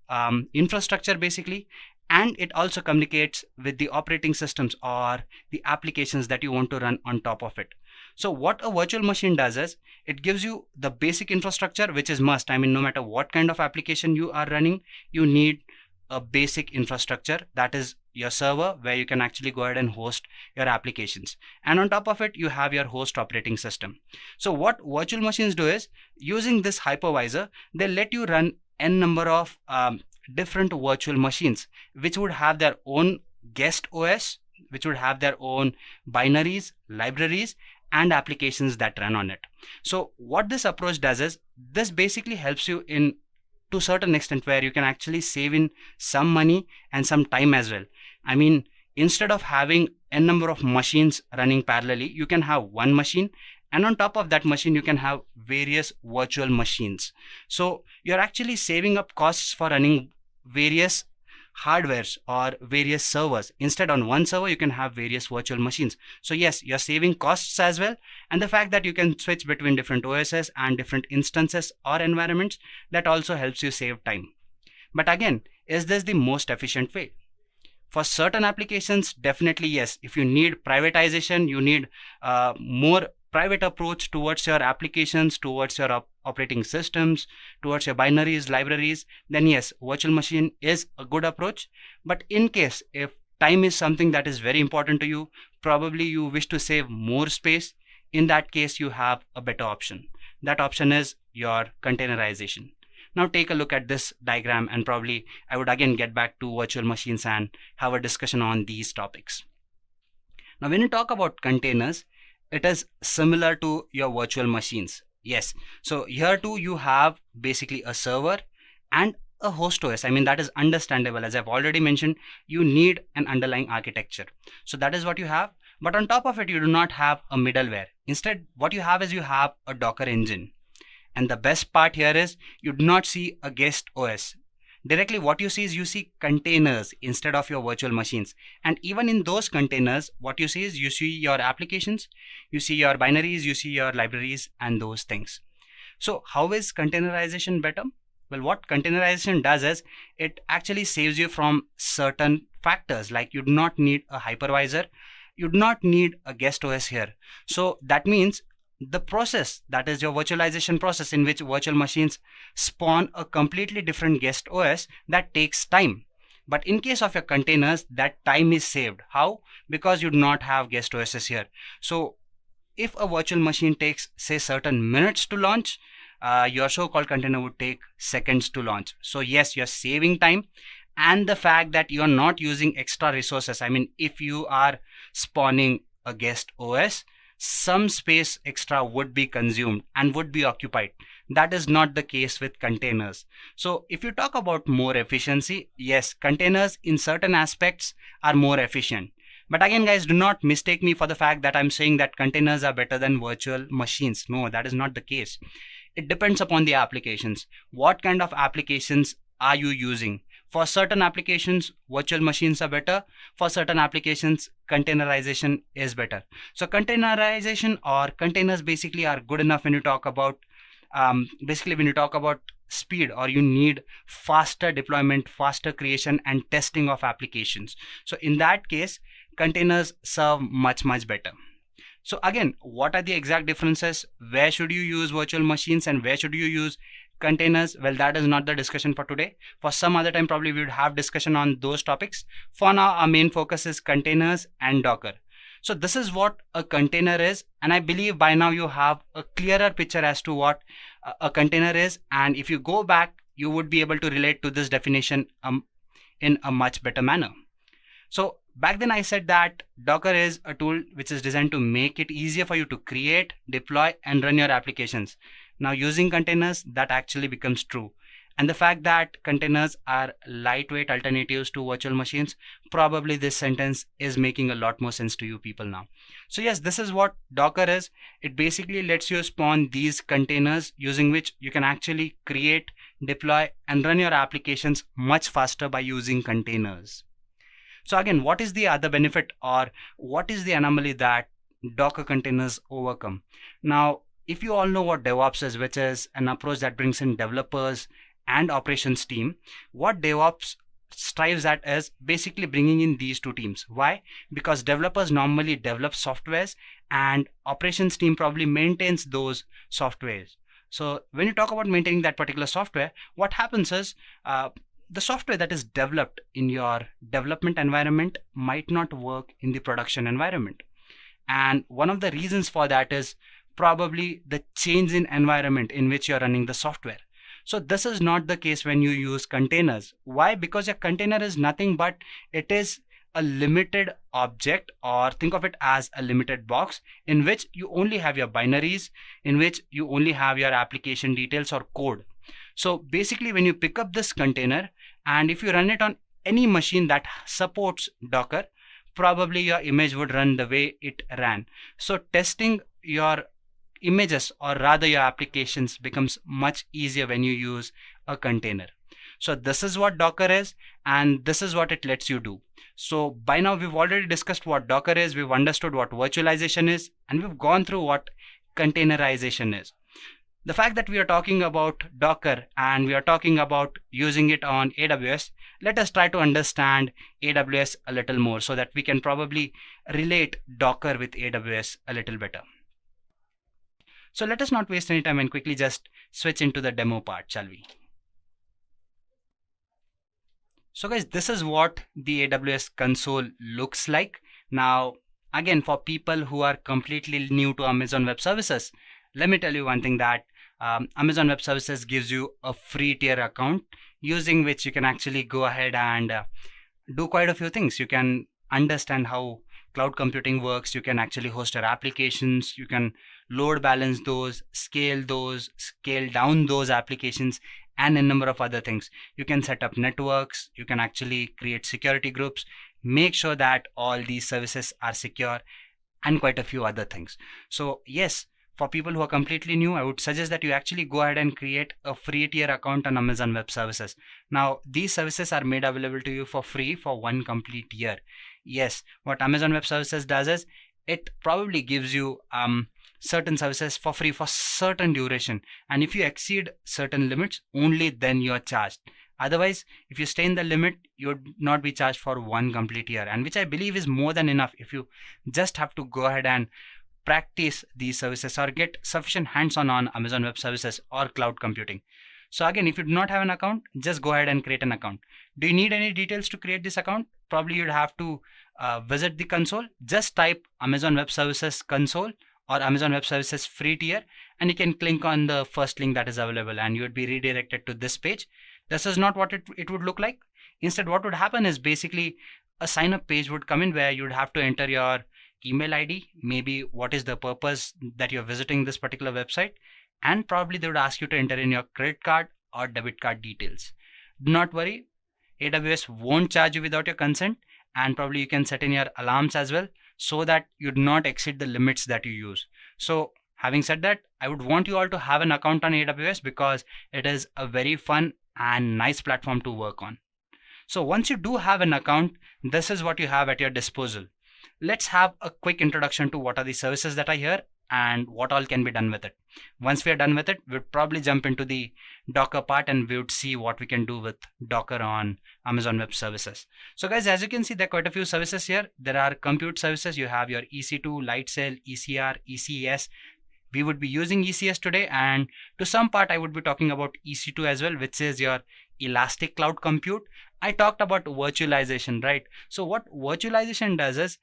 infrastructure basically, and it also communicates with the operating systems or the applications that you want to run on top of it. So what a virtual machine does is it gives you the basic infrastructure, which is must. I mean, no matter what kind of application you are running, you need a basic infrastructure, that is your server, where you can actually go ahead and host your applications, and on top of it you have your host operating system. So what virtual machines do is, using this hypervisor, they let you run n number of different virtual machines, which would have their own guest OS, which would have their own binaries, libraries, and applications that run on it. So what this approach does is, this basically helps you in to a certain extent where you can actually save in some money and some time as well. I mean, instead of having n number of machines running parallelly, you can have one machine, and on top of that machine you can have various virtual machines. So you're actually saving up costs for running various hardwares or various servers. Instead, on one server you can have various virtual machines. So yes, you're saving costs as well, and the fact that you can switch between different OSs and different instances or environments, that also helps you save time. But again, is this the most efficient way? For certain applications, definitely yes. If you need privatization, you need more private approach towards your applications, towards your operating systems, towards your binaries, libraries, then yes, virtual machine is a good approach. But in case if time is something that is very important to you, probably you wish to save more space, in that case you have a better option. That option is your containerization. Now take a look at this diagram, and probably I would again get back to virtual machines and have a discussion on these topics. Now when you talk about containers, it is similar to your virtual machines. Yes, so here too you have basically a server and a host OS. I mean, that is understandable. As I've already mentioned, you need an underlying architecture. So that is what you have. But on top of it, you do not have a middleware. Instead, what you have is you have a Docker engine. And the best part here is you do not see a guest OS. Directly what you see is you see containers instead of your virtual machines. And even in those containers, what you see is you see your applications, you see your binaries, you see your libraries, and those things. So how is containerization better? Well, what containerization does is it actually saves you from certain factors, like you do not need a hypervisor, you do not need a guest OS here. So that means the process, that is your virtualization process, in which virtual machines spawn a completely different guest OS, that takes time. But in case of your containers, that time is saved. How? Because you do not have guest OSs here. So if a virtual machine takes, say, certain minutes to launch, your so-called container would take seconds to launch. So yes, you're saving time, and the fact that you're not using extra resources. I mean, if you are spawning a guest OS, some space extra would be consumed and would be occupied. That is not the case with containers. So if you talk about more efficiency, yes, containers in certain aspects are more efficient. But again, guys, do not mistake me for the fact that I'm saying that containers are better than virtual machines. No, that is not the case. It depends upon the applications. What kind of applications are you using? For certain applications, virtual machines are better. For certain applications, containerization is better. So containerization or containers basically are good enough when you talk about speed, or you need faster deployment, faster creation and testing of applications. So in that case, containers serve much better. So again, what are the exact differences? Where should you use virtual machines and where should you use containers? Well, that is not the discussion for today. For some other time, probably we would have discussion on those topics. For now, our main focus is containers and Docker. So this is what a container is, and I believe by now you have a clearer picture as to what a container is, and if you go back, you would be able to relate to this definition in a much better manner. So back then I said that Docker is a tool which is designed to make it easier for you to create, deploy and run your applications. Now using containers, that actually becomes true. And the fact that containers are lightweight alternatives to virtual machines, probably this sentence is making a lot more sense to you people now. So yes, this is what Docker is. It basically lets you spawn these containers using which you can actually create, deploy and run your applications much faster by using containers. So again, what is the other benefit, or what is the anomaly that Docker containers overcome? Now, if you all know what DevOps is, which is an approach that brings in developers and operations team, what DevOps strives at is basically bringing in these two teams. Why? Because developers normally develop softwares and operations team probably maintains those softwares. So when you talk about maintaining that particular software, what happens is the software that is developed in your development environment might not work in the production environment. And one of the reasons for that is probably the change in environment in which you're running the software. So this is not the case when you use containers. Why? Because your container is nothing but it is a limited object, or think of it as a limited box in which you only have your binaries, in which you only have your application details or code. So basically when you pick up this container and if you run it on any machine that supports Docker, probably your image would run the way it ran. So testing your images, or rather your applications, becomes much easier when you use a container. So this is what Docker is, and this is what it lets you do. So by now we've already discussed what Docker is, we've understood what virtualization is, and we've gone through what containerization is. The fact that we are talking about Docker and we are talking about using it on AWS, let us try to understand AWS a little more so that we can probably relate Docker with AWS a little better. So let us not waste any time and quickly just switch into the demo part, shall we? So guys, this is what the AWS console looks like. Now, again, for people who are completely new to Amazon Web Services, let me tell you one thing, that Amazon Web Services gives you a free tier account using which you can actually go ahead and do quite a few things. You can understand how cloud computing works. You can actually host your applications. You can load balance those, scale down those applications, and a number of other things. You can set up networks. You can actually create security groups, make sure that all these services are secure, and quite a few other things. So yes, for people who are completely new, I would suggest that you actually go ahead and create a free tier account on Amazon Web Services. Now, these services are made available to you for free for one complete year. Yes, what Amazon Web Services does is it probably gives you certain services for free for certain duration. And if you exceed certain limits, only then you are charged. Otherwise, if you stay in the limit, you would not be charged for one complete year, and which I believe is more than enough if you just have to go ahead and practice these services or get sufficient hands-on on Amazon Web Services or cloud computing. So again, if you do not have an account, just go ahead and create an account. Do you need any details to create this account? Probably you'd have to visit the console. Just type Amazon Web Services console or Amazon Web Services free tier, and you can click on the first link that is available and you would be redirected to this page. This is not what it would look like. Instead, what would happen is basically a sign up page would come in where you'd have to enter your email ID, maybe what is the purpose that you're visiting this particular website, and probably they would ask you to enter in your credit card or debit card details. Do not worry, AWS won't charge you without your consent, and probably you can set in your alarms as well so that you do not exceed the limits that you use. So having said that, I would want you all to have an account on AWS because it is a very fun and nice platform to work on. So once you do have an account, this is what you have at your disposal. Let's have a quick introduction to what are the services that are here and what all can be done with it. Once we are done with it, we'll probably jump into the Docker part and we would see what we can do with Docker on Amazon Web Services. So guys, as you can see, there are quite a few services here. There are compute services. You have your EC2, Lightsail, ECR, ECS. We would be using ECS today, and to some part I would be talking about EC2 as well, which is your elastic cloud compute. I talked about virtualization, right? So what virtualization does is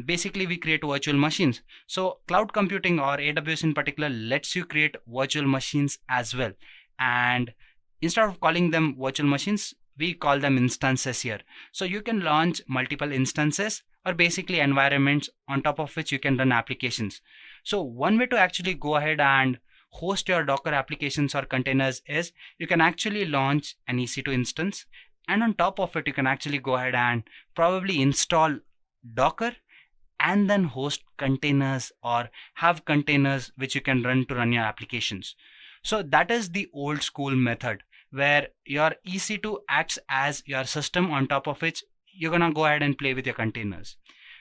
basically we create virtual machines. So cloud computing, or AWS in particular, lets you create virtual machines as well. And instead of calling them virtual machines, we call them instances here. So you can launch multiple instances, or basically environments on top of which you can run applications. So one way to actually go ahead and host your Docker applications or containers is you can actually launch an EC2 instance, and on top of it you can actually go ahead and probably install Docker and then host containers or have containers which you can run to run your applications. So that is the old school method where your EC2 acts as your system on top of which you're gonna go ahead and play with your containers.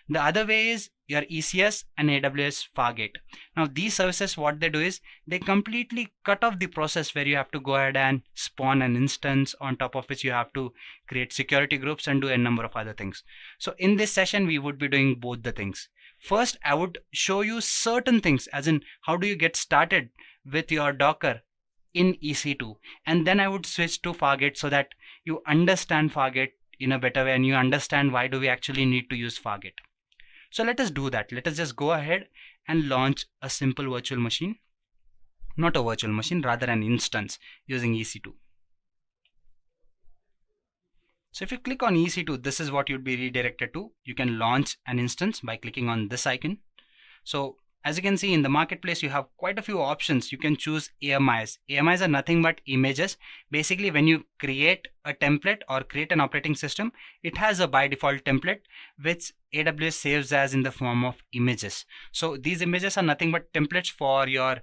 The other way is your ECS and AWS Fargate. Now these services, what they do is they completely cut off the process where you have to go ahead and spawn an instance on top of which you have to create security groups and do a number of other things. So in this session, we would be doing both the things. First, I would show you certain things, as in how do you get started with your Docker in EC2, and then I would switch to Fargate so that you understand Fargate in a better way and you understand why do we actually need to use Fargate. So let us do that. Let us just go ahead and launch a simple virtual machine, not a virtual machine, rather an instance using EC2. So if you click on EC2, this is what you'd be redirected to. You can launch an instance by clicking on this icon. So as you can see in the marketplace, you have quite a few options. You can choose AMIs. AMIs are nothing but images. Basically, when you create a template or create an operating system, it has a by default template which AWS saves as in the form of images. So these images are nothing but templates for your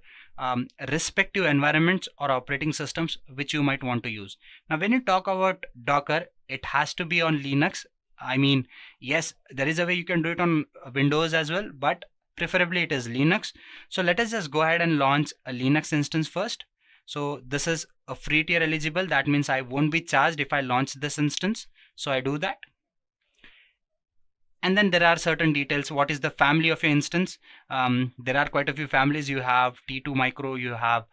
respective environments or operating systems which you might want to use. Now, when you talk about Docker, it has to be on Linux. I mean, yes, there is a way you can do it on Windows as well, but preferably it is Linux. So let us just go ahead and launch a Linux instance first. So this is a free tier eligible. That means I won't be charged if I launch this instance. So I do that. And then there are certain details. What is the family of your instance? There are quite a few families. You have T2 micro, you have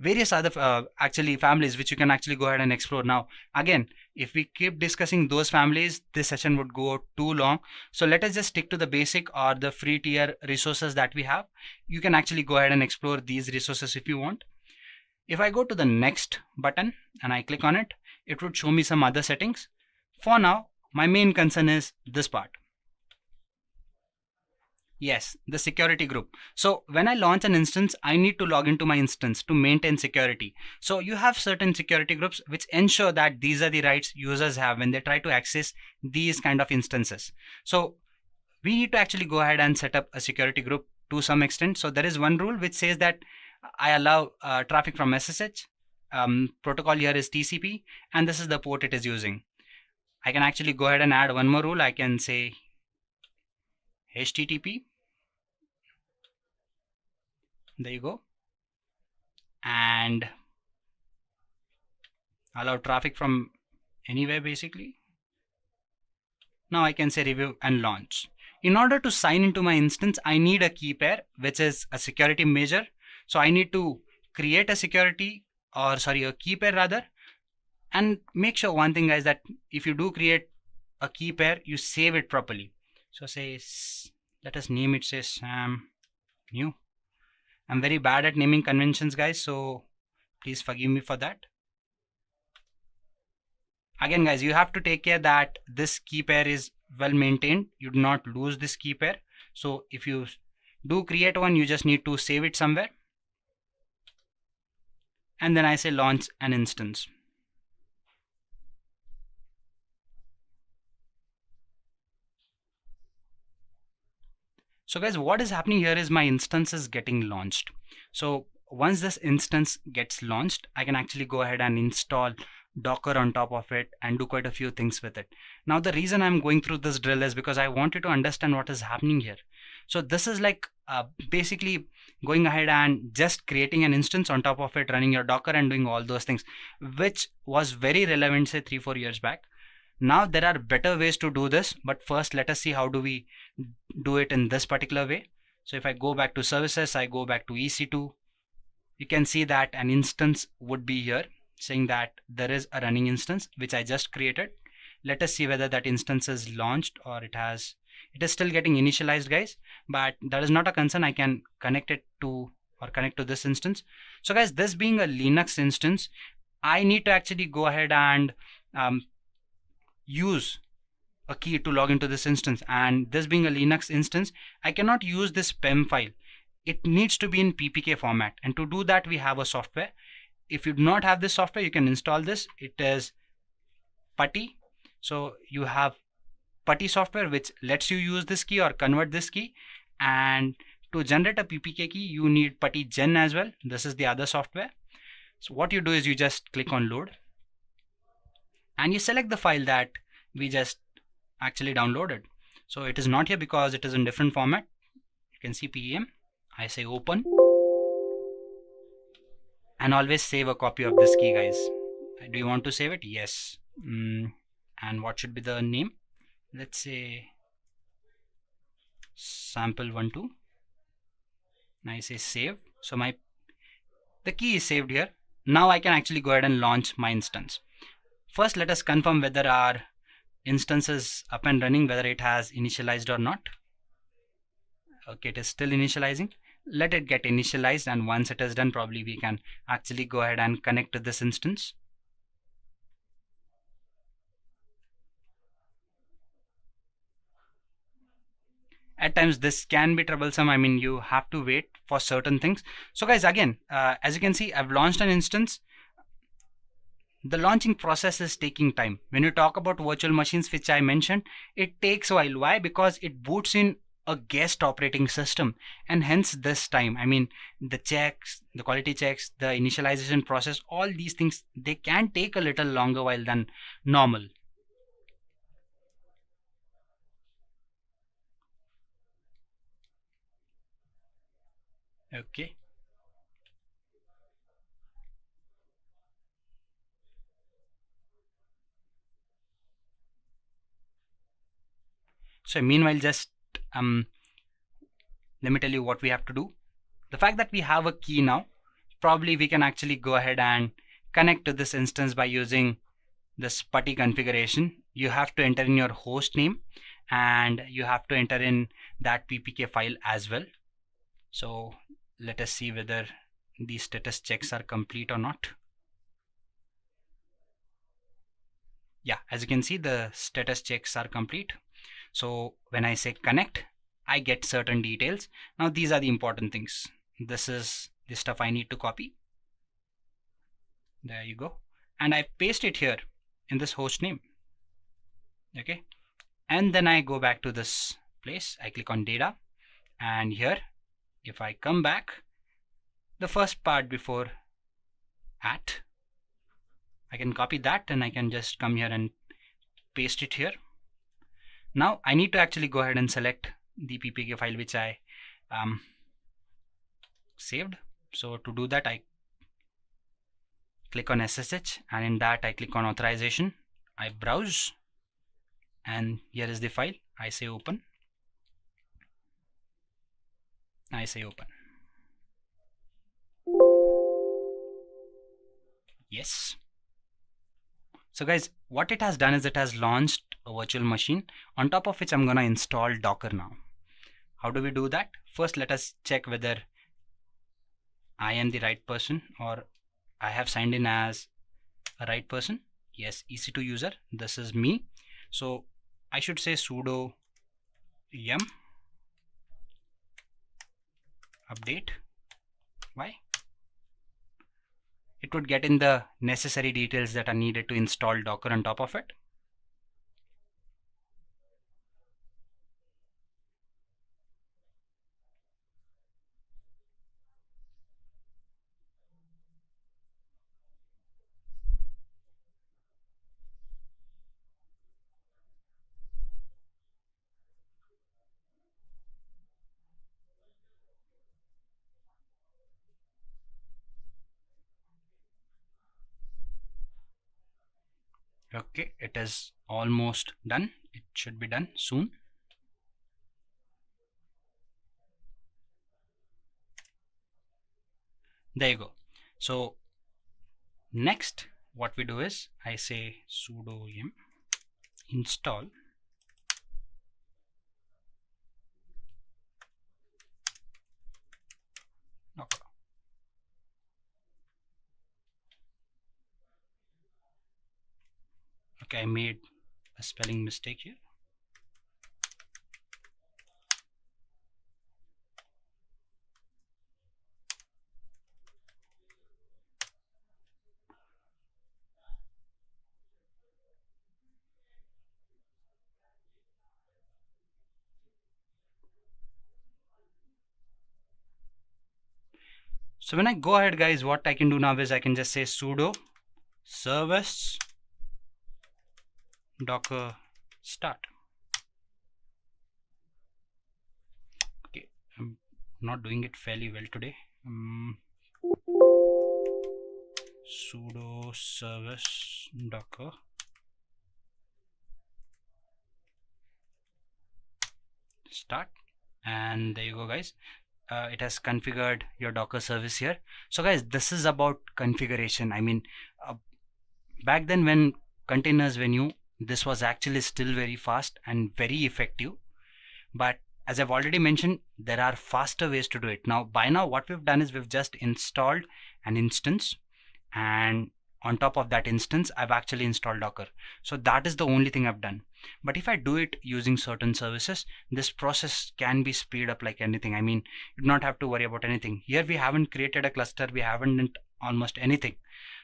various other actually families which you can actually go ahead and explore. Now again, if we keep discussing those families, this session would go too long. So let us just stick to the basic or the free tier resources that we have. You can actually go ahead and explore these resources if you want. If I go to the next button and I click on it, it would show me some other settings. For now, my main concern is this part. Yes, the security group. So when I launch an instance, I need to log into my instance to maintain security. So you have certain security groups which ensure that these are the rights users have when they try to access these kind of instances. So we need to actually go ahead and set up a security group to some extent. So there is one rule which says that I allow traffic from SSH. Protocol here is TCP, and this is the port it is using. I can actually go ahead and add one more rule. I can say HTTP. There you go. And allow traffic from anywhere basically. Now I can say review and launch. In order to sign into my instance, I need a key pair, which is a security measure. So I need to create a a key pair rather. And make sure one thing, guys, that if you do create a key pair, you save it properly. So say, let us name it, say new. I'm very bad at naming conventions, guys, so please forgive me for that. Again, guys, you have to take care that this key pair is well maintained. You do not lose this key pair. So if you do create one, you just need to save it somewhere. And then I say launch an instance. So guys, what is happening here is my instance is getting launched. So once this instance gets launched, I can actually go ahead and install Docker on top of it and do quite a few things with it. Now the reason I'm going through this drill is because I wanted to understand what is happening here. So this is like basically going ahead and just creating an instance on top of it, running your Docker and doing all those things, which was very relevant say 3-4 years back. Now there are better ways to do this, but first let us see how do we do it in this particular way. So if I go back to services, I go back to EC2, you can see that an instance would be here saying that there is a running instance which I just created. Let us see whether that instance is launched or it is still getting initialized, guys, but that is not a concern. I can connect it to or connect to this instance. So guys, this being a Linux instance, I need to actually go ahead and use a key to log into this instance, and this being a Linux instance, I cannot use this PEM file. It needs to be in PPK format, and to do that we have a software. If you do not have this software, you can install this. It is PuTTY. So you have PuTTY software which lets you use this key or convert this key, and to generate a PPK key you need PuTTY Gen as well. This is the other software. So what you do is you just click on load and you select the file that we just actually downloaded. So it is not here because it is in different format. You can see PEM. I say open, and always save a copy of this key, guys. Do you want to save it? Yes. And what should be the name? Let's say sample12. I say save. So the key is saved here. Now I can actually go ahead and launch my instance. First, let us confirm whether our instance is up and running, whether it has initialized or not. Okay, it is still initializing. Let it get initialized, and once it is done, probably we can actually go ahead and connect to this instance. At times this can be troublesome. I mean, you have to wait for certain things. So guys, again, as you can see, I've launched an instance. The launching process is taking time. When you talk about virtual machines, which I mentioned, it takes a while. Why? Because it boots in a guest operating system, and hence this time. I mean, the checks, the quality checks, the initialization process, all these things, they can take a little longer while than normal. Okay. So meanwhile, just let me tell you what we have to do. The fact that we have a key now, probably we can actually go ahead and connect to this instance by using this PuTTY configuration. You have to enter in your host name, and you have to enter in that PPK file as well. So let us see whether these status checks are complete or not. Yeah, as you can see, the status checks are complete. So when I say connect, I get certain details. Now these are the important things. This is the stuff I need to copy. There you go. And I paste it here in this host name. Okay. And then I go back to this place. I click on data, and here, if I come back, the first part before at, I can copy that, and I can just come here and paste it here. Now I need to actually go ahead and select the PPK file which I saved. So to do that, I click on SSH, and in that I click on authorization. I browse, and here is the file. I say open. I say open. Yes. So guys, what it has done is it has launched a virtual machine, on top of which I'm gonna install Docker now. How do we do that? First, let us check whether I am the right person, or I have signed in as a right person. Yes, EC2 user, this is me. So I should say sudo yum update. Why? It would get in the necessary details that are needed to install Docker on top of it. Okay, it is almost done. It should be done soon. There you go. So next, what we do is I say sudo yum install Docker. Okay, I made a spelling mistake here. So when I go ahead, guys, what I can do now is I can just say sudo service docker start. I'm not doing it fairly well today. Sudo service docker start, and there you go, guys. It has configured your Docker service here. So guys, this is about configuration. I mean, back then when containers were new, this was actually still very fast and very effective. But as I've already mentioned, there are faster ways to do it. Now, by now, what we've done is we've just installed an instance, and on top of that instance, I've actually installed Docker. So that is the only thing I've done. But if I do it using certain services, this process can be speed up like anything. I mean, you do not have to worry about anything. Here we haven't created a cluster, we haven't done almost anything.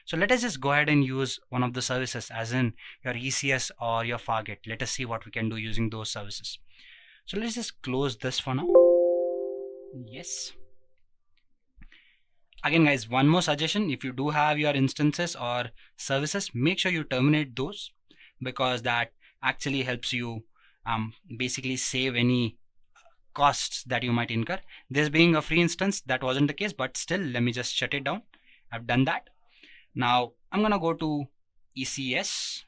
So let us just go ahead and use one of the services, as in your ECS or your Fargate. Let us see what we can do using those services. So let's just close this for now. Yes. Again, guys, one more suggestion: if you do have your instances or services, make sure you terminate those, because that actually helps you basically save any costs that you might incur. This being a free instance, that wasn't the case, but still, let me just shut it down. I've done that. Now I'm gonna go to ECS.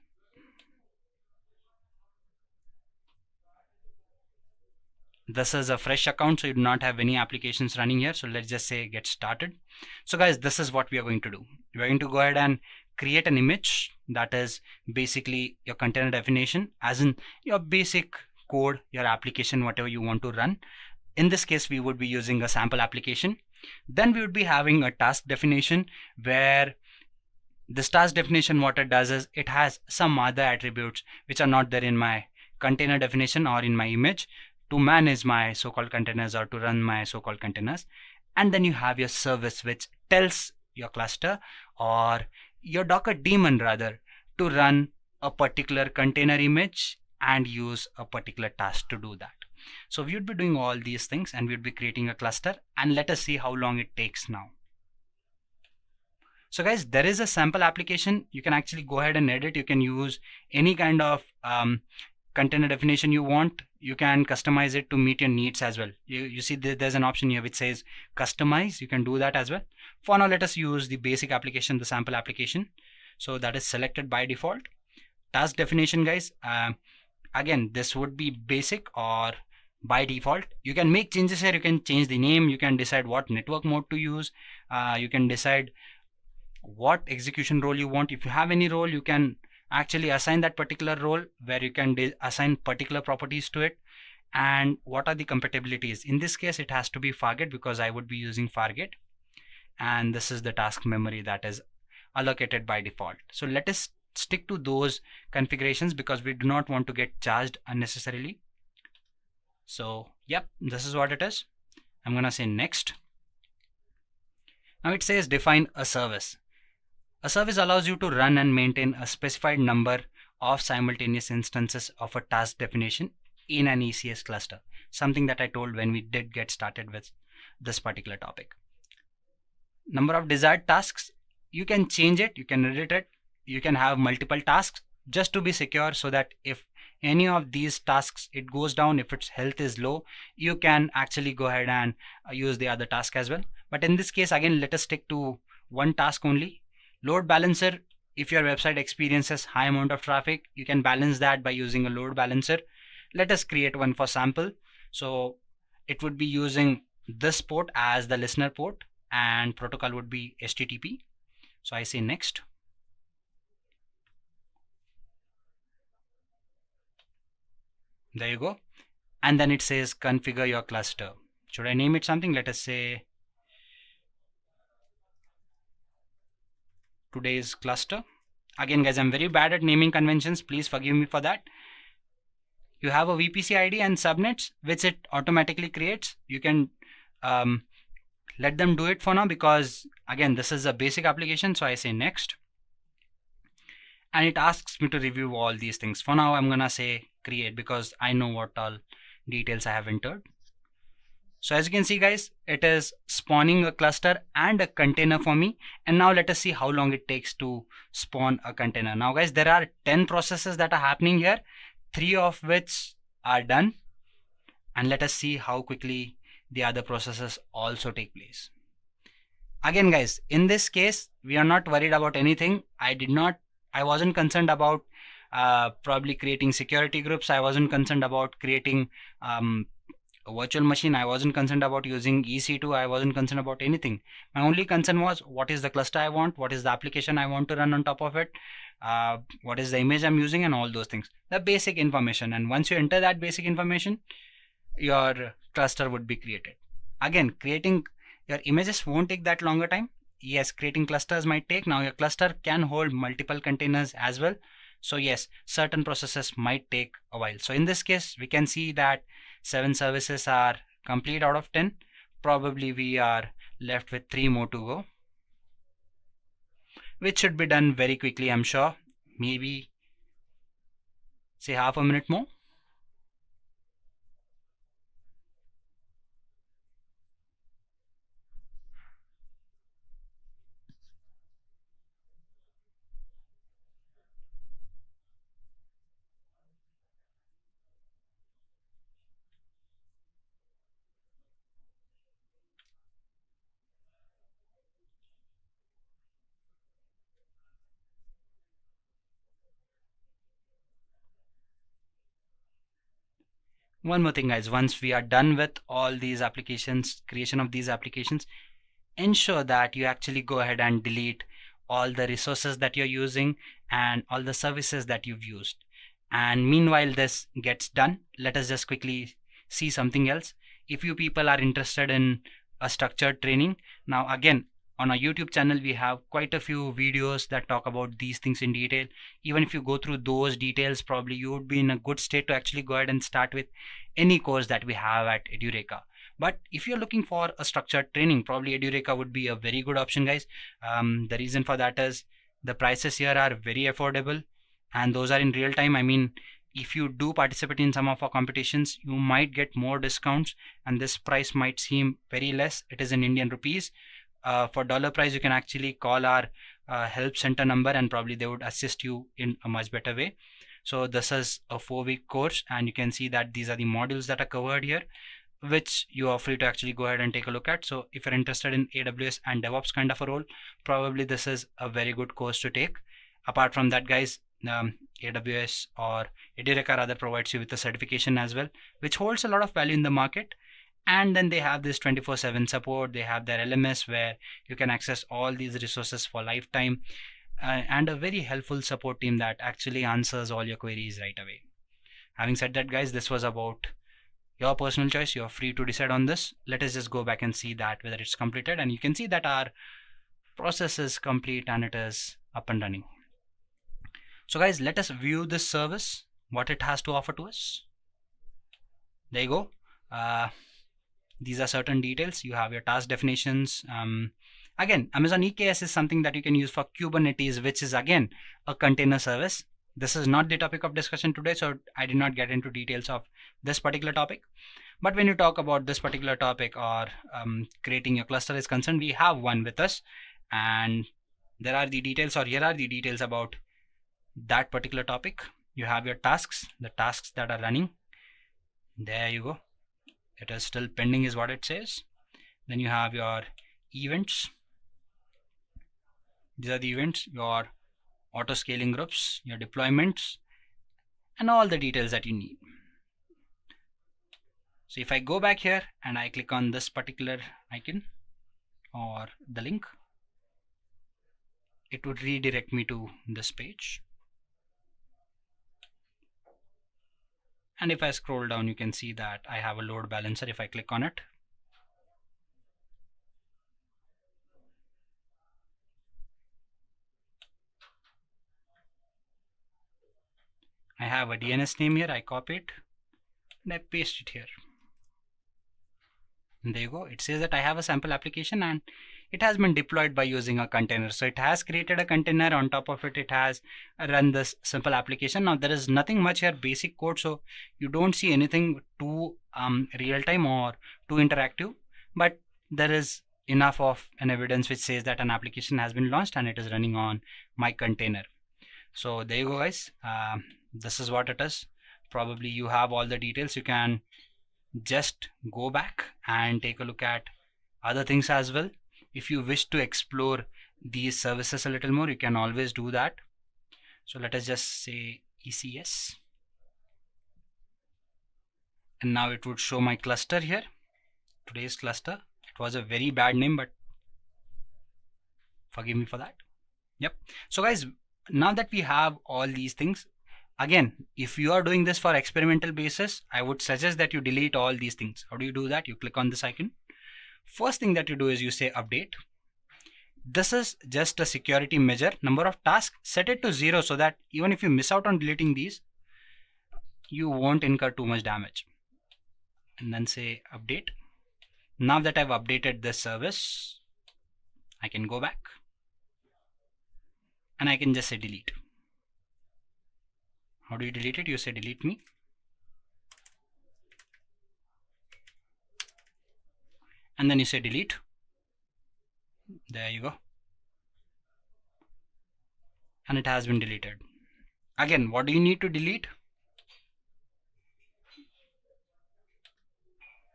This is a fresh account, so you do not have any applications running here. So let's just say get started. So guys, this is what we are going to do. We're going to go ahead and create an image that is basically your container definition, as in your basic code, your application, whatever you want to run. In this case, we would be using a sample application. Then we would be having a task definition, where this task definition, what it does is it has some other attributes which are not there in my container definition or in my image, to manage my so-called containers or to run my so-called containers. And then you have your service, which tells your cluster or your Docker daemon rather to run a particular container image and use a particular task to do that. So we would be doing all these things, and we would be creating a cluster, and let us see how long it takes now. So guys, there is a sample application. You can actually go ahead and edit. You can use any kind of container definition you want. You can customize it to meet your needs as well. You see there's an option here which says customize. You can do that as well. For now, let us use the basic application, the sample application. So that is selected by default. Task definition, guys, again, this would be basic or by default. You can make changes here. You can change the name. You can decide what network mode to use. You can decide what execution role you want. If you have any role, you can actually assign that particular role, where you can assign particular properties to it. And what are the compatibilities? In this case, it has to be Fargate, because I would be using Fargate. And this is the task memory that is allocated by default. So let us stick to those configurations, because we do not want to get charged unnecessarily. So yep, this is what it is. I'm gonna say next. Now it says define a service. A service allows you to run and maintain a specified number of simultaneous instances of a task definition in an ECS cluster. Something that I told when we did get started with this particular topic. Number of desired tasks, you can change it, you can edit it, you can have multiple tasks, just to be secure, so that if any of these tasks it goes down, if its health is low, you can actually go ahead and use the other task as well. But in this case, again, let us stick to one task only. Load balancer, if your website experiences high amount of traffic, you can balance that by using a load balancer. Let us create one for sample. So it would be using this port as the listener port, and protocol would be HTTP. So I say next. There you go. And then it says configure your cluster. Should I name it something? Let us say today's cluster. Again, guys, I'm very bad at naming conventions. Please forgive me for that. You have a VPC ID and subnets, which it automatically creates. You can let them do it for now, because again, this is a basic application. So I say next. And it asks me to review all these things. For now, I'm gonna say create, because I know what all details I have entered. So as you can see, guys, it is spawning a cluster and a container for me. And now let us see how long it takes to spawn a container. Now guys, there are 10 processes that are happening here, 3 of which are done. And let us see how quickly the other processes also take place. Again guys, in this case we are not worried about anything. I wasn't concerned about probably creating security groups. I wasn't concerned about creating a virtual machine. I wasn't concerned about using EC2. I wasn't concerned about anything. My only concern was what is the cluster I want, what is the application I want to run on top of it, what is the image I'm using, and all those things, the basic information. And once you enter that basic information, your cluster would be created. Again, creating your images won't take that longer time. Yes, creating clusters might take. Now your cluster can hold multiple containers as well. So yes, certain processes might take a while. So in this case, we can see that 7 services are complete out of 10. Probably we are left with 3 more to go, which should be done very quickly, I'm sure. Maybe say half a minute more. One more thing guys, once we are done with all these applications, creation of these applications, ensure that you actually go ahead and delete all the resources that you're using and all the services that you've used. And meanwhile this gets done, let us just quickly see something else. If you people are interested in a structured training, now again on our YouTube channel we have quite a few videos that talk about these things in detail. Even if you go through those details, probably you would be in a good state to actually go ahead and start with any course that we have at Edureka. But if you're looking for a structured training, probably Edureka would be a very good option guys. The reason for that is the prices here are very affordable, and those are in real time. I mean, if you do participate in some of our competitions, you might get more discounts, and this price might seem very less. It is in Indian rupees. For dollar price, you can actually call our help center number and probably they would assist you in a much better way. So this is a 4-week course, and you can see that these are the modules that are covered here, which you are free to actually go ahead and take a look at. So if you're interested in AWS and DevOps kind of a role, probably this is a very good course to take. Apart from that guys, AWS or Edureka rather provides you with a certification as well, which holds a lot of value in the market. And then they have this 24/7 support. They have their LMS where you can access all these resources for lifetime, and a very helpful support team that actually answers all your queries right away. Having said that guys, this was about your personal choice. You're free to decide on this. Let us just go back and see that whether it's completed, and you can see that our process is complete and it is up and running. So guys, let us view this service, what it has to offer to us. There you go. These are certain details. You have your task definitions. Again, Amazon EKS is something that you can use for Kubernetes, which is again a container service. This is not the topic of discussion today, so I did not get into details of this particular topic. But when you talk about this particular topic or creating your cluster is concerned, we have one with us, and there are the details, or here are the details about that particular topic. You have your tasks, the tasks that are running. There you go. It is still pending is what it says. Then you have your events. These are the events, your auto scaling groups, your deployments, and all the details that you need. So if I go back here and I click on this particular icon or the link, it would redirect me to this page. And if I scroll down, you can see that I have a load balancer. If I click on it, I have a DNS name here. I copy it and I paste it here. And there you go. It says that I have a sample application and it has been deployed by using a container. So it has created a container. On top of it, it has run this simple application. Now there is nothing much here, basic code. So you don't see anything too real time or too interactive, but there is enough of an evidence which says that an application has been launched and it is running on my container. So there you go guys. This is what it is. Probably you have all the details. You can just go back and take a look at other things as well. If you wish to explore these services a little more, you can always do that. So let us just say ECS, and now it would show my cluster here, today's cluster. It was a very bad name, but forgive me for that. Yep. So guys, now that we have all these things, again, if you are doing this for experimental basis, I would suggest that you delete all these things. How do you do that? You click on this icon. First thing that you do is you say update. This is just a security measure. Number of tasks, set it to 0 so that even if you miss out on deleting these, you won't incur too much damage. And then say update. Now that I've updated this service, I can go back and I can just say delete. How do you delete it? You say delete me. And then you say delete. There you go. And it has been deleted. Again, what do you need to delete?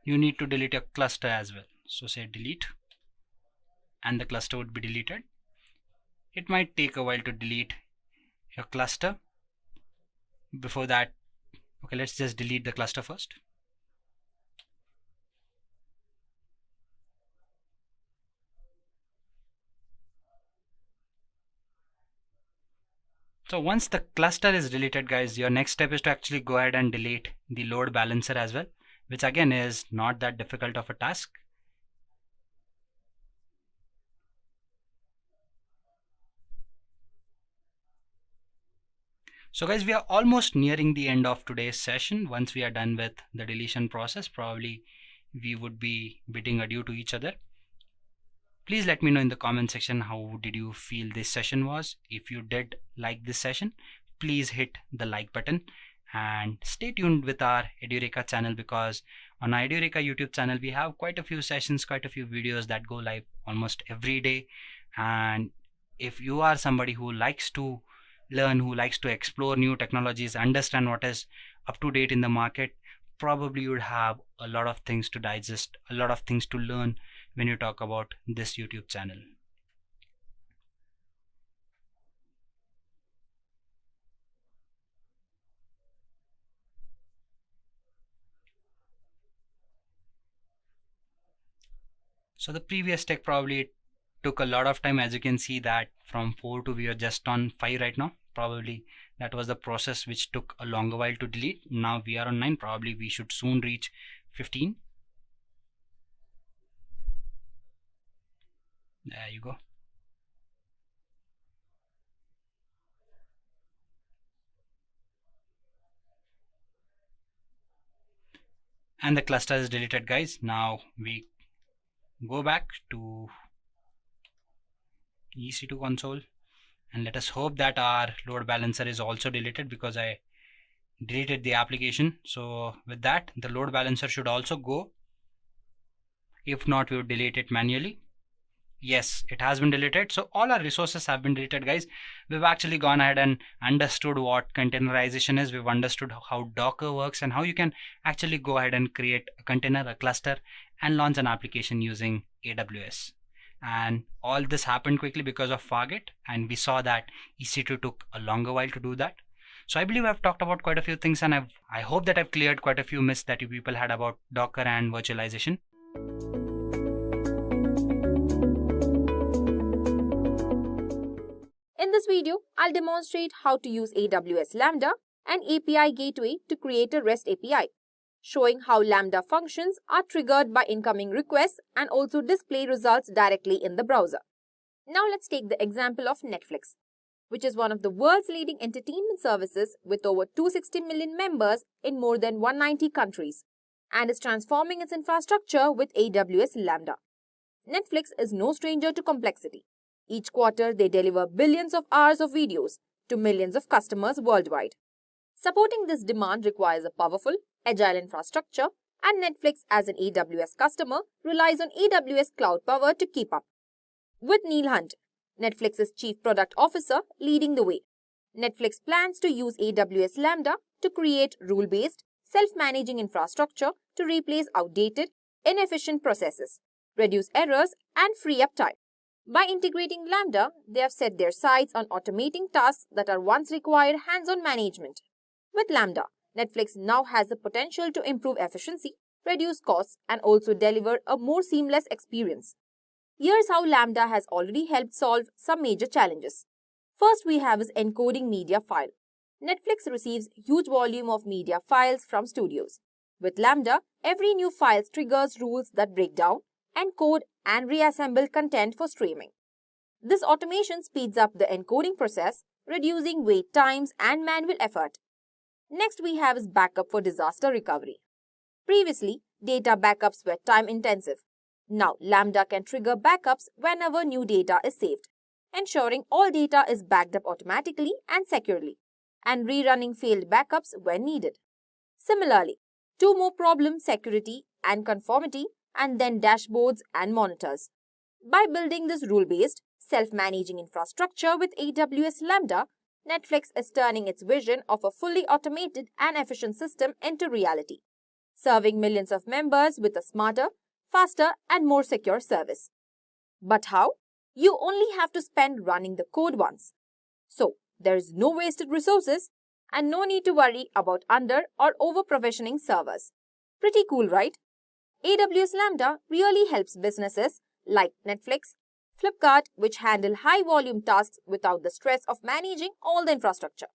You need to delete your cluster as well. So say delete, and the cluster would be deleted. It might take a while to delete your cluster. Before that, okay, let's just delete the cluster first. So once the cluster is deleted, guys, your next step is to actually go ahead and delete the load balancer as well, which again is not that difficult of a task. So guys, we are almost nearing the end of today's session. Once we are done with the deletion process, probably we would be bidding adieu to each other. Please let me know in the comment section how did you feel this session was. If you did like this session, please hit the like button and stay tuned with our Edureka channel, because on our Edureka YouTube channel we have quite a few sessions, quite a few videos that go live almost every day. And if you are somebody who likes to learn, who likes to explore new technologies, understand what is up to date in the market, probably you would have a lot of things to digest, a lot of things to learn when you talk about this YouTube channel. So the previous tech probably took a lot of time. As you can see that from 4 to we are just on 5 right now. Probably that was the process which took a longer while to delete. Now we are on 9. Probably we should soon reach 15. There you go. And the cluster is deleted, guys. Now we go back to EC2 console and let us hope that our load balancer is also deleted, because I deleted the application. So with that, the load balancer should also go. If not, we would delete it manually. Yes, it has been deleted. So all our resources have been deleted, guys. We've actually gone ahead and understood what containerization is. We've understood how Docker works and how you can actually go ahead and create a container, a cluster, and launch an application using AWS. And all this happened quickly because of Fargate, and we saw that EC2 took a longer while to do that. So I believe I've talked about quite a few things, and I hope that I've cleared quite a few myths that you people had about Docker and virtualization. In this video, I'll demonstrate how to use AWS Lambda and API Gateway to create a REST API, showing how Lambda functions are triggered by incoming requests and also display results directly in the browser. Now let's take the example of Netflix, which is one of the world's leading entertainment services with over 260 million members in more than 190 countries, and is transforming its infrastructure with AWS Lambda. Netflix is no stranger to complexity. Each quarter, they deliver billions of hours of videos to millions of customers worldwide. Supporting this demand requires a powerful, agile infrastructure, and Netflix as an AWS customer relies on AWS Cloud Power to keep up. With Neil Hunt, Netflix's Chief Product Officer, leading the way, Netflix plans to use AWS Lambda to create rule-based, self-managing infrastructure to replace outdated, inefficient processes, reduce errors, and free up time. By integrating Lambda, they have set their sights on automating tasks that are once required hands-on management. With Lambda, Netflix now has the potential to improve efficiency, reduce costs, and also deliver a more seamless experience. Here's how Lambda has already helped solve some major challenges. First, we have is encoding media file. Netflix receives huge volume of media files from studios. With Lambda, every new file triggers rules that break down, encode, and reassemble content for streaming. This automation speeds up the encoding process, reducing wait times and manual effort. Next, we have is backup for disaster recovery. Previously, data backups were time-intensive. Now, Lambda can trigger backups whenever new data is saved, ensuring all data is backed up automatically and securely, and rerunning failed backups when needed. Similarly, two more problems: security and conformity, and then dashboards and monitors. By building this rule-based, self-managing infrastructure with AWS Lambda, Netflix is turning its vision of a fully automated and efficient system into reality, serving millions of members with a smarter, faster, and more secure service. But how? You only have to spend running the code once. So, there is no wasted resources and no need to worry about under or over provisioning servers. Pretty cool, right? AWS Lambda really helps businesses like Netflix, Flipkart, which handle high volume tasks without the stress of managing all the infrastructure.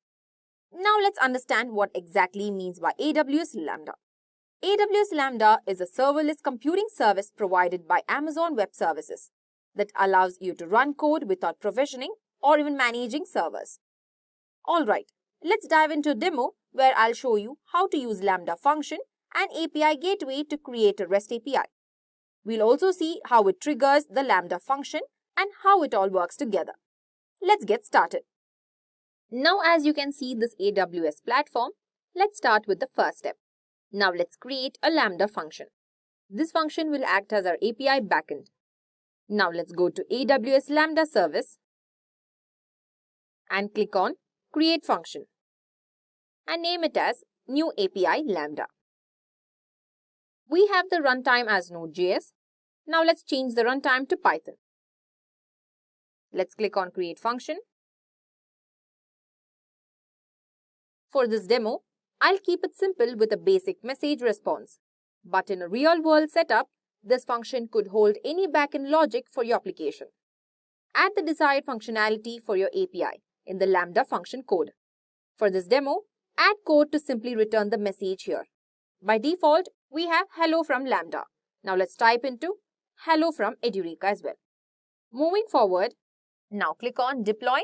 Now let's understand what exactly means by AWS Lambda. AWS Lambda is a serverless computing service provided by Amazon Web Services that allows you to run code without provisioning or even managing servers. Alright, let's dive into a demo where I'll show you how to use Lambda function and API gateway to create a REST API. We'll also see how it triggers the Lambda function and how it all works together. Let's get started. Now, as you can see this AWS platform, let's start with the first step. Now let's create a Lambda function. This function will act as our API backend. Now let's go to AWS Lambda service and click on Create Function and name it as New API Lambda. We have the runtime as Node.js. Now let's change the runtime to Python. Let's click on Create Function. For this demo, I'll keep it simple with a basic message response. But in a real-world setup, this function could hold any backend logic for your application. Add the desired functionality for your API in the Lambda function code. For this demo, add code to simply return the message here. By default, we have hello from Lambda. Now let's type into hello from Edureka as well. Moving forward, now click on deploy.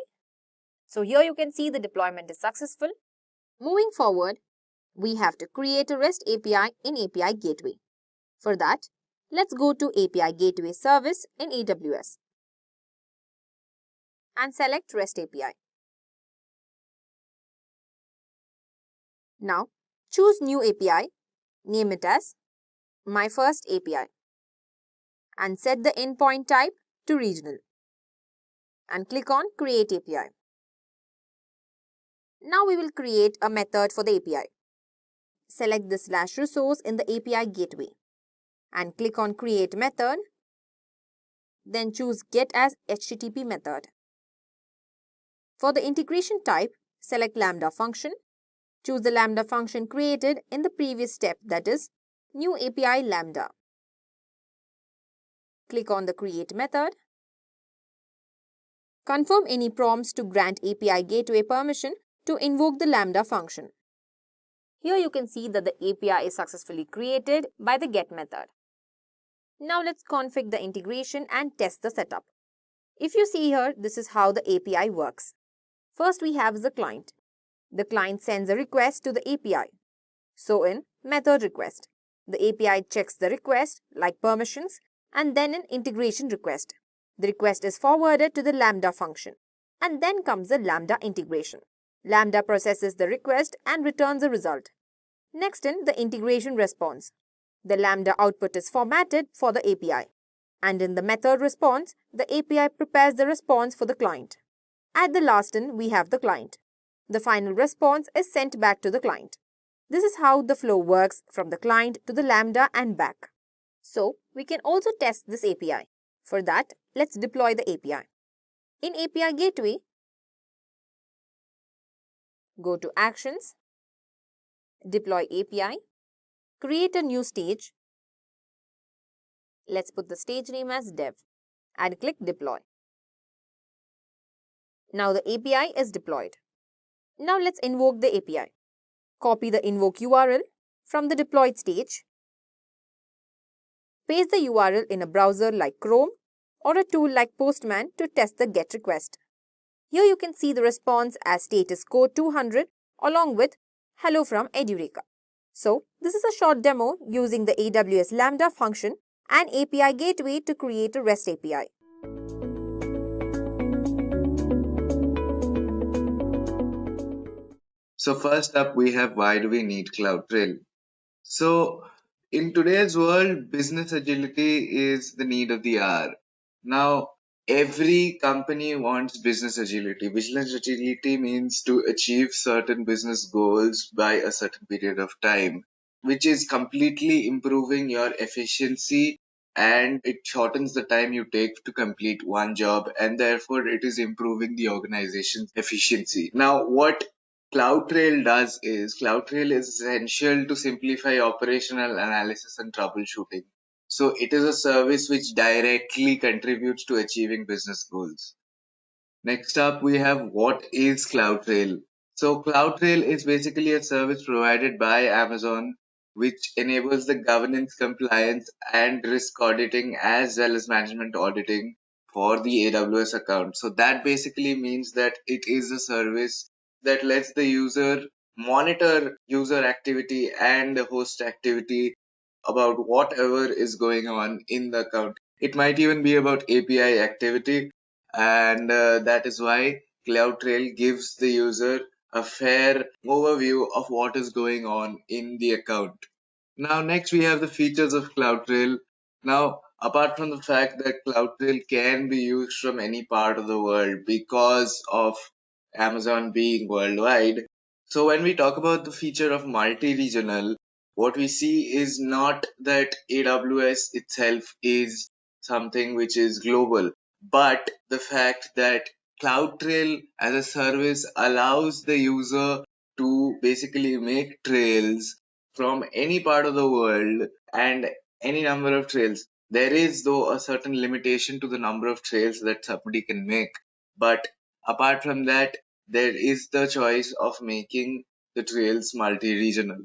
So here you can see the deployment is successful. Moving forward, we have to create a REST API in API Gateway. For that, let's go to API Gateway Service in AWS and select REST API. Now, choose New API, name it as My First API and set the endpoint type to regional and click on Create API. Now we will create a method for the API. Select the /resource in the API gateway and click on Create Method. Then choose Get as HTTP method. For the integration type, select Lambda function. Choose the Lambda function created in the previous step, that is, New API Lambda. Click on the Create method. Confirm any prompts to grant API gateway permission to invoke the Lambda function. Here you can see that the API is successfully created by the Get method. Now let's configure the integration and test the setup. If you see here, this is how the API works. First we have the client. The client sends a request to the API. So in method request, the API checks the request like permissions and then an integration request. The request is forwarded to the Lambda function and then comes the Lambda integration. Lambda processes the request and returns a result. Next in the integration response. The Lambda output is formatted for the API. And in the method response, the API prepares the response for the client. At the last in, we have the client. The final response is sent back to the client. This is how the flow works from the client to the Lambda and back. So we can also test this API. For that, let's deploy the API. In API Gateway, go to Actions, Deploy API, create a new stage. Let's put the stage name as Dev and click Deploy. Now the API is deployed. Now let's invoke the API. Copy the invoke URL from the deployed stage. Paste the URL in a browser like Chrome or a tool like Postman to test the GET request. Here you can see the response as status code 200 along with hello from Edureka. So this is a short demo using the AWS Lambda function and API Gateway to create a REST API. So first up, we have why do we need CloudTrail? So in today's world, business agility is the need of the hour. Now, every company wants business agility. Business agility means to achieve certain business goals by a certain period of time, which is completely improving your efficiency, and it shortens the time you take to complete one job, and therefore it is improving the organization's efficiency. Now, what CloudTrail is essential to simplify operational analysis and troubleshooting. So it is a service which directly contributes to achieving business goals. Next up, we have what is CloudTrail? So CloudTrail is basically a service provided by Amazon which enables the governance, compliance, and risk auditing as well as management auditing for the AWS account. So that basically means that it is a service that lets the user monitor user activity and host activity about whatever is going on in the account. It might even be about API activity, and that is why CloudTrail gives the user a fair overview of what is going on in the account. Now, next we have the features of CloudTrail. Now, apart from the fact that CloudTrail can be used from any part of the world because of Amazon being worldwide. So when we talk about the feature of multi-regional, what we see is not that AWS itself is something which is global, but the fact that CloudTrail as a service allows the user to basically make trails from any part of the world and any number of trails. There is, though, a certain limitation to the number of trails that somebody can make. But apart from that, there is the choice of making the trails multi-regional,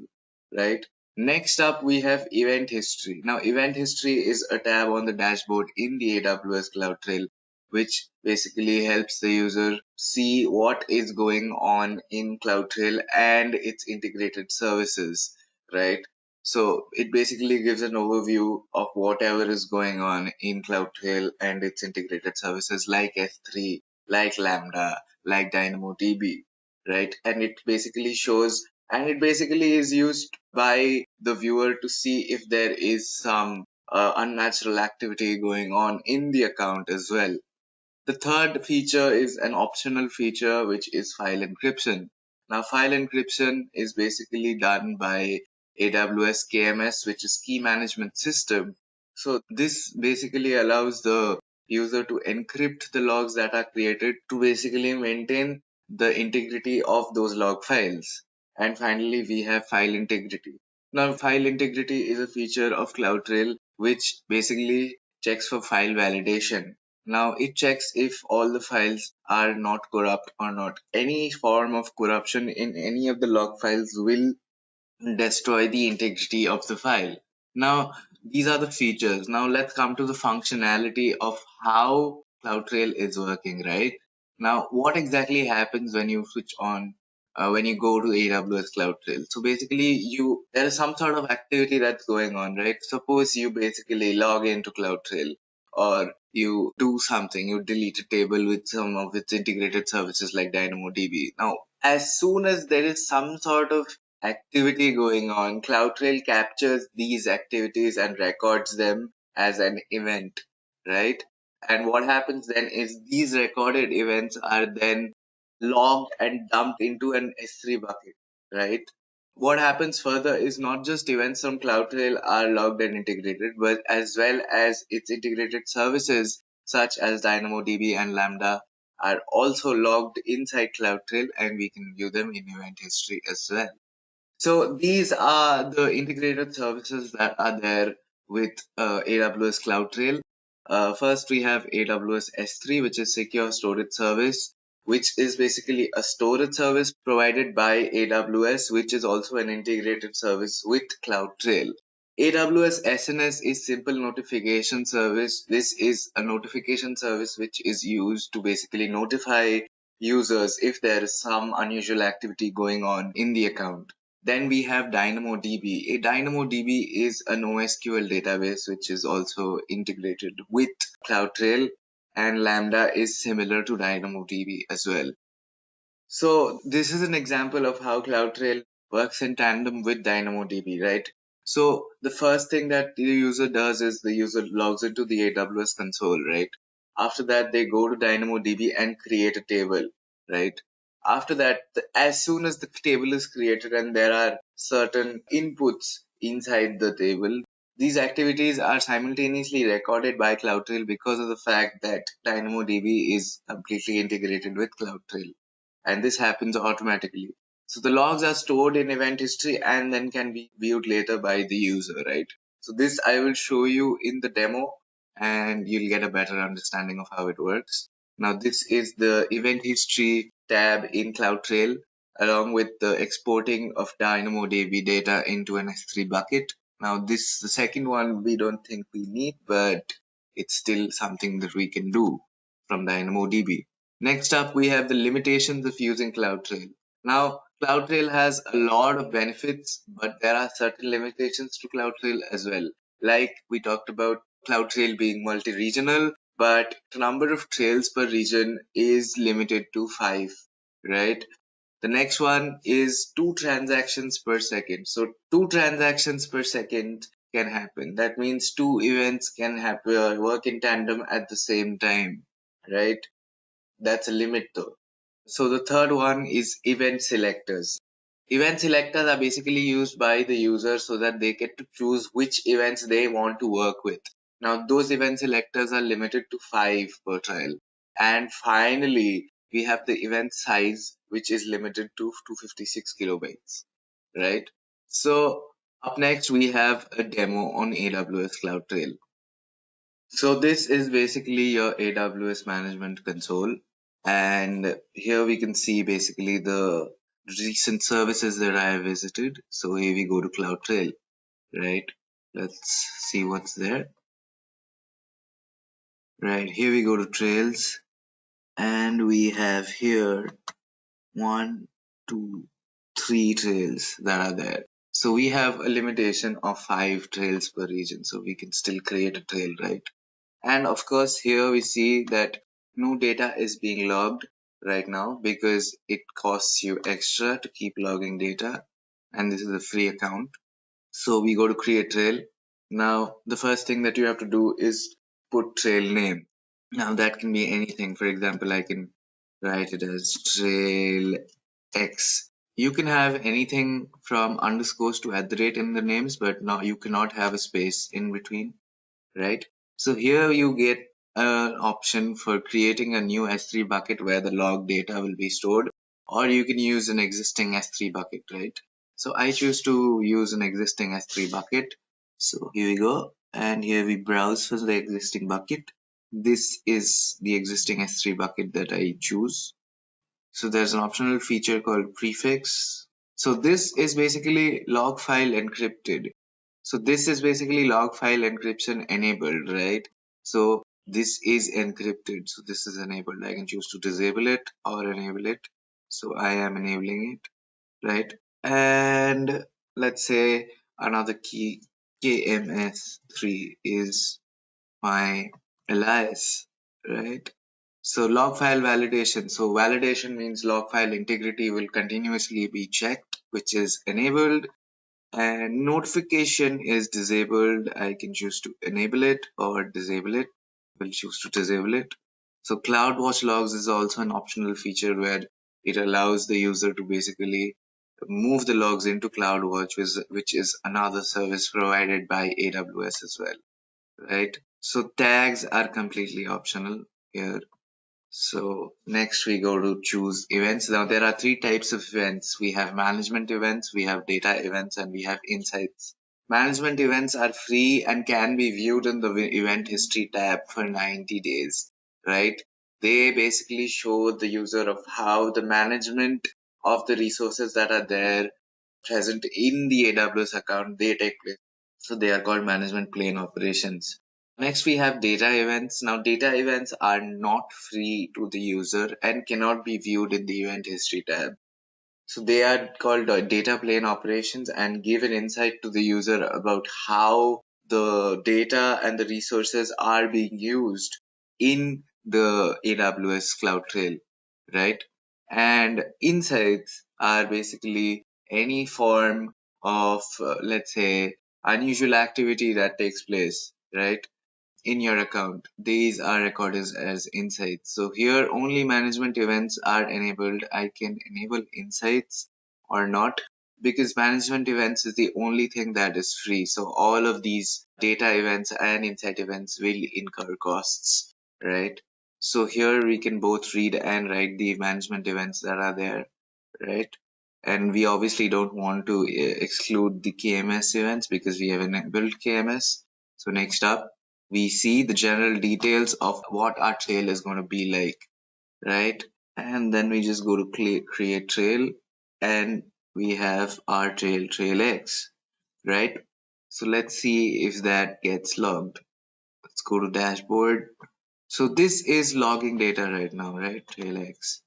right? Next up, we have event history. Now, event history is a tab on the dashboard in the AWS CloudTrail, which basically helps the user see what is going on in CloudTrail and its integrated services, right? So it basically gives an overview of whatever is going on in CloudTrail and its integrated services like S3, like Lambda, like DynamoDB, right? And it basically shows, and it basically is used by the viewer to see if there is some unnatural activity going on in the account as well. The third feature is an optional feature, which is file encryption. Now, file encryption is basically done by AWS KMS, which is Key Management System. So this basically allows the user to encrypt the logs that are created to basically maintain the integrity of those log files. And finally, we have file integrity. Now, file integrity is a feature of CloudTrail which basically checks for file validation. Now it checks if all the files are not corrupt or not. Any form of corruption in any of the log files will destroy the integrity of the file. Now, these are the features. Now let's come to the functionality of how CloudTrail is working, right? Now, what exactly happens when you switch on, when you go to AWS CloudTrail? So basically, there is some sort of activity that's going on, right? Suppose you basically log into CloudTrail, or you do something, you delete a table with some of its integrated services like DynamoDB. Now, as soon as there is some sort of activity going on, CloudTrail captures these activities and records them as an event, right? And what happens then is these recorded events are then logged and dumped into an S3 bucket, right? What happens further is not just events from CloudTrail are logged and integrated, but as well as its integrated services such as DynamoDB and Lambda are also logged inside CloudTrail, and we can view them in event history as well. So these are the integrated services that are there with AWS CloudTrail. First, we have AWS S3, which is Secure Storage Service, which is basically a storage service provided by AWS, which is also an integrated service with CloudTrail. AWS SNS is Simple Notification Service. This is a notification service which is used to basically notify users if there is some unusual activity going on in the account. Then we have DynamoDB. A DynamoDB is a NoSQL database which is also integrated with CloudTrail, and Lambda is similar to DynamoDB as well. So this is an example of how CloudTrail works in tandem with DynamoDB, right? So the first thing that the user does is the user logs into the AWS console, right? After that, they go to DynamoDB and create a table, right? After that, as soon as the table is created and there are certain inputs inside the table, these activities are simultaneously recorded by CloudTrail because of the fact that DynamoDB is completely integrated with CloudTrail, and this happens automatically. So the logs are stored in event history and then can be viewed later by the user, right? So this I will show you in the demo and you'll get a better understanding of how it works. Now this is the event history tab in CloudTrail along with the exporting of DynamoDB data into an S3 bucket. Now this, the second one, we don't think we need, but it's still something that we can do from DynamoDB. Next up, we have the limitations of using CloudTrail. Now, CloudTrail has a lot of benefits, but there are certain limitations to CloudTrail as well. Like we talked about CloudTrail being multi-regional, but the number of trails per region is limited to 5, right? The next one is 2 transactions per second. So 2 transactions per second can happen. That means 2 events can happen, work in tandem at the same time, right? That's a limit though. So the third one is event selectors. Event selectors are basically used by the user so that they get to choose which events they want to work with. Now those event selectors are limited to 5 per trial. And finally, we have the event size, which is limited to 256 kilobytes, right? So up next, we have a demo on AWS CloudTrail. So this is basically your AWS management console. And here we can see basically the recent services that I have visited. So here we go to CloudTrail, right? Let's see what's there. Right, here we go to Trails. And we have here 1, 2, 3 trails that are there. So we have a limitation of 5 trails per region. So we can still create a trail, right? And of course, here we see that no data is being logged right now because it costs you extra to keep logging data. And this is a free account. So we go to create trail. Now, the first thing that you have to do is put trail name. Now that can be anything. For example, I can write it as trail X. You can have anything from underscores to @ in the names, but now you cannot have a space in between, right? So here you get an option for creating a new S3 bucket where the log data will be stored, or you can use an existing S3 bucket, right? So I choose to use an existing S3 bucket. So here we go, and here we browse for the existing bucket. This is the existing S3 bucket that I choose. So there's an optional feature called prefix. So this is basically log file encrypted. So this is basically log file encryption enabled, right? So this is encrypted. So this is enabled. I can choose to disable it or enable it. So I am enabling it, right? And let's say another key, KMS3 is my alias, right? So log file validation. So validation means log file integrity will continuously be checked, which is enabled. And notification is disabled. I can choose to enable it or disable it. We'll choose to disable it. So CloudWatch logs is also an optional feature where it allows the user to basically move the logs into CloudWatch, which is another service provided by AWS as well, right? So tags are completely optional here. So next we go to choose events. Now there are three types of events. We have management events, we have data events, and we have insights. Management events are free and can be viewed in the event history tab for 90 days, right? They basically show the user of how the management of the resources that are there present in the AWS account, they take place. So they are called management plane operations. Next, we have data events. Now, data events are not free to the user and cannot be viewed in the event history tab. So they are called data plane operations and give an insight to the user about how the data and the resources are being used in the AWS CloudTrail, right? And insights are basically any form of, let's say, unusual activity that takes place, right, in your account. These are recorded as insights. So here only management events are enabled. I can enable insights or not, because management events is the only thing that is free. So all of these data events and insight events will incur costs, right? So here we can both read and write the management events that are there, right? And we obviously don't want to exclude the KMS events because we have enabled KMS. So next up, we see the general details of what our trail is going to be like, right? And then we just go to create trail, and we have our trail X, right? So let's see if that gets logged. Let's go to dashboard. So this is logging data right now, right? Trail X.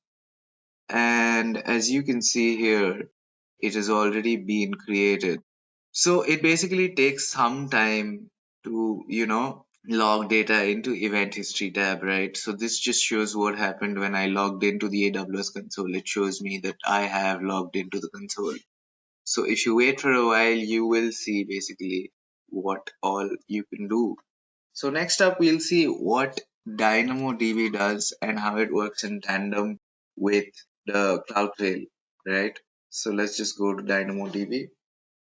And as you can see here, it has already been created. So it basically takes some time to, log data into event history tab, right? So this just shows what happened when I logged into the AWS console. It shows me that I have logged into the console. So if you wait for a while, you will see basically what all you can do. So next up, we'll see what DynamoDB does and how it works in tandem with the CloudTrail, right? So let's just go to DynamoDB.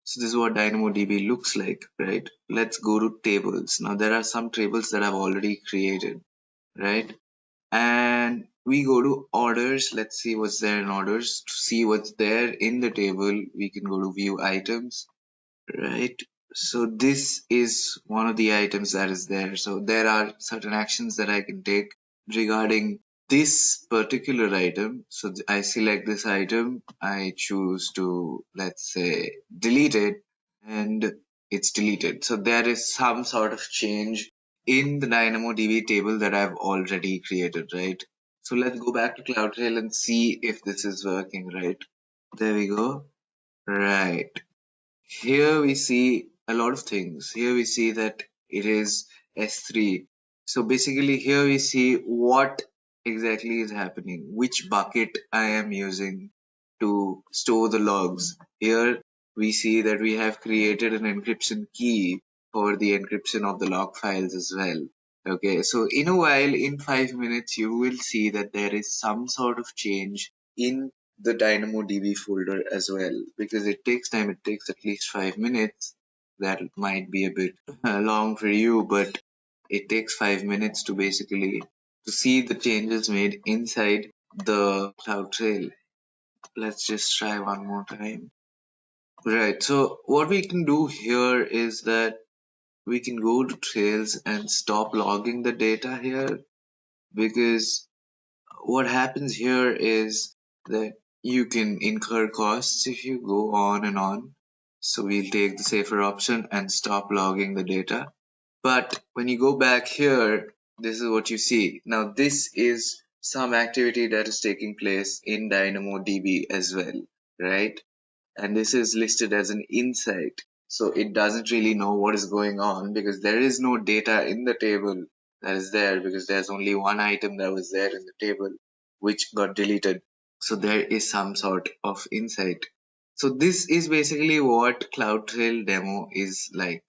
So this is what DynamoDB looks like, right? Let's go to tables. Now there are some tables that I've already created, right? And we go to orders. Let's see what's there in orders. To see what's there in the table, we can go to view items, right? So this is one of the items that is there. So there are certain actions that I can take regarding this particular item. So I select this item, I choose to, let's say, delete it, and it's deleted. So there is some sort of change in the DynamoDB table that I've already created, right? So let's go back to CloudTrail and see if this is working, right? There we go. Right. Here we see a lot of things. Here we see that it is S3. So basically here we see what exactly is happening, which bucket I am using to store the logs. Here we see that we have created an encryption key for the encryption of the log files as well. Okay, so in a while, in 5 minutes, you will see that there is some sort of change in the DynamoDB folder as well, because it takes time. It takes at least 5 minutes. That might be a bit long for you, but it takes 5 minutes to basically to see the changes made inside the CloudTrail. Let's just try one more time. Right, so what we can do here is that we can go to trails and stop logging the data here, because what happens here is that you can incur costs if you go on and on. So we'll take the safer option and stop logging the data. But when you go back here, this is what you see. Now this is some activity that is taking place in DynamoDB as well, right? And this is listed as an insight. So it doesn't really know what is going on because there is no data in the table that is there, because there's only one item that was there in the table which got deleted. So there is some sort of insight. So this is basically what CloudTrail demo is like.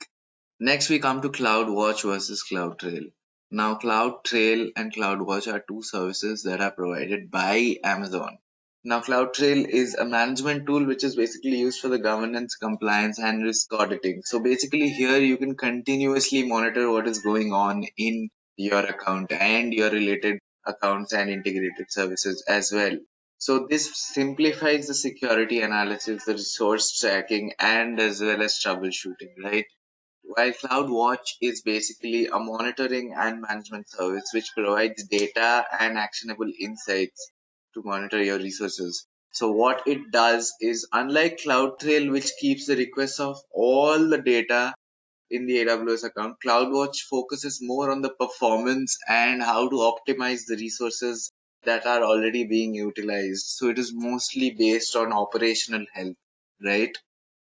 Next we come to CloudWatch versus CloudTrail. Now CloudTrail and CloudWatch are two services that are provided by Amazon. Now, CloudTrail is a management tool which is basically used for the governance, compliance, and risk auditing. So basically here you can continuously monitor what is going on in your account and your related accounts and integrated services as well. So this simplifies the security analysis, the resource tracking, and as well as troubleshooting, right? While CloudWatch is basically a monitoring and management service which provides data and actionable insights to monitor your resources. So what it does is, unlike CloudTrail, which keeps the requests of all the data in the AWS account, CloudWatch focuses more on the performance and how to optimize the resources that are already being utilized. So it is mostly based on operational health, right?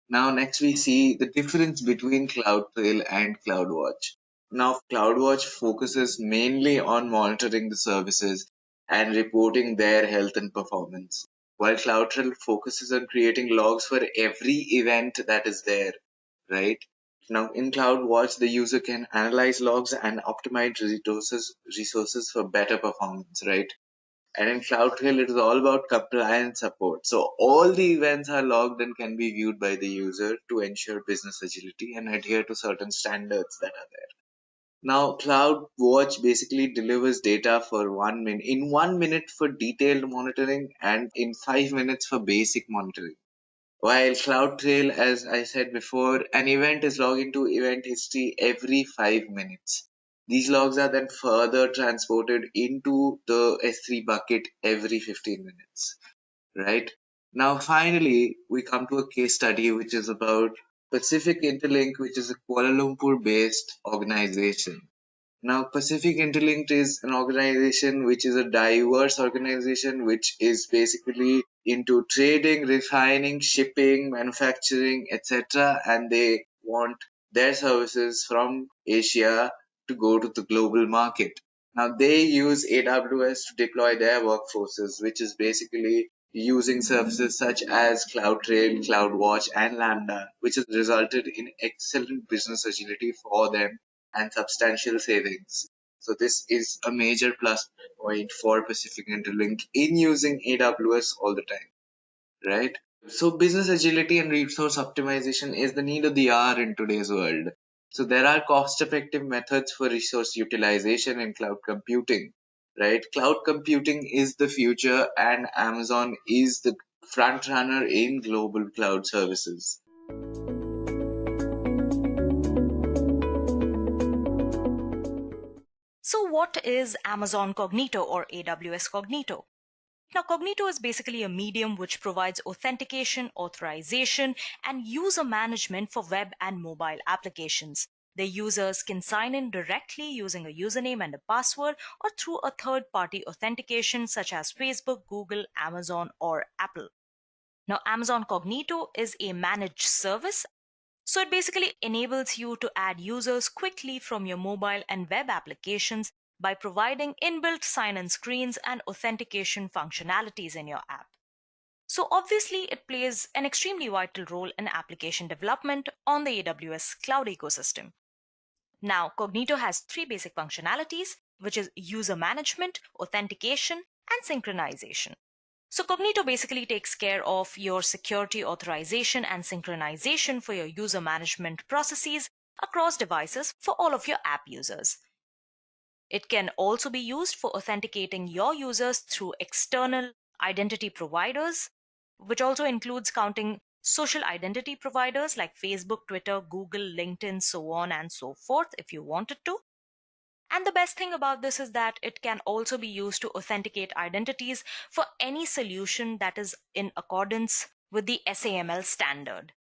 Now, next we see the difference between CloudTrail and CloudWatch. Now, CloudWatch focuses mainly on monitoring the services and reporting their health and performance, while CloudTrail focuses on creating logs for every event that is there, right? Now, in CloudWatch, the user can analyze logs and optimize resources for better performance, right? And in CloudTrail, it is all about compliance support. So all the events are logged and can be viewed by the user to ensure business agility and adhere to certain standards that are there. Now, CloudWatch basically delivers data for 1 minute, in 1 minute for detailed monitoring and in 5 minutes for basic monitoring. While CloudTrail, as I said before, an event is logged into event history every 5 minutes. These logs are then further transported into the S3 bucket every 15 minutes, right? Now, finally, we come to a case study which is about Pacific Interlink, which is a Kuala Lumpur based organization. Now, Pacific Interlinked is an organization which is a diverse organization which is basically into trading, refining, shipping, manufacturing, etc. And they want their services from Asia to go to the global market. Now, they use AWS to deploy their workforces, which is basically using services such as CloudTrail, CloudWatch, and Lambda, which has resulted in excellent business agility for them and substantial savings. So this is a major plus point for Pacific Interlink in using AWS all the time, right? So business agility and resource optimization is the need of the hour in today's world. So there are cost-effective methods for resource utilization in cloud computing, right? Cloud computing is the future and Amazon is the front runner in global cloud services. So what is Amazon Cognito or AWS Cognito? Now, Cognito is basically a medium which provides authentication, authorization, and user management for web and mobile applications. The users can sign in directly using a username and a password or through a third-party authentication such as Facebook, Google, Amazon, or Apple. Now, Amazon Cognito is a managed service. So it basically enables you to add users quickly from your mobile and web applications by providing inbuilt sign-in screens and authentication functionalities in your app. So obviously, it plays an extremely vital role in application development on the AWS cloud ecosystem. Now, Cognito has three basic functionalities, which is user management, authentication, and synchronization. So Cognito basically takes care of your security authorization and synchronization for your user management processes across devices for all of your app users. It can also be used for authenticating your users through external identity providers, which also includes counting social identity providers like Facebook, Twitter, Google, LinkedIn, so on and so forth if you wanted to. And the best thing about this is that it can also be used to authenticate identities for any solution that is in accordance with the SAML standard.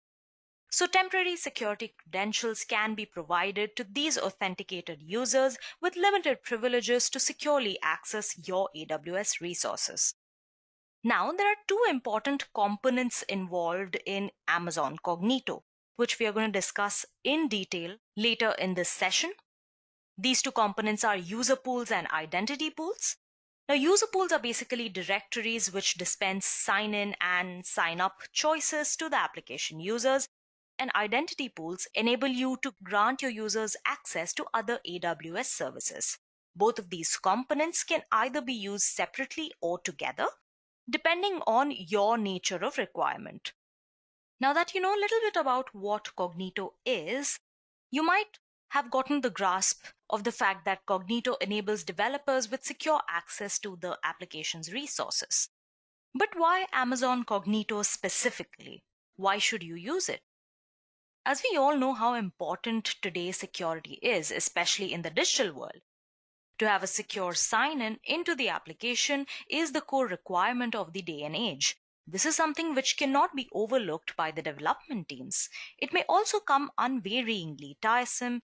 So temporary security credentials can be provided to these authenticated users with limited privileges to securely access your AWS resources. Now, there are two important components involved in Amazon Cognito, which we are going to discuss in detail later in this session. These two components are user pools and identity pools. Now, user pools are basically directories which dispense sign-in and sign-up choices to the application users, and identity pools enable you to grant your users access to other AWS services. Both of these components can either be used separately or together. depending on your nature of requirement. Now that you know a little bit about what Cognito is, you might have gotten the grasp of the fact that Cognito enables developers with secure access to the application's resources. But why Amazon Cognito specifically? Why should you use it? As we all know how important today's security is, especially in the digital world, to have a secure sign-in into the application is the core requirement of the day and age. This is something which cannot be overlooked by the development teams. It may also come unvaryingly tiresome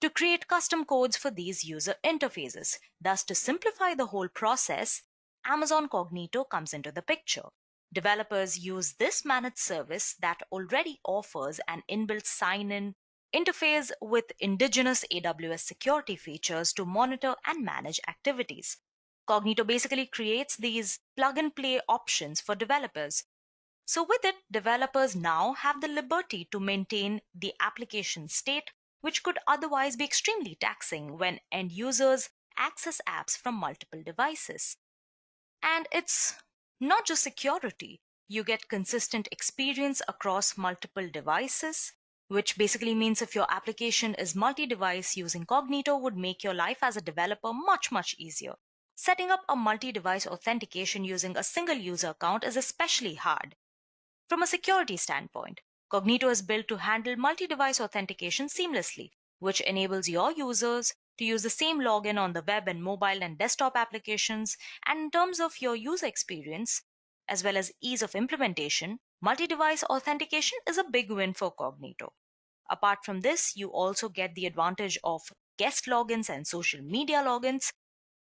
to create custom codes for these user interfaces. Thus, to simplify the whole process, Amazon Cognito comes into the picture. Developers use this managed service that already offers an inbuilt sign-in interface with indigenous AWS security features to monitor and manage activities. Cognito basically creates these plug-and-play options for developers. So with it, developers now have the liberty to maintain the application state, which could otherwise be extremely taxing when end users access apps from multiple devices. And it's not just security. You get consistent experience across multiple devices, which basically means if your application is multi-device, using Cognito would make your life as a developer much easier. Setting up a multi-device authentication using a single user account is especially hard. From a security standpoint, Cognito is built to handle multi-device authentication seamlessly, which enables your users to use the same login on the web and mobile and desktop applications. And in terms of your user experience, as well as ease of implementation, multi-device authentication is a big win for Cognito. Apart from this, you also get the advantage of guest logins and social media logins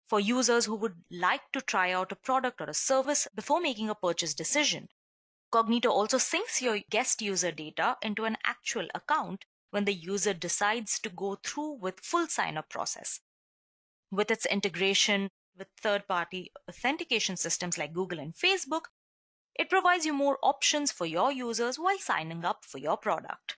for users who would like to try out a product or a service before making a purchase decision. Cognito also syncs your guest user data into an actual account when the user decides to go through with full sign-up process. With its integration with third-party authentication systems like Google and Facebook, it provides you more options for your users while signing up for your product.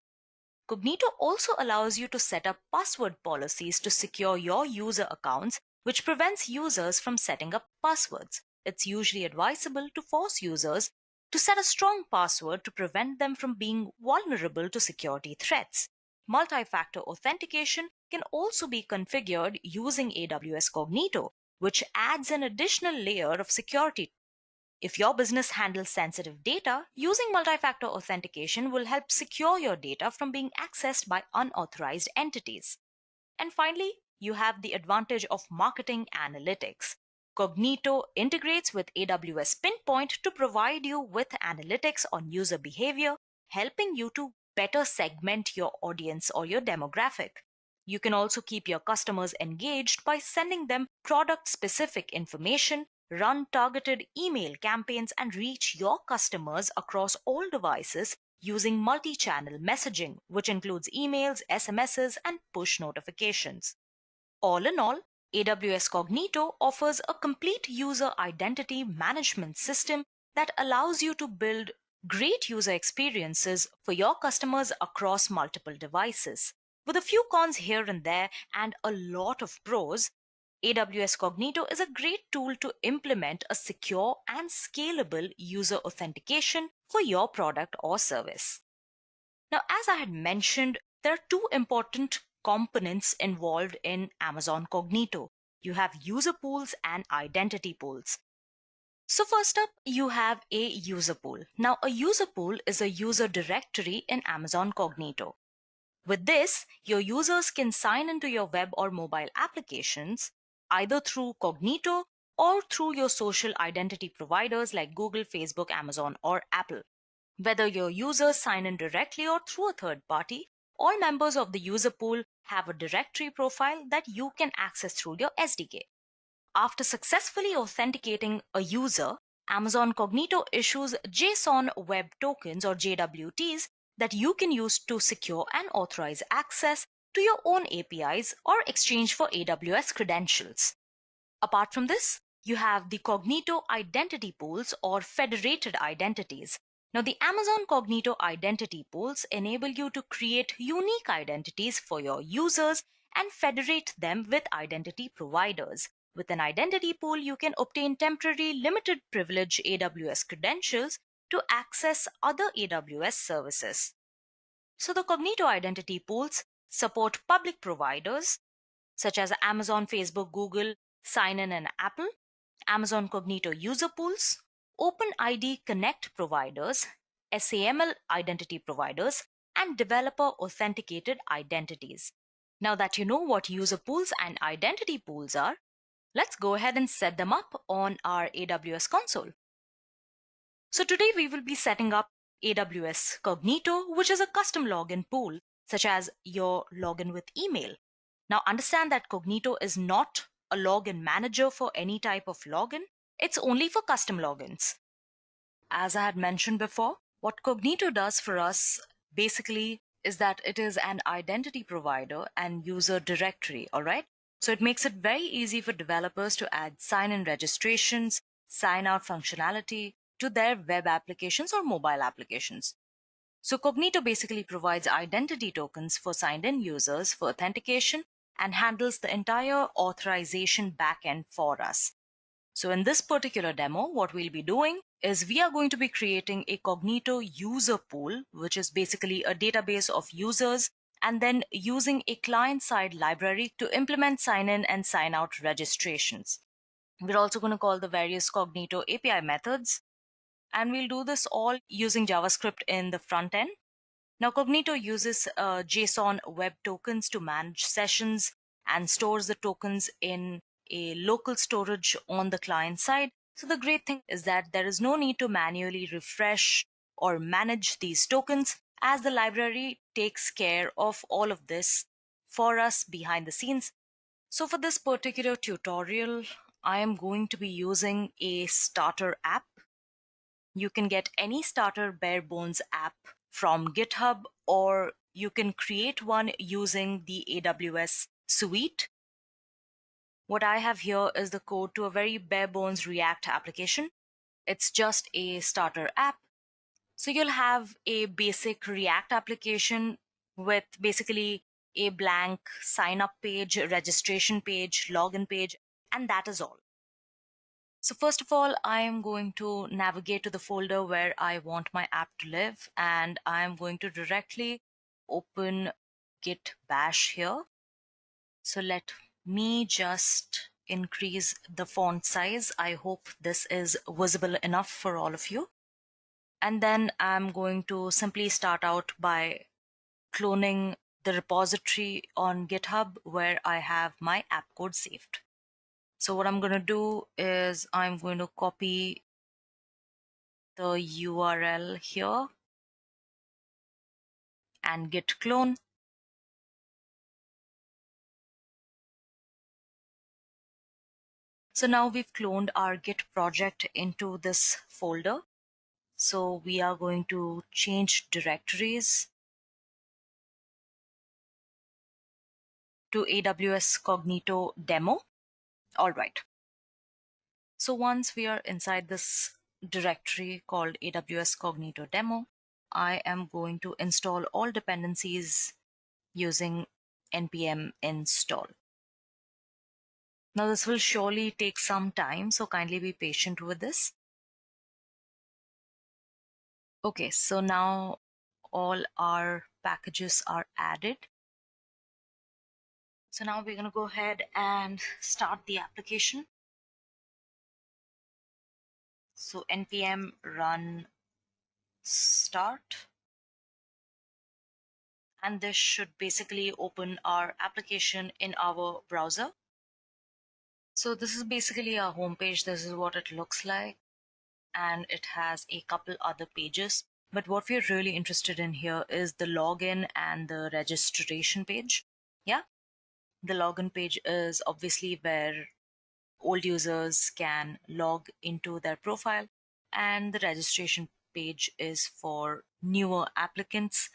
Cognito also allows you to set up password policies to secure your user accounts, which prevents users from setting up passwords. It's usually advisable to force users to set a strong password to prevent them from being vulnerable to security threats. Multi-factor authentication can also be configured using AWS Cognito, which adds an additional layer of security. If your business handles sensitive data, using multi-factor authentication will help secure your data from being accessed by unauthorized entities. And finally, you have the advantage of marketing analytics. Cognito integrates with AWS Pinpoint to provide you with analytics on user behavior, helping you to better segment your audience or your demographic. You can also keep your customers engaged by sending them product-specific information, run targeted email campaigns, and reach your customers across all devices using multi-channel messaging, which includes emails, SMSs, and push notifications. All in all, AWS Cognito offers a complete user identity management system that allows you to build great user experiences for your customers across multiple devices. With a few cons here and there and a lot of pros, AWS Cognito is a great tool to implement a secure and scalable user authentication for your product or service. Now, as I had mentioned, there are two important components involved in Amazon Cognito. You have user pools and identity pools. So first up, you have a user pool. Now, a user pool is a user directory in Amazon Cognito. With this, your users can sign into your web or mobile applications either through Cognito or through your social identity providers like Google, Facebook, Amazon, or Apple. Whether your users sign in directly or through a third party, all members of the user pool have a directory profile that you can access through your SDK. After successfully authenticating a user, Amazon Cognito issues JSON Web Tokens or JWTs that you can use to secure and authorize access to your own APIs or exchange for AWS credentials. Apart from this, you have the Cognito identity pools or federated identities. Now, the Amazon Cognito identity pools enable you to create unique identities for your users and federate them with identity providers. With an identity pool, you can obtain temporary limited privilege AWS credentials to access other AWS services. So the Cognito identity pools support public providers such as Amazon, Facebook, Google, Sign-in, and Apple, Amazon Cognito user pools, OpenID Connect providers, SAML identity providers, and developer authenticated identities. Now that you know what user pools and identity pools are, let's go ahead and set them up on our AWS console. So today we will be setting up AWS Cognito, which is a custom login pool, such as your login with email. Now understand that Cognito is not a login manager for any type of login. It's only for custom logins. As I had mentioned before, what Cognito does for us basically is that it is an identity provider and user directory, all right? So it makes it very easy for developers to add sign-in registrations, sign-out functionality to their web applications or mobile applications. So Cognito basically provides identity tokens for signed-in users for authentication and handles the entire authorization backend for us. So in this particular demo, what we'll be doing is we are going to be creating a Cognito user pool, which is basically a database of users, and then using a client-side library to implement sign-in and sign-out registrations. We're also going to call the various Cognito API methods, and we'll do this all using JavaScript in the front end. Now, Cognito uses JSON web tokens to manage sessions and stores the tokens in a local storage on the client side. So the great thing is that there is no need to manually refresh or manage these tokens, as the library takes care of all of this for us behind the scenes. So for this particular tutorial, I am going to be using a starter app. You can get any starter bare bones app from GitHub, or you can create one using the AWS suite. What I have here is the code to a very bare bones React application. It's just a starter app. So you'll have a basic React application with basically a blank sign up page, registration page, login page, and that is all. So first of all, I am going to navigate to the folder where I want my app to live, and I am going to directly open git bash here. So let me just increase the font size. I hope this is visible enough for all of you. And then I'm going to simply start out by cloning the repository on GitHub where I have my app code saved. So what I'm going to do is I'm going to copy the URL here and git clone. So now we've cloned our Git project into this folder. So we are going to change directories to AWS Cognito demo. All right. So once we are inside this directory called AWS Cognito demo, I am going to install all dependencies using npm install. Now this will surely take some time, so kindly be patient with this. Okay, so now all our packages are added. So now we're going to go ahead and start the application. So npm run start. And this should basically open our application in our browser. So this is basically our homepage. This is what it looks like. And it has a couple other pages. But what we're really interested in here is the login and the registration page. Yeah. The login page is obviously where old users can log into their profile, and the registration page is for newer applicants.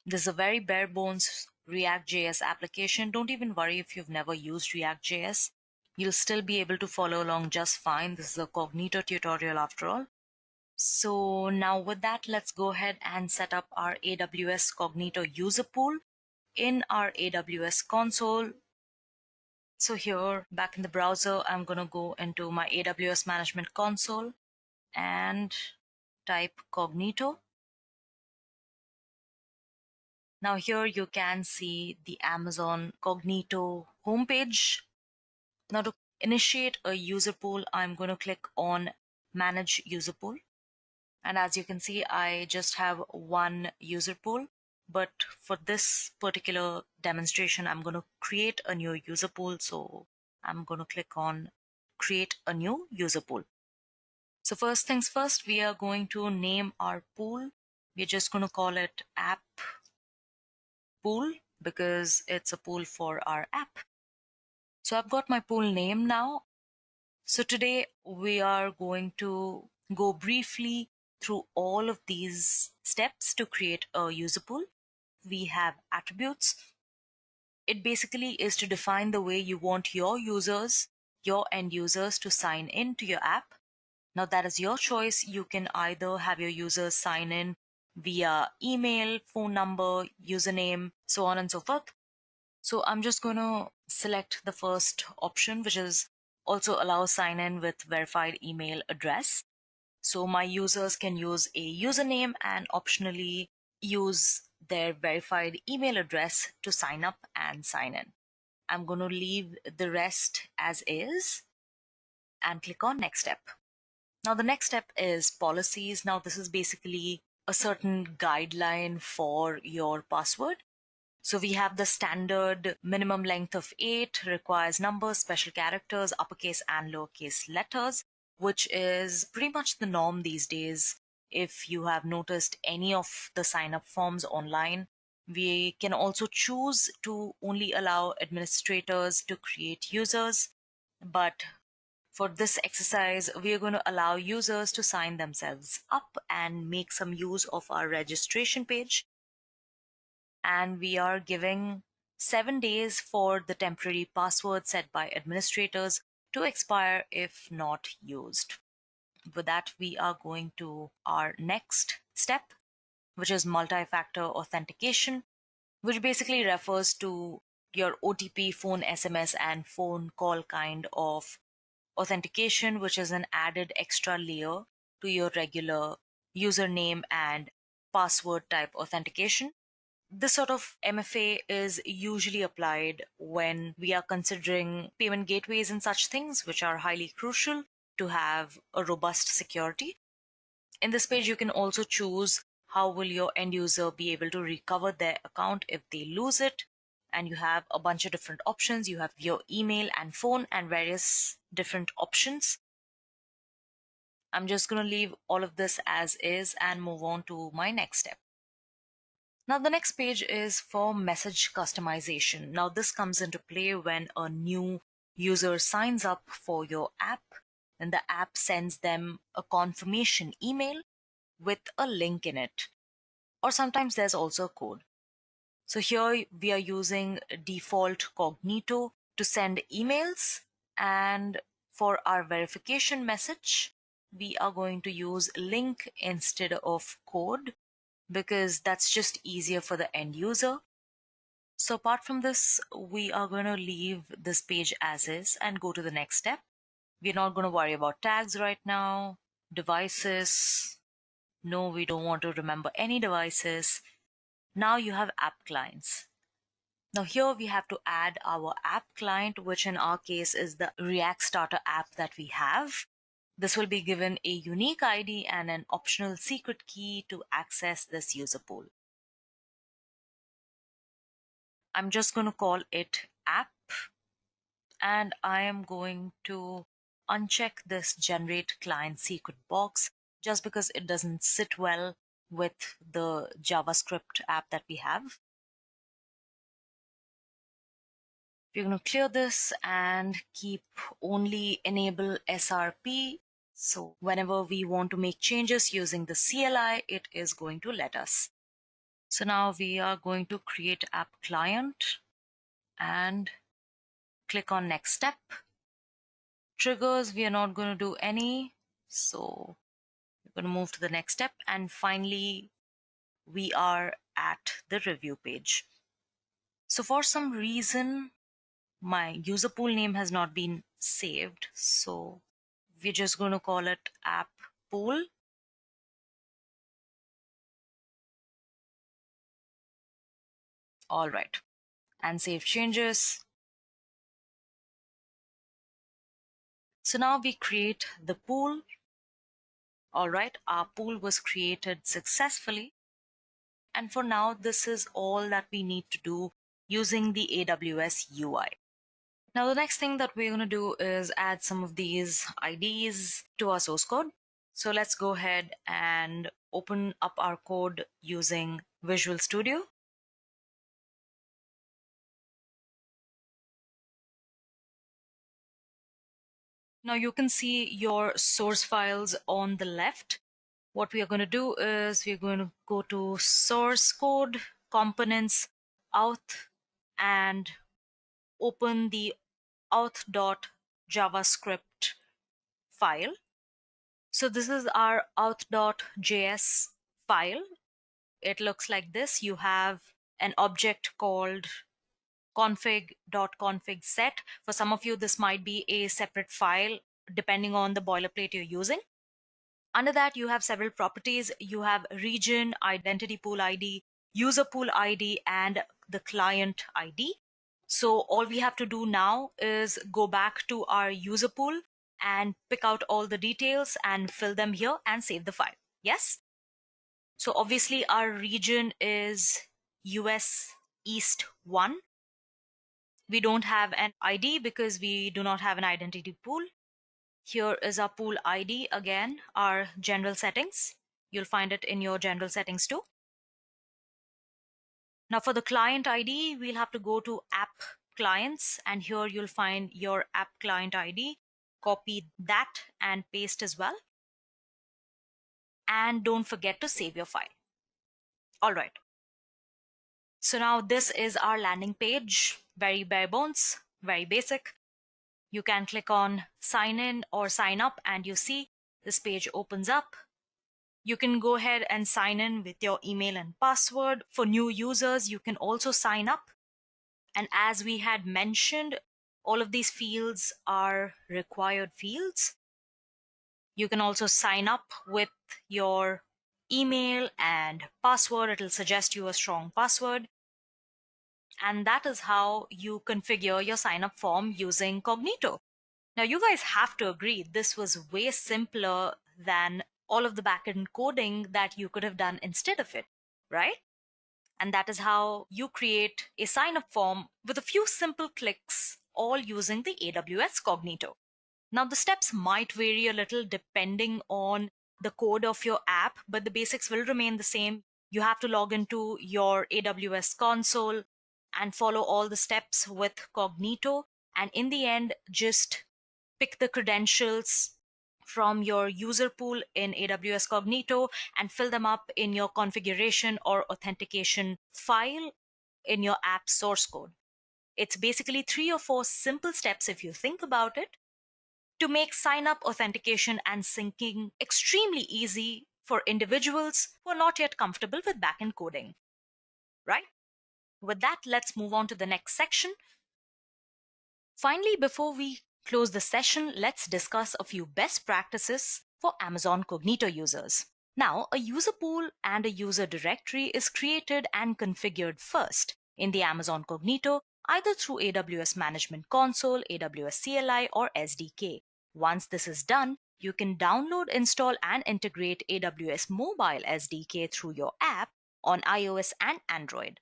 This is a very bare bones React.js application. Don't even worry if you've never used React.js. You'll still be able to follow along just fine. This is a Cognito tutorial after all. So now with that, let's go ahead and set up our AWS Cognito user pool in our AWS console. So here, back in the browser, I'm going to go into my AWS Management Console and type Cognito. Now here you can see the Amazon Cognito homepage. Now to initiate a user pool, I'm going to click on Manage User Pool. And as you can see, I just have one user pool. But for this particular demonstration, I'm going to create a new user pool. So I'm going to click on Create a New User Pool. So first things first, we are going to name our pool. We're just going to call it App Pool because it's a pool for our app. So I've got my pool name now. So today we are going to go briefly through all of these steps to create a user pool. We have attributes. It basically is to define the way you want your users, your end users, to sign in to your app. Now that is your choice. You can either have your users sign in via email, phone number, username, so on and so forth. So I'm just going to select the first option, which is also allow sign in with verified email address. So my users can use a username and optionally use their verified email address to sign up and sign in. I'm going to leave the rest as is and click on next step. Now the next step is policies. Now this is basically a certain guideline for your password. So we have the standard minimum length of 8, requires numbers, special characters, uppercase and lowercase letters, which is pretty much the norm these days. If you have noticed any of the sign-up forms online, we can also choose to only allow administrators to create users. But for this exercise, we are going to allow users to sign themselves up and make some use of our registration page. And we are giving 7 days for the temporary password set by administrators to expire if not used. With that, we are going to our next step, which is multi-factor authentication, which basically refers to your OTP, phone SMS, and phone call kind of authentication, which is an added extra layer to your regular username and password type authentication. This sort of MFA is usually applied when we are considering payment gateways and such things, which are highly crucial to have a robust security. In this page, you can also choose how will your end user be able to recover their account if they lose it. And you have a bunch of different options. You have your email and phone and various different options. I'm just going to leave all of this as is and move on to my next step. Now the next page is for message customization. Now this comes into play when a new user signs up for your app, then the app sends them a confirmation email with a link in it. Or sometimes there's also a code. So here we are using default Cognito to send emails, and for our verification message, we are going to use link instead of code, because that's just easier for the end user. So apart from this, we are going to leave this page as is and go to the next step. We're not going to worry about tags right now. Devices. No, we don't want to remember any devices. Now you have app clients. Now here we have to add our app client, which in our case is the React Starter app that we have. This will be given a unique ID and an optional secret key to access this user pool. I'm just going to call it app, and I am going to uncheck this generate client secret box just because it doesn't sit well with the JavaScript app that we have. We're going to clear this and keep only enable SRP. So whenever we want to make changes using the CLI, it is going to let us. So now we are going to create app client and click on next step. Triggers, we are not going to do any. So we're going to move to the next step. And finally, we are at the review page. So for some reason, my user pool name has not been saved, so we're just going to call it app pool. All right, and save changes. So now we create the pool. All right, our pool was created successfully. And for now, this is all that we need to do using the AWS UI. Now, the next thing that we're going to do is add some of these IDs to our source code. So let's go ahead and open up our code using Visual Studio. Now you can see your source files on the left. What we are going to do is we're going to go to source code, components, auth, and open the auth.javascript file. So this is our auth.js file. It looks like this. You have an object called config.config_set. For some of you, this might be a separate file depending on the boilerplate you're using. Under that, you have several properties. You have region, identity pool ID, user pool ID, and the client ID. So all we have to do now is go back to our user pool and pick out all the details and fill them here and save the file. Yes? So obviously our region is US East 1. We don't have an ID because we do not have an identity pool. Here is our pool ID, again, our general settings. You'll find it in your general settings too. Now for the client ID, we'll have to go to app clients, and here you'll find your app client ID. Copy that and paste as well. And don't forget to save your file. All right. So now this is our landing page, very bare bones, very basic. You can click on sign in or sign up and you see this page opens up. You can go ahead and sign in with your email and password. For new users, you can also sign up. And as we had mentioned, all of these fields are required fields. You can also sign up with your email and password. It'll suggest you a strong password. And that is how you configure your sign up form using 𝐶ognito. Now you guys have to agree this was way simpler than all of the backend coding that you could have done instead of it, right? And that is how you create a sign up form with a few simple clicks, all using the AWS 𝐶ognito. Now the steps might vary a little depending on the code of your app, but the basics will remain the same. You have to log into your AWS console and follow all the steps with 𝐶ognito. And in the end, just pick the credentials from your user pool in AWS 𝐶ognito and fill them up in your configuration or authentication file in your app source code. It's basically 3 or 4 simple steps if you think about it to make sign-up, authentication, and syncing extremely easy for individuals who are not yet comfortable with backend coding, right? With that, let's move on to the next section. Finally, before we close the session, let's discuss a few best practices for Amazon 𝐶ognito users. Now, a user pool and a user directory is created and configured first in the Amazon 𝐶ognito, either through AWS Management Console, AWS CLI, or SDK. Once this is done, you can download, install, and integrate AWS Mobile SDK through your app on iOS and Android.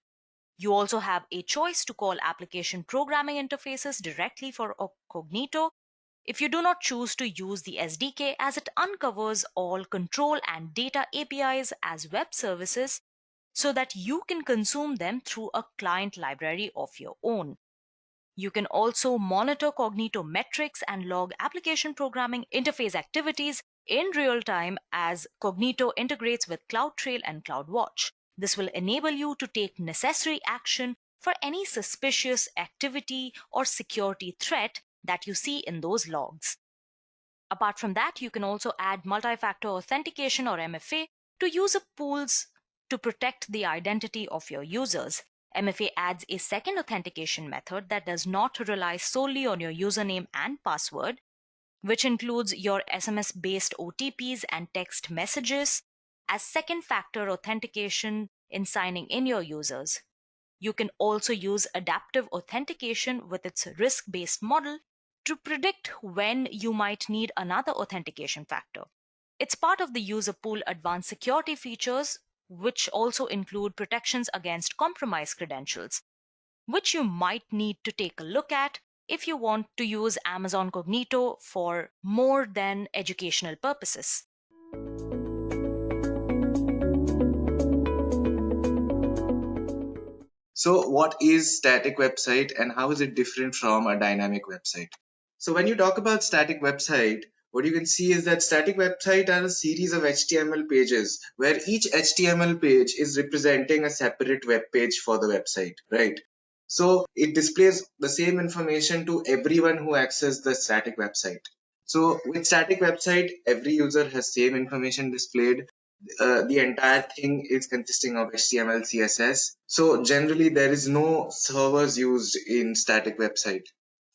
You also have a choice to call application programming interfaces directly for 𝐶ognito if you do not choose to use the SDK, as it uncovers all control and data APIs as web services so that you can consume them through a client library of your own. You can also monitor 𝐶ognito metrics and log application programming interface activities in real time as 𝐶ognito integrates with CloudTrail and CloudWatch. This will enable you to take necessary action for any suspicious activity or security threat that you see in those logs. Apart from that, you can also add multi-factor authentication or MFA to user pools to protect the identity of your users. MFA adds a second authentication method that does not rely solely on your username and password, which includes your SMS-based OTPs and text messages as second factor authentication in signing in your users. You can also use adaptive authentication with its risk-based model to predict when you might need another authentication factor. It's part of the user pool advanced security features, which also include protections against compromised credentials, which you might need to take a look at if you want to use Amazon Cognito for more than educational purposes. So what is static website and how is it different from a dynamic website? So when you talk about static website, what you can see is that static website are a series of HTML pages where each HTML page is representing a separate web page for the website, right? So it displays the same information to everyone who accesses the static website. So with static website, every user has same information displayed. The entire thing is consisting of HTML, CSS. So generally there is no servers used in static website.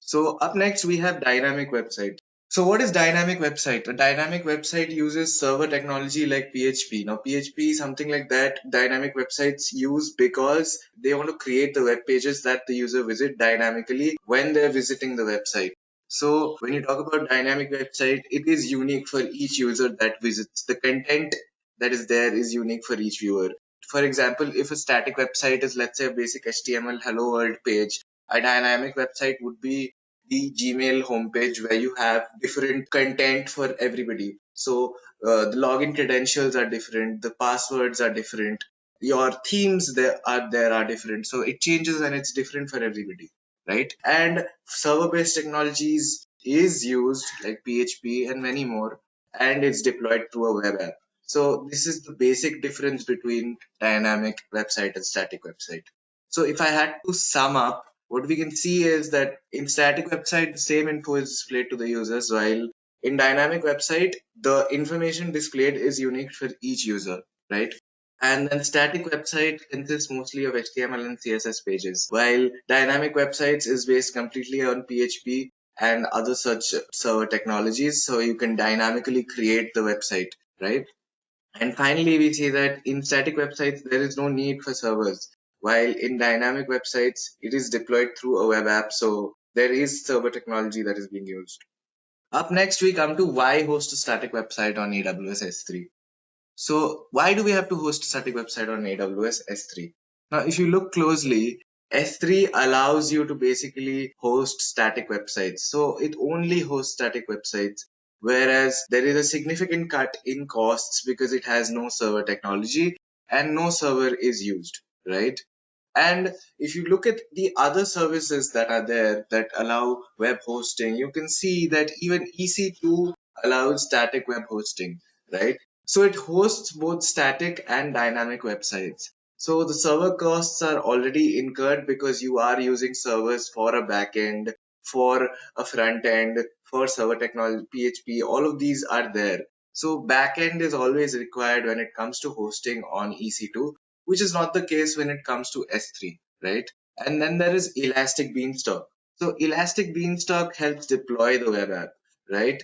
So up next we have dynamic website. So what is dynamic website? A dynamic website uses server technology like PHP. Now PHP is something like that dynamic websites use because they want to create the web pages that the user visit dynamically when they're visiting the website. So when you talk about dynamic website, it is unique for each user that visits. The content that is there is unique for each viewer. For example, if a static website is, let's say, a basic HTML hello world page, a dynamic website would be the Gmail homepage where you have different content for everybody. So the login credentials are different, the passwords are different, your themes are different. So it changes and it's different for everybody, right? And server-based technologies is used like PHP and many more, and it's deployed through a web app. So this is the basic difference between dynamic website and static website. So if I had to sum up, what we can see is that in static website, the same info is displayed to the users, while in dynamic website, the information displayed is unique for each user, right? And then static website consists mostly of HTML and CSS pages, while dynamic websites is based completely on PHP and other such server technologies. So you can dynamically create the website, right? And finally, we see that in static websites, there is no need for servers, while in dynamic websites, it is deployed through a web app. So there is server technology that is being used. Up next, we come to why host a static website on AWS S3. So why do we have to host a static website on AWS S3? Now, if you look closely, S3 allows you to basically host static websites. So it only hosts static websites, whereas there is a significant cut in costs because it has no server technology and no server is used, right? And if you look at the other services that are there that allow web hosting, you can see that even EC2 allows static web hosting, right? So it hosts both static and dynamic websites. So the server costs are already incurred because you are using servers for a backend, for a front end, for server technology, PHP, all of these are there. So backend is always required when it comes to hosting on EC2, which is not the case when it comes to S3, right? And then there is Elastic Beanstalk. So Elastic Beanstalk helps deploy the web app, right?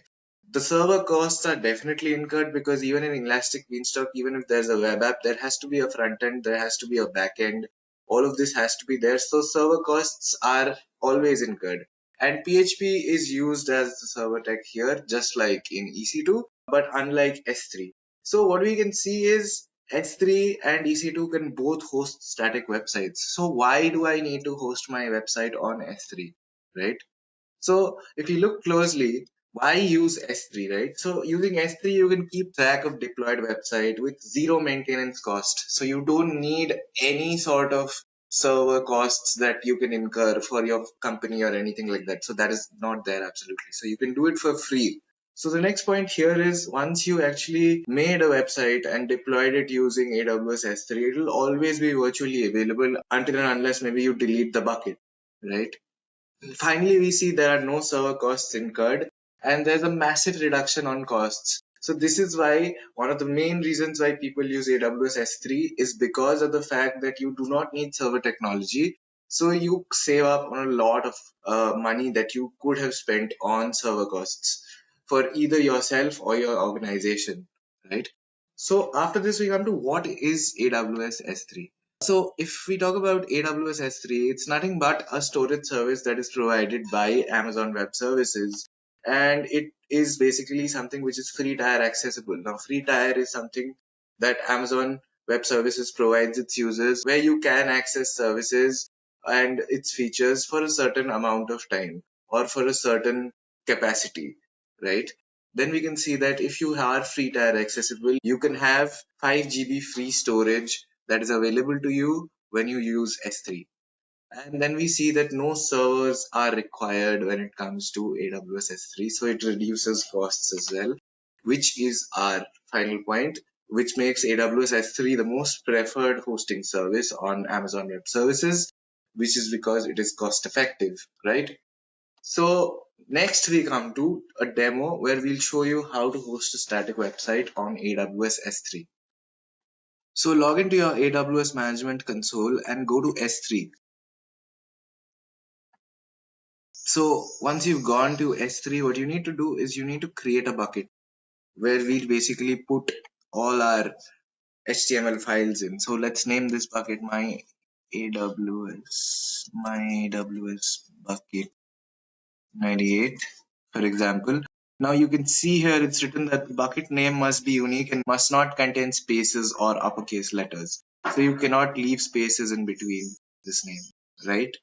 The server costs are definitely incurred because even in Elastic Beanstalk, even if there's a web app, there has to be a front end, there has to be a back end. All of this has to be there. So server costs are always incurred. And PHP is used as the server tech here, just like in EC2, but unlike S3. So what we can see is S3 and EC2 can both host static websites. So why do I need to host my website on S3, right? So if you look closely, why use S3, right? So using S3, you can keep track of deployed website with zero maintenance cost. So you don't need any sort of server costs that you can incur for your company or anything like that. So that is not there absolutely. So you can do it for free. So the next point here is once you actually made a website and deployed it using AWS S3, it will always be virtually available until and unless maybe you delete the bucket, right? Finally, we see there are no server costs incurred and there's a massive reduction on costs. So this is why one of the main reasons why people use AWS S3 is because of the fact that you do not need server technology. So you save up on a lot of money that you could have spent on server costs for either yourself or your organization, right? So after this, we come to what is AWS S3. So if we talk about AWS S3, it's nothing but a storage service that is provided by Amazon Web Services, and it is basically something which is free tier accessible. Now, free tier is something that Amazon Web Services provides its users where you can access services and its features for a certain amount of time or for a certain capacity, right? Then we can see that if you are free tier accessible, you can have 5 GB free storage that is available to you when you use S3. And then we see that no servers are required when it comes to AWS S3, so it reduces costs as well, which is our final point, which makes AWS S3 the most preferred hosting service on Amazon Web Services, which is because it is cost effective, right? So next we come to a demo where we'll show you how to host a static website on AWS S3. So log into your AWS Management Console and go to S3. So once you've gone to S3, what you need to do is you need to create a bucket where we basically put all our HTML files in. So let's name this bucket my AWS bucket 98, for example. Now you can see here it's written that the bucket name must be unique and must not contain spaces or uppercase letters. So you cannot leave spaces in between this name, right?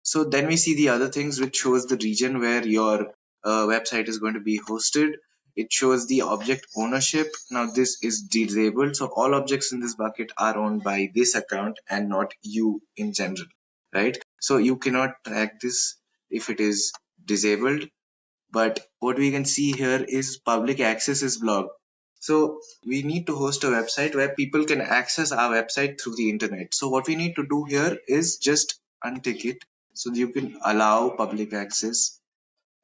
So then we see the other things, which shows the region where your website is going to be hosted. It shows the object ownership. Now this is disabled. So all objects in this bucket are owned by this account and not you in general, right? So you cannot track this if it is disabled. But what we can see here is public access is blocked. So we need to host a website where people can access our website through the internet. So what we need to do here is just untick it so you can allow public access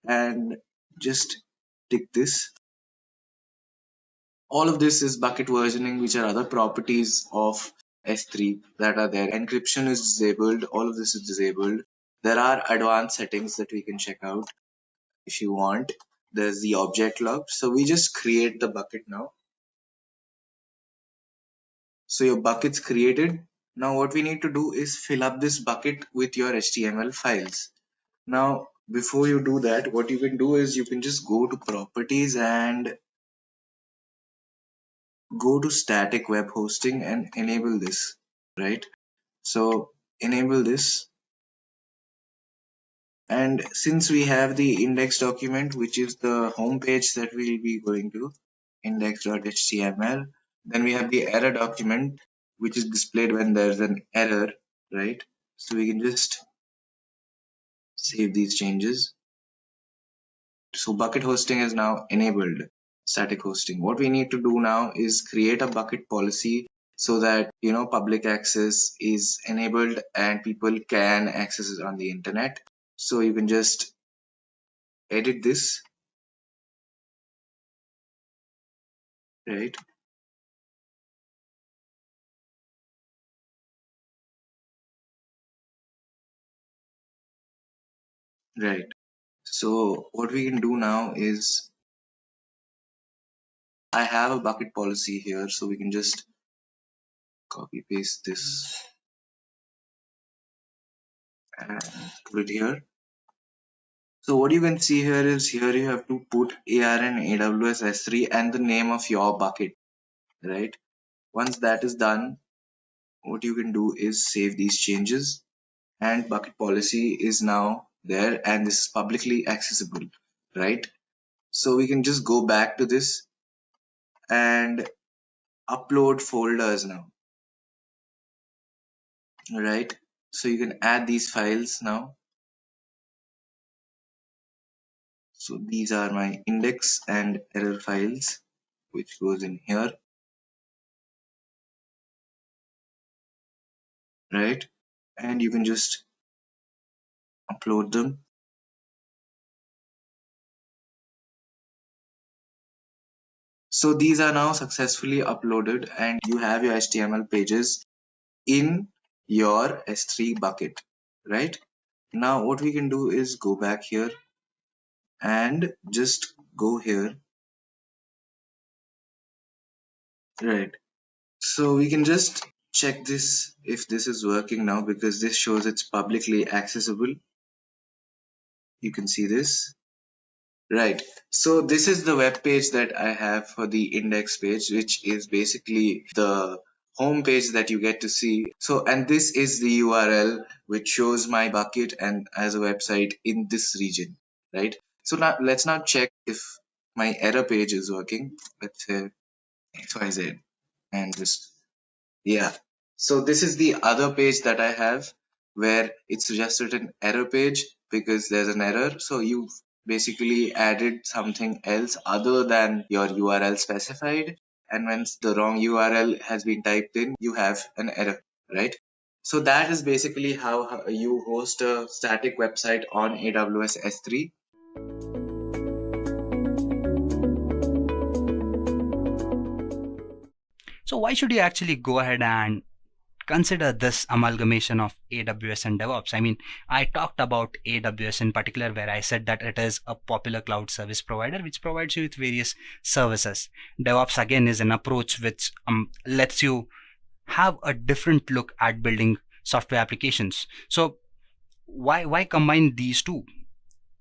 and just tick this. All of this is bucket versioning, which are other properties of S3 that are there. Encryption is disabled. All of this is disabled. There are advanced settings that we can check out if you want. There's the object log. So we just create the bucket now. So your bucket's created. Now what we need to do is fill up this bucket with your HTML files. Now before you do that, what you can do is you can just go to properties and go to static web hosting and enable this, right? So enable this. And since we have the index document, which is the home page that we'll be going to, index.html, then we have the error document, which is displayed when there's an error, right? So we can just save these changes. So bucket hosting is now enabled, static hosting. What we need to do now is create a bucket policy so that, public access is enabled and people can access it on the internet. So you can just edit this, right? Right. So what we can do now is I have a bucket policy here, so we can just copy paste this and put it here. So what you can see here is here you have to put ARN AWS S3 and the name of your bucket, right? Once that is done, what you can do is save these changes and bucket policy is now there and this is publicly accessible, right? So we can just go back to this and upload folders now, right? So you can add these files now. So these are my index and error files, which goes in here, right? And you can just upload them. So these are now successfully uploaded and you have your HTML pages in your S3 bucket, right? Now what we can do is go back here and just go here, right? So we can just check this if this is working now, because this shows it's publicly accessible. You can see this, right? So this is the web page that I have for the index page, which is basically the home page that you get to see. So, and this is the URL which shows my bucket and as a website in this region, right? So now let's now check if my error page is working. Let's say XYZ and just, yeah. So this is the other page that I have where it's just written error page because there's an error. So you've basically added something else other than your URL specified. And once the wrong URL has been typed in, you have an error, right? So that is basically how you host a static website on AWS S3. So why should you actually go ahead and consider this amalgamation of AWS and DevOps? I mean, I talked about AWS in particular, where I said that it is a popular cloud service provider which provides you with various services. DevOps again is an approach which lets you have a different look at building software applications. So why combine these two?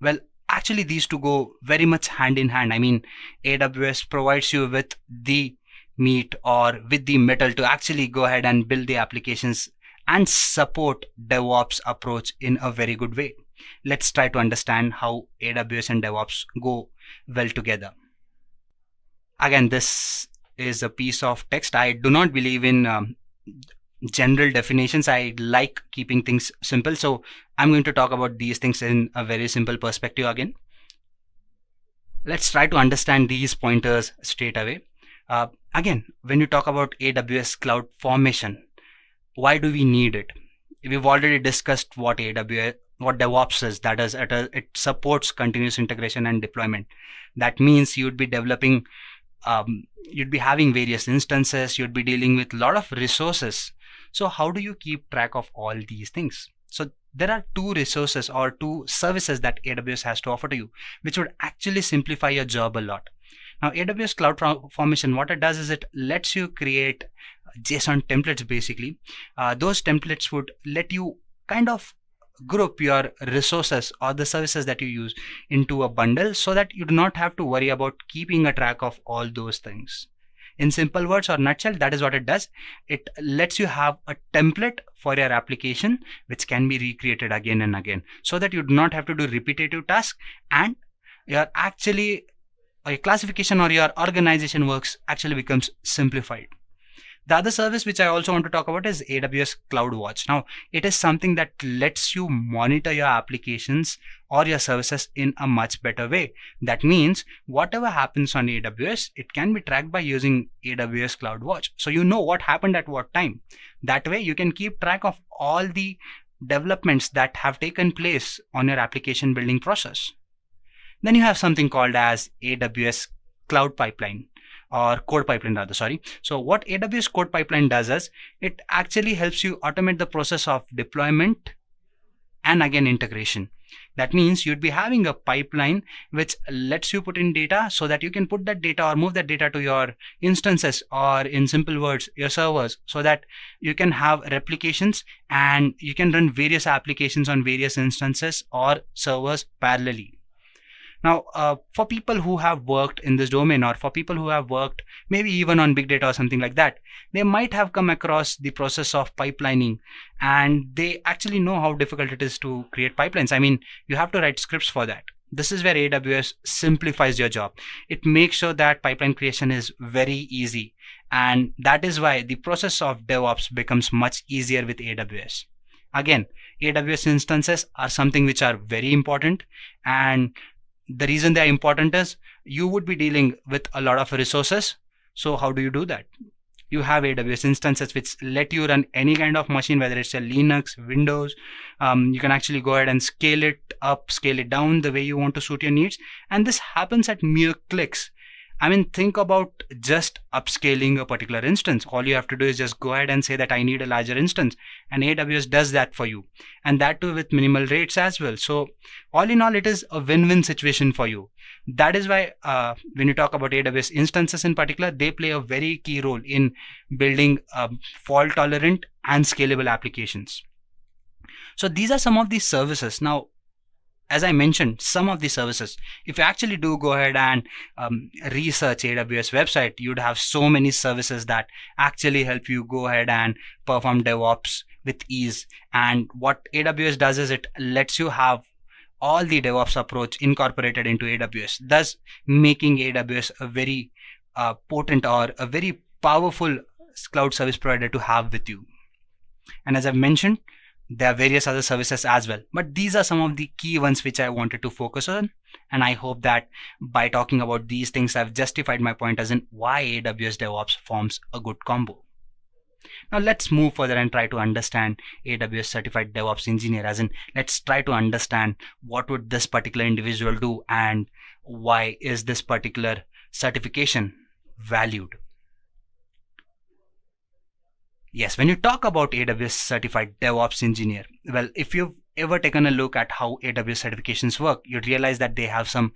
Well, actually these two go very much hand in hand. I mean, AWS provides you with the meat or with the metal to actually go ahead and build the applications and support DevOps approach in a very good way. Let's try to understand how AWS and DevOps go well together. Again, this is a piece of text. I do not believe in general definitions. I like keeping things simple. So I'm going to talk about these things in a very simple perspective again. Let's try to understand these pointers straight away. Again, when you talk about AWS CloudFormation, why do we need it? We've already discussed what DevOps is. That is, it supports continuous integration and deployment. That means you'd be developing, you'd be having various instances, you'd be dealing with a lot of resources. So how do you keep track of all these things? So there are two resources or two services that AWS has to offer to you, which would actually simplify your job a lot. Now, AWS CloudFormation, what it does is it lets you create JSON templates basically. Those templates would let you kind of group your resources or the services that you use into a bundle so that you do not have to worry about keeping a track of all those things. In simple words or nutshell, that is what it does. It lets you have a template for your application which can be recreated again and again so that you do not have to do repetitive tasks, and you're actually your classification or your organization works actually becomes simplified. The other service which I also want to talk about is AWS CloudWatch. Now, it is something that lets you monitor your applications or your services in a much better way. That means whatever happens on AWS, it can be tracked by using AWS CloudWatch. So you know what happened at what time. That way you can keep track of all the developments that have taken place on your application building process. Then you have something called as AWS Cloud Pipeline or Code Pipeline rather, sorry. So what AWS Code Pipeline does is it actually helps you automate the process of deployment and again integration. That means you'd be having a pipeline which lets you put in data so that you can put that data or move that data to your instances, or in simple words, your servers, so that you can have replications and you can run various applications on various instances or servers parallelly. Now, for people who have worked in this domain, or for people who have worked maybe even on big data or something like that, they might have come across the process of pipelining, and they actually know how difficult it is to create pipelines. I mean, you have to write scripts for that. This is where AWS simplifies your job. It makes sure that pipeline creation is very easy, and that is why the process of DevOps becomes much easier with AWS. Again, AWS instances are something which are very important, and the reason they are important is you would be dealing with a lot of resources. So how do you do that? You have AWS instances which let you run any kind of machine, whether it's a Linux, Windows. You can actually go ahead and scale it up, scale it down the way you want to suit your needs. And this happens at mere clicks. I mean, think about just upscaling a particular instance. All you have to do is just go ahead and say that I need a larger instance, and AWS does that for you, and that too with minimal rates as well. So all in all, it is a win-win situation for you. That is why when you talk about AWS instances in particular, they play a very key role in building fault tolerant and scalable applications. So these are some of these services. Now, as I mentioned, some of the services, if you actually do go ahead and research AWS website, you'd have so many services that actually help you go ahead and perform DevOps with ease. And what AWS does is it lets you have all the DevOps approach incorporated into AWS, thus making AWS a very potent or a very powerful cloud service provider to have with you. And as I've mentioned, there are various other services as well, but these are some of the key ones which I wanted to focus on. And I hope that by talking about these things, I've justified my point as in why AWS DevOps forms a good combo. Now let's move further and try to understand AWS Certified DevOps Engineer, as in let's try to understand what would this particular individual do and why is this particular certification valued. Yes, when you talk about AWS Certified DevOps Engineer, well, if you've ever taken a look at how AWS certifications work, you'd realize that they have some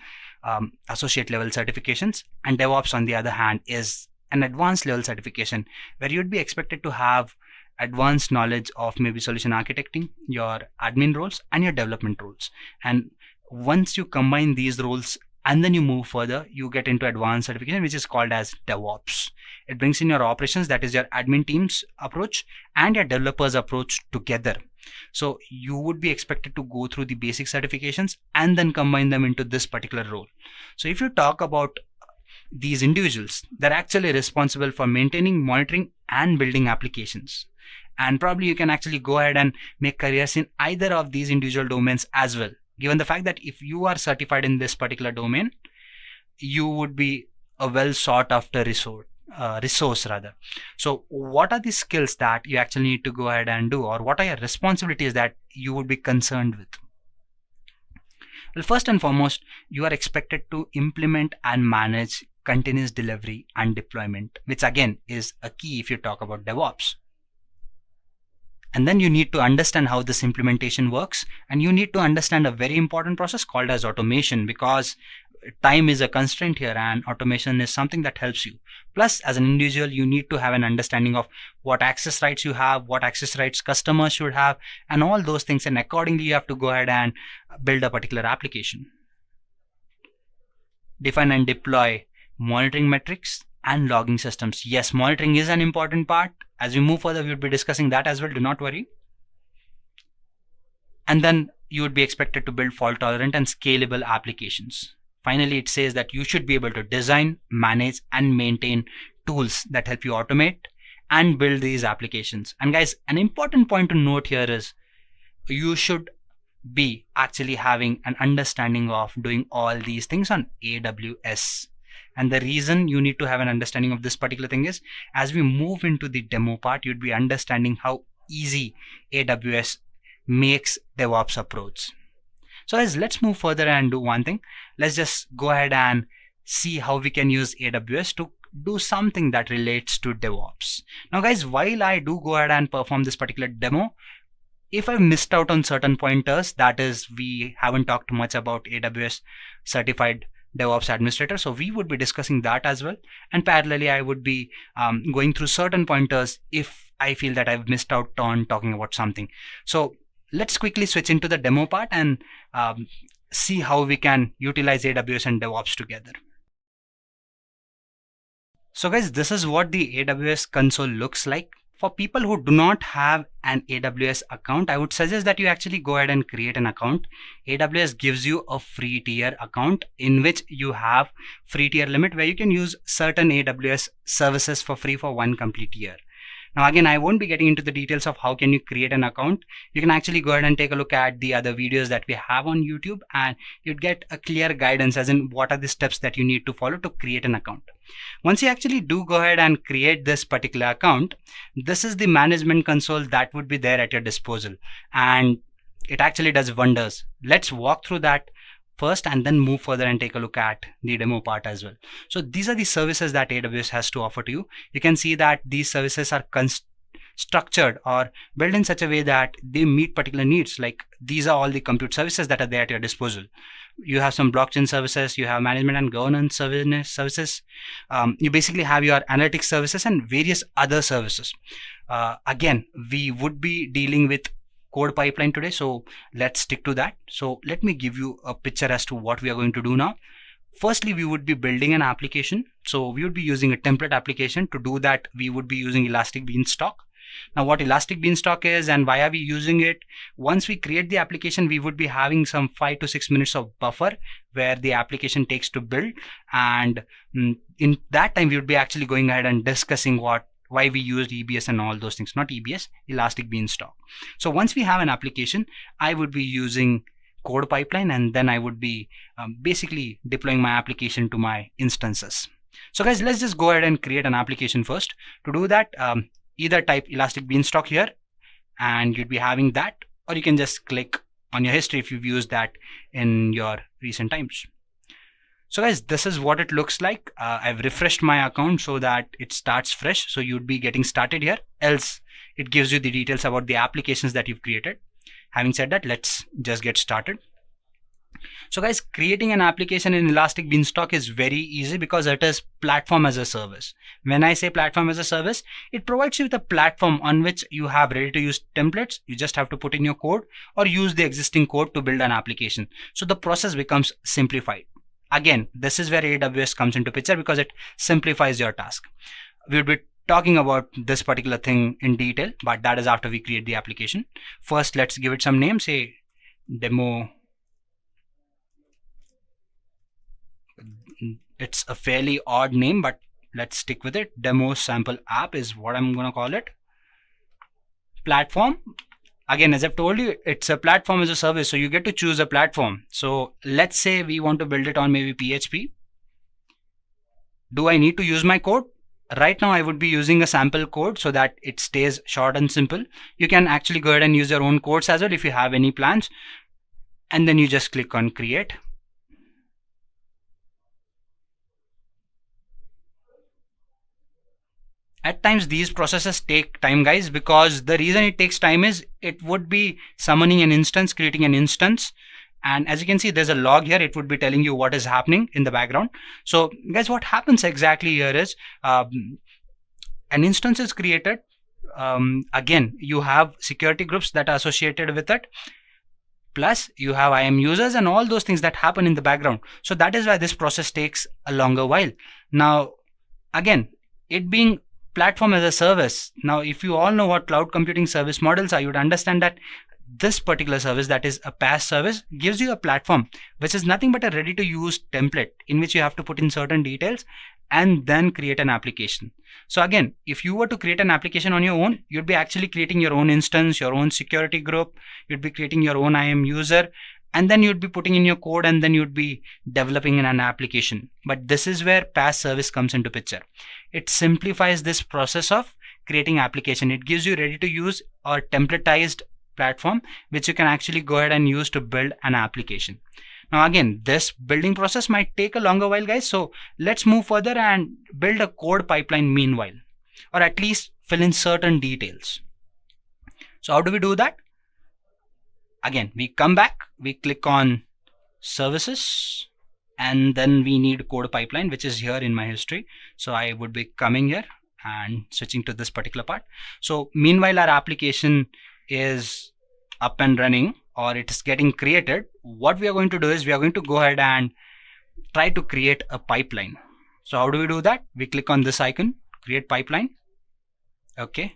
associate level certifications, and DevOps on the other hand is an advanced level certification where you'd be expected to have advanced knowledge of maybe solution architecting, your admin roles, and your development roles. And once you combine these roles and then you move further, you get into advanced certification, which is called as DevOps. It brings in your operations, that is your admin team's approach, and your developers' approach together. So you would be expected to go through the basic certifications and then combine them into this particular role. So if you talk about these individuals, they're actually responsible for maintaining, monitoring, and building applications. And probably you can actually go ahead and make careers in either of these individual domains as well. Given the fact that if you are certified in this particular domain, you would be a well sought after resource rather. So what are the skills that you actually need to go ahead and do, or what are your responsibilities that you would be concerned with? Well, first and foremost, you are expected to implement and manage continuous delivery and deployment, which again is a key if you talk about DevOps. And then you need to understand how this implementation works, and you need to understand a very important process called as automation, because time is a constraint here and automation is something that helps you. Plus, as an individual, you need to have an understanding of what access rights you have, what access rights customers should have, and all those things, and accordingly you have to go ahead and build a particular application. Define and deploy monitoring metrics and logging systems. Yes, monitoring is an important part. As we move further, we would be discussing that as well, do not worry. And then you would be expected to build fault tolerant and scalable applications. Finally, it says that you should be able to design, manage, and maintain tools that help you automate and build these applications. And guys, an important point to note here is you should be actually having an understanding of doing all these things on AWS. And the reason you need to have an understanding of this particular thing is, as we move into the demo part, you'd be understanding how easy AWS makes DevOps approach. So guys, let's move further and do one thing. Let's just go ahead and see how we can use AWS to do something that relates to DevOps. Now guys, while I do go ahead and perform this particular demo, if I've missed out on certain pointers, that is, we haven't talked much about AWS Certified DevOps Administrator, so we would be discussing that as well. And parallelly, I would be going through certain pointers if I feel that I've missed out on talking about something. So let's quickly switch into the demo part and see how we can utilize AWS and DevOps together. So guys, this is what the AWS console looks like. For people who do not have an AWS account, I would suggest that you actually go ahead and create an account. AWS gives you a free tier account in which you have free tier limit where you can use certain AWS services for free for one complete year. Now again, I won't be getting into the details of how can you create an account. You can actually go ahead and take a look at the other videos that we have on YouTube, and you'd get a clear guidance as in what are the steps that you need to follow to create an account. Once you actually do go ahead and create this particular account, this is the management console that would be there at your disposal, and it actually does wonders. Let's walk through that first and then move further and take a look at the demo part as well. So these are the services that AWS has to offer to you. You can see that these services are structured or built in such a way that they meet particular needs. Like these are all the compute services that are there at your disposal. You have some blockchain services, you have management and governance services. You basically have your analytics services and various other services. Again, we would be dealing with code pipeline today, so let's stick to that. So let me give you a picture as to what we are going to do now. Firstly, we would be building an application. So we would be using a template application. To do that, we would be using Elastic Beanstalk. Now, what Elastic Beanstalk is and why are we using it? Once we create the application, we would be having some 5 to 6 minutes of buffer where the application takes to build. And in that time, we would be actually going ahead and discussing why we used EBS and all those things. Not EBS, Elastic Beanstalk. So once we have an application, I would be using code pipeline, and then I would be basically deploying my application to my instances. So guys, let's just go ahead and create an application first. To do that, either type Elastic Beanstalk here and you'd be having that, or you can just click on your history if you've used that in your recent times. So guys, this is what it looks like. I've refreshed my account so that it starts fresh. So you'd be getting started here, else it gives you the details about the applications that you've created. Having said that, let's just get started. So guys, creating an application in Elastic Beanstalk is very easy because it is platform as a service. When I say platform as a service, it provides you with a platform on which you have ready to use templates. You just have to put in your code or use the existing code to build an application. So the process becomes simplified. Again, this is where AWS comes into picture because it simplifies your task. We'll be talking about this particular thing in detail, but that is after we create the application. First, let's give it some name, say demo. It's a fairly odd name, but let's stick with it. Demo sample app is what I'm going to call it. Platform. Again, as I've told you, it's a platform as a service, so you get to choose a platform. So let's say we want to build it on maybe PHP. Do I need to use my code? Right now, I would be using a sample code so that it stays short and simple. You can actually go ahead and use your own codes as well if you have any plans. And then you just click on create. At times these processes take time, guys, because the reason it takes time is it would be summoning an instance, creating an instance. And as you can see, there's a log here. It would be telling you what is happening in the background. So guys, what happens exactly here is an instance is created. Again, you have security groups that are associated with it. Plus you have IAM users and all those things that happen in the background. So that is why this process takes a longer while. Now, again, it being platform as a service. Now, if you all know what cloud computing service models are, you would understand that this particular service, that is a PaaS service, gives you a platform which is nothing but a ready to use template in which you have to put in certain details and then create an application. So again, if you were to create an application on your own, you'd be actually creating your own instance, your own security group, you'd be creating your own IAM user, and then you'd be putting in your code and then you'd be developing in an application. But this is where PaaS service comes into picture. It simplifies this process of creating application. It gives you ready to use or templatized platform which you can actually go ahead and use to build an application. Now again, this building process might take a longer while, guys. So let's move further and build a code pipeline meanwhile, or at least fill in certain details. So how do we do that? Again, we come back, we click on services, and then we need code pipeline, which is here in my history. So I would be coming here and switching to this particular part. So meanwhile, our application is up and running, or it is getting created. What we are going to do is we are going to go ahead and try to create a pipeline. So how do we do that? We click on this icon, create pipeline. Okay.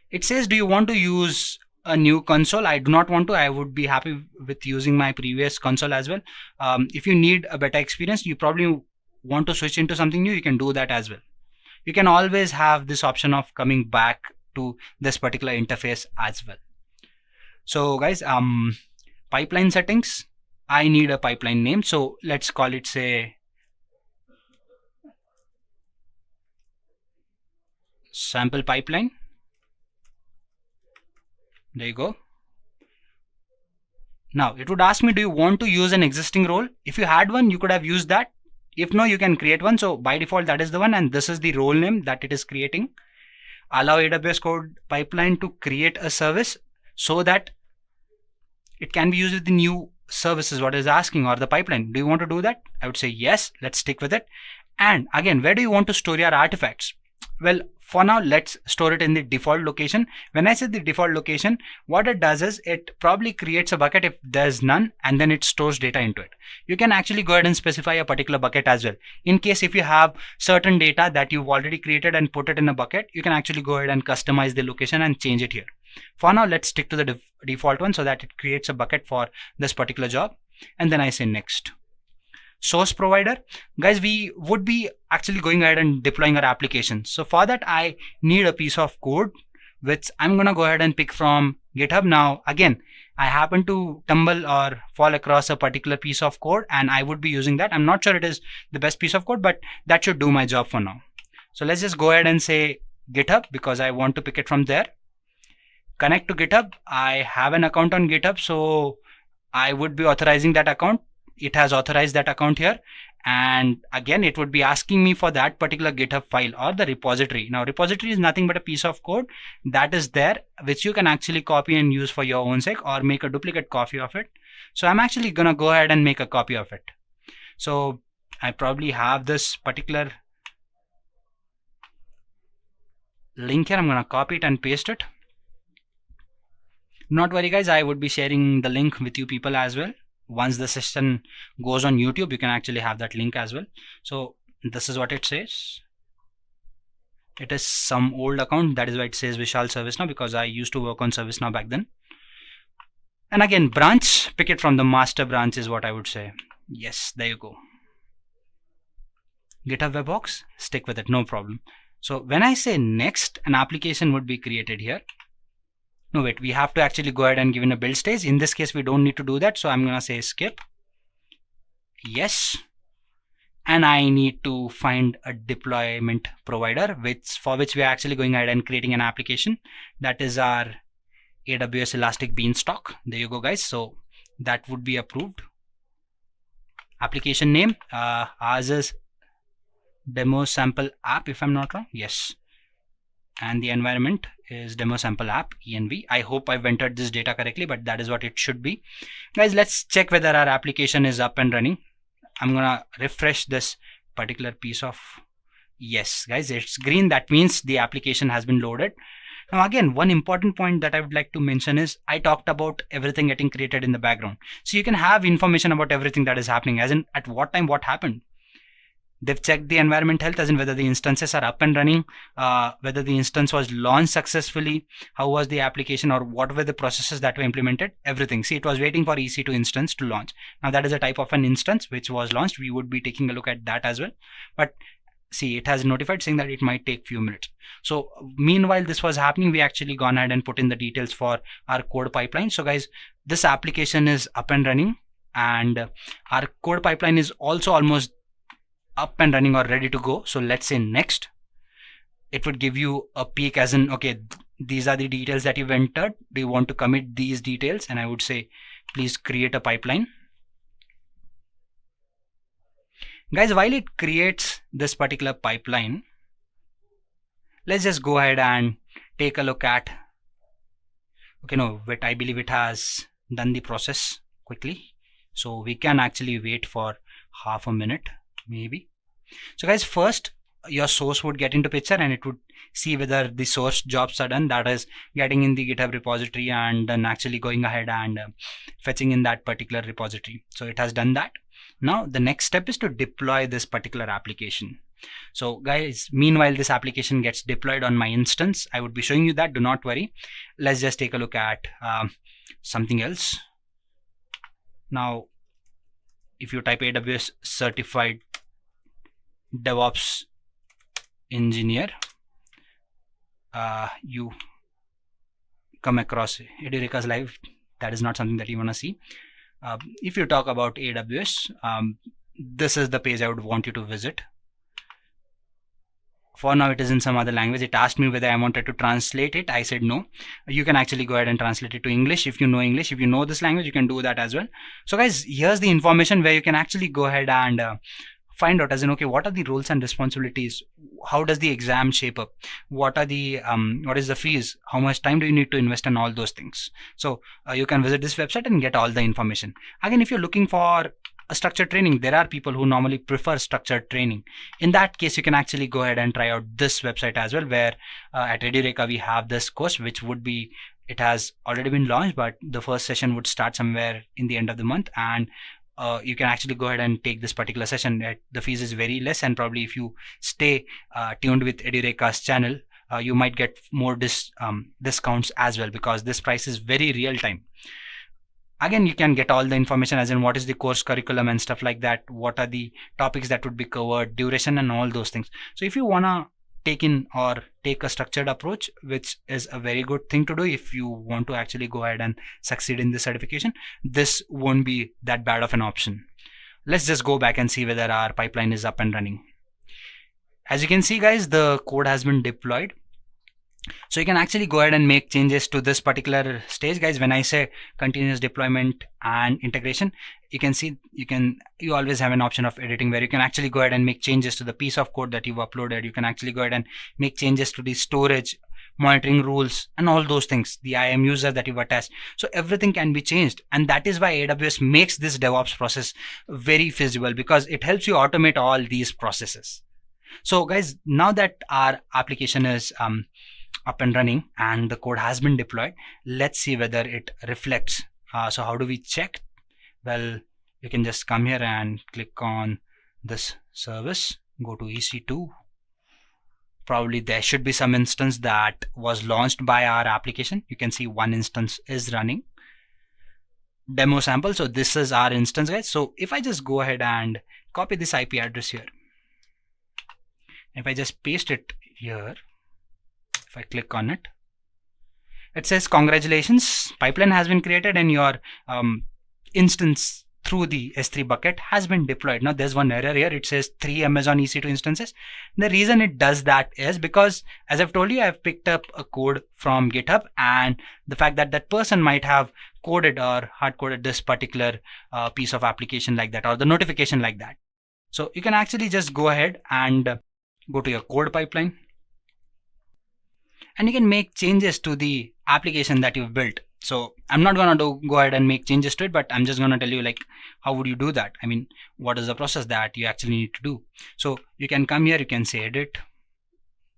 It says, do you want to use a new console? I do not want to. I would be happy with using my previous console as well. If you need a better experience, you probably want to switch into something new, you can do that as well. You can always have this option of coming back to this particular interface as well. So guys, pipeline settings, I need a pipeline name. So let's call it, say, sample pipeline. There you go. Now it would ask me, do you want to use an existing role? If you had one, you could have used that. If no, you can create one. So by default, that is the one, and this is the role name that it is creating. Allow AWS Code Pipeline to create a service so that it can be used with the new services what is asking, or the pipeline. Do you want to do that? I would say yes. Let's stick with it. And again, where do you want to store your artifacts? Well, for now, let's store it in the default location. When I say the default location, what it does is it probably creates a bucket if there's none, and then it stores data into it. You can actually go ahead and specify a particular bucket as well. In case if you have certain data that you've already created and put it in a bucket, you can actually go ahead and customize the location and change it here. For now, let's stick to the default one so that it creates a bucket for this particular job. And then I say next. Source provider. Guys, we would be actually going ahead and deploying our application. So for that, I need a piece of code, which I'm going to go ahead and pick from GitHub. Now, again, I happen to tumble or fall across a particular piece of code, and I would be using that. I'm not sure it is the best piece of code, but that should do my job for now. So let's just go ahead and say GitHub because I want to pick it from there. Connect to GitHub. I have an account on GitHub, so I would be authorizing that account. It has authorized that account here, and again it would be asking me for that particular GitHub file or the repository. Now repository is nothing but a piece of code that is there, which you can actually copy and use for your own sake or make a duplicate copy of it. So I'm actually gonna go ahead and make a copy of it. So I probably have this particular link here. I'm gonna copy it and paste it. Not worry guys, I would be sharing the link with you people as well. Once the session goes on YouTube, you can actually have that link as well. So this is what it says. It is some old account, that is why it says Vishal ServiceNow, because I used to work on ServiceNow back then. And again, branch, pick it from the master branch is what I would say. Yes, there you go. GitHub Webhooks, stick with it, no problem. So when I say next, an application would be created here. No, wait, we have to actually go ahead and give in a build stage. In this case, we don't need to do that. So I'm going to say skip. Yes. And I need to find a deployment provider, for which we are actually going ahead and creating an application. That is our AWS Elastic Beanstalk. There you go, guys. So that would be approved. Application name, ours is demo sample app, if I'm not wrong. Yes. And the environment is demo sample app env. I hope I've entered this data correctly, but that is what it should be. Guys, let's check whether our application is up and running. I'm gonna refresh this particular piece of, yes guys, it's green. That means the application has been loaded. Now again, one important point that I would like to mention is I talked about everything getting created in the background. So you can have information about everything that is happening, as in at what time what happened. They've checked the environment health, as in whether the instances are up and running, whether the instance was launched successfully, how was the application, or what were the processes that were implemented, everything. See, it was waiting for EC2 instance to launch. Now that is a type of an instance which was launched. We would be taking a look at that as well. But see, it has notified saying that it might take few minutes. So meanwhile this was happening, we actually gone ahead and put in the details for our code pipeline. So guys, this application is up and running, and our code pipeline is also almost up and running or ready to go. So let's say next. It would give you a peek, as in, okay, these are the details that you've entered. Do you want to commit these details? And I would say, please create a pipeline. Guys, while it creates this particular pipeline, let's just go ahead and take a look at, okay, no, wait, I believe it has done the process quickly. So we can actually wait for half a minute. Maybe. So guys, first your source would get into picture, and it would see whether the source jobs are done, that is getting in the GitHub repository and then actually going ahead and fetching in that particular repository. So it has done that. Now the next step is to deploy this particular application. So guys, meanwhile this application gets deployed on my instance, I would be showing you that, do not worry. Let's just take a look at something else. Now if you type AWS certified DevOps engineer, you come across Edureka's live. That is not something that you want to see. If you talk about AWS, this is the page I would want you to visit. For now, it is in some other language. It asked me whether I wanted to translate it. I said no. You can actually go ahead and translate it to English if you know English. If you know this language, you can do that as well. So guys, here's the information where you can actually go ahead and find out as in, okay, what are the roles and responsibilities? How does the exam shape up? What are the what is the fees? How much time do you need to invest in all those things? So you can visit this website and get all the information. Again, if you're looking for a structured training, there are people who normally prefer structured training. In that case, you can actually go ahead and try out this website as well, where at Edureka we have this course, which would be, it has already been launched, but the first session would start somewhere in the end of the month, and you can actually go ahead and take this particular session. The fees is very less, and probably if you stay tuned with Edureka's channel, you might get more discounts as well, because this price is very real time. Again, you can get all the information as in what is the course curriculum and stuff like that, what are the topics that would be covered, duration and all those things. So if you want to take a structured approach, which is a very good thing to do if you want to actually go ahead and succeed in this certification, this won't be that bad of an option. Let's just go back and see whether our pipeline is up and running. As you can see guys, the code has been deployed. So you can actually go ahead and make changes to this particular stage, guys. When I say continuous deployment and integration, you can see you always have an option of editing where you can actually go ahead and make changes to the piece of code that you've uploaded. You can actually go ahead and make changes to the storage, monitoring rules, and all those things, the IAM user that you've attached. So everything can be changed, and that is why AWS makes this DevOps process very feasible, because it helps you automate all these processes. So guys, now that our application is up and running and the code has been deployed, let's see whether it reflects. So how do we check? Well, you can just come here and click on this service, go to EC2. Probably there should be some instance that was launched by our application. You can see one instance is running. Demo sample. So this is our instance, guys. So if I just go ahead and copy this IP address here, if I just paste it here, if I click on it, it says congratulations, pipeline has been created and your instance through the S3 bucket has been deployed. Now there's one error here. It says 3 Amazon EC2 instances. The reason it does that is because, as I've told you, I've picked up a code from GitHub, and the fact that that person might have coded or hard coded this particular piece of application like that, or the notification like that. So you can actually just go ahead and go to your code pipeline, and you can make changes to the application that you've built. So I'm not going to go ahead and make changes to it, but I'm just going to tell you like how would you do that. I mean, what is the process that you actually need to do. So you can come here, you can say edit.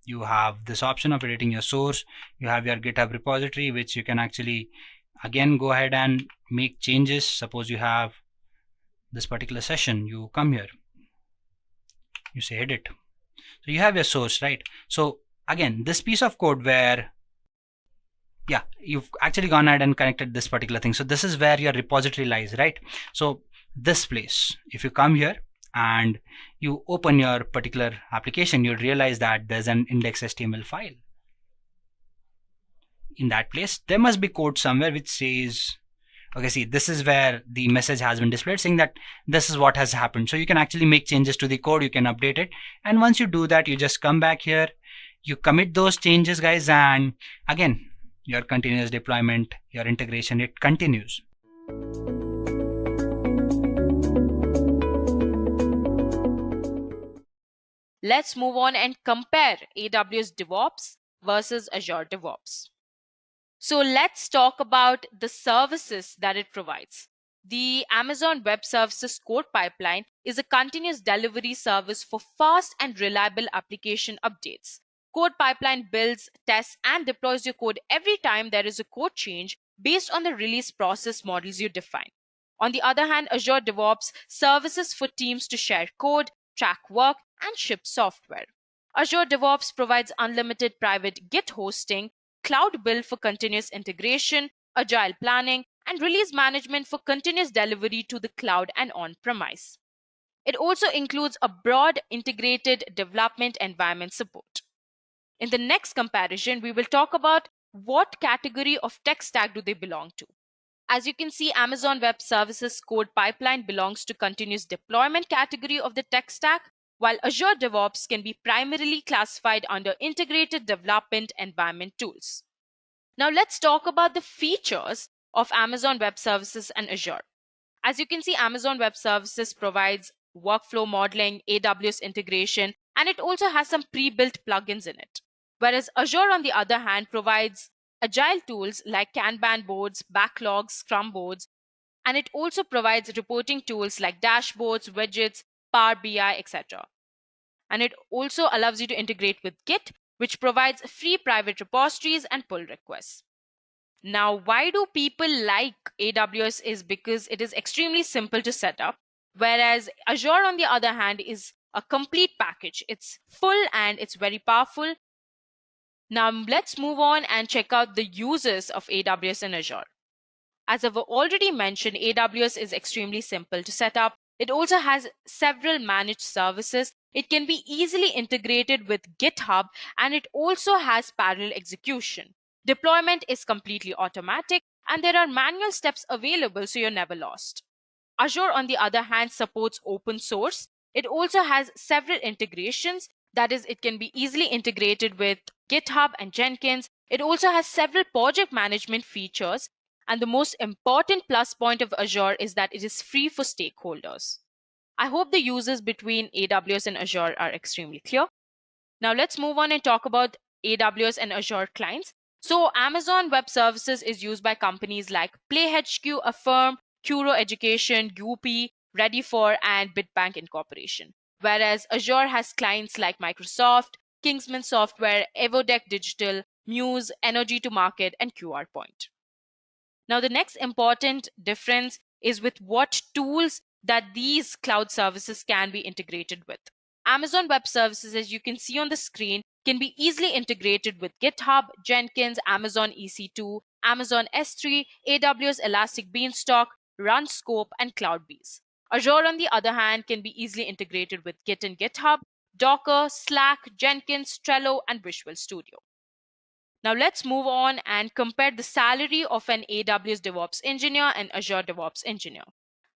You have this option of editing your source. You have your GitHub repository, which you can actually again go ahead and make changes. Suppose you have this particular session, you come here, you say edit. So you have your source, right? So again, this piece of code where, yeah, you've actually gone ahead and connected this particular thing. So this is where your repository lies, right? So this place, if you come here and you open your particular application, you'll realize that there's an index.html file. In that place, there must be code somewhere which says, okay, see, this is where the message has been displayed saying that this is what has happened. So you can actually make changes to the code, you can update it. And once you do that, you just come back here, you commit those changes, guys, and again, your continuous deployment, your integration, it continues. Let's move on and compare AWS DevOps versus Azure DevOps. So let's talk about the services that it provides. The Amazon Web Services code pipeline is a continuous delivery service for fast and reliable application updates. Code pipeline builds, tests, and deploys your code every time there is a code change based on the release process models you define. On the other hand, Azure DevOps services for teams to share code, track work, and ship software. Azure DevOps provides unlimited private Git hosting, cloud build for continuous integration, agile planning, and release management for continuous delivery to the cloud and on-premise. It also includes a broad integrated development environment support. In the next comparison, we will talk about what category of tech stack do they belong to. As you can see, Amazon Web Services code pipeline belongs to continuous deployment category of the tech stack, while Azure DevOps can be primarily classified under integrated development environment tools. Now let's talk about the features of Amazon Web Services and Azure. As you can see, Amazon Web Services provides workflow modeling, AWS integration, and it also has some pre-built plugins in it. Whereas Azure, on the other hand, provides agile tools like Kanban boards, backlogs, Scrum boards, and it also provides reporting tools like dashboards, widgets, Power BI, etc. And it also allows you to integrate with Git, which provides free private repositories and pull requests. Now, why do people like AWS is because it is extremely simple to set up, whereas Azure, on the other hand, is a complete package. It's full and it's very powerful. Now, let's move on and check out the uses of AWS and Azure. As I've already mentioned, AWS is extremely simple to set up. It also has several managed services. It can be easily integrated with GitHub, and it also has parallel execution. Deployment is completely automatic, and there are manual steps available, so you're never lost. Azure, on the other hand, supports open source. It also has several integrations. That is, it can be easily integrated with GitHub and Jenkins. It also has several project management features. And the most important plus point of Azure is that it is free for stakeholders. I hope the uses between AWS and Azure are extremely clear. Now let's move on and talk about AWS and Azure clients. So Amazon Web Services is used by companies like PlayHQ, Affirm, Curo Education, Goopy, Ready4, and Bitbank Incorporation. Whereas Azure has clients like Microsoft, Kingsman Software, Evodeck Digital, Muse, Energy to Market, and QR Point. Now, the next important difference is with what tools that these cloud services can be integrated with. Amazon Web Services, as you can see on the screen, can be easily integrated with GitHub, Jenkins, Amazon EC2, Amazon S3, AWS Elastic Beanstalk, Run Sqoop, and CloudBees. Azure, on the other hand, can be easily integrated with Git and GitHub, Docker, Slack, Jenkins, Trello, and Visual Studio. Now let's move on and compare the salary of an AWS DevOps engineer and Azure DevOps engineer.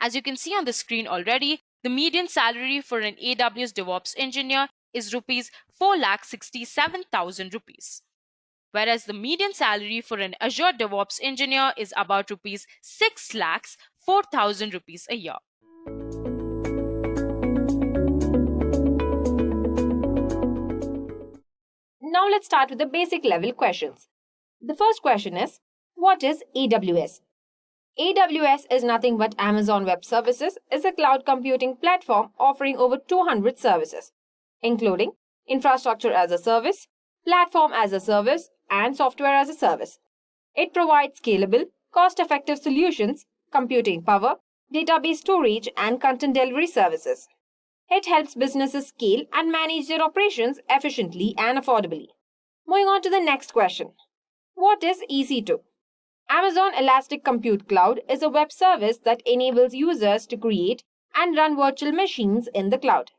As you can see on the screen already, the median salary for an AWS DevOps engineer is rupees 4,67,000 rupees, whereas the median salary for an Azure DevOps engineer is about rupees 6,04,000 rupees a year. Now let's start with the basic level questions. The first question is, what is AWS? AWS is nothing but Amazon Web Services is a cloud computing platform offering over 200 services, including infrastructure as a service, platform as a service, and software as a service. It provides scalable, cost-effective solutions, computing power, database storage, and content delivery services. It helps businesses scale and manage their operations efficiently and affordably. Moving on to the next question. What is EC2? Amazon Elastic Compute Cloud is a web service that enables users to create and run virtual machines in the cloud.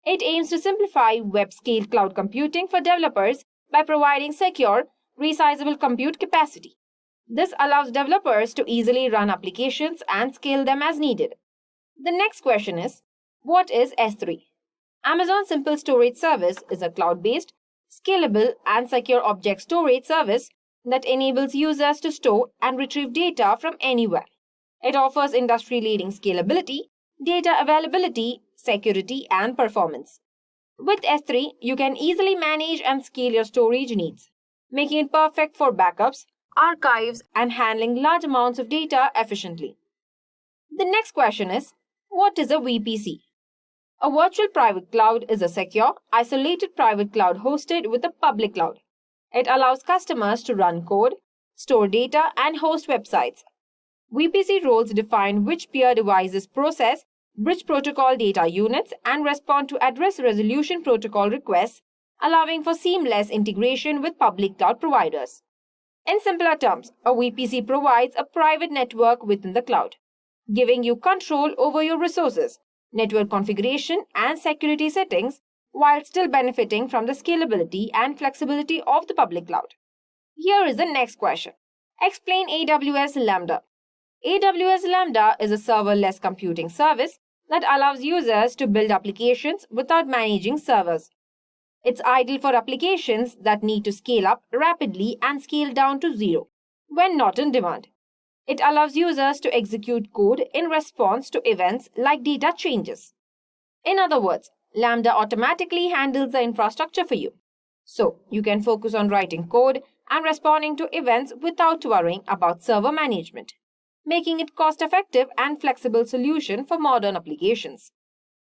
It aims to simplify web-scale cloud computing for developers by providing secure, resizable compute capacity. This allows developers to easily run applications and scale them as needed. The next question is, what is S3? Amazon Simple Storage Service is a cloud-based, scalable, and secure object storage service that enables users to store and retrieve data from anywhere. It offers industry-leading scalability, data availability, security, and performance. With S3, you can easily manage and scale your storage needs, making it perfect for backups, archives, and handling large amounts of data efficiently. The next question is, what is a VPC? A virtual private cloud is a secure, isolated private cloud hosted with a public cloud. It allows customers to run code, store data, and host websites. VPC roles define which peer devices process, bridge protocol data units, and respond to address resolution protocol requests, allowing for seamless integration with public cloud providers. In simpler terms, a VPC provides a private network within the cloud, giving you control over your resources, network configuration, and security settings, while still benefiting from the scalability and flexibility of the public cloud. Here is the next question. Explain AWS Lambda. AWS Lambda is a serverless computing service that allows users to build applications without managing servers. It's ideal for applications that need to scale up rapidly and scale down to zero when not in demand. It allows users to execute code in response to events like data changes. In other words, Lambda automatically handles the infrastructure for you. So you can focus on writing code and responding to events without worrying about server management, making it cost-effective and flexible solution for modern applications.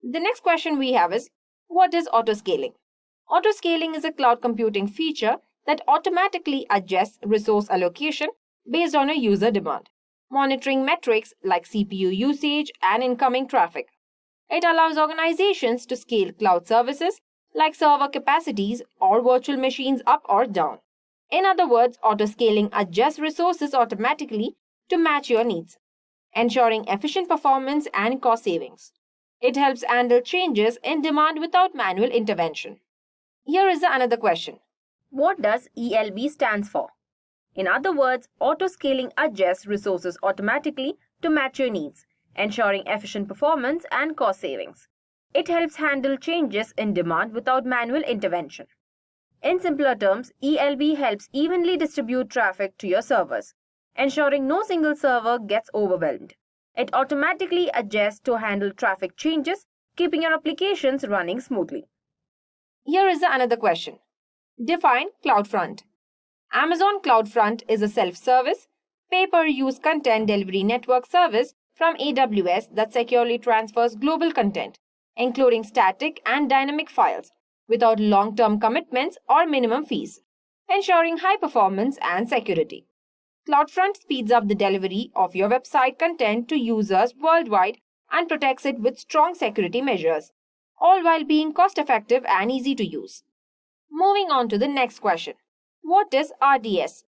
The next question we have is, what is autoscaling? Autoscaling is a cloud computing feature that automatically adjusts resource allocation based on a user demand, monitoring metrics like CPU usage and incoming traffic. It allows organizations to scale cloud services like server capacities or virtual machines up or down. In other words, autoscaling adjusts resources automatically to match your needs, ensuring efficient performance and cost savings. It helps handle changes in demand without manual intervention. Here is another question. What does ELB stands for? In other words, autoscaling adjusts resources automatically to match your needs, ensuring efficient performance and cost savings. It helps handle changes in demand without manual intervention. In simpler terms, ELB helps evenly distribute traffic to your servers, ensuring no single server gets overwhelmed. It automatically adjusts to handle traffic changes, keeping your applications running smoothly. Here is another question. Define CloudFront. Amazon CloudFront is a self-service, pay-per-use content delivery network service from AWS that securely transfers global content, including static and dynamic files, without long-term commitments or minimum fees, ensuring high performance and security. CloudFront speeds up the delivery of your website content to users worldwide and protects it with strong security measures, all while being cost-effective and easy to use. Moving on to the next question. What is RDS?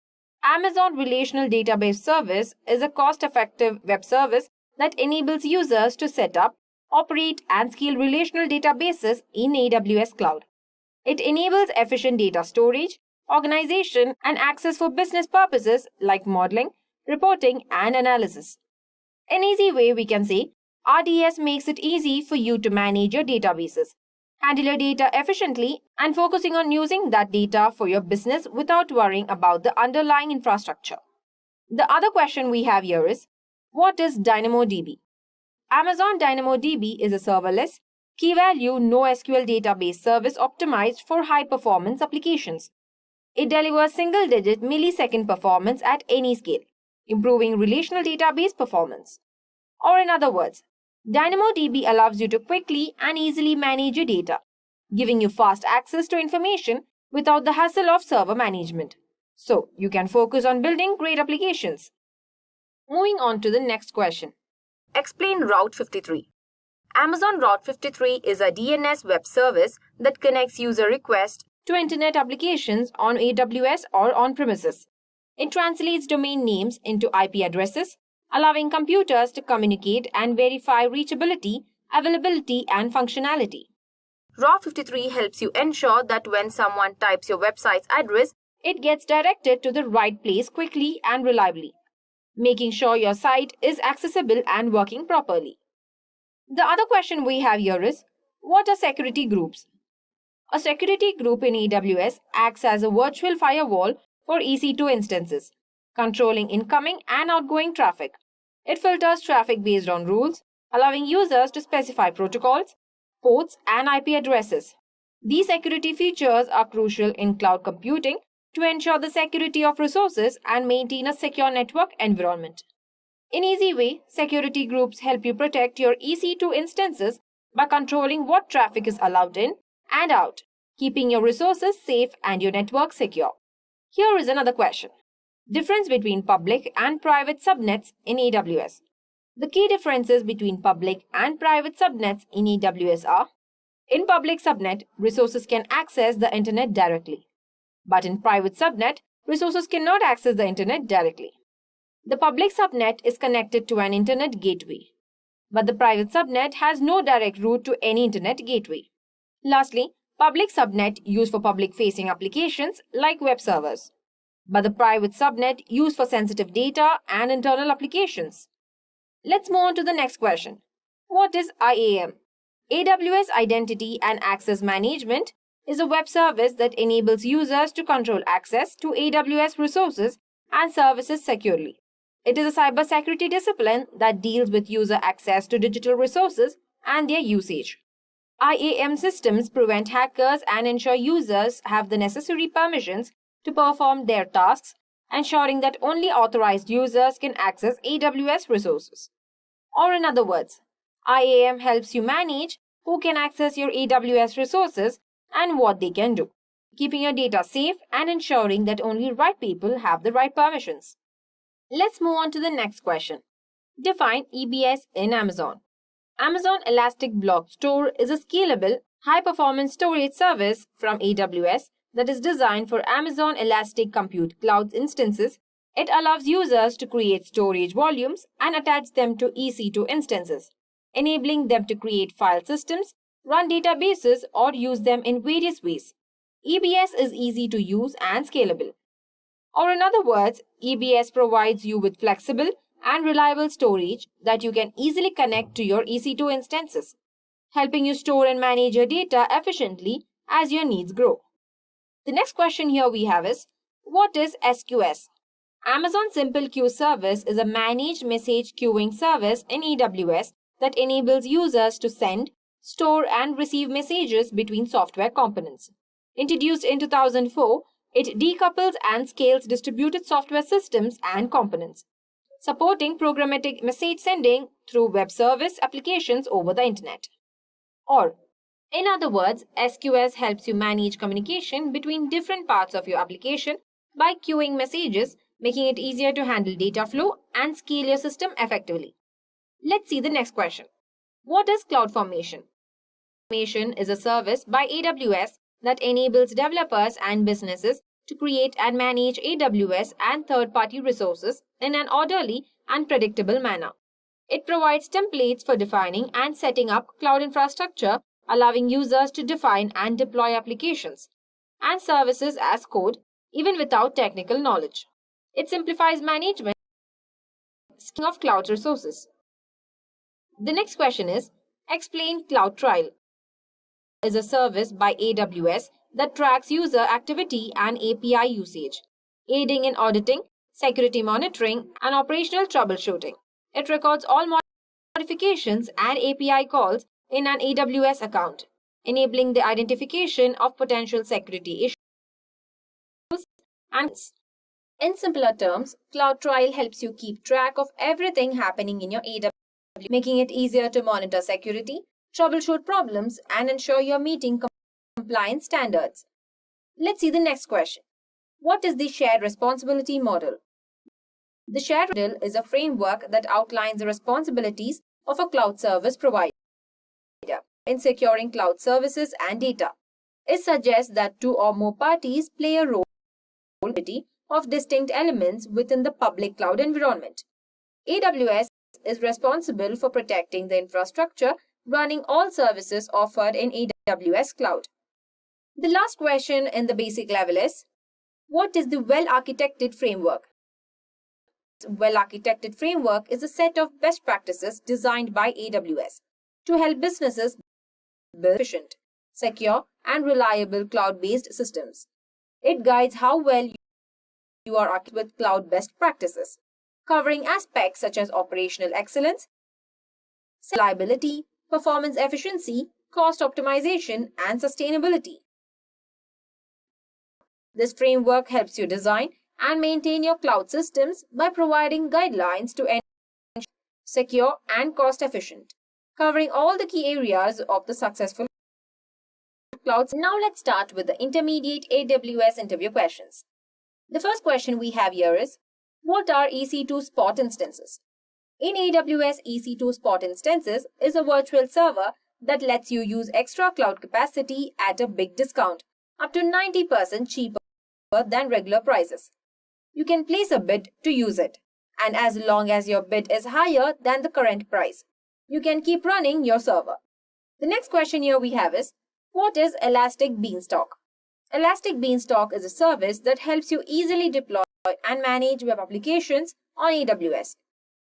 Amazon Relational Database Service is a cost-effective web service that enables users to set up, operate, and scale relational databases in AWS Cloud. It enables efficient data storage, organization, and access for business purposes like modeling, reporting, and analysis. An easy way we can say, RDS makes it easy for you to manage your databases, handle your data efficiently, and focusing on using that data for your business without worrying about the underlying infrastructure. The other question we have here is, what is DynamoDB? Amazon DynamoDB is a serverless, key-value NoSQL database service optimized for high-performance applications. It delivers single-digit millisecond performance at any scale, improving relational database performance. Or in other words, DynamoDB allows you to quickly and easily manage your data, giving you fast access to information without the hassle of server management. So, you can focus on building great applications. Moving on to the next question. Explain Route 53. Amazon Route 53 is a DNS web service that connects user requests to internet applications on AWS or on-premises. It translates domain names into IP addresses, allowing computers to communicate and verify reachability, availability, and functionality. Route 53 helps you ensure that when someone types your website's address, it gets directed to the right place quickly and reliably, making sure your site is accessible and working properly. The other question we have here is, what are security groups? A security group in AWS acts as a virtual firewall for EC2 instances, controlling incoming and outgoing traffic. It filters traffic based on rules, allowing users to specify protocols, ports, and IP addresses. These security features are crucial in cloud computing to ensure the security of resources and maintain a secure network environment. In easy way, security groups help you protect your EC2 instances by controlling what traffic is allowed in and out, keeping your resources safe and your network secure. Here is another question. Difference between public and private subnets in AWS. The key differences between public and private subnets in AWS are: in public subnet, resources can access the internet directly. But in private subnet, resources cannot access the internet directly. The public subnet is connected to an internet gateway, but the private subnet has no direct route to any internet gateway. Lastly, public subnet used for public-facing applications like web servers, but the private subnet used for sensitive data and internal applications. Let's move on to the next question. What is IAM? AWS Identity and Access Management is a web service that enables users to control access to AWS resources and services securely. It is a cybersecurity discipline that deals with user access to digital resources and their usage. IAM systems prevent hackers and ensure users have the necessary permissions to perform their tasks, ensuring that only authorized users can access AWS resources. Or in other words, IAM helps you manage who can access your AWS resources and what they can do, keeping your data safe and ensuring that only right people have the right permissions. Let's move on to the next question. Define EBS in Amazon. Amazon Elastic Block Store is a scalable, high-performance storage service from AWS that is designed for Amazon Elastic Compute Cloud instances. It allows users to create storage volumes and attach them to EC2 instances, enabling them to create file systems, run databases, or use them in various ways. EBS is easy to use and scalable. Or in other words, EBS provides you with flexible and reliable storage that you can easily connect to your EC2 instances, helping you store and manage your data efficiently as your needs grow. The next question here we have is, what is SQS? Amazon Simple Queue Service is a managed message queuing service in AWS that enables users to send, store, and receive messages between software components. Introduced in 2004, it decouples and scales distributed software systems and components, supporting programmatic message sending through web service applications over the internet. Or, in other words, SQS helps you manage communication between different parts of your application by queuing messages, making it easier to handle data flow and scale your system effectively. Let's see the next question. What is CloudFormation? CloudFormation is a service by AWS that enables developers and businesses to create and manage AWS and third-party resources in an orderly and predictable manner. It provides templates for defining and setting up cloud infrastructure, allowing users to define and deploy applications and services as code, even without technical knowledge. It simplifies management of cloud resources. The next question is, explain CloudTrail. Is a service by AWS that tracks user activity and API usage, aiding in auditing, security monitoring, and operational troubleshooting. It records all modifications and API calls in an AWS account, enabling the identification of potential security issues. And in simpler terms, CloudTrail helps you keep track of everything happening in your AWS, making it easier to monitor security, troubleshoot problems, and ensure you're meeting compliance standards. Let's see the next question. What is the shared responsibility model? The shared model is a framework that outlines the responsibilities of a cloud service provider in securing cloud services and data. It suggests that two or more parties play a role of distinct elements within the public cloud environment. AWS is responsible for protecting the infrastructure running all services offered in AWS Cloud. The last question in the basic level is, what is the well-architected framework? Well-architected framework is a set of best practices designed by AWS to help businesses build efficient, secure, and reliable cloud-based systems. It guides how well you are architected with cloud best practices, covering aspects such as operational excellence, reliability, performance efficiency, cost optimization, and sustainability. This framework helps you design and maintain your cloud systems by providing guidelines to ensure secure and cost efficient, covering all the key areas of the successful cloud. Now let's start with the intermediate AWS interview questions. The first question we have here is, what are EC2 Spot instances? In AWS, EC2 Spot instances is a virtual server that lets you use extra cloud capacity at a big discount, up to 90% cheaper than regular prices. You can place a bid to use it, and as long as your bid is higher than the current price, you can keep running your server. The next question here we have is, what is Elastic Beanstalk? Elastic Beanstalk is a service that helps you easily deploy and manage web applications on AWS.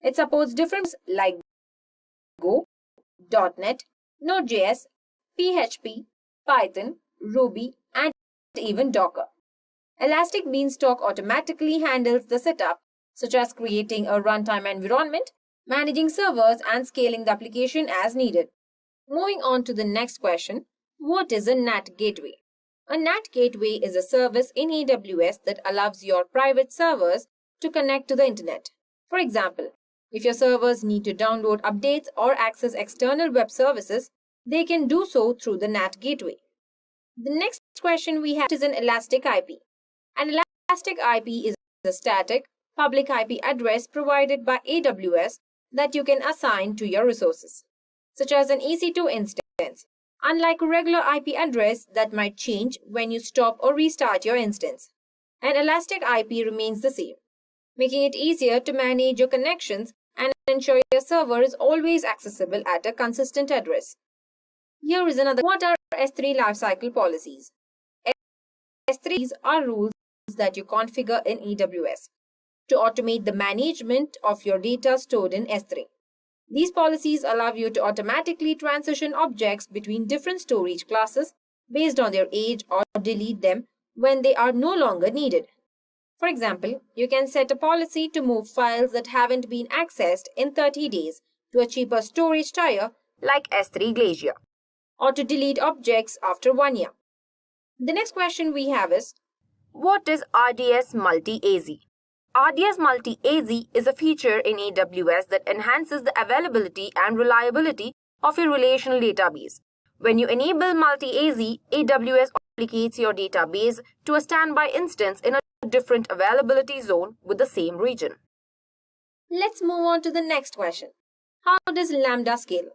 It supports different like Go, .NET, Node.js, PHP, Python, Ruby, and even Docker. Elastic Beanstalk automatically handles the setup, such as creating a runtime environment, managing servers, and scaling the application as needed. Moving on to the next question, what is a NAT gateway? A NAT gateway is a service in AWS that allows your private servers to connect to the internet. For example, if your servers need to download updates or access external web services, they can do so through the NAT gateway. The next question we have is an elastic IP. An elastic IP is a static, public IP address provided by AWS that you can assign to your resources, such as an EC2 instance, unlike a regular IP address that might change when you stop or restart your instance. An elastic IP remains the same, making it easier to manage your connections and ensure your server is always accessible at a consistent address. Here is another. What are S3 lifecycle policies? S3s are rules that you configure in AWS to automate the management of your data stored in S3. These policies allow you to automatically transition objects between different storage classes based on their age or delete them when they are no longer needed. For example, you can set a policy to move files that haven't been accessed in 30 days to a cheaper storage tier like S3 Glacier, or to delete objects after 1 year. The next question we have is, what is RDS Multi-AZ? RDS Multi-AZ is a feature in AWS that enhances the availability and reliability of your relational database. When you enable Multi-AZ, AWS allocates your database to a standby instance in a different availability zone with the same region. Let's move on to the next question. How does Lambda scale?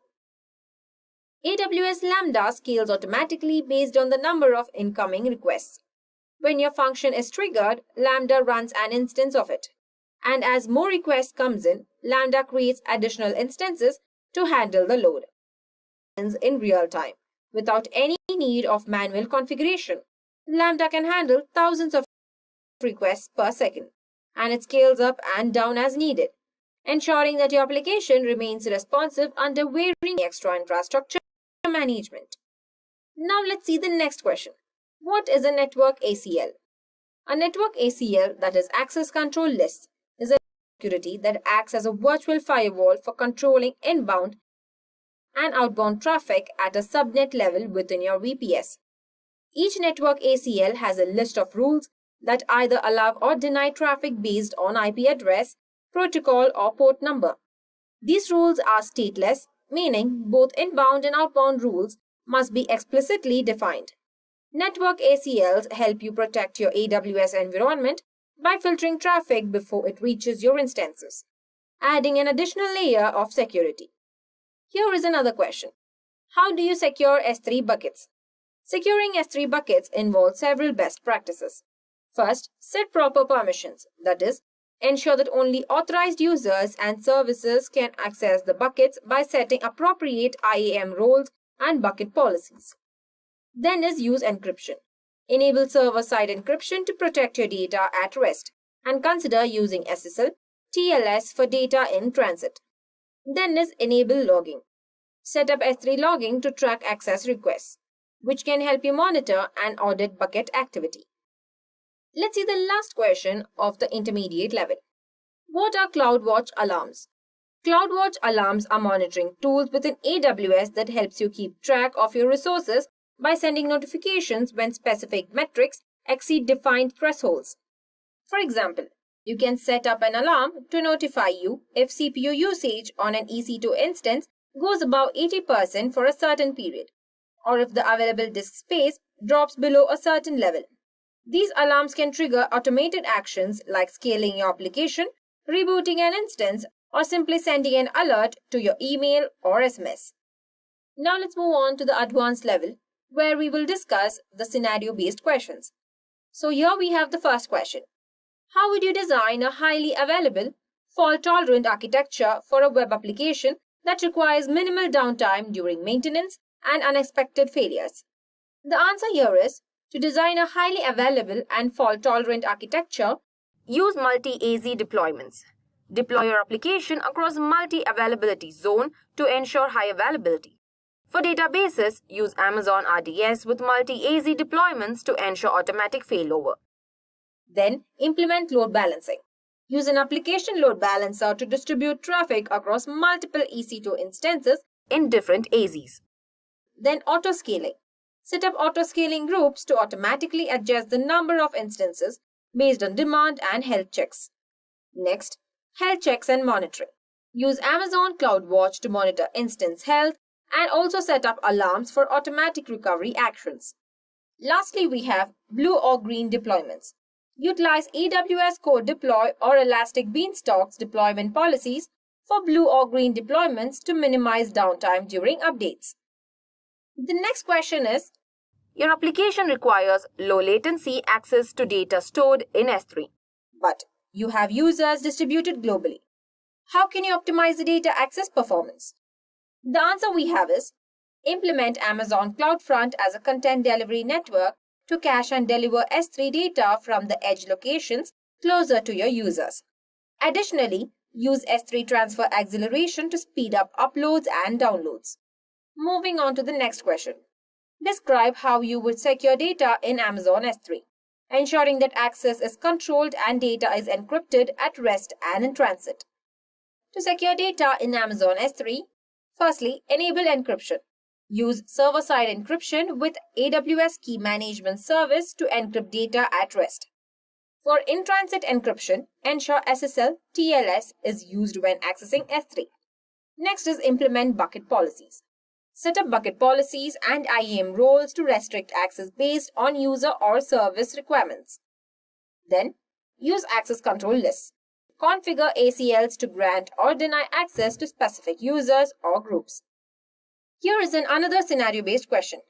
AWS Lambda scales automatically based on the number of incoming requests. When your function is triggered, Lambda runs an instance of it. And as more requests comes in, Lambda creates additional instances to handle the load in real time, without any need of manual configuration. Lambda can handle thousands of requests per second, and it scales up and down as needed, ensuring that your application remains responsive under varying extra infrastructure management. Now let's see the next question. What is a network ACL? A network ACL, that is access control list, is a security that acts as a virtual firewall for controlling inbound and outbound traffic at a subnet level within your VPS. Each network ACL has a list of rules that either allow or deny traffic based on IP address, protocol, or port number. These rules are stateless, meaning both inbound and outbound rules must be explicitly defined. Network ACLs help you protect your AWS environment by filtering traffic before it reaches your instances, adding an additional layer of security. Here is another question. How do you secure S3 buckets? Securing S3 buckets involves several best practices. First, set proper permissions, that is, ensure that only authorized users and services can access the buckets by setting appropriate IAM roles and bucket policies. Then is use encryption. Enable server-side encryption to protect your data at rest, and consider using SSL, TLS for data in transit. Then is enable logging. Set up S3 logging to track access requests, which can help you monitor and audit bucket activity. Let's see the last question of the intermediate level. What are CloudWatch alarms? CloudWatch alarms are monitoring tools within AWS that helps you keep track of your resources by sending notifications when specific metrics exceed defined thresholds. For example, you can set up an alarm to notify you if CPU usage on an EC2 instance goes above 80% for a certain period, or if the available disk space drops below a certain level. These alarms can trigger automated actions like scaling your application, rebooting an instance, or simply sending an alert to your email or SMS. Now let's move on to the advanced level, where we will discuss the scenario-based questions. So here we have the first question. How would you design a highly available, fault-tolerant architecture for a web application that requires minimal downtime during maintenance and unexpected failures? The answer here is, to design a highly available and fault-tolerant architecture, use multi-AZ deployments. Deploy your application across multi-availability zone to ensure high availability. For databases, use Amazon RDS with multi-AZ deployments to ensure automatic failover. Then, implement load balancing. Use an application load balancer to distribute traffic across multiple EC2 instances in different AZs. Then, auto-scaling. Set up auto-scaling groups to automatically adjust the number of instances based on demand and health checks. Next, health checks and monitoring. Use Amazon CloudWatch to monitor instance health and also set up alarms for automatic recovery actions. Lastly, we have blue or green deployments. Utilize AWS Core Deploy or Elastic Beanstalk's deployment policies for blue or green deployments to minimize downtime during updates. The next question is, your application requires low latency access to data stored in S3, but you have users distributed globally. How can you optimize the data access performance? The answer we have is, implement Amazon CloudFront as a content delivery network to cache and deliver S3 data from the edge locations closer to your users. Additionally, use S3 transfer acceleration to speed up uploads and downloads. Moving on to the next question. Describe how you would secure data in Amazon S3, ensuring that access is controlled and data is encrypted at rest and in transit. To secure data in Amazon S3, firstly, enable encryption. Use server-side encryption with AWS Key Management Service to encrypt data at rest. For in-transit encryption, ensure SSL TLS is used when accessing S3. Next is implement bucket policies. Set up bucket policies and IAM roles to restrict access based on user or service requirements. Then, use access control lists. Configure ACLs to grant or deny access to specific users or groups. Here is another scenario-based question.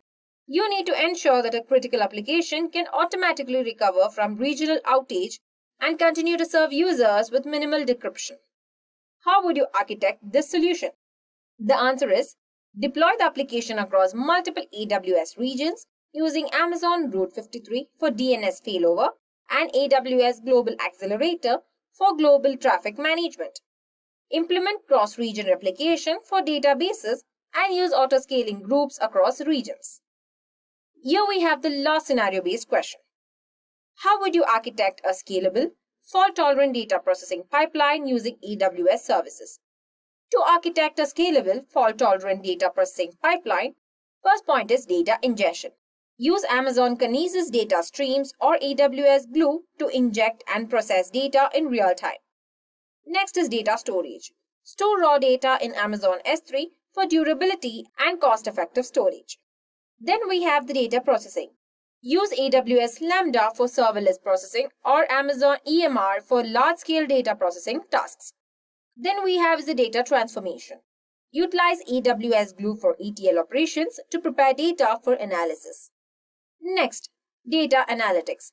You need to ensure that a critical application can automatically recover from regional outage and continue to serve users with minimal decryption. How would you architect this solution? The answer is, deploy the application across multiple AWS regions using Amazon Route 53 for DNS failover and AWS Global Accelerator for global traffic management. Implement cross-region replication for databases and use auto-scaling groups across regions. Here we have the last scenario-based question. How would you architect a scalable, fault-tolerant data processing pipeline using AWS services? To architect a scalable, fault-tolerant data processing pipeline, first point is data ingestion. Use Amazon Kinesis data streams or AWS Glue to inject and process data in real time. Next is data storage. Store raw data in Amazon S3 for durability and cost-effective storage. Then we have the data processing. Use AWS Lambda for serverless processing or Amazon EMR for large-scale data processing tasks. Then we have the data transformation. Utilize AWS Glue for ETL operations to prepare data for analysis. Next, data analytics.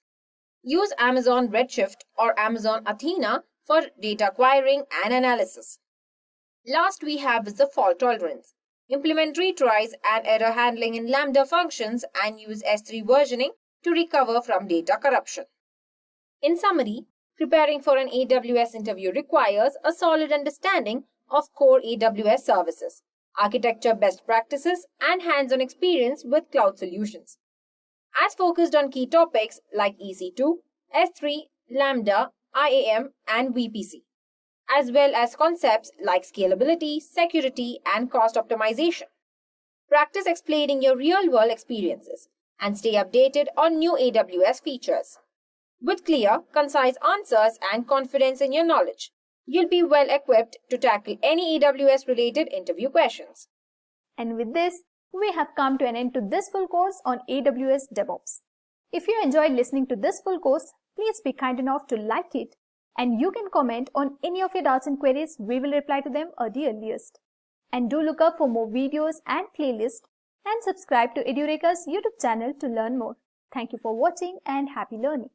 Use Amazon Redshift or Amazon Athena for data acquiring and analysis. Last we have is the fault tolerance. Implement retries and error handling in Lambda functions and use S3 versioning to recover from data corruption. In summary, preparing for an AWS interview requires a solid understanding of core AWS services, architecture best practices, and hands-on experience with cloud solutions. As focused on key topics like EC2, S3, Lambda, IAM, and VPC, as well as concepts like scalability, security, and cost optimization. Practice explaining your real-world experiences and stay updated on new AWS features. With clear, concise answers and confidence in your knowledge, you'll be well equipped to tackle any AWS-related interview questions. And with this, we have come to an end to this full course on AWS DevOps. If you enjoyed listening to this full course, please be kind enough to like it, and you can comment on any of your doubts and queries. We will reply to them at the earliest. And do look up for more videos and playlists and subscribe to Edureka's YouTube channel to learn more. Thank you for watching and happy learning.